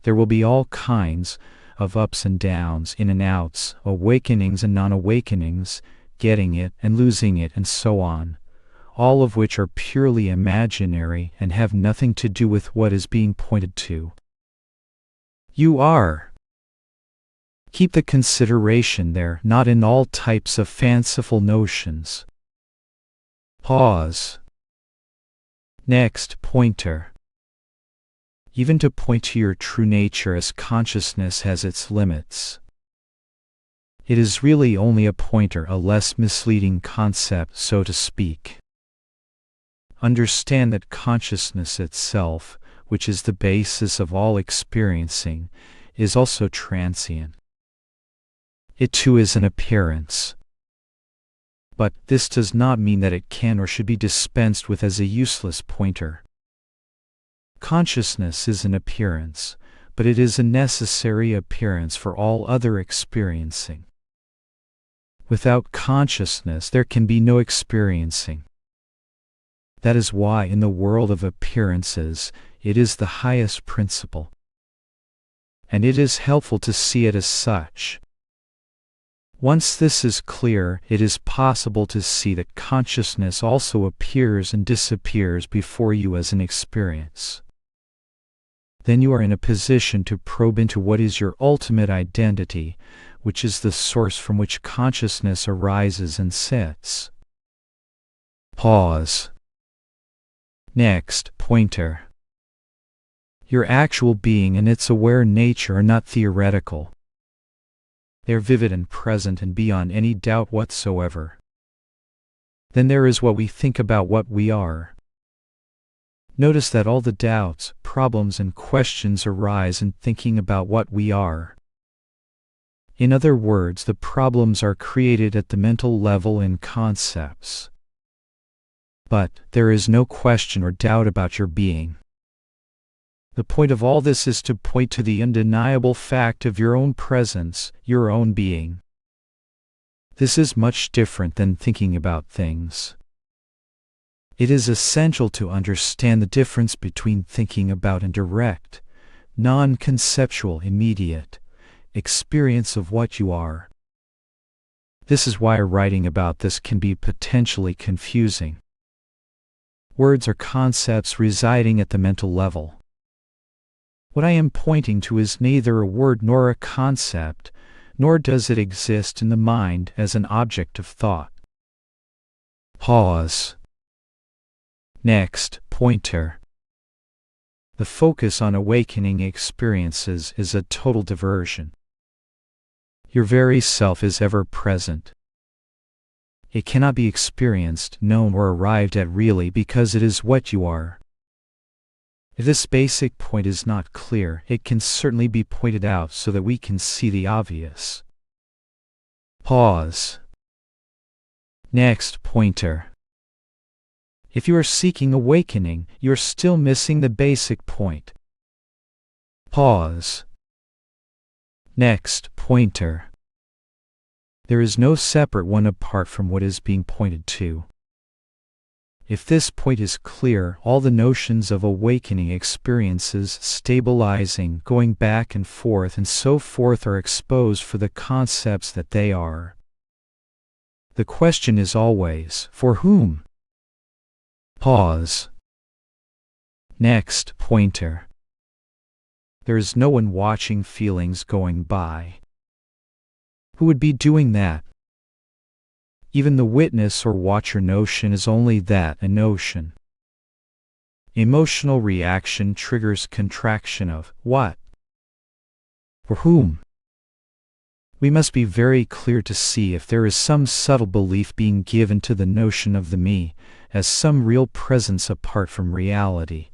there will be all kinds of ups and downs, in and outs, awakenings and non-awakenings, getting it and losing it and so on, all of which are purely imaginary and have nothing to do with what is being pointed to. You are. Keep the consideration there, not in all types of fanciful notions. Pause. Next, pointer. Even to point to your true nature as consciousness has its limits. It is really only a pointer, a less misleading concept, so to speak. Understand that consciousness itself, which is the basis of all experiencing, is also transient. It too is an appearance. But this does not mean that it can or should be dispensed with as a useless pointer. Consciousness is an appearance, but it is a necessary appearance for all other experiencing. Without consciousness there can be no experiencing. That is why in the world of appearances it is the highest principle. And it is helpful to see it as such. Once this is clear, it is possible to see that consciousness also appears and disappears before you as an experience. Then you are in a position to probe into what is your ultimate identity, which is the source from which consciousness arises and sets. Pause. Next, pointer. Your actual being and its aware nature are not theoretical. They are vivid and present and beyond any doubt whatsoever. Then there is what we think about what we are. Notice that all the doubts, problems, and questions arise in thinking about what we are. In other words, the problems are created at the mental level in concepts. But there is no question or doubt about your being. The point of all this is to point to the undeniable fact of your own presence, your own being. This is much different than thinking about things. It is essential to understand the difference between thinking about and direct, non-conceptual, immediate experience of what you are. This is why writing about this can be potentially confusing. Words are concepts residing at the mental level. What I am pointing to is neither a word nor a concept, nor does it exist in the mind as an object of thought. Pause. Next, pointer. The focus on awakening experiences is a total diversion. Your very self is ever present. It cannot be experienced, known, or arrived at really because it is what you are. If this basic point is not clear, it can certainly be pointed out so that we can see the obvious. Pause. Next pointer. If you are seeking awakening, you are still missing the basic point. Pause. Next pointer. There is no separate one apart from what is being pointed to. If this point is clear, all the notions of awakening experiences, stabilizing, going back and forth, and so forth are exposed for the concepts that they are. The question is always, for whom? Pause. Next pointer. There is no one watching feelings going by. Who would be doing that? Even the witness or watcher notion is only that, a notion. Emotional reaction triggers contraction of what? For whom? We must be very clear to see if there is some subtle belief being given to the notion of the me, as some real presence apart from reality.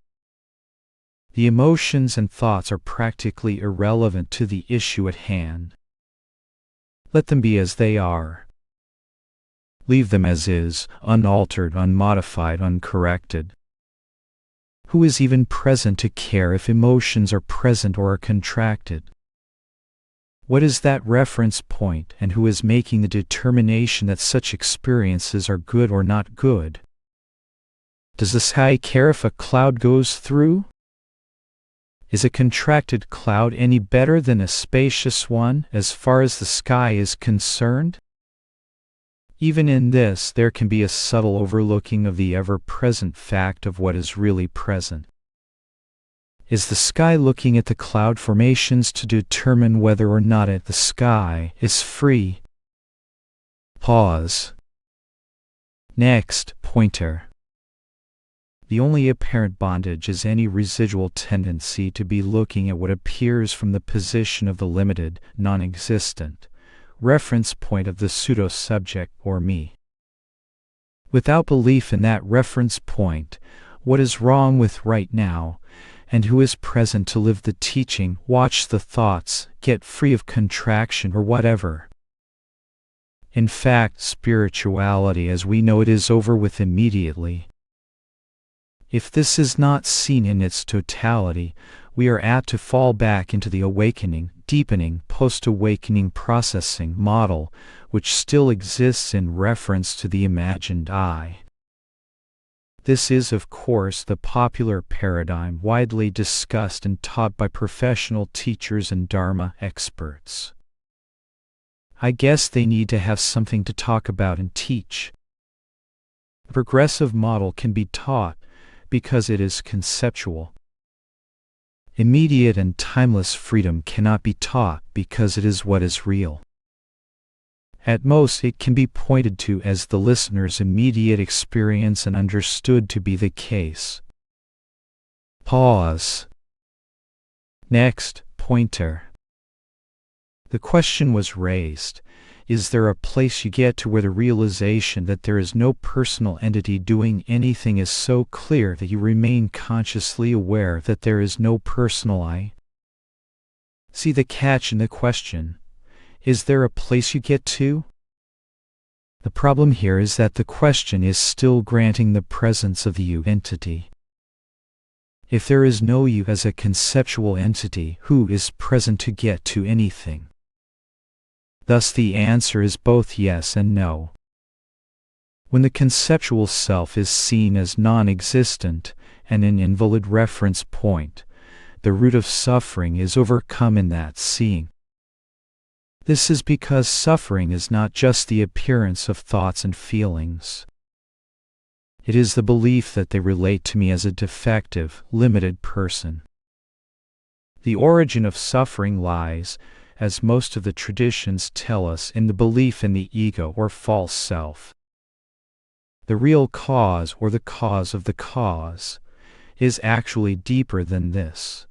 The emotions and thoughts are practically irrelevant to the issue at hand. Let them be as they are. Leave them as is, unaltered, unmodified, uncorrected. Who is even present to care if emotions are present or are contracted? What is that reference point, and who is making the determination that such experiences are good or not good? Does the sky care if a cloud goes through? Is a contracted cloud any better than a spacious one as far as the sky is concerned? Even in this, there can be a subtle overlooking of the ever-present fact of what is really present. Is the sky looking at the cloud formations to determine whether or not the sky is free? Pause. Next pointer. The only apparent bondage is any residual tendency to be looking at what appears from the position of the limited, non-existent reference point of the pseudo-subject or me. Without belief in that reference point, what is wrong with right now, and who is present to live the teaching, watch the thoughts, get free of contraction or whatever? In fact, spirituality as we know it is over with immediately. If this is not seen in its totality, we are apt to fall back into the awakening, deepening, post-awakening processing model, which still exists in reference to the imagined I. This is, of course, the popular paradigm widely discussed and taught by professional teachers and Dharma experts. I guess they need to have something to talk about and teach. The progressive model can be taught because it is conceptual. Immediate and timeless freedom cannot be taught because it is what is real. At most, it can be pointed to as the listener's immediate experience and understood to be the case. Pause. Next pointer. The question was raised, is there a place you get to where the realization that there is no personal entity doing anything is so clear that you remain consciously aware that there is no personal I? See the catch in the question. Is there a place you get to? The problem here is that the question is still granting the presence of the you entity. If there is no you as a conceptual entity, who is present to get to anything? Thus the answer is both yes and no. When the conceptual self is seen as non-existent and an invalid reference point, the root of suffering is overcome in that seeing. This is because suffering is not just the appearance of thoughts and feelings. It is the belief that they relate to me as a defective, limited person. The origin of suffering lies, as most of the traditions tell us, in the belief in the ego or false self. The real cause, or the cause of the cause, is actually deeper than this.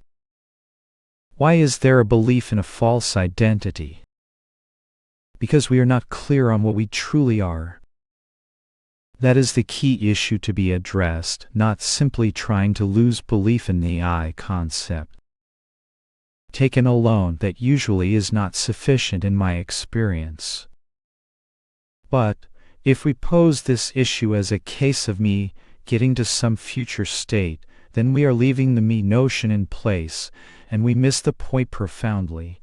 Why is there a belief in a false identity? because we are not clear on what we truly are. That is the key issue to be addressed, not simply trying to lose belief in the I concept. Taken alone, that usually is not sufficient in my experience. But, if we pose this issue as a case of me getting to some future state, then we are leaving the me notion in place, and we miss the point profoundly.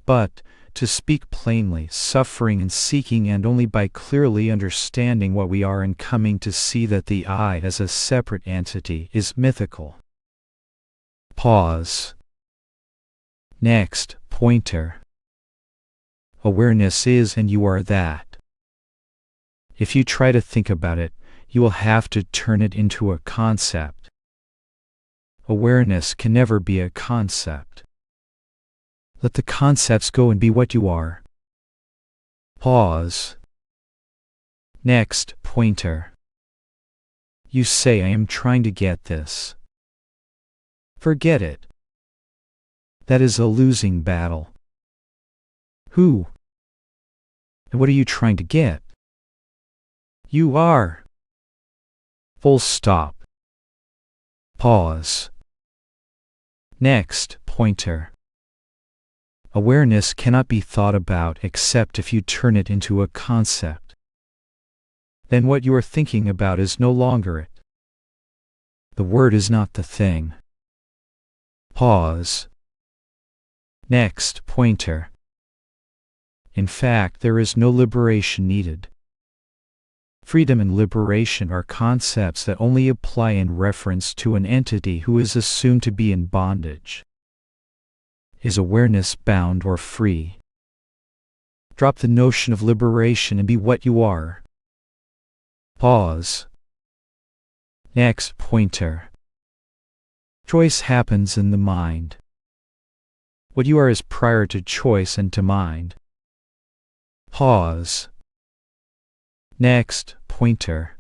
But, to speak plainly, suffering and seeking end only by clearly understanding what we are and coming to see that the I as a separate entity is mythical. Pause. Next, pointer. Awareness is and you are that. If you try to think about it, you will have to turn it into a concept. Awareness can never be a concept. Let the concepts go and be what you are. Pause. Next, pointer. You say, I am trying to get this. Forget it. That is a losing battle. Who? And what are you trying to get? You are. Full stop. Pause. Next, pointer. Awareness cannot be thought about except if you turn it into a concept. Then what you are thinking about is no longer it. The word is not the thing. Pause. Next, pointer. In fact, there is no liberation needed. Freedom and liberation are concepts that only apply in reference to an entity who is assumed to be in bondage. Is awareness bound or free? Drop the notion of liberation and be what you are. Pause. Next, pointer. Choice happens in the mind. What you are is prior to choice and to mind. Pause. Next, pointer.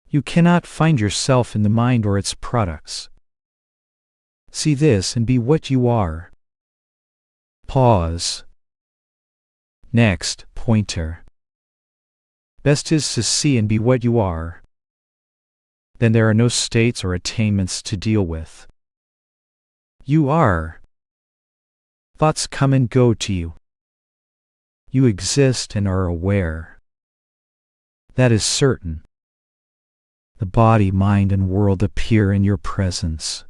You cannot find yourself in the mind or its products. See this and be what you are. Pause. Next, pointer. Best is to see and be what you are. Then there are no states or attainments to deal with. You are. Thoughts come and go to you. You exist and are aware. That is certain. The body, mind, and world appear in your presence.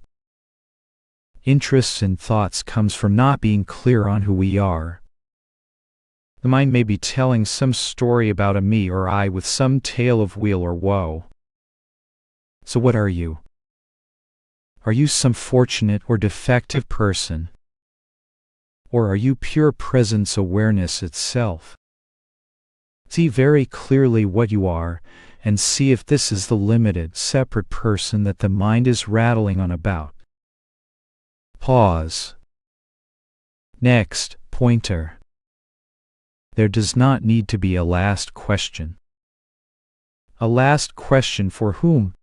Interests and thoughts comes from not being clear on who we are. The mind may be telling some story about a me or I with some tale of weal or woe. So what are you? Are you some fortunate or defective person? Or are you pure presence awareness itself? See very clearly what you are, and see if this is the limited, separate person that the mind is rattling on about. Pause. Next, pointer. There does not need to be a last question. A last question for whom?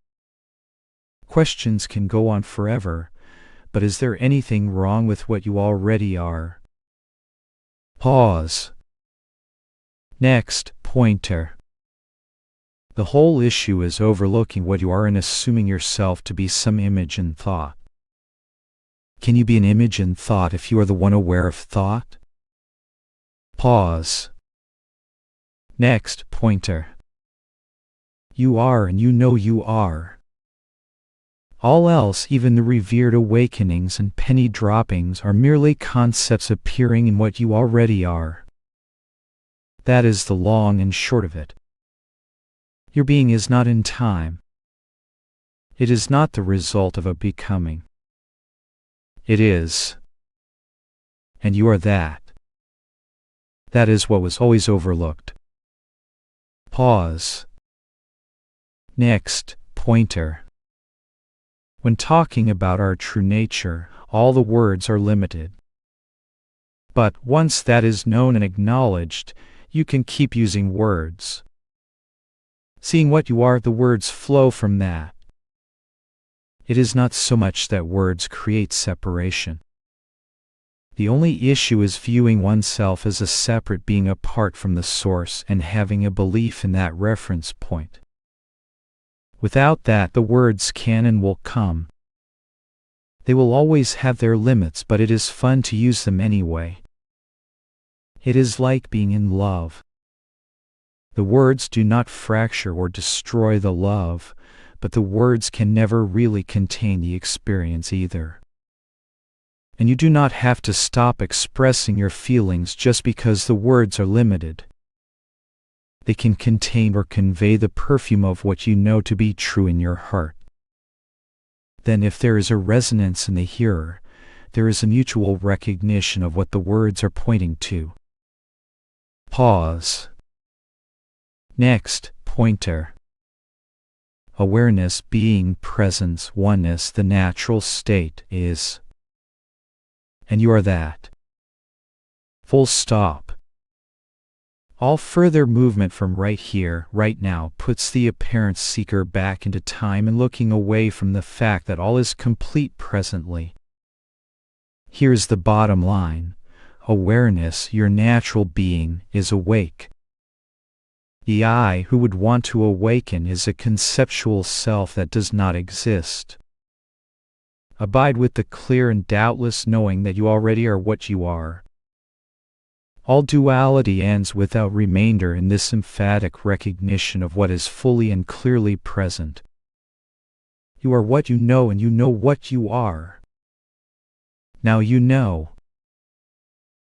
Questions can go on forever, but is there anything wrong with what you already are? Pause. Next, pointer. The whole issue is overlooking what you are and assuming yourself to be some image in thought. Can you be an image in thought if you are the one aware of thought? Pause. Next, pointer. You are and you know you are. All else, even the revered awakenings and penny droppings, are merely concepts appearing in what you already are. That is the long and short of it. Your being is not in time. It is not the result of a becoming. It is. And you are that. That is what was always overlooked. Pause. Next, pointer. When talking about our true nature, all the words are limited. But once that is known and acknowledged, you can keep using words. Seeing what you are, the words flow from that. It is not so much that words create separation. The only issue is viewing oneself as a separate being apart from the source and having a belief in that reference point. Without that, the words can and will come. They will always have their limits, but it is fun to use them anyway. It is like being in love. The words do not fracture or destroy the love, but the words can never really contain the experience either. And you do not have to stop expressing your feelings just because the words are limited. They can contain or convey the perfume of what you know to be true in your heart. Then if there is a resonance in the hearer, there is a mutual recognition of what the words are pointing to. Pause. Next, pointer. Awareness, being, presence, oneness, the natural state is. And you are that. Full stop. All further movement from right here, right now, puts the apparent seeker back into time and looking away from the fact that all is complete presently. Here's the bottom line. Awareness, your natural being, is awake. The I who would want to awaken is a conceptual self that does not exist. Abide with the clear and doubtless knowing that you already are what you are. All duality ends without remainder in this emphatic recognition of what is fully and clearly present. You are what you know, and you know what you are. Now you know.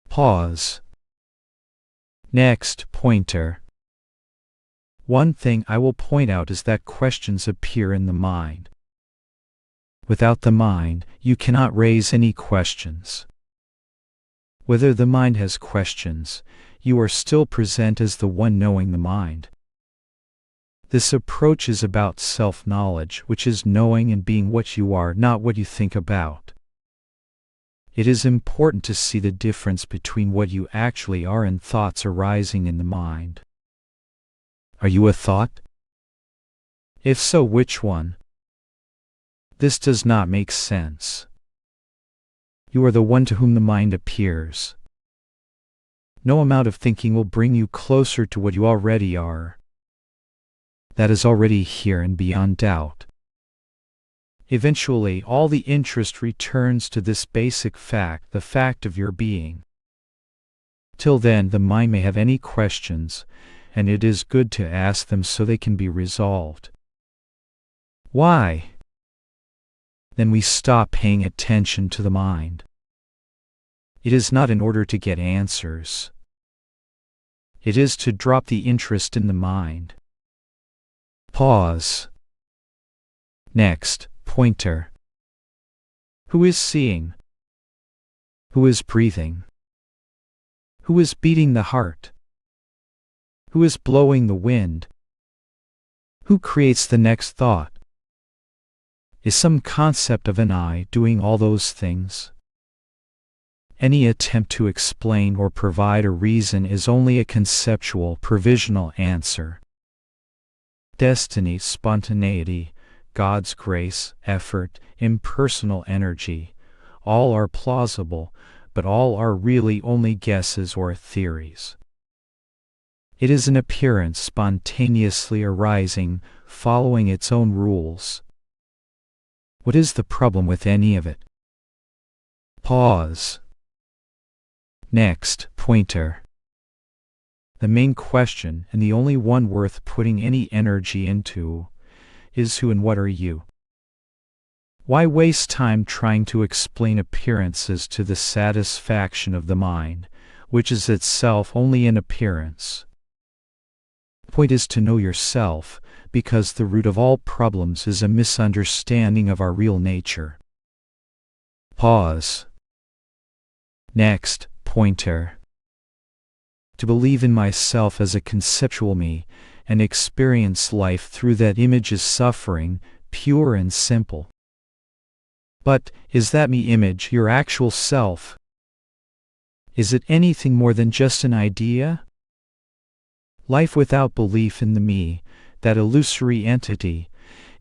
Pause. Next, pointer. One thing I will point out is that questions appear in the mind. Without the mind, you cannot raise any questions. Whether the mind has questions, you are still present as the one knowing the mind. This approach is about self-knowledge, which is knowing and being what you are, not what you think about. It is important to see the difference between what you actually are and thoughts arising in the mind. Are you a thought? If so, which one? This does not make sense. You are the one to whom the mind appears. No amount of thinking will bring you closer to what you already are. That is already here and beyond doubt. Eventually, all the interest returns to this basic fact, the fact of your being. Till then, the mind may have any questions, and it is good to ask them so they can be resolved. Why? Then we stop paying attention to the mind. It is not in order to get answers. It is to drop the interest in the mind. Pause. Next, pointer. Who is seeing? Who is breathing? Who is beating the heart? Who is blowing the wind? Who creates the next thought? Is some concept of an I doing all those things? Any attempt to explain or provide a reason is only a conceptual, provisional answer. Destiny, spontaneity, God's grace, effort, impersonal energy, all are plausible, but all are really only guesses or theories. It is an appearance spontaneously arising, following its own rules. What is the problem with any of it? Pause. Next, pointer. The main question, and the only one worth putting any energy into, is who and what are you? Why waste time trying to explain appearances to the satisfaction of the mind, which is itself only an appearance? The point is to know yourself, because the root of all problems is a misunderstanding of our real nature. Pause. Next, pointer. To believe in myself as a conceptual me, and experience life through that image is suffering, pure and simple. But, is that me image your actual self? Is it anything more than just an idea? Life without belief in the me, that illusory entity,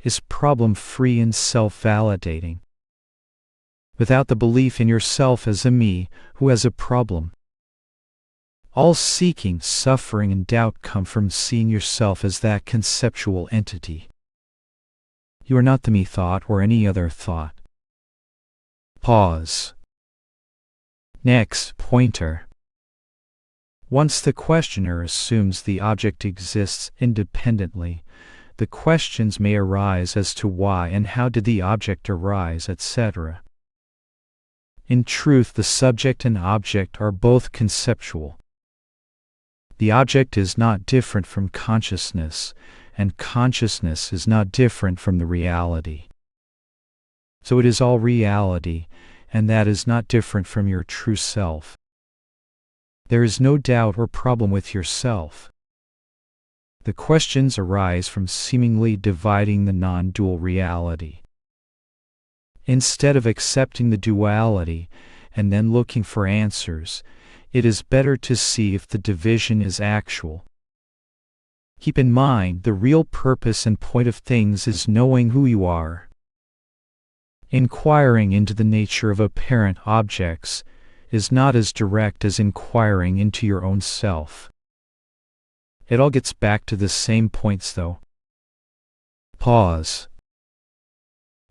is problem-free and self-validating. without the belief in yourself as a me who has a problem. All seeking, suffering, and doubt come from seeing yourself as that conceptual entity. You are not the me thought or any other thought. Pause. Next pointer. Once the questioner assumes the object exists independently, the questions may arise as to why and how did the object arise, etc. In truth, the subject and object are both conceptual. The object is not different from consciousness, and consciousness is not different from the reality. So it is all reality, and that is not different from your true self. There is no doubt or problem with yourself. The questions arise from seemingly dividing the non-dual reality. Instead of accepting the duality and then looking for answers, it is better to see if the division is actual. Keep in mind, the real purpose and point of things is knowing who you are. Inquiring into the nature of apparent objects is not as direct as inquiring into your own self. It all gets back to the same points though. Pause.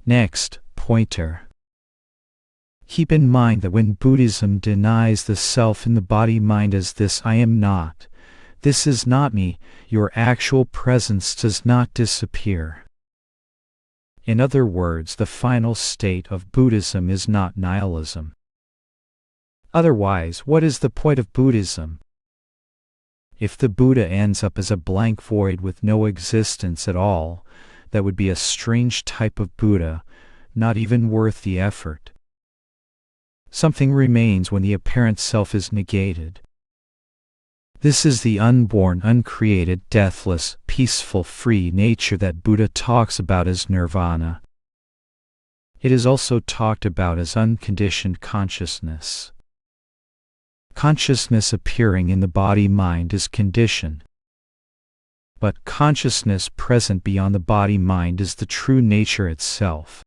Next pointer. Keep in mind that when Buddhism denies the self in the body-mind as this I am not, this is not me, your actual presence does not disappear. In other words, the final state of Buddhism is not nihilism. Otherwise, what is the point of Buddhism? If the Buddha ends up as a blank void with no existence at all, that would be a strange type of Buddha, not even worth the effort. Something remains when the apparent self is negated. This is the unborn, uncreated, deathless, peaceful, free nature that Buddha talks about as nirvana. It is also talked about as unconditioned consciousness. Consciousness appearing in the body-mind is conditioned. But consciousness present beyond the body-mind is the true nature itself.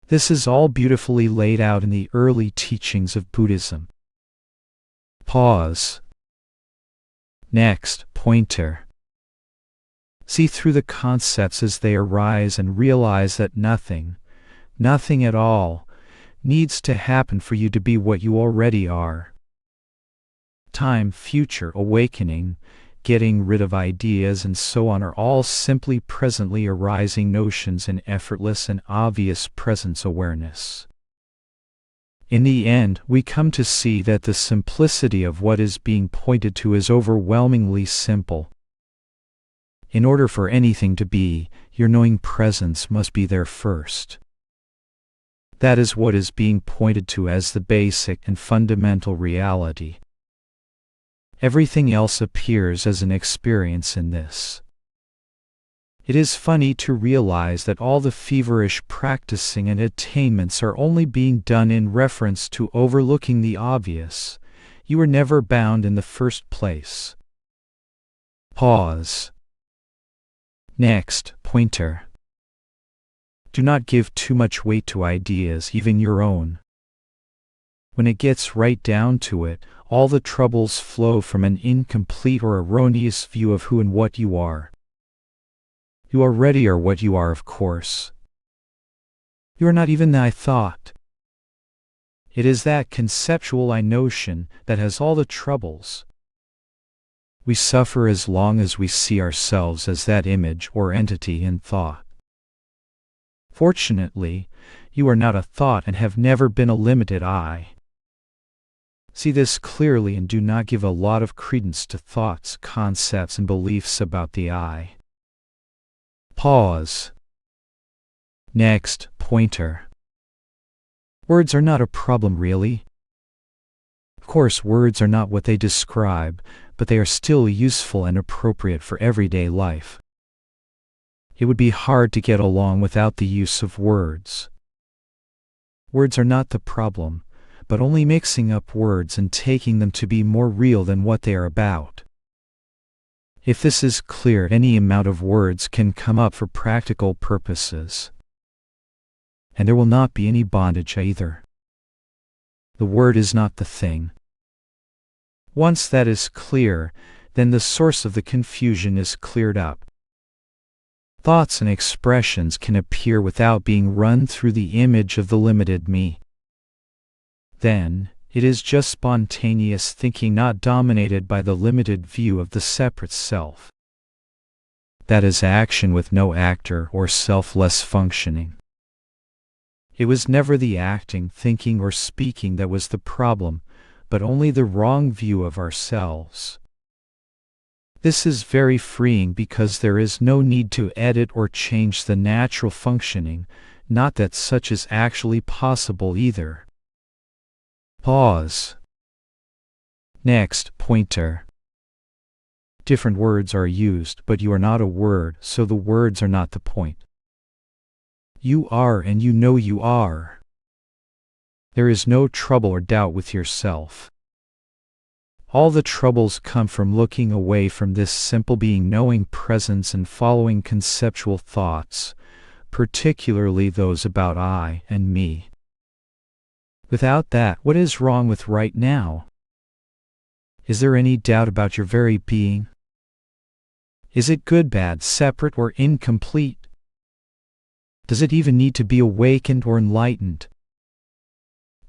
This is all beautifully laid out in the early teachings of Buddhism. Pause. Next pointer. See through the concepts as they arise and realize that nothing at all, needs to happen for you to be what you already are. Time, future, awakening, getting rid of ideas and so on are all simply presently arising notions in effortless and obvious presence awareness. In the end, we come to see that the simplicity of what is being pointed to is overwhelmingly simple. In order for anything to be, your knowing presence must be there first. That is what is being pointed to as the basic and fundamental reality. Everything else appears as an experience in this. It is funny to realize that all the feverish practicing and attainments are only being done in reference to overlooking the obvious. You were never bound in the first place. Pause. Next pointer. Do not give too much weight to ideas, even your own. When it gets right down to it, all the troubles flow from an incomplete or erroneous view of who and what you are. You already are what you are, of course. You are not even the I thought. It is that conceptual I notion that has all the troubles. We suffer as long as we see ourselves as that image or entity in thought. Fortunately, you are not a thought and have never been a limited I. See this clearly and do not give a lot of credence to thoughts, concepts, and beliefs about the I. Pause. Next pointer. Words are not a problem, really. Of course, words are not what they describe, but they are still useful and appropriate for everyday life. It would be hard to get along without the use of words. Words are not the problem, but only mixing up words and taking them to be more real than what they are about. If this is clear, any amount of words can come up for practical purposes. and there will not be any bondage either. The word is not the thing. Once that is clear, then the source of the confusion is cleared up. Thoughts and expressions can appear without being run through the image of the limited me. Then, it is just spontaneous thinking not dominated by the limited view of the separate self. That is action with no actor or selfless functioning. It was never the acting, thinking, or speaking that was the problem, but only the wrong view of ourselves. This is very freeing because there is no need to edit or change the natural functioning, not that such is actually possible either. Pause. Next, pointer. Different words are used, but you are not a word, so the words are not the point. You are and you know you are. There is no trouble or doubt with yourself. All the troubles come from looking away from this simple being knowing presence and following conceptual thoughts, particularly those about I and me. Without that, what is wrong with right now? Is there any doubt about your very being? Is it good, bad, separate, or incomplete? Does it even need to be awakened or enlightened?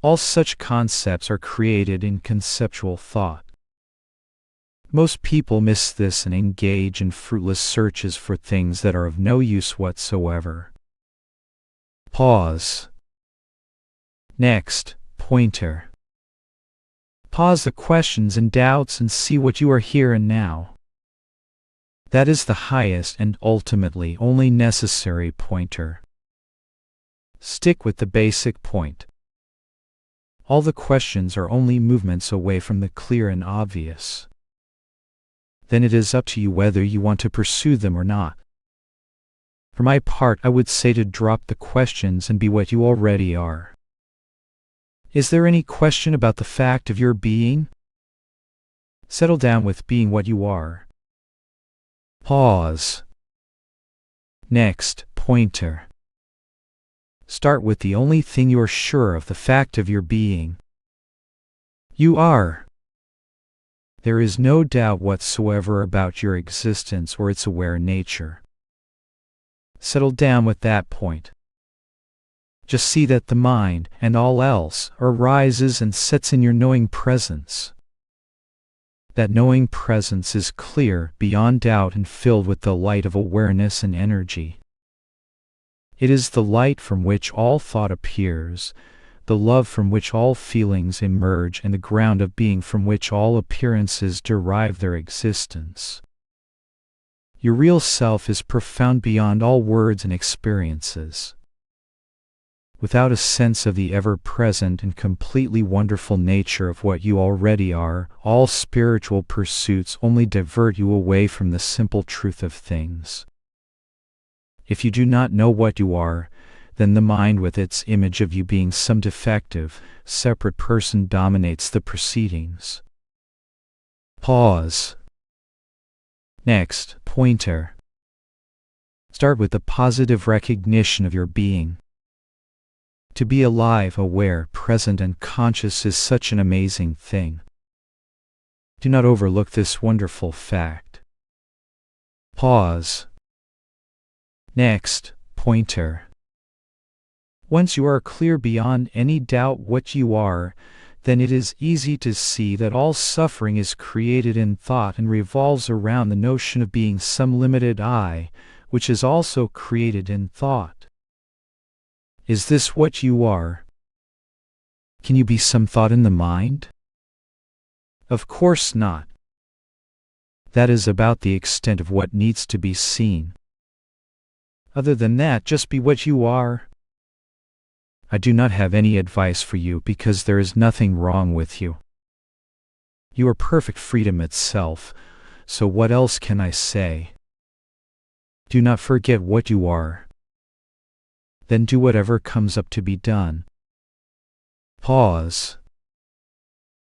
All such concepts are created in conceptual thought. Most people miss this and engage in fruitless searches for things that are of no use whatsoever. Pause. Next, pointer. Pause the questions and doubts and see what you are here and now. That is the highest and ultimately only necessary pointer. Stick with the basic point. All the questions are only movements away from the clear and obvious. Then it is up to you whether you want to pursue them or not. For my part, I would say to drop the questions and be what you already are. Is there any question about the fact of your being? Settle down with being what you are. Pause. Next, pointer. Start with the only thing you are sure of, the fact of your being. You are. There is no doubt whatsoever about your existence or its aware nature. Settle down with that point. Just see that the mind, and all else, arises and sets in your knowing presence. That knowing presence is clear, beyond doubt, and filled with the light of awareness and energy. It is the light from which all thought appears, the love from which all feelings emerge, and the ground of being from which all appearances derive their existence. Your real self is profound beyond all words and experiences. Without a sense of the ever-present and completely wonderful nature of what you already are, all spiritual pursuits only divert you away from the simple truth of things. If you do not know what you are, then the mind with its image of you being some defective, separate person dominates the proceedings. Pause. Next, pointer. Start with the positive recognition of your being. To be alive, aware, present, and conscious is such an amazing thing. Do not overlook this wonderful fact. Pause. Next, pointer. Once you are clear beyond any doubt what you are, then it is easy to see that all suffering is created in thought and revolves around the notion of being some limited I, which is also created in thought. Is this what you are? Can you be some thought in the mind? Of course not. That is about the extent of what needs to be seen. Other than that, just be what you are. I do not have any advice for you because there is nothing wrong with you. You are perfect freedom itself, so what else can I say? Do not forget what you are. Then do whatever comes up to be done. Pause.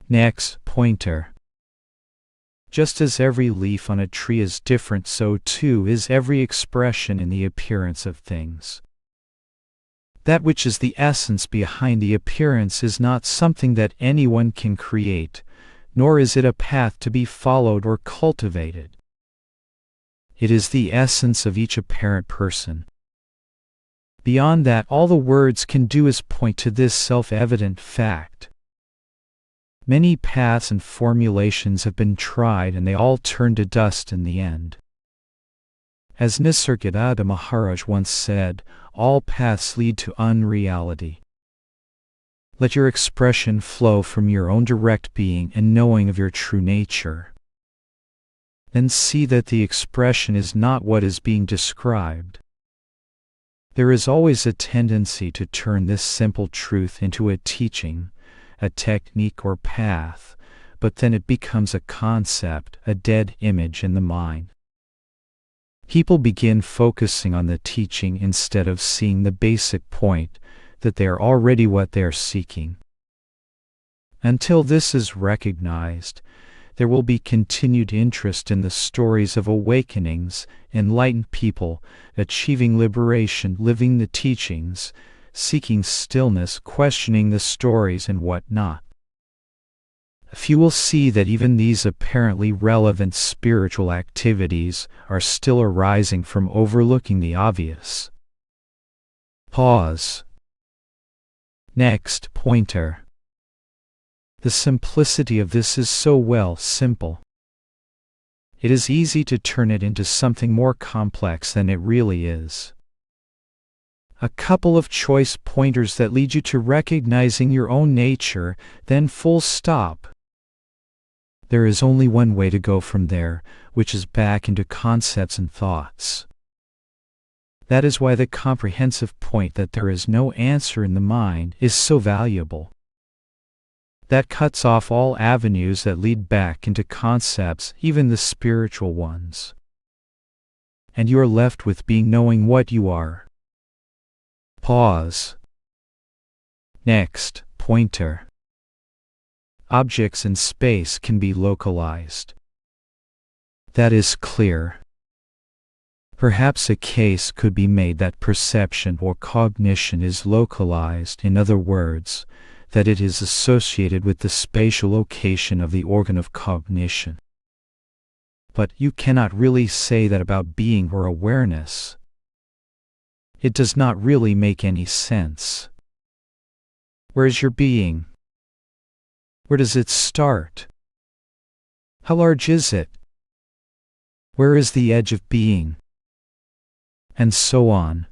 Next, pointer. Just as every leaf on a tree is different, so too is every expression in the appearance of things. That which is the essence behind the appearance is not something that anyone can create, nor is it a path to be followed or cultivated. It is the essence of each apparent person. Beyond that, all the words can do is point to this self-evident fact. Many paths and formulations have been tried, and they all turn to dust in the end. As Nisargadatta Maharaj once said, all paths lead to unreality. Let your expression flow from your own direct being and knowing of your true nature. Then see that the expression is not what is being described. There is always a tendency to turn this simple truth into a teaching, a technique or path, but then it becomes a concept, a dead image in the mind. People begin focusing on the teaching instead of seeing the basic point, that they are already what they are seeking. Until this is recognized, there will be continued interest in the stories of awakenings, enlightened people, achieving liberation, living the teachings, seeking stillness, questioning the stories and what not. Few will see that even these apparently relevant spiritual activities are still arising from overlooking the obvious. Pause. Next pointer. The simplicity of this is so simple. It is easy to turn it into something more complex than it really is. A couple of choice pointers that lead you to recognizing your own nature, then full stop. There is only one way to go from there, which is back into concepts and thoughts. That is why the comprehensive point that there is no answer in the mind is so valuable. That cuts off all avenues that lead back into concepts, even the spiritual ones. And you are left with being, knowing what you are. Pause. Next pointer. Objects in space can be localized. That is clear. Perhaps a case could be made that perception or cognition is localized, in other words, that it is associated with the spatial location of the organ of cognition. But you cannot really say that about being or awareness. It does not really make any sense. Where is your being? Where does it start? How large is it? Where is the edge of being? And so on.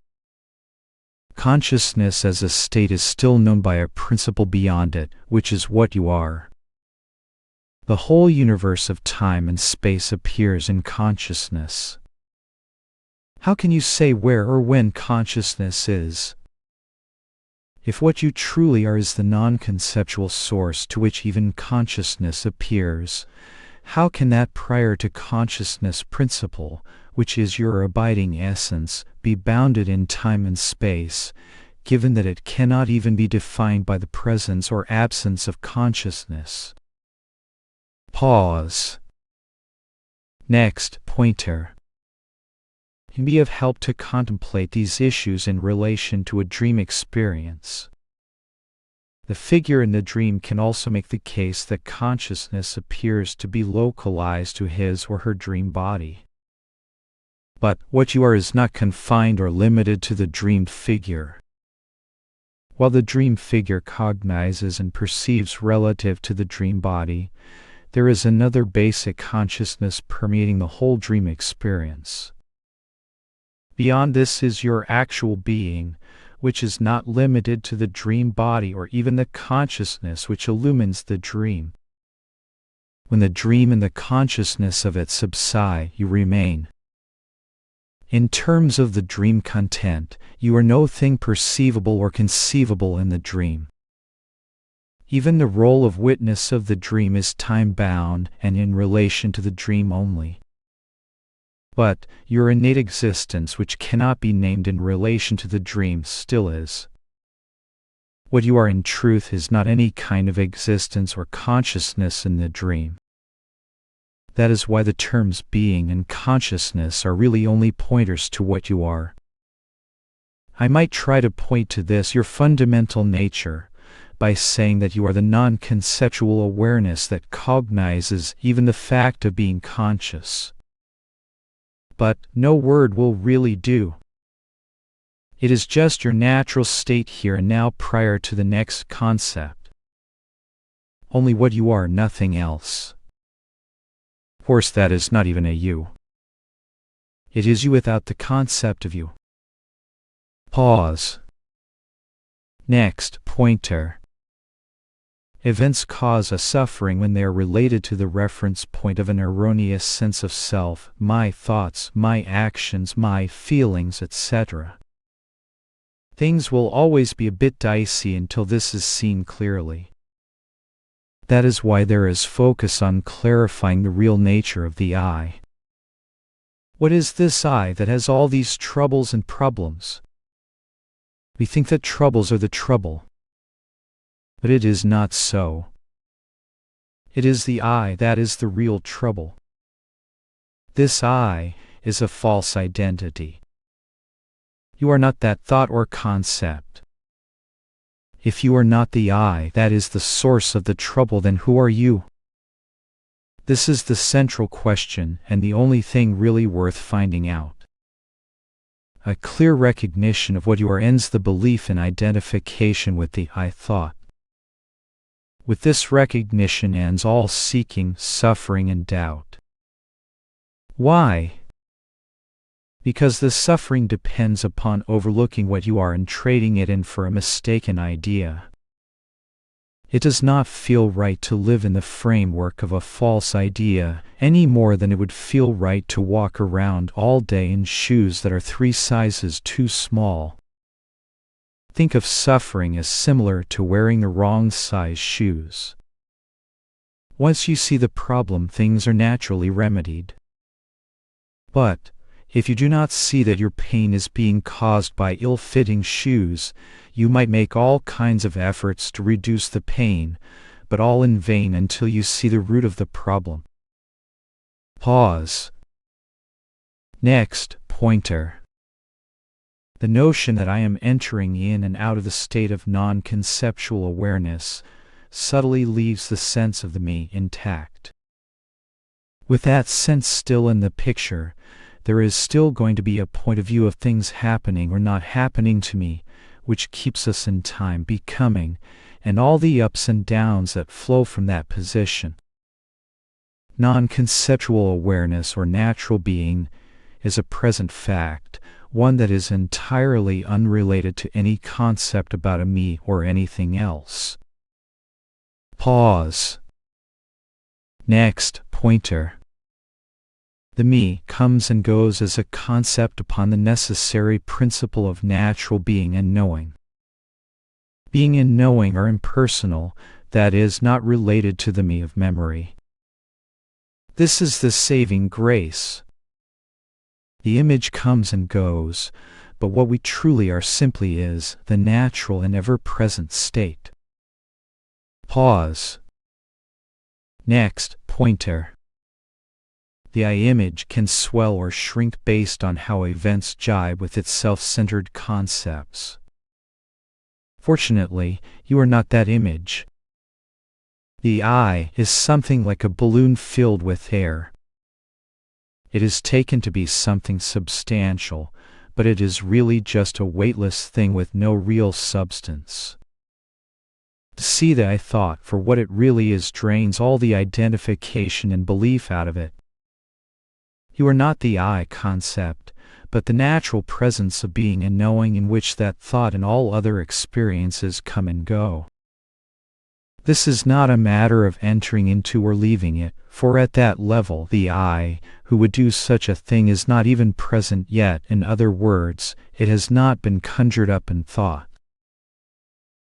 Consciousness as a state is still known by a principle beyond it, which is what you are. The whole universe of time and space appears in consciousness. How can you say where or when consciousness is? If what you truly are is the non-conceptual source to which even consciousness appears, how can that prior to consciousness principle, which is your abiding essence, be bounded in time and space, given that it cannot even be defined by the presence or absence of consciousness? Pause. Next pointer. It can be of help to contemplate these issues in relation to a dream experience. The figure in the dream can also make the case that consciousness appears to be localized to his or her dream body. But what you are is not confined or limited to the dreamed figure. While the dream figure cognizes and perceives relative to the dream body, there is another basic consciousness permeating the whole dream experience. Beyond this is your actual being, which is not limited to the dream body or even the consciousness which illumines the dream. When the dream and the consciousness of it subside, you remain. In terms of the dream content, you are no thing perceivable or conceivable in the dream. Even the role of witness of the dream is time-bound and in relation to the dream only. But your innate existence, which cannot be named in relation to the dream, still is. What you are in truth is not any kind of existence or consciousness in the dream. That is why the terms being and consciousness are really only pointers to what you are. I might try to point to this, your fundamental nature, by saying that you are the non-conceptual awareness that cognizes even the fact of being conscious. But no word will really do. It is just your natural state here and now prior to the next concept. Only what you are, nothing else. Of course, that is not even a you. It is you without the concept of you. Pause. Next, pointer. Events cause a suffering when they are related to the reference point of an erroneous sense of self, my thoughts, my actions, my feelings, etc. Things will always be a bit dicey until this is seen clearly. That is why there is focus on clarifying the real nature of the I. What is this I that has all these troubles and problems? We think that troubles are the trouble. But it is not so. It is the I that is the real trouble. This I is a false identity. You are not that thought or concept. If you are not the I that is the source of the trouble, then who are you? This is the central question and the only thing really worth finding out. A clear recognition of what you are ends the belief in identification with the I thought. With this recognition ends all seeking, suffering, and doubt. Why? Because the suffering depends upon overlooking what you are and trading it in for a mistaken idea. It does not feel right to live in the framework of a false idea any more than it would feel right to walk around all day in shoes that are 3 sizes too small. Think of suffering as similar to wearing the wrong size shoes. Once you see the problem, things are naturally remedied. But if you do not see that your pain is being caused by ill-fitting shoes, you might make all kinds of efforts to reduce the pain, but all in vain until you see the root of the problem. Pause. Next, pointer. The notion that I am entering in and out of the state of non-conceptual awareness subtly leaves the sense of the me intact. With that sense still in the picture, there is still going to be a point of view of things happening or not happening to me, which keeps us in time, becoming, and all the ups and downs that flow from that position. Non-conceptual awareness or natural being is a present fact, one that is entirely unrelated to any concept about a me or anything else. Pause. Next, pointer. The me comes and goes as a concept upon the necessary principle of natural being and knowing. Being and knowing are impersonal, that is, not related to the me of memory. This is the saving grace. The image comes and goes, but what we truly are simply is the natural and ever-present state. Pause. Next, pointer. The I image can swell or shrink based on how events jibe with its self-centered concepts. Fortunately, you are not that image. The I is something like a balloon filled with air. It is taken to be something substantial, but it is really just a weightless thing with no real substance. To see the I thought for what it really is drains all the identification and belief out of it. You are not the I concept, but the natural presence of being and knowing in which that thought and all other experiences come and go. This is not a matter of entering into or leaving it, for at that level the I, who would do such a thing, is not even present yet. In other words, it has not been conjured up in thought.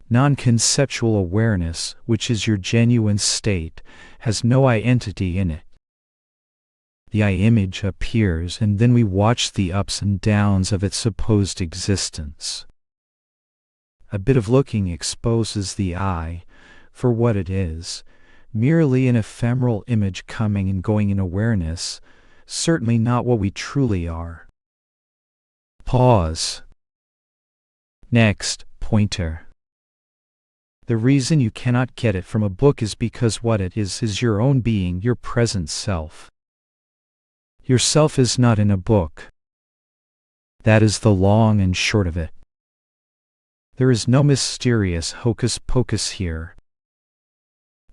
Non-conceptual awareness, which is your genuine state, has no I-entity in it. The I-image appears, and then we watch the ups and downs of its supposed existence. A bit of looking exposes the I for what it is, merely an ephemeral image coming and going in awareness, certainly not what we truly are. Pause. Next, pointer. The reason you cannot get it from a book is because what it is your own being, your present self. Your self is not in a book. That is the long and short of it. There is no mysterious hocus pocus here.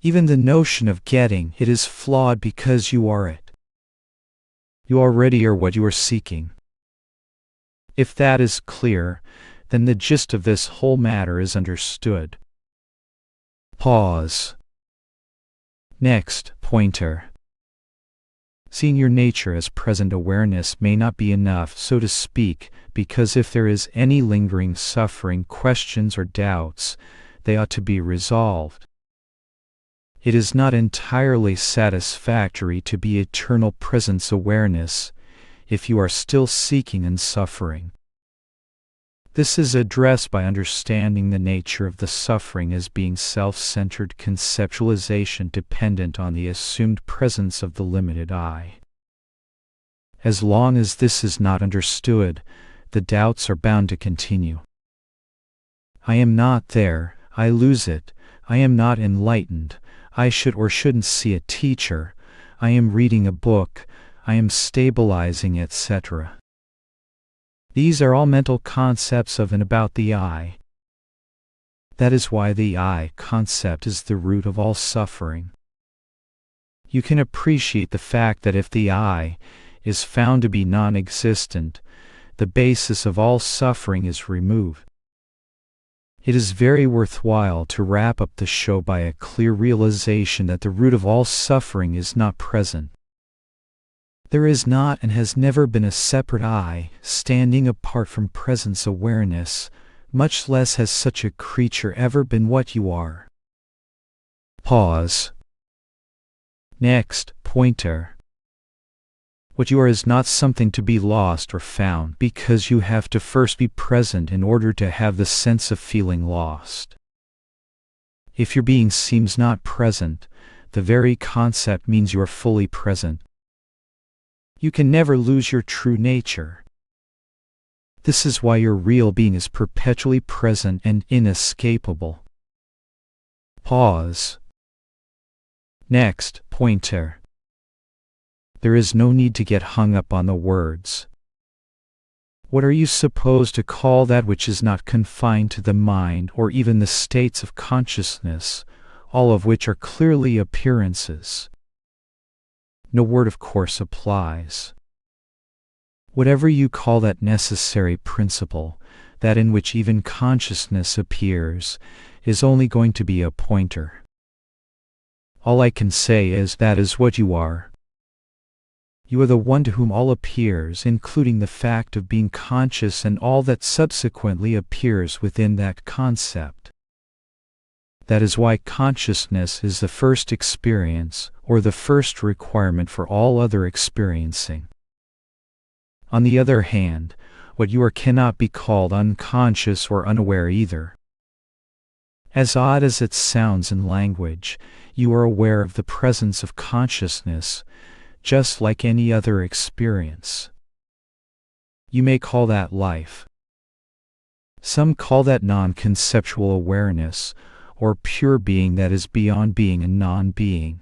Even the notion of getting it is flawed because you are it. You already are what you are seeking. If that is clear, then the gist of this whole matter is understood. Pause. Next, pointer. Seeing your nature as present awareness may not be enough, so to speak, because if there is any lingering suffering, questions, or doubts, they ought to be resolved. It is not entirely satisfactory to be eternal presence awareness if you are still seeking and suffering. This is addressed by understanding the nature of the suffering as being self-centered conceptualization dependent on the assumed presence of the limited I. As long as this is not understood, the doubts are bound to continue. I am not there, I lose it, I am not enlightened, I should or shouldn't see a teacher, I am reading a book, I am stabilizing, etc. These are all mental concepts of and about the I. That is why the I concept is the root of all suffering. You can appreciate the fact that if the I is found to be non-existent, the basis of all suffering is removed. It is very worthwhile to wrap up the show by a clear realization that the root of all suffering is not present. There is not and has never been a separate I standing apart from presence awareness, much less has such a creature ever been what you are. Pause. Next, pointer. What you are is not something to be lost or found, because you have to first be present in order to have the sense of feeling lost. If your being seems not present, the very concept means you are fully present. You can never lose your true nature. This is why your real being is perpetually present and inescapable. Pause. Next, pointer. There is no need to get hung up on the words. What are you supposed to call that which is not confined to the mind or even the states of consciousness, all of which are clearly appearances? No word, of course, applies. Whatever you call that necessary principle, that in which even consciousness appears, is only going to be a pointer. All I can say is that is what you are. You are the one to whom all appears, including the fact of being conscious and all that subsequently appears within that concept. That is why consciousness is the first experience, or the first requirement for all other experiencing. On the other hand, what you are cannot be called unconscious or unaware either. As odd as it sounds in language, you are aware of the presence of consciousness, just like any other experience. You may call that life. Some call that non-conceptual awareness, or pure being that is beyond being and non-being.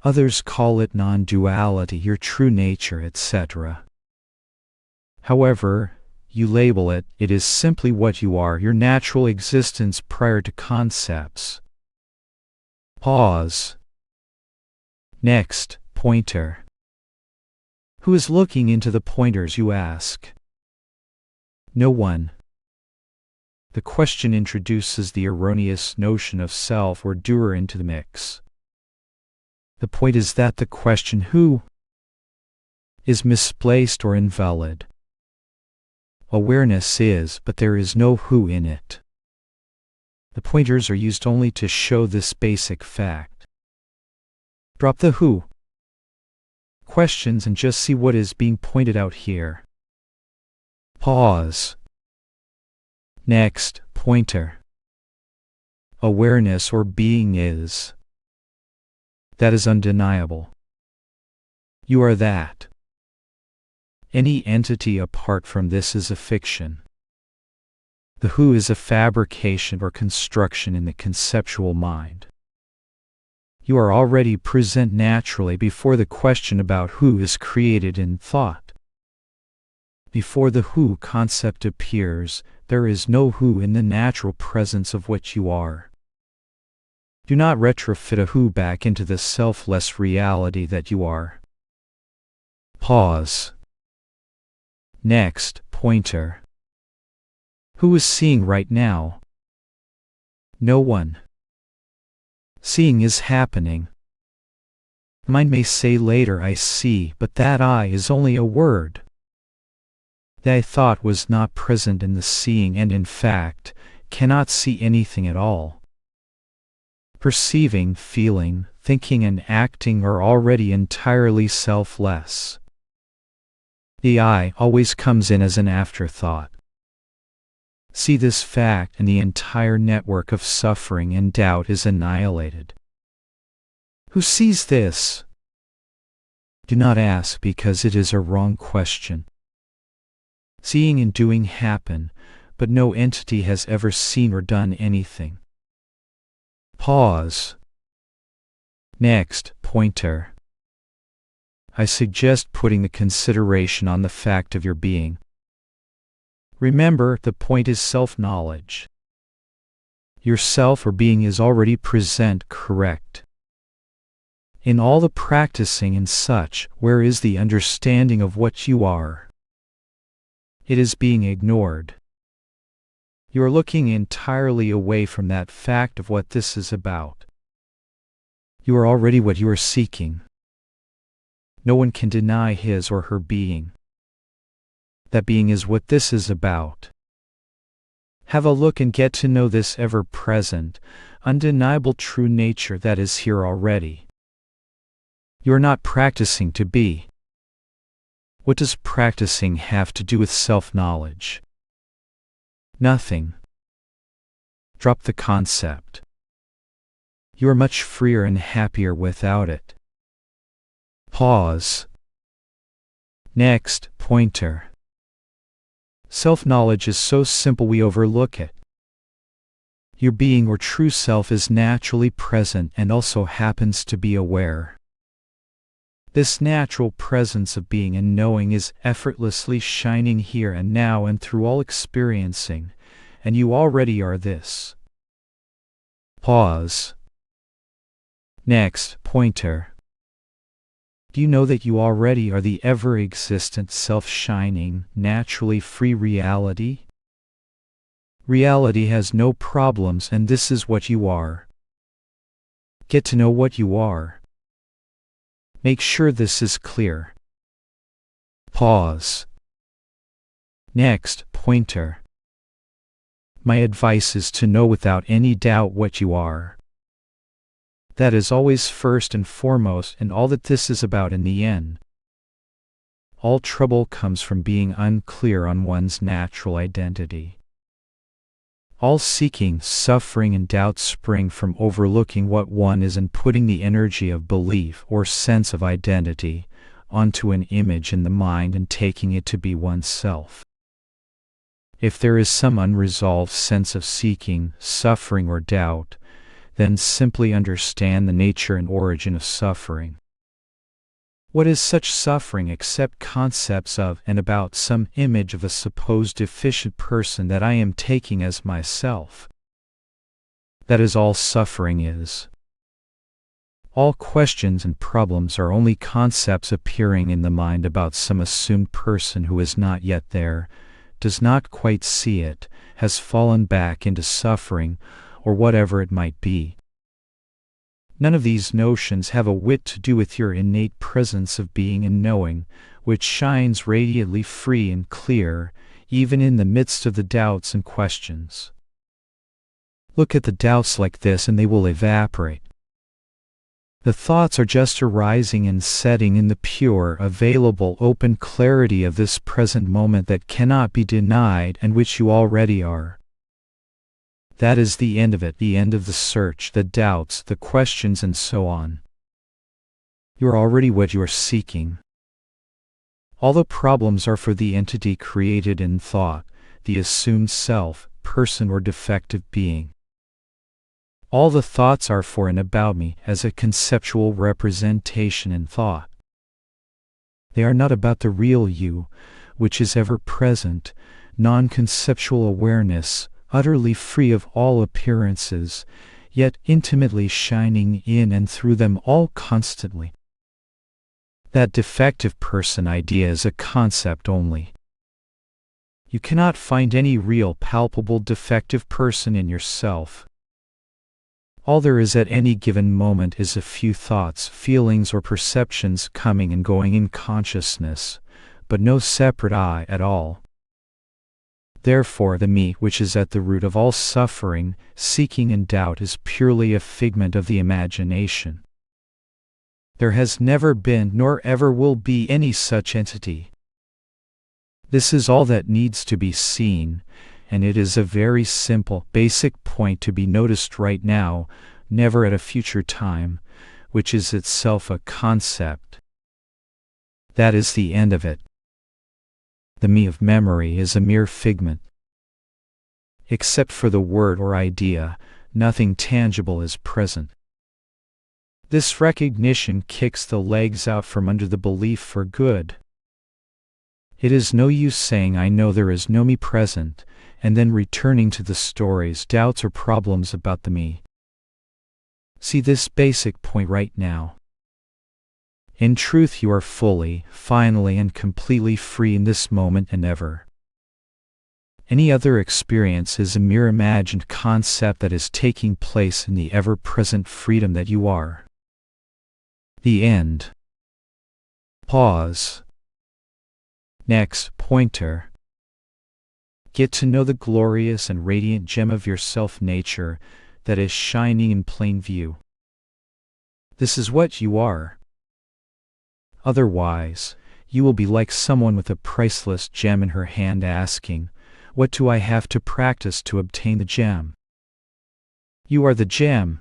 Others call it non-duality, your true nature, etc. However you label it, it is simply what you are, your natural existence prior to concepts. Pause. Next, pointer. Who is looking into the pointers, you ask? No one. The question introduces the erroneous notion of self or doer into the mix. The point is that the question who is misplaced or invalid. Awareness is, but there is no who in it. The pointers are used only to show this basic fact. Drop the who questions and just see what is being pointed out here. Pause. Next, pointer. Awareness or being is. That is undeniable. You are that. Any entity apart from this is a fiction. The who is a fabrication or construction in the conceptual mind. You are already present naturally before the question about who is created in thought. Before the who concept appears, there is no who in the natural presence of what you are. Do not retrofit a who back into the selfless reality that you are. Pause. Next, pointer. Who is seeing right now? No one. Seeing is happening. Mind may say later I see, but that I is only a word. The I thought was not present in the seeing and in fact, cannot see anything at all. Perceiving, feeling, thinking and acting are already entirely selfless. The I always comes in as an afterthought. See this fact and the entire network of suffering and doubt is annihilated. Who sees this? Do not ask because it is a wrong question. Seeing and doing happen, but no entity has ever seen or done anything. Pause. Next, pointer. I suggest putting the consideration on the fact of your being. Remember, the point is self-knowledge. Yourself or being is already present, correct. In all the practicing and such, where is the understanding of what you are? It is being ignored. You are looking entirely away from that fact of what this is about. You are already what you are seeking. No one can deny his or her being. That being is what this is about. Have a look and get to know this ever-present, undeniable true nature that is here already. You are not practicing to be. What does practicing have to do with self-knowledge? Nothing. Drop the concept. You are much freer and happier without it. Pause. Next, pointer. Self-knowledge is so simple we overlook it. Your being or true self is naturally present and also happens to be aware. This natural presence of being and knowing is effortlessly shining here and now and through all experiencing, and you already are this. Pause. Next, pointer. Do you know that you already are the ever-existent self-shining, naturally free reality? Reality has no problems and this is what you are. Get to know what you are. Make sure this is clear. Pause. Next, pointer. My advice is to know without any doubt what you are. That is always first and foremost and all that this is about in the end. All trouble comes from being unclear on one's natural identity. All seeking, suffering and doubt spring from overlooking what one is and putting the energy of belief or sense of identity onto an image in the mind and taking it to be oneself. If there is some unresolved sense of seeking, suffering or doubt, then simply understand the nature and origin of suffering. What is such suffering except concepts of and about some image of a supposed deficient person that I am taking as myself? That is all suffering is. All questions and problems are only concepts appearing in the mind about some assumed person who is not yet there, does not quite see it, has fallen back into suffering, or whatever it might be. None of these notions have a whit to do with your innate presence of being and knowing, which shines radiantly free and clear, even in the midst of the doubts and questions. Look at the doubts like this and they will evaporate. The thoughts are just arising and setting in the pure, available, open clarity of this present moment that cannot be denied and which you already are. That is the end of it, the end of the search, the doubts, the questions and so on. You are already what you are seeking. All the problems are for the entity created in thought, the assumed self, person or defective being. All the thoughts are for and about me as a conceptual representation in thought. They are not about the real you, which is ever present, non-conceptual awareness, utterly free of all appearances, yet intimately shining in and through them all constantly. That defective person idea is a concept only. You cannot find any real palpable defective person in yourself. All there is at any given moment is a few thoughts, feelings, or perceptions coming and going in consciousness, but no separate I at all. Therefore, the me which is at the root of all suffering, seeking, and doubt is purely a figment of the imagination. There has never been nor ever will be any such entity. This is all that needs to be seen, and it is a very simple, basic point to be noticed right now, never at a future time, which is itself a concept. That is the end of it. The me of memory is a mere figment. Except for the word or idea, nothing tangible is present. This recognition kicks the legs out from under the belief for good. It is no use saying I know there is no me present, and then returning to the stories, doubts, or problems about the me. See this basic point right now. In truth, you are fully, finally, and completely free in this moment and ever. Any other experience is a mere imagined concept that is taking place in the ever-present freedom that you are. The end. Pause. Next pointer. Get to know the glorious and radiant gem of your self-nature that is shining in plain view. This is what you are. Otherwise, you will be like someone with a priceless gem in her hand asking, "What do I have to practice to obtain the gem?" You are the gem.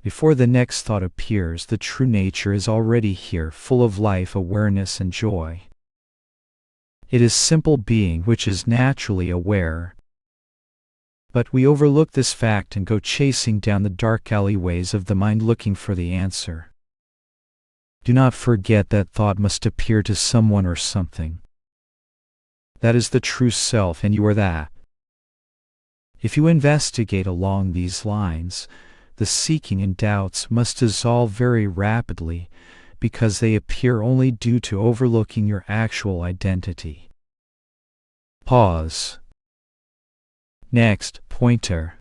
Before the next thought appears, the true nature is already here, full of life, awareness, and joy. It is simple being which is naturally aware. But we overlook this fact and go chasing down the dark alleyways of the mind looking for the answer. Do not forget that thought must appear to someone or something. That is the true self, and you are that. If you investigate along these lines, the seeking and doubts must dissolve very rapidly, because they appear only due to overlooking your actual identity. Pause. Next pointer.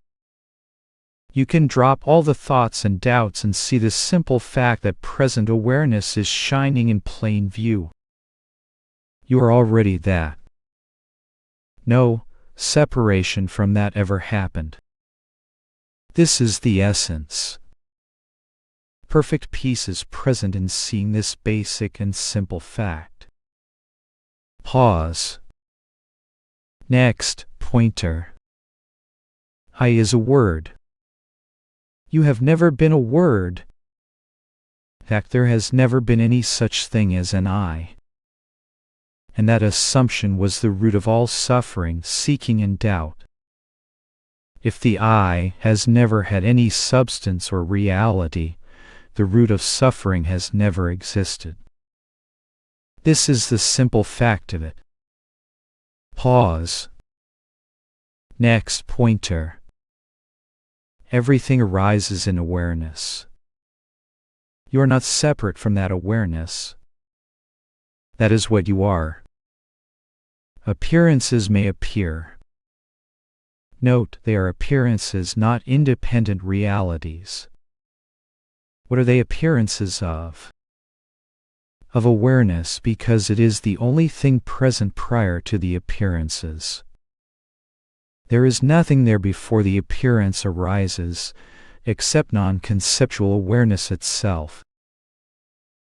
You can drop all the thoughts and doubts and see the simple fact that present awareness is shining in plain view. You are already that. No separation from that ever happened. This is the essence. Perfect peace is present in seeing this basic and simple fact. Pause. Next pointer. I is a word. You have never been a word. In fact, there has never been any such thing as an I. And that assumption was the root of all suffering, seeking, and doubt. If the I has never had any substance or reality, the root of suffering has never existed. This is the simple fact of it. Pause. Next pointer. Everything arises in awareness. You are not separate from that awareness. That is what you are. Appearances may appear. Note, they are appearances, not independent realities. What are they appearances of? Of awareness, because it is the only thing present prior to the appearances. There is nothing there before the appearance arises, except non-conceptual awareness itself.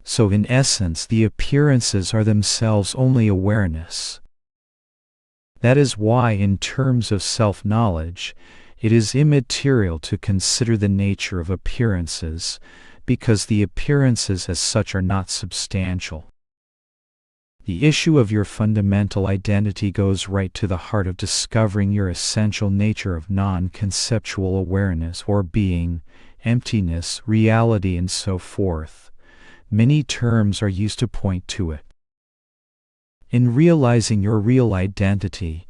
So in essence, the appearances are themselves only awareness. That is why, in terms of self-knowledge, it is immaterial to consider the nature of appearances, because the appearances as such are not substantial. The issue of your fundamental identity goes right to the heart of discovering your essential nature of non-conceptual awareness or being, emptiness, reality, and so forth. Many terms are used to point to it. In realizing your real identity,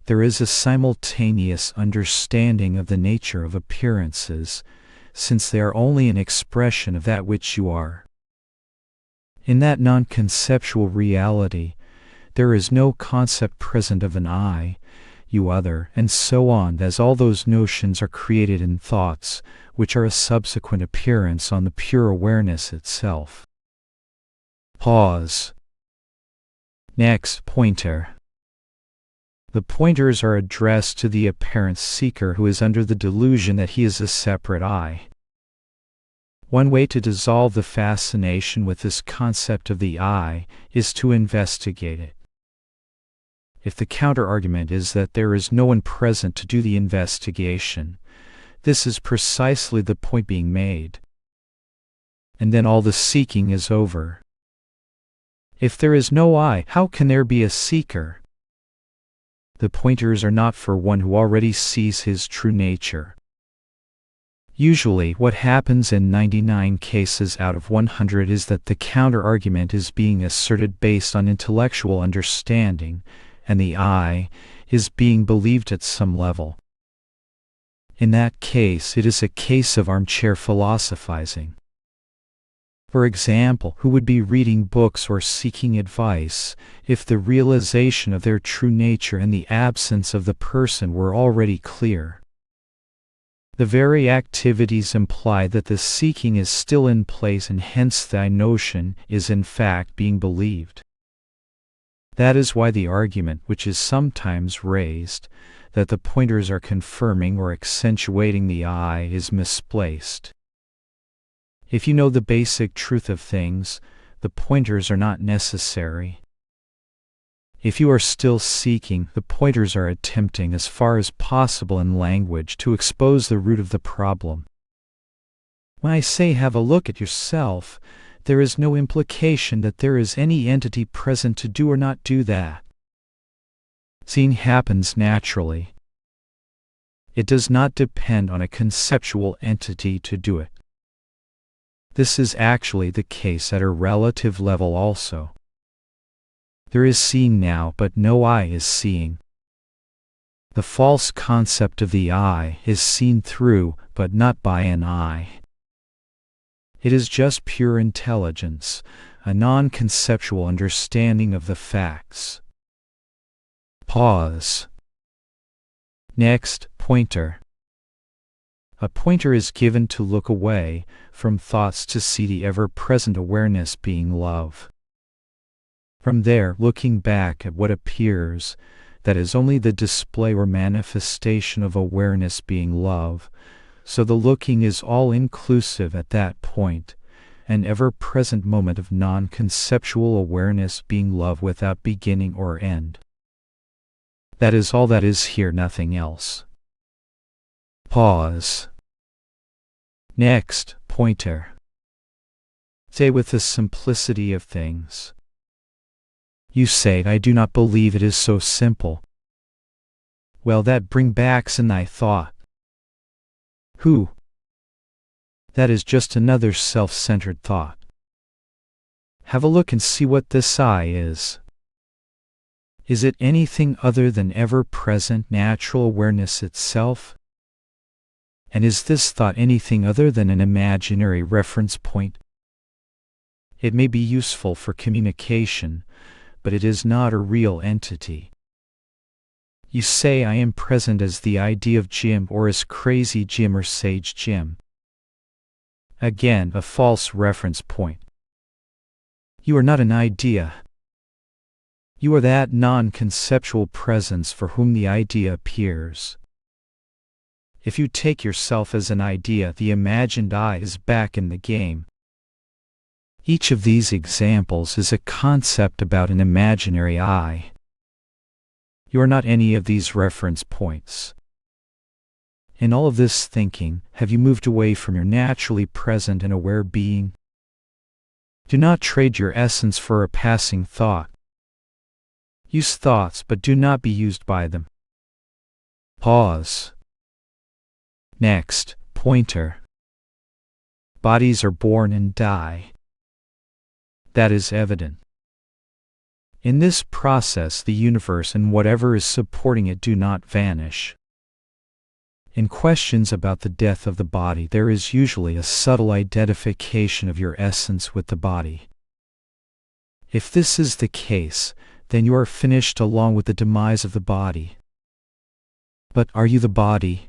there is a simultaneous understanding of the nature of appearances, since they are only an expression of that which you are. In that non-conceptual reality, there is no concept present of an I, you other, and so on, as all those notions are created in thoughts, which are a subsequent appearance on the pure awareness itself. Pause. Next, pointer. The pointers are addressed to the apparent seeker who is under the delusion that he is a separate I. One way to dissolve the fascination with this concept of the I is to investigate it. If the counter-argument is that there is no one present to do the investigation, this is precisely the point being made. And then all the seeking is over. If there is no I, how can there be a seeker? The pointers are not for one who already sees his true nature. Usually, what happens in 99 cases out of 100 is that the counter-argument is being asserted based on intellectual understanding, and the I is being believed at some level. In that case, it is a case of armchair philosophizing. For example, who would be reading books or seeking advice if the realization of their true nature and the absence of the person were already clear? The very activities imply that the seeking is still in place, and hence the notion is in fact being believed. That is why the argument which is sometimes raised, that the pointers are confirming or accentuating the I, is misplaced. If you know the basic truth of things, the pointers are not necessary. If you are still seeking, the pointers are attempting as far as possible in language to expose the root of the problem. When I say have a look at yourself, there is no implication that there is any entity present to do or not do that. Seeing happens naturally. It does not depend on a conceptual entity to do it. This is actually the case at a relative level also. There is seeing now, but no I is seeing. The false concept of the I is seen through, but not by an I. It is just pure intelligence, a non-conceptual understanding of the facts. Pause. Next, pointer. A pointer is given to look away from thoughts to see the ever-present awareness being love. From there, looking back at what appears, that is only the display or manifestation of awareness being love, so the looking is all-inclusive at that point, an ever-present moment of non-conceptual awareness being love without beginning or end. That is all that is here, nothing else. Pause. Next, pointer. Say with the simplicity of things. You say, I do not believe it is so simple. Well, that bring backs in thy thought. Who? That is just another self-centered thought. Have a look and see what this I is. Is it anything other than ever-present natural awareness itself? And is this thought anything other than an imaginary reference point? It may be useful for communication, but it is not a real entity. You say I am present as the idea of Jim, or as Crazy Jim or Sage Jim. Again, a false reference point. You are not an idea. You are that non-conceptual presence for whom the idea appears. If you take yourself as an idea, the imagined I is back in the game. Each of these examples is a concept about an imaginary I. You are not any of these reference points. In all of this thinking, have you moved away from your naturally present and aware being? Do not trade your essence for a passing thought. Use thoughts, but do not be used by them. Pause. Next, pointer. Bodies are born and die. That is evident. In this process, the universe and whatever is supporting it do not vanish. In questions about the death of the body, there is usually a subtle identification of your essence with the body. If this is the case, then you are finished along with the demise of the body. But are you the body?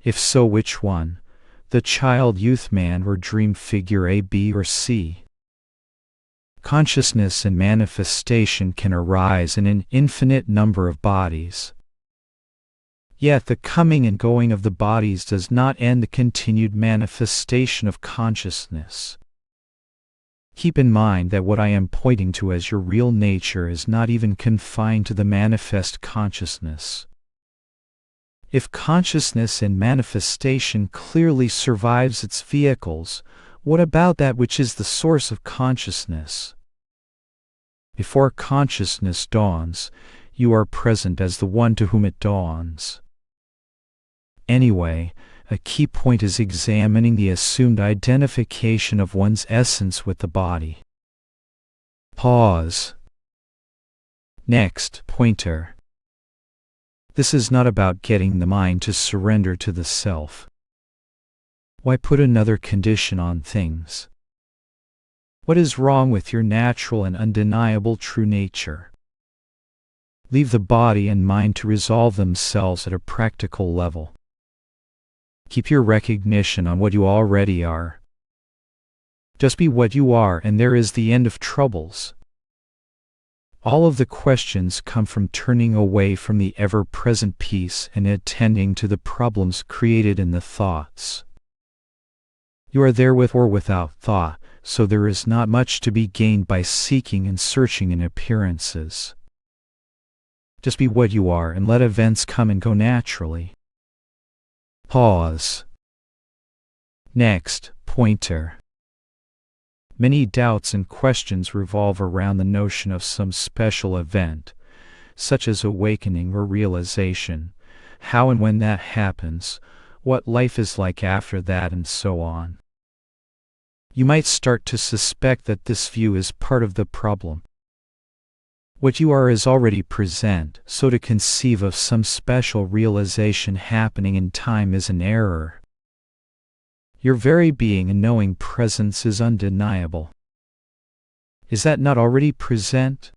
If so, which one? The child, youth, man, or dream figure A, B, or C? Consciousness and manifestation can arise in an infinite number of bodies. Yet the coming and going of the bodies does not end the continued manifestation of consciousness. Keep in mind that what I am pointing to as your real nature is not even confined to the manifest consciousness. If consciousness and manifestation clearly survives its vehicles, what about that which is the source of consciousness? Before consciousness dawns, you are present as the one to whom it dawns. Anyway, a key point is examining the assumed identification of one's essence with the body. Pause. Next, pointer. This is not about getting the mind to surrender to the self. Why put another condition on things? What is wrong with your natural and undeniable true nature? Leave the body and mind to resolve themselves at a practical level. Keep your recognition on what you already are. Just be what you are, and there is the end of troubles. All of the questions come from turning away from the ever-present peace and attending to the problems created in the thoughts. You are there with or without thought, so there is not much to be gained by seeking and searching in appearances. Just be what you are and let events come and go naturally. Pause. Next, pointer. Many doubts and questions revolve around the notion of some special event, such as awakening or realization, how and when that happens, what life is like after that, and so on. You might start to suspect that this view is part of the problem. What you are is already present, so to conceive of some special realization happening in time is an error. Your very being and knowing presence is undeniable. Is that not already present?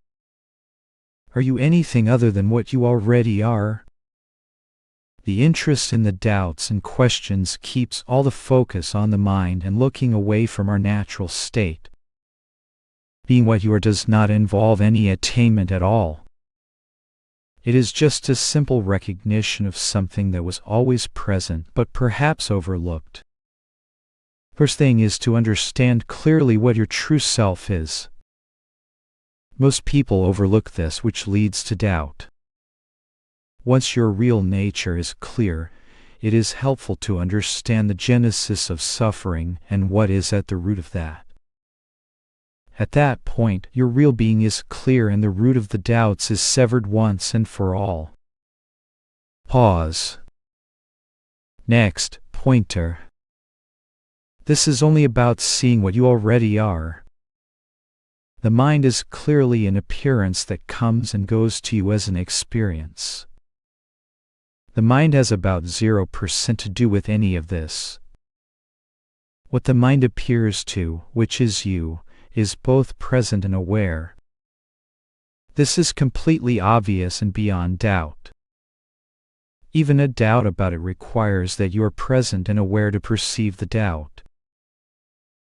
Are you anything other than what you already are? The interest in the doubts and questions keeps all the focus on the mind and looking away from our natural state. Being what you are does not involve any attainment at all. It is just a simple recognition of something that was always present but perhaps overlooked. First thing is to understand clearly what your true self is. Most people overlook this, which leads to doubt. Once your real nature is clear, it is helpful to understand the genesis of suffering and what is at the root of that. At that point, your real being is clear and the root of the doubts is severed once and for all. Pause. Next, pointer. This is only about seeing what you already are. The mind is clearly an appearance that comes and goes to you as an experience. The mind has about 0% to do with any of this. What the mind appears to, which is you, is both present and aware. This is completely obvious and beyond doubt. Even a doubt about it requires that you are present and aware to perceive the doubt.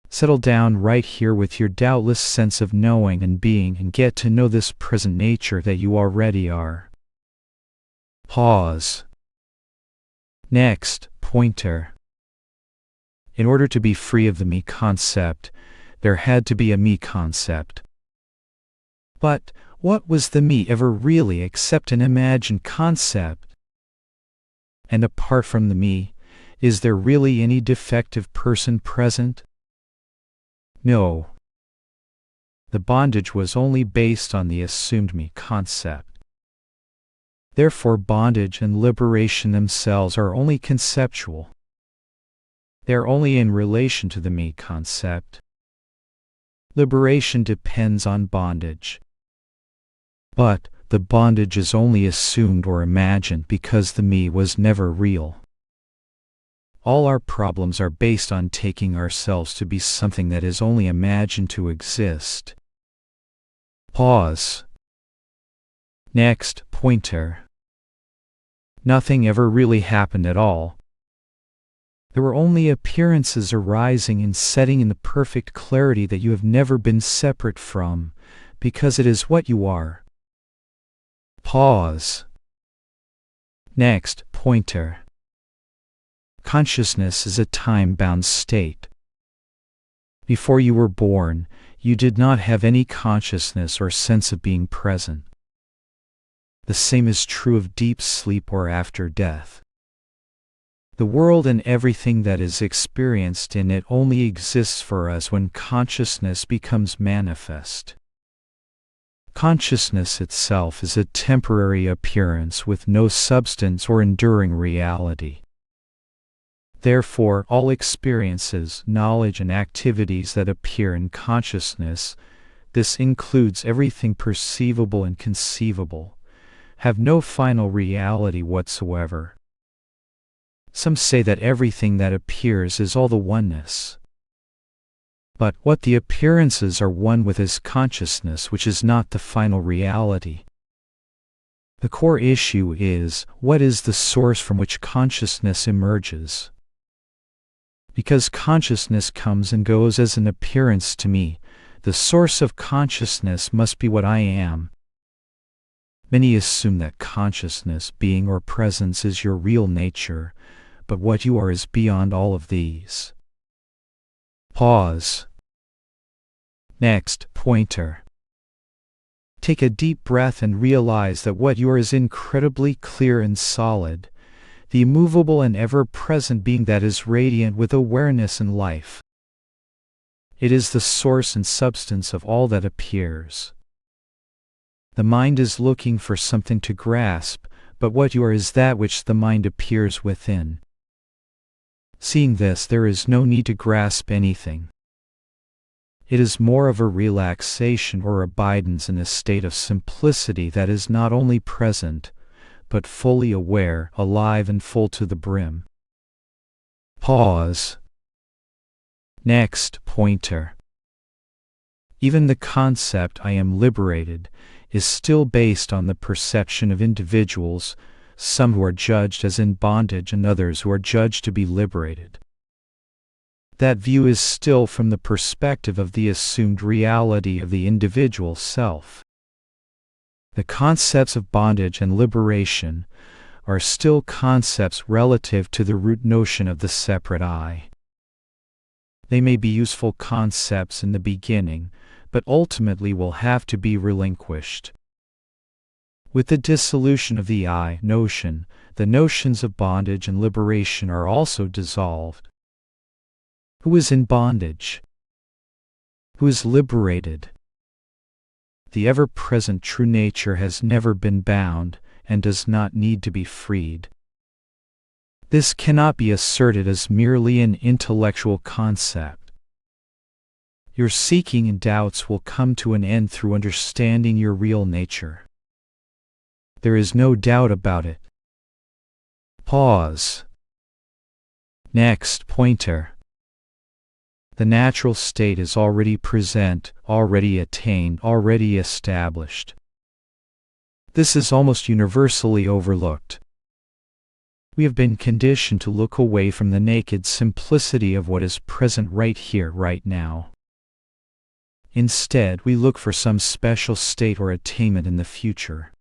Settle down right here with your doubtless sense of knowing and being and get to know this present nature that you already are. Pause. Next, pointer. In order to be free of the me concept, there had to be a me concept. But what was the me ever really except an imagined concept? And apart from the me, is there really any defective person present? No. the bondage was only based on the assumed me concept. Therefore, bondage and liberation themselves are only conceptual. They are only in relation to the me concept. Liberation depends on bondage. But the bondage is only assumed or imagined because the me was never real. All our problems are based on taking ourselves to be something that is only imagined to exist. Pause. Next pointer. Nothing ever really happened at all. There were only appearances arising and setting in the perfect clarity that you have never been separate from, because it is what you are. Pause. Next pointer. Consciousness is a time-bound state. Before you were born, you did not have any consciousness or sense of being present. The same is true of deep sleep or after death. The world and everything that is experienced in it only exists for us when consciousness becomes manifest. Consciousness itself is a temporary appearance with no substance or enduring reality. Therefore, all experiences, knowledge, and activities that appear in consciousness, this includes everything perceivable and conceivable, have no final reality whatsoever. Some say that everything that appears is all the oneness. But what the appearances are one with is consciousness, which is not the final reality. The core issue is, what is the source from which consciousness emerges? Because consciousness comes and goes as an appearance to me, the source of consciousness must be what I am. Many assume that consciousness, being, or presence is your real nature, but what you are is beyond all of these. Pause. Next pointer. Take a deep breath and realize that what you are is incredibly clear and solid, the immovable and ever-present being that is radiant with awareness and life. It is the source and substance of all that appears. The mind is looking for something to grasp, but what you are is that which the mind appears within. Seeing this, there is no need to grasp anything. It is more of a relaxation or abidance in a state of simplicity that is not only present, but fully aware, alive and full to the brim. Pause. Next pointer. Even the concept "I am liberated" is still based on the perception of individuals, some who are judged as in bondage and others who are judged to be liberated. That view is still from the perspective of the assumed reality of the individual self. The concepts of bondage and liberation are still concepts relative to the root notion of the separate I. They may be useful concepts in the beginning, but ultimately will have to be relinquished. With the dissolution of the I notion, the notions of bondage and liberation are also dissolved. Who is in bondage? Who is liberated? The ever-present true nature has never been bound, and does not need to be freed. This cannot be asserted as merely an intellectual concept. Your seeking and doubts will come to an end through understanding your real nature. There is no doubt about it. Pause. Next pointer. The natural state is already present, already attained, already established. This is almost universally overlooked. We have been conditioned to look away from the naked simplicity of what is present right here, right now. Instead, we look for some special state or attainment in the future.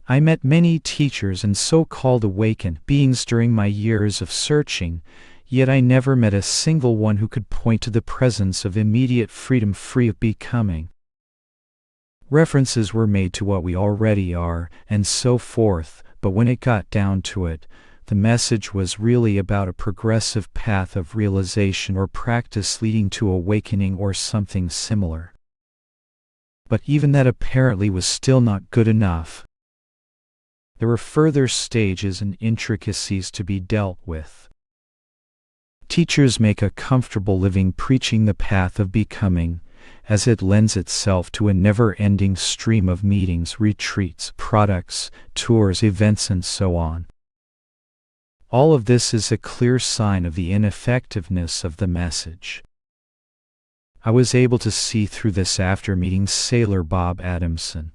I met many teachers and so-called awakened beings during my years of searching, yet I never met a single one who could point to the presence of immediate freedom free of becoming. References were made to what we already are, and so forth, but when it got down to it, the message was really about a progressive path of realization or practice leading to awakening or something similar. But even that apparently was still not good enough. There were further stages and intricacies to be dealt with. Teachers make a comfortable living preaching the path of becoming, as it lends itself to a never-ending stream of meetings, retreats, products, tours, events, and so on. All of this is a clear sign of the ineffectiveness of the message. I was able to see through this after meeting Sailor Bob Adamson.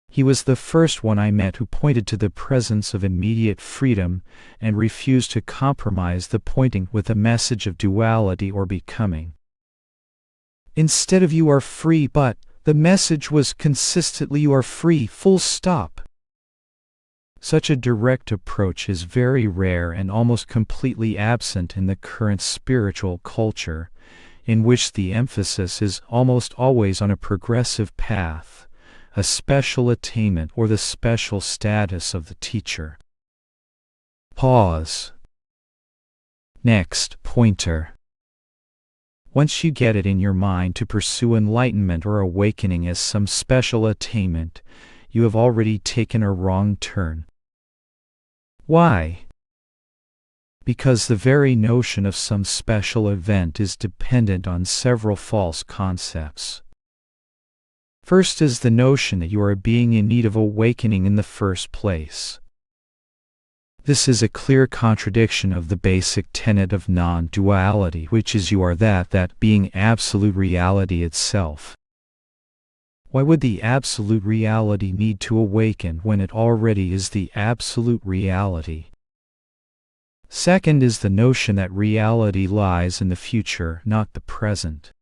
He was the first one I met who pointed to the presence of immediate freedom and refused to compromise the pointing with a message of duality or becoming. Instead of "you are free, but," the message was consistently "you are free, full stop." Such a direct approach is very rare and almost completely absent in the current spiritual culture, in which the emphasis is almost always on a progressive path, a special attainment, or the special status of the teacher. Pause. Next pointer. Once you get it in your mind to pursue enlightenment or awakening as some special attainment, you have already taken a wrong turn. Why? Because the very notion of some special event is dependent on several false concepts. First is the notion that you are a being in need of awakening in the first place. This is a clear contradiction of the basic tenet of non-duality, which is you are that being absolute reality itself. Why would the absolute reality need to awaken when it already is the absolute reality? Second is the notion that reality lies in the future, not the present.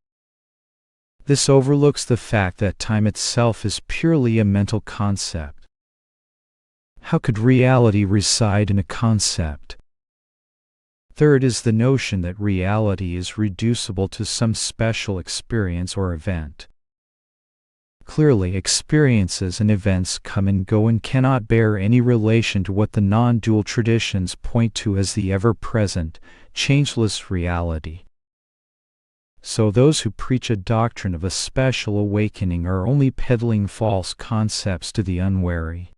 This overlooks the fact that time itself is purely a mental concept. How could reality reside in a concept? Third is the notion that reality is reducible to some special experience or event. Clearly, experiences and events come and go and cannot bear any relation to what the non-dual traditions point to as the ever-present, changeless reality. So those who preach a doctrine of a special awakening are only peddling false concepts to the unwary.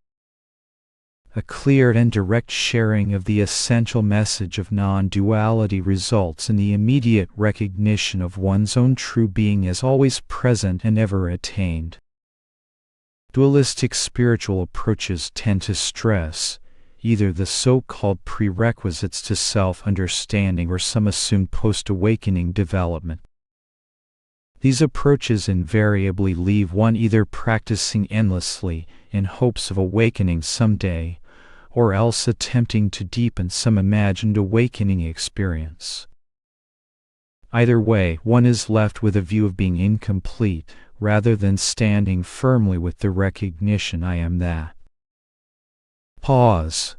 A clear and direct sharing of the essential message of non-duality results in the immediate recognition of one's own true being as always present and ever attained. Dualistic spiritual approaches tend to stress either the so-called prerequisites to self-understanding or some assumed post-awakening development. These approaches invariably leave one either practicing endlessly in hopes of awakening someday, or else attempting to deepen some imagined awakening experience. Either way, one is left with a view of being incomplete, rather than standing firmly with the recognition I am that. Pause.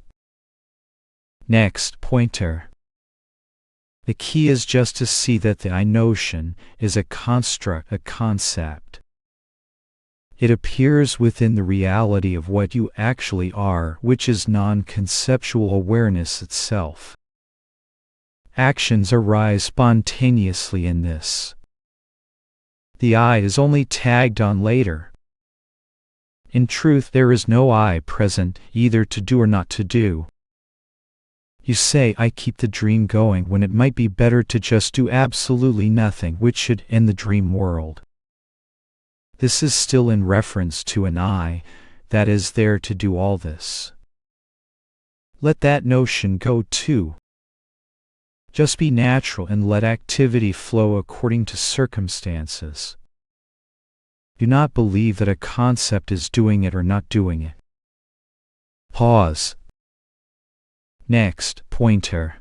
Next pointer. The key is just to see that the I notion is a construct, a concept. It appears within the reality of what you actually are, which is non-conceptual awareness itself. Actions arise spontaneously in this. The I is only tagged on later. In truth, there is no I present, either to do or not to do. You say, I keep the dream going, when it might be better to just do absolutely nothing, which should end the dream world. This is still in reference to an I that is there to do all this. Let that notion go too. Just be natural and let activity flow according to circumstances. Do not believe that a concept is doing it or not doing it. Pause. Next pointer.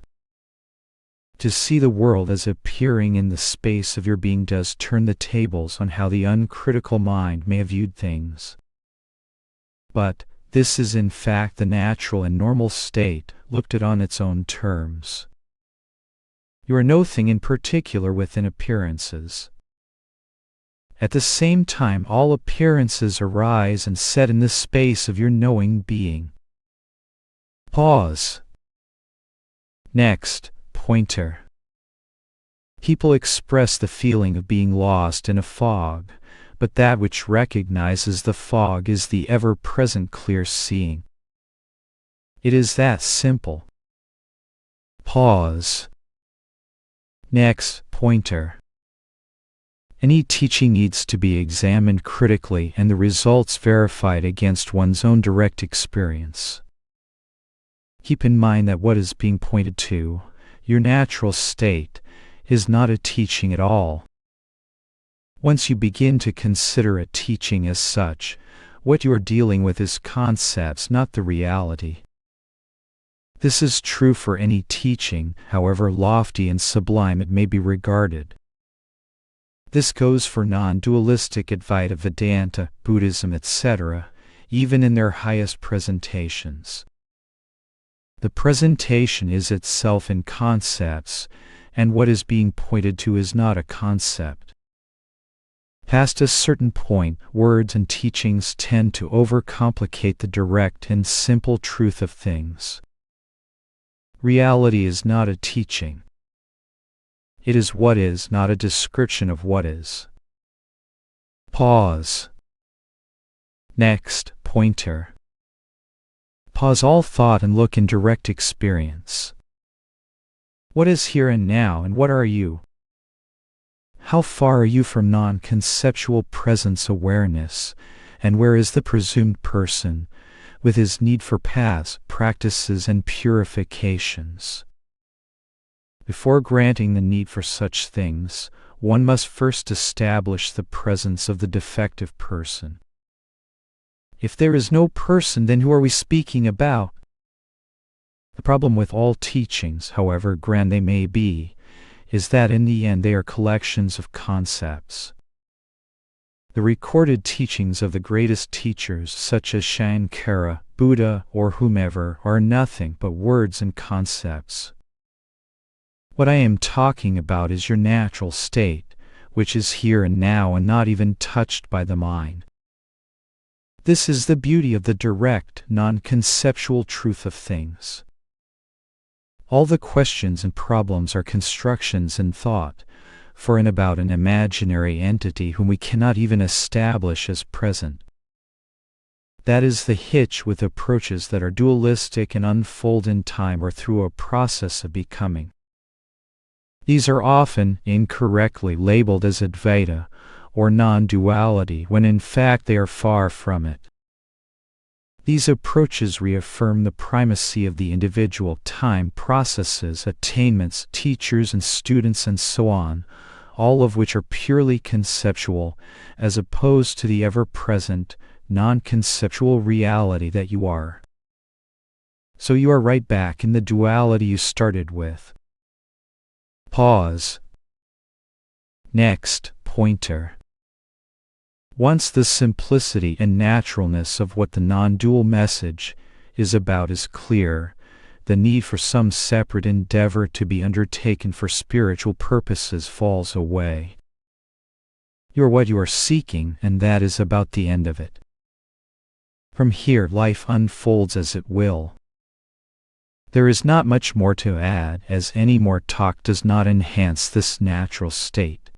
To see the world as appearing in the space of your being does turn the tables on how the uncritical mind may have viewed things. But this is in fact the natural and normal state, looked at on its own terms. You are no thing in particular within appearances. At the same time, all appearances arise and set in the space of your knowing being. Pause. Next pointer. People express the feeling of being lost in a fog, but that which recognizes the fog is the ever-present clear seeing. It is that simple. Pause. Next pointer. Any teaching needs to be examined critically and the results verified against one's own direct experience. Keep in mind that what is being pointed to, your natural state, is not a teaching at all. Once you begin to consider a teaching as such, what you are dealing with is concepts, not the reality. This is true for any teaching, however lofty and sublime it may be regarded. This goes for non-dualistic Advaita Vedanta, Buddhism, etc., even in their highest presentations. The presentation is itself in concepts, and what is being pointed to is not a concept. Past a certain point, words and teachings tend to overcomplicate the direct and simple truth of things. Reality is not a teaching. It is what is, not a description of what is. Pause. Next pointer. Pause all thought and look in direct experience. What is here and now, and what are you? How far are you from non-conceptual presence awareness, and where is the presumed person, with his need for paths, practices, and purifications? Before granting the need for such things, one must first establish the presence of the defective person. If there is no person, then who are we speaking about? The problem with all teachings, however grand they may be, is that in the end they are collections of concepts. The recorded teachings of the greatest teachers, such as Shankara, Buddha, or whomever, are nothing but words and concepts. What I am talking about is your natural state, which is here and now and not even touched by the mind. This is the beauty of the direct, non-conceptual truth of things. All the questions and problems are constructions in thought, for and about an imaginary entity whom we cannot even establish as present. That is the hitch with approaches that are dualistic and unfold in time or through a process of becoming. These are often incorrectly labeled as Advaita or non-duality, when in fact they are far from it. These approaches reaffirm the primacy of the individual, time, processes, attainments, teachers and students and so on, all of which are purely conceptual, as opposed to the ever-present, non-conceptual reality that you are. So you are right back in the duality you started with. Pause. Next pointer. Once the simplicity and naturalness of what the non-dual message is about is clear, the need for some separate endeavor to be undertaken for spiritual purposes falls away. You are what you are seeking, and that is about the end of it. From here life unfolds as it will. There is not much more to add, as any more talk does not enhance this natural state.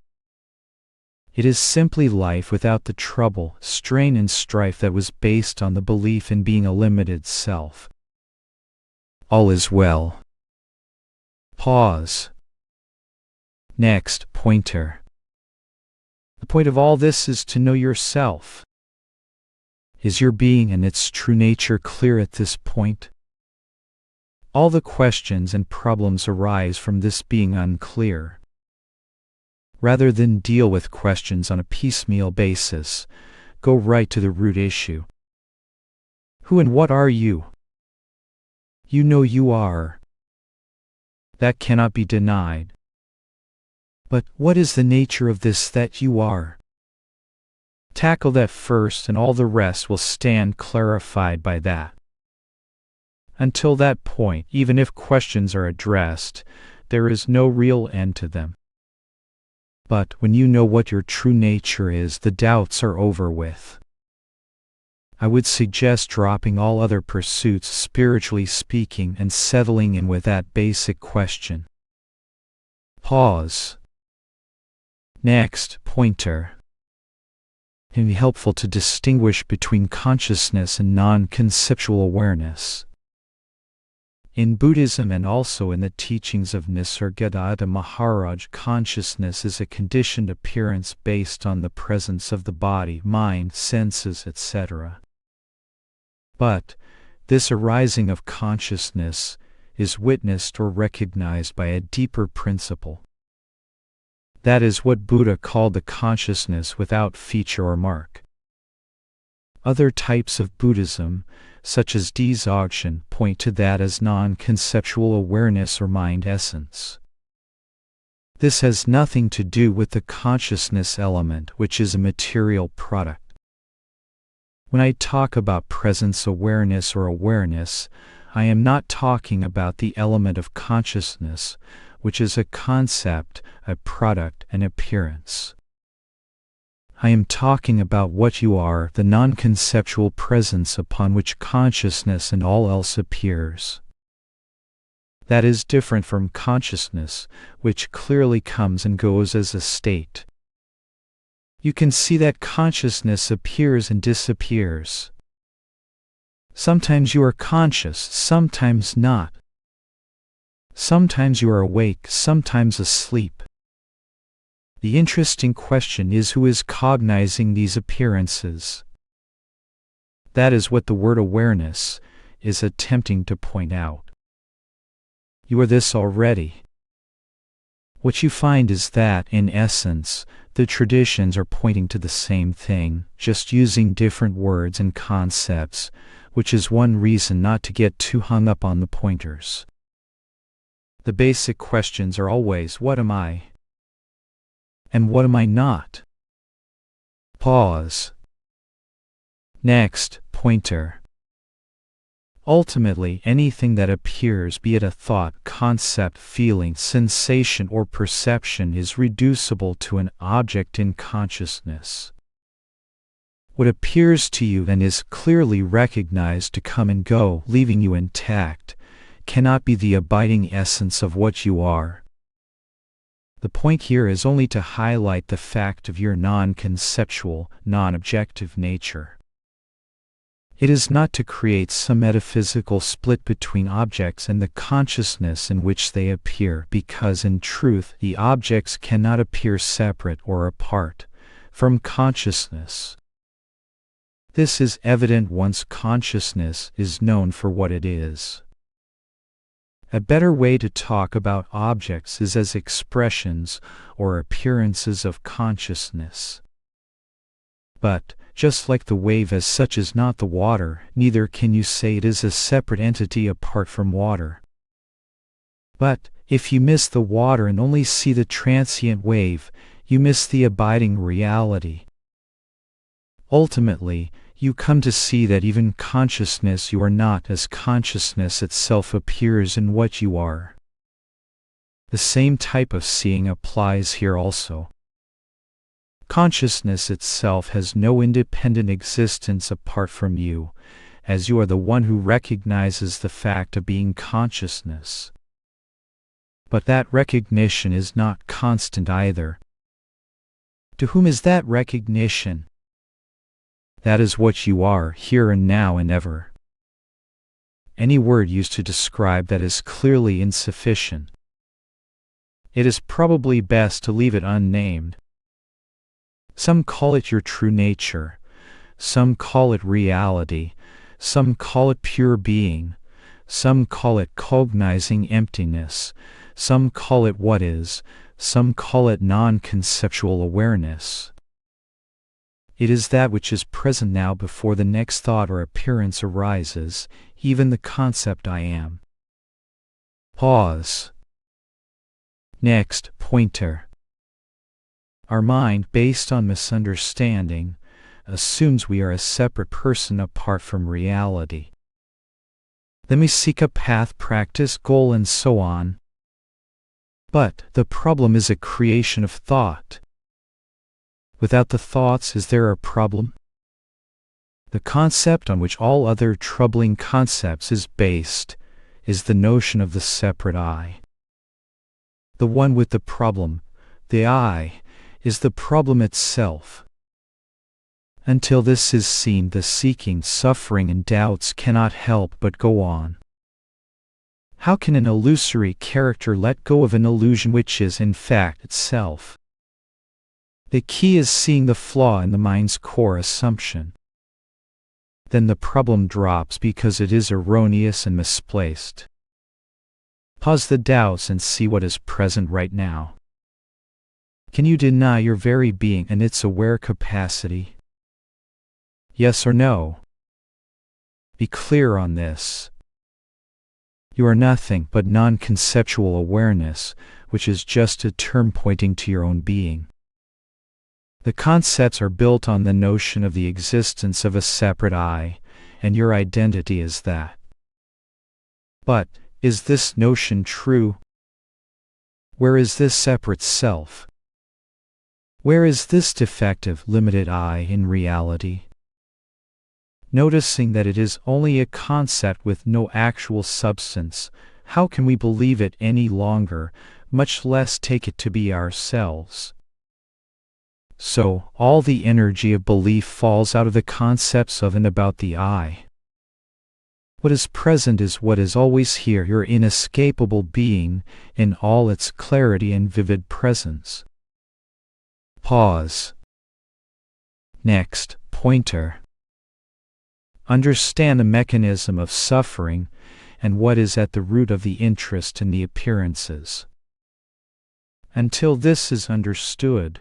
It is simply life without the trouble, strain and strife that was based on the belief in being a limited self. All is well. Pause. Next pointer. The point of all this is to know yourself. Is your being and its true nature clear at this point? All the questions and problems arise from this being unclear. Rather than deal with questions on a piecemeal basis, go right to the root issue. Who and what are you? You know you are. That cannot be denied. But what is the nature of this that you are? Tackle that first, and all the rest will stand clarified by that. Until that point, even if questions are addressed, there is no real end to them. But when you know what your true nature is, the doubts are over with. I would suggest dropping all other pursuits, spiritually speaking, and settling in with that basic question. Pause. Next pointer. can be helpful to distinguish between consciousness and non-conceptual awareness. In Buddhism and also in the teachings of Nisargadatta Maharaj, consciousness is a conditioned appearance based on the presence of the body, mind, senses, etc. But this arising of consciousness is witnessed or recognized by a deeper principle. That is what Buddha called the consciousness without feature or mark. Other types of Buddhism, such as Dzogchen, point to that as non-conceptual awareness or mind essence. This has nothing to do with the consciousness element, which is a material product. When I talk about presence awareness or awareness, I am not talking about the element of consciousness, which is a concept, a product, an appearance. I am talking about what you are, the non-conceptual presence upon which consciousness and all else appears. That is different from consciousness, which clearly comes and goes as a state. You can see that consciousness appears and disappears. Sometimes you are conscious, sometimes not. Sometimes you are awake, sometimes asleep. The interesting question is, who is cognizing these appearances? That is what the word awareness is attempting to point out. You are this already. What you find is that, in essence, the traditions are pointing to the same thing, just using different words and concepts, which is one reason not to get too hung up on the pointers. The basic questions are always, what am I? And what am I not? Pause. Next, pointer. Ultimately, anything that appears, be it a thought, concept, feeling, sensation, or perception, is reducible to an object in consciousness. What appears to you and is clearly recognized to come and go, leaving you intact, cannot be the abiding essence of what you are. The point here is only to highlight the fact of your non-conceptual, non-objective nature. It is not to create some metaphysical split between objects and the consciousness in which they appear, because in truth the objects cannot appear separate or apart from consciousness. This is evident once consciousness is known for what it is. A better way to talk about objects is as expressions or appearances of consciousness. But, just like the wave as such is not the water, neither can you say it is a separate entity apart from water. But, if you miss the water and only see the transient wave, you miss the abiding reality. Ultimately, you come to see that even consciousness you are not, as consciousness itself appears in what you are. The same type of seeing applies here also. Consciousness itself has no independent existence apart from you, as you are the one who recognizes the fact of being consciousness. But that recognition is not constant either. To whom is that recognition? That is what you are, here and now and ever. Any word used to describe that is clearly insufficient. It is probably best to leave it unnamed. Some call it your true nature, some call it reality, some call it pure being, some call it cognizing emptiness, some call it what is, some call it non-conceptual awareness. It is that which is present now before the next thought or appearance arises, even the concept I am. Pause. Next, pointer. Our mind, based on misunderstanding, assumes we are a separate person apart from reality. Then we seek a path, practice, goal, and so on. But the problem is a creation of thought. Without the thoughts, is there a problem? The concept on which all other troubling concepts is based is the notion of the separate I. The one with the problem, the I, is the problem itself. Until this is seen, the seeking, suffering, and doubts cannot help but go on. How can an illusory character let go of an illusion which is in fact itself? The key is seeing the flaw in the mind's core assumption. Then the problem drops because it is erroneous and misplaced. Pause the doubts and see what is present right now. Can you deny your very being and its aware capacity? Yes or no? Be clear on this. You are nothing but non-conceptual awareness, which is just a term pointing to your own being. The concepts are built on the notion of the existence of a separate I, and your identity is that. But, is this notion true? Where is this separate self? Where is this defective, limited I in reality? Noticing that it is only a concept with no actual substance, how can we believe it any longer, much less take it to be ourselves? So, all the energy of belief falls out of the concepts of and about the I. What is present is what is always here, your inescapable being, in all its clarity and vivid presence. Pause. Next, pointer. Understand the mechanism of suffering and what is at the root of the interest in the appearances. Until this is understood,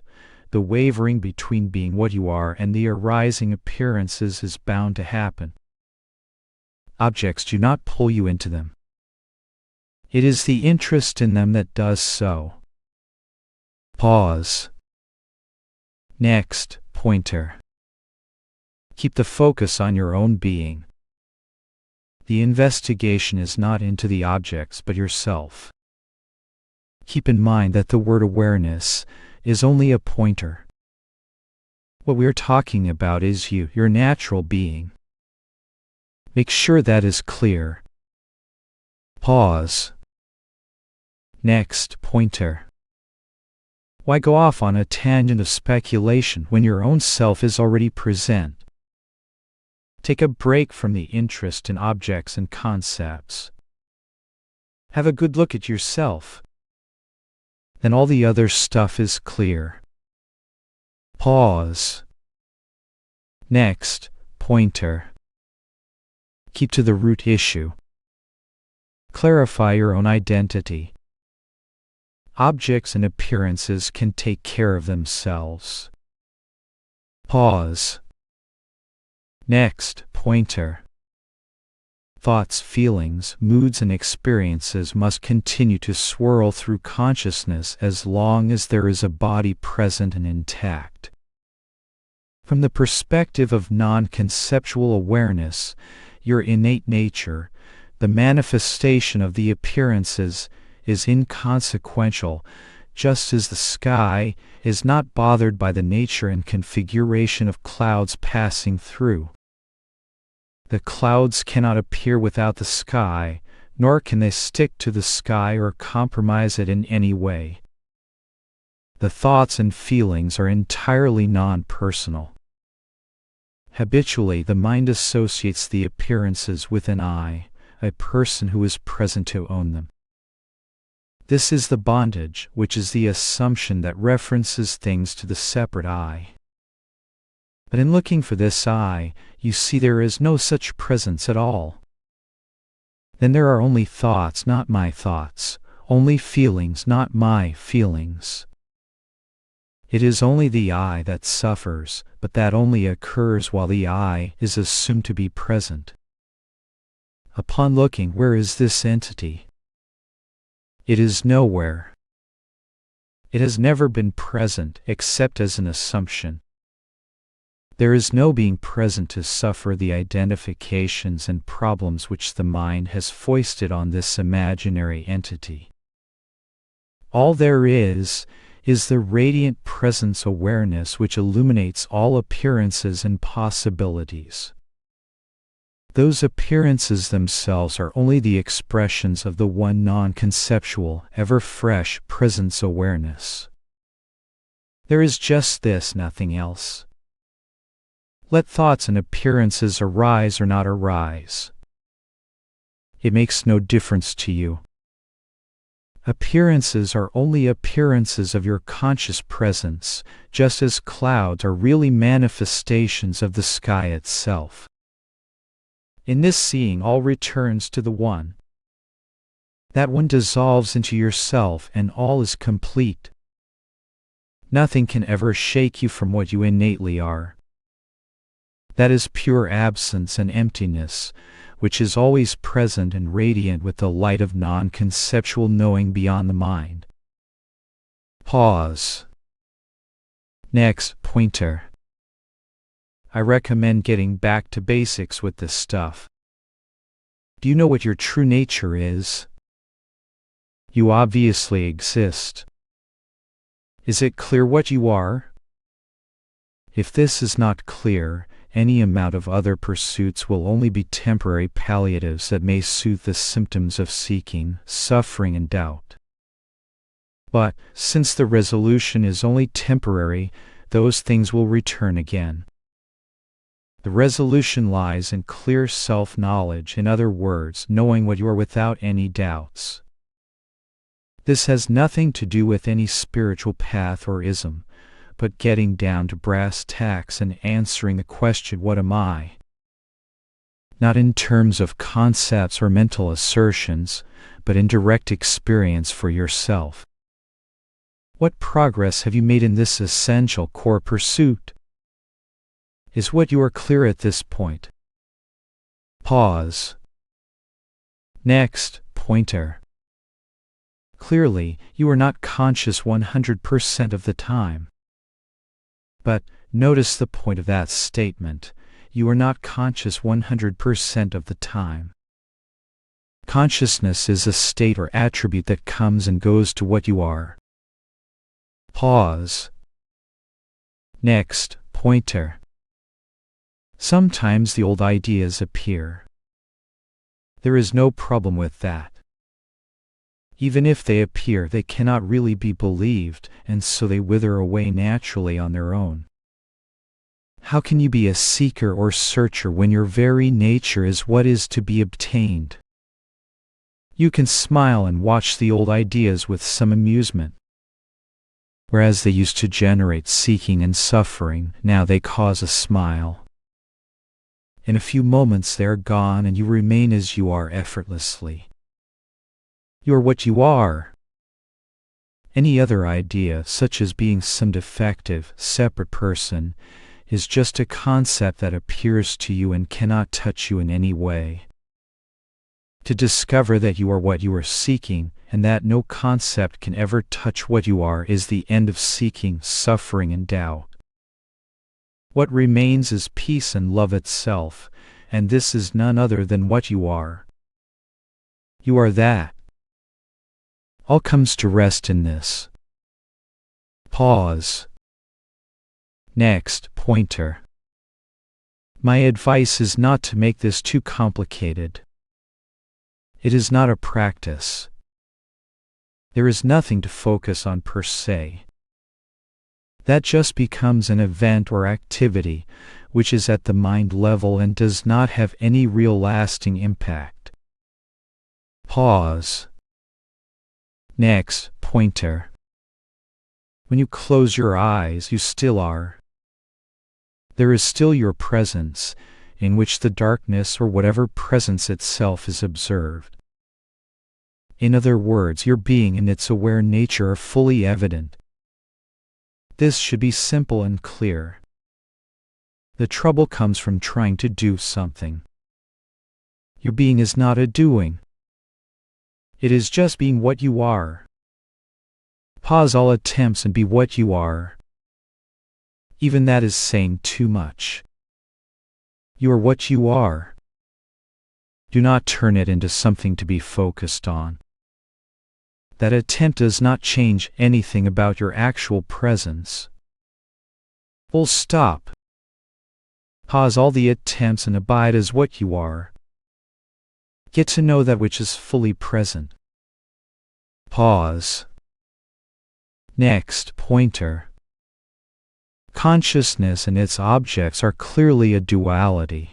the wavering between being what you are and the arising appearances is bound to happen. Objects do not pull you into them. It is the interest in them that does so. Pause. Next, pointer. Keep the focus on your own being. The investigation is not into the objects but yourself. Keep in mind that the word awareness is only a pointer. What we are talking about is you, your natural being. Make sure that is clear. Pause. Next, pointer. Why go off on a tangent of speculation when your own self is already present? Take a break from the interest in objects and concepts. Have a good look at yourself. Then all the other stuff is clear. Pause. Next, pointer. Keep to the root issue. Clarify your own identity. Objects and appearances can take care of themselves. Pause. Next, pointer. Thoughts, feelings, moods, and experiences must continue to swirl through consciousness as long as there is a body present and intact. From the perspective of non-conceptual awareness, your innate nature, the manifestation of the appearances, is inconsequential, just as the sky is not bothered by the nature and configuration of clouds passing through. The clouds cannot appear without the sky, nor can they stick to the sky or compromise it in any way. The thoughts and feelings are entirely non-personal. Habitually, the mind associates the appearances with an I, a person who is present to own them. This is the bondage, which is the assumption that references things to the separate I. But in looking for this I, you see there is no such presence at all. Then there are only thoughts, not my thoughts, only feelings, not my feelings. It is only the I that suffers, but that only occurs while the I is assumed to be present. Upon looking, where is this entity? It is nowhere. It has never been present except as an assumption. There is no being present to suffer the identifications and problems which the mind has foisted on this imaginary entity. All there is the radiant presence awareness which illuminates all appearances and possibilities. Those appearances themselves are only the expressions of the one non-conceptual, ever-fresh presence awareness. There is just this, nothing else. Let thoughts and appearances arise or not arise. It makes no difference to you. Appearances are only appearances of your conscious presence, just as clouds are really manifestations of the sky itself. In this seeing, all returns to the One. That One dissolves into yourself and all is complete. Nothing can ever shake you from what you innately are. That is pure absence and emptiness, which is always present and radiant with the light of non-conceptual knowing beyond the mind. Pause. Next, pointer. I recommend getting back to basics with this stuff. Do you know what your true nature is? You obviously exist. Is it clear what you are? If this is not clear, any amount of other pursuits will only be temporary palliatives that may soothe the symptoms of seeking, suffering, and doubt. But, since the resolution is only temporary, those things will return again. The resolution lies in clear self-knowledge, in other words, knowing what you are without any doubts. This has nothing to do with any spiritual path or ism, but getting down to brass tacks and answering the question, what am I? Not in terms of concepts or mental assertions, but in direct experience for yourself. What progress have you made in this essential core pursuit? Is what you are clear at this point? Pause. Next, pointer. Clearly, you are not conscious 100% of the time. But, notice the point of that statement. You are not conscious 100% of the time. Consciousness is a state or attribute that comes and goes to what you are. Pause. Next, pointer. Sometimes the old ideas appear. There is no problem with that. Even if they appear, they cannot really be believed, and so they wither away naturally on their own. How can you be a seeker or searcher when your very nature is what is to be obtained? You can smile and watch the old ideas with some amusement. Whereas they used to generate seeking and suffering, now they cause a smile. In a few moments they are gone and you remain as you are effortlessly. You are what you are. Any other idea, such as being some defective, separate person, is just a concept that appears to you and cannot touch you in any way. To discover that you are what you are seeking, and that no concept can ever touch what you are, is the end of seeking, suffering, and doubt. What remains is peace and love itself, and this is none other than what you are. You are that. All comes to rest in this. Pause. Next, pointer. My advice is not to make this too complicated. It is not a practice. There is nothing to focus on per se. That just becomes an event or activity, which is at the mind level and does not have any real lasting impact. Pause. Next, pointer. When you close your eyes, you still are. There is still your presence, in which the darkness or whatever presence itself is observed. In other words, your being and its aware nature are fully evident. This should be simple and clear. The trouble comes from trying to do something. Your being is not a doing. It is just being what you are. Pause all attempts and be what you are. Even that is saying too much. You are what you are. Do not turn it into something to be focused on. That attempt does not change anything about your actual presence. Full stop. Pause all the attempts and abide as what you are. Get to know that which is fully present. Pause. Next, pointer. Consciousness and its objects are clearly a duality.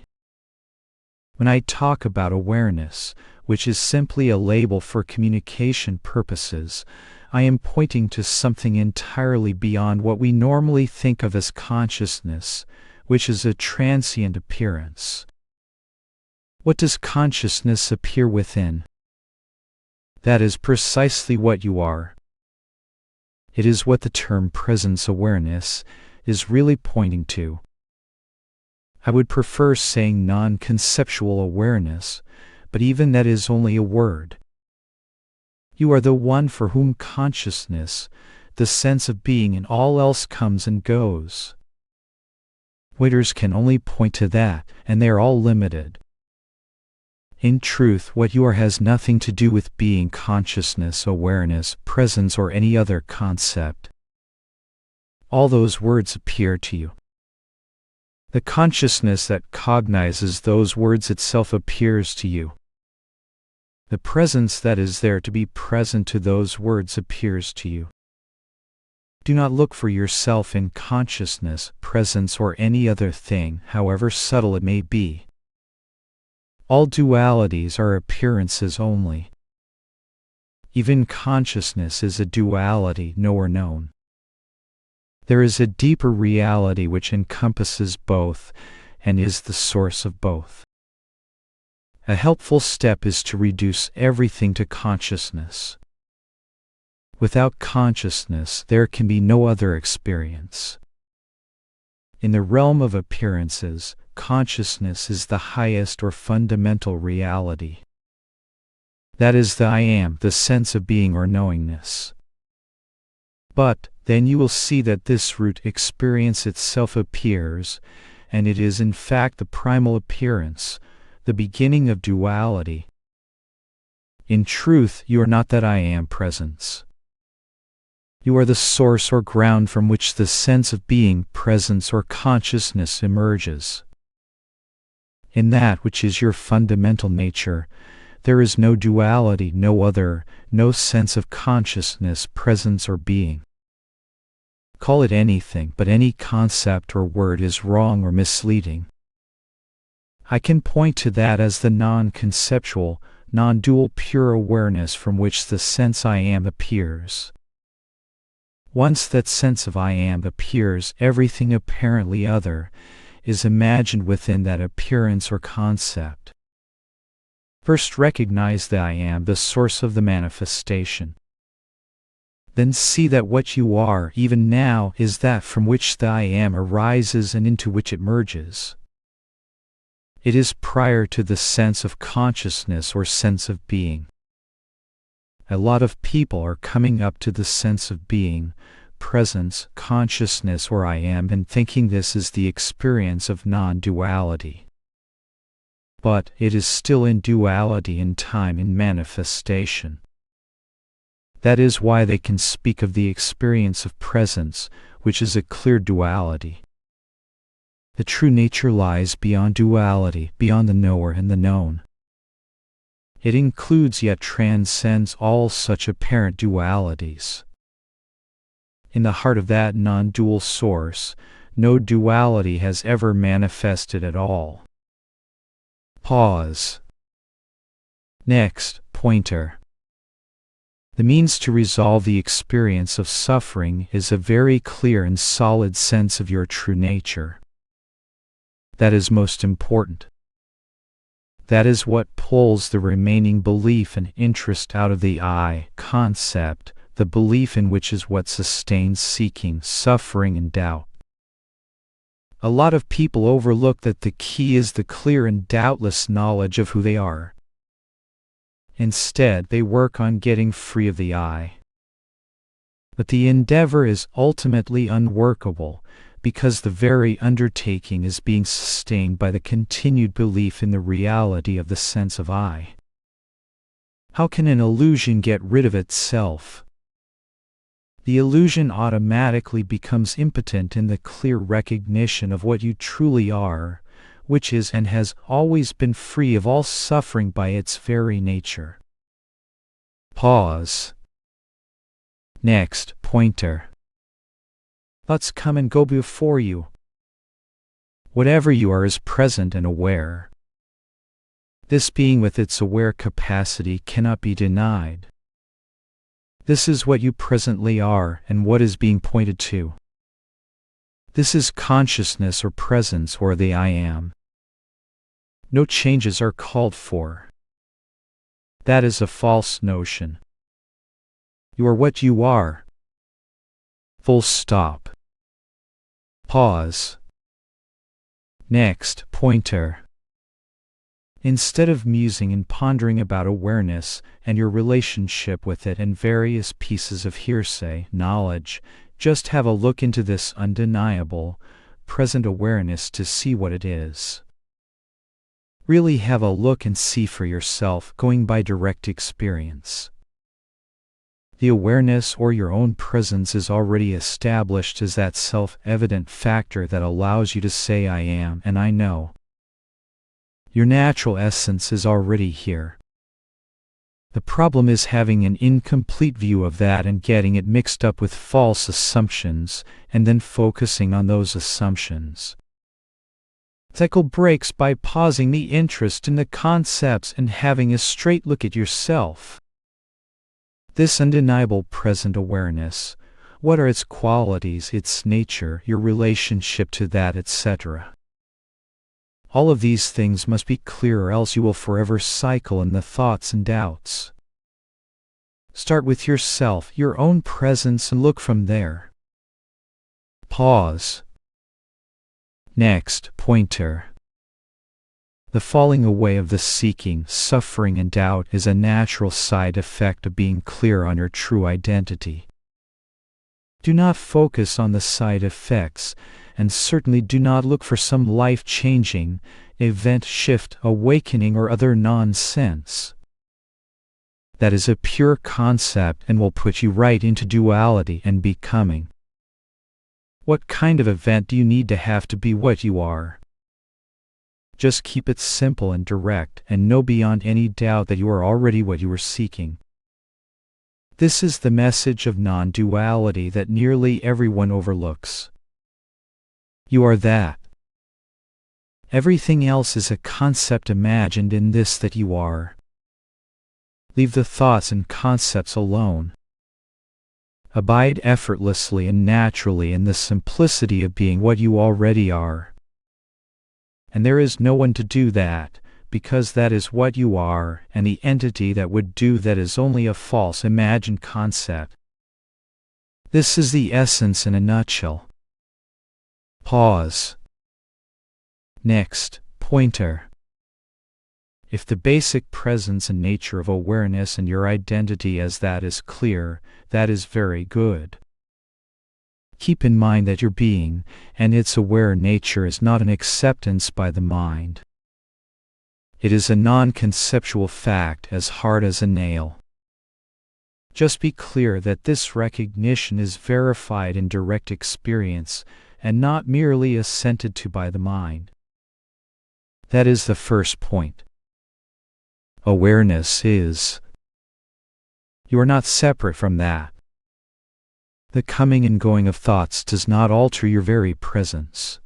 When I talk about awareness, which is simply a label for communication purposes, I am pointing to something entirely beyond what we normally think of as consciousness, which is a transient appearance. What does consciousness appear within? That is precisely what you are. It is what the term presence awareness is really pointing to. I would prefer saying non-conceptual awareness, but even that is only a word. You are the one for whom consciousness, the sense of being and all else comes and goes. Waiters can only point to that, and they are all limited. In truth, what you are has nothing to do with being, consciousness, awareness, presence, or any other concept. All those words appear to you. The consciousness that cognizes those words itself appears to you. The presence that is there to be present to those words appears to you. Do not look for yourself in consciousness, presence, or any other thing, however subtle it may be. All dualities are appearances only. Even consciousness is a duality, knower known. There is a deeper reality which encompasses both and is the source of both. A helpful step is to reduce everything to consciousness. Without consciousness, there can be no other experience. In the realm of appearances, consciousness is the highest or fundamental reality. That is the I am, the sense of being or knowingness. But then you will see that this root experience itself appears, and it is in fact the primal appearance, the beginning of duality. In truth, you are not that I am presence. You are the source or ground from which the sense of being, presence, or consciousness emerges. In that which is your fundamental nature, there is no duality, no other, no sense of consciousness, presence, or being. Call it anything, but any concept or word is wrong or misleading. I can point to that as the non-conceptual, non-dual pure awareness from which the sense I am appears. Once that sense of I am appears, everything apparently other is imagined within that appearance or concept. First recognize that I am the source of the manifestation. Then see that what you are, even now, is that from which the I am arises and into which it merges. It is prior to the sense of consciousness or sense of being. A lot of people are coming up to the sense of being, presence, consciousness, or I am, and thinking this is the experience of non-duality. But it is still in duality in time, in manifestation. That is why they can speak of the experience of presence, which is a clear duality. The true nature lies beyond duality, beyond the knower and the known. It includes yet transcends all such apparent dualities. In the heart of that non-dual source, no duality has ever manifested at all. Pause. Next, pointer. The means to resolve the experience of suffering is a very clear and solid sense of your true nature. That is most important. That is what pulls the remaining belief and interest out of the I concept, the belief in which is what sustains seeking, suffering, and doubt. A lot of people overlook that the key is the clear and doubtless knowledge of who they are. Instead, they work on getting free of the I. But the endeavor is ultimately unworkable, because the very undertaking is being sustained by the continued belief in the reality of the sense of I. How can an illusion get rid of itself? The illusion automatically becomes impotent in the clear recognition of what you truly are, which is and has always been free of all suffering by its very nature. Pause. Next, pointer. Thoughts come and go before you. Whatever you are is present and aware. This being with its aware capacity cannot be denied. This is what you presently are and what is being pointed to. This is consciousness or presence or the I am. No changes are called for. That is a false notion. You are what you are. Full stop. Pause. Next, pointer. Instead of musing and pondering about awareness and your relationship with it and various pieces of hearsay knowledge, just have a look into this undeniable, present awareness to see what it is. Really have a look and see for yourself, going by direct experience. The awareness or your own presence is already established as that self-evident factor that allows you to say I am and I know. Your natural essence is already here. The problem is having an incomplete view of that and getting it mixed up with false assumptions and then focusing on those assumptions. Cycle breaks by pausing the interest in the concepts and having a straight look at yourself. This undeniable present awareness, what are its qualities, its nature, your relationship to that, etc. All of these things must be clear or else you will forever cycle in the thoughts and doubts. Start with yourself, your own presence, and look from there. Pause. Next, pointer. The falling away of the seeking, suffering, and doubt is a natural side effect of being clear on your true identity. Do not focus on the side effects, and certainly do not look for some life-changing, event shift, awakening, or other nonsense. That is a pure concept and will put you right into duality and becoming. What kind of event do you need to have to be what you are? Just keep it simple and direct and know beyond any doubt that you are already what you are seeking. This is the message of non-duality that nearly everyone overlooks. You are that. Everything else is a concept imagined in this that you are. Leave the thoughts and concepts alone. Abide effortlessly and naturally in the simplicity of being what you already are. And there is no one to do that, because that is what you are, and the entity that would do that is only a false imagined concept. This is the essence in a nutshell. Pause. Next, pointer. If the basic presence and nature of awareness and your identity as that is clear, that is very good. Keep in mind that your being and its aware nature is not an acceptance by the mind. It is a non-conceptual fact as hard as a nail. Just be clear that this recognition is verified in direct experience and not merely assented to by the mind. That is the first point. Awareness is. You are not separate from that. The coming and going of thoughts does not alter your very presence.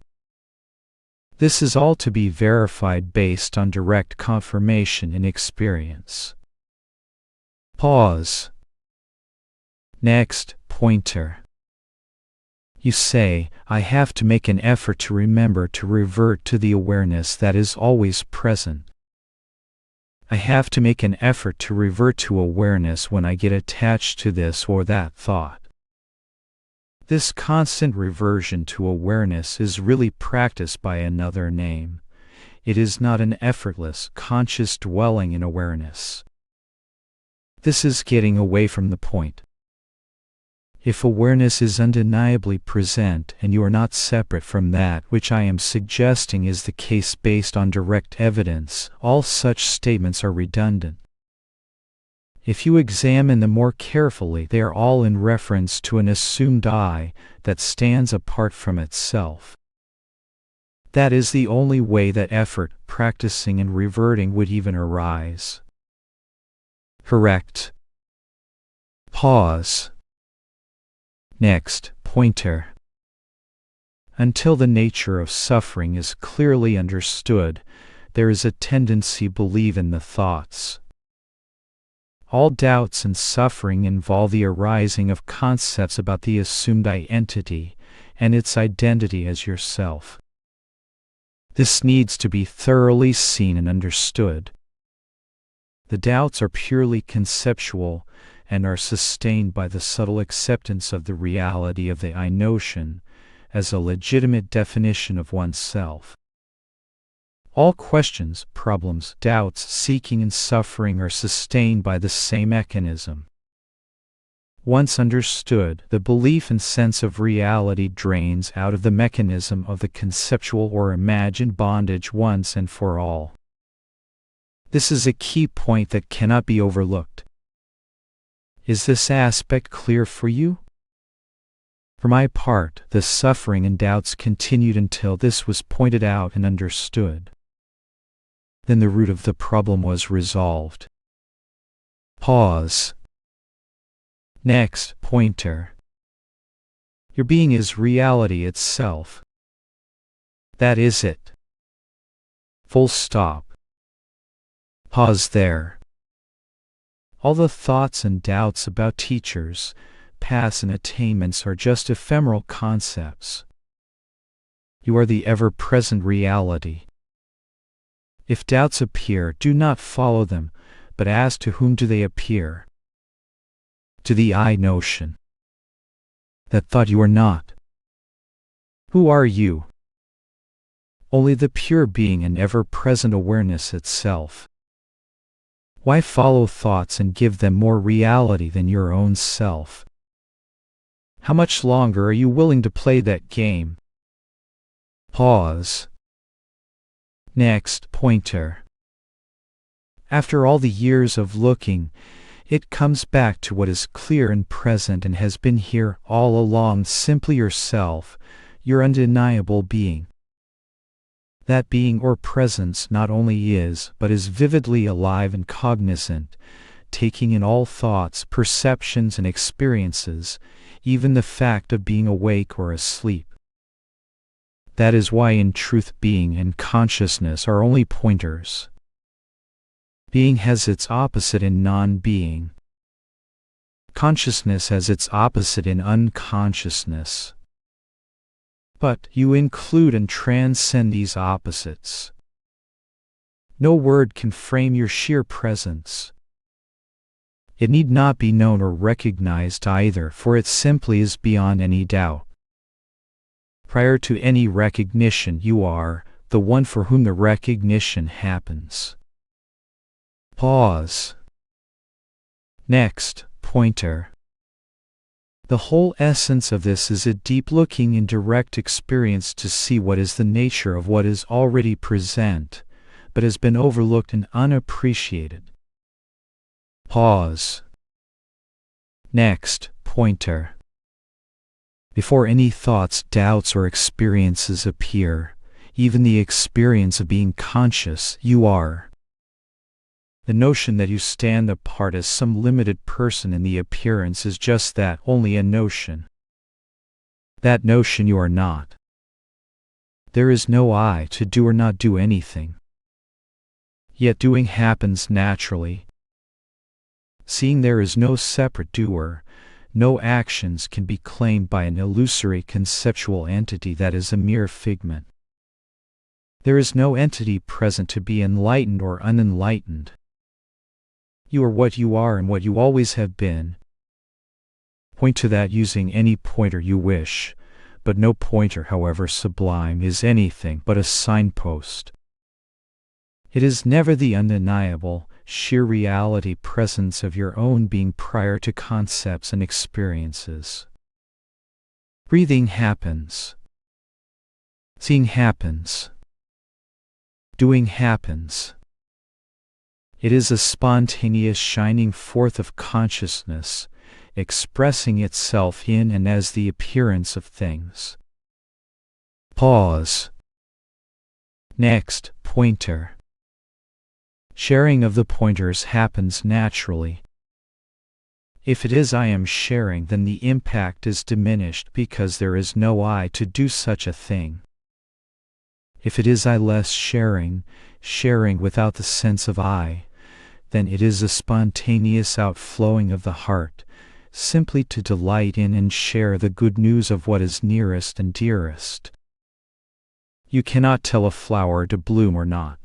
This is all to be verified based on direct confirmation in experience. Pause. Next, pointer. You say, I have to make an effort to remember to revert to the awareness that is always present. I have to make an effort to revert to awareness when I get attached to this or that thought. This constant reversion to awareness is really practiced by another name. It is not an effortless, conscious dwelling in awareness. This is getting away from the point. If awareness is undeniably present and you are not separate from that, which I am suggesting is the case based on direct evidence, all such statements are redundant. If you examine them more carefully, they are all in reference to an assumed I that stands apart from itself. That is the only way that effort, practicing and reverting would even arise. Correct. Pause. Next, pointer. Until the nature of suffering is clearly understood, there is a tendency to believe in the thoughts. All doubts and suffering involve the arising of concepts about the assumed identity and its identity as yourself. This needs to be thoroughly seen and understood. The doubts are purely conceptual and are sustained by the subtle acceptance of the reality of the I notion as a legitimate definition of oneself. All questions, problems, doubts, seeking and suffering are sustained by the same mechanism. Once understood, the belief and sense of reality drains out of the mechanism of the conceptual or imagined bondage once and for all. This is a key point that cannot be overlooked. Is this aspect clear for you? For my part, the suffering and doubts continued until this was pointed out and understood. Then the root of the problem was resolved. Pause. Next, pointer. Your being is reality itself. That is it. Full stop. Pause there. All the thoughts and doubts about teachers, paths and attainments are just ephemeral concepts. You are the ever-present reality. If doubts appear, do not follow them, but ask to whom do they appear? To the I notion. That thought you are not. Who are you? Only the pure being and ever-present awareness itself. Why follow thoughts and give them more reality than your own self? How much longer are you willing to play that game? Pause. Next, pointer. After all the years of looking, it comes back to what is clear and present and has been here all along, simply yourself, your undeniable being. That being or presence not only is, but is vividly alive and cognizant, taking in all thoughts, perceptions, and experiences, even the fact of being awake or asleep. That is why in truth being and consciousness are only pointers. Being has its opposite in non-being. Consciousness has its opposite in unconsciousness. But you include and transcend these opposites. No word can frame your sheer presence. It need not be known or recognized either, for it simply is beyond any doubt. Prior to any recognition, you are the one for whom the recognition happens. Pause. Next, pointer. The whole essence of this is a deep looking in direct experience to see what is the nature of what is already present, but has been overlooked and unappreciated. Pause. Next, pointer. Before any thoughts, doubts, or experiences appear, even the experience of being conscious, you are. The notion that you stand apart as some limited person in the appearance is just that, only a notion. That notion you are not. There is no I to do or not do anything. Yet doing happens naturally. Seeing there is no separate doer, no actions can be claimed by an illusory conceptual entity that is a mere figment. There is no entity present to be enlightened or unenlightened. You are what you are and what you always have been. Point to that using any pointer you wish, but no pointer, however sublime, is anything but a signpost. It is never the undeniable, sheer reality presence of your own being prior to concepts and experiences. Breathing happens. Seeing happens. Doing happens. It is a spontaneous shining forth of consciousness, expressing itself in and as the appearance of things. Pause. Next, pointer. Sharing of the pointers happens naturally. If it is I am sharing, then the impact is diminished because there is no I to do such a thing. If it is I less sharing, sharing without the sense of I, then it is a spontaneous outflowing of the heart, simply to delight in and share the good news of what is nearest and dearest. You cannot tell a flower to bloom or not.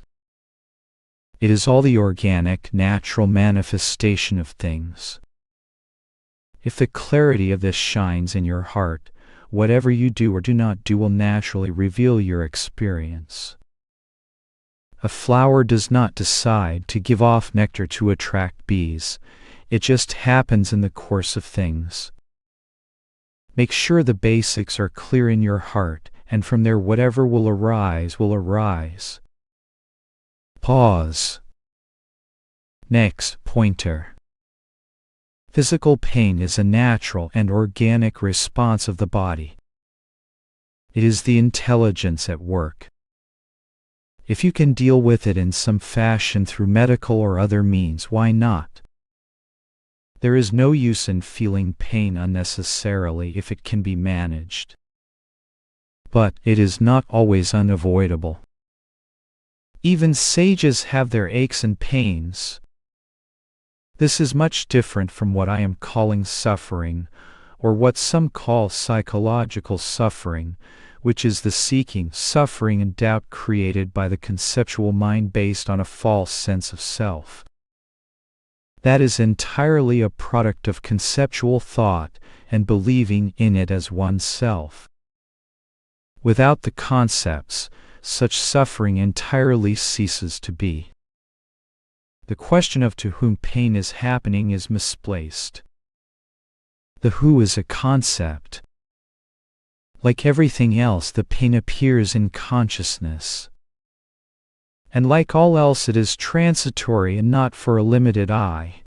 It is all the organic, natural manifestation of things. If the clarity of this shines in your heart, whatever you do or do not do will naturally reveal your experience. A flower does not decide to give off nectar to attract bees. It just happens in the course of things. Make sure the basics are clear in your heart, and from there whatever will arise will arise. Pause. Next pointer. Physical pain is a natural and organic response of the body. It is the intelligence at work. If you can deal with it in some fashion through medical or other means, why not? There is no use in feeling pain unnecessarily if it can be managed. But it is not always unavoidable. Even sages have their aches and pains. This is much different from what I am calling suffering, or what some call psychological suffering, which is the seeking, suffering, and doubt created by the conceptual mind based on a false sense of self. That is entirely a product of conceptual thought and believing in it as oneself. Without the concepts, such suffering entirely ceases to be. The question of to whom pain is happening is misplaced. The who is a concept. Like everything else, the pain appears in consciousness. And like all else, it is transitory and not for a limited I.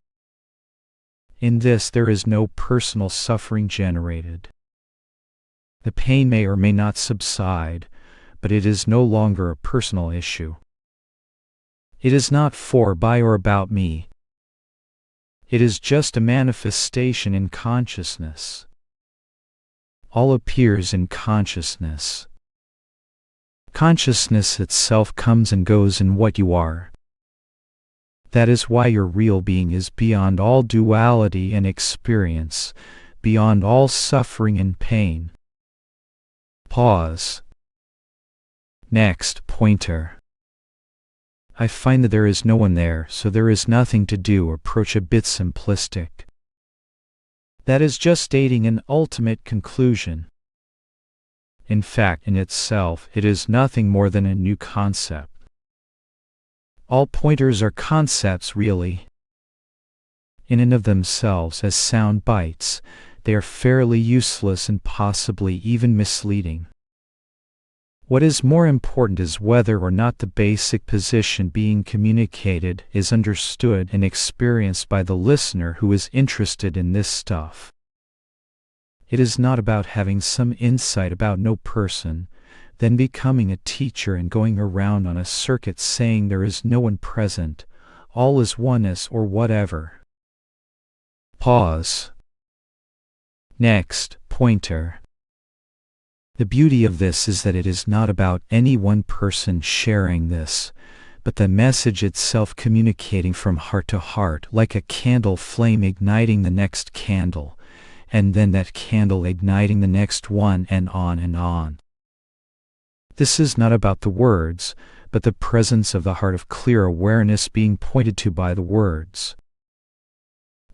In this there is no personal suffering generated. The pain may or may not subside, but it is no longer a personal issue. It is not for, by, or about me. It is just a manifestation in consciousness. All appears in consciousness. Consciousness itself comes and goes in what you are. That is why your real being is beyond all duality and experience, beyond all suffering and pain. Pause. Next pointer. I find that there is no one there, so there is nothing to do. Approach a bit simplistic. That is just stating an ultimate conclusion. In fact, in itself, it is nothing more than a new concept. All pointers are concepts, really. In and of themselves, as sound bites, they are fairly useless and possibly even misleading. What is more important is whether or not the basic position being communicated is understood and experienced by the listener who is interested in this stuff. It is not about having some insight about no person, then becoming a teacher and going around on a circuit saying there is no one present, all is oneness or whatever. Pause. Next pointer. The beauty of this is that it is not about any one person sharing this, but the message itself communicating from heart to heart, like a candle flame igniting the next candle, and then that candle igniting the next one, and on and on. This is not about the words, but the presence of the heart of clear awareness being pointed to by the words.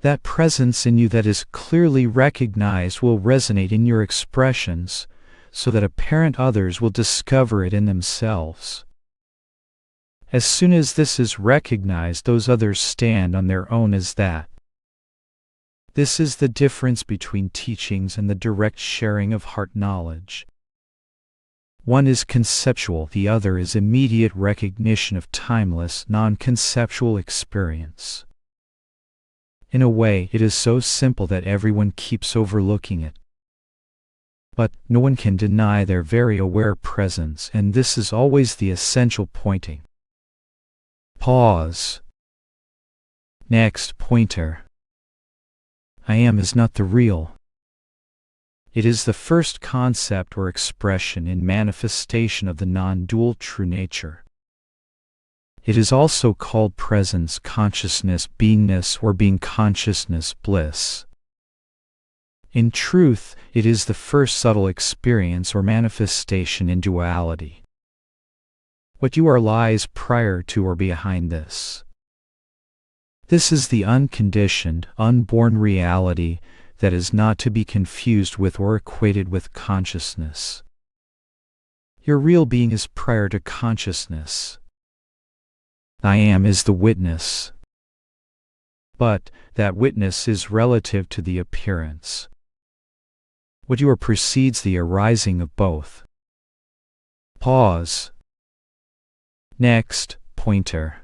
That presence in you that is clearly recognized will resonate in your expressions, so that apparent others will discover it in themselves. As soon as this is recognized, those others stand on their own as that. This is the difference between teachings and the direct sharing of heart knowledge. One is conceptual, the other is immediate recognition of timeless, non-conceptual experience. In a way, it is so simple that everyone keeps overlooking it. But no one can deny their very aware presence, and this is always the essential pointing. Pause. Next pointer. I am is not the real. It is the first concept or expression in manifestation of the non-dual true nature. It is also called presence, consciousness, beingness, or being consciousness, bliss. In truth, it is the first subtle experience or manifestation in duality. What you are lies prior to or behind this. This is the unconditioned, unborn reality that is not to be confused with or equated with consciousness. Your real being is prior to consciousness. I am is the witness. But that witness is relative to the appearance. What you are precedes the arising of both. Pause. Next, pointer.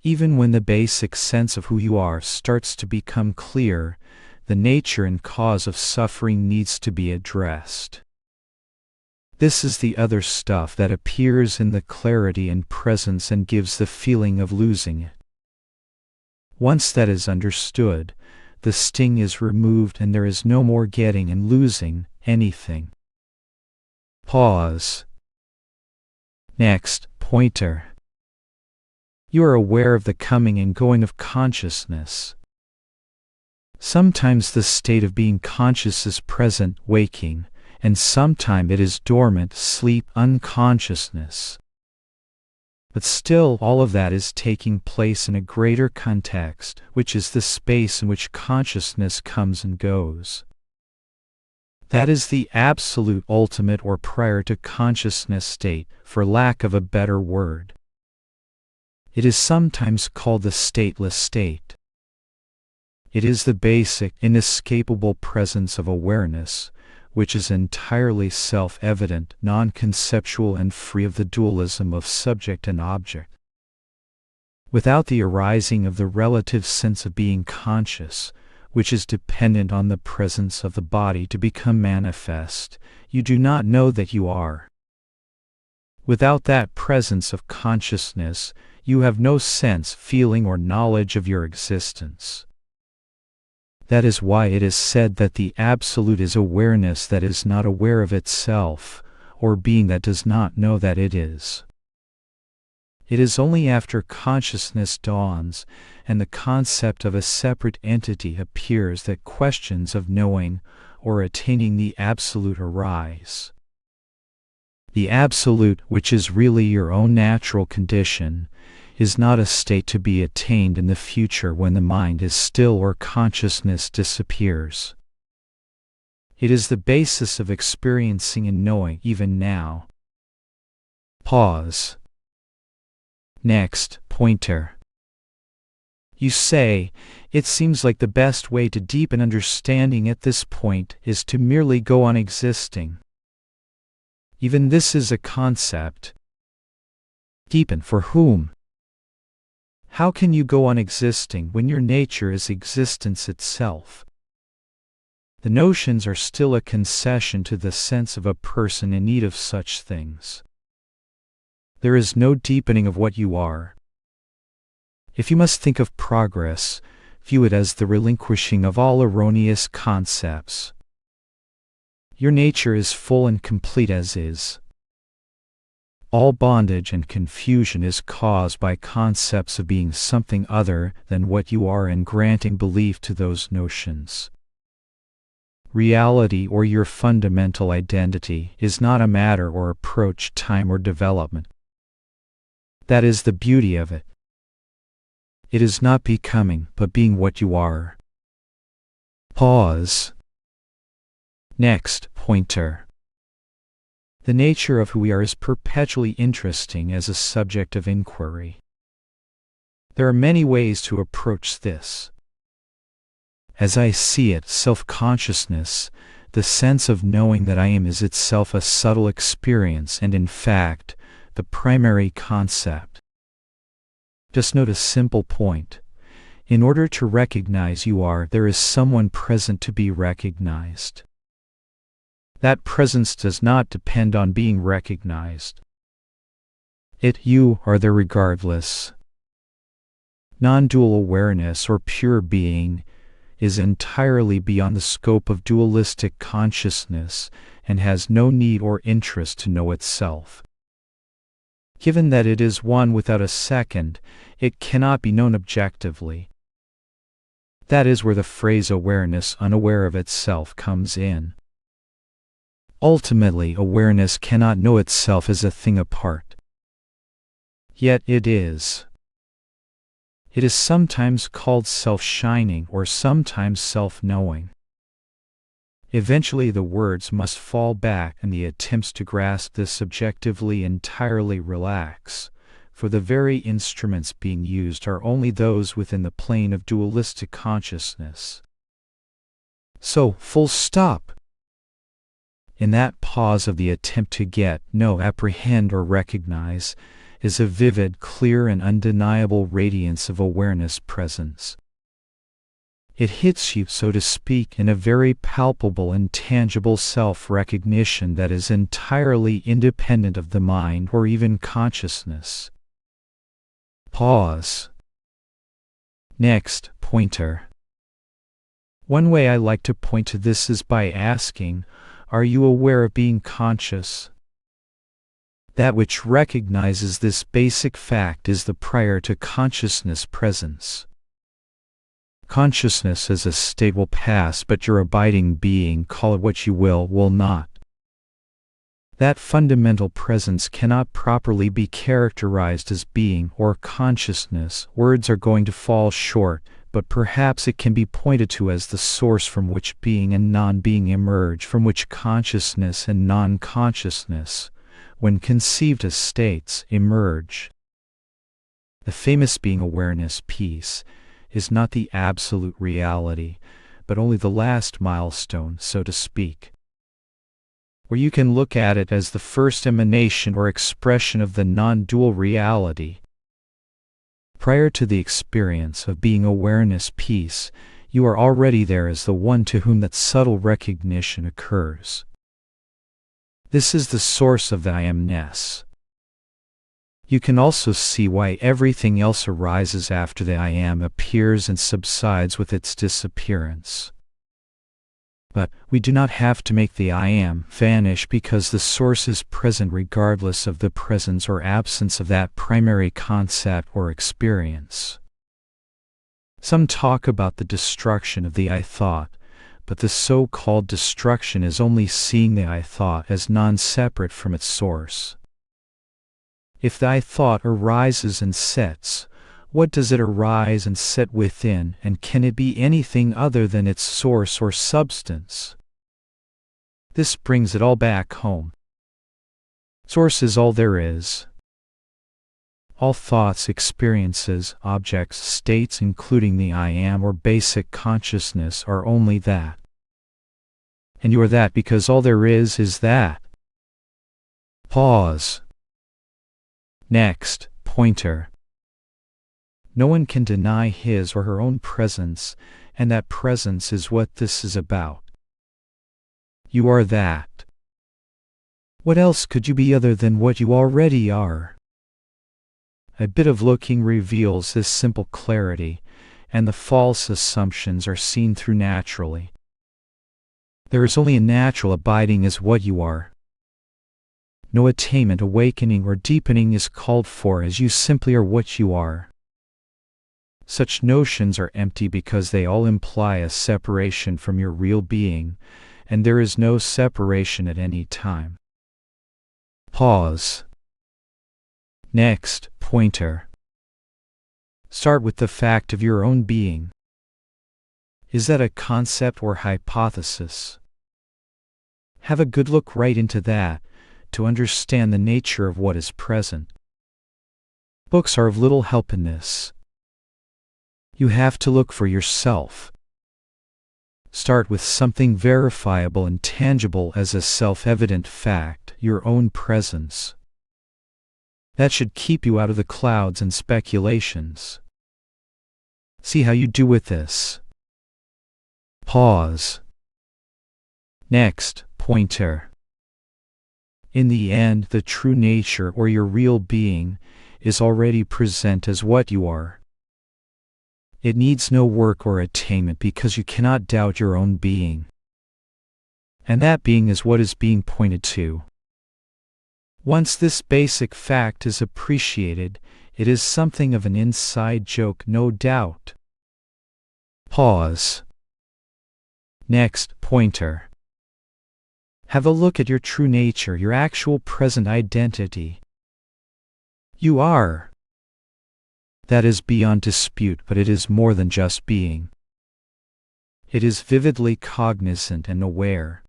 Even when the basic sense of who you are starts to become clear, the nature and cause of suffering needs to be addressed. This is the other stuff that appears in the clarity and presence and gives the feeling of losing it. Once that is understood, the sting is removed and there is no more getting and losing anything. Pause. Next, pointer. You are aware of the coming and going of consciousness. Sometimes the state of being conscious is present, waking, and sometimes it is dormant, sleep, unconsciousness. But still, all of that is taking place in a greater context, which is the space in which consciousness comes and goes. That is the absolute ultimate or prior to consciousness state, for lack of a better word. It is sometimes called the stateless state. It is the basic, inescapable presence of awareness, which is entirely self-evident, non-conceptual and free of the dualism of subject and object. Without the arising of the relative sense of being conscious, which is dependent on the presence of the body to become manifest, you do not know that you are. Without that presence of consciousness, you have no sense, feeling, or knowledge of your existence. That is why it is said that the Absolute is awareness that is not aware of itself, or being that does not know that it is. It is only after consciousness dawns, and the concept of a separate entity appears that questions of knowing or attaining the Absolute arise. The Absolute, which is really your own natural condition, is not a state to be attained in the future when the mind is still or consciousness disappears. It is the basis of experiencing and knowing even now. Pause. Next, pointer. You say, it seems like the best way to deepen understanding at this point is to merely go on existing. Even this is a concept. Deepen for whom? How can you go on existing when your nature is existence itself? The notions are still a concession to the sense of a person in need of such things. There is no deepening of what you are. If you must think of progress, view it as the relinquishing of all erroneous concepts. Your nature is full and complete as is. All bondage and confusion is caused by concepts of being something other than what you are and granting belief to those notions. Reality or your fundamental identity is not a matter or approach, time or development. That is the beauty of it. It is not becoming, but being what you are. Pause. Next, pointer. The nature of who we are is perpetually interesting as a subject of inquiry. There are many ways to approach this. As I see it, self-consciousness, the sense of knowing that I am, is itself a subtle experience and, in fact, the primary concept. Just note a simple point. In order to recognize you are, there is someone present to be recognized. That presence does not depend on being recognized. You are there regardless. Non-dual awareness or pure being is entirely beyond the scope of dualistic consciousness and has no need or interest to know itself. Given that it is one without a second, it cannot be known objectively. That is where the phrase awareness unaware of itself comes in. Ultimately, awareness cannot know itself as a thing apart. Yet it is. It is sometimes called self-shining or sometimes self-knowing. Eventually the words must fall back and the attempts to grasp this subjectively entirely relax, for the very instruments being used are only those within the plane of dualistic consciousness. So, full stop. In that pause of the attempt to get, know, apprehend, or recognize, is a vivid, clear, and undeniable radiance of awareness presence. It hits you, so to speak, in a very palpable and tangible self-recognition that is entirely independent of the mind or even consciousness. Pause. Next, pointer. One way I like to point to this is by asking, are you aware of being conscious? That which recognizes this basic fact is the prior to consciousness presence. Consciousness as a state will pass, but your abiding being, call it what you will not. That fundamental presence cannot properly be characterized as being or consciousness. Words are going to fall short, but perhaps it can be pointed to as the source from which being and non-being emerge, from which consciousness and non-consciousness, when conceived as states, emerge. The famous being awareness piece is not the absolute reality, but only the last milestone, so to speak, where you can look at it as the first emanation or expression of the non-dual reality. Prior to the experience of being awareness piece, you are already there as the one to whom that subtle recognition occurs. This is the source of the I amness. You can also see why everything else arises after the I am appears and subsides with its disappearance. But we do not have to make the I am vanish because the source is present regardless of the presence or absence of that primary concept or experience. Some talk about the destruction of the I thought, but the so-called destruction is only seeing the I thought as non-separate from its source. If the I thought arises and sets, what does it arise and set within, and can it be anything other than its source or substance? This brings it all back home. Source is all there is. All thoughts, experiences, objects, states, including the I am or basic consciousness, are only that. And you are that because all there is that. Pause. Next, pointer. No one can deny his or her own presence, and that presence is what this is about. You are that. What else could you be other than what you already are? A bit of looking reveals this simple clarity, and the false assumptions are seen through naturally. There is only a natural abiding as what you are. No attainment, awakening, or deepening is called for, as you simply are what you are. Such notions are empty because they all imply a separation from your real being, and there is no separation at any time. Pause. Next, pointer. Start with the fact of your own being. Is that a concept or hypothesis? Have a good look right into that, to understand the nature of what is present. Books are of little help in this. You have to look for yourself. Start with something verifiable and tangible as a self-evident fact, your own presence. That should keep you out of the clouds and speculations. See how you do with this. Pause. Next, pointer. In the end, the true nature or your real being is already present as what you are. It needs no work or attainment because you cannot doubt your own being. And that being is what is being pointed to. Once this basic fact is appreciated, it is something of an inside joke, no doubt. Pause. Next pointer. Have a look at your true nature, your actual present identity. You are. That is beyond dispute, but it is more than just being. It is vividly cognizant and aware.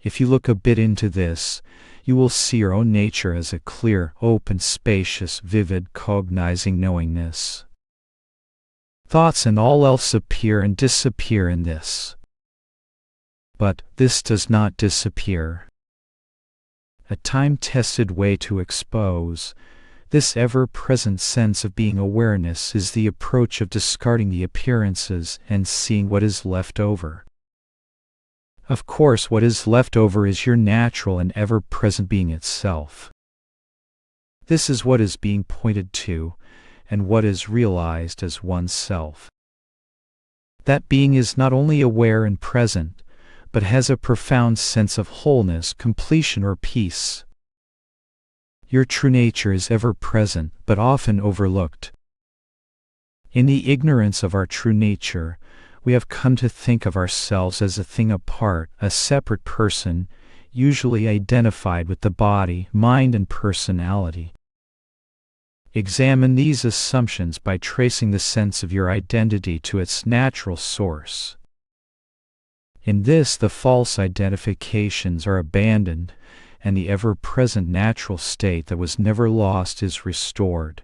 If you look a bit into this, you will see your own nature as a clear, open, spacious, vivid, cognizing knowingness. Thoughts and all else appear and disappear in this. But this does not disappear. A time-tested way to expose this ever-present sense of being awareness is the approach of discarding the appearances and seeing what is left over. Of course, what is left over is your natural and ever-present being itself. This is what is being pointed to, and what is realized as oneself. That being is not only aware and present, but has a profound sense of wholeness, completion, or peace. Your true nature is ever present, but often overlooked. In the ignorance of our true nature, we have come to think of ourselves as a thing apart, a separate person, usually identified with the body, mind, and personality. Examine these assumptions by tracing the sense of your identity to its natural source. In this, the false identifications are abandoned, and the ever-present natural state that was never lost is restored.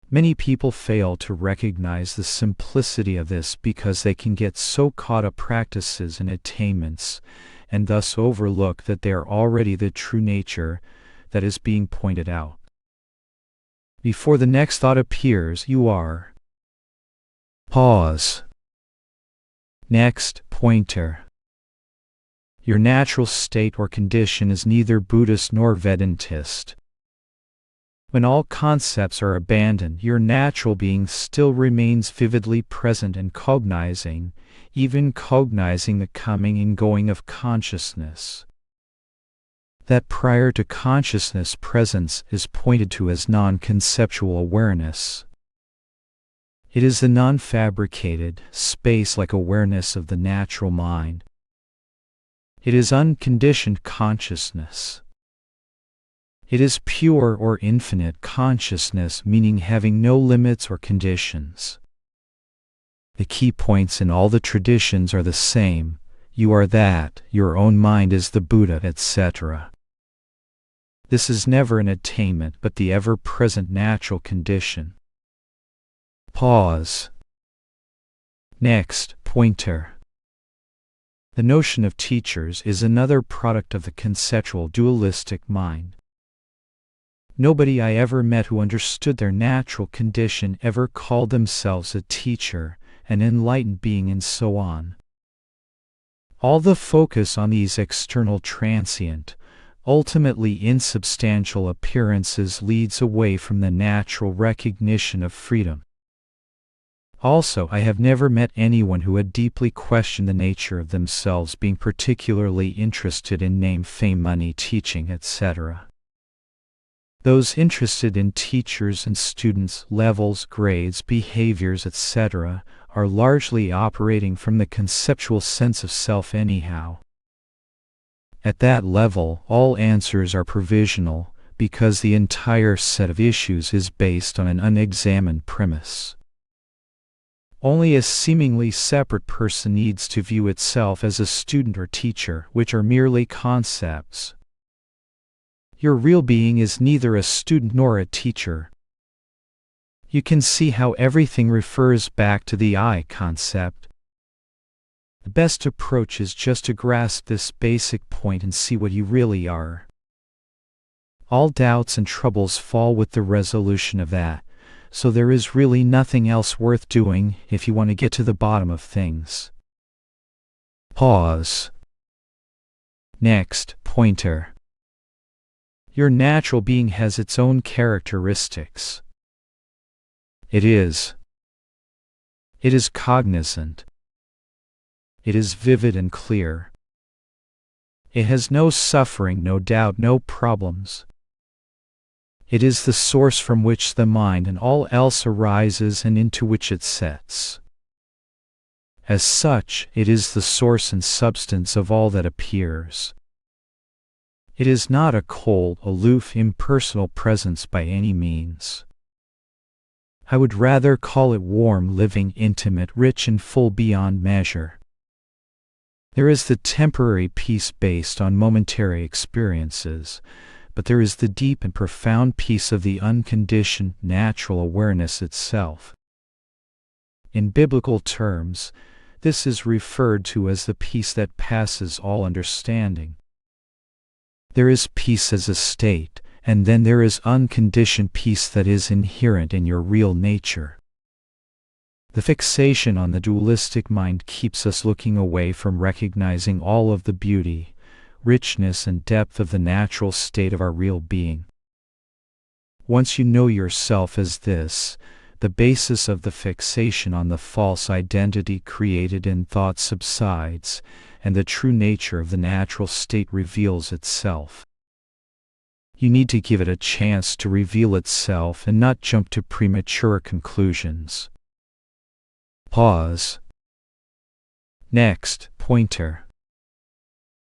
Many people fail to recognize the simplicity of this because they can get so caught up practices and attainments, and thus overlook that they are already the true nature that is being pointed out. Before the next thought appears, you are. Pause. Next pointer. Your natural state or condition is neither Buddhist nor Vedantist. When all concepts are abandoned, your natural being still remains vividly present and cognizing, even cognizing the coming and going of consciousness. That prior to consciousness presence is pointed to as non-conceptual awareness. It is the non-fabricated, space-like awareness of the natural mind. It is unconditioned consciousness. It is pure or infinite consciousness, meaning having no limits or conditions. The key points in all the traditions are the same. You are that, your own mind is the Buddha, etc. This is never an attainment, but the ever-present natural condition. Pause. Next pointer. The notion of teachers is another product of the conceptual dualistic mind. Nobody I ever met who understood their natural condition ever called themselves a teacher, an enlightened being, and so on. All the focus on these external transient, ultimately insubstantial appearances leads away from the natural recognition of freedom. Also, I have never met anyone who had deeply questioned the nature of themselves being particularly interested in name, fame, money, teaching, etc. Those interested in teachers and students, levels, grades, behaviors, etc., are largely operating from the conceptual sense of self anyhow. At that level, all answers are provisional, because the entire set of issues is based on an unexamined premise. Only a seemingly separate person needs to view itself as a student or teacher, which are merely concepts. Your real being is neither a student nor a teacher. You can see how everything refers back to the I concept. The best approach is just to grasp this basic point and see what you really are. All doubts and troubles fall with the resolution of that, so there is really nothing else worth doing if you want to get to the bottom of things. Pause. Next pointer. Your natural being has its own characteristics. It is It is cognizant. It is vivid and clear. It has no suffering, no doubt, no problems. It is the source from which the mind and all else arises and into which it sets. As such, it is the source and substance of all that appears. It is not a cold, aloof, impersonal presence by any means. I would rather call it warm, living, intimate, rich and full beyond measure. There is the temporary peace based on momentary experiences, but there is the deep and profound peace of the unconditioned, natural awareness itself. In biblical terms, this is referred to as the peace that passes all understanding. There is peace as a state, and then there is unconditioned peace that is inherent in your real nature. The fixation on the dualistic mind keeps us looking away from recognizing all of the beauty, richness, and depth of the natural state of our real being. Once you know yourself as this, the basis of the fixation on the false identity created in thought subsides, and the true nature of the natural state reveals itself. You need to give it a chance to reveal itself and not jump to premature conclusions. Pause. Next, pointer.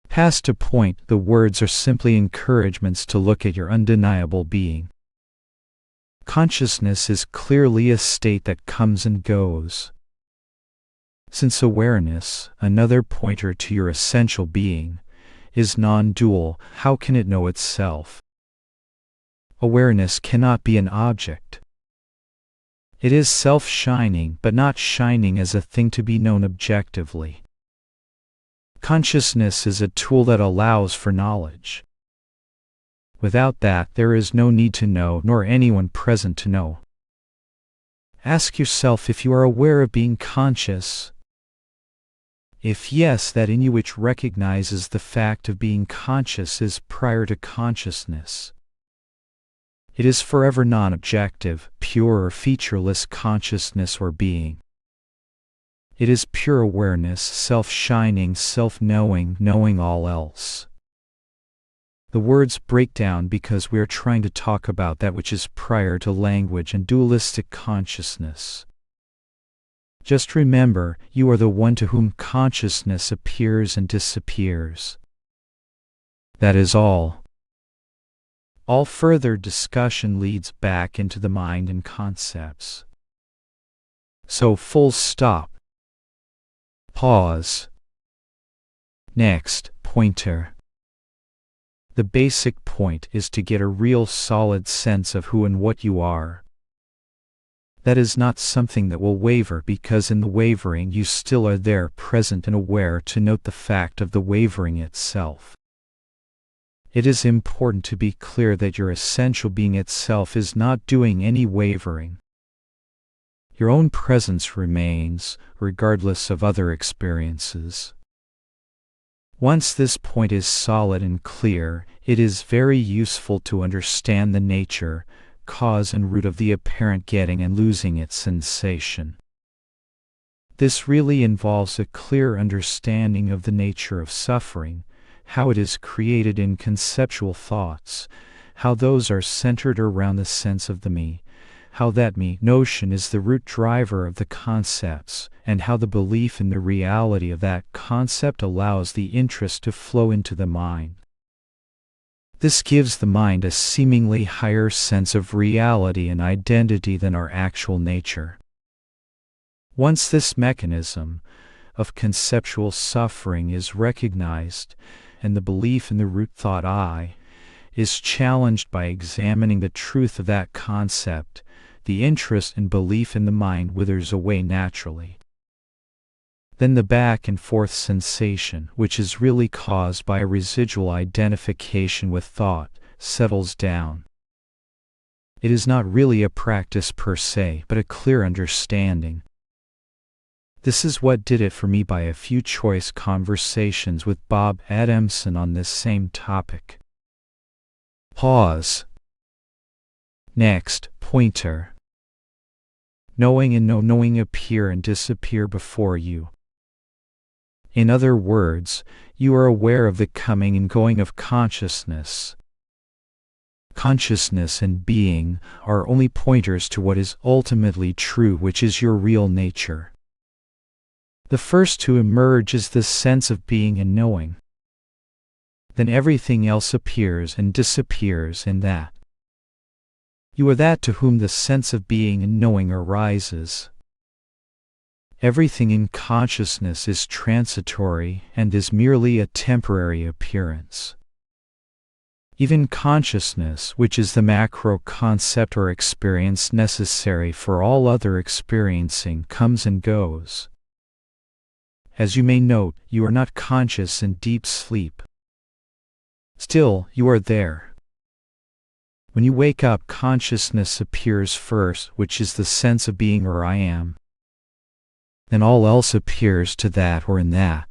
Past a point, the words are simply encouragements to look at your undeniable being. Consciousness is clearly a state that comes and goes. Since awareness, another pointer to your essential being, is non-dual, how can it know itself? Awareness cannot be an object. It is self-shining, but not shining as a thing to be known objectively. Consciousness is a tool that allows for knowledge. Without that, there is no need to know, nor anyone present to know. Ask yourself if you are aware of being conscious. If yes, that in you which recognizes the fact of being conscious is prior to consciousness. It is forever non-objective, pure or featureless consciousness or being. It is pure awareness, self-shining, self-knowing, knowing all else. The words break down because we are trying to talk about that which is prior to language and dualistic consciousness. Just remember, you are the one to whom consciousness appears and disappears. That is all. All further discussion leads back into the mind and concepts. So full stop. Pause. Next, pointer. The basic point is to get a real solid sense of who and what you are. That is not something that will waver, because in the wavering you still are there, present and aware to note the fact of the wavering itself. It is important to be clear that your essential being itself is not doing any wavering. Your own presence remains, regardless of other experiences. Once this point is solid and clear, it is very useful to understand the nature, cause and root of the apparent getting and losing its sensation. This really involves a clear understanding of the nature of suffering, how it is created in conceptual thoughts, how those are centered around the sense of the me, how that me notion is the root driver of the concepts, and how the belief in the reality of that concept allows the interest to flow into the mind. This gives the mind a seemingly higher sense of reality and identity than our actual nature. Once this mechanism of conceptual suffering is recognized, and the belief in the root thought I is challenged by examining the truth of that concept, the interest and belief in the mind withers away naturally. Then the back and forth sensation, which is really caused by a residual identification with thought, settles down. It is not really a practice per se, but a clear understanding. This is what did it for me by a few choice conversations with Bob Adamson on this same topic. Pause. Next, pointer. Knowing and no knowing appear and disappear before you. In other words, you are aware of the coming and going of consciousness. Consciousness and being are only pointers to what is ultimately true, which is your real nature. The first to emerge is the sense of being and knowing. Then everything else appears and disappears in that. You are that to whom the sense of being and knowing arises. Everything in consciousness is transitory and is merely a temporary appearance. Even consciousness, which is the macro concept or experience necessary for all other experiencing, comes and goes. As you may note, you are not conscious in deep sleep. Still, you are there. When you wake up, consciousness appears first, which is the sense of being or I am. Then all else appears to that or in that.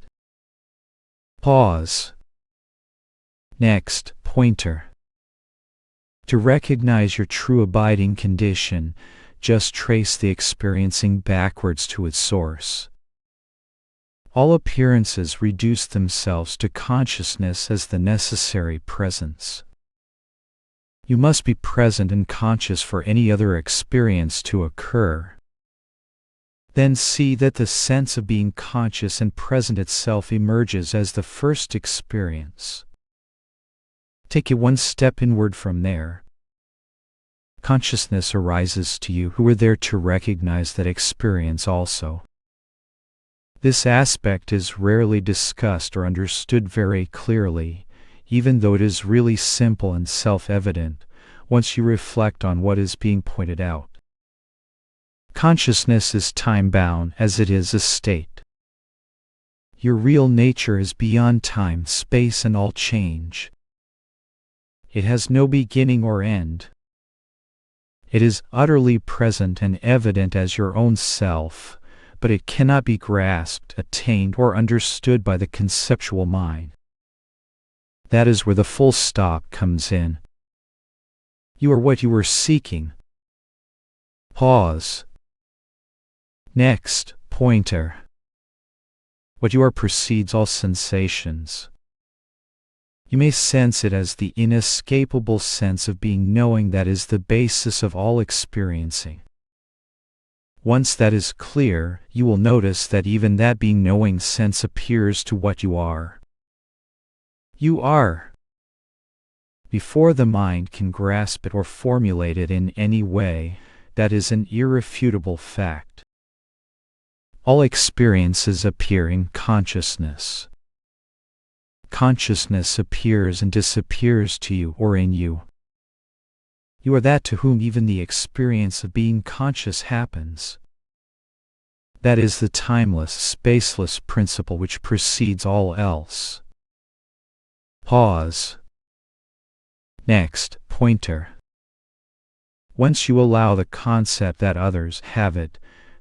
Pause. Next, pointer. To recognize your true abiding condition, just trace the experiencing backwards to its source. All appearances reduce themselves to consciousness as the necessary presence. You must be present and conscious for any other experience to occur. Then see that the sense of being conscious and present itself emerges as the first experience. Take it one step inward from there. Consciousness arises to you who are there to recognize that experience also. This aspect is rarely discussed or understood very clearly, even though it is really simple and self-evident once you reflect on what is being pointed out. Consciousness is time-bound as it is a state. Your real nature is beyond time, space, and all change. It has no beginning or end. It is utterly present and evident as your own self, but it cannot be grasped, attained, or understood by the conceptual mind. That is where the full stop comes in. You are what you were seeking. Pause. Next, pointer. What you are precedes all sensations. You may sense it as the inescapable sense of being, knowing that is the basis of all experiencing. Once that is clear, you will notice that even that being knowing sense appears to what you are. You are. Before the mind can grasp it or formulate it in any way, that is an irrefutable fact. All experiences appear in consciousness. Consciousness appears and disappears to you or in you. You are that to whom even the experience of being conscious happens. That is the timeless, spaceless principle which precedes all else. Pause. Next, pointer. Once you allow the concept that others have it,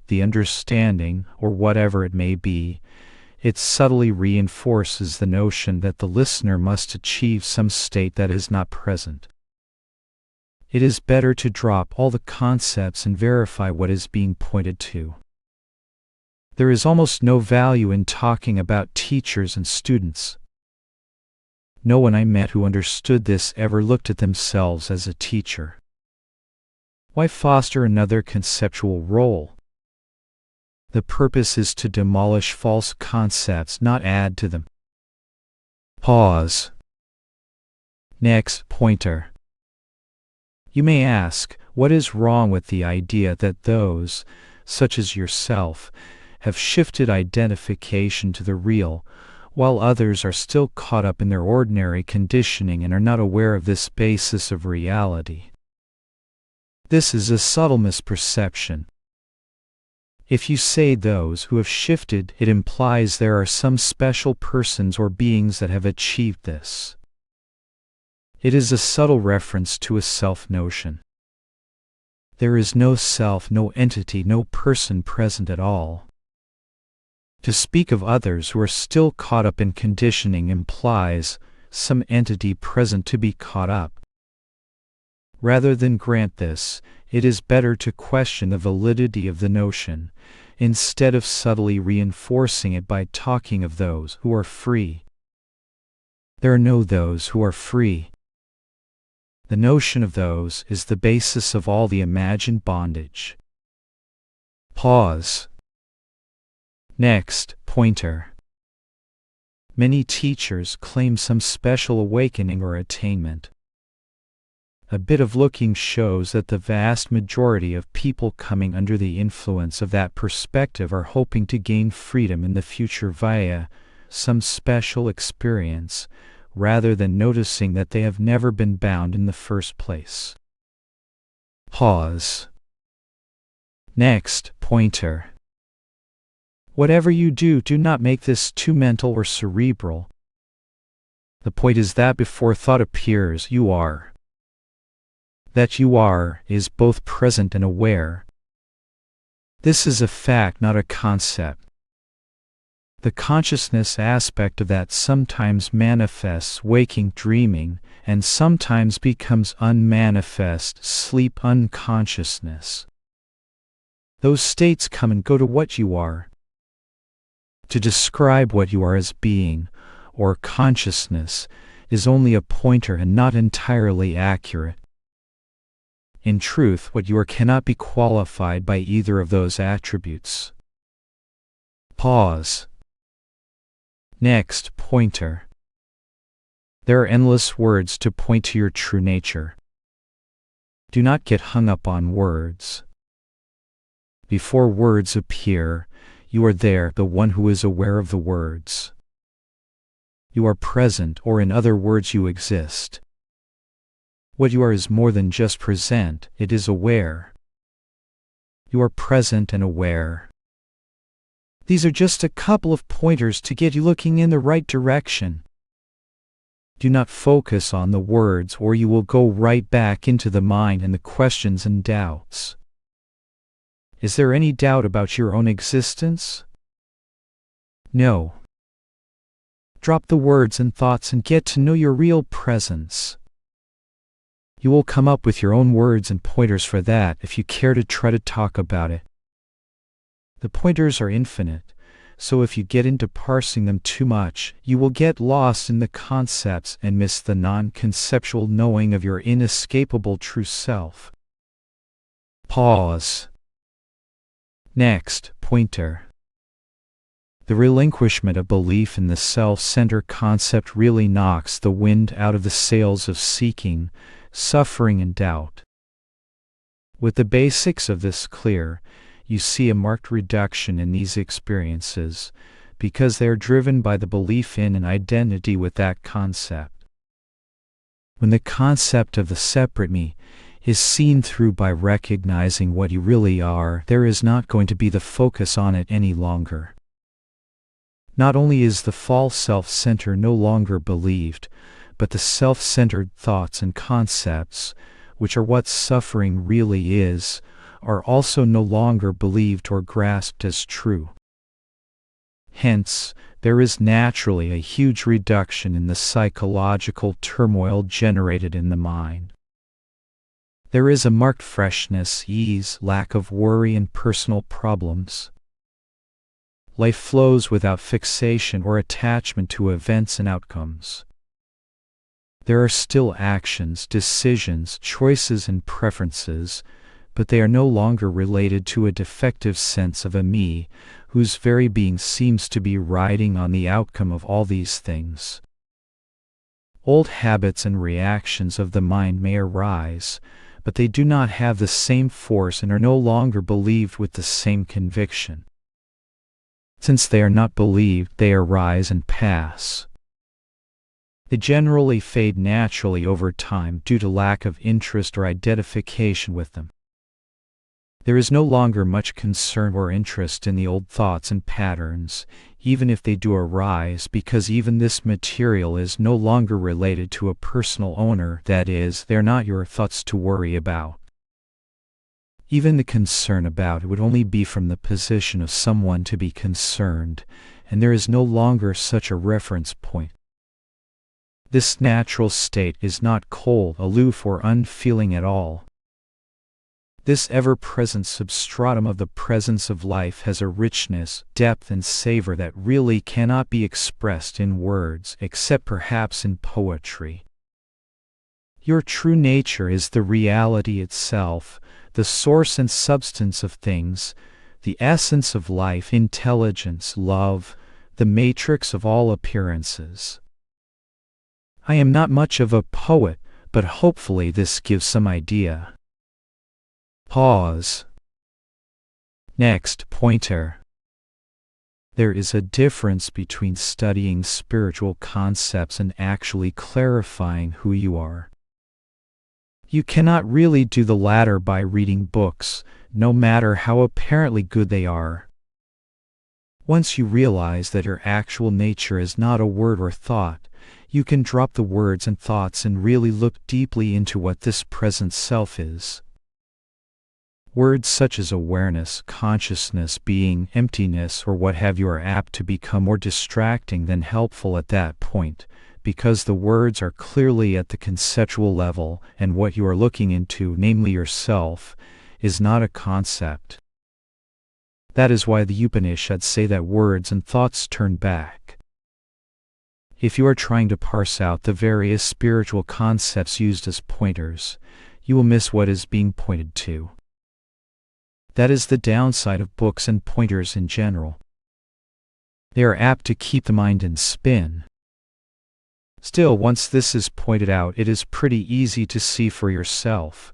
the understanding, or whatever it may be, it subtly reinforces the notion that the listener must achieve some state that is not present. It is better to drop all the concepts and verify what is being pointed to. There is almost no value in talking about teachers and students. No one I met who understood this ever looked at themselves as a teacher. Why foster another conceptual role? The purpose is to demolish false concepts, not add to them. Pause. Next, pointer. You may ask, what is wrong with the idea that those, such as yourself, have shifted identification to the real, while others are still caught up in their ordinary conditioning and are not aware of this basis of reality? This is a subtle misperception. If you say those who have shifted, it implies there are some special persons or beings that have achieved this. It is a subtle reference to a self-notion. There is no self, no entity, no person present at all. To speak of others who are still caught up in conditioning implies some entity present to be caught up. Rather than grant this, it is better to question the validity of the notion, instead of subtly reinforcing it by talking of those who are free. There are no those who are free. The notion of those is the basis of all the imagined bondage. Pause. Next, pointer. Many teachers claim some special awakening or attainment. A bit of looking shows that the vast majority of people coming under the influence of that perspective are hoping to gain freedom in the future via some special experience, rather than noticing that they have never been bound in the first place. Pause. Next, pointer. Whatever you do, do not make this too mental or cerebral. The point is that before thought appears, you are. That you are is both present and aware. This is a fact, not a concept. The consciousness aspect of that sometimes manifests waking dreaming, and sometimes becomes unmanifest sleep unconsciousness. Those states come and go to what you are. To describe what you are as being, or consciousness, is only a pointer and not entirely accurate. In truth, what you are cannot be qualified by either of those attributes. Pause. Next, pointer. There are endless words to point to your true nature. Do not get hung up on words. Before words appear, you are there, the one who is aware of the words. You are present, or in other words, you exist. What you are is more than just present, it is aware. You are present and aware. These are just a couple of pointers to get you looking in the right direction. Do not focus on the words, or you will go right back into the mind and the questions and doubts. Is there any doubt about your own existence? No. Drop the words and thoughts and get to know your real presence. You will come up with your own words and pointers for that if you care to try to talk about it. The pointers are infinite, so if you get into parsing them too much, you will get lost in the concepts and miss the non-conceptual knowing of your inescapable true self. Pause. Next, pointer. The relinquishment of belief in the self-centered concept really knocks the wind out of the sails of seeking, suffering, and doubt. With the basics of this clear, you see a marked reduction in these experiences, because they are driven by the belief in and identity with that concept. When the concept of the separate me is seen through by recognizing what you really are, there is not going to be the focus on it any longer. Not only is the false self-center no longer believed, but the self-centered thoughts and concepts, which are what suffering really is, are also no longer believed or grasped as true. Hence, there is naturally a huge reduction in the psychological turmoil generated in the mind. There is a marked freshness, ease, lack of worry and personal problems. Life flows without fixation or attachment to events and outcomes. There are still actions, decisions, choices, and preferences, but they are no longer related to a defective sense of a me, whose very being seems to be riding on the outcome of all these things. Old habits and reactions of the mind may arise, but they do not have the same force and are no longer believed with the same conviction. Since they are not believed, they arise and pass. They generally fade naturally over time due to lack of interest or identification with them. There is no longer much concern or interest in the old thoughts and patterns, even if they do arise, because even this material is no longer related to a personal owner, that is, they are not your thoughts to worry about. Even the concern about it would only be from the position of someone to be concerned, and there is no longer such a reference point. This natural state is not cold, aloof, or unfeeling at all. This ever-present substratum of the presence of life has a richness, depth, and savor that really cannot be expressed in words, except perhaps in poetry. Your true nature is the reality itself, the source and substance of things, the essence of life, intelligence, love, the matrix of all appearances. I am not much of a poet, but hopefully this gives some idea. Pause. Next pointer. There is a difference between studying spiritual concepts and actually clarifying who you are. You cannot really do the latter by reading books, no matter how apparently good they are. Once you realize that your actual nature is not a word or thought, you can drop the words and thoughts and really look deeply into what this present self is. Words such as awareness, consciousness, being, emptiness, or what have you are apt to become more distracting than helpful at that point, because the words are clearly at the conceptual level, and what you are looking into, namely yourself, is not a concept. That is why the Upanishads say that words and thoughts turn back. If you are trying to parse out the various spiritual concepts used as pointers, you will miss what is being pointed to. That is the downside of books and pointers in general. They are apt to keep the mind in spin. Still, once this is pointed out, it is pretty easy to see for yourself.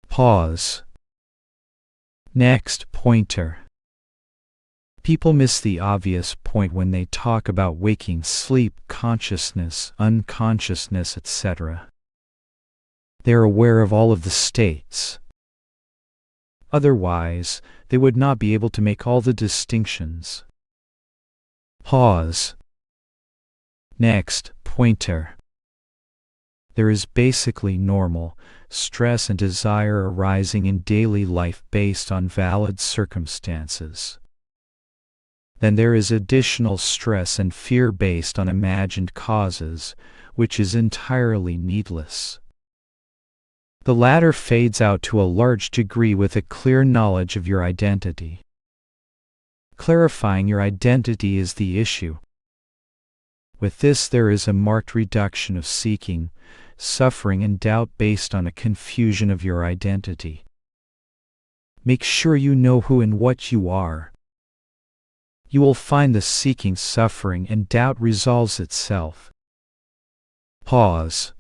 Pause. Next pointer. People miss the obvious point when they talk about waking, sleep, consciousness, unconsciousness, etc. They are aware of all of the states. Otherwise, they would not be able to make all the distinctions. Pause. Next pointer. There is basically normal stress and desire arising in daily life based on valid circumstances. Then there is additional stress and fear based on imagined causes, which is entirely needless. The latter fades out to a large degree with a clear knowledge of your identity. Clarifying your identity is the issue. With this, there is a marked reduction of seeking, suffering, and doubt based on a confusion of your identity. Make sure you know who and what you are. You will find the seeking, suffering, and doubt resolves itself. Pause.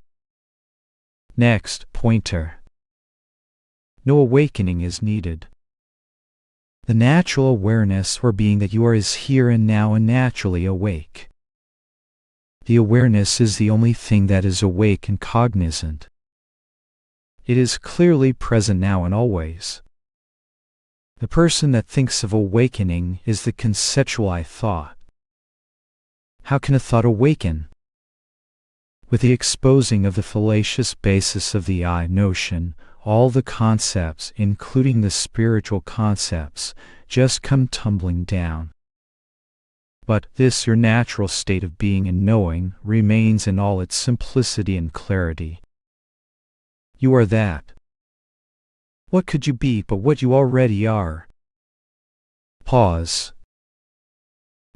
Next pointer. No awakening is needed. The natural awareness or being that you are is here and now and naturally awake. The awareness is the only thing that is awake and cognizant. It is clearly present now and always. The person that thinks of awakening is the conceptual I thought. How can a thought awaken? With the exposing of the fallacious basis of the I notion, all the concepts, including the spiritual concepts, just come tumbling down. But this, your natural state of being and knowing, remains in all its simplicity and clarity. You are that. What could you be but what you already are? Pause.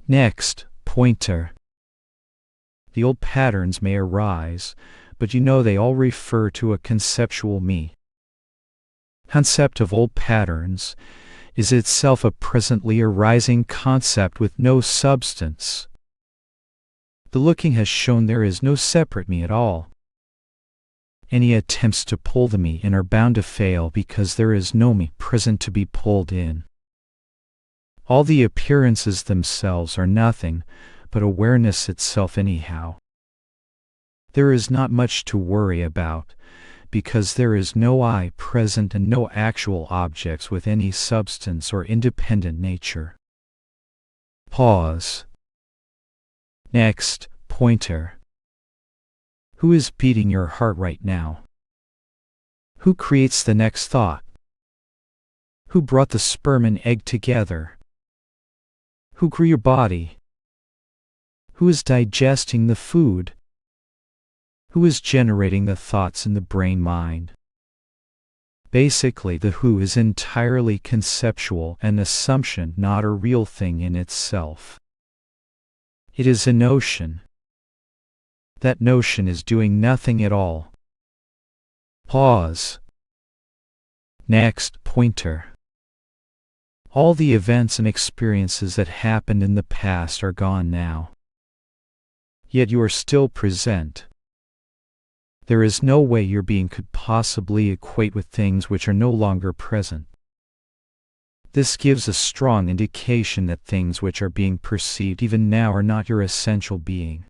Next pointer. The old patterns may arise, but you know they all refer to a conceptual me. Concept of old patterns is itself a presently arising concept with no substance. The looking has shown there is no separate me at all. Any attempts to pull the me in are bound to fail because there is no me present to be pulled in. All the appearances themselves are nothing but awareness itself anyhow. There is not much to worry about, because there is no I present and no actual objects with any substance or independent nature. Pause. Next pointer. Who is beating your heart right now? Who creates the next thought? Who brought the sperm and egg together? Who grew your body? Who is digesting the food? Who is generating the thoughts in the brain-mind? Basically, the who is entirely conceptual, an assumption, not a real thing in itself. It is a notion. That notion is doing nothing at all. Pause. Next pointer. All the events and experiences that happened in the past are gone now. Yet you are still present. There is no way your being could possibly equate with things which are no longer present. This gives a strong indication that things which are being perceived even now are not your essential being.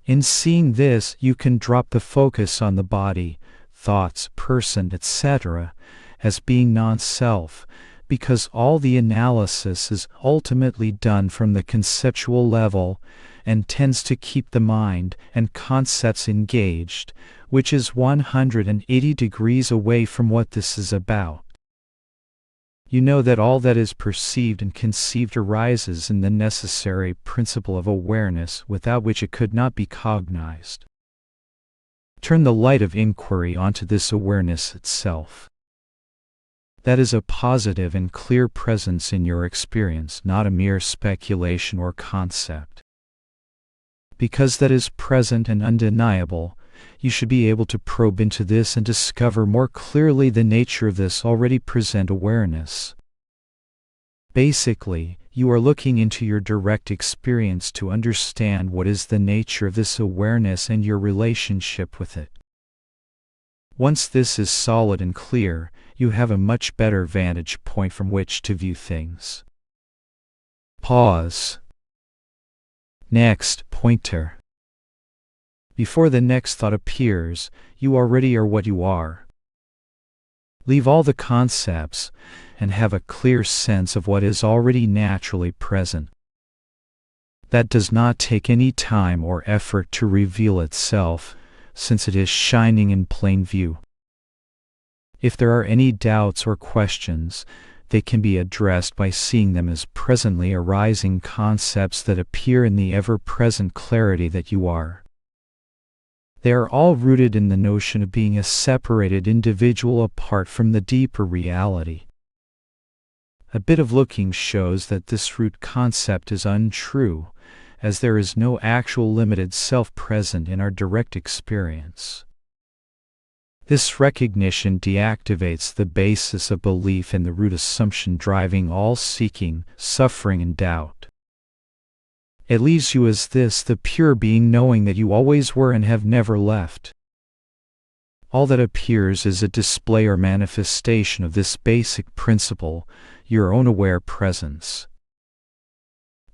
In seeing this, you can drop the focus on the body, thoughts, person, etc., as being non-self, because all the analysis is ultimately done from the conceptual level and tends to keep the mind and concepts engaged, which is 180 degrees away from what this is about. You know that all that is perceived and conceived arises in the necessary principle of awareness, without which it could not be cognized. Turn the light of inquiry onto this awareness itself. That is a positive and clear presence in your experience, not a mere speculation or concept. Because that is present and undeniable, you should be able to probe into this and discover more clearly the nature of this already present awareness. Basically, you are looking into your direct experience to understand what is the nature of this awareness and your relationship with it. Once this is solid and clear, you have a much better vantage point from which to view things. Pause. Next pointer. Before the next thought appears, you already are what you are. Leave all the concepts and have a clear sense of what is already naturally present. That does not take any time or effort to reveal itself, since it is shining in plain view. If there are any doubts or questions, they can be addressed by seeing them as presently arising concepts that appear in the ever-present clarity that you are. They are all rooted in the notion of being a separated individual apart from the deeper reality. A bit of looking shows that this root concept is untrue, as there is no actual limited self present in our direct experience. This recognition deactivates the basis of belief in the root assumption driving all seeking, suffering, and doubt. It leaves you as this, the pure being, knowing that you always were and have never left. All that appears is a display or manifestation of this basic principle, your own aware presence.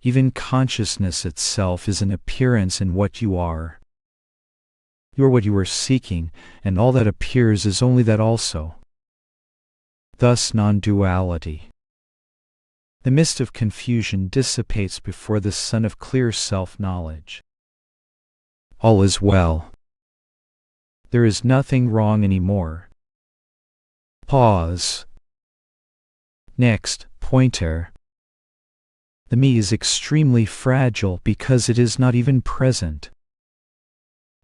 Even consciousness itself is an appearance in what you are. You are what you are seeking, and all that appears is only that also. Thus non-duality. The mist of confusion dissipates before the sun of clear self-knowledge. All is well. There is nothing wrong anymore. Pause. Next pointer. The me is extremely fragile because it is not even present.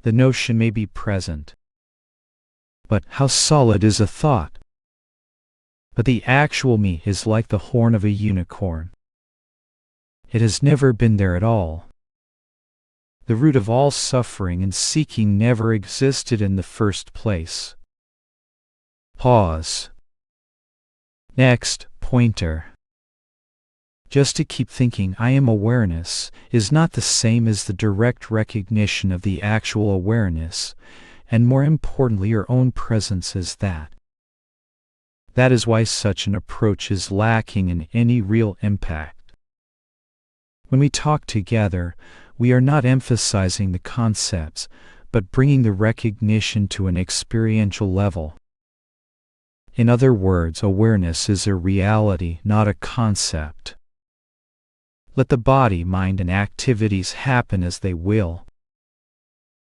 The notion may be present. But how solid is a thought? But the actual me is like the horn of a unicorn. It has never been there at all. The root of all suffering and seeking never existed in the first place. Pause. Next pointer. Just to keep thinking I am awareness is not the same as the direct recognition of the actual awareness, and more importantly your own presence is that. That is why such an approach is lacking in any real impact. When we talk together, we are not emphasizing the concepts, but bringing the recognition to an experiential level. In other words, awareness is a reality, not a concept. Let the body, mind, and activities happen as they will.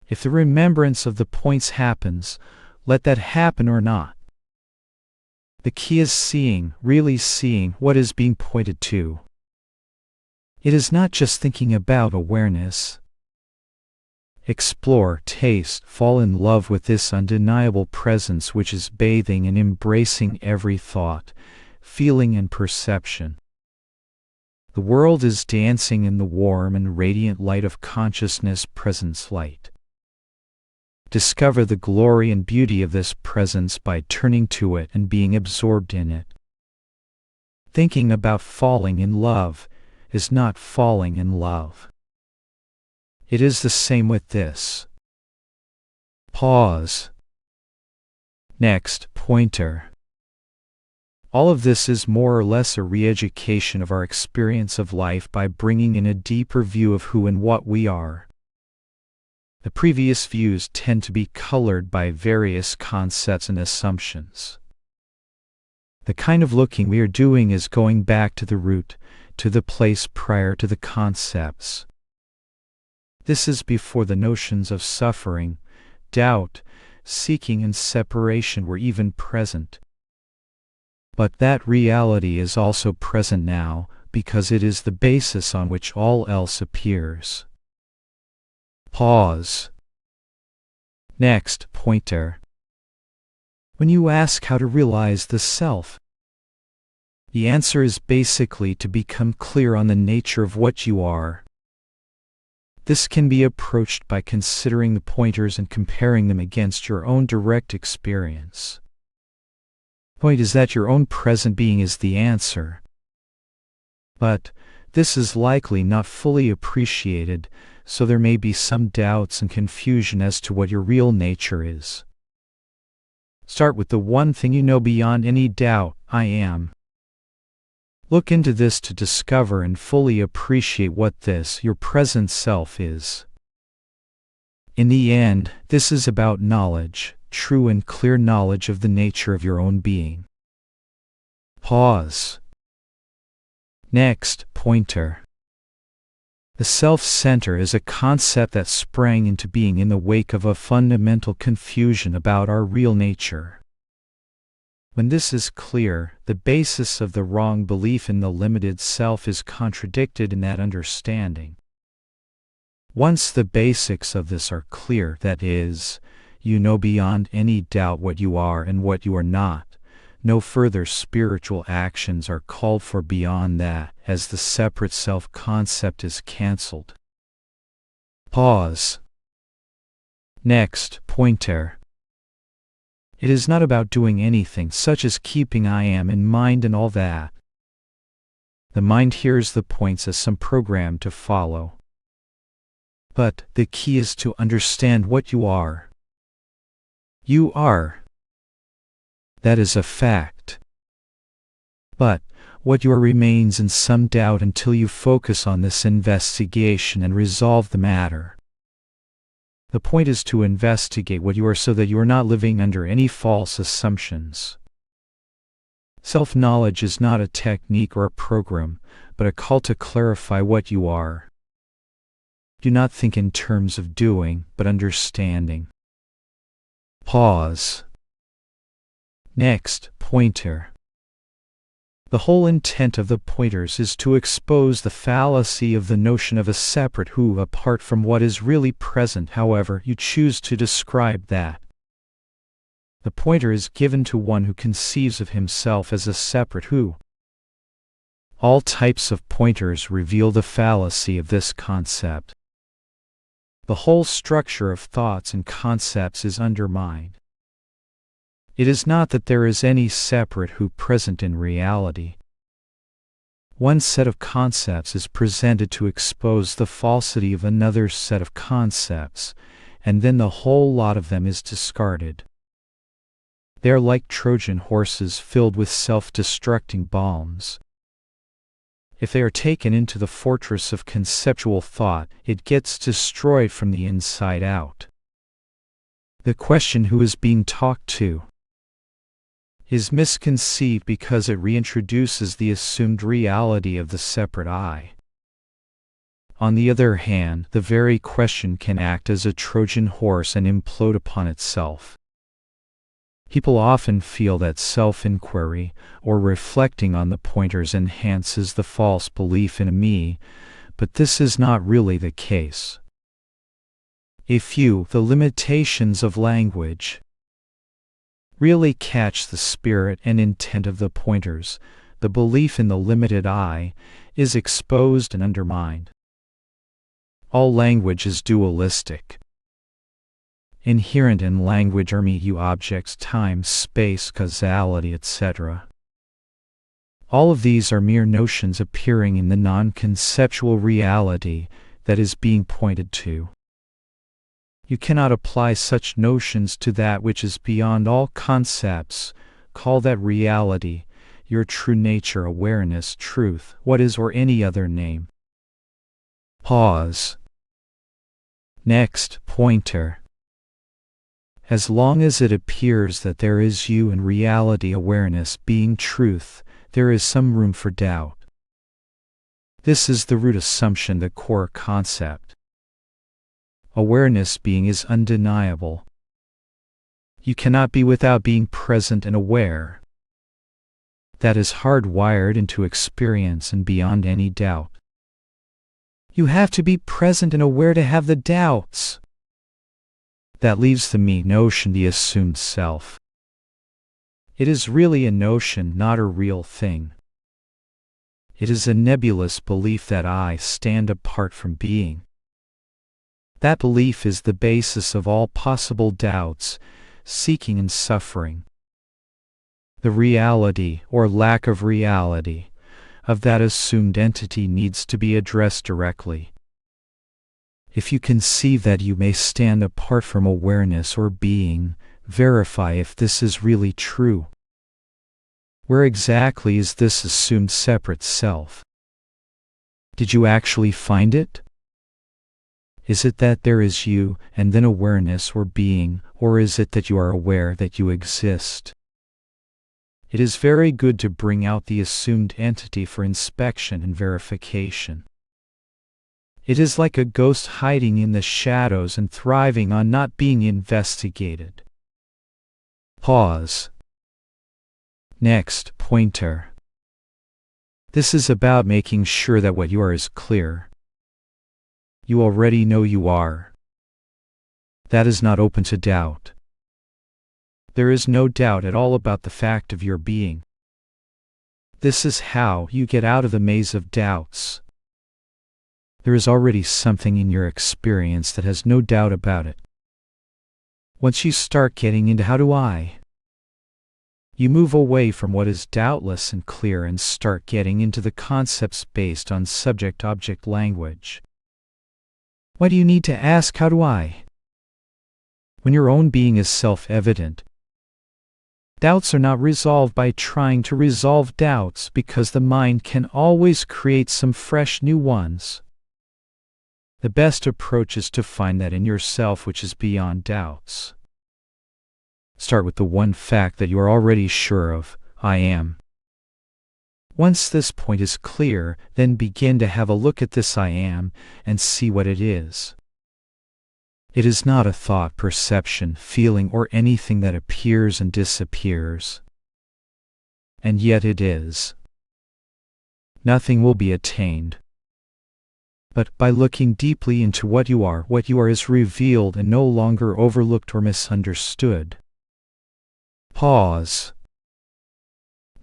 If the remembrance of the points happens, let that happen or not. The key is seeing, really seeing what is being pointed to. It is not just thinking about awareness. Explore, taste, fall in love with this undeniable presence which is bathing and embracing every thought, feeling and perception. The world is dancing in the warm and radiant light of consciousness presence light. Discover the glory and beauty of this presence by turning to it and being absorbed in it. Thinking about falling in love is not falling in love. It is the same with this. Pause. Next, pointer. All of this is more or less a re-education of our experience of life by bringing in a deeper view of who and what we are. The previous views tend to be colored by various concepts and assumptions. The kind of looking we are doing is going back to the root, to the place prior to the concepts. This is before the notions of suffering, doubt, seeking and separation were even present. But that reality is also present now, because it is the basis on which all else appears. Pause. Next, pointer. When you ask how to realize the self, the answer is basically to become clear on the nature of what you are. This can be approached by considering the pointers and comparing them against your own direct experience. The point is that your own present being is the answer. But this is likely not fully appreciated, so there may be some doubts and confusion as to what your real nature is. Start with the one thing you know beyond any doubt: I am. Look into this to discover and fully appreciate what this, your present self, is. In the end, this is about knowledge, true and clear knowledge of the nature of your own being. Pause. Next, pointer. The self-center is a concept that sprang into being in the wake of a fundamental confusion about our real nature. When this is clear, the basis of the wrong belief in the limited self is contradicted in that understanding. Once the basics of this are clear, that is, you know beyond any doubt what you are and what you are not, no further spiritual actions are called for beyond that, as the separate self-concept is cancelled. Pause. Next, pointer. It is not about doing anything such as keeping I am in mind and all that. The mind hears the points as some program to follow. But the key is to understand what you are. You are. That is a fact. But what you are remains in some doubt until you focus on this investigation and resolve the matter. The point is to investigate what you are so that you are not living under any false assumptions. Self-knowledge is not a technique or a program, but a call to clarify what you are. Do not think in terms of doing, but understanding. Pause. Next, pointer. The whole intent of the pointers is to expose the fallacy of the notion of a separate who apart from what is really present, however you choose to describe that. The pointer is given to one who conceives of himself as a separate who. All types of pointers reveal the fallacy of this concept. The whole structure of thoughts and concepts is undermined. It is not that there is any separate who present in reality. One set of concepts is presented to expose the falsity of another set of concepts, and then the whole lot of them is discarded. They are like Trojan horses filled with self-destructing bombs. If they are taken into the fortress of conceptual thought, it gets destroyed from the inside out. The question who is being talked to is misconceived because it reintroduces the assumed reality of the separate I. On the other hand, the very question can act as a Trojan horse and implode upon itself. People often feel that self-inquiry, or reflecting on the pointers, enhances the false belief in a me, but this is not really the case. If you, the limitations of language, really catch the spirit and intent of the pointers, the belief in the limited I is exposed and undermined. All language is dualistic. Inherent in language are me-you objects, time, space, causality, etc. All of these are mere notions appearing in the non-conceptual reality that is being pointed to. You cannot apply such notions to that which is beyond all concepts. Call that reality, your true nature, awareness, truth, what is, or any other name. Pause. Next pointer. As long as it appears that there is you and reality, awareness being truth, there is some room for doubt. This is the root assumption, the core concept. Awareness being is undeniable. You cannot be without being present and aware. That is hardwired into experience and beyond any doubt. You have to be present and aware to have the doubts. That leaves the me notion, the assumed self. It is really a notion, not a real thing. It is a nebulous belief that I stand apart from being. That belief is the basis of all possible doubts, seeking and suffering. The reality, or lack of reality, of that assumed entity needs to be addressed directly. If you conceive that you may stand apart from awareness or being, verify if this is really true. Where exactly is this assumed separate self? Did you actually find it? Is it that there is you, and then awareness or being, or is it that you are aware that you exist? It is very good to bring out the assumed entity for inspection and verification. It is like a ghost hiding in the shadows and thriving on not being investigated. Pause. Next pointer. This is about making sure that what you are is clear. You already know you are. That is not open to doubt. There is no doubt at all about the fact of your being. This is how you get out of the maze of doubts. There is already something in your experience that has no doubt about it. Once you start getting into how do I, you move away from what is doubtless and clear and start getting into the concepts based on subject-object language. Why do you need to ask how do I? When your own being is self-evident, doubts are not resolved by trying to resolve doubts because the mind can always create some fresh new ones. The best approach is to find that in yourself which is beyond doubts. Start with the one fact that you are already sure of, I am. Once this point is clear, then begin to have a look at this I am and see what it is. It is not a thought, perception, feeling, or anything that appears and disappears. And yet it is. Nothing will be attained. But by looking deeply into what you are is revealed and no longer overlooked or misunderstood. Pause.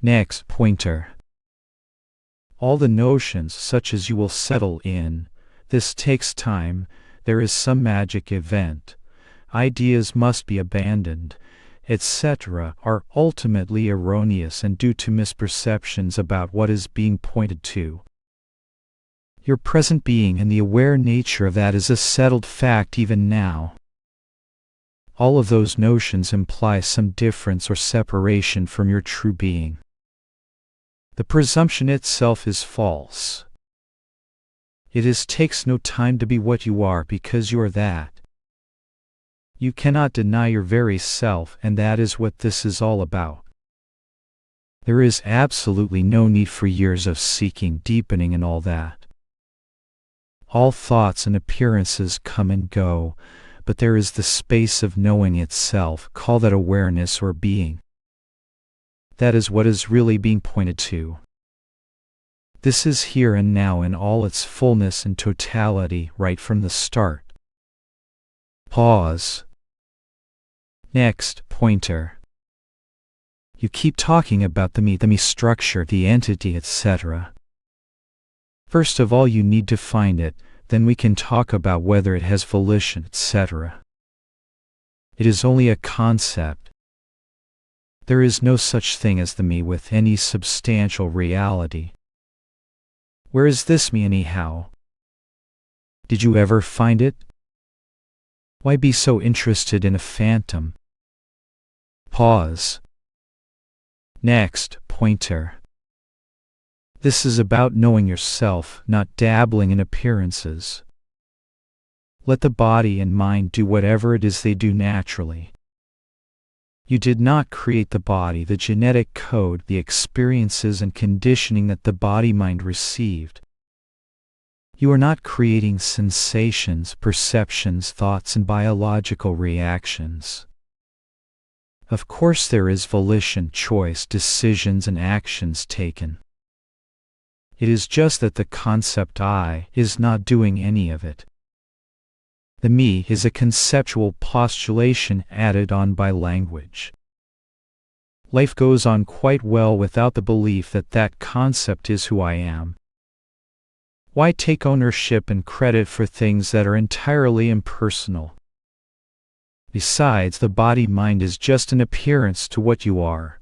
Next pointer. All the notions such as you will settle in, this takes time, there is some magic event, ideas must be abandoned, etc., are ultimately erroneous and due to misperceptions about what is being pointed to. Your present being and the aware nature of that is a settled fact even now. All of those notions imply some difference or separation from your true being. The presumption itself is false. It takes no time to be what you are because you are that. You cannot deny your very self, and that is what this is all about. There is absolutely no need for years of seeking, deepening, and all that. All thoughts and appearances come and go, but there is the space of knowing itself, call that awareness or being. That is what is really being pointed to. This is here and now in all its fullness and totality right from the start. Pause. Next, pointer. You keep talking about the me structure, the entity, etc. First of all, you need to find it, then we can talk about whether it has volition, etc. It is only a concept. There is no such thing as the me with any substantial reality. Where is this me anyhow? Did you ever find it? Why be so interested in a phantom? Pause. Next, pointer. This is about knowing yourself, not dabbling in appearances. Let the body and mind do whatever it is they do naturally. You did not create the body, the genetic code, the experiences and conditioning that the body-mind received. You are not creating sensations, perceptions, thoughts, and biological reactions. Of course there is volition, choice, decisions, and actions taken. It is just that the concept I is not doing any of it. The me is a conceptual postulation added on by language. Life goes on quite well without the belief that that concept is who I am. Why take ownership and credit for things that are entirely impersonal? Besides, the body-mind is just an appearance to what you are.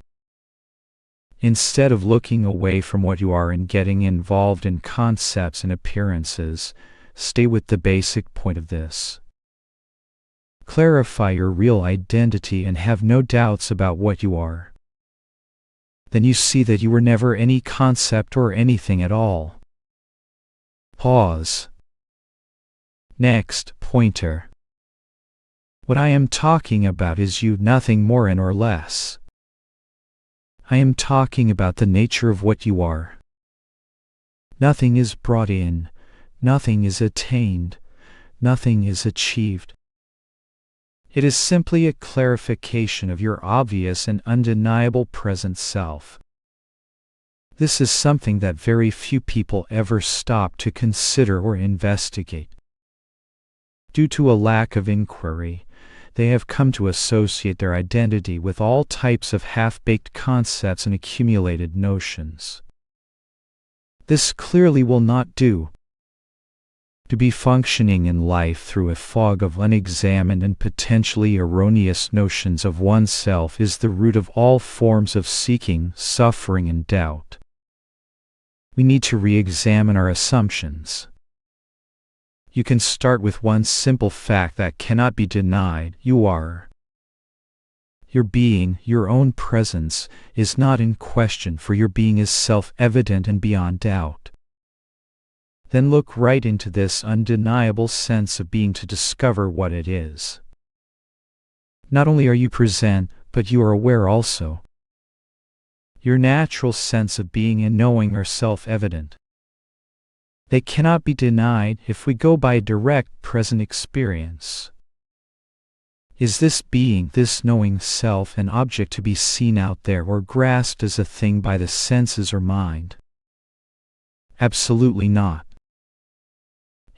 Instead of looking away from what you are and getting involved in concepts and appearances, stay with the basic point of this. Clarify your real identity and have no doubts about what you are. Then you see that you were never any concept or anything at all. Pause. Next, pointer. What I am talking about is you, nothing more and or less. I am talking about the nature of what you are. Nothing is brought in, nothing is attained, nothing is achieved. It is simply a clarification of your obvious and undeniable present self. This is something that very few people ever stop to consider or investigate. Due to a lack of inquiry, they have come to associate their identity with all types of half-baked concepts and accumulated notions. This clearly will not do. To be functioning in life through a fog of unexamined and potentially erroneous notions of oneself is the root of all forms of seeking, suffering, and doubt. We need to re-examine our assumptions. You can start with one simple fact that cannot be denied: you are. Your being, your own presence, is not in question, for your being is self-evident and beyond doubt. Then look right into this undeniable sense of being to discover what it is. Not only are you present, but you are aware also. Your natural sense of being and knowing are self-evident. They cannot be denied if we go by direct present experience. Is this being, this knowing self, an object to be seen out there or grasped as a thing by the senses or mind? Absolutely not.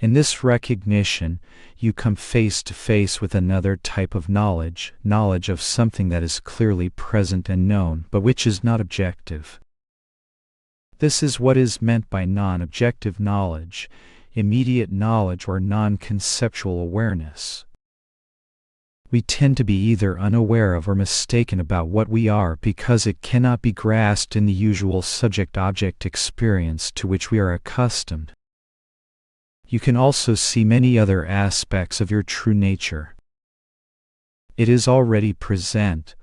In this recognition, you come face to face with another type of knowledge of something that is clearly present and known, but which is not objective. This is what is meant by non-objective knowledge, immediate knowledge, or non-conceptual awareness. We tend to be either unaware of or mistaken about what we are because it cannot be grasped in the usual subject-object experience to which we are accustomed. You can also see many other aspects of your true nature. It is already present.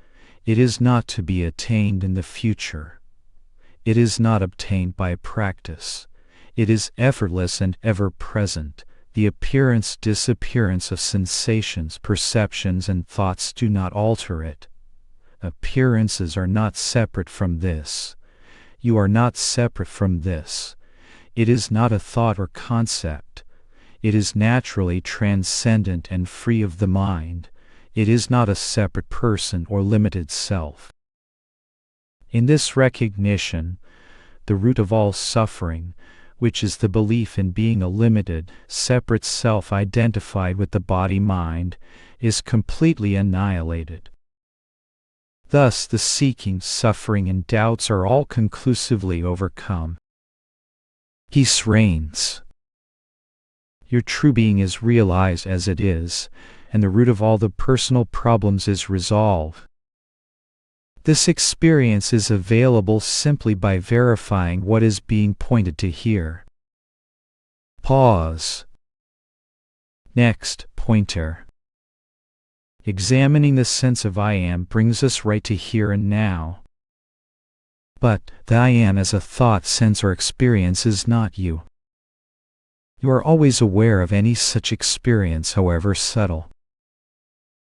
It is not to be attained in the future. It is not obtained by practice. It is effortless and ever-present. The appearance-disappearance of sensations, perceptions, and thoughts do not alter it. Appearances are not separate from this. You are not separate from this. It is not a thought or concept. It is naturally transcendent and free of the mind. It is not a separate person or limited self. In this recognition, the root of all suffering, which is the belief in being a limited, separate self identified with the body-mind, is completely annihilated. Thus the seeking, suffering, and doubts are all conclusively overcome. Peace reigns. Your true being is realized as it is, and the root of all the personal problems is resolved. This experience is available simply by verifying what is being pointed to here. Pause. Next, pointer. Examining the sense of I am brings us right to here and now. But the I am as a thought, sense, or experience is not you. You are always aware of any such experience, however subtle.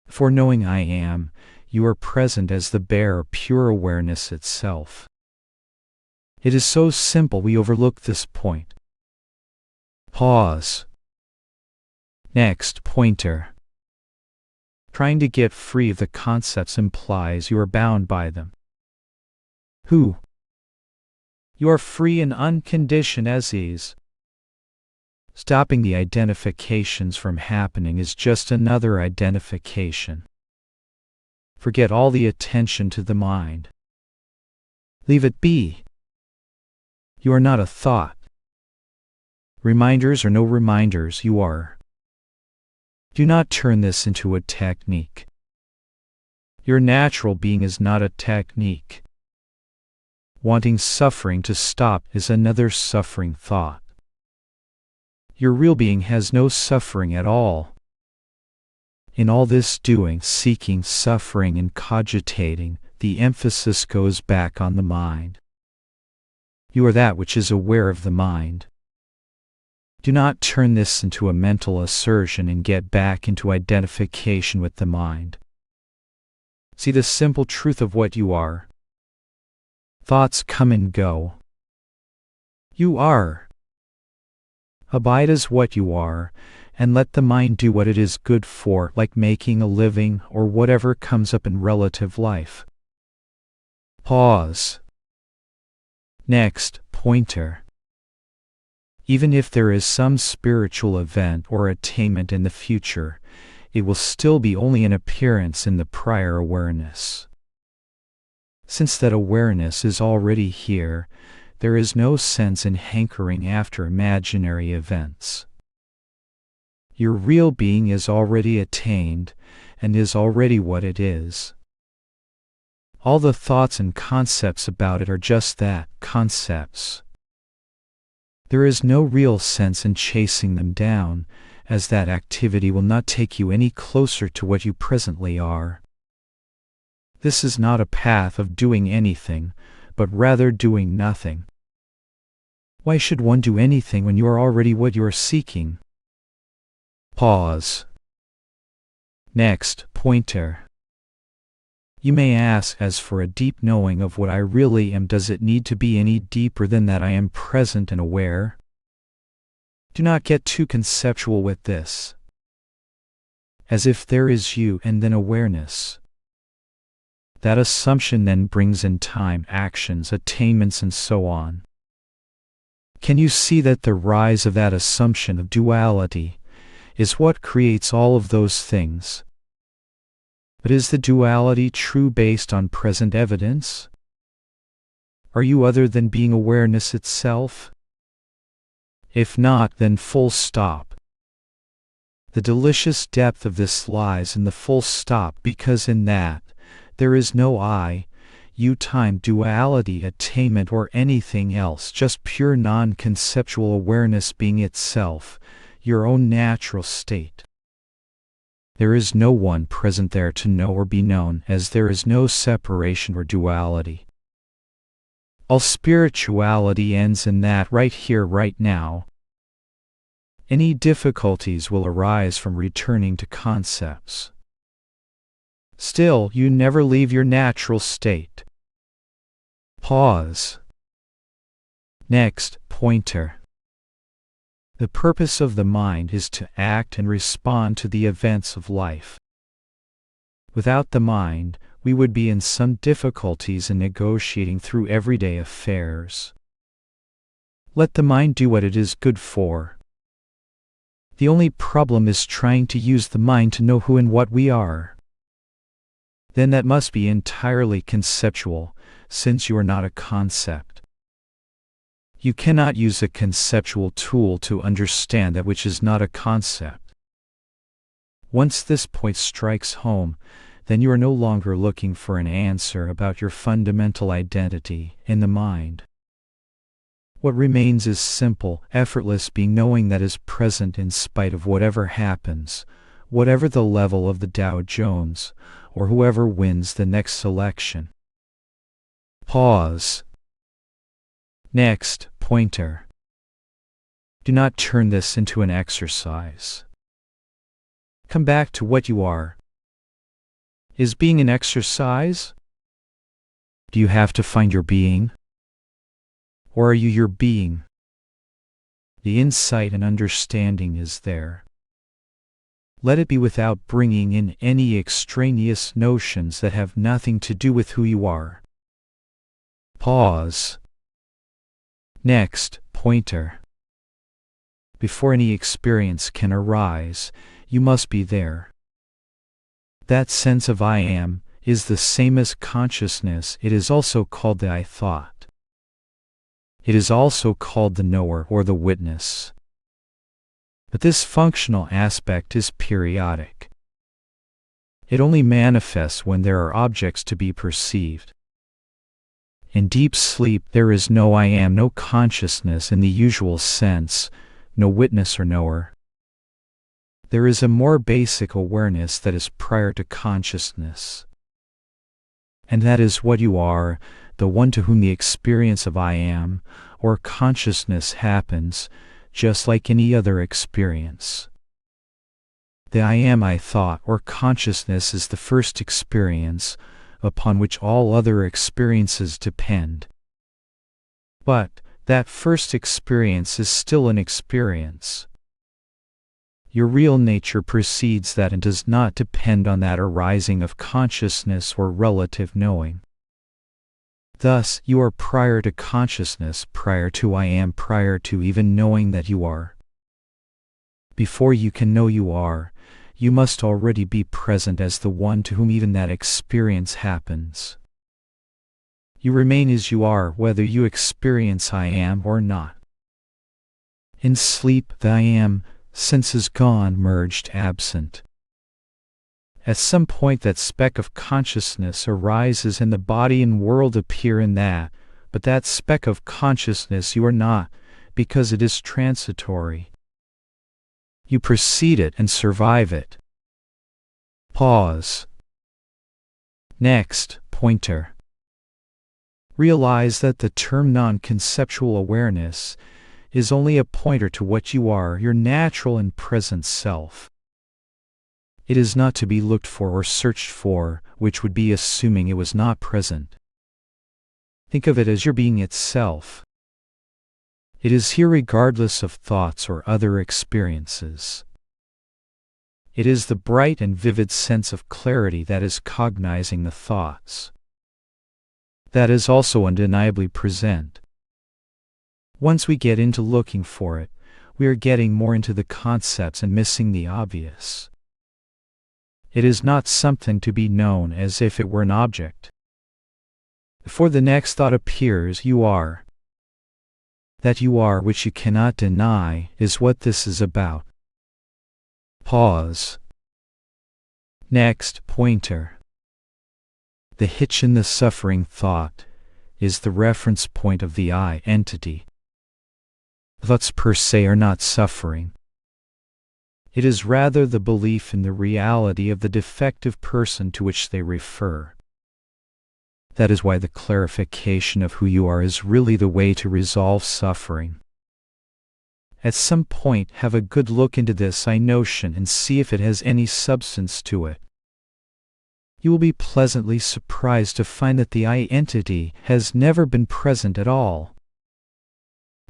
For knowing I am, you are present as the bare, pure awareness itself. It is so simple we overlook this point. Pause. Next, pointer. Trying to get free of the concepts implies you are bound by them. Who? You are free and unconditioned as is. Stopping the identifications from happening is just another identification. Forget all the attention to the mind. Leave it be. You are not a thought. Reminders or no reminders, you are. Do not turn this into a technique. Your natural being is not a technique. Wanting suffering to stop is another suffering thought. Your real being has no suffering at all. In all this doing, seeking, suffering, and cogitating, the emphasis goes back on the mind. You are that which is aware of the mind. Do not turn this into a mental assertion and get back into identification with the mind. See the simple truth of what you are. Thoughts come and go. You are. Abide as what you are, and let the mind do what it is good for, like making a living or whatever comes up in relative life. Pause. Next, pointer. Even if there is some spiritual event or attainment in the future, it will still be only an appearance in the prior awareness. Since that awareness is already here, there is no sense in hankering after imaginary events. Your real being is already attained and is already what it is. All the thoughts and concepts about it are just that, concepts. There is no real sense in chasing them down, as that activity will not take you any closer to what you presently are. This is not a path of doing anything, but rather doing nothing. Why should one do anything when you are already what you are seeking? Pause. Next, pointer. You may ask, as for a deep knowing of what I really am, does it need to be any deeper than that I am present and aware? Do not get too conceptual with this. As if there is you and then awareness. That assumption then brings in time, actions, attainments, and so on. Can you see that the rise of that assumption of duality is what creates all of those things? But is the duality true based on present evidence? Are you other than being awareness itself? If not, then full stop. The delicious depth of this lies in the full stop, because in that, there is no I, you, time, duality, attainment, or anything else, just pure non-conceptual awareness being itself, your own natural state. There is no one present there to know or be known, as there is no separation or duality. All spirituality ends in that, right here, right now. Any difficulties will arise from returning to concepts. Still, you never leave your natural state. Pause. Next, pointer. The purpose of the mind is to act and respond to the events of life. Without the mind, we would be in some difficulties in negotiating through everyday affairs. Let the mind do what it is good for. The only problem is trying to use the mind to know who and what we are. Then that must be entirely conceptual, since you are not a concept. You cannot use a conceptual tool to understand that which is not a concept. Once this point strikes home, then you are no longer looking for an answer about your fundamental identity in the mind. What remains is simple, effortless being, knowing that is present in spite of whatever happens, whatever the level of the Dow Jones, or whoever wins the next election. Pause. Next, pointer. Do not turn this into an exercise. Come back to what you are. Is being an exercise? Do you have to find your being? Or are you your being? The insight and understanding is there. Let it be without bringing in any extraneous notions that have nothing to do with who you are. Pause. Next, pointer. Before any experience can arise, you must be there. That sense of I am is the same as consciousness. It is also called the I thought. It is also called the knower or the witness. But this functional aspect is periodic. It only manifests when there are objects to be perceived. In deep sleep there is no I am, no consciousness in the usual sense, no witness or knower. There is a more basic awareness that is prior to consciousness. And that is what you are, the one to whom the experience of I am, or consciousness happens, just like any other experience. The I am I thought or consciousness is the first experience, upon which all other experiences depend. But that first experience is still an experience. Your real nature precedes that and does not depend on that arising of consciousness or relative knowing. Thus, you are prior to consciousness, prior to I am, prior to even knowing that you are. Before you can know you are, you must already be present as the one to whom even that experience happens. You remain as you are whether you experience I am or not. In sleep, the I am, senses gone, merged, absent. At some point that speck of consciousness arises and the body and world appear in that, but that speck of consciousness you are not, because it is transitory. You precede it and survive it. Pause. Next, pointer. Realize that the term non-conceptual awareness is only a pointer to what you are, your natural and present self. It is not to be looked for or searched for, which would be assuming it was not present. Think of it as your being itself. It is here regardless of thoughts or other experiences. It is the bright and vivid sense of clarity that is cognizing the thoughts. That is also undeniably present. Once we get into looking for it, we are getting more into the concepts and missing the obvious. It is not something to be known as if it were an object. Before the next thought appears, you are. That you are which you cannot deny is what this is about. Pause. Next, pointer. The hitch in the suffering thought is the reference point of the I entity. Thoughts per se are not suffering. It is rather the belief in the reality of the defective person to which they refer. That is why the clarification of who you are is really the way to resolve suffering. At some point, have a good look into this I notion and see if it has any substance to it. You will be pleasantly surprised to find that the I entity has never been present at all.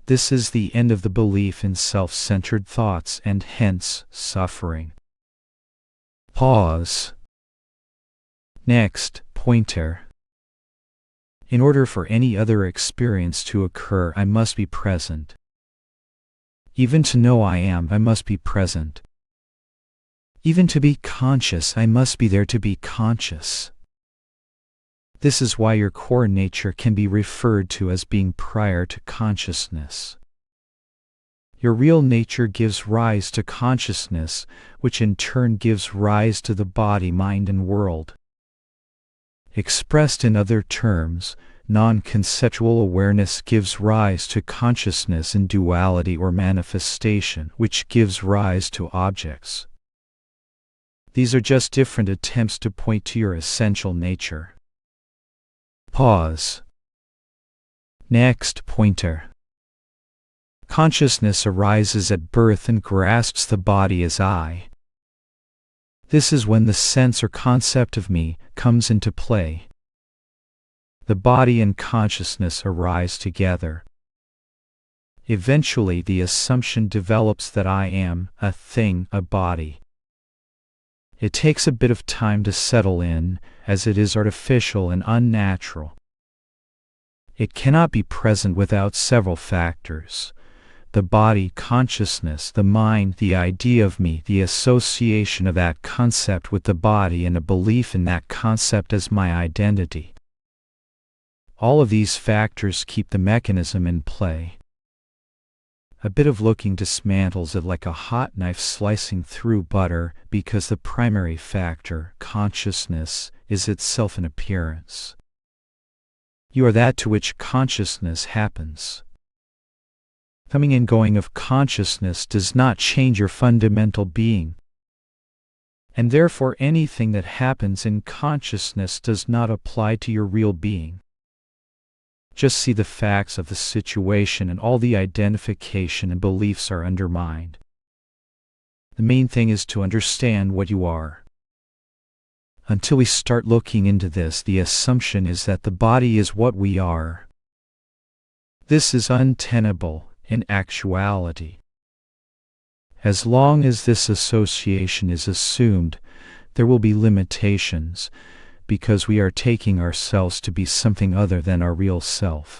This is the end of the belief in self-centered thoughts and hence suffering. Pause. Next, pointer. In order for any other experience to occur, I must be present. Even to know I am, I must be present. Even to be conscious, I must be there to be conscious. This is why your core nature can be referred to as being prior to consciousness. Your real nature gives rise to consciousness, which in turn gives rise to the body, mind, and world. Expressed in other terms, non-conceptual awareness gives rise to consciousness in duality or manifestation, which gives rise to objects. These are just different attempts to point to your essential nature. Pause. Next pointer. Consciousness arises at birth and grasps the body as I. This is when the sense or concept of me comes into play. The body and consciousness arise together. Eventually, the assumption develops that I am a thing, a body. It takes a bit of time to settle in, as it is artificial and unnatural. It cannot be present without several factors: the body, consciousness, the mind, the idea of me, the association of that concept with the body, and a belief in that concept as my identity. All of these factors keep the mechanism in play. A bit of looking dismantles it like a hot knife slicing through butter, because the primary factor, consciousness, is itself an appearance. You are that to which consciousness happens. Coming and going of consciousness does not change your fundamental being, and therefore anything that happens in consciousness does not apply to your real being. Just see the facts of the situation and all the identification and beliefs are undermined. The main thing is to understand what you are. Until we start looking into this, the assumption is that the body is what we are. This is untenable in actuality. As long as this association is assumed, there will be limitations, because we are taking ourselves to be something other than our real self.